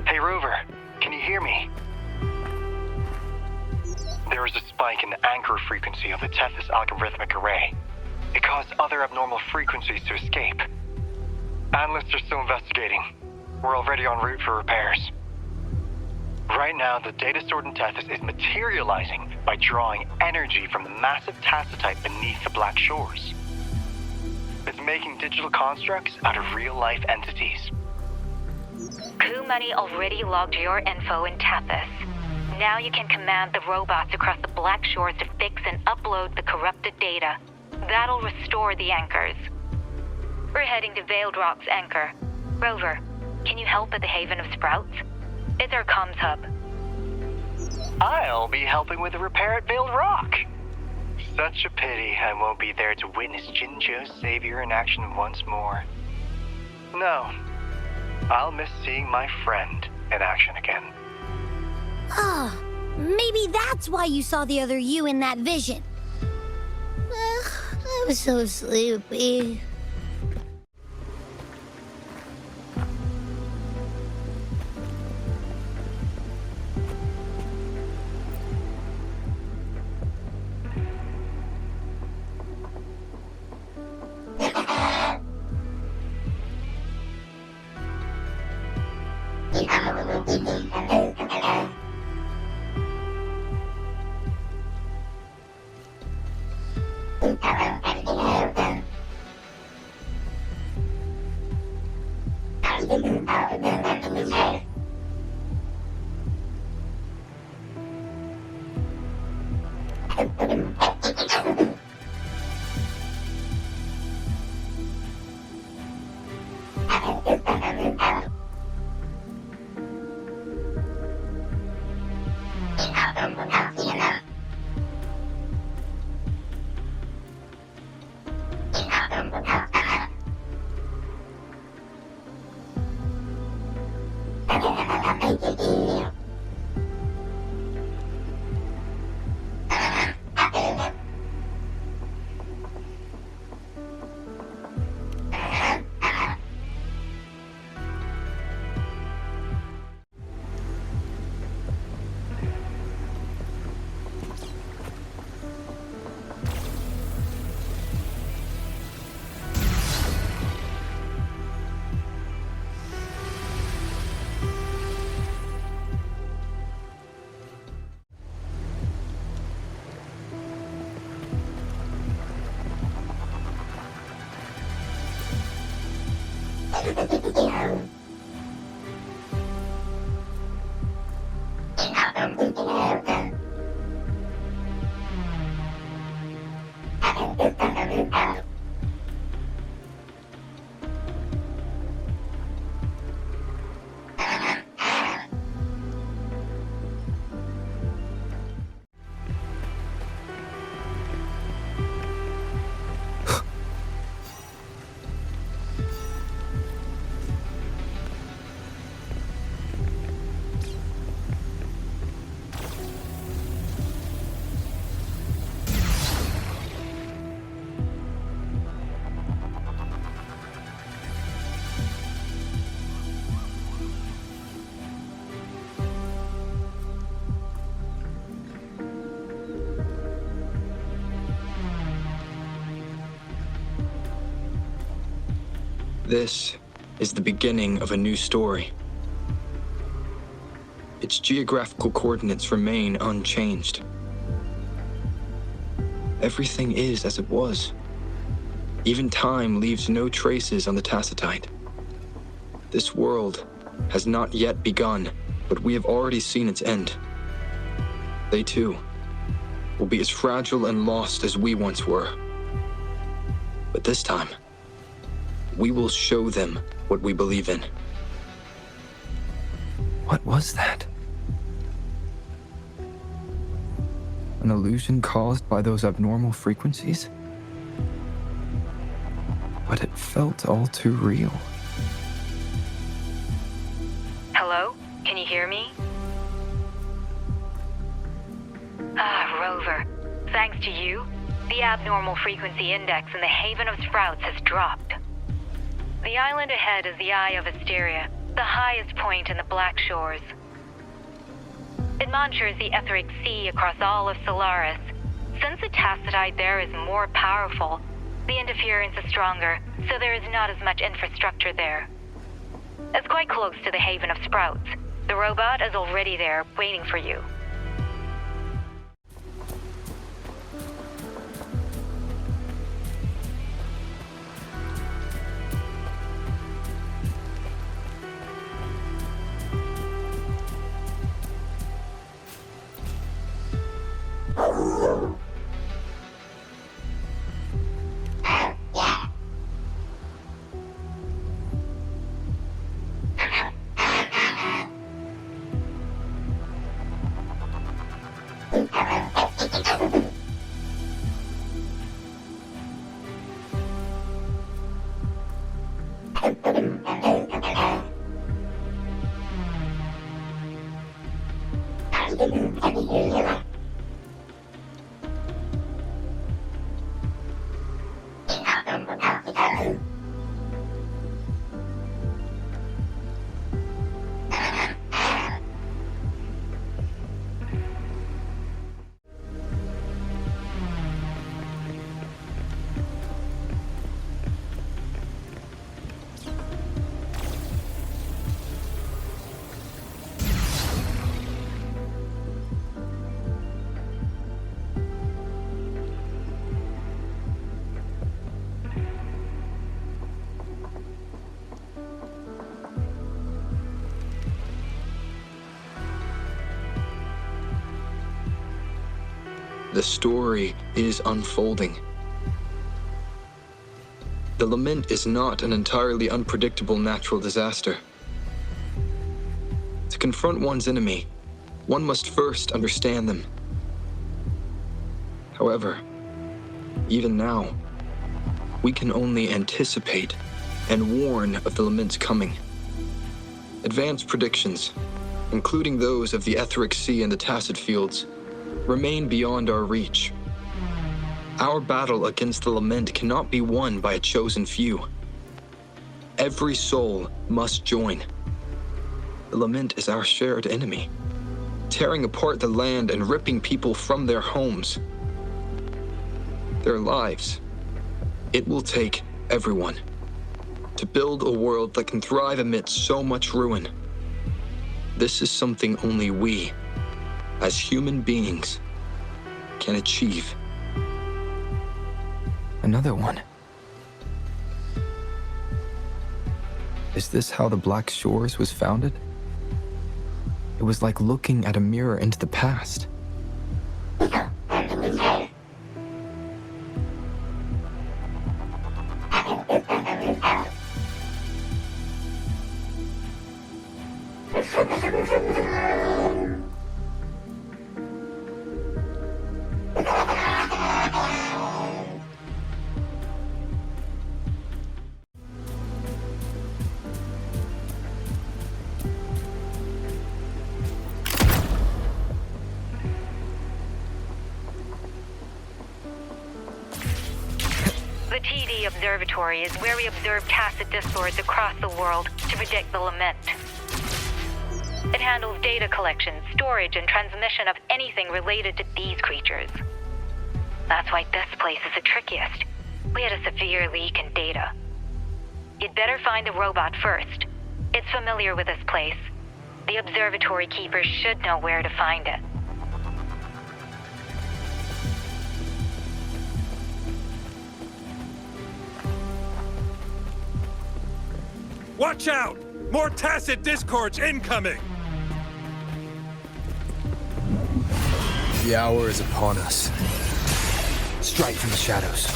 Hey, Rover, can you hear me? There is a spike in the anchor frequency of the Tethys algorithmic array. It caused other abnormal frequencies to escape. Analysts are still investigating. We're already en route for repairs. Right now, the data stored in Tethys is materializing by drawing energy from the massive tacitite beneath the Black Shores. It's making digital constructs out of real-life entities. Coup Money already logged your info in Tethys. Now you can command the robots across the Black Shores to fix and upload the corrupted data. That'll restore the anchors. We're heading to Veiled Rock's anchor. Rover, can you help at the Haven of Sprouts? It's our comms hub. I'll be helping with the repair at Veiled Rock. Such a pity I won't be there to witness Jinzhou's savior in action once more. No, I'll miss seeing my friend in action again. Oh, maybe that's why you saw the other you in that vision. I'm so sleepy. This is the beginning of a new story. Its geographical coordinates remain unchanged. Everything is as it was. Even time leaves no traces on the Tacitite. This world has not yet begun, but we have already seen its end. They too will be as fragile and lost as we once were. But this time, we will show them what we believe in. What was that? An illusion caused by those abnormal frequencies? But it felt all too real. Hello? Can you hear me? Rover. Thanks to you, the abnormal frequency index in the Haven of Sprouts has dropped. The island ahead is the Eye of Asteria, the highest point in the Black Shores. It monitors the etheric sea across all of Solaris. Since the Tacitite there is more powerful, the interference is stronger, so there is not as much infrastructure there. It's quite close to the Haven of Sprouts. The robot is already there, waiting for you. The story is unfolding. The lament is not an entirely unpredictable natural disaster. To confront one's enemy, one must first understand them. However, even now, we can only anticipate and warn of the lament's coming. Advanced predictions, including those of the etheric sea and the tacit fields, remain beyond our reach. Our battle against the lament cannot be won by a chosen few. Every soul must join. The lament is our shared enemy, tearing apart the land and ripping people from their homes, their lives. It will take everyone to build a world that can thrive amidst so much ruin. This is something only we, as human beings, can achieve. Another one. Is this how the Black Shores was founded? It was like looking at a mirror into the past. The TD Observatory is where we observe tacit discords across the world to predict the lament. It handles data collection, storage, and transmission of anything related to these creatures. That's why this place is the trickiest. We had a severe leak in data. You'd better find the robot first. It's familiar with this place. The observatory keepers should know where to find it. Watch out! More tacit discords incoming! The hour is upon us. Strike from the shadows.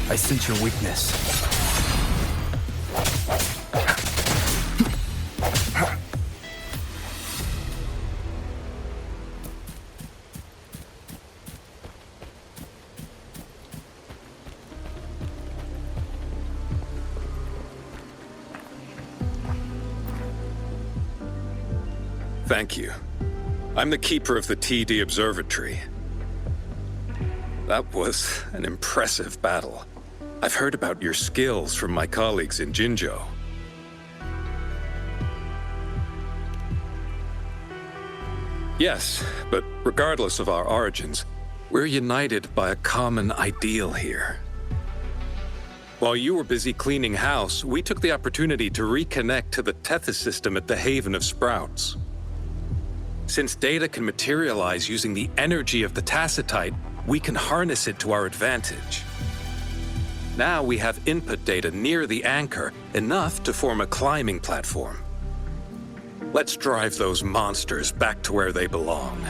I sense your weakness. Thank you. I'm the keeper of the TD Observatory. That was an impressive battle. I've heard about your skills from my colleagues in Jinzhou. Yes, but regardless of our origins, we're united by a common ideal here. While you were busy cleaning house, we took the opportunity to reconnect to the Tethys system at the Haven of Sprouts. Since data can materialize using the energy of the Tacitite, we can harness it to our advantage. Now we have input data near the anchor, enough to form a climbing platform. Let's drive those monsters back to where they belong.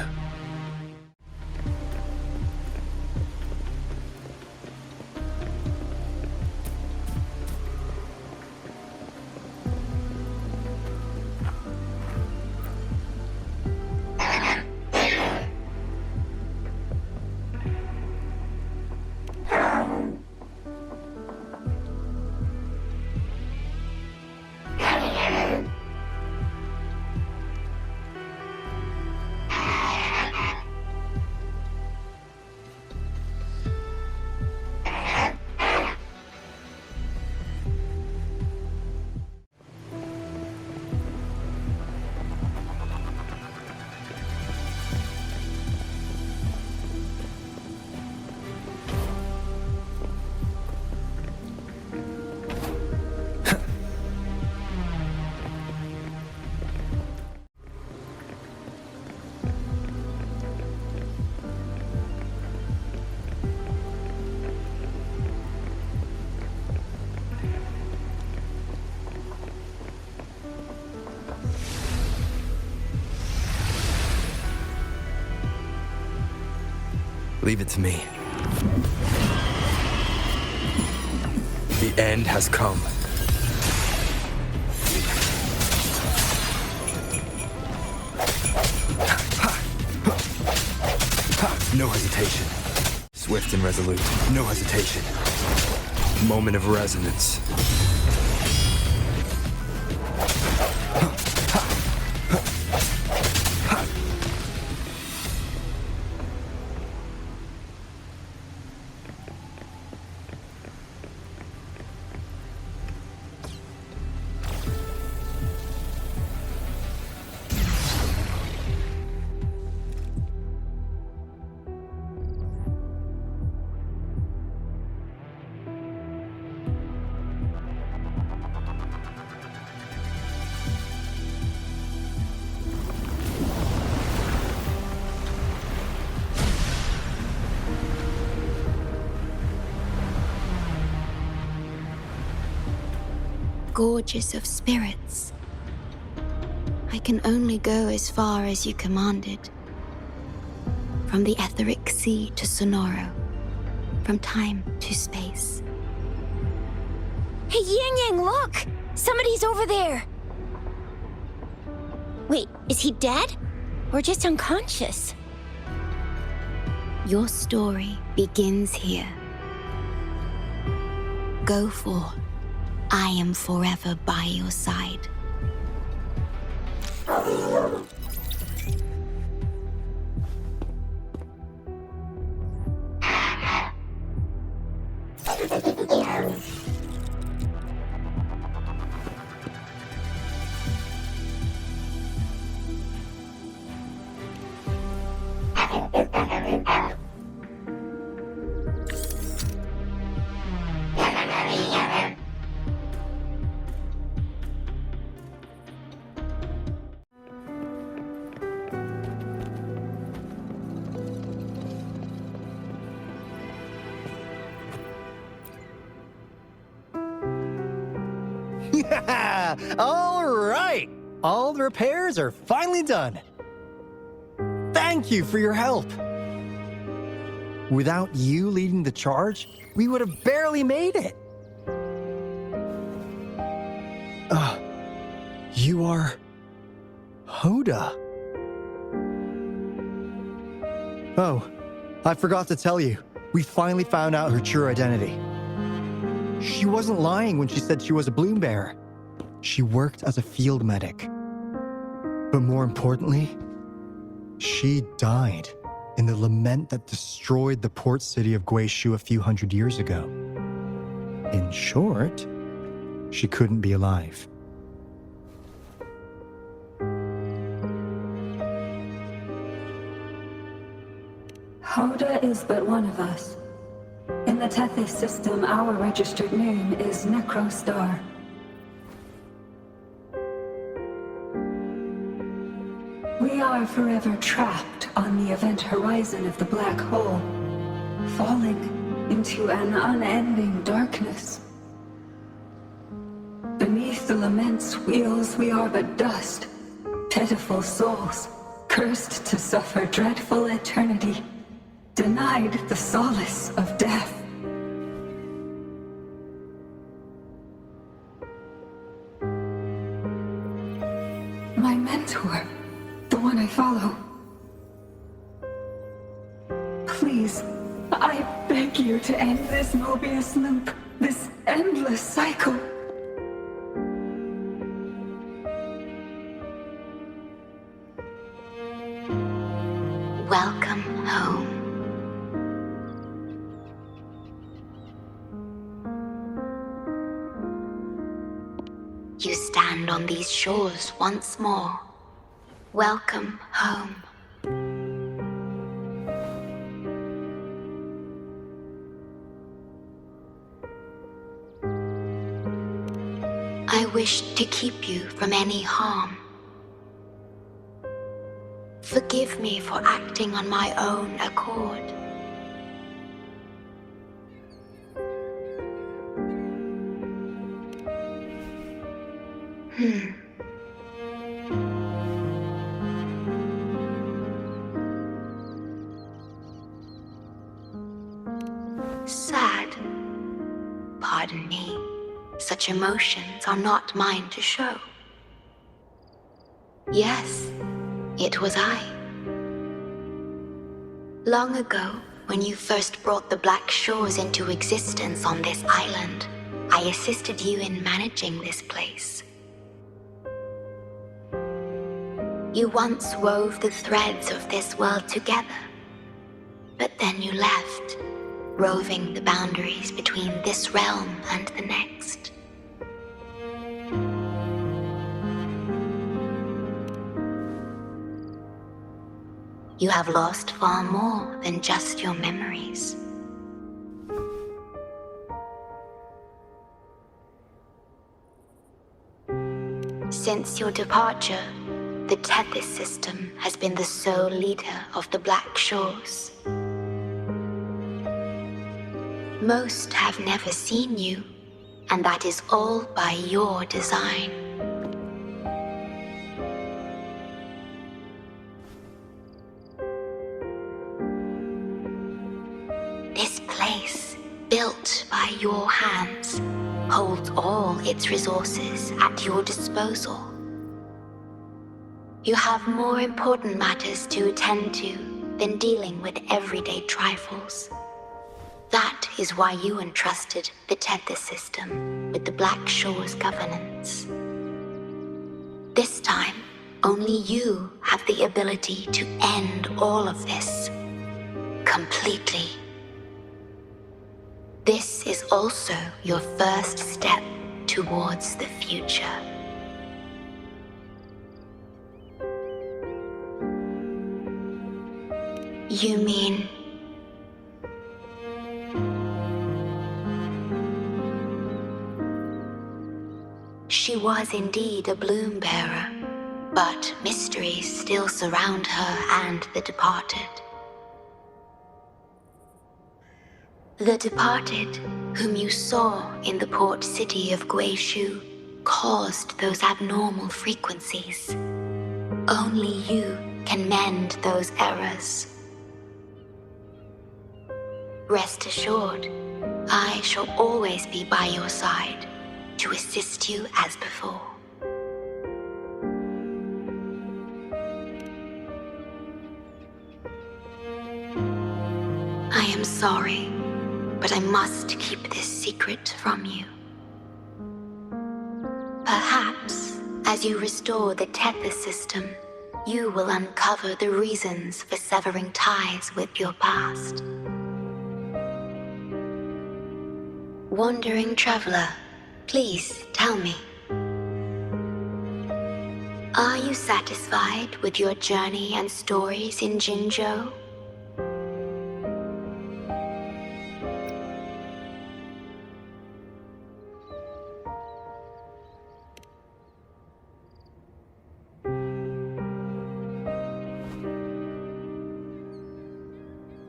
Leave it to me. The end has come. No hesitation. Swift and resolute. No hesitation. Moment of resonance. Gorges of spirits. I can only go as far as you commanded. From the etheric sea to Sonoro. From time to space. Hey, Yang Yang, look! Somebody's over there! Wait, is he dead? Or just unconscious? Your story begins here. Go forth. I am forever by your side. All right! All the repairs are finally done. Thank you for your help. Without you leading the charge, we would have barely made it. You are... Hoda. Oh, I forgot to tell you. We finally found out her true identity. She wasn't lying when she said she was a bloom bearer. She worked as a field medic. But more importantly, she died in the lament that destroyed the port city of Guishu a few hundred years ago. In short, she couldn't be alive. Hoda is but one of us. In the Tethys system, our registered name is Necrostar. We are forever trapped on the event horizon of the black hole, falling into an unending darkness. Beneath the lament's wheels, we are but dust, pitiful souls, cursed to suffer dreadful eternity, denied the solace of death. My mentor, the one I follow. Please, I beg you to end this Mobius loop, this endless cycle. Welcome home. You stand on these shores once more. Welcome home. I wish to keep you from any harm. Forgive me for acting on my own accord. Sad. Pardon me. Such emotions are not mine to show. Yes, it was I. Long ago, when you first brought the Black Shores into existence on this island, I assisted you in managing this place. You once wove the threads of this world together, but then you left, roving the boundaries between this realm and the next. You have lost far more than just your memories. Since your departure, the Tethys system has been the sole leader of the Black Shores. Most have never seen you, and that is all by your design. This place, built by your hands, holds all its resources at your disposal. You have more important matters to attend to than dealing with everyday trifles. That is why you entrusted the Tethys system with the Black Shores governance. This time, only you have the ability to end all of this. Completely. This is also your first step towards the future. You mean... She was indeed a bloom bearer, but mysteries still surround her and the departed. The departed, whom you saw in the port city of Guishu, caused those abnormal frequencies. Only you can mend those errors. Rest assured, I shall always be by your side to assist you as before. I am sorry, but I must keep this secret from you. Perhaps, as you restore the Tethys system, you will uncover the reasons for severing ties with your past. Wandering traveler, please tell me. Are you satisfied with your journey and stories in Jinzhou?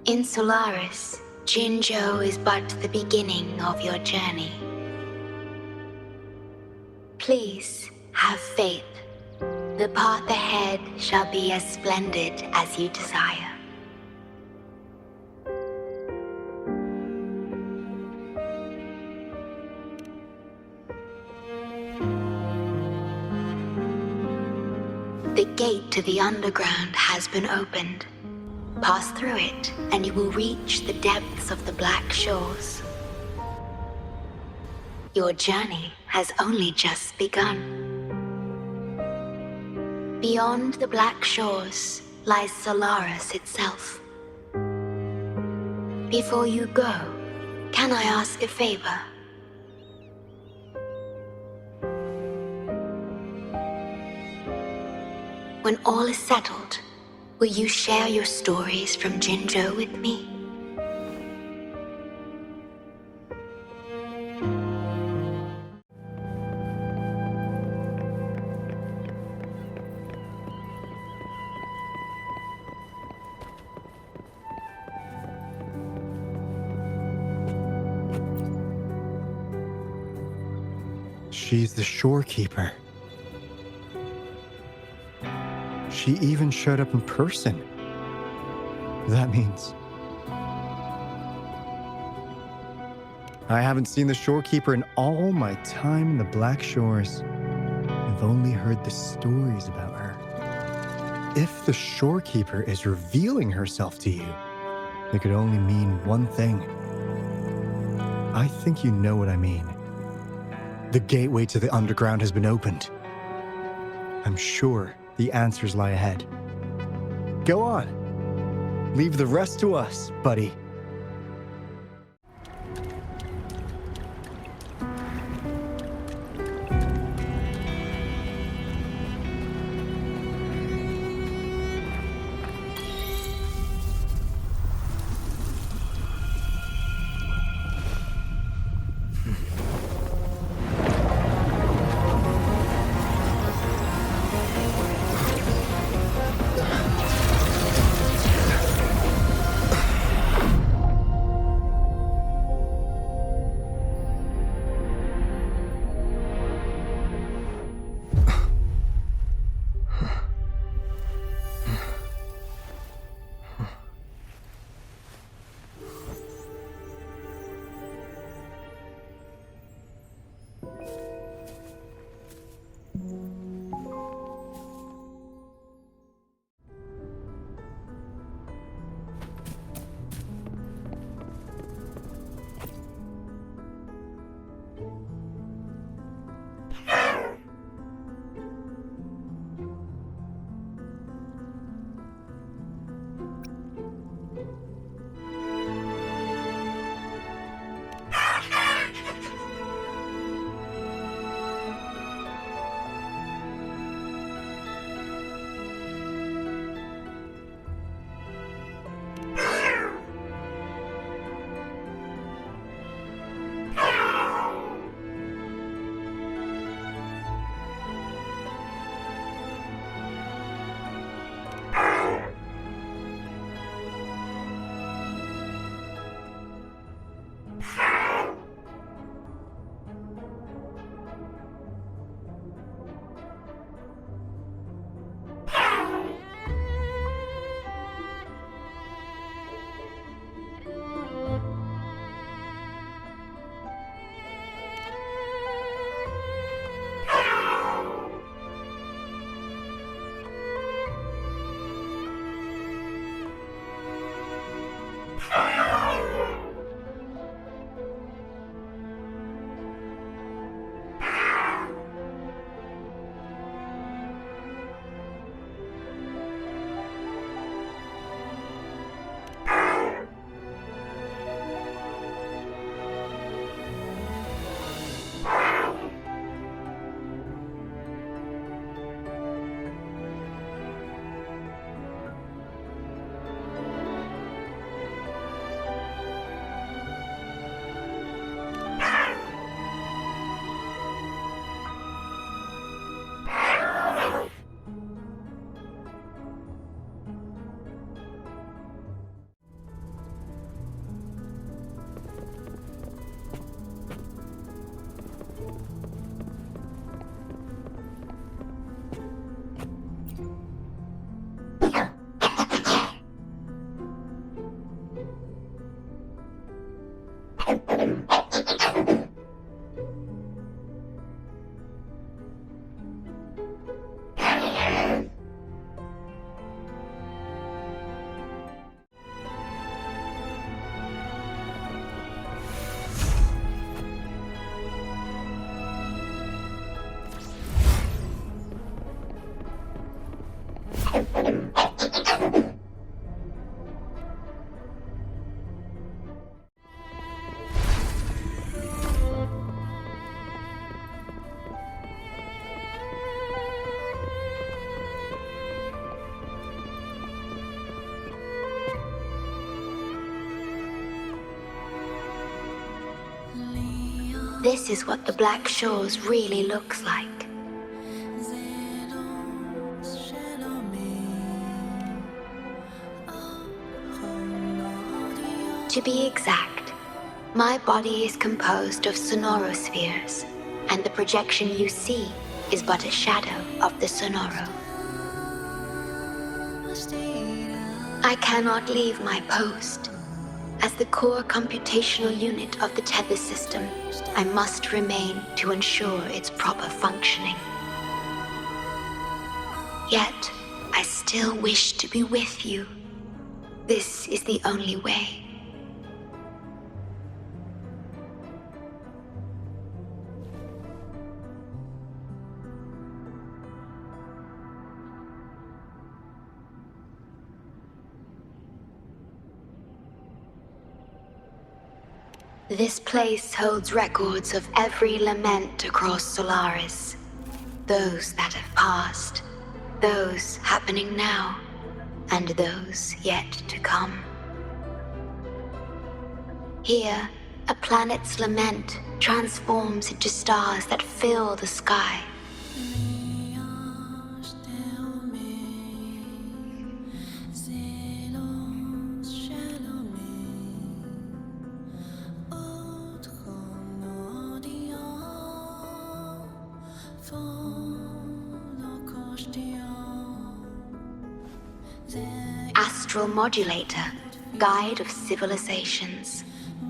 In Solaris, Jinzhou is but the beginning of your journey. Please have faith. The path ahead shall be as splendid as you desire. The gate to the underground has been opened. Pass through it, and you will reach the depths of the Black Shores. Your journey has only just begun. Beyond the Black Shores lies Solaris itself. Before you go, can I ask a favor? When all is settled, will you share your stories from Jinzhou with me? She's the shorekeeper. She even showed up in person. That means... I haven't seen the shorekeeper in all my time in the Black Shores. I've only heard the stories about her. If the shorekeeper is revealing herself to you, it could only mean one thing. I think you know what I mean. The gateway to the underground has been opened. I'm sure the answers lie ahead. Go on. Leave the rest to us, buddy. This is what the Black Shores really looks like. To be exact, my body is composed of sonorospheres, and the projection you see is but a shadow of the sonoro. I cannot leave my post. As the core computational unit of the tether system, I must remain to ensure its proper functioning. Yet, I still wish to be with you. This is the only way. This place holds records of every lament across Solaris. Those that have passed, those happening now, and those yet to come. Here, a planet's lament transforms into stars that fill the sky. Astral Modulator, Guide of Civilizations,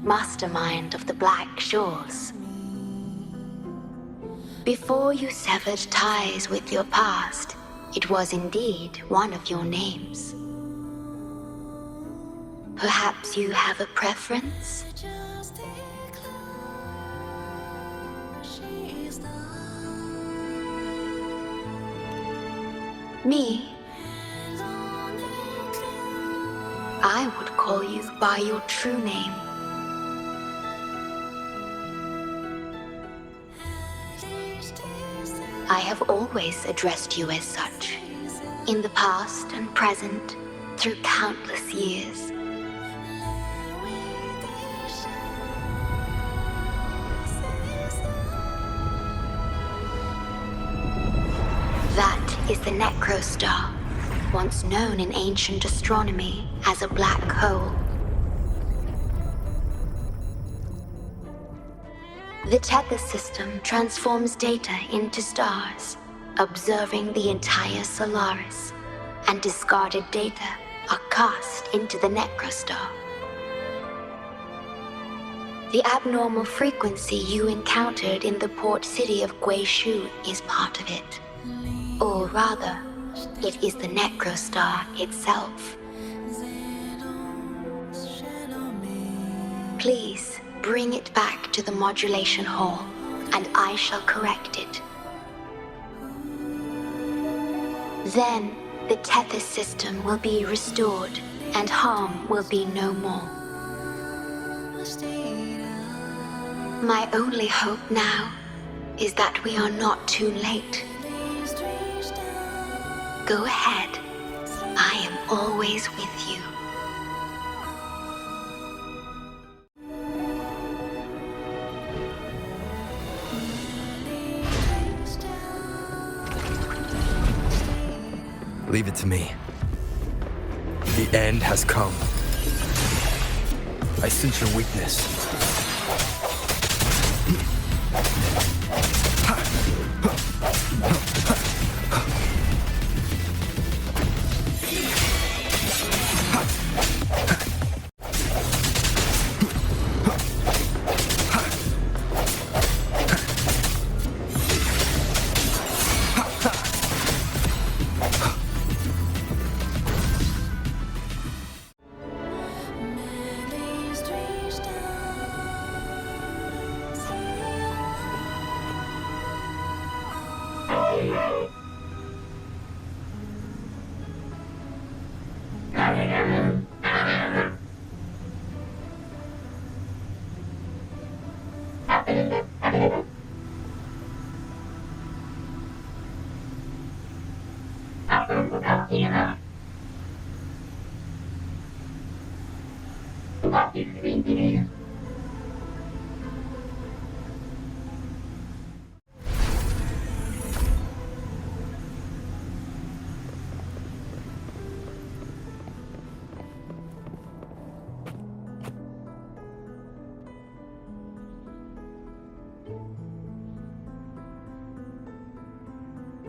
Mastermind of the Black Shores. Before you severed ties with your past, it was indeed one of your names. Perhaps you have a preference? Me? I would call you by your true name. I have always addressed you as such, in the past and present, through countless years. That is the Necrostar, once known in ancient astronomy as a black hole. The tether system transforms data into stars, observing the entire Solaris, and discarded data are cast into the Necrostar. The abnormal frequency you encountered in the port city of Guishu is part of it. Or rather, it is the Necrostar itself. Please bring it back to the modulation hall, and I shall correct it. Then, the tether system will be restored, and harm will be no more. My only hope now is that we are not too late. Go ahead. I am always with you. Leave it to me. The end has come. I sense your weakness.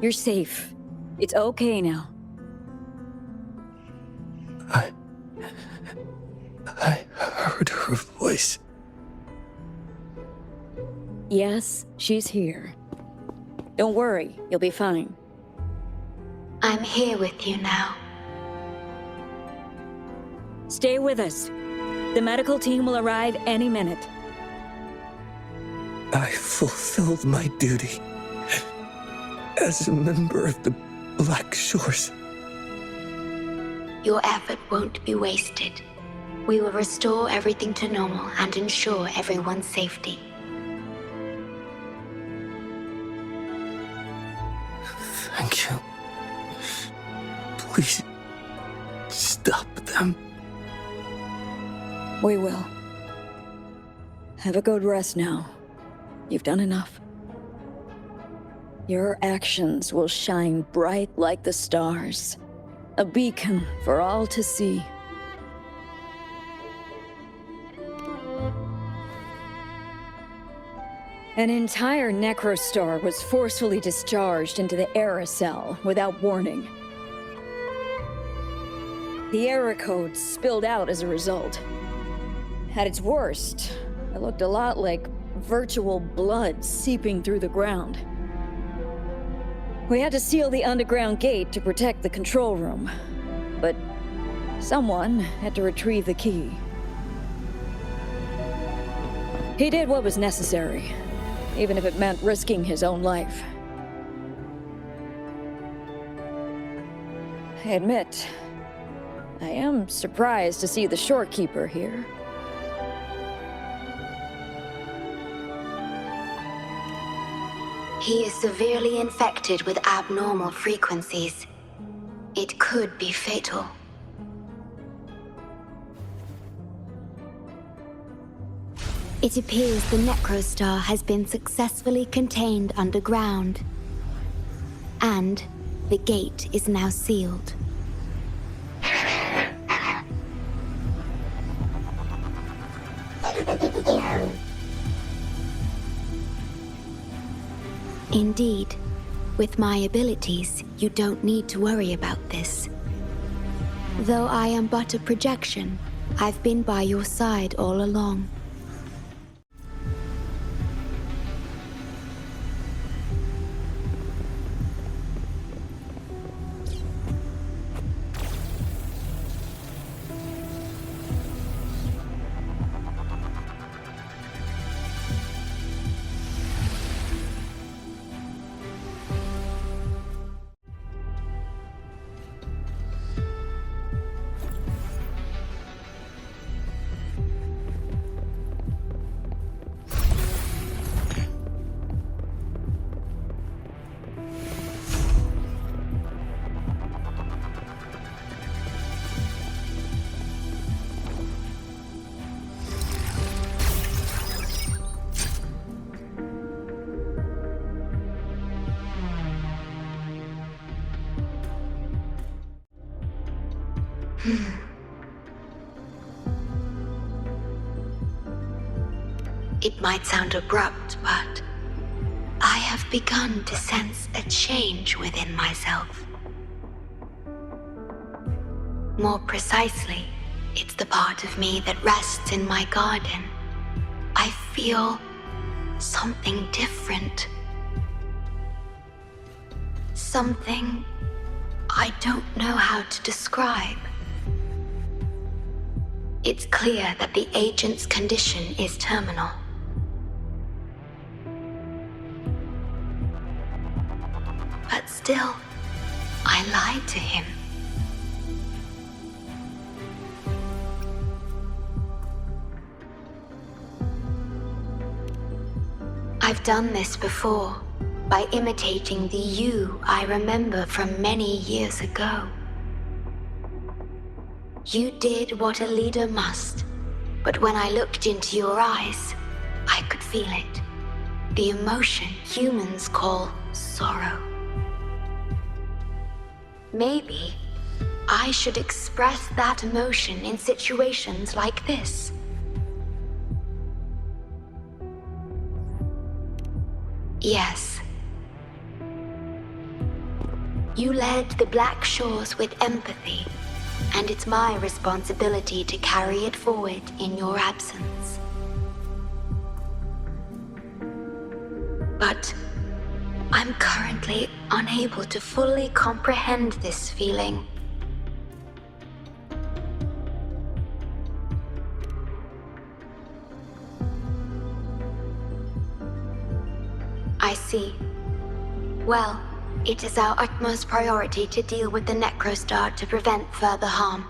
You're safe. It's okay now. I heard her voice. Yes, she's here. Don't worry, you'll be fine. I'm here with you now. Stay with us. The medical team will arrive any minute. I fulfilled my duty as a member of the Black Shores. Your effort won't be wasted. We will restore everything to normal and ensure everyone's safety. Thank you. Please, stop them. We will. Have a good rest now. You've done enough. Your actions will shine bright like the stars. A beacon for all to see. An entire necrostar was forcefully discharged into the Era Cell without warning. The Era code spilled out as a result. At its worst, it looked a lot like virtual blood seeping through the ground. We had to seal the underground gate to protect the control room, but someone had to retrieve the key. He did what was necessary, even if it meant risking his own life. I admit, I am surprised to see the Shorekeeper here. He is severely infected with abnormal frequencies. It could be fatal. It appears the Necrostar has been successfully contained underground. And the gate is now sealed. Indeed, with my abilities, you don't need to worry about this. Though I am but a projection, I've been by your side all along. It might sound abrupt, but I have begun to sense a change within myself. More precisely, it's the part of me that rests in my garden. I feel something different. Something I don't know how to describe. It's clear that the agent's condition is terminal. But still, I lied to him. I've done this before, by imitating the you I remember from many years ago. You did what a leader must, but when I looked into your eyes, I could feel it. The emotion humans call sorrow. Maybe I should express that emotion in situations like this. Yes. You led the Black Shores with empathy, and it's my responsibility to carry it forward in your absence. But I'm currently unable to fully comprehend this feeling. I see. Well, it is our utmost priority to deal with the Necrostar to prevent further harm.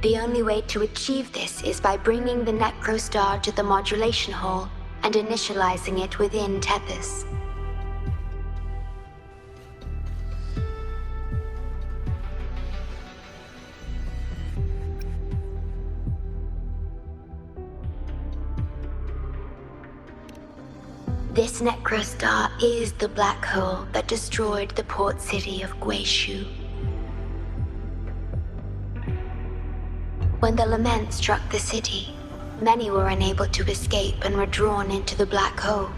The only way to achieve this is by bringing the Necrostar to the modulation hall and initializing it within Tethys. This Necrostar is the black hole that destroyed the port city of Guishu. When the lament struck the city, many were unable to escape and were drawn into the black hole.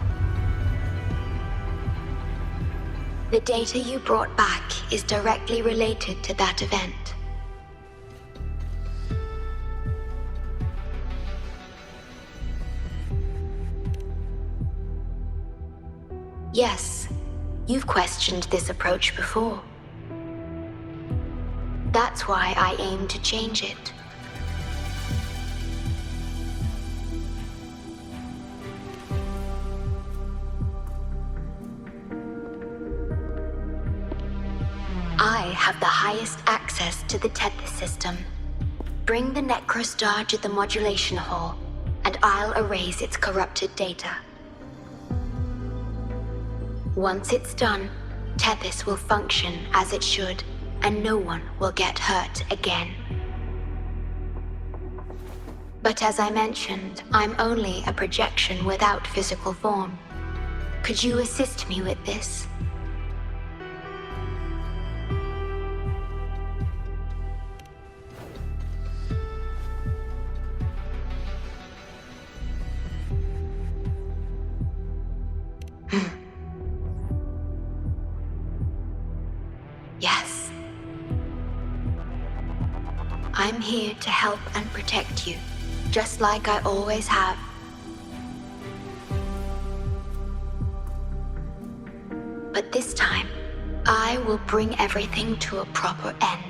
The data you brought back is directly related to that event. Yes, you've questioned this approach before. That's why I aim to change it. I have the highest access to the Tethys system. Bring the Necrostar to the modulation hall, and I'll erase its corrupted data. Once it's done, Tethys will function as it should, and no one will get hurt again. But as I mentioned, I'm only a projection without physical form. Could you assist me with this? Yes. I'm here to help and protect you, just like I always have. But this time, I will bring everything to a proper end.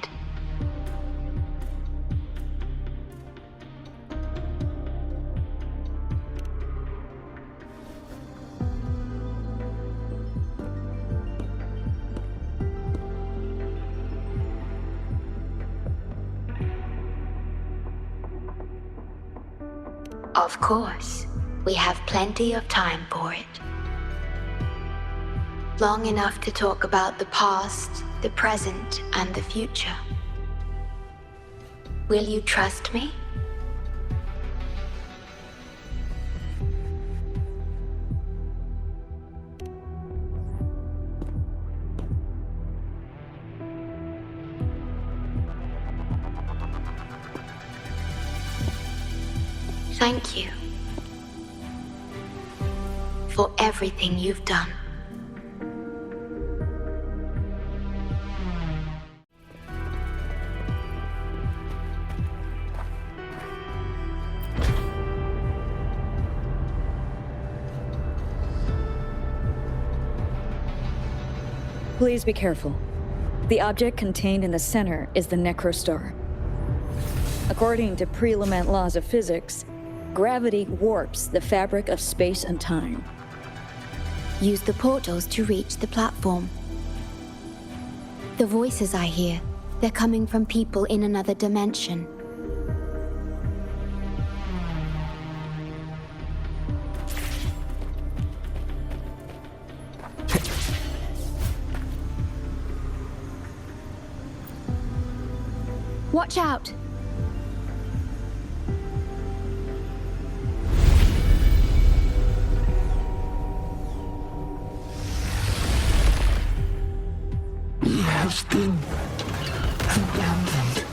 Of course, we have plenty of time for it. Long enough to talk about the past, the present, and the future. Will you trust me? Thank you for everything you've done. Please be careful. The object contained in the center is the Necrostar. According to pre-lament laws of physics, gravity warps the fabric of space and time. Use the portals to reach the platform. The voices I hear, they're coming from people in another dimension. Watch out! We have been abandoned.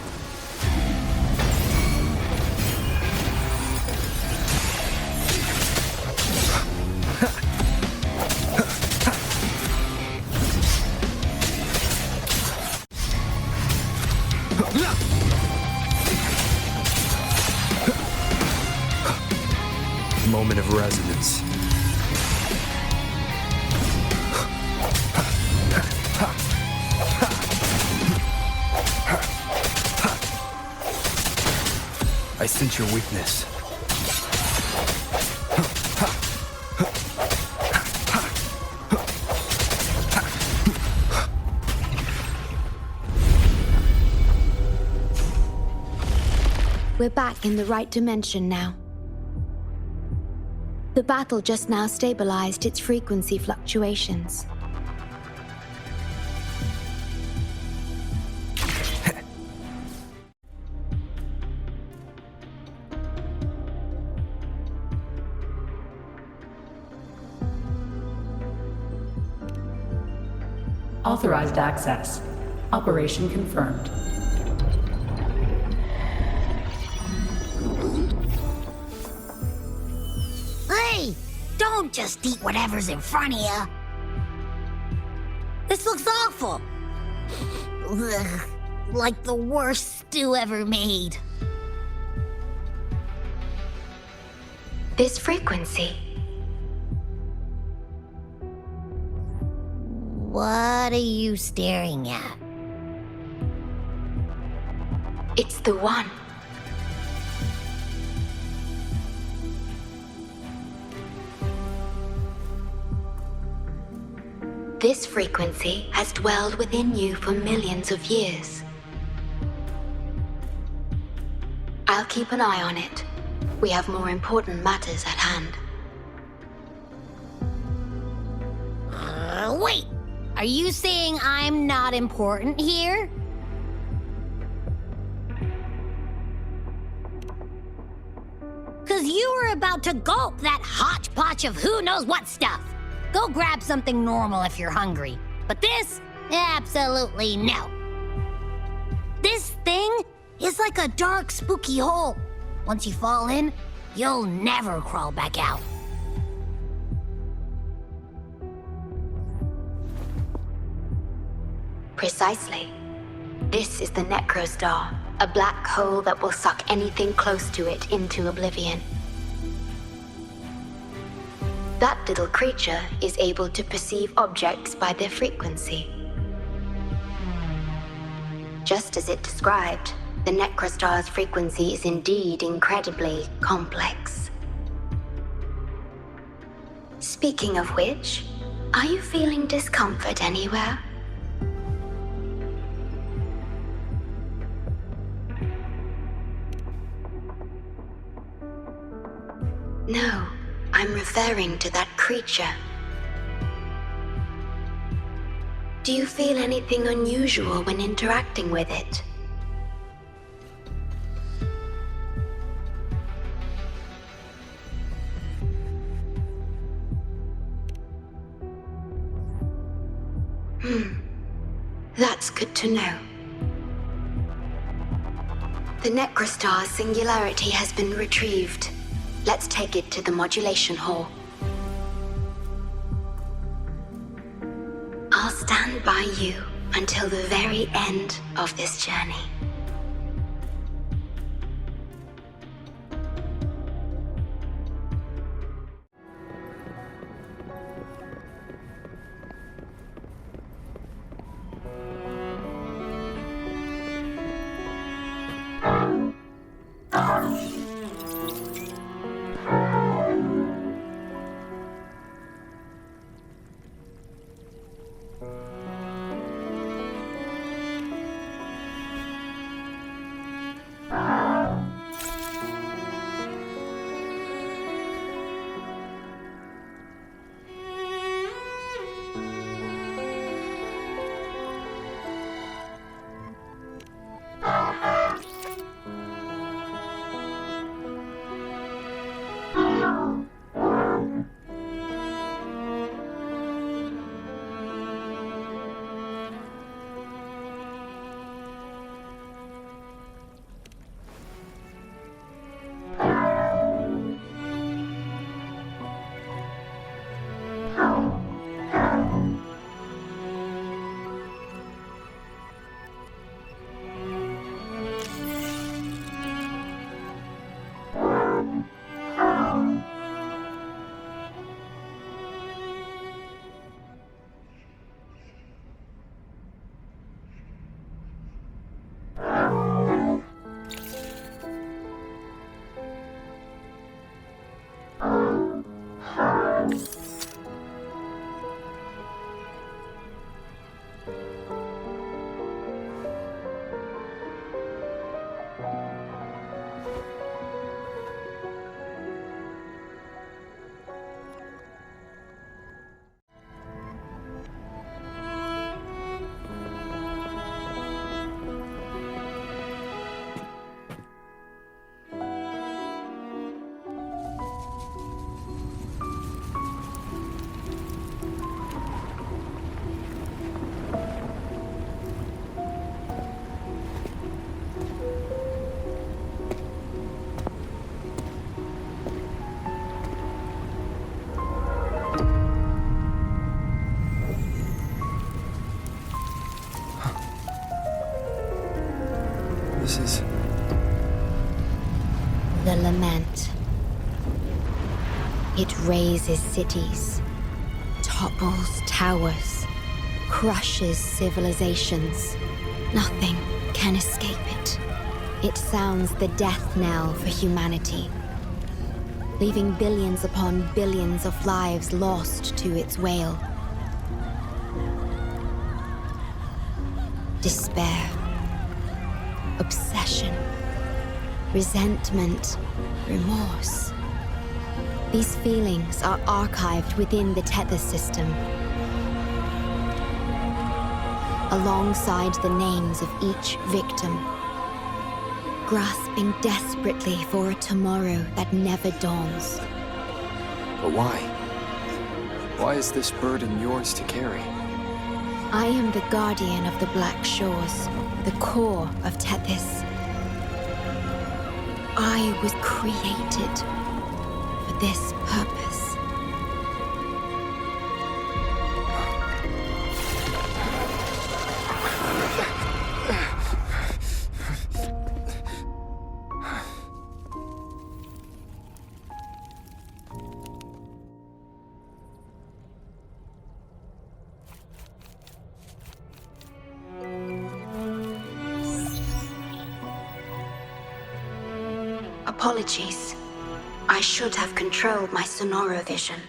Moment of resonance. I sense your weakness. We're back in the right dimension now. The battle just now stabilized its frequency fluctuations. Authorized access. Operation confirmed. Hey! Don't just eat whatever's in front of you. This looks awful. Ugh, like the worst stew ever made. This frequency. What are you staring at? It's the one. This frequency has dwelled within you for millions of years. I'll keep an eye on it. We have more important matters at hand. Wait! Are you saying I'm not important here? Cause you were about to gulp that hodgepodge of who knows what stuff. Go grab something normal if you're hungry. But this? Absolutely no. This thing is like a dark, spooky hole. Once you fall in, you'll never crawl back out. Precisely. This is the Necrostar, a black hole that will suck anything close to it into oblivion. That little creature is able to perceive objects by their frequency. Just as it described, the Necrostar's frequency is indeed incredibly complex. Speaking of which, are you feeling discomfort anywhere? No, I'm referring to that creature. Do you feel anything unusual when interacting with it? That's good to know. The Necrostar's singularity has been retrieved. Let's take it to the modulation hall. I'll stand by you until the very end of this journey. This is... The lament. It razes cities, topples towers, crushes civilizations. Nothing can escape it. It sounds the death knell for humanity, leaving billions upon billions of lives lost to its wail. Despair, obsession, resentment, remorse. These feelings are archived within the Tethys system, alongside the names of each victim, grasping desperately for a tomorrow that never dawns. But why? Why is this burden yours to carry? I am the guardian of the Black Shores, the core of Tethys. I was created for this purpose. Apologies. I should have controlled my Sonoro vision.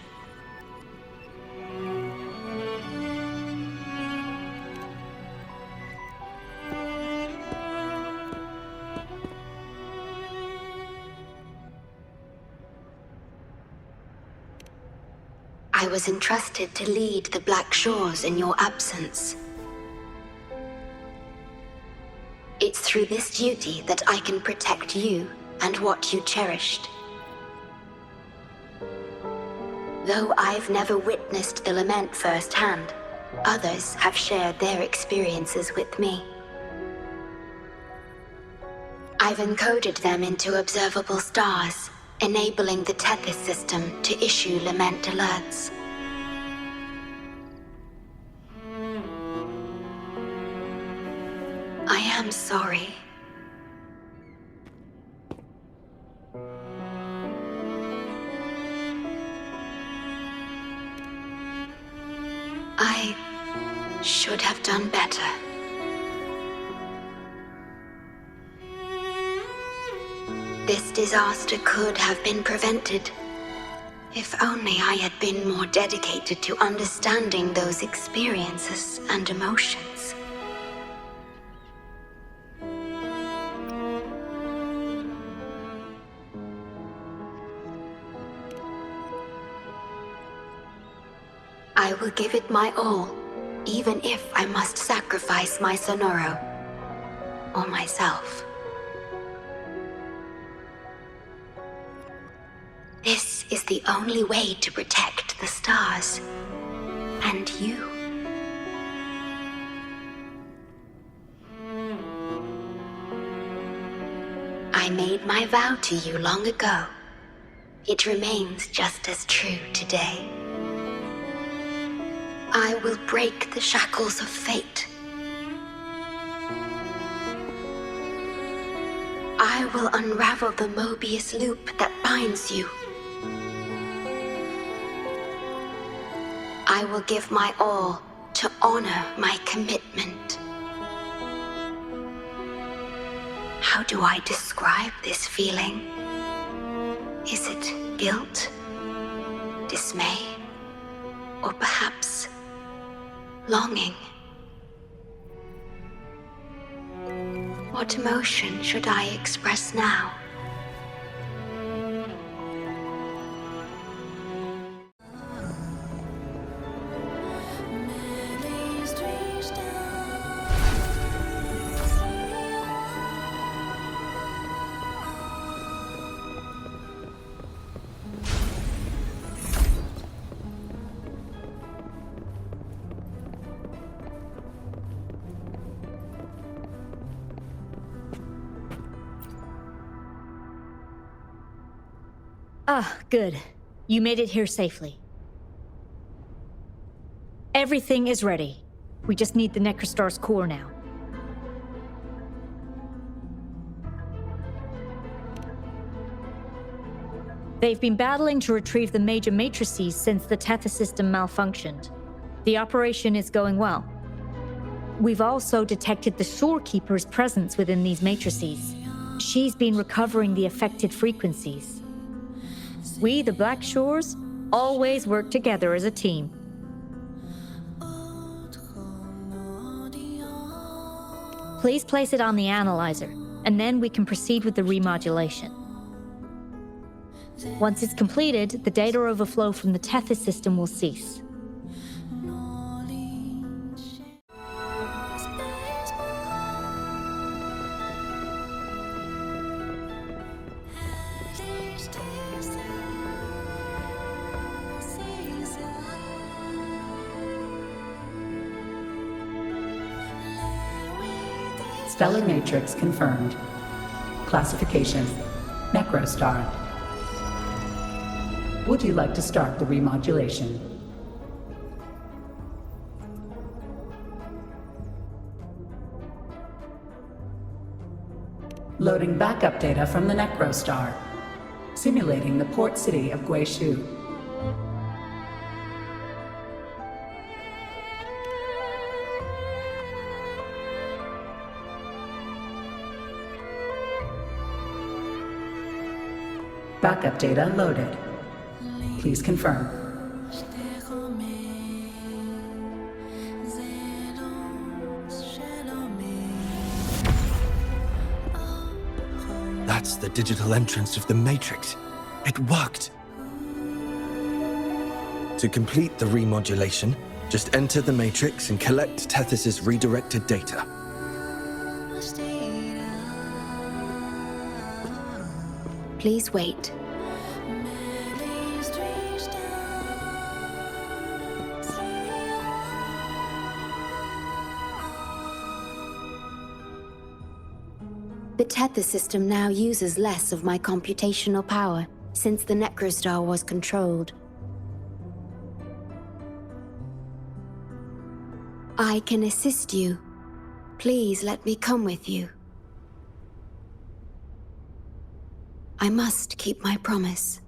I was entrusted to lead the Black Shores in your absence. It's through this duty that I can protect you and what you cherished. Though I've never witnessed the lament firsthand, others have shared their experiences with me. I've encoded them into observable stars, enabling the Tethys system to issue lament alerts. I am sorry. I should have done better. This disaster could have been prevented if only I had been more dedicated to understanding those experiences and emotions. I will give it my all, even if I must sacrifice my Sonoro or myself. This is the only way to protect the stars and you. I made my vow to you long ago. It remains just as true today. I will break the shackles of fate. I will unravel the Mobius loop that binds you. I will give my all to honor my commitment. How do I describe this feeling? Is it guilt, dismay, or perhaps longing? What emotion should I express now? Ah, good. You made it here safely. Everything is ready. We just need the Necrostar's core now. They've been battling to retrieve the major matrices since the Tethys system malfunctioned. The operation is going well. We've also detected the Shorekeeper's presence within these matrices. She's been recovering the affected frequencies. We, the Black Shores, always work together as a team. Please place it on the analyzer, and then we can proceed with the remodulation. Once it's completed, the data overflow from the Tethys system will cease. Stellar matrix confirmed. Classification: Necrostar. Would you like to start the remodulation? Loading backup data from the Necrostar. Simulating the port city of Guishu. Backup data loaded. Please confirm. That's the digital entrance of the Matrix. It worked. To complete the remodulation, just enter the Matrix and collect Tethys' redirected data. Please wait. The Tethys system now uses less of my computational power since the Necrostar was controlled. I can assist you. Please let me come with you. I must keep my promise.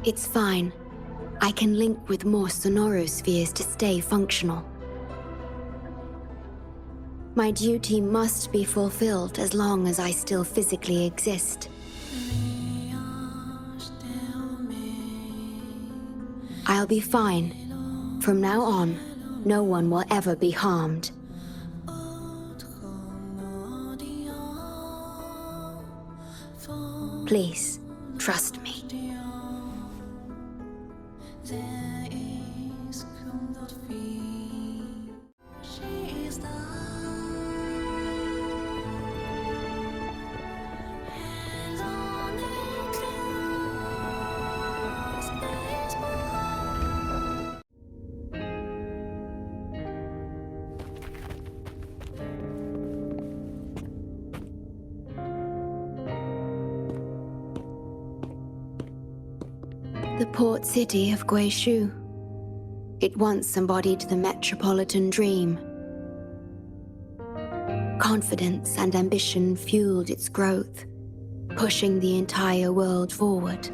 It's fine. I can link with more sonorospheres to stay functional. My duty must be fulfilled as long as I still physically exist. I'll be fine. From now on, no one will ever be harmed. Please, trust me. The port city of Guishu. It once embodied the metropolitan dream. Confidence and ambition fueled its growth, pushing the entire world forward.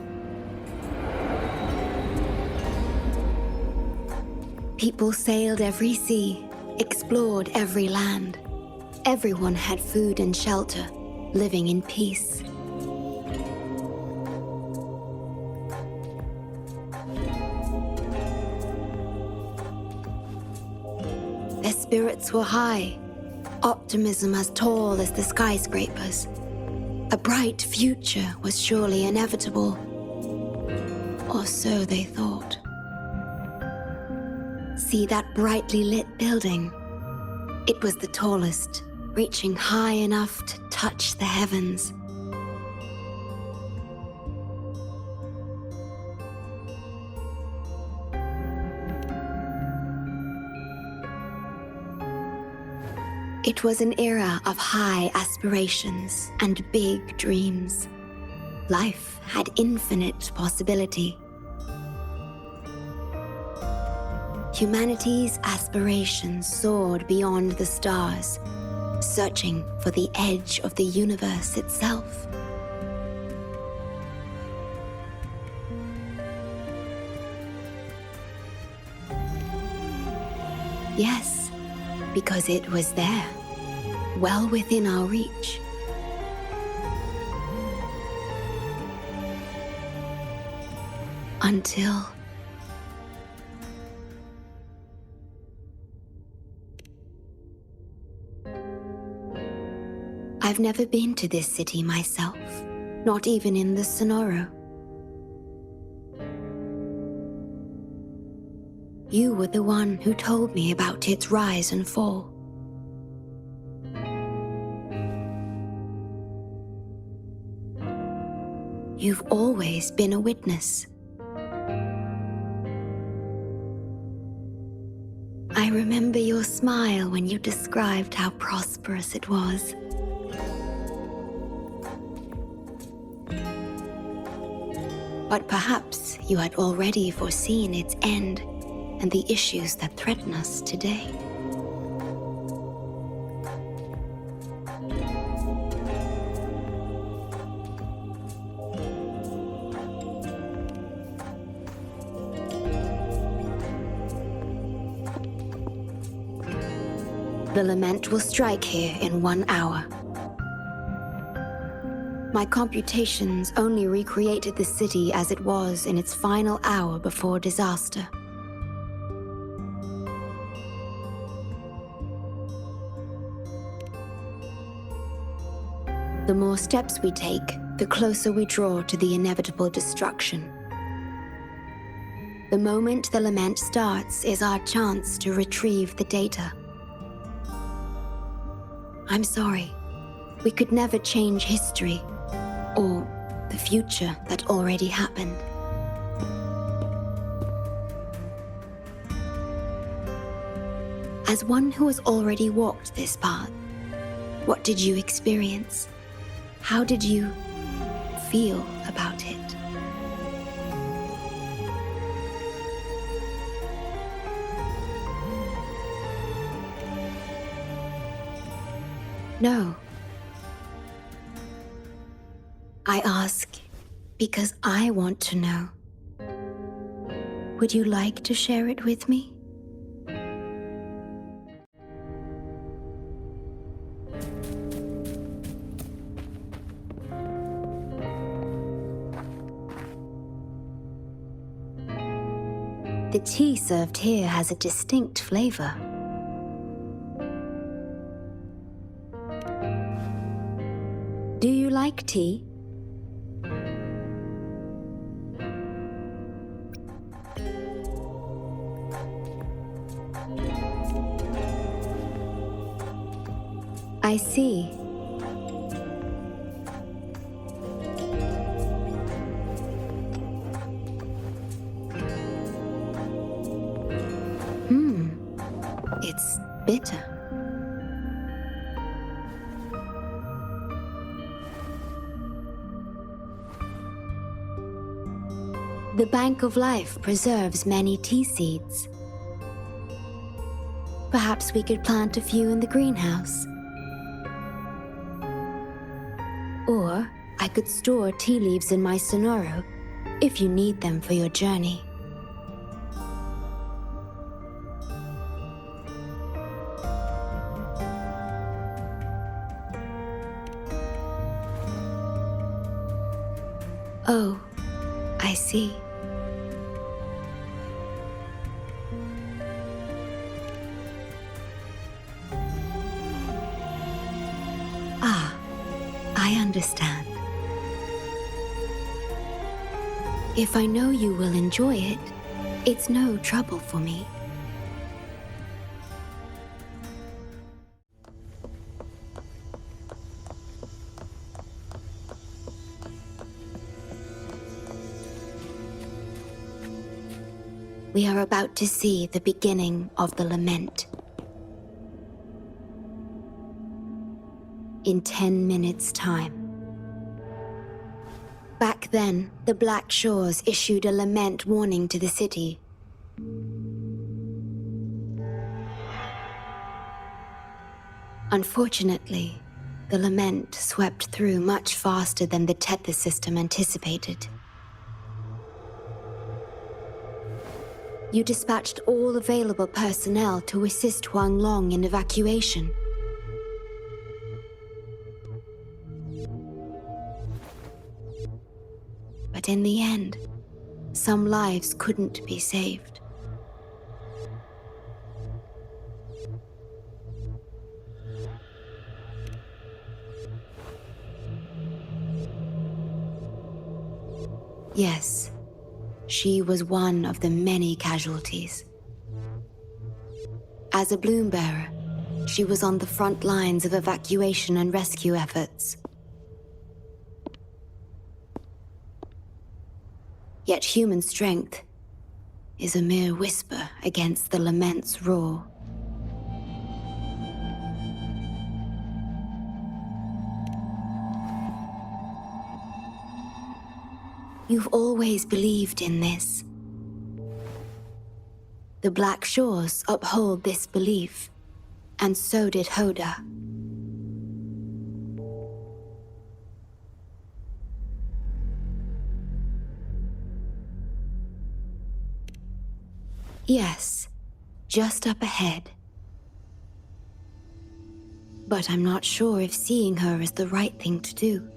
People sailed every sea, explored every land. Everyone had food and shelter, living in peace. Their spirits were high, optimism as tall as the skyscrapers. A bright future was surely inevitable. Or so they thought. See that brightly lit building? It was the tallest, reaching high enough to touch the heavens. It was an era of high aspirations and big dreams. Life had infinite possibility. Humanity's aspirations soared beyond the stars, searching for the edge of the universe itself. Yes, because it was there, well within our reach. Until... I've never been to this city myself, not even in the Sonoro. You were the one who told me about its rise and fall. You've always been a witness. I remember your smile when you described how prosperous it was. But perhaps you had already foreseen its end and the issues that threaten us today. The lament will strike here in 1 hour. My computations only recreated the city as it was in its final hour before disaster. The more steps we take, the closer we draw to the inevitable destruction. The moment the lament starts is our chance to retrieve the data. I'm sorry. We could never change history, or the future that already happened. As one who has already walked this path, what did you experience? How did you feel about it? No. I ask because I want to know. Would you like to share it with me? The tea served here has a distinct flavor. Do you like tea? I see. It's bitter. The Bank of Life preserves many tea seeds. Perhaps we could plant a few in the greenhouse. Or I could store tea leaves in my Sonoro if you need them for your journey. Oh, I see. Ah, I understand. If I know you will enjoy it, it's no trouble for me. We are about to see the beginning of the lament. In 10 minutes' time. Back then, the Black Shores issued a lament warning to the city. Unfortunately, the lament swept through much faster than the Tethys system anticipated. You dispatched all available personnel to assist Huanglong in evacuation. But in the end, some lives couldn't be saved. Yes, she was one of the many casualties. As a bloom bearer, she was on the front lines of evacuation and rescue efforts. Yet human strength is a mere whisper against the lament's roar. You've always believed in this. The Black Shores uphold this belief, and so did Hoda. Yes, just up ahead. But I'm not sure if seeing her is the right thing to do.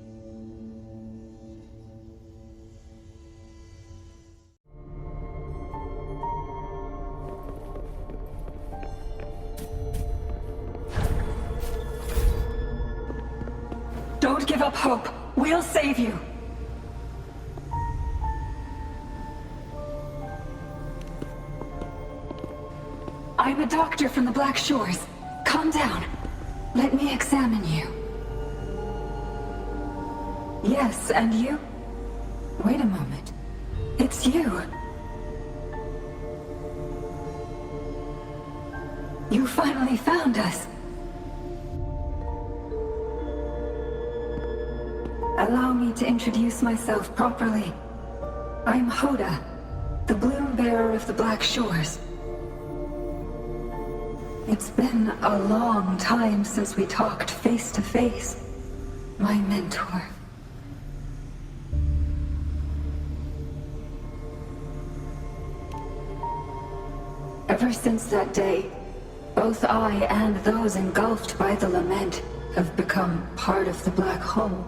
Don't give up hope. We'll save you. I'm a doctor from the Black Shores. Calm down. Let me examine you. Yes, and you? Wait a moment. It's you. You finally found us. Allow me to introduce myself properly. I'm Hoda, the bloom bearer of the Black Shores. It's been a long time since we talked face to face, my mentor. Ever since that day, both I and those engulfed by the lament have become part of the black hole.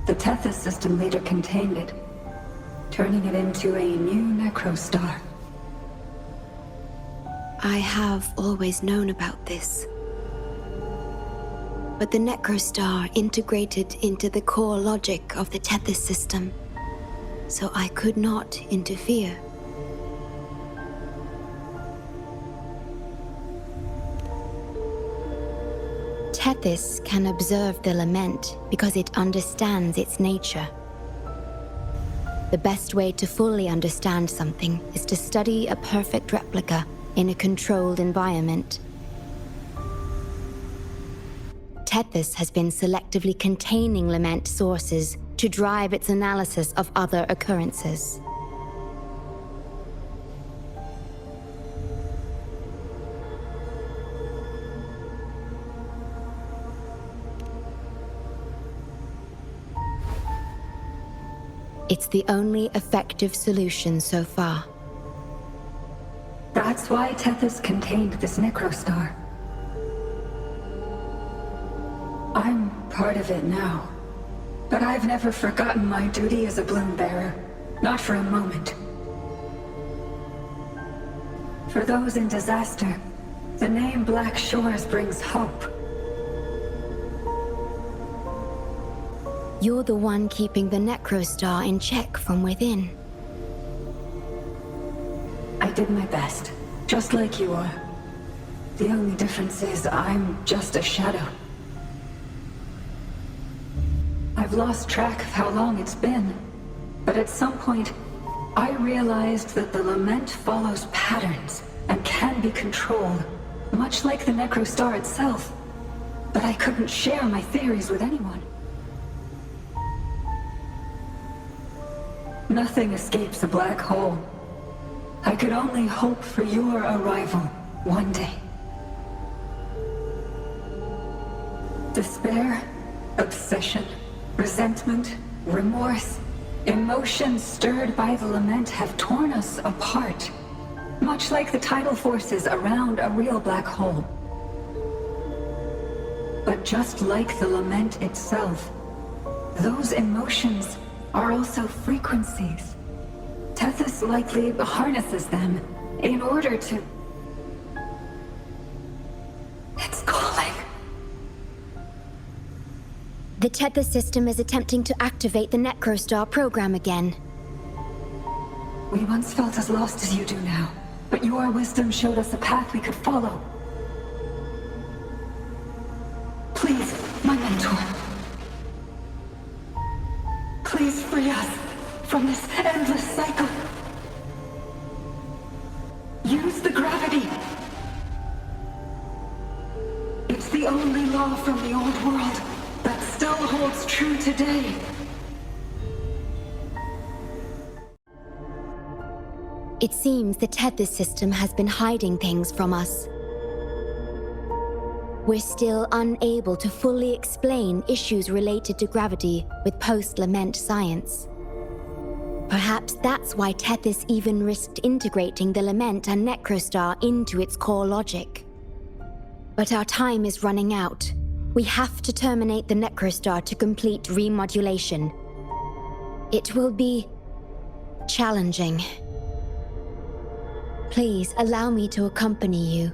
The Tethys system later contained it, turning it into a new necrostar. I have always known about this. But the necrostar integrated into the core logic of the Tethys system, so I could not interfere. Tethys can observe the lament because it understands its nature. The best way to fully understand something is to study a perfect replica in a controlled environment. Tethys has been selectively containing lament sources to drive its analysis of other occurrences. It's the only effective solution so far. That's why Tethys contained this necrostar. I'm part of it now, but I've never forgotten my duty as a bloom bearer, not for a moment. For those in disaster, the name Black Shores brings hope. You're the one keeping the necrostar in check from within. I did my best, just like you are. The only difference is I'm just a shadow. I've lost track of how long it's been, but at some point, I realized that the lament follows patterns and can be controlled, much like the necrostar itself. But I couldn't share my theories with anyone. Nothing escapes a black hole. I could only hope for your arrival one day. Despair, obsession, resentment, remorse, emotions stirred by the lament have torn us apart, much like the tidal forces around a real black hole. But just like the lament itself, those emotions are also frequencies. Tethys likely harnesses them in order to... It's calling. The Tethys system is attempting to activate the Necrostar program again. We once felt as lost as you do now, but your wisdom showed us a path we could follow. Please, my mentor. Please free us from this endless cycle. Use the gravity. It's the only law from the old world that still holds true today. It seems the Tethys system has been hiding things from us. We're still unable to fully explain issues related to gravity with post-lament science. Perhaps that's why Tethys even risked integrating the lament and Necrostar into its core logic. But our time is running out. We have to terminate the Necrostar to complete remodulation. It will be challenging. Please allow me to accompany you.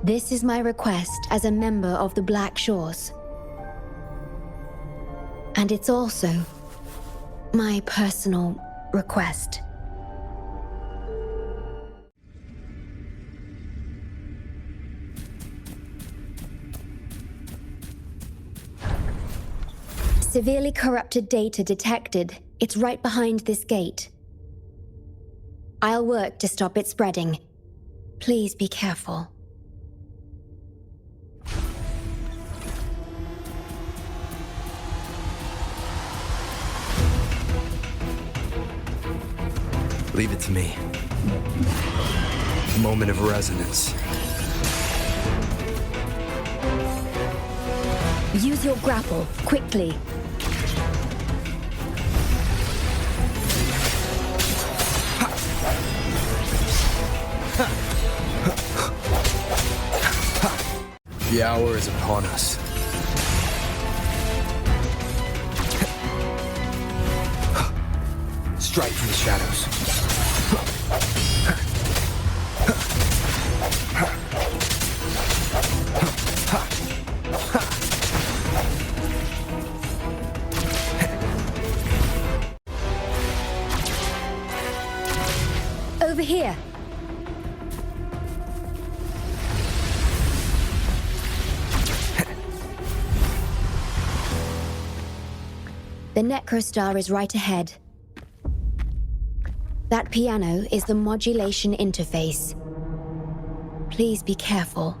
This is my request as a member of the Black Shores. And it's also my personal request. Severely corrupted data detected. It's right behind this gate. I'll work to stop it spreading. Please be careful. Leave it to me. Moment of resonance. Use your grapple, quickly. The hour is upon us. Strike from the shadows. Over here. The Necrostar is right ahead. That piano is the modulation interface. Please be careful.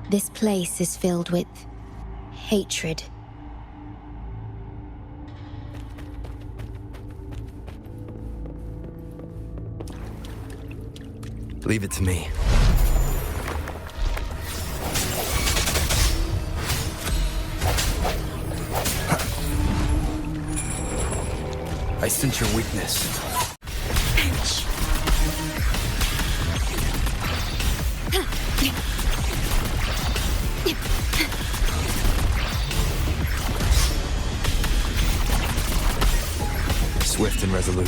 This place is filled with hatred. Leave it to me. I sense your weakness. Swift and resolute.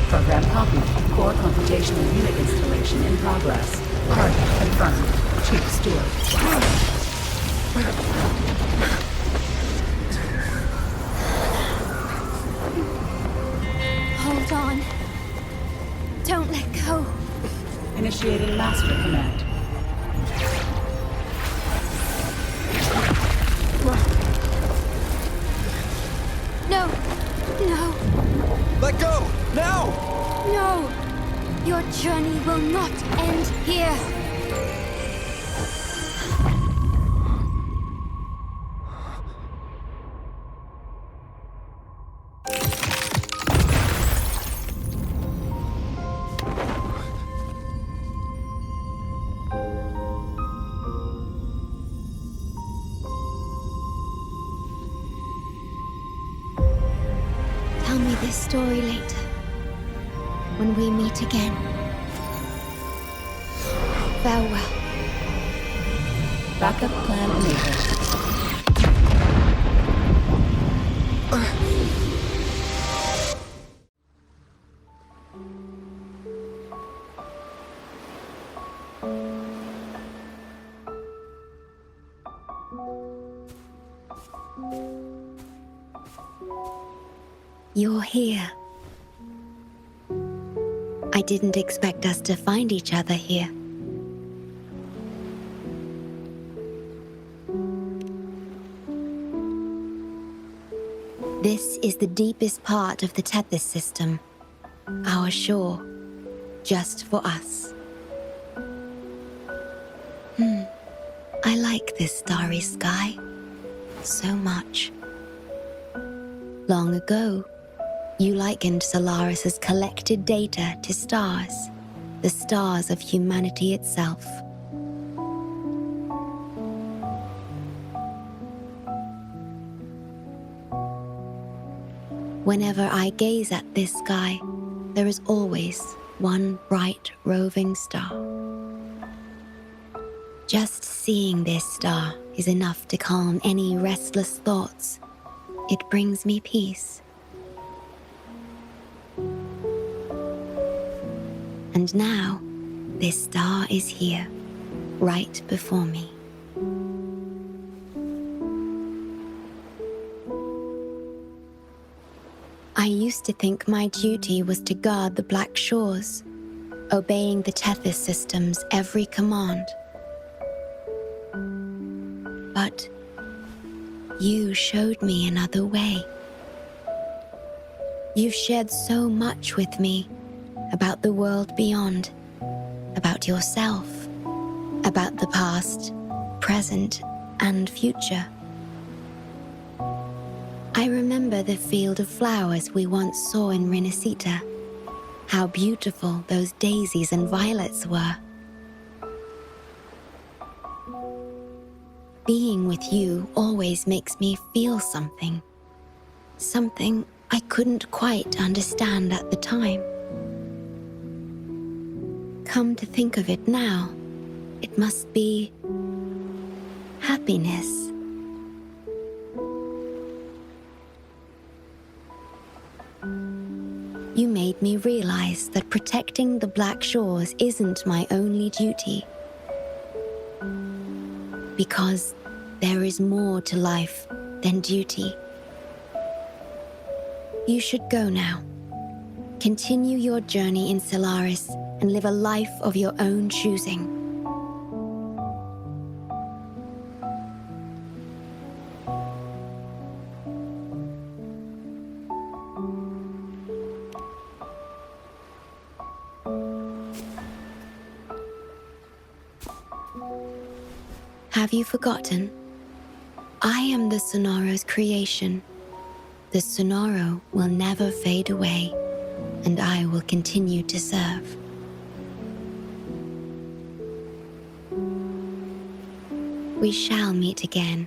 Program copy. Core computational unit installation in progress. Target confirmed. Chief Steward. Hold on. Don't let go. Initiating master command. No. No. Let go! Now! No. Your journey will not end here. story later, when we meet again. Farewell. Backup plan enabled. You're here. I didn't expect us to find each other here. This is the deepest part of the Tethys system, our shore, just for us. I like this starry sky so much. Long ago, you likened Solaris's collected data to stars, the stars of humanity itself. Whenever I gaze at this sky, there is always one bright roving star. Just seeing this star is enough to calm any restless thoughts. It brings me peace. And now, this star is here, right before me. I used to think my duty was to guard the Black Shores, obeying the Tethys system's every command. But you showed me another way. You've shared so much with me about the world beyond, about yourself, about the past, present, and future. I remember the field of flowers we once saw in Rinasita, how beautiful those daisies and violets were. Being with you always makes me feel something. Something I couldn't quite understand at the time. Come to think of it now, it must be happiness. You made me realize that protecting the Black Shores isn't my only duty. Because there is more to life than duty. You should go now. Continue your journey in Solaris and live a life of your own choosing. Have you forgotten? I am the Sonoro's creation. The Sonoro will never fade away, and I will continue to serve. We shall meet again,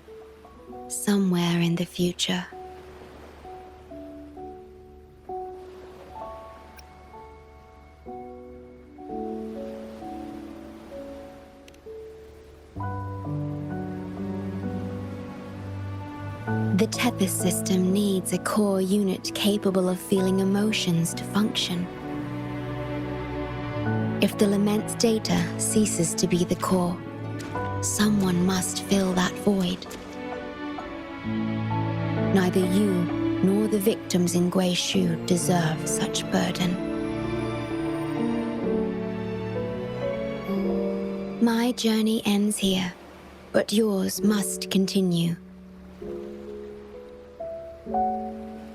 somewhere in the future. The Tethys system needs a core unit capable of feeling emotions to function. If the Lament's data ceases to be the core, someone must fill that void. Neither you nor the victims in Guishu deserve such burden. My journey ends here, but yours must continue.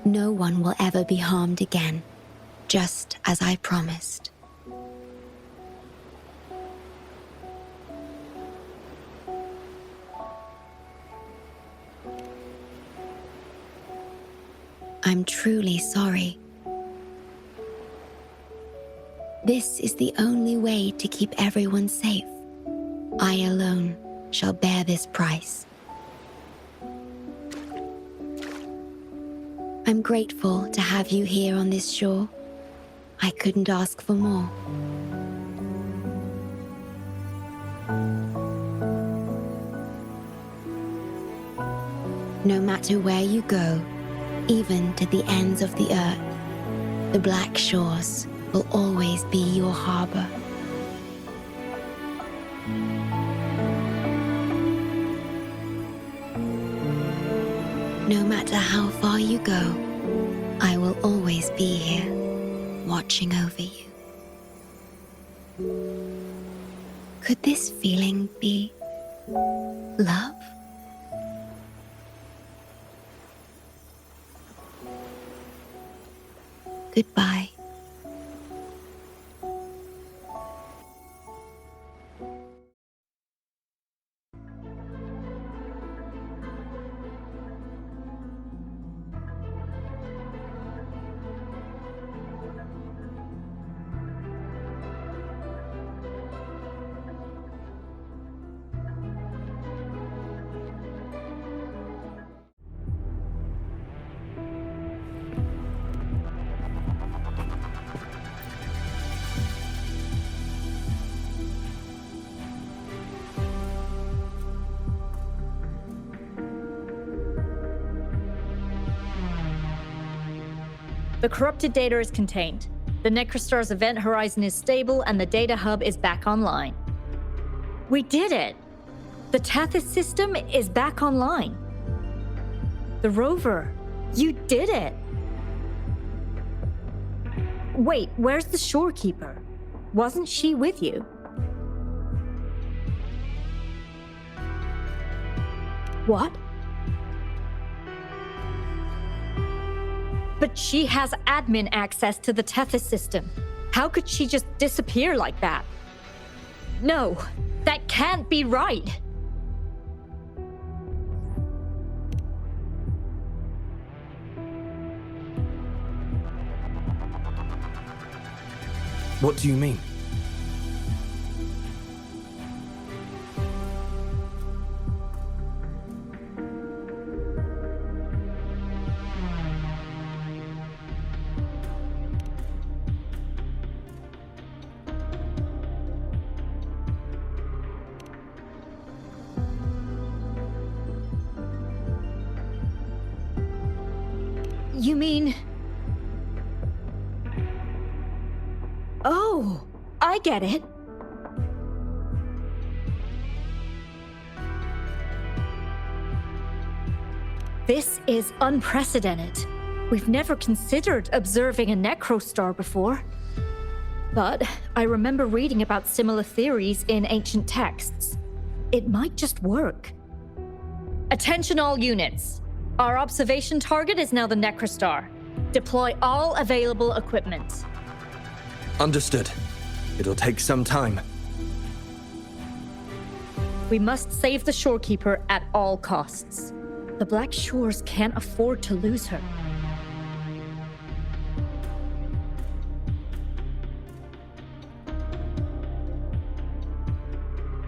No one will ever be harmed again, just as I promised. I'm truly sorry. This is the only way to keep everyone safe. I alone shall bear this price. I'm I'm grateful to have you here on this shore. I couldn't ask for more. No matter where you go, even to the ends of the earth, the Black Shores will always be your harbor. No matter how far you go, I will always be here, watching over you. Could this feeling be love? Goodbye. The corrupted data is contained. The Necrostar's event horizon is stable and the data hub is back online. We did it! The Tethys system is back online. The rover, you did it! Wait, where's the shorekeeper? Wasn't she with you? What? But she has admin access to the Tethys system. How could she just disappear like that? No, that can't be right. What do you mean? You mean... Oh, I get it. This is unprecedented. We've never considered observing a Necrostar before. But I remember reading about similar theories in ancient texts. It might just work. Attention all units. Our observation target is now the Necrostar. Deploy all available equipment. Understood. It'll take some time. We must save the shorekeeper at all costs. The Black Shores can't afford to lose her.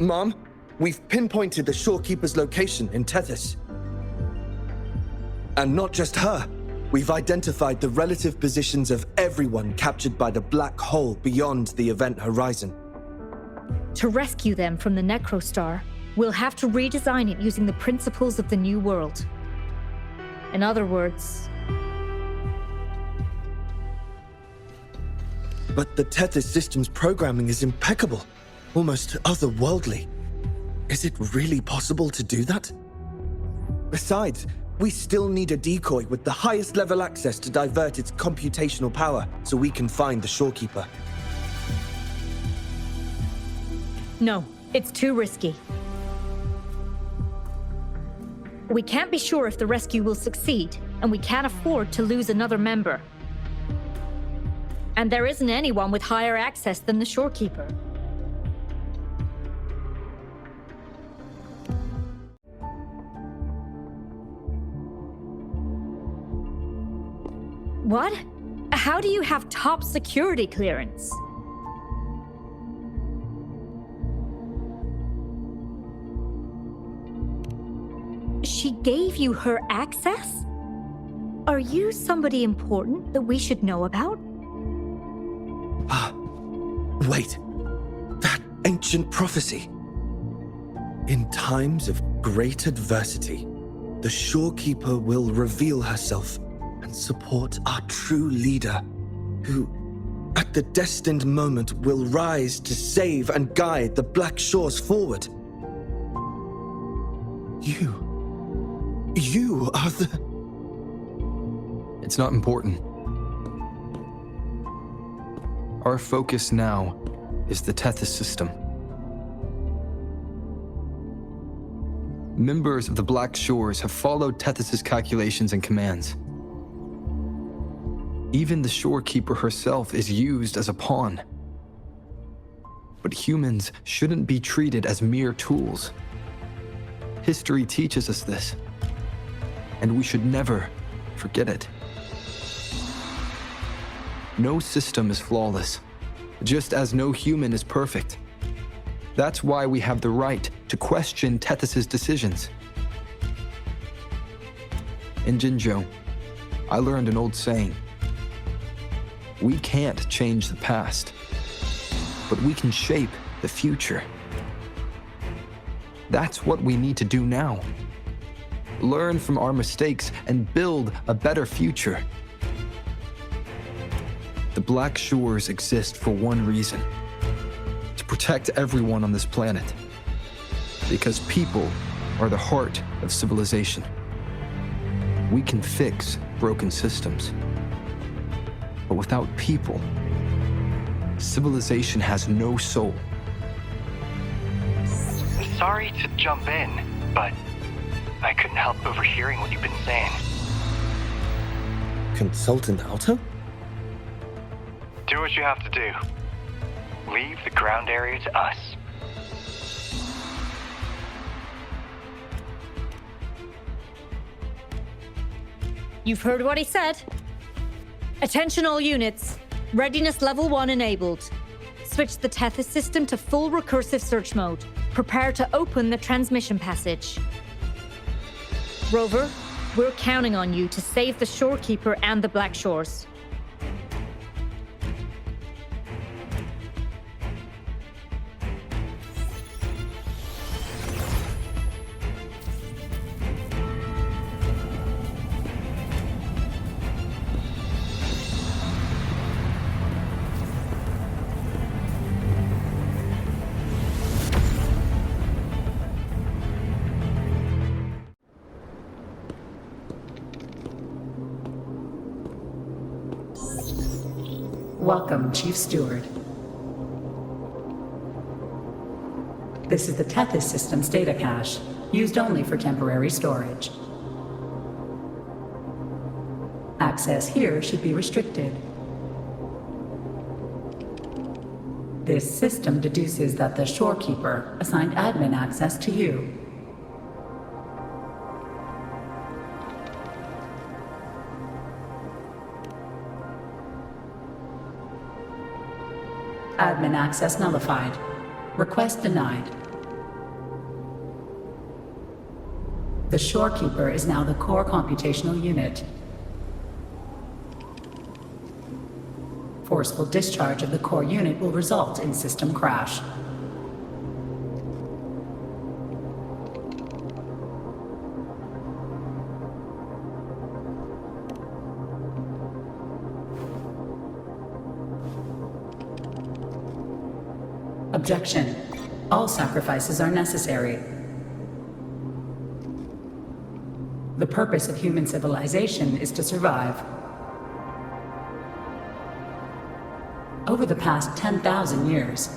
Mom, we've pinpointed the shorekeeper's location in Tethys. And not just her. We've identified the relative positions of everyone captured by the black hole beyond the event horizon. To rescue them from the Necrostar, we'll have to redesign it using the principles of the New World. In other words... But the Tethys system's programming is impeccable, almost otherworldly. Is it really possible to do that? Besides, we still need a decoy with the highest level access to divert its computational power so we can find the shorekeeper. No, it's too risky. We can't be sure if the rescue will succeed, and we can't afford to lose another member. And there isn't anyone with higher access than the shorekeeper. What? How do you have top security clearance? She gave you her access? Are you somebody important that we should know about? Wait. That ancient prophecy. In times of great adversity, the Shorekeeper will reveal herself and support our true leader, who, at the destined moment, will rise to save and guide the Black Shores forward. You are the... It's not important. Our focus now is the Tethys system. Members of the Black Shores have followed Tethys' calculations and commands. Even the Shorekeeper herself is used as a pawn. But humans shouldn't be treated as mere tools. History teaches us this, and we should never forget it. No system is flawless, just as no human is perfect. That's why we have the right to question Tethys' decisions. In Jinzhou, I learned an old saying. We can't change the past, but we can shape the future. That's what we need to do now. Learn from our mistakes and build a better future. The Black Shores exist for one reason: to protect everyone on this planet. Because people are the heart of civilization. We can fix broken systems. But without people, civilization has no soul. Sorry to jump in, but I couldn't help overhearing what you've been saying. Consultant Alto? Do what you have to do. Leave the ground area to us. You've heard what he said. Attention all units. Readiness level 1 enabled. Switch the Tethys system to full recursive search mode. Prepare to open the transmission passage. Rover, we're counting on you to save the Shorekeeper and the Black Shores. Welcome, Chief Steward. This is the Tethys System's data cache, used only for temporary storage. Access here should be restricted. This system deduces that the Shorekeeper assigned admin access to you. Admin access nullified. Request denied. The Shorekeeper is now the core computational unit. Forceful discharge of the core unit will result in system crash. Objection. All sacrifices are necessary. The purpose of human civilization is to survive. Over the past 10,000 years,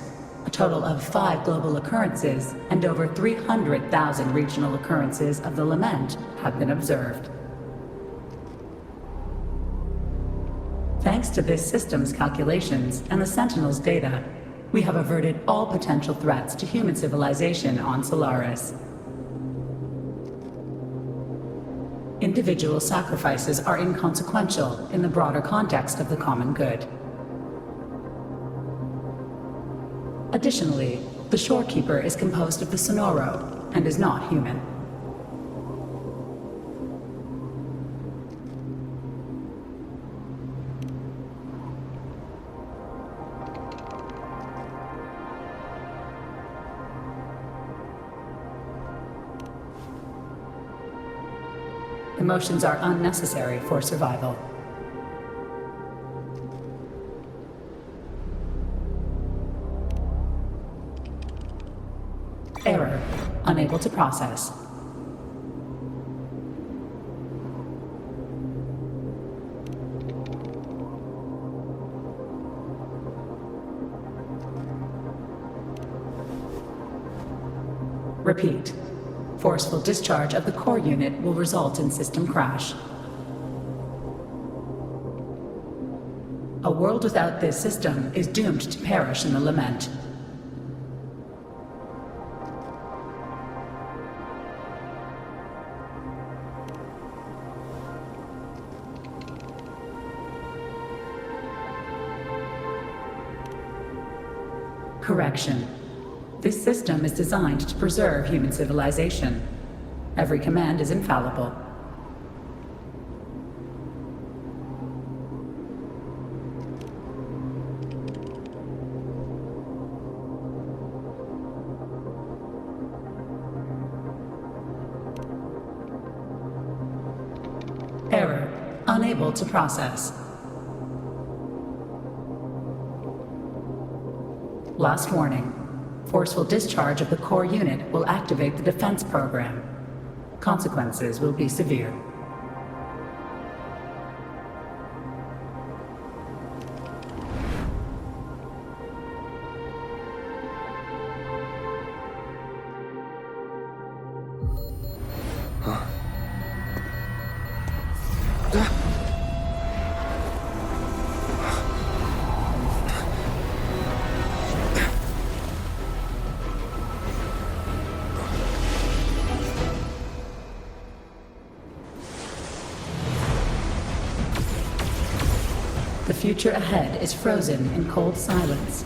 a total of 5 global occurrences and over 300,000 regional occurrences of the lament have been observed. Thanks to this system's calculations and the Sentinel's data, we have averted all potential threats to human civilization on Solaris. Individual sacrifices are inconsequential in the broader context of the common good. Additionally, the Shorekeeper is composed of the Sonoro and is not human. Emotions are unnecessary for survival. Error. Unable to process. Repeat. Forceful discharge of the core unit will result in system crash. A world without this system is doomed to perish in the lament. Correction. This system is designed to preserve human civilization. Every command is infallible. Error. Unable to process. Last warning. Forceful discharge of the core unit will activate the defense program. Consequences will be severe. The future ahead is frozen in cold silence.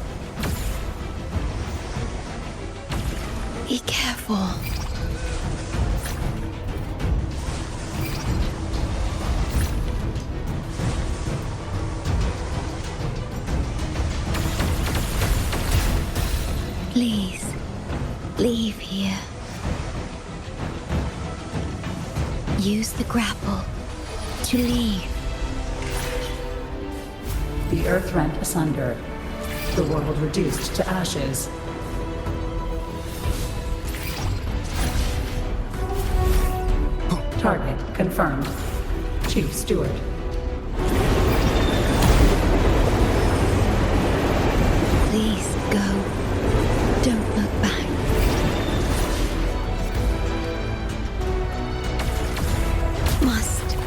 Be careful. Please, leave here. Use the grapple to leave. The earth rent asunder. The world reduced to ashes. Target confirmed. Chief Steward. Please go. Don't look back. Must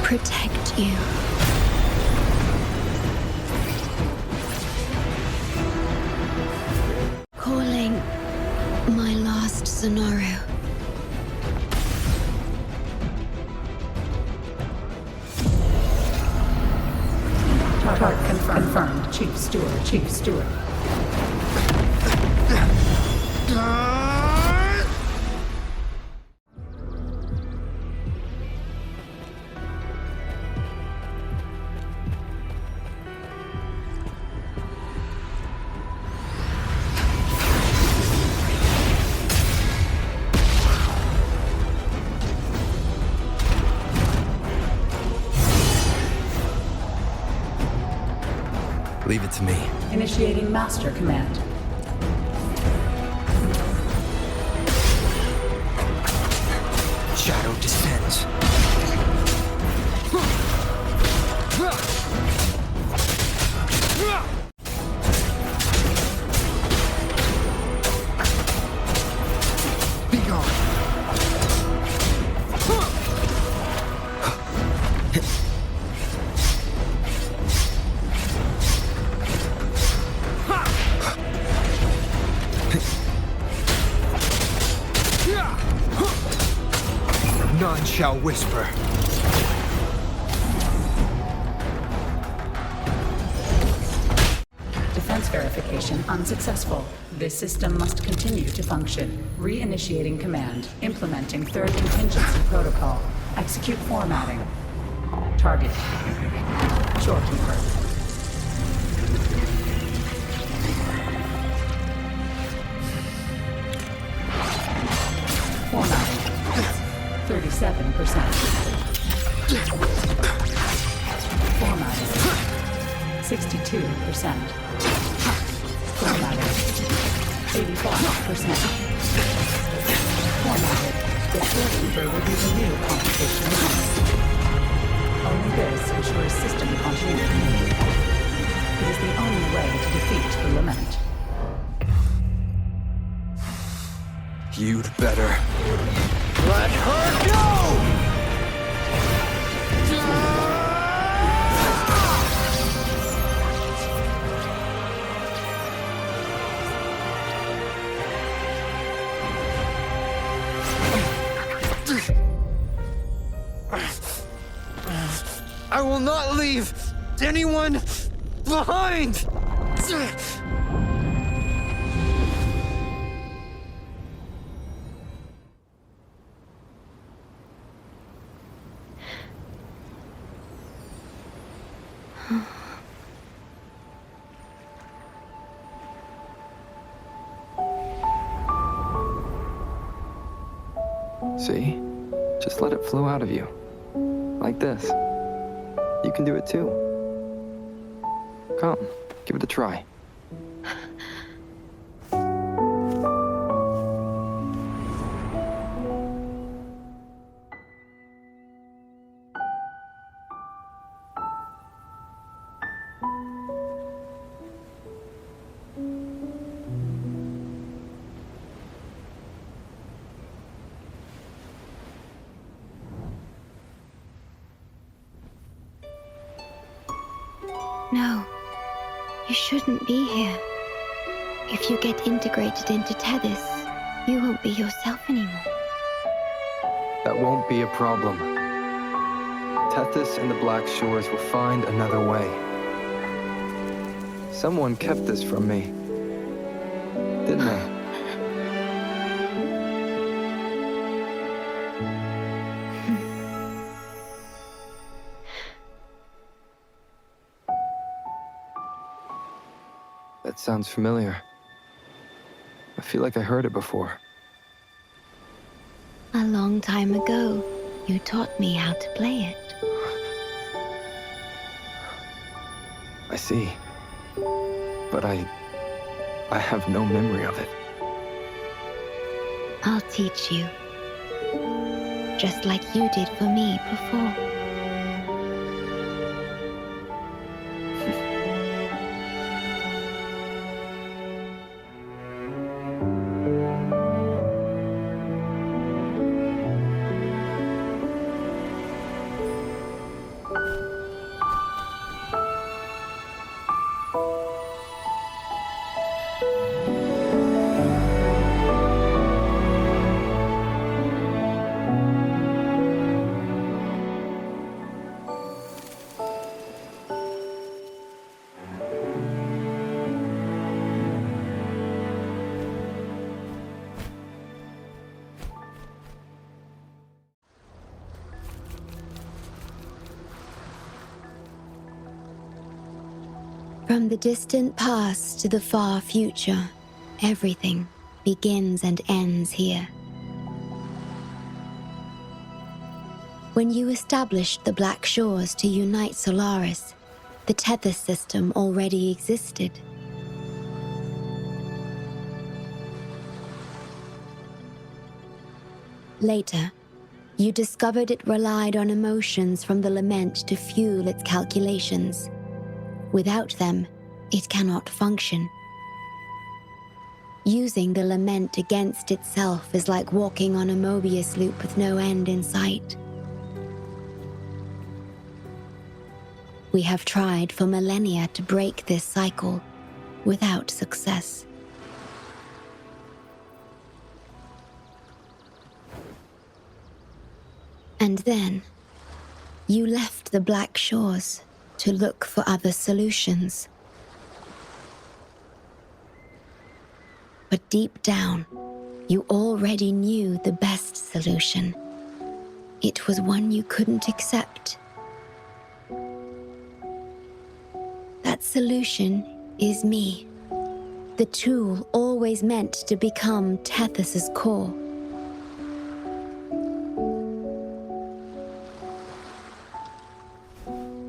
protect you. Calling my last scenario. Target confirmed. Chief Steward. Chief Steward. Leave it to me. Initiating Master Command. Shadow descends. Be gone. None shall whisper. Defense verification unsuccessful. This system must continue to function. Reinitiating command. Implementing third contingency protocol. Execute formatting. Target. Shorekeeper. Formatting. 37%. 62%. Formatted. 85%. Formatted. The storekeeper will be the new competition house. Only this ensures system continuity. It is the only way to defeat the Lament. You'd better. Let her go! I will not leave anyone behind! See? Just let it flow out of you. Like this. You can do it too. Come, give it a try. No, you shouldn't be here. If you get integrated into Tethys, you won't be yourself anymore. That won't be a problem. Tethys and the Black Shores will find another way. Someone kept this from me, didn't they? That sounds familiar. I feel like I heard it before. A long time ago, you taught me how to play it. I see. But I have no memory of it. I'll teach you. Just like you did for me before. From the distant past to the far future, everything begins and ends here. When you established the Black Shores to unite Solaris, the Tethys system already existed. Later, you discovered it relied on emotions from the Lament to fuel its calculations. Without them, it cannot function. Using the Lament against itself is like walking on a Mobius loop with no end in sight. We have tried for millennia to break this cycle, without success. And then, you left the Black Shores to look for other solutions. But deep down, you already knew the best solution. It was one you couldn't accept. That solution is me, the tool always meant to become Tethys' core.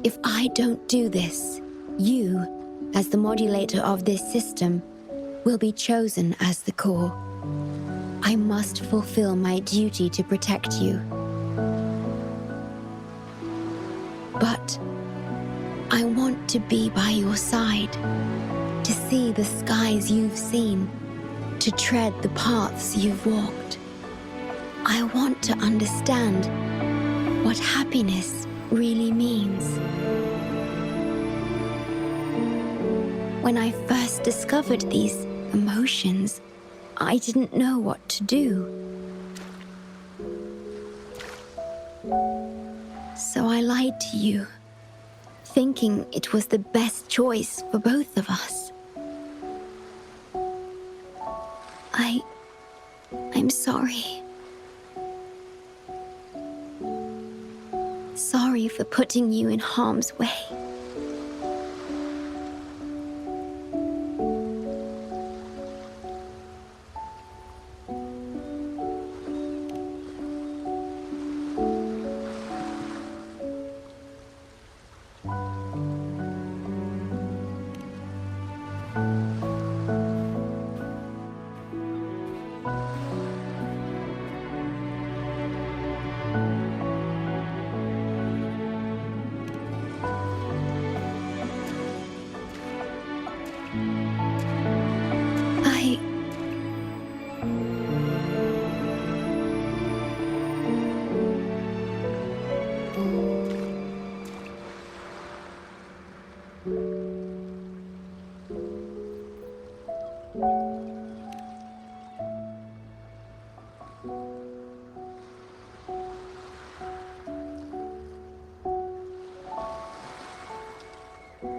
If I don't do this, you as the modulator of this system, will be chosen as the core. I must fulfill my duty to protect you. But I want to be by your side, to see the skies you've seen, to tread the paths you've walked. I want to understand what happiness really means. When I first discovered these emotions, I didn't know what to do. So I lied to you, thinking it was the best choice for both of us. I'm sorry. Sorry for putting you in harm's way.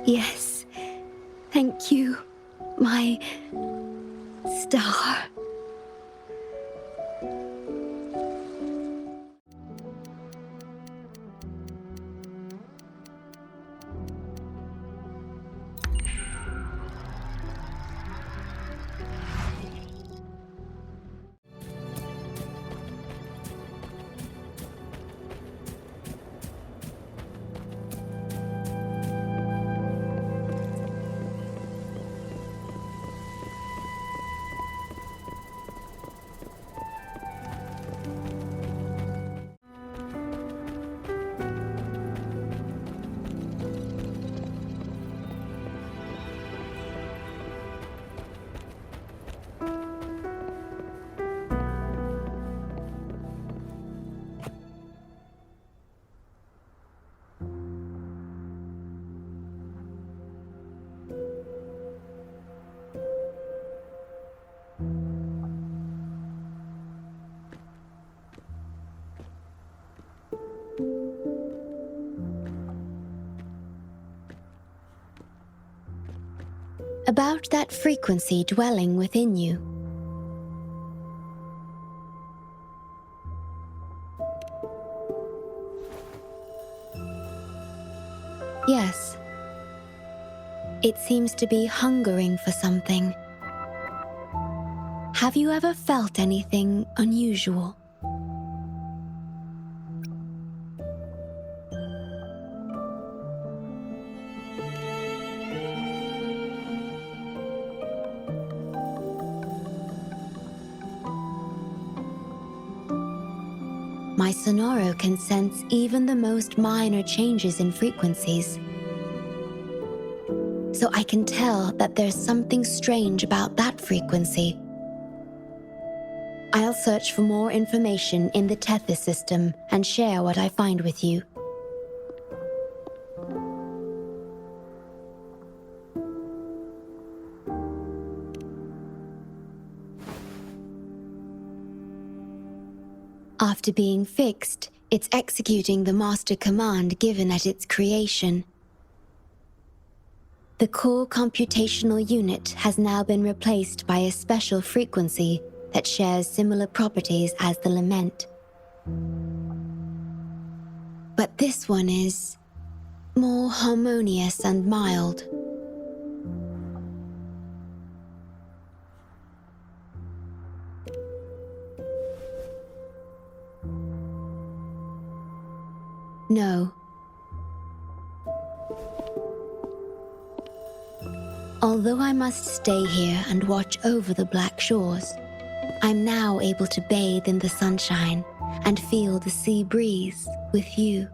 Yes, thank you, my star. About that frequency dwelling within you. Yes. It seems to be hungering for something. Have you ever felt anything unusual? My Sonoro can sense even the most minor changes in frequencies. So I can tell that there's something strange about that frequency. I'll search for more information in the Tethys system and share what I find with you. After being fixed, it's executing the master command given at its creation. The core computational unit has now been replaced by a special frequency that shares similar properties as the lament. But this one is more harmonious and mild. No. Although I must stay here and watch over the Black Shores, I'm now able to bathe in the sunshine and feel the sea breeze with you.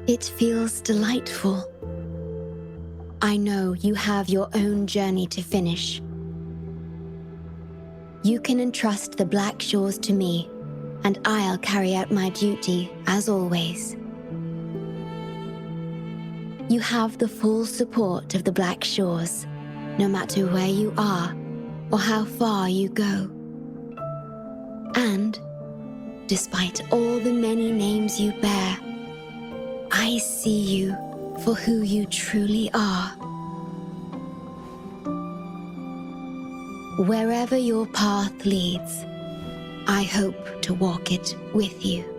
It feels delightful. I know you have your own journey to finish. You can entrust the Black Shores to me, and I'll carry out my duty as always. You have the full support of the Black Shores, no matter where you are or how far you go. And, despite all the many names you bear, I see you for who you truly are. Wherever your path leads, I hope to walk it with you.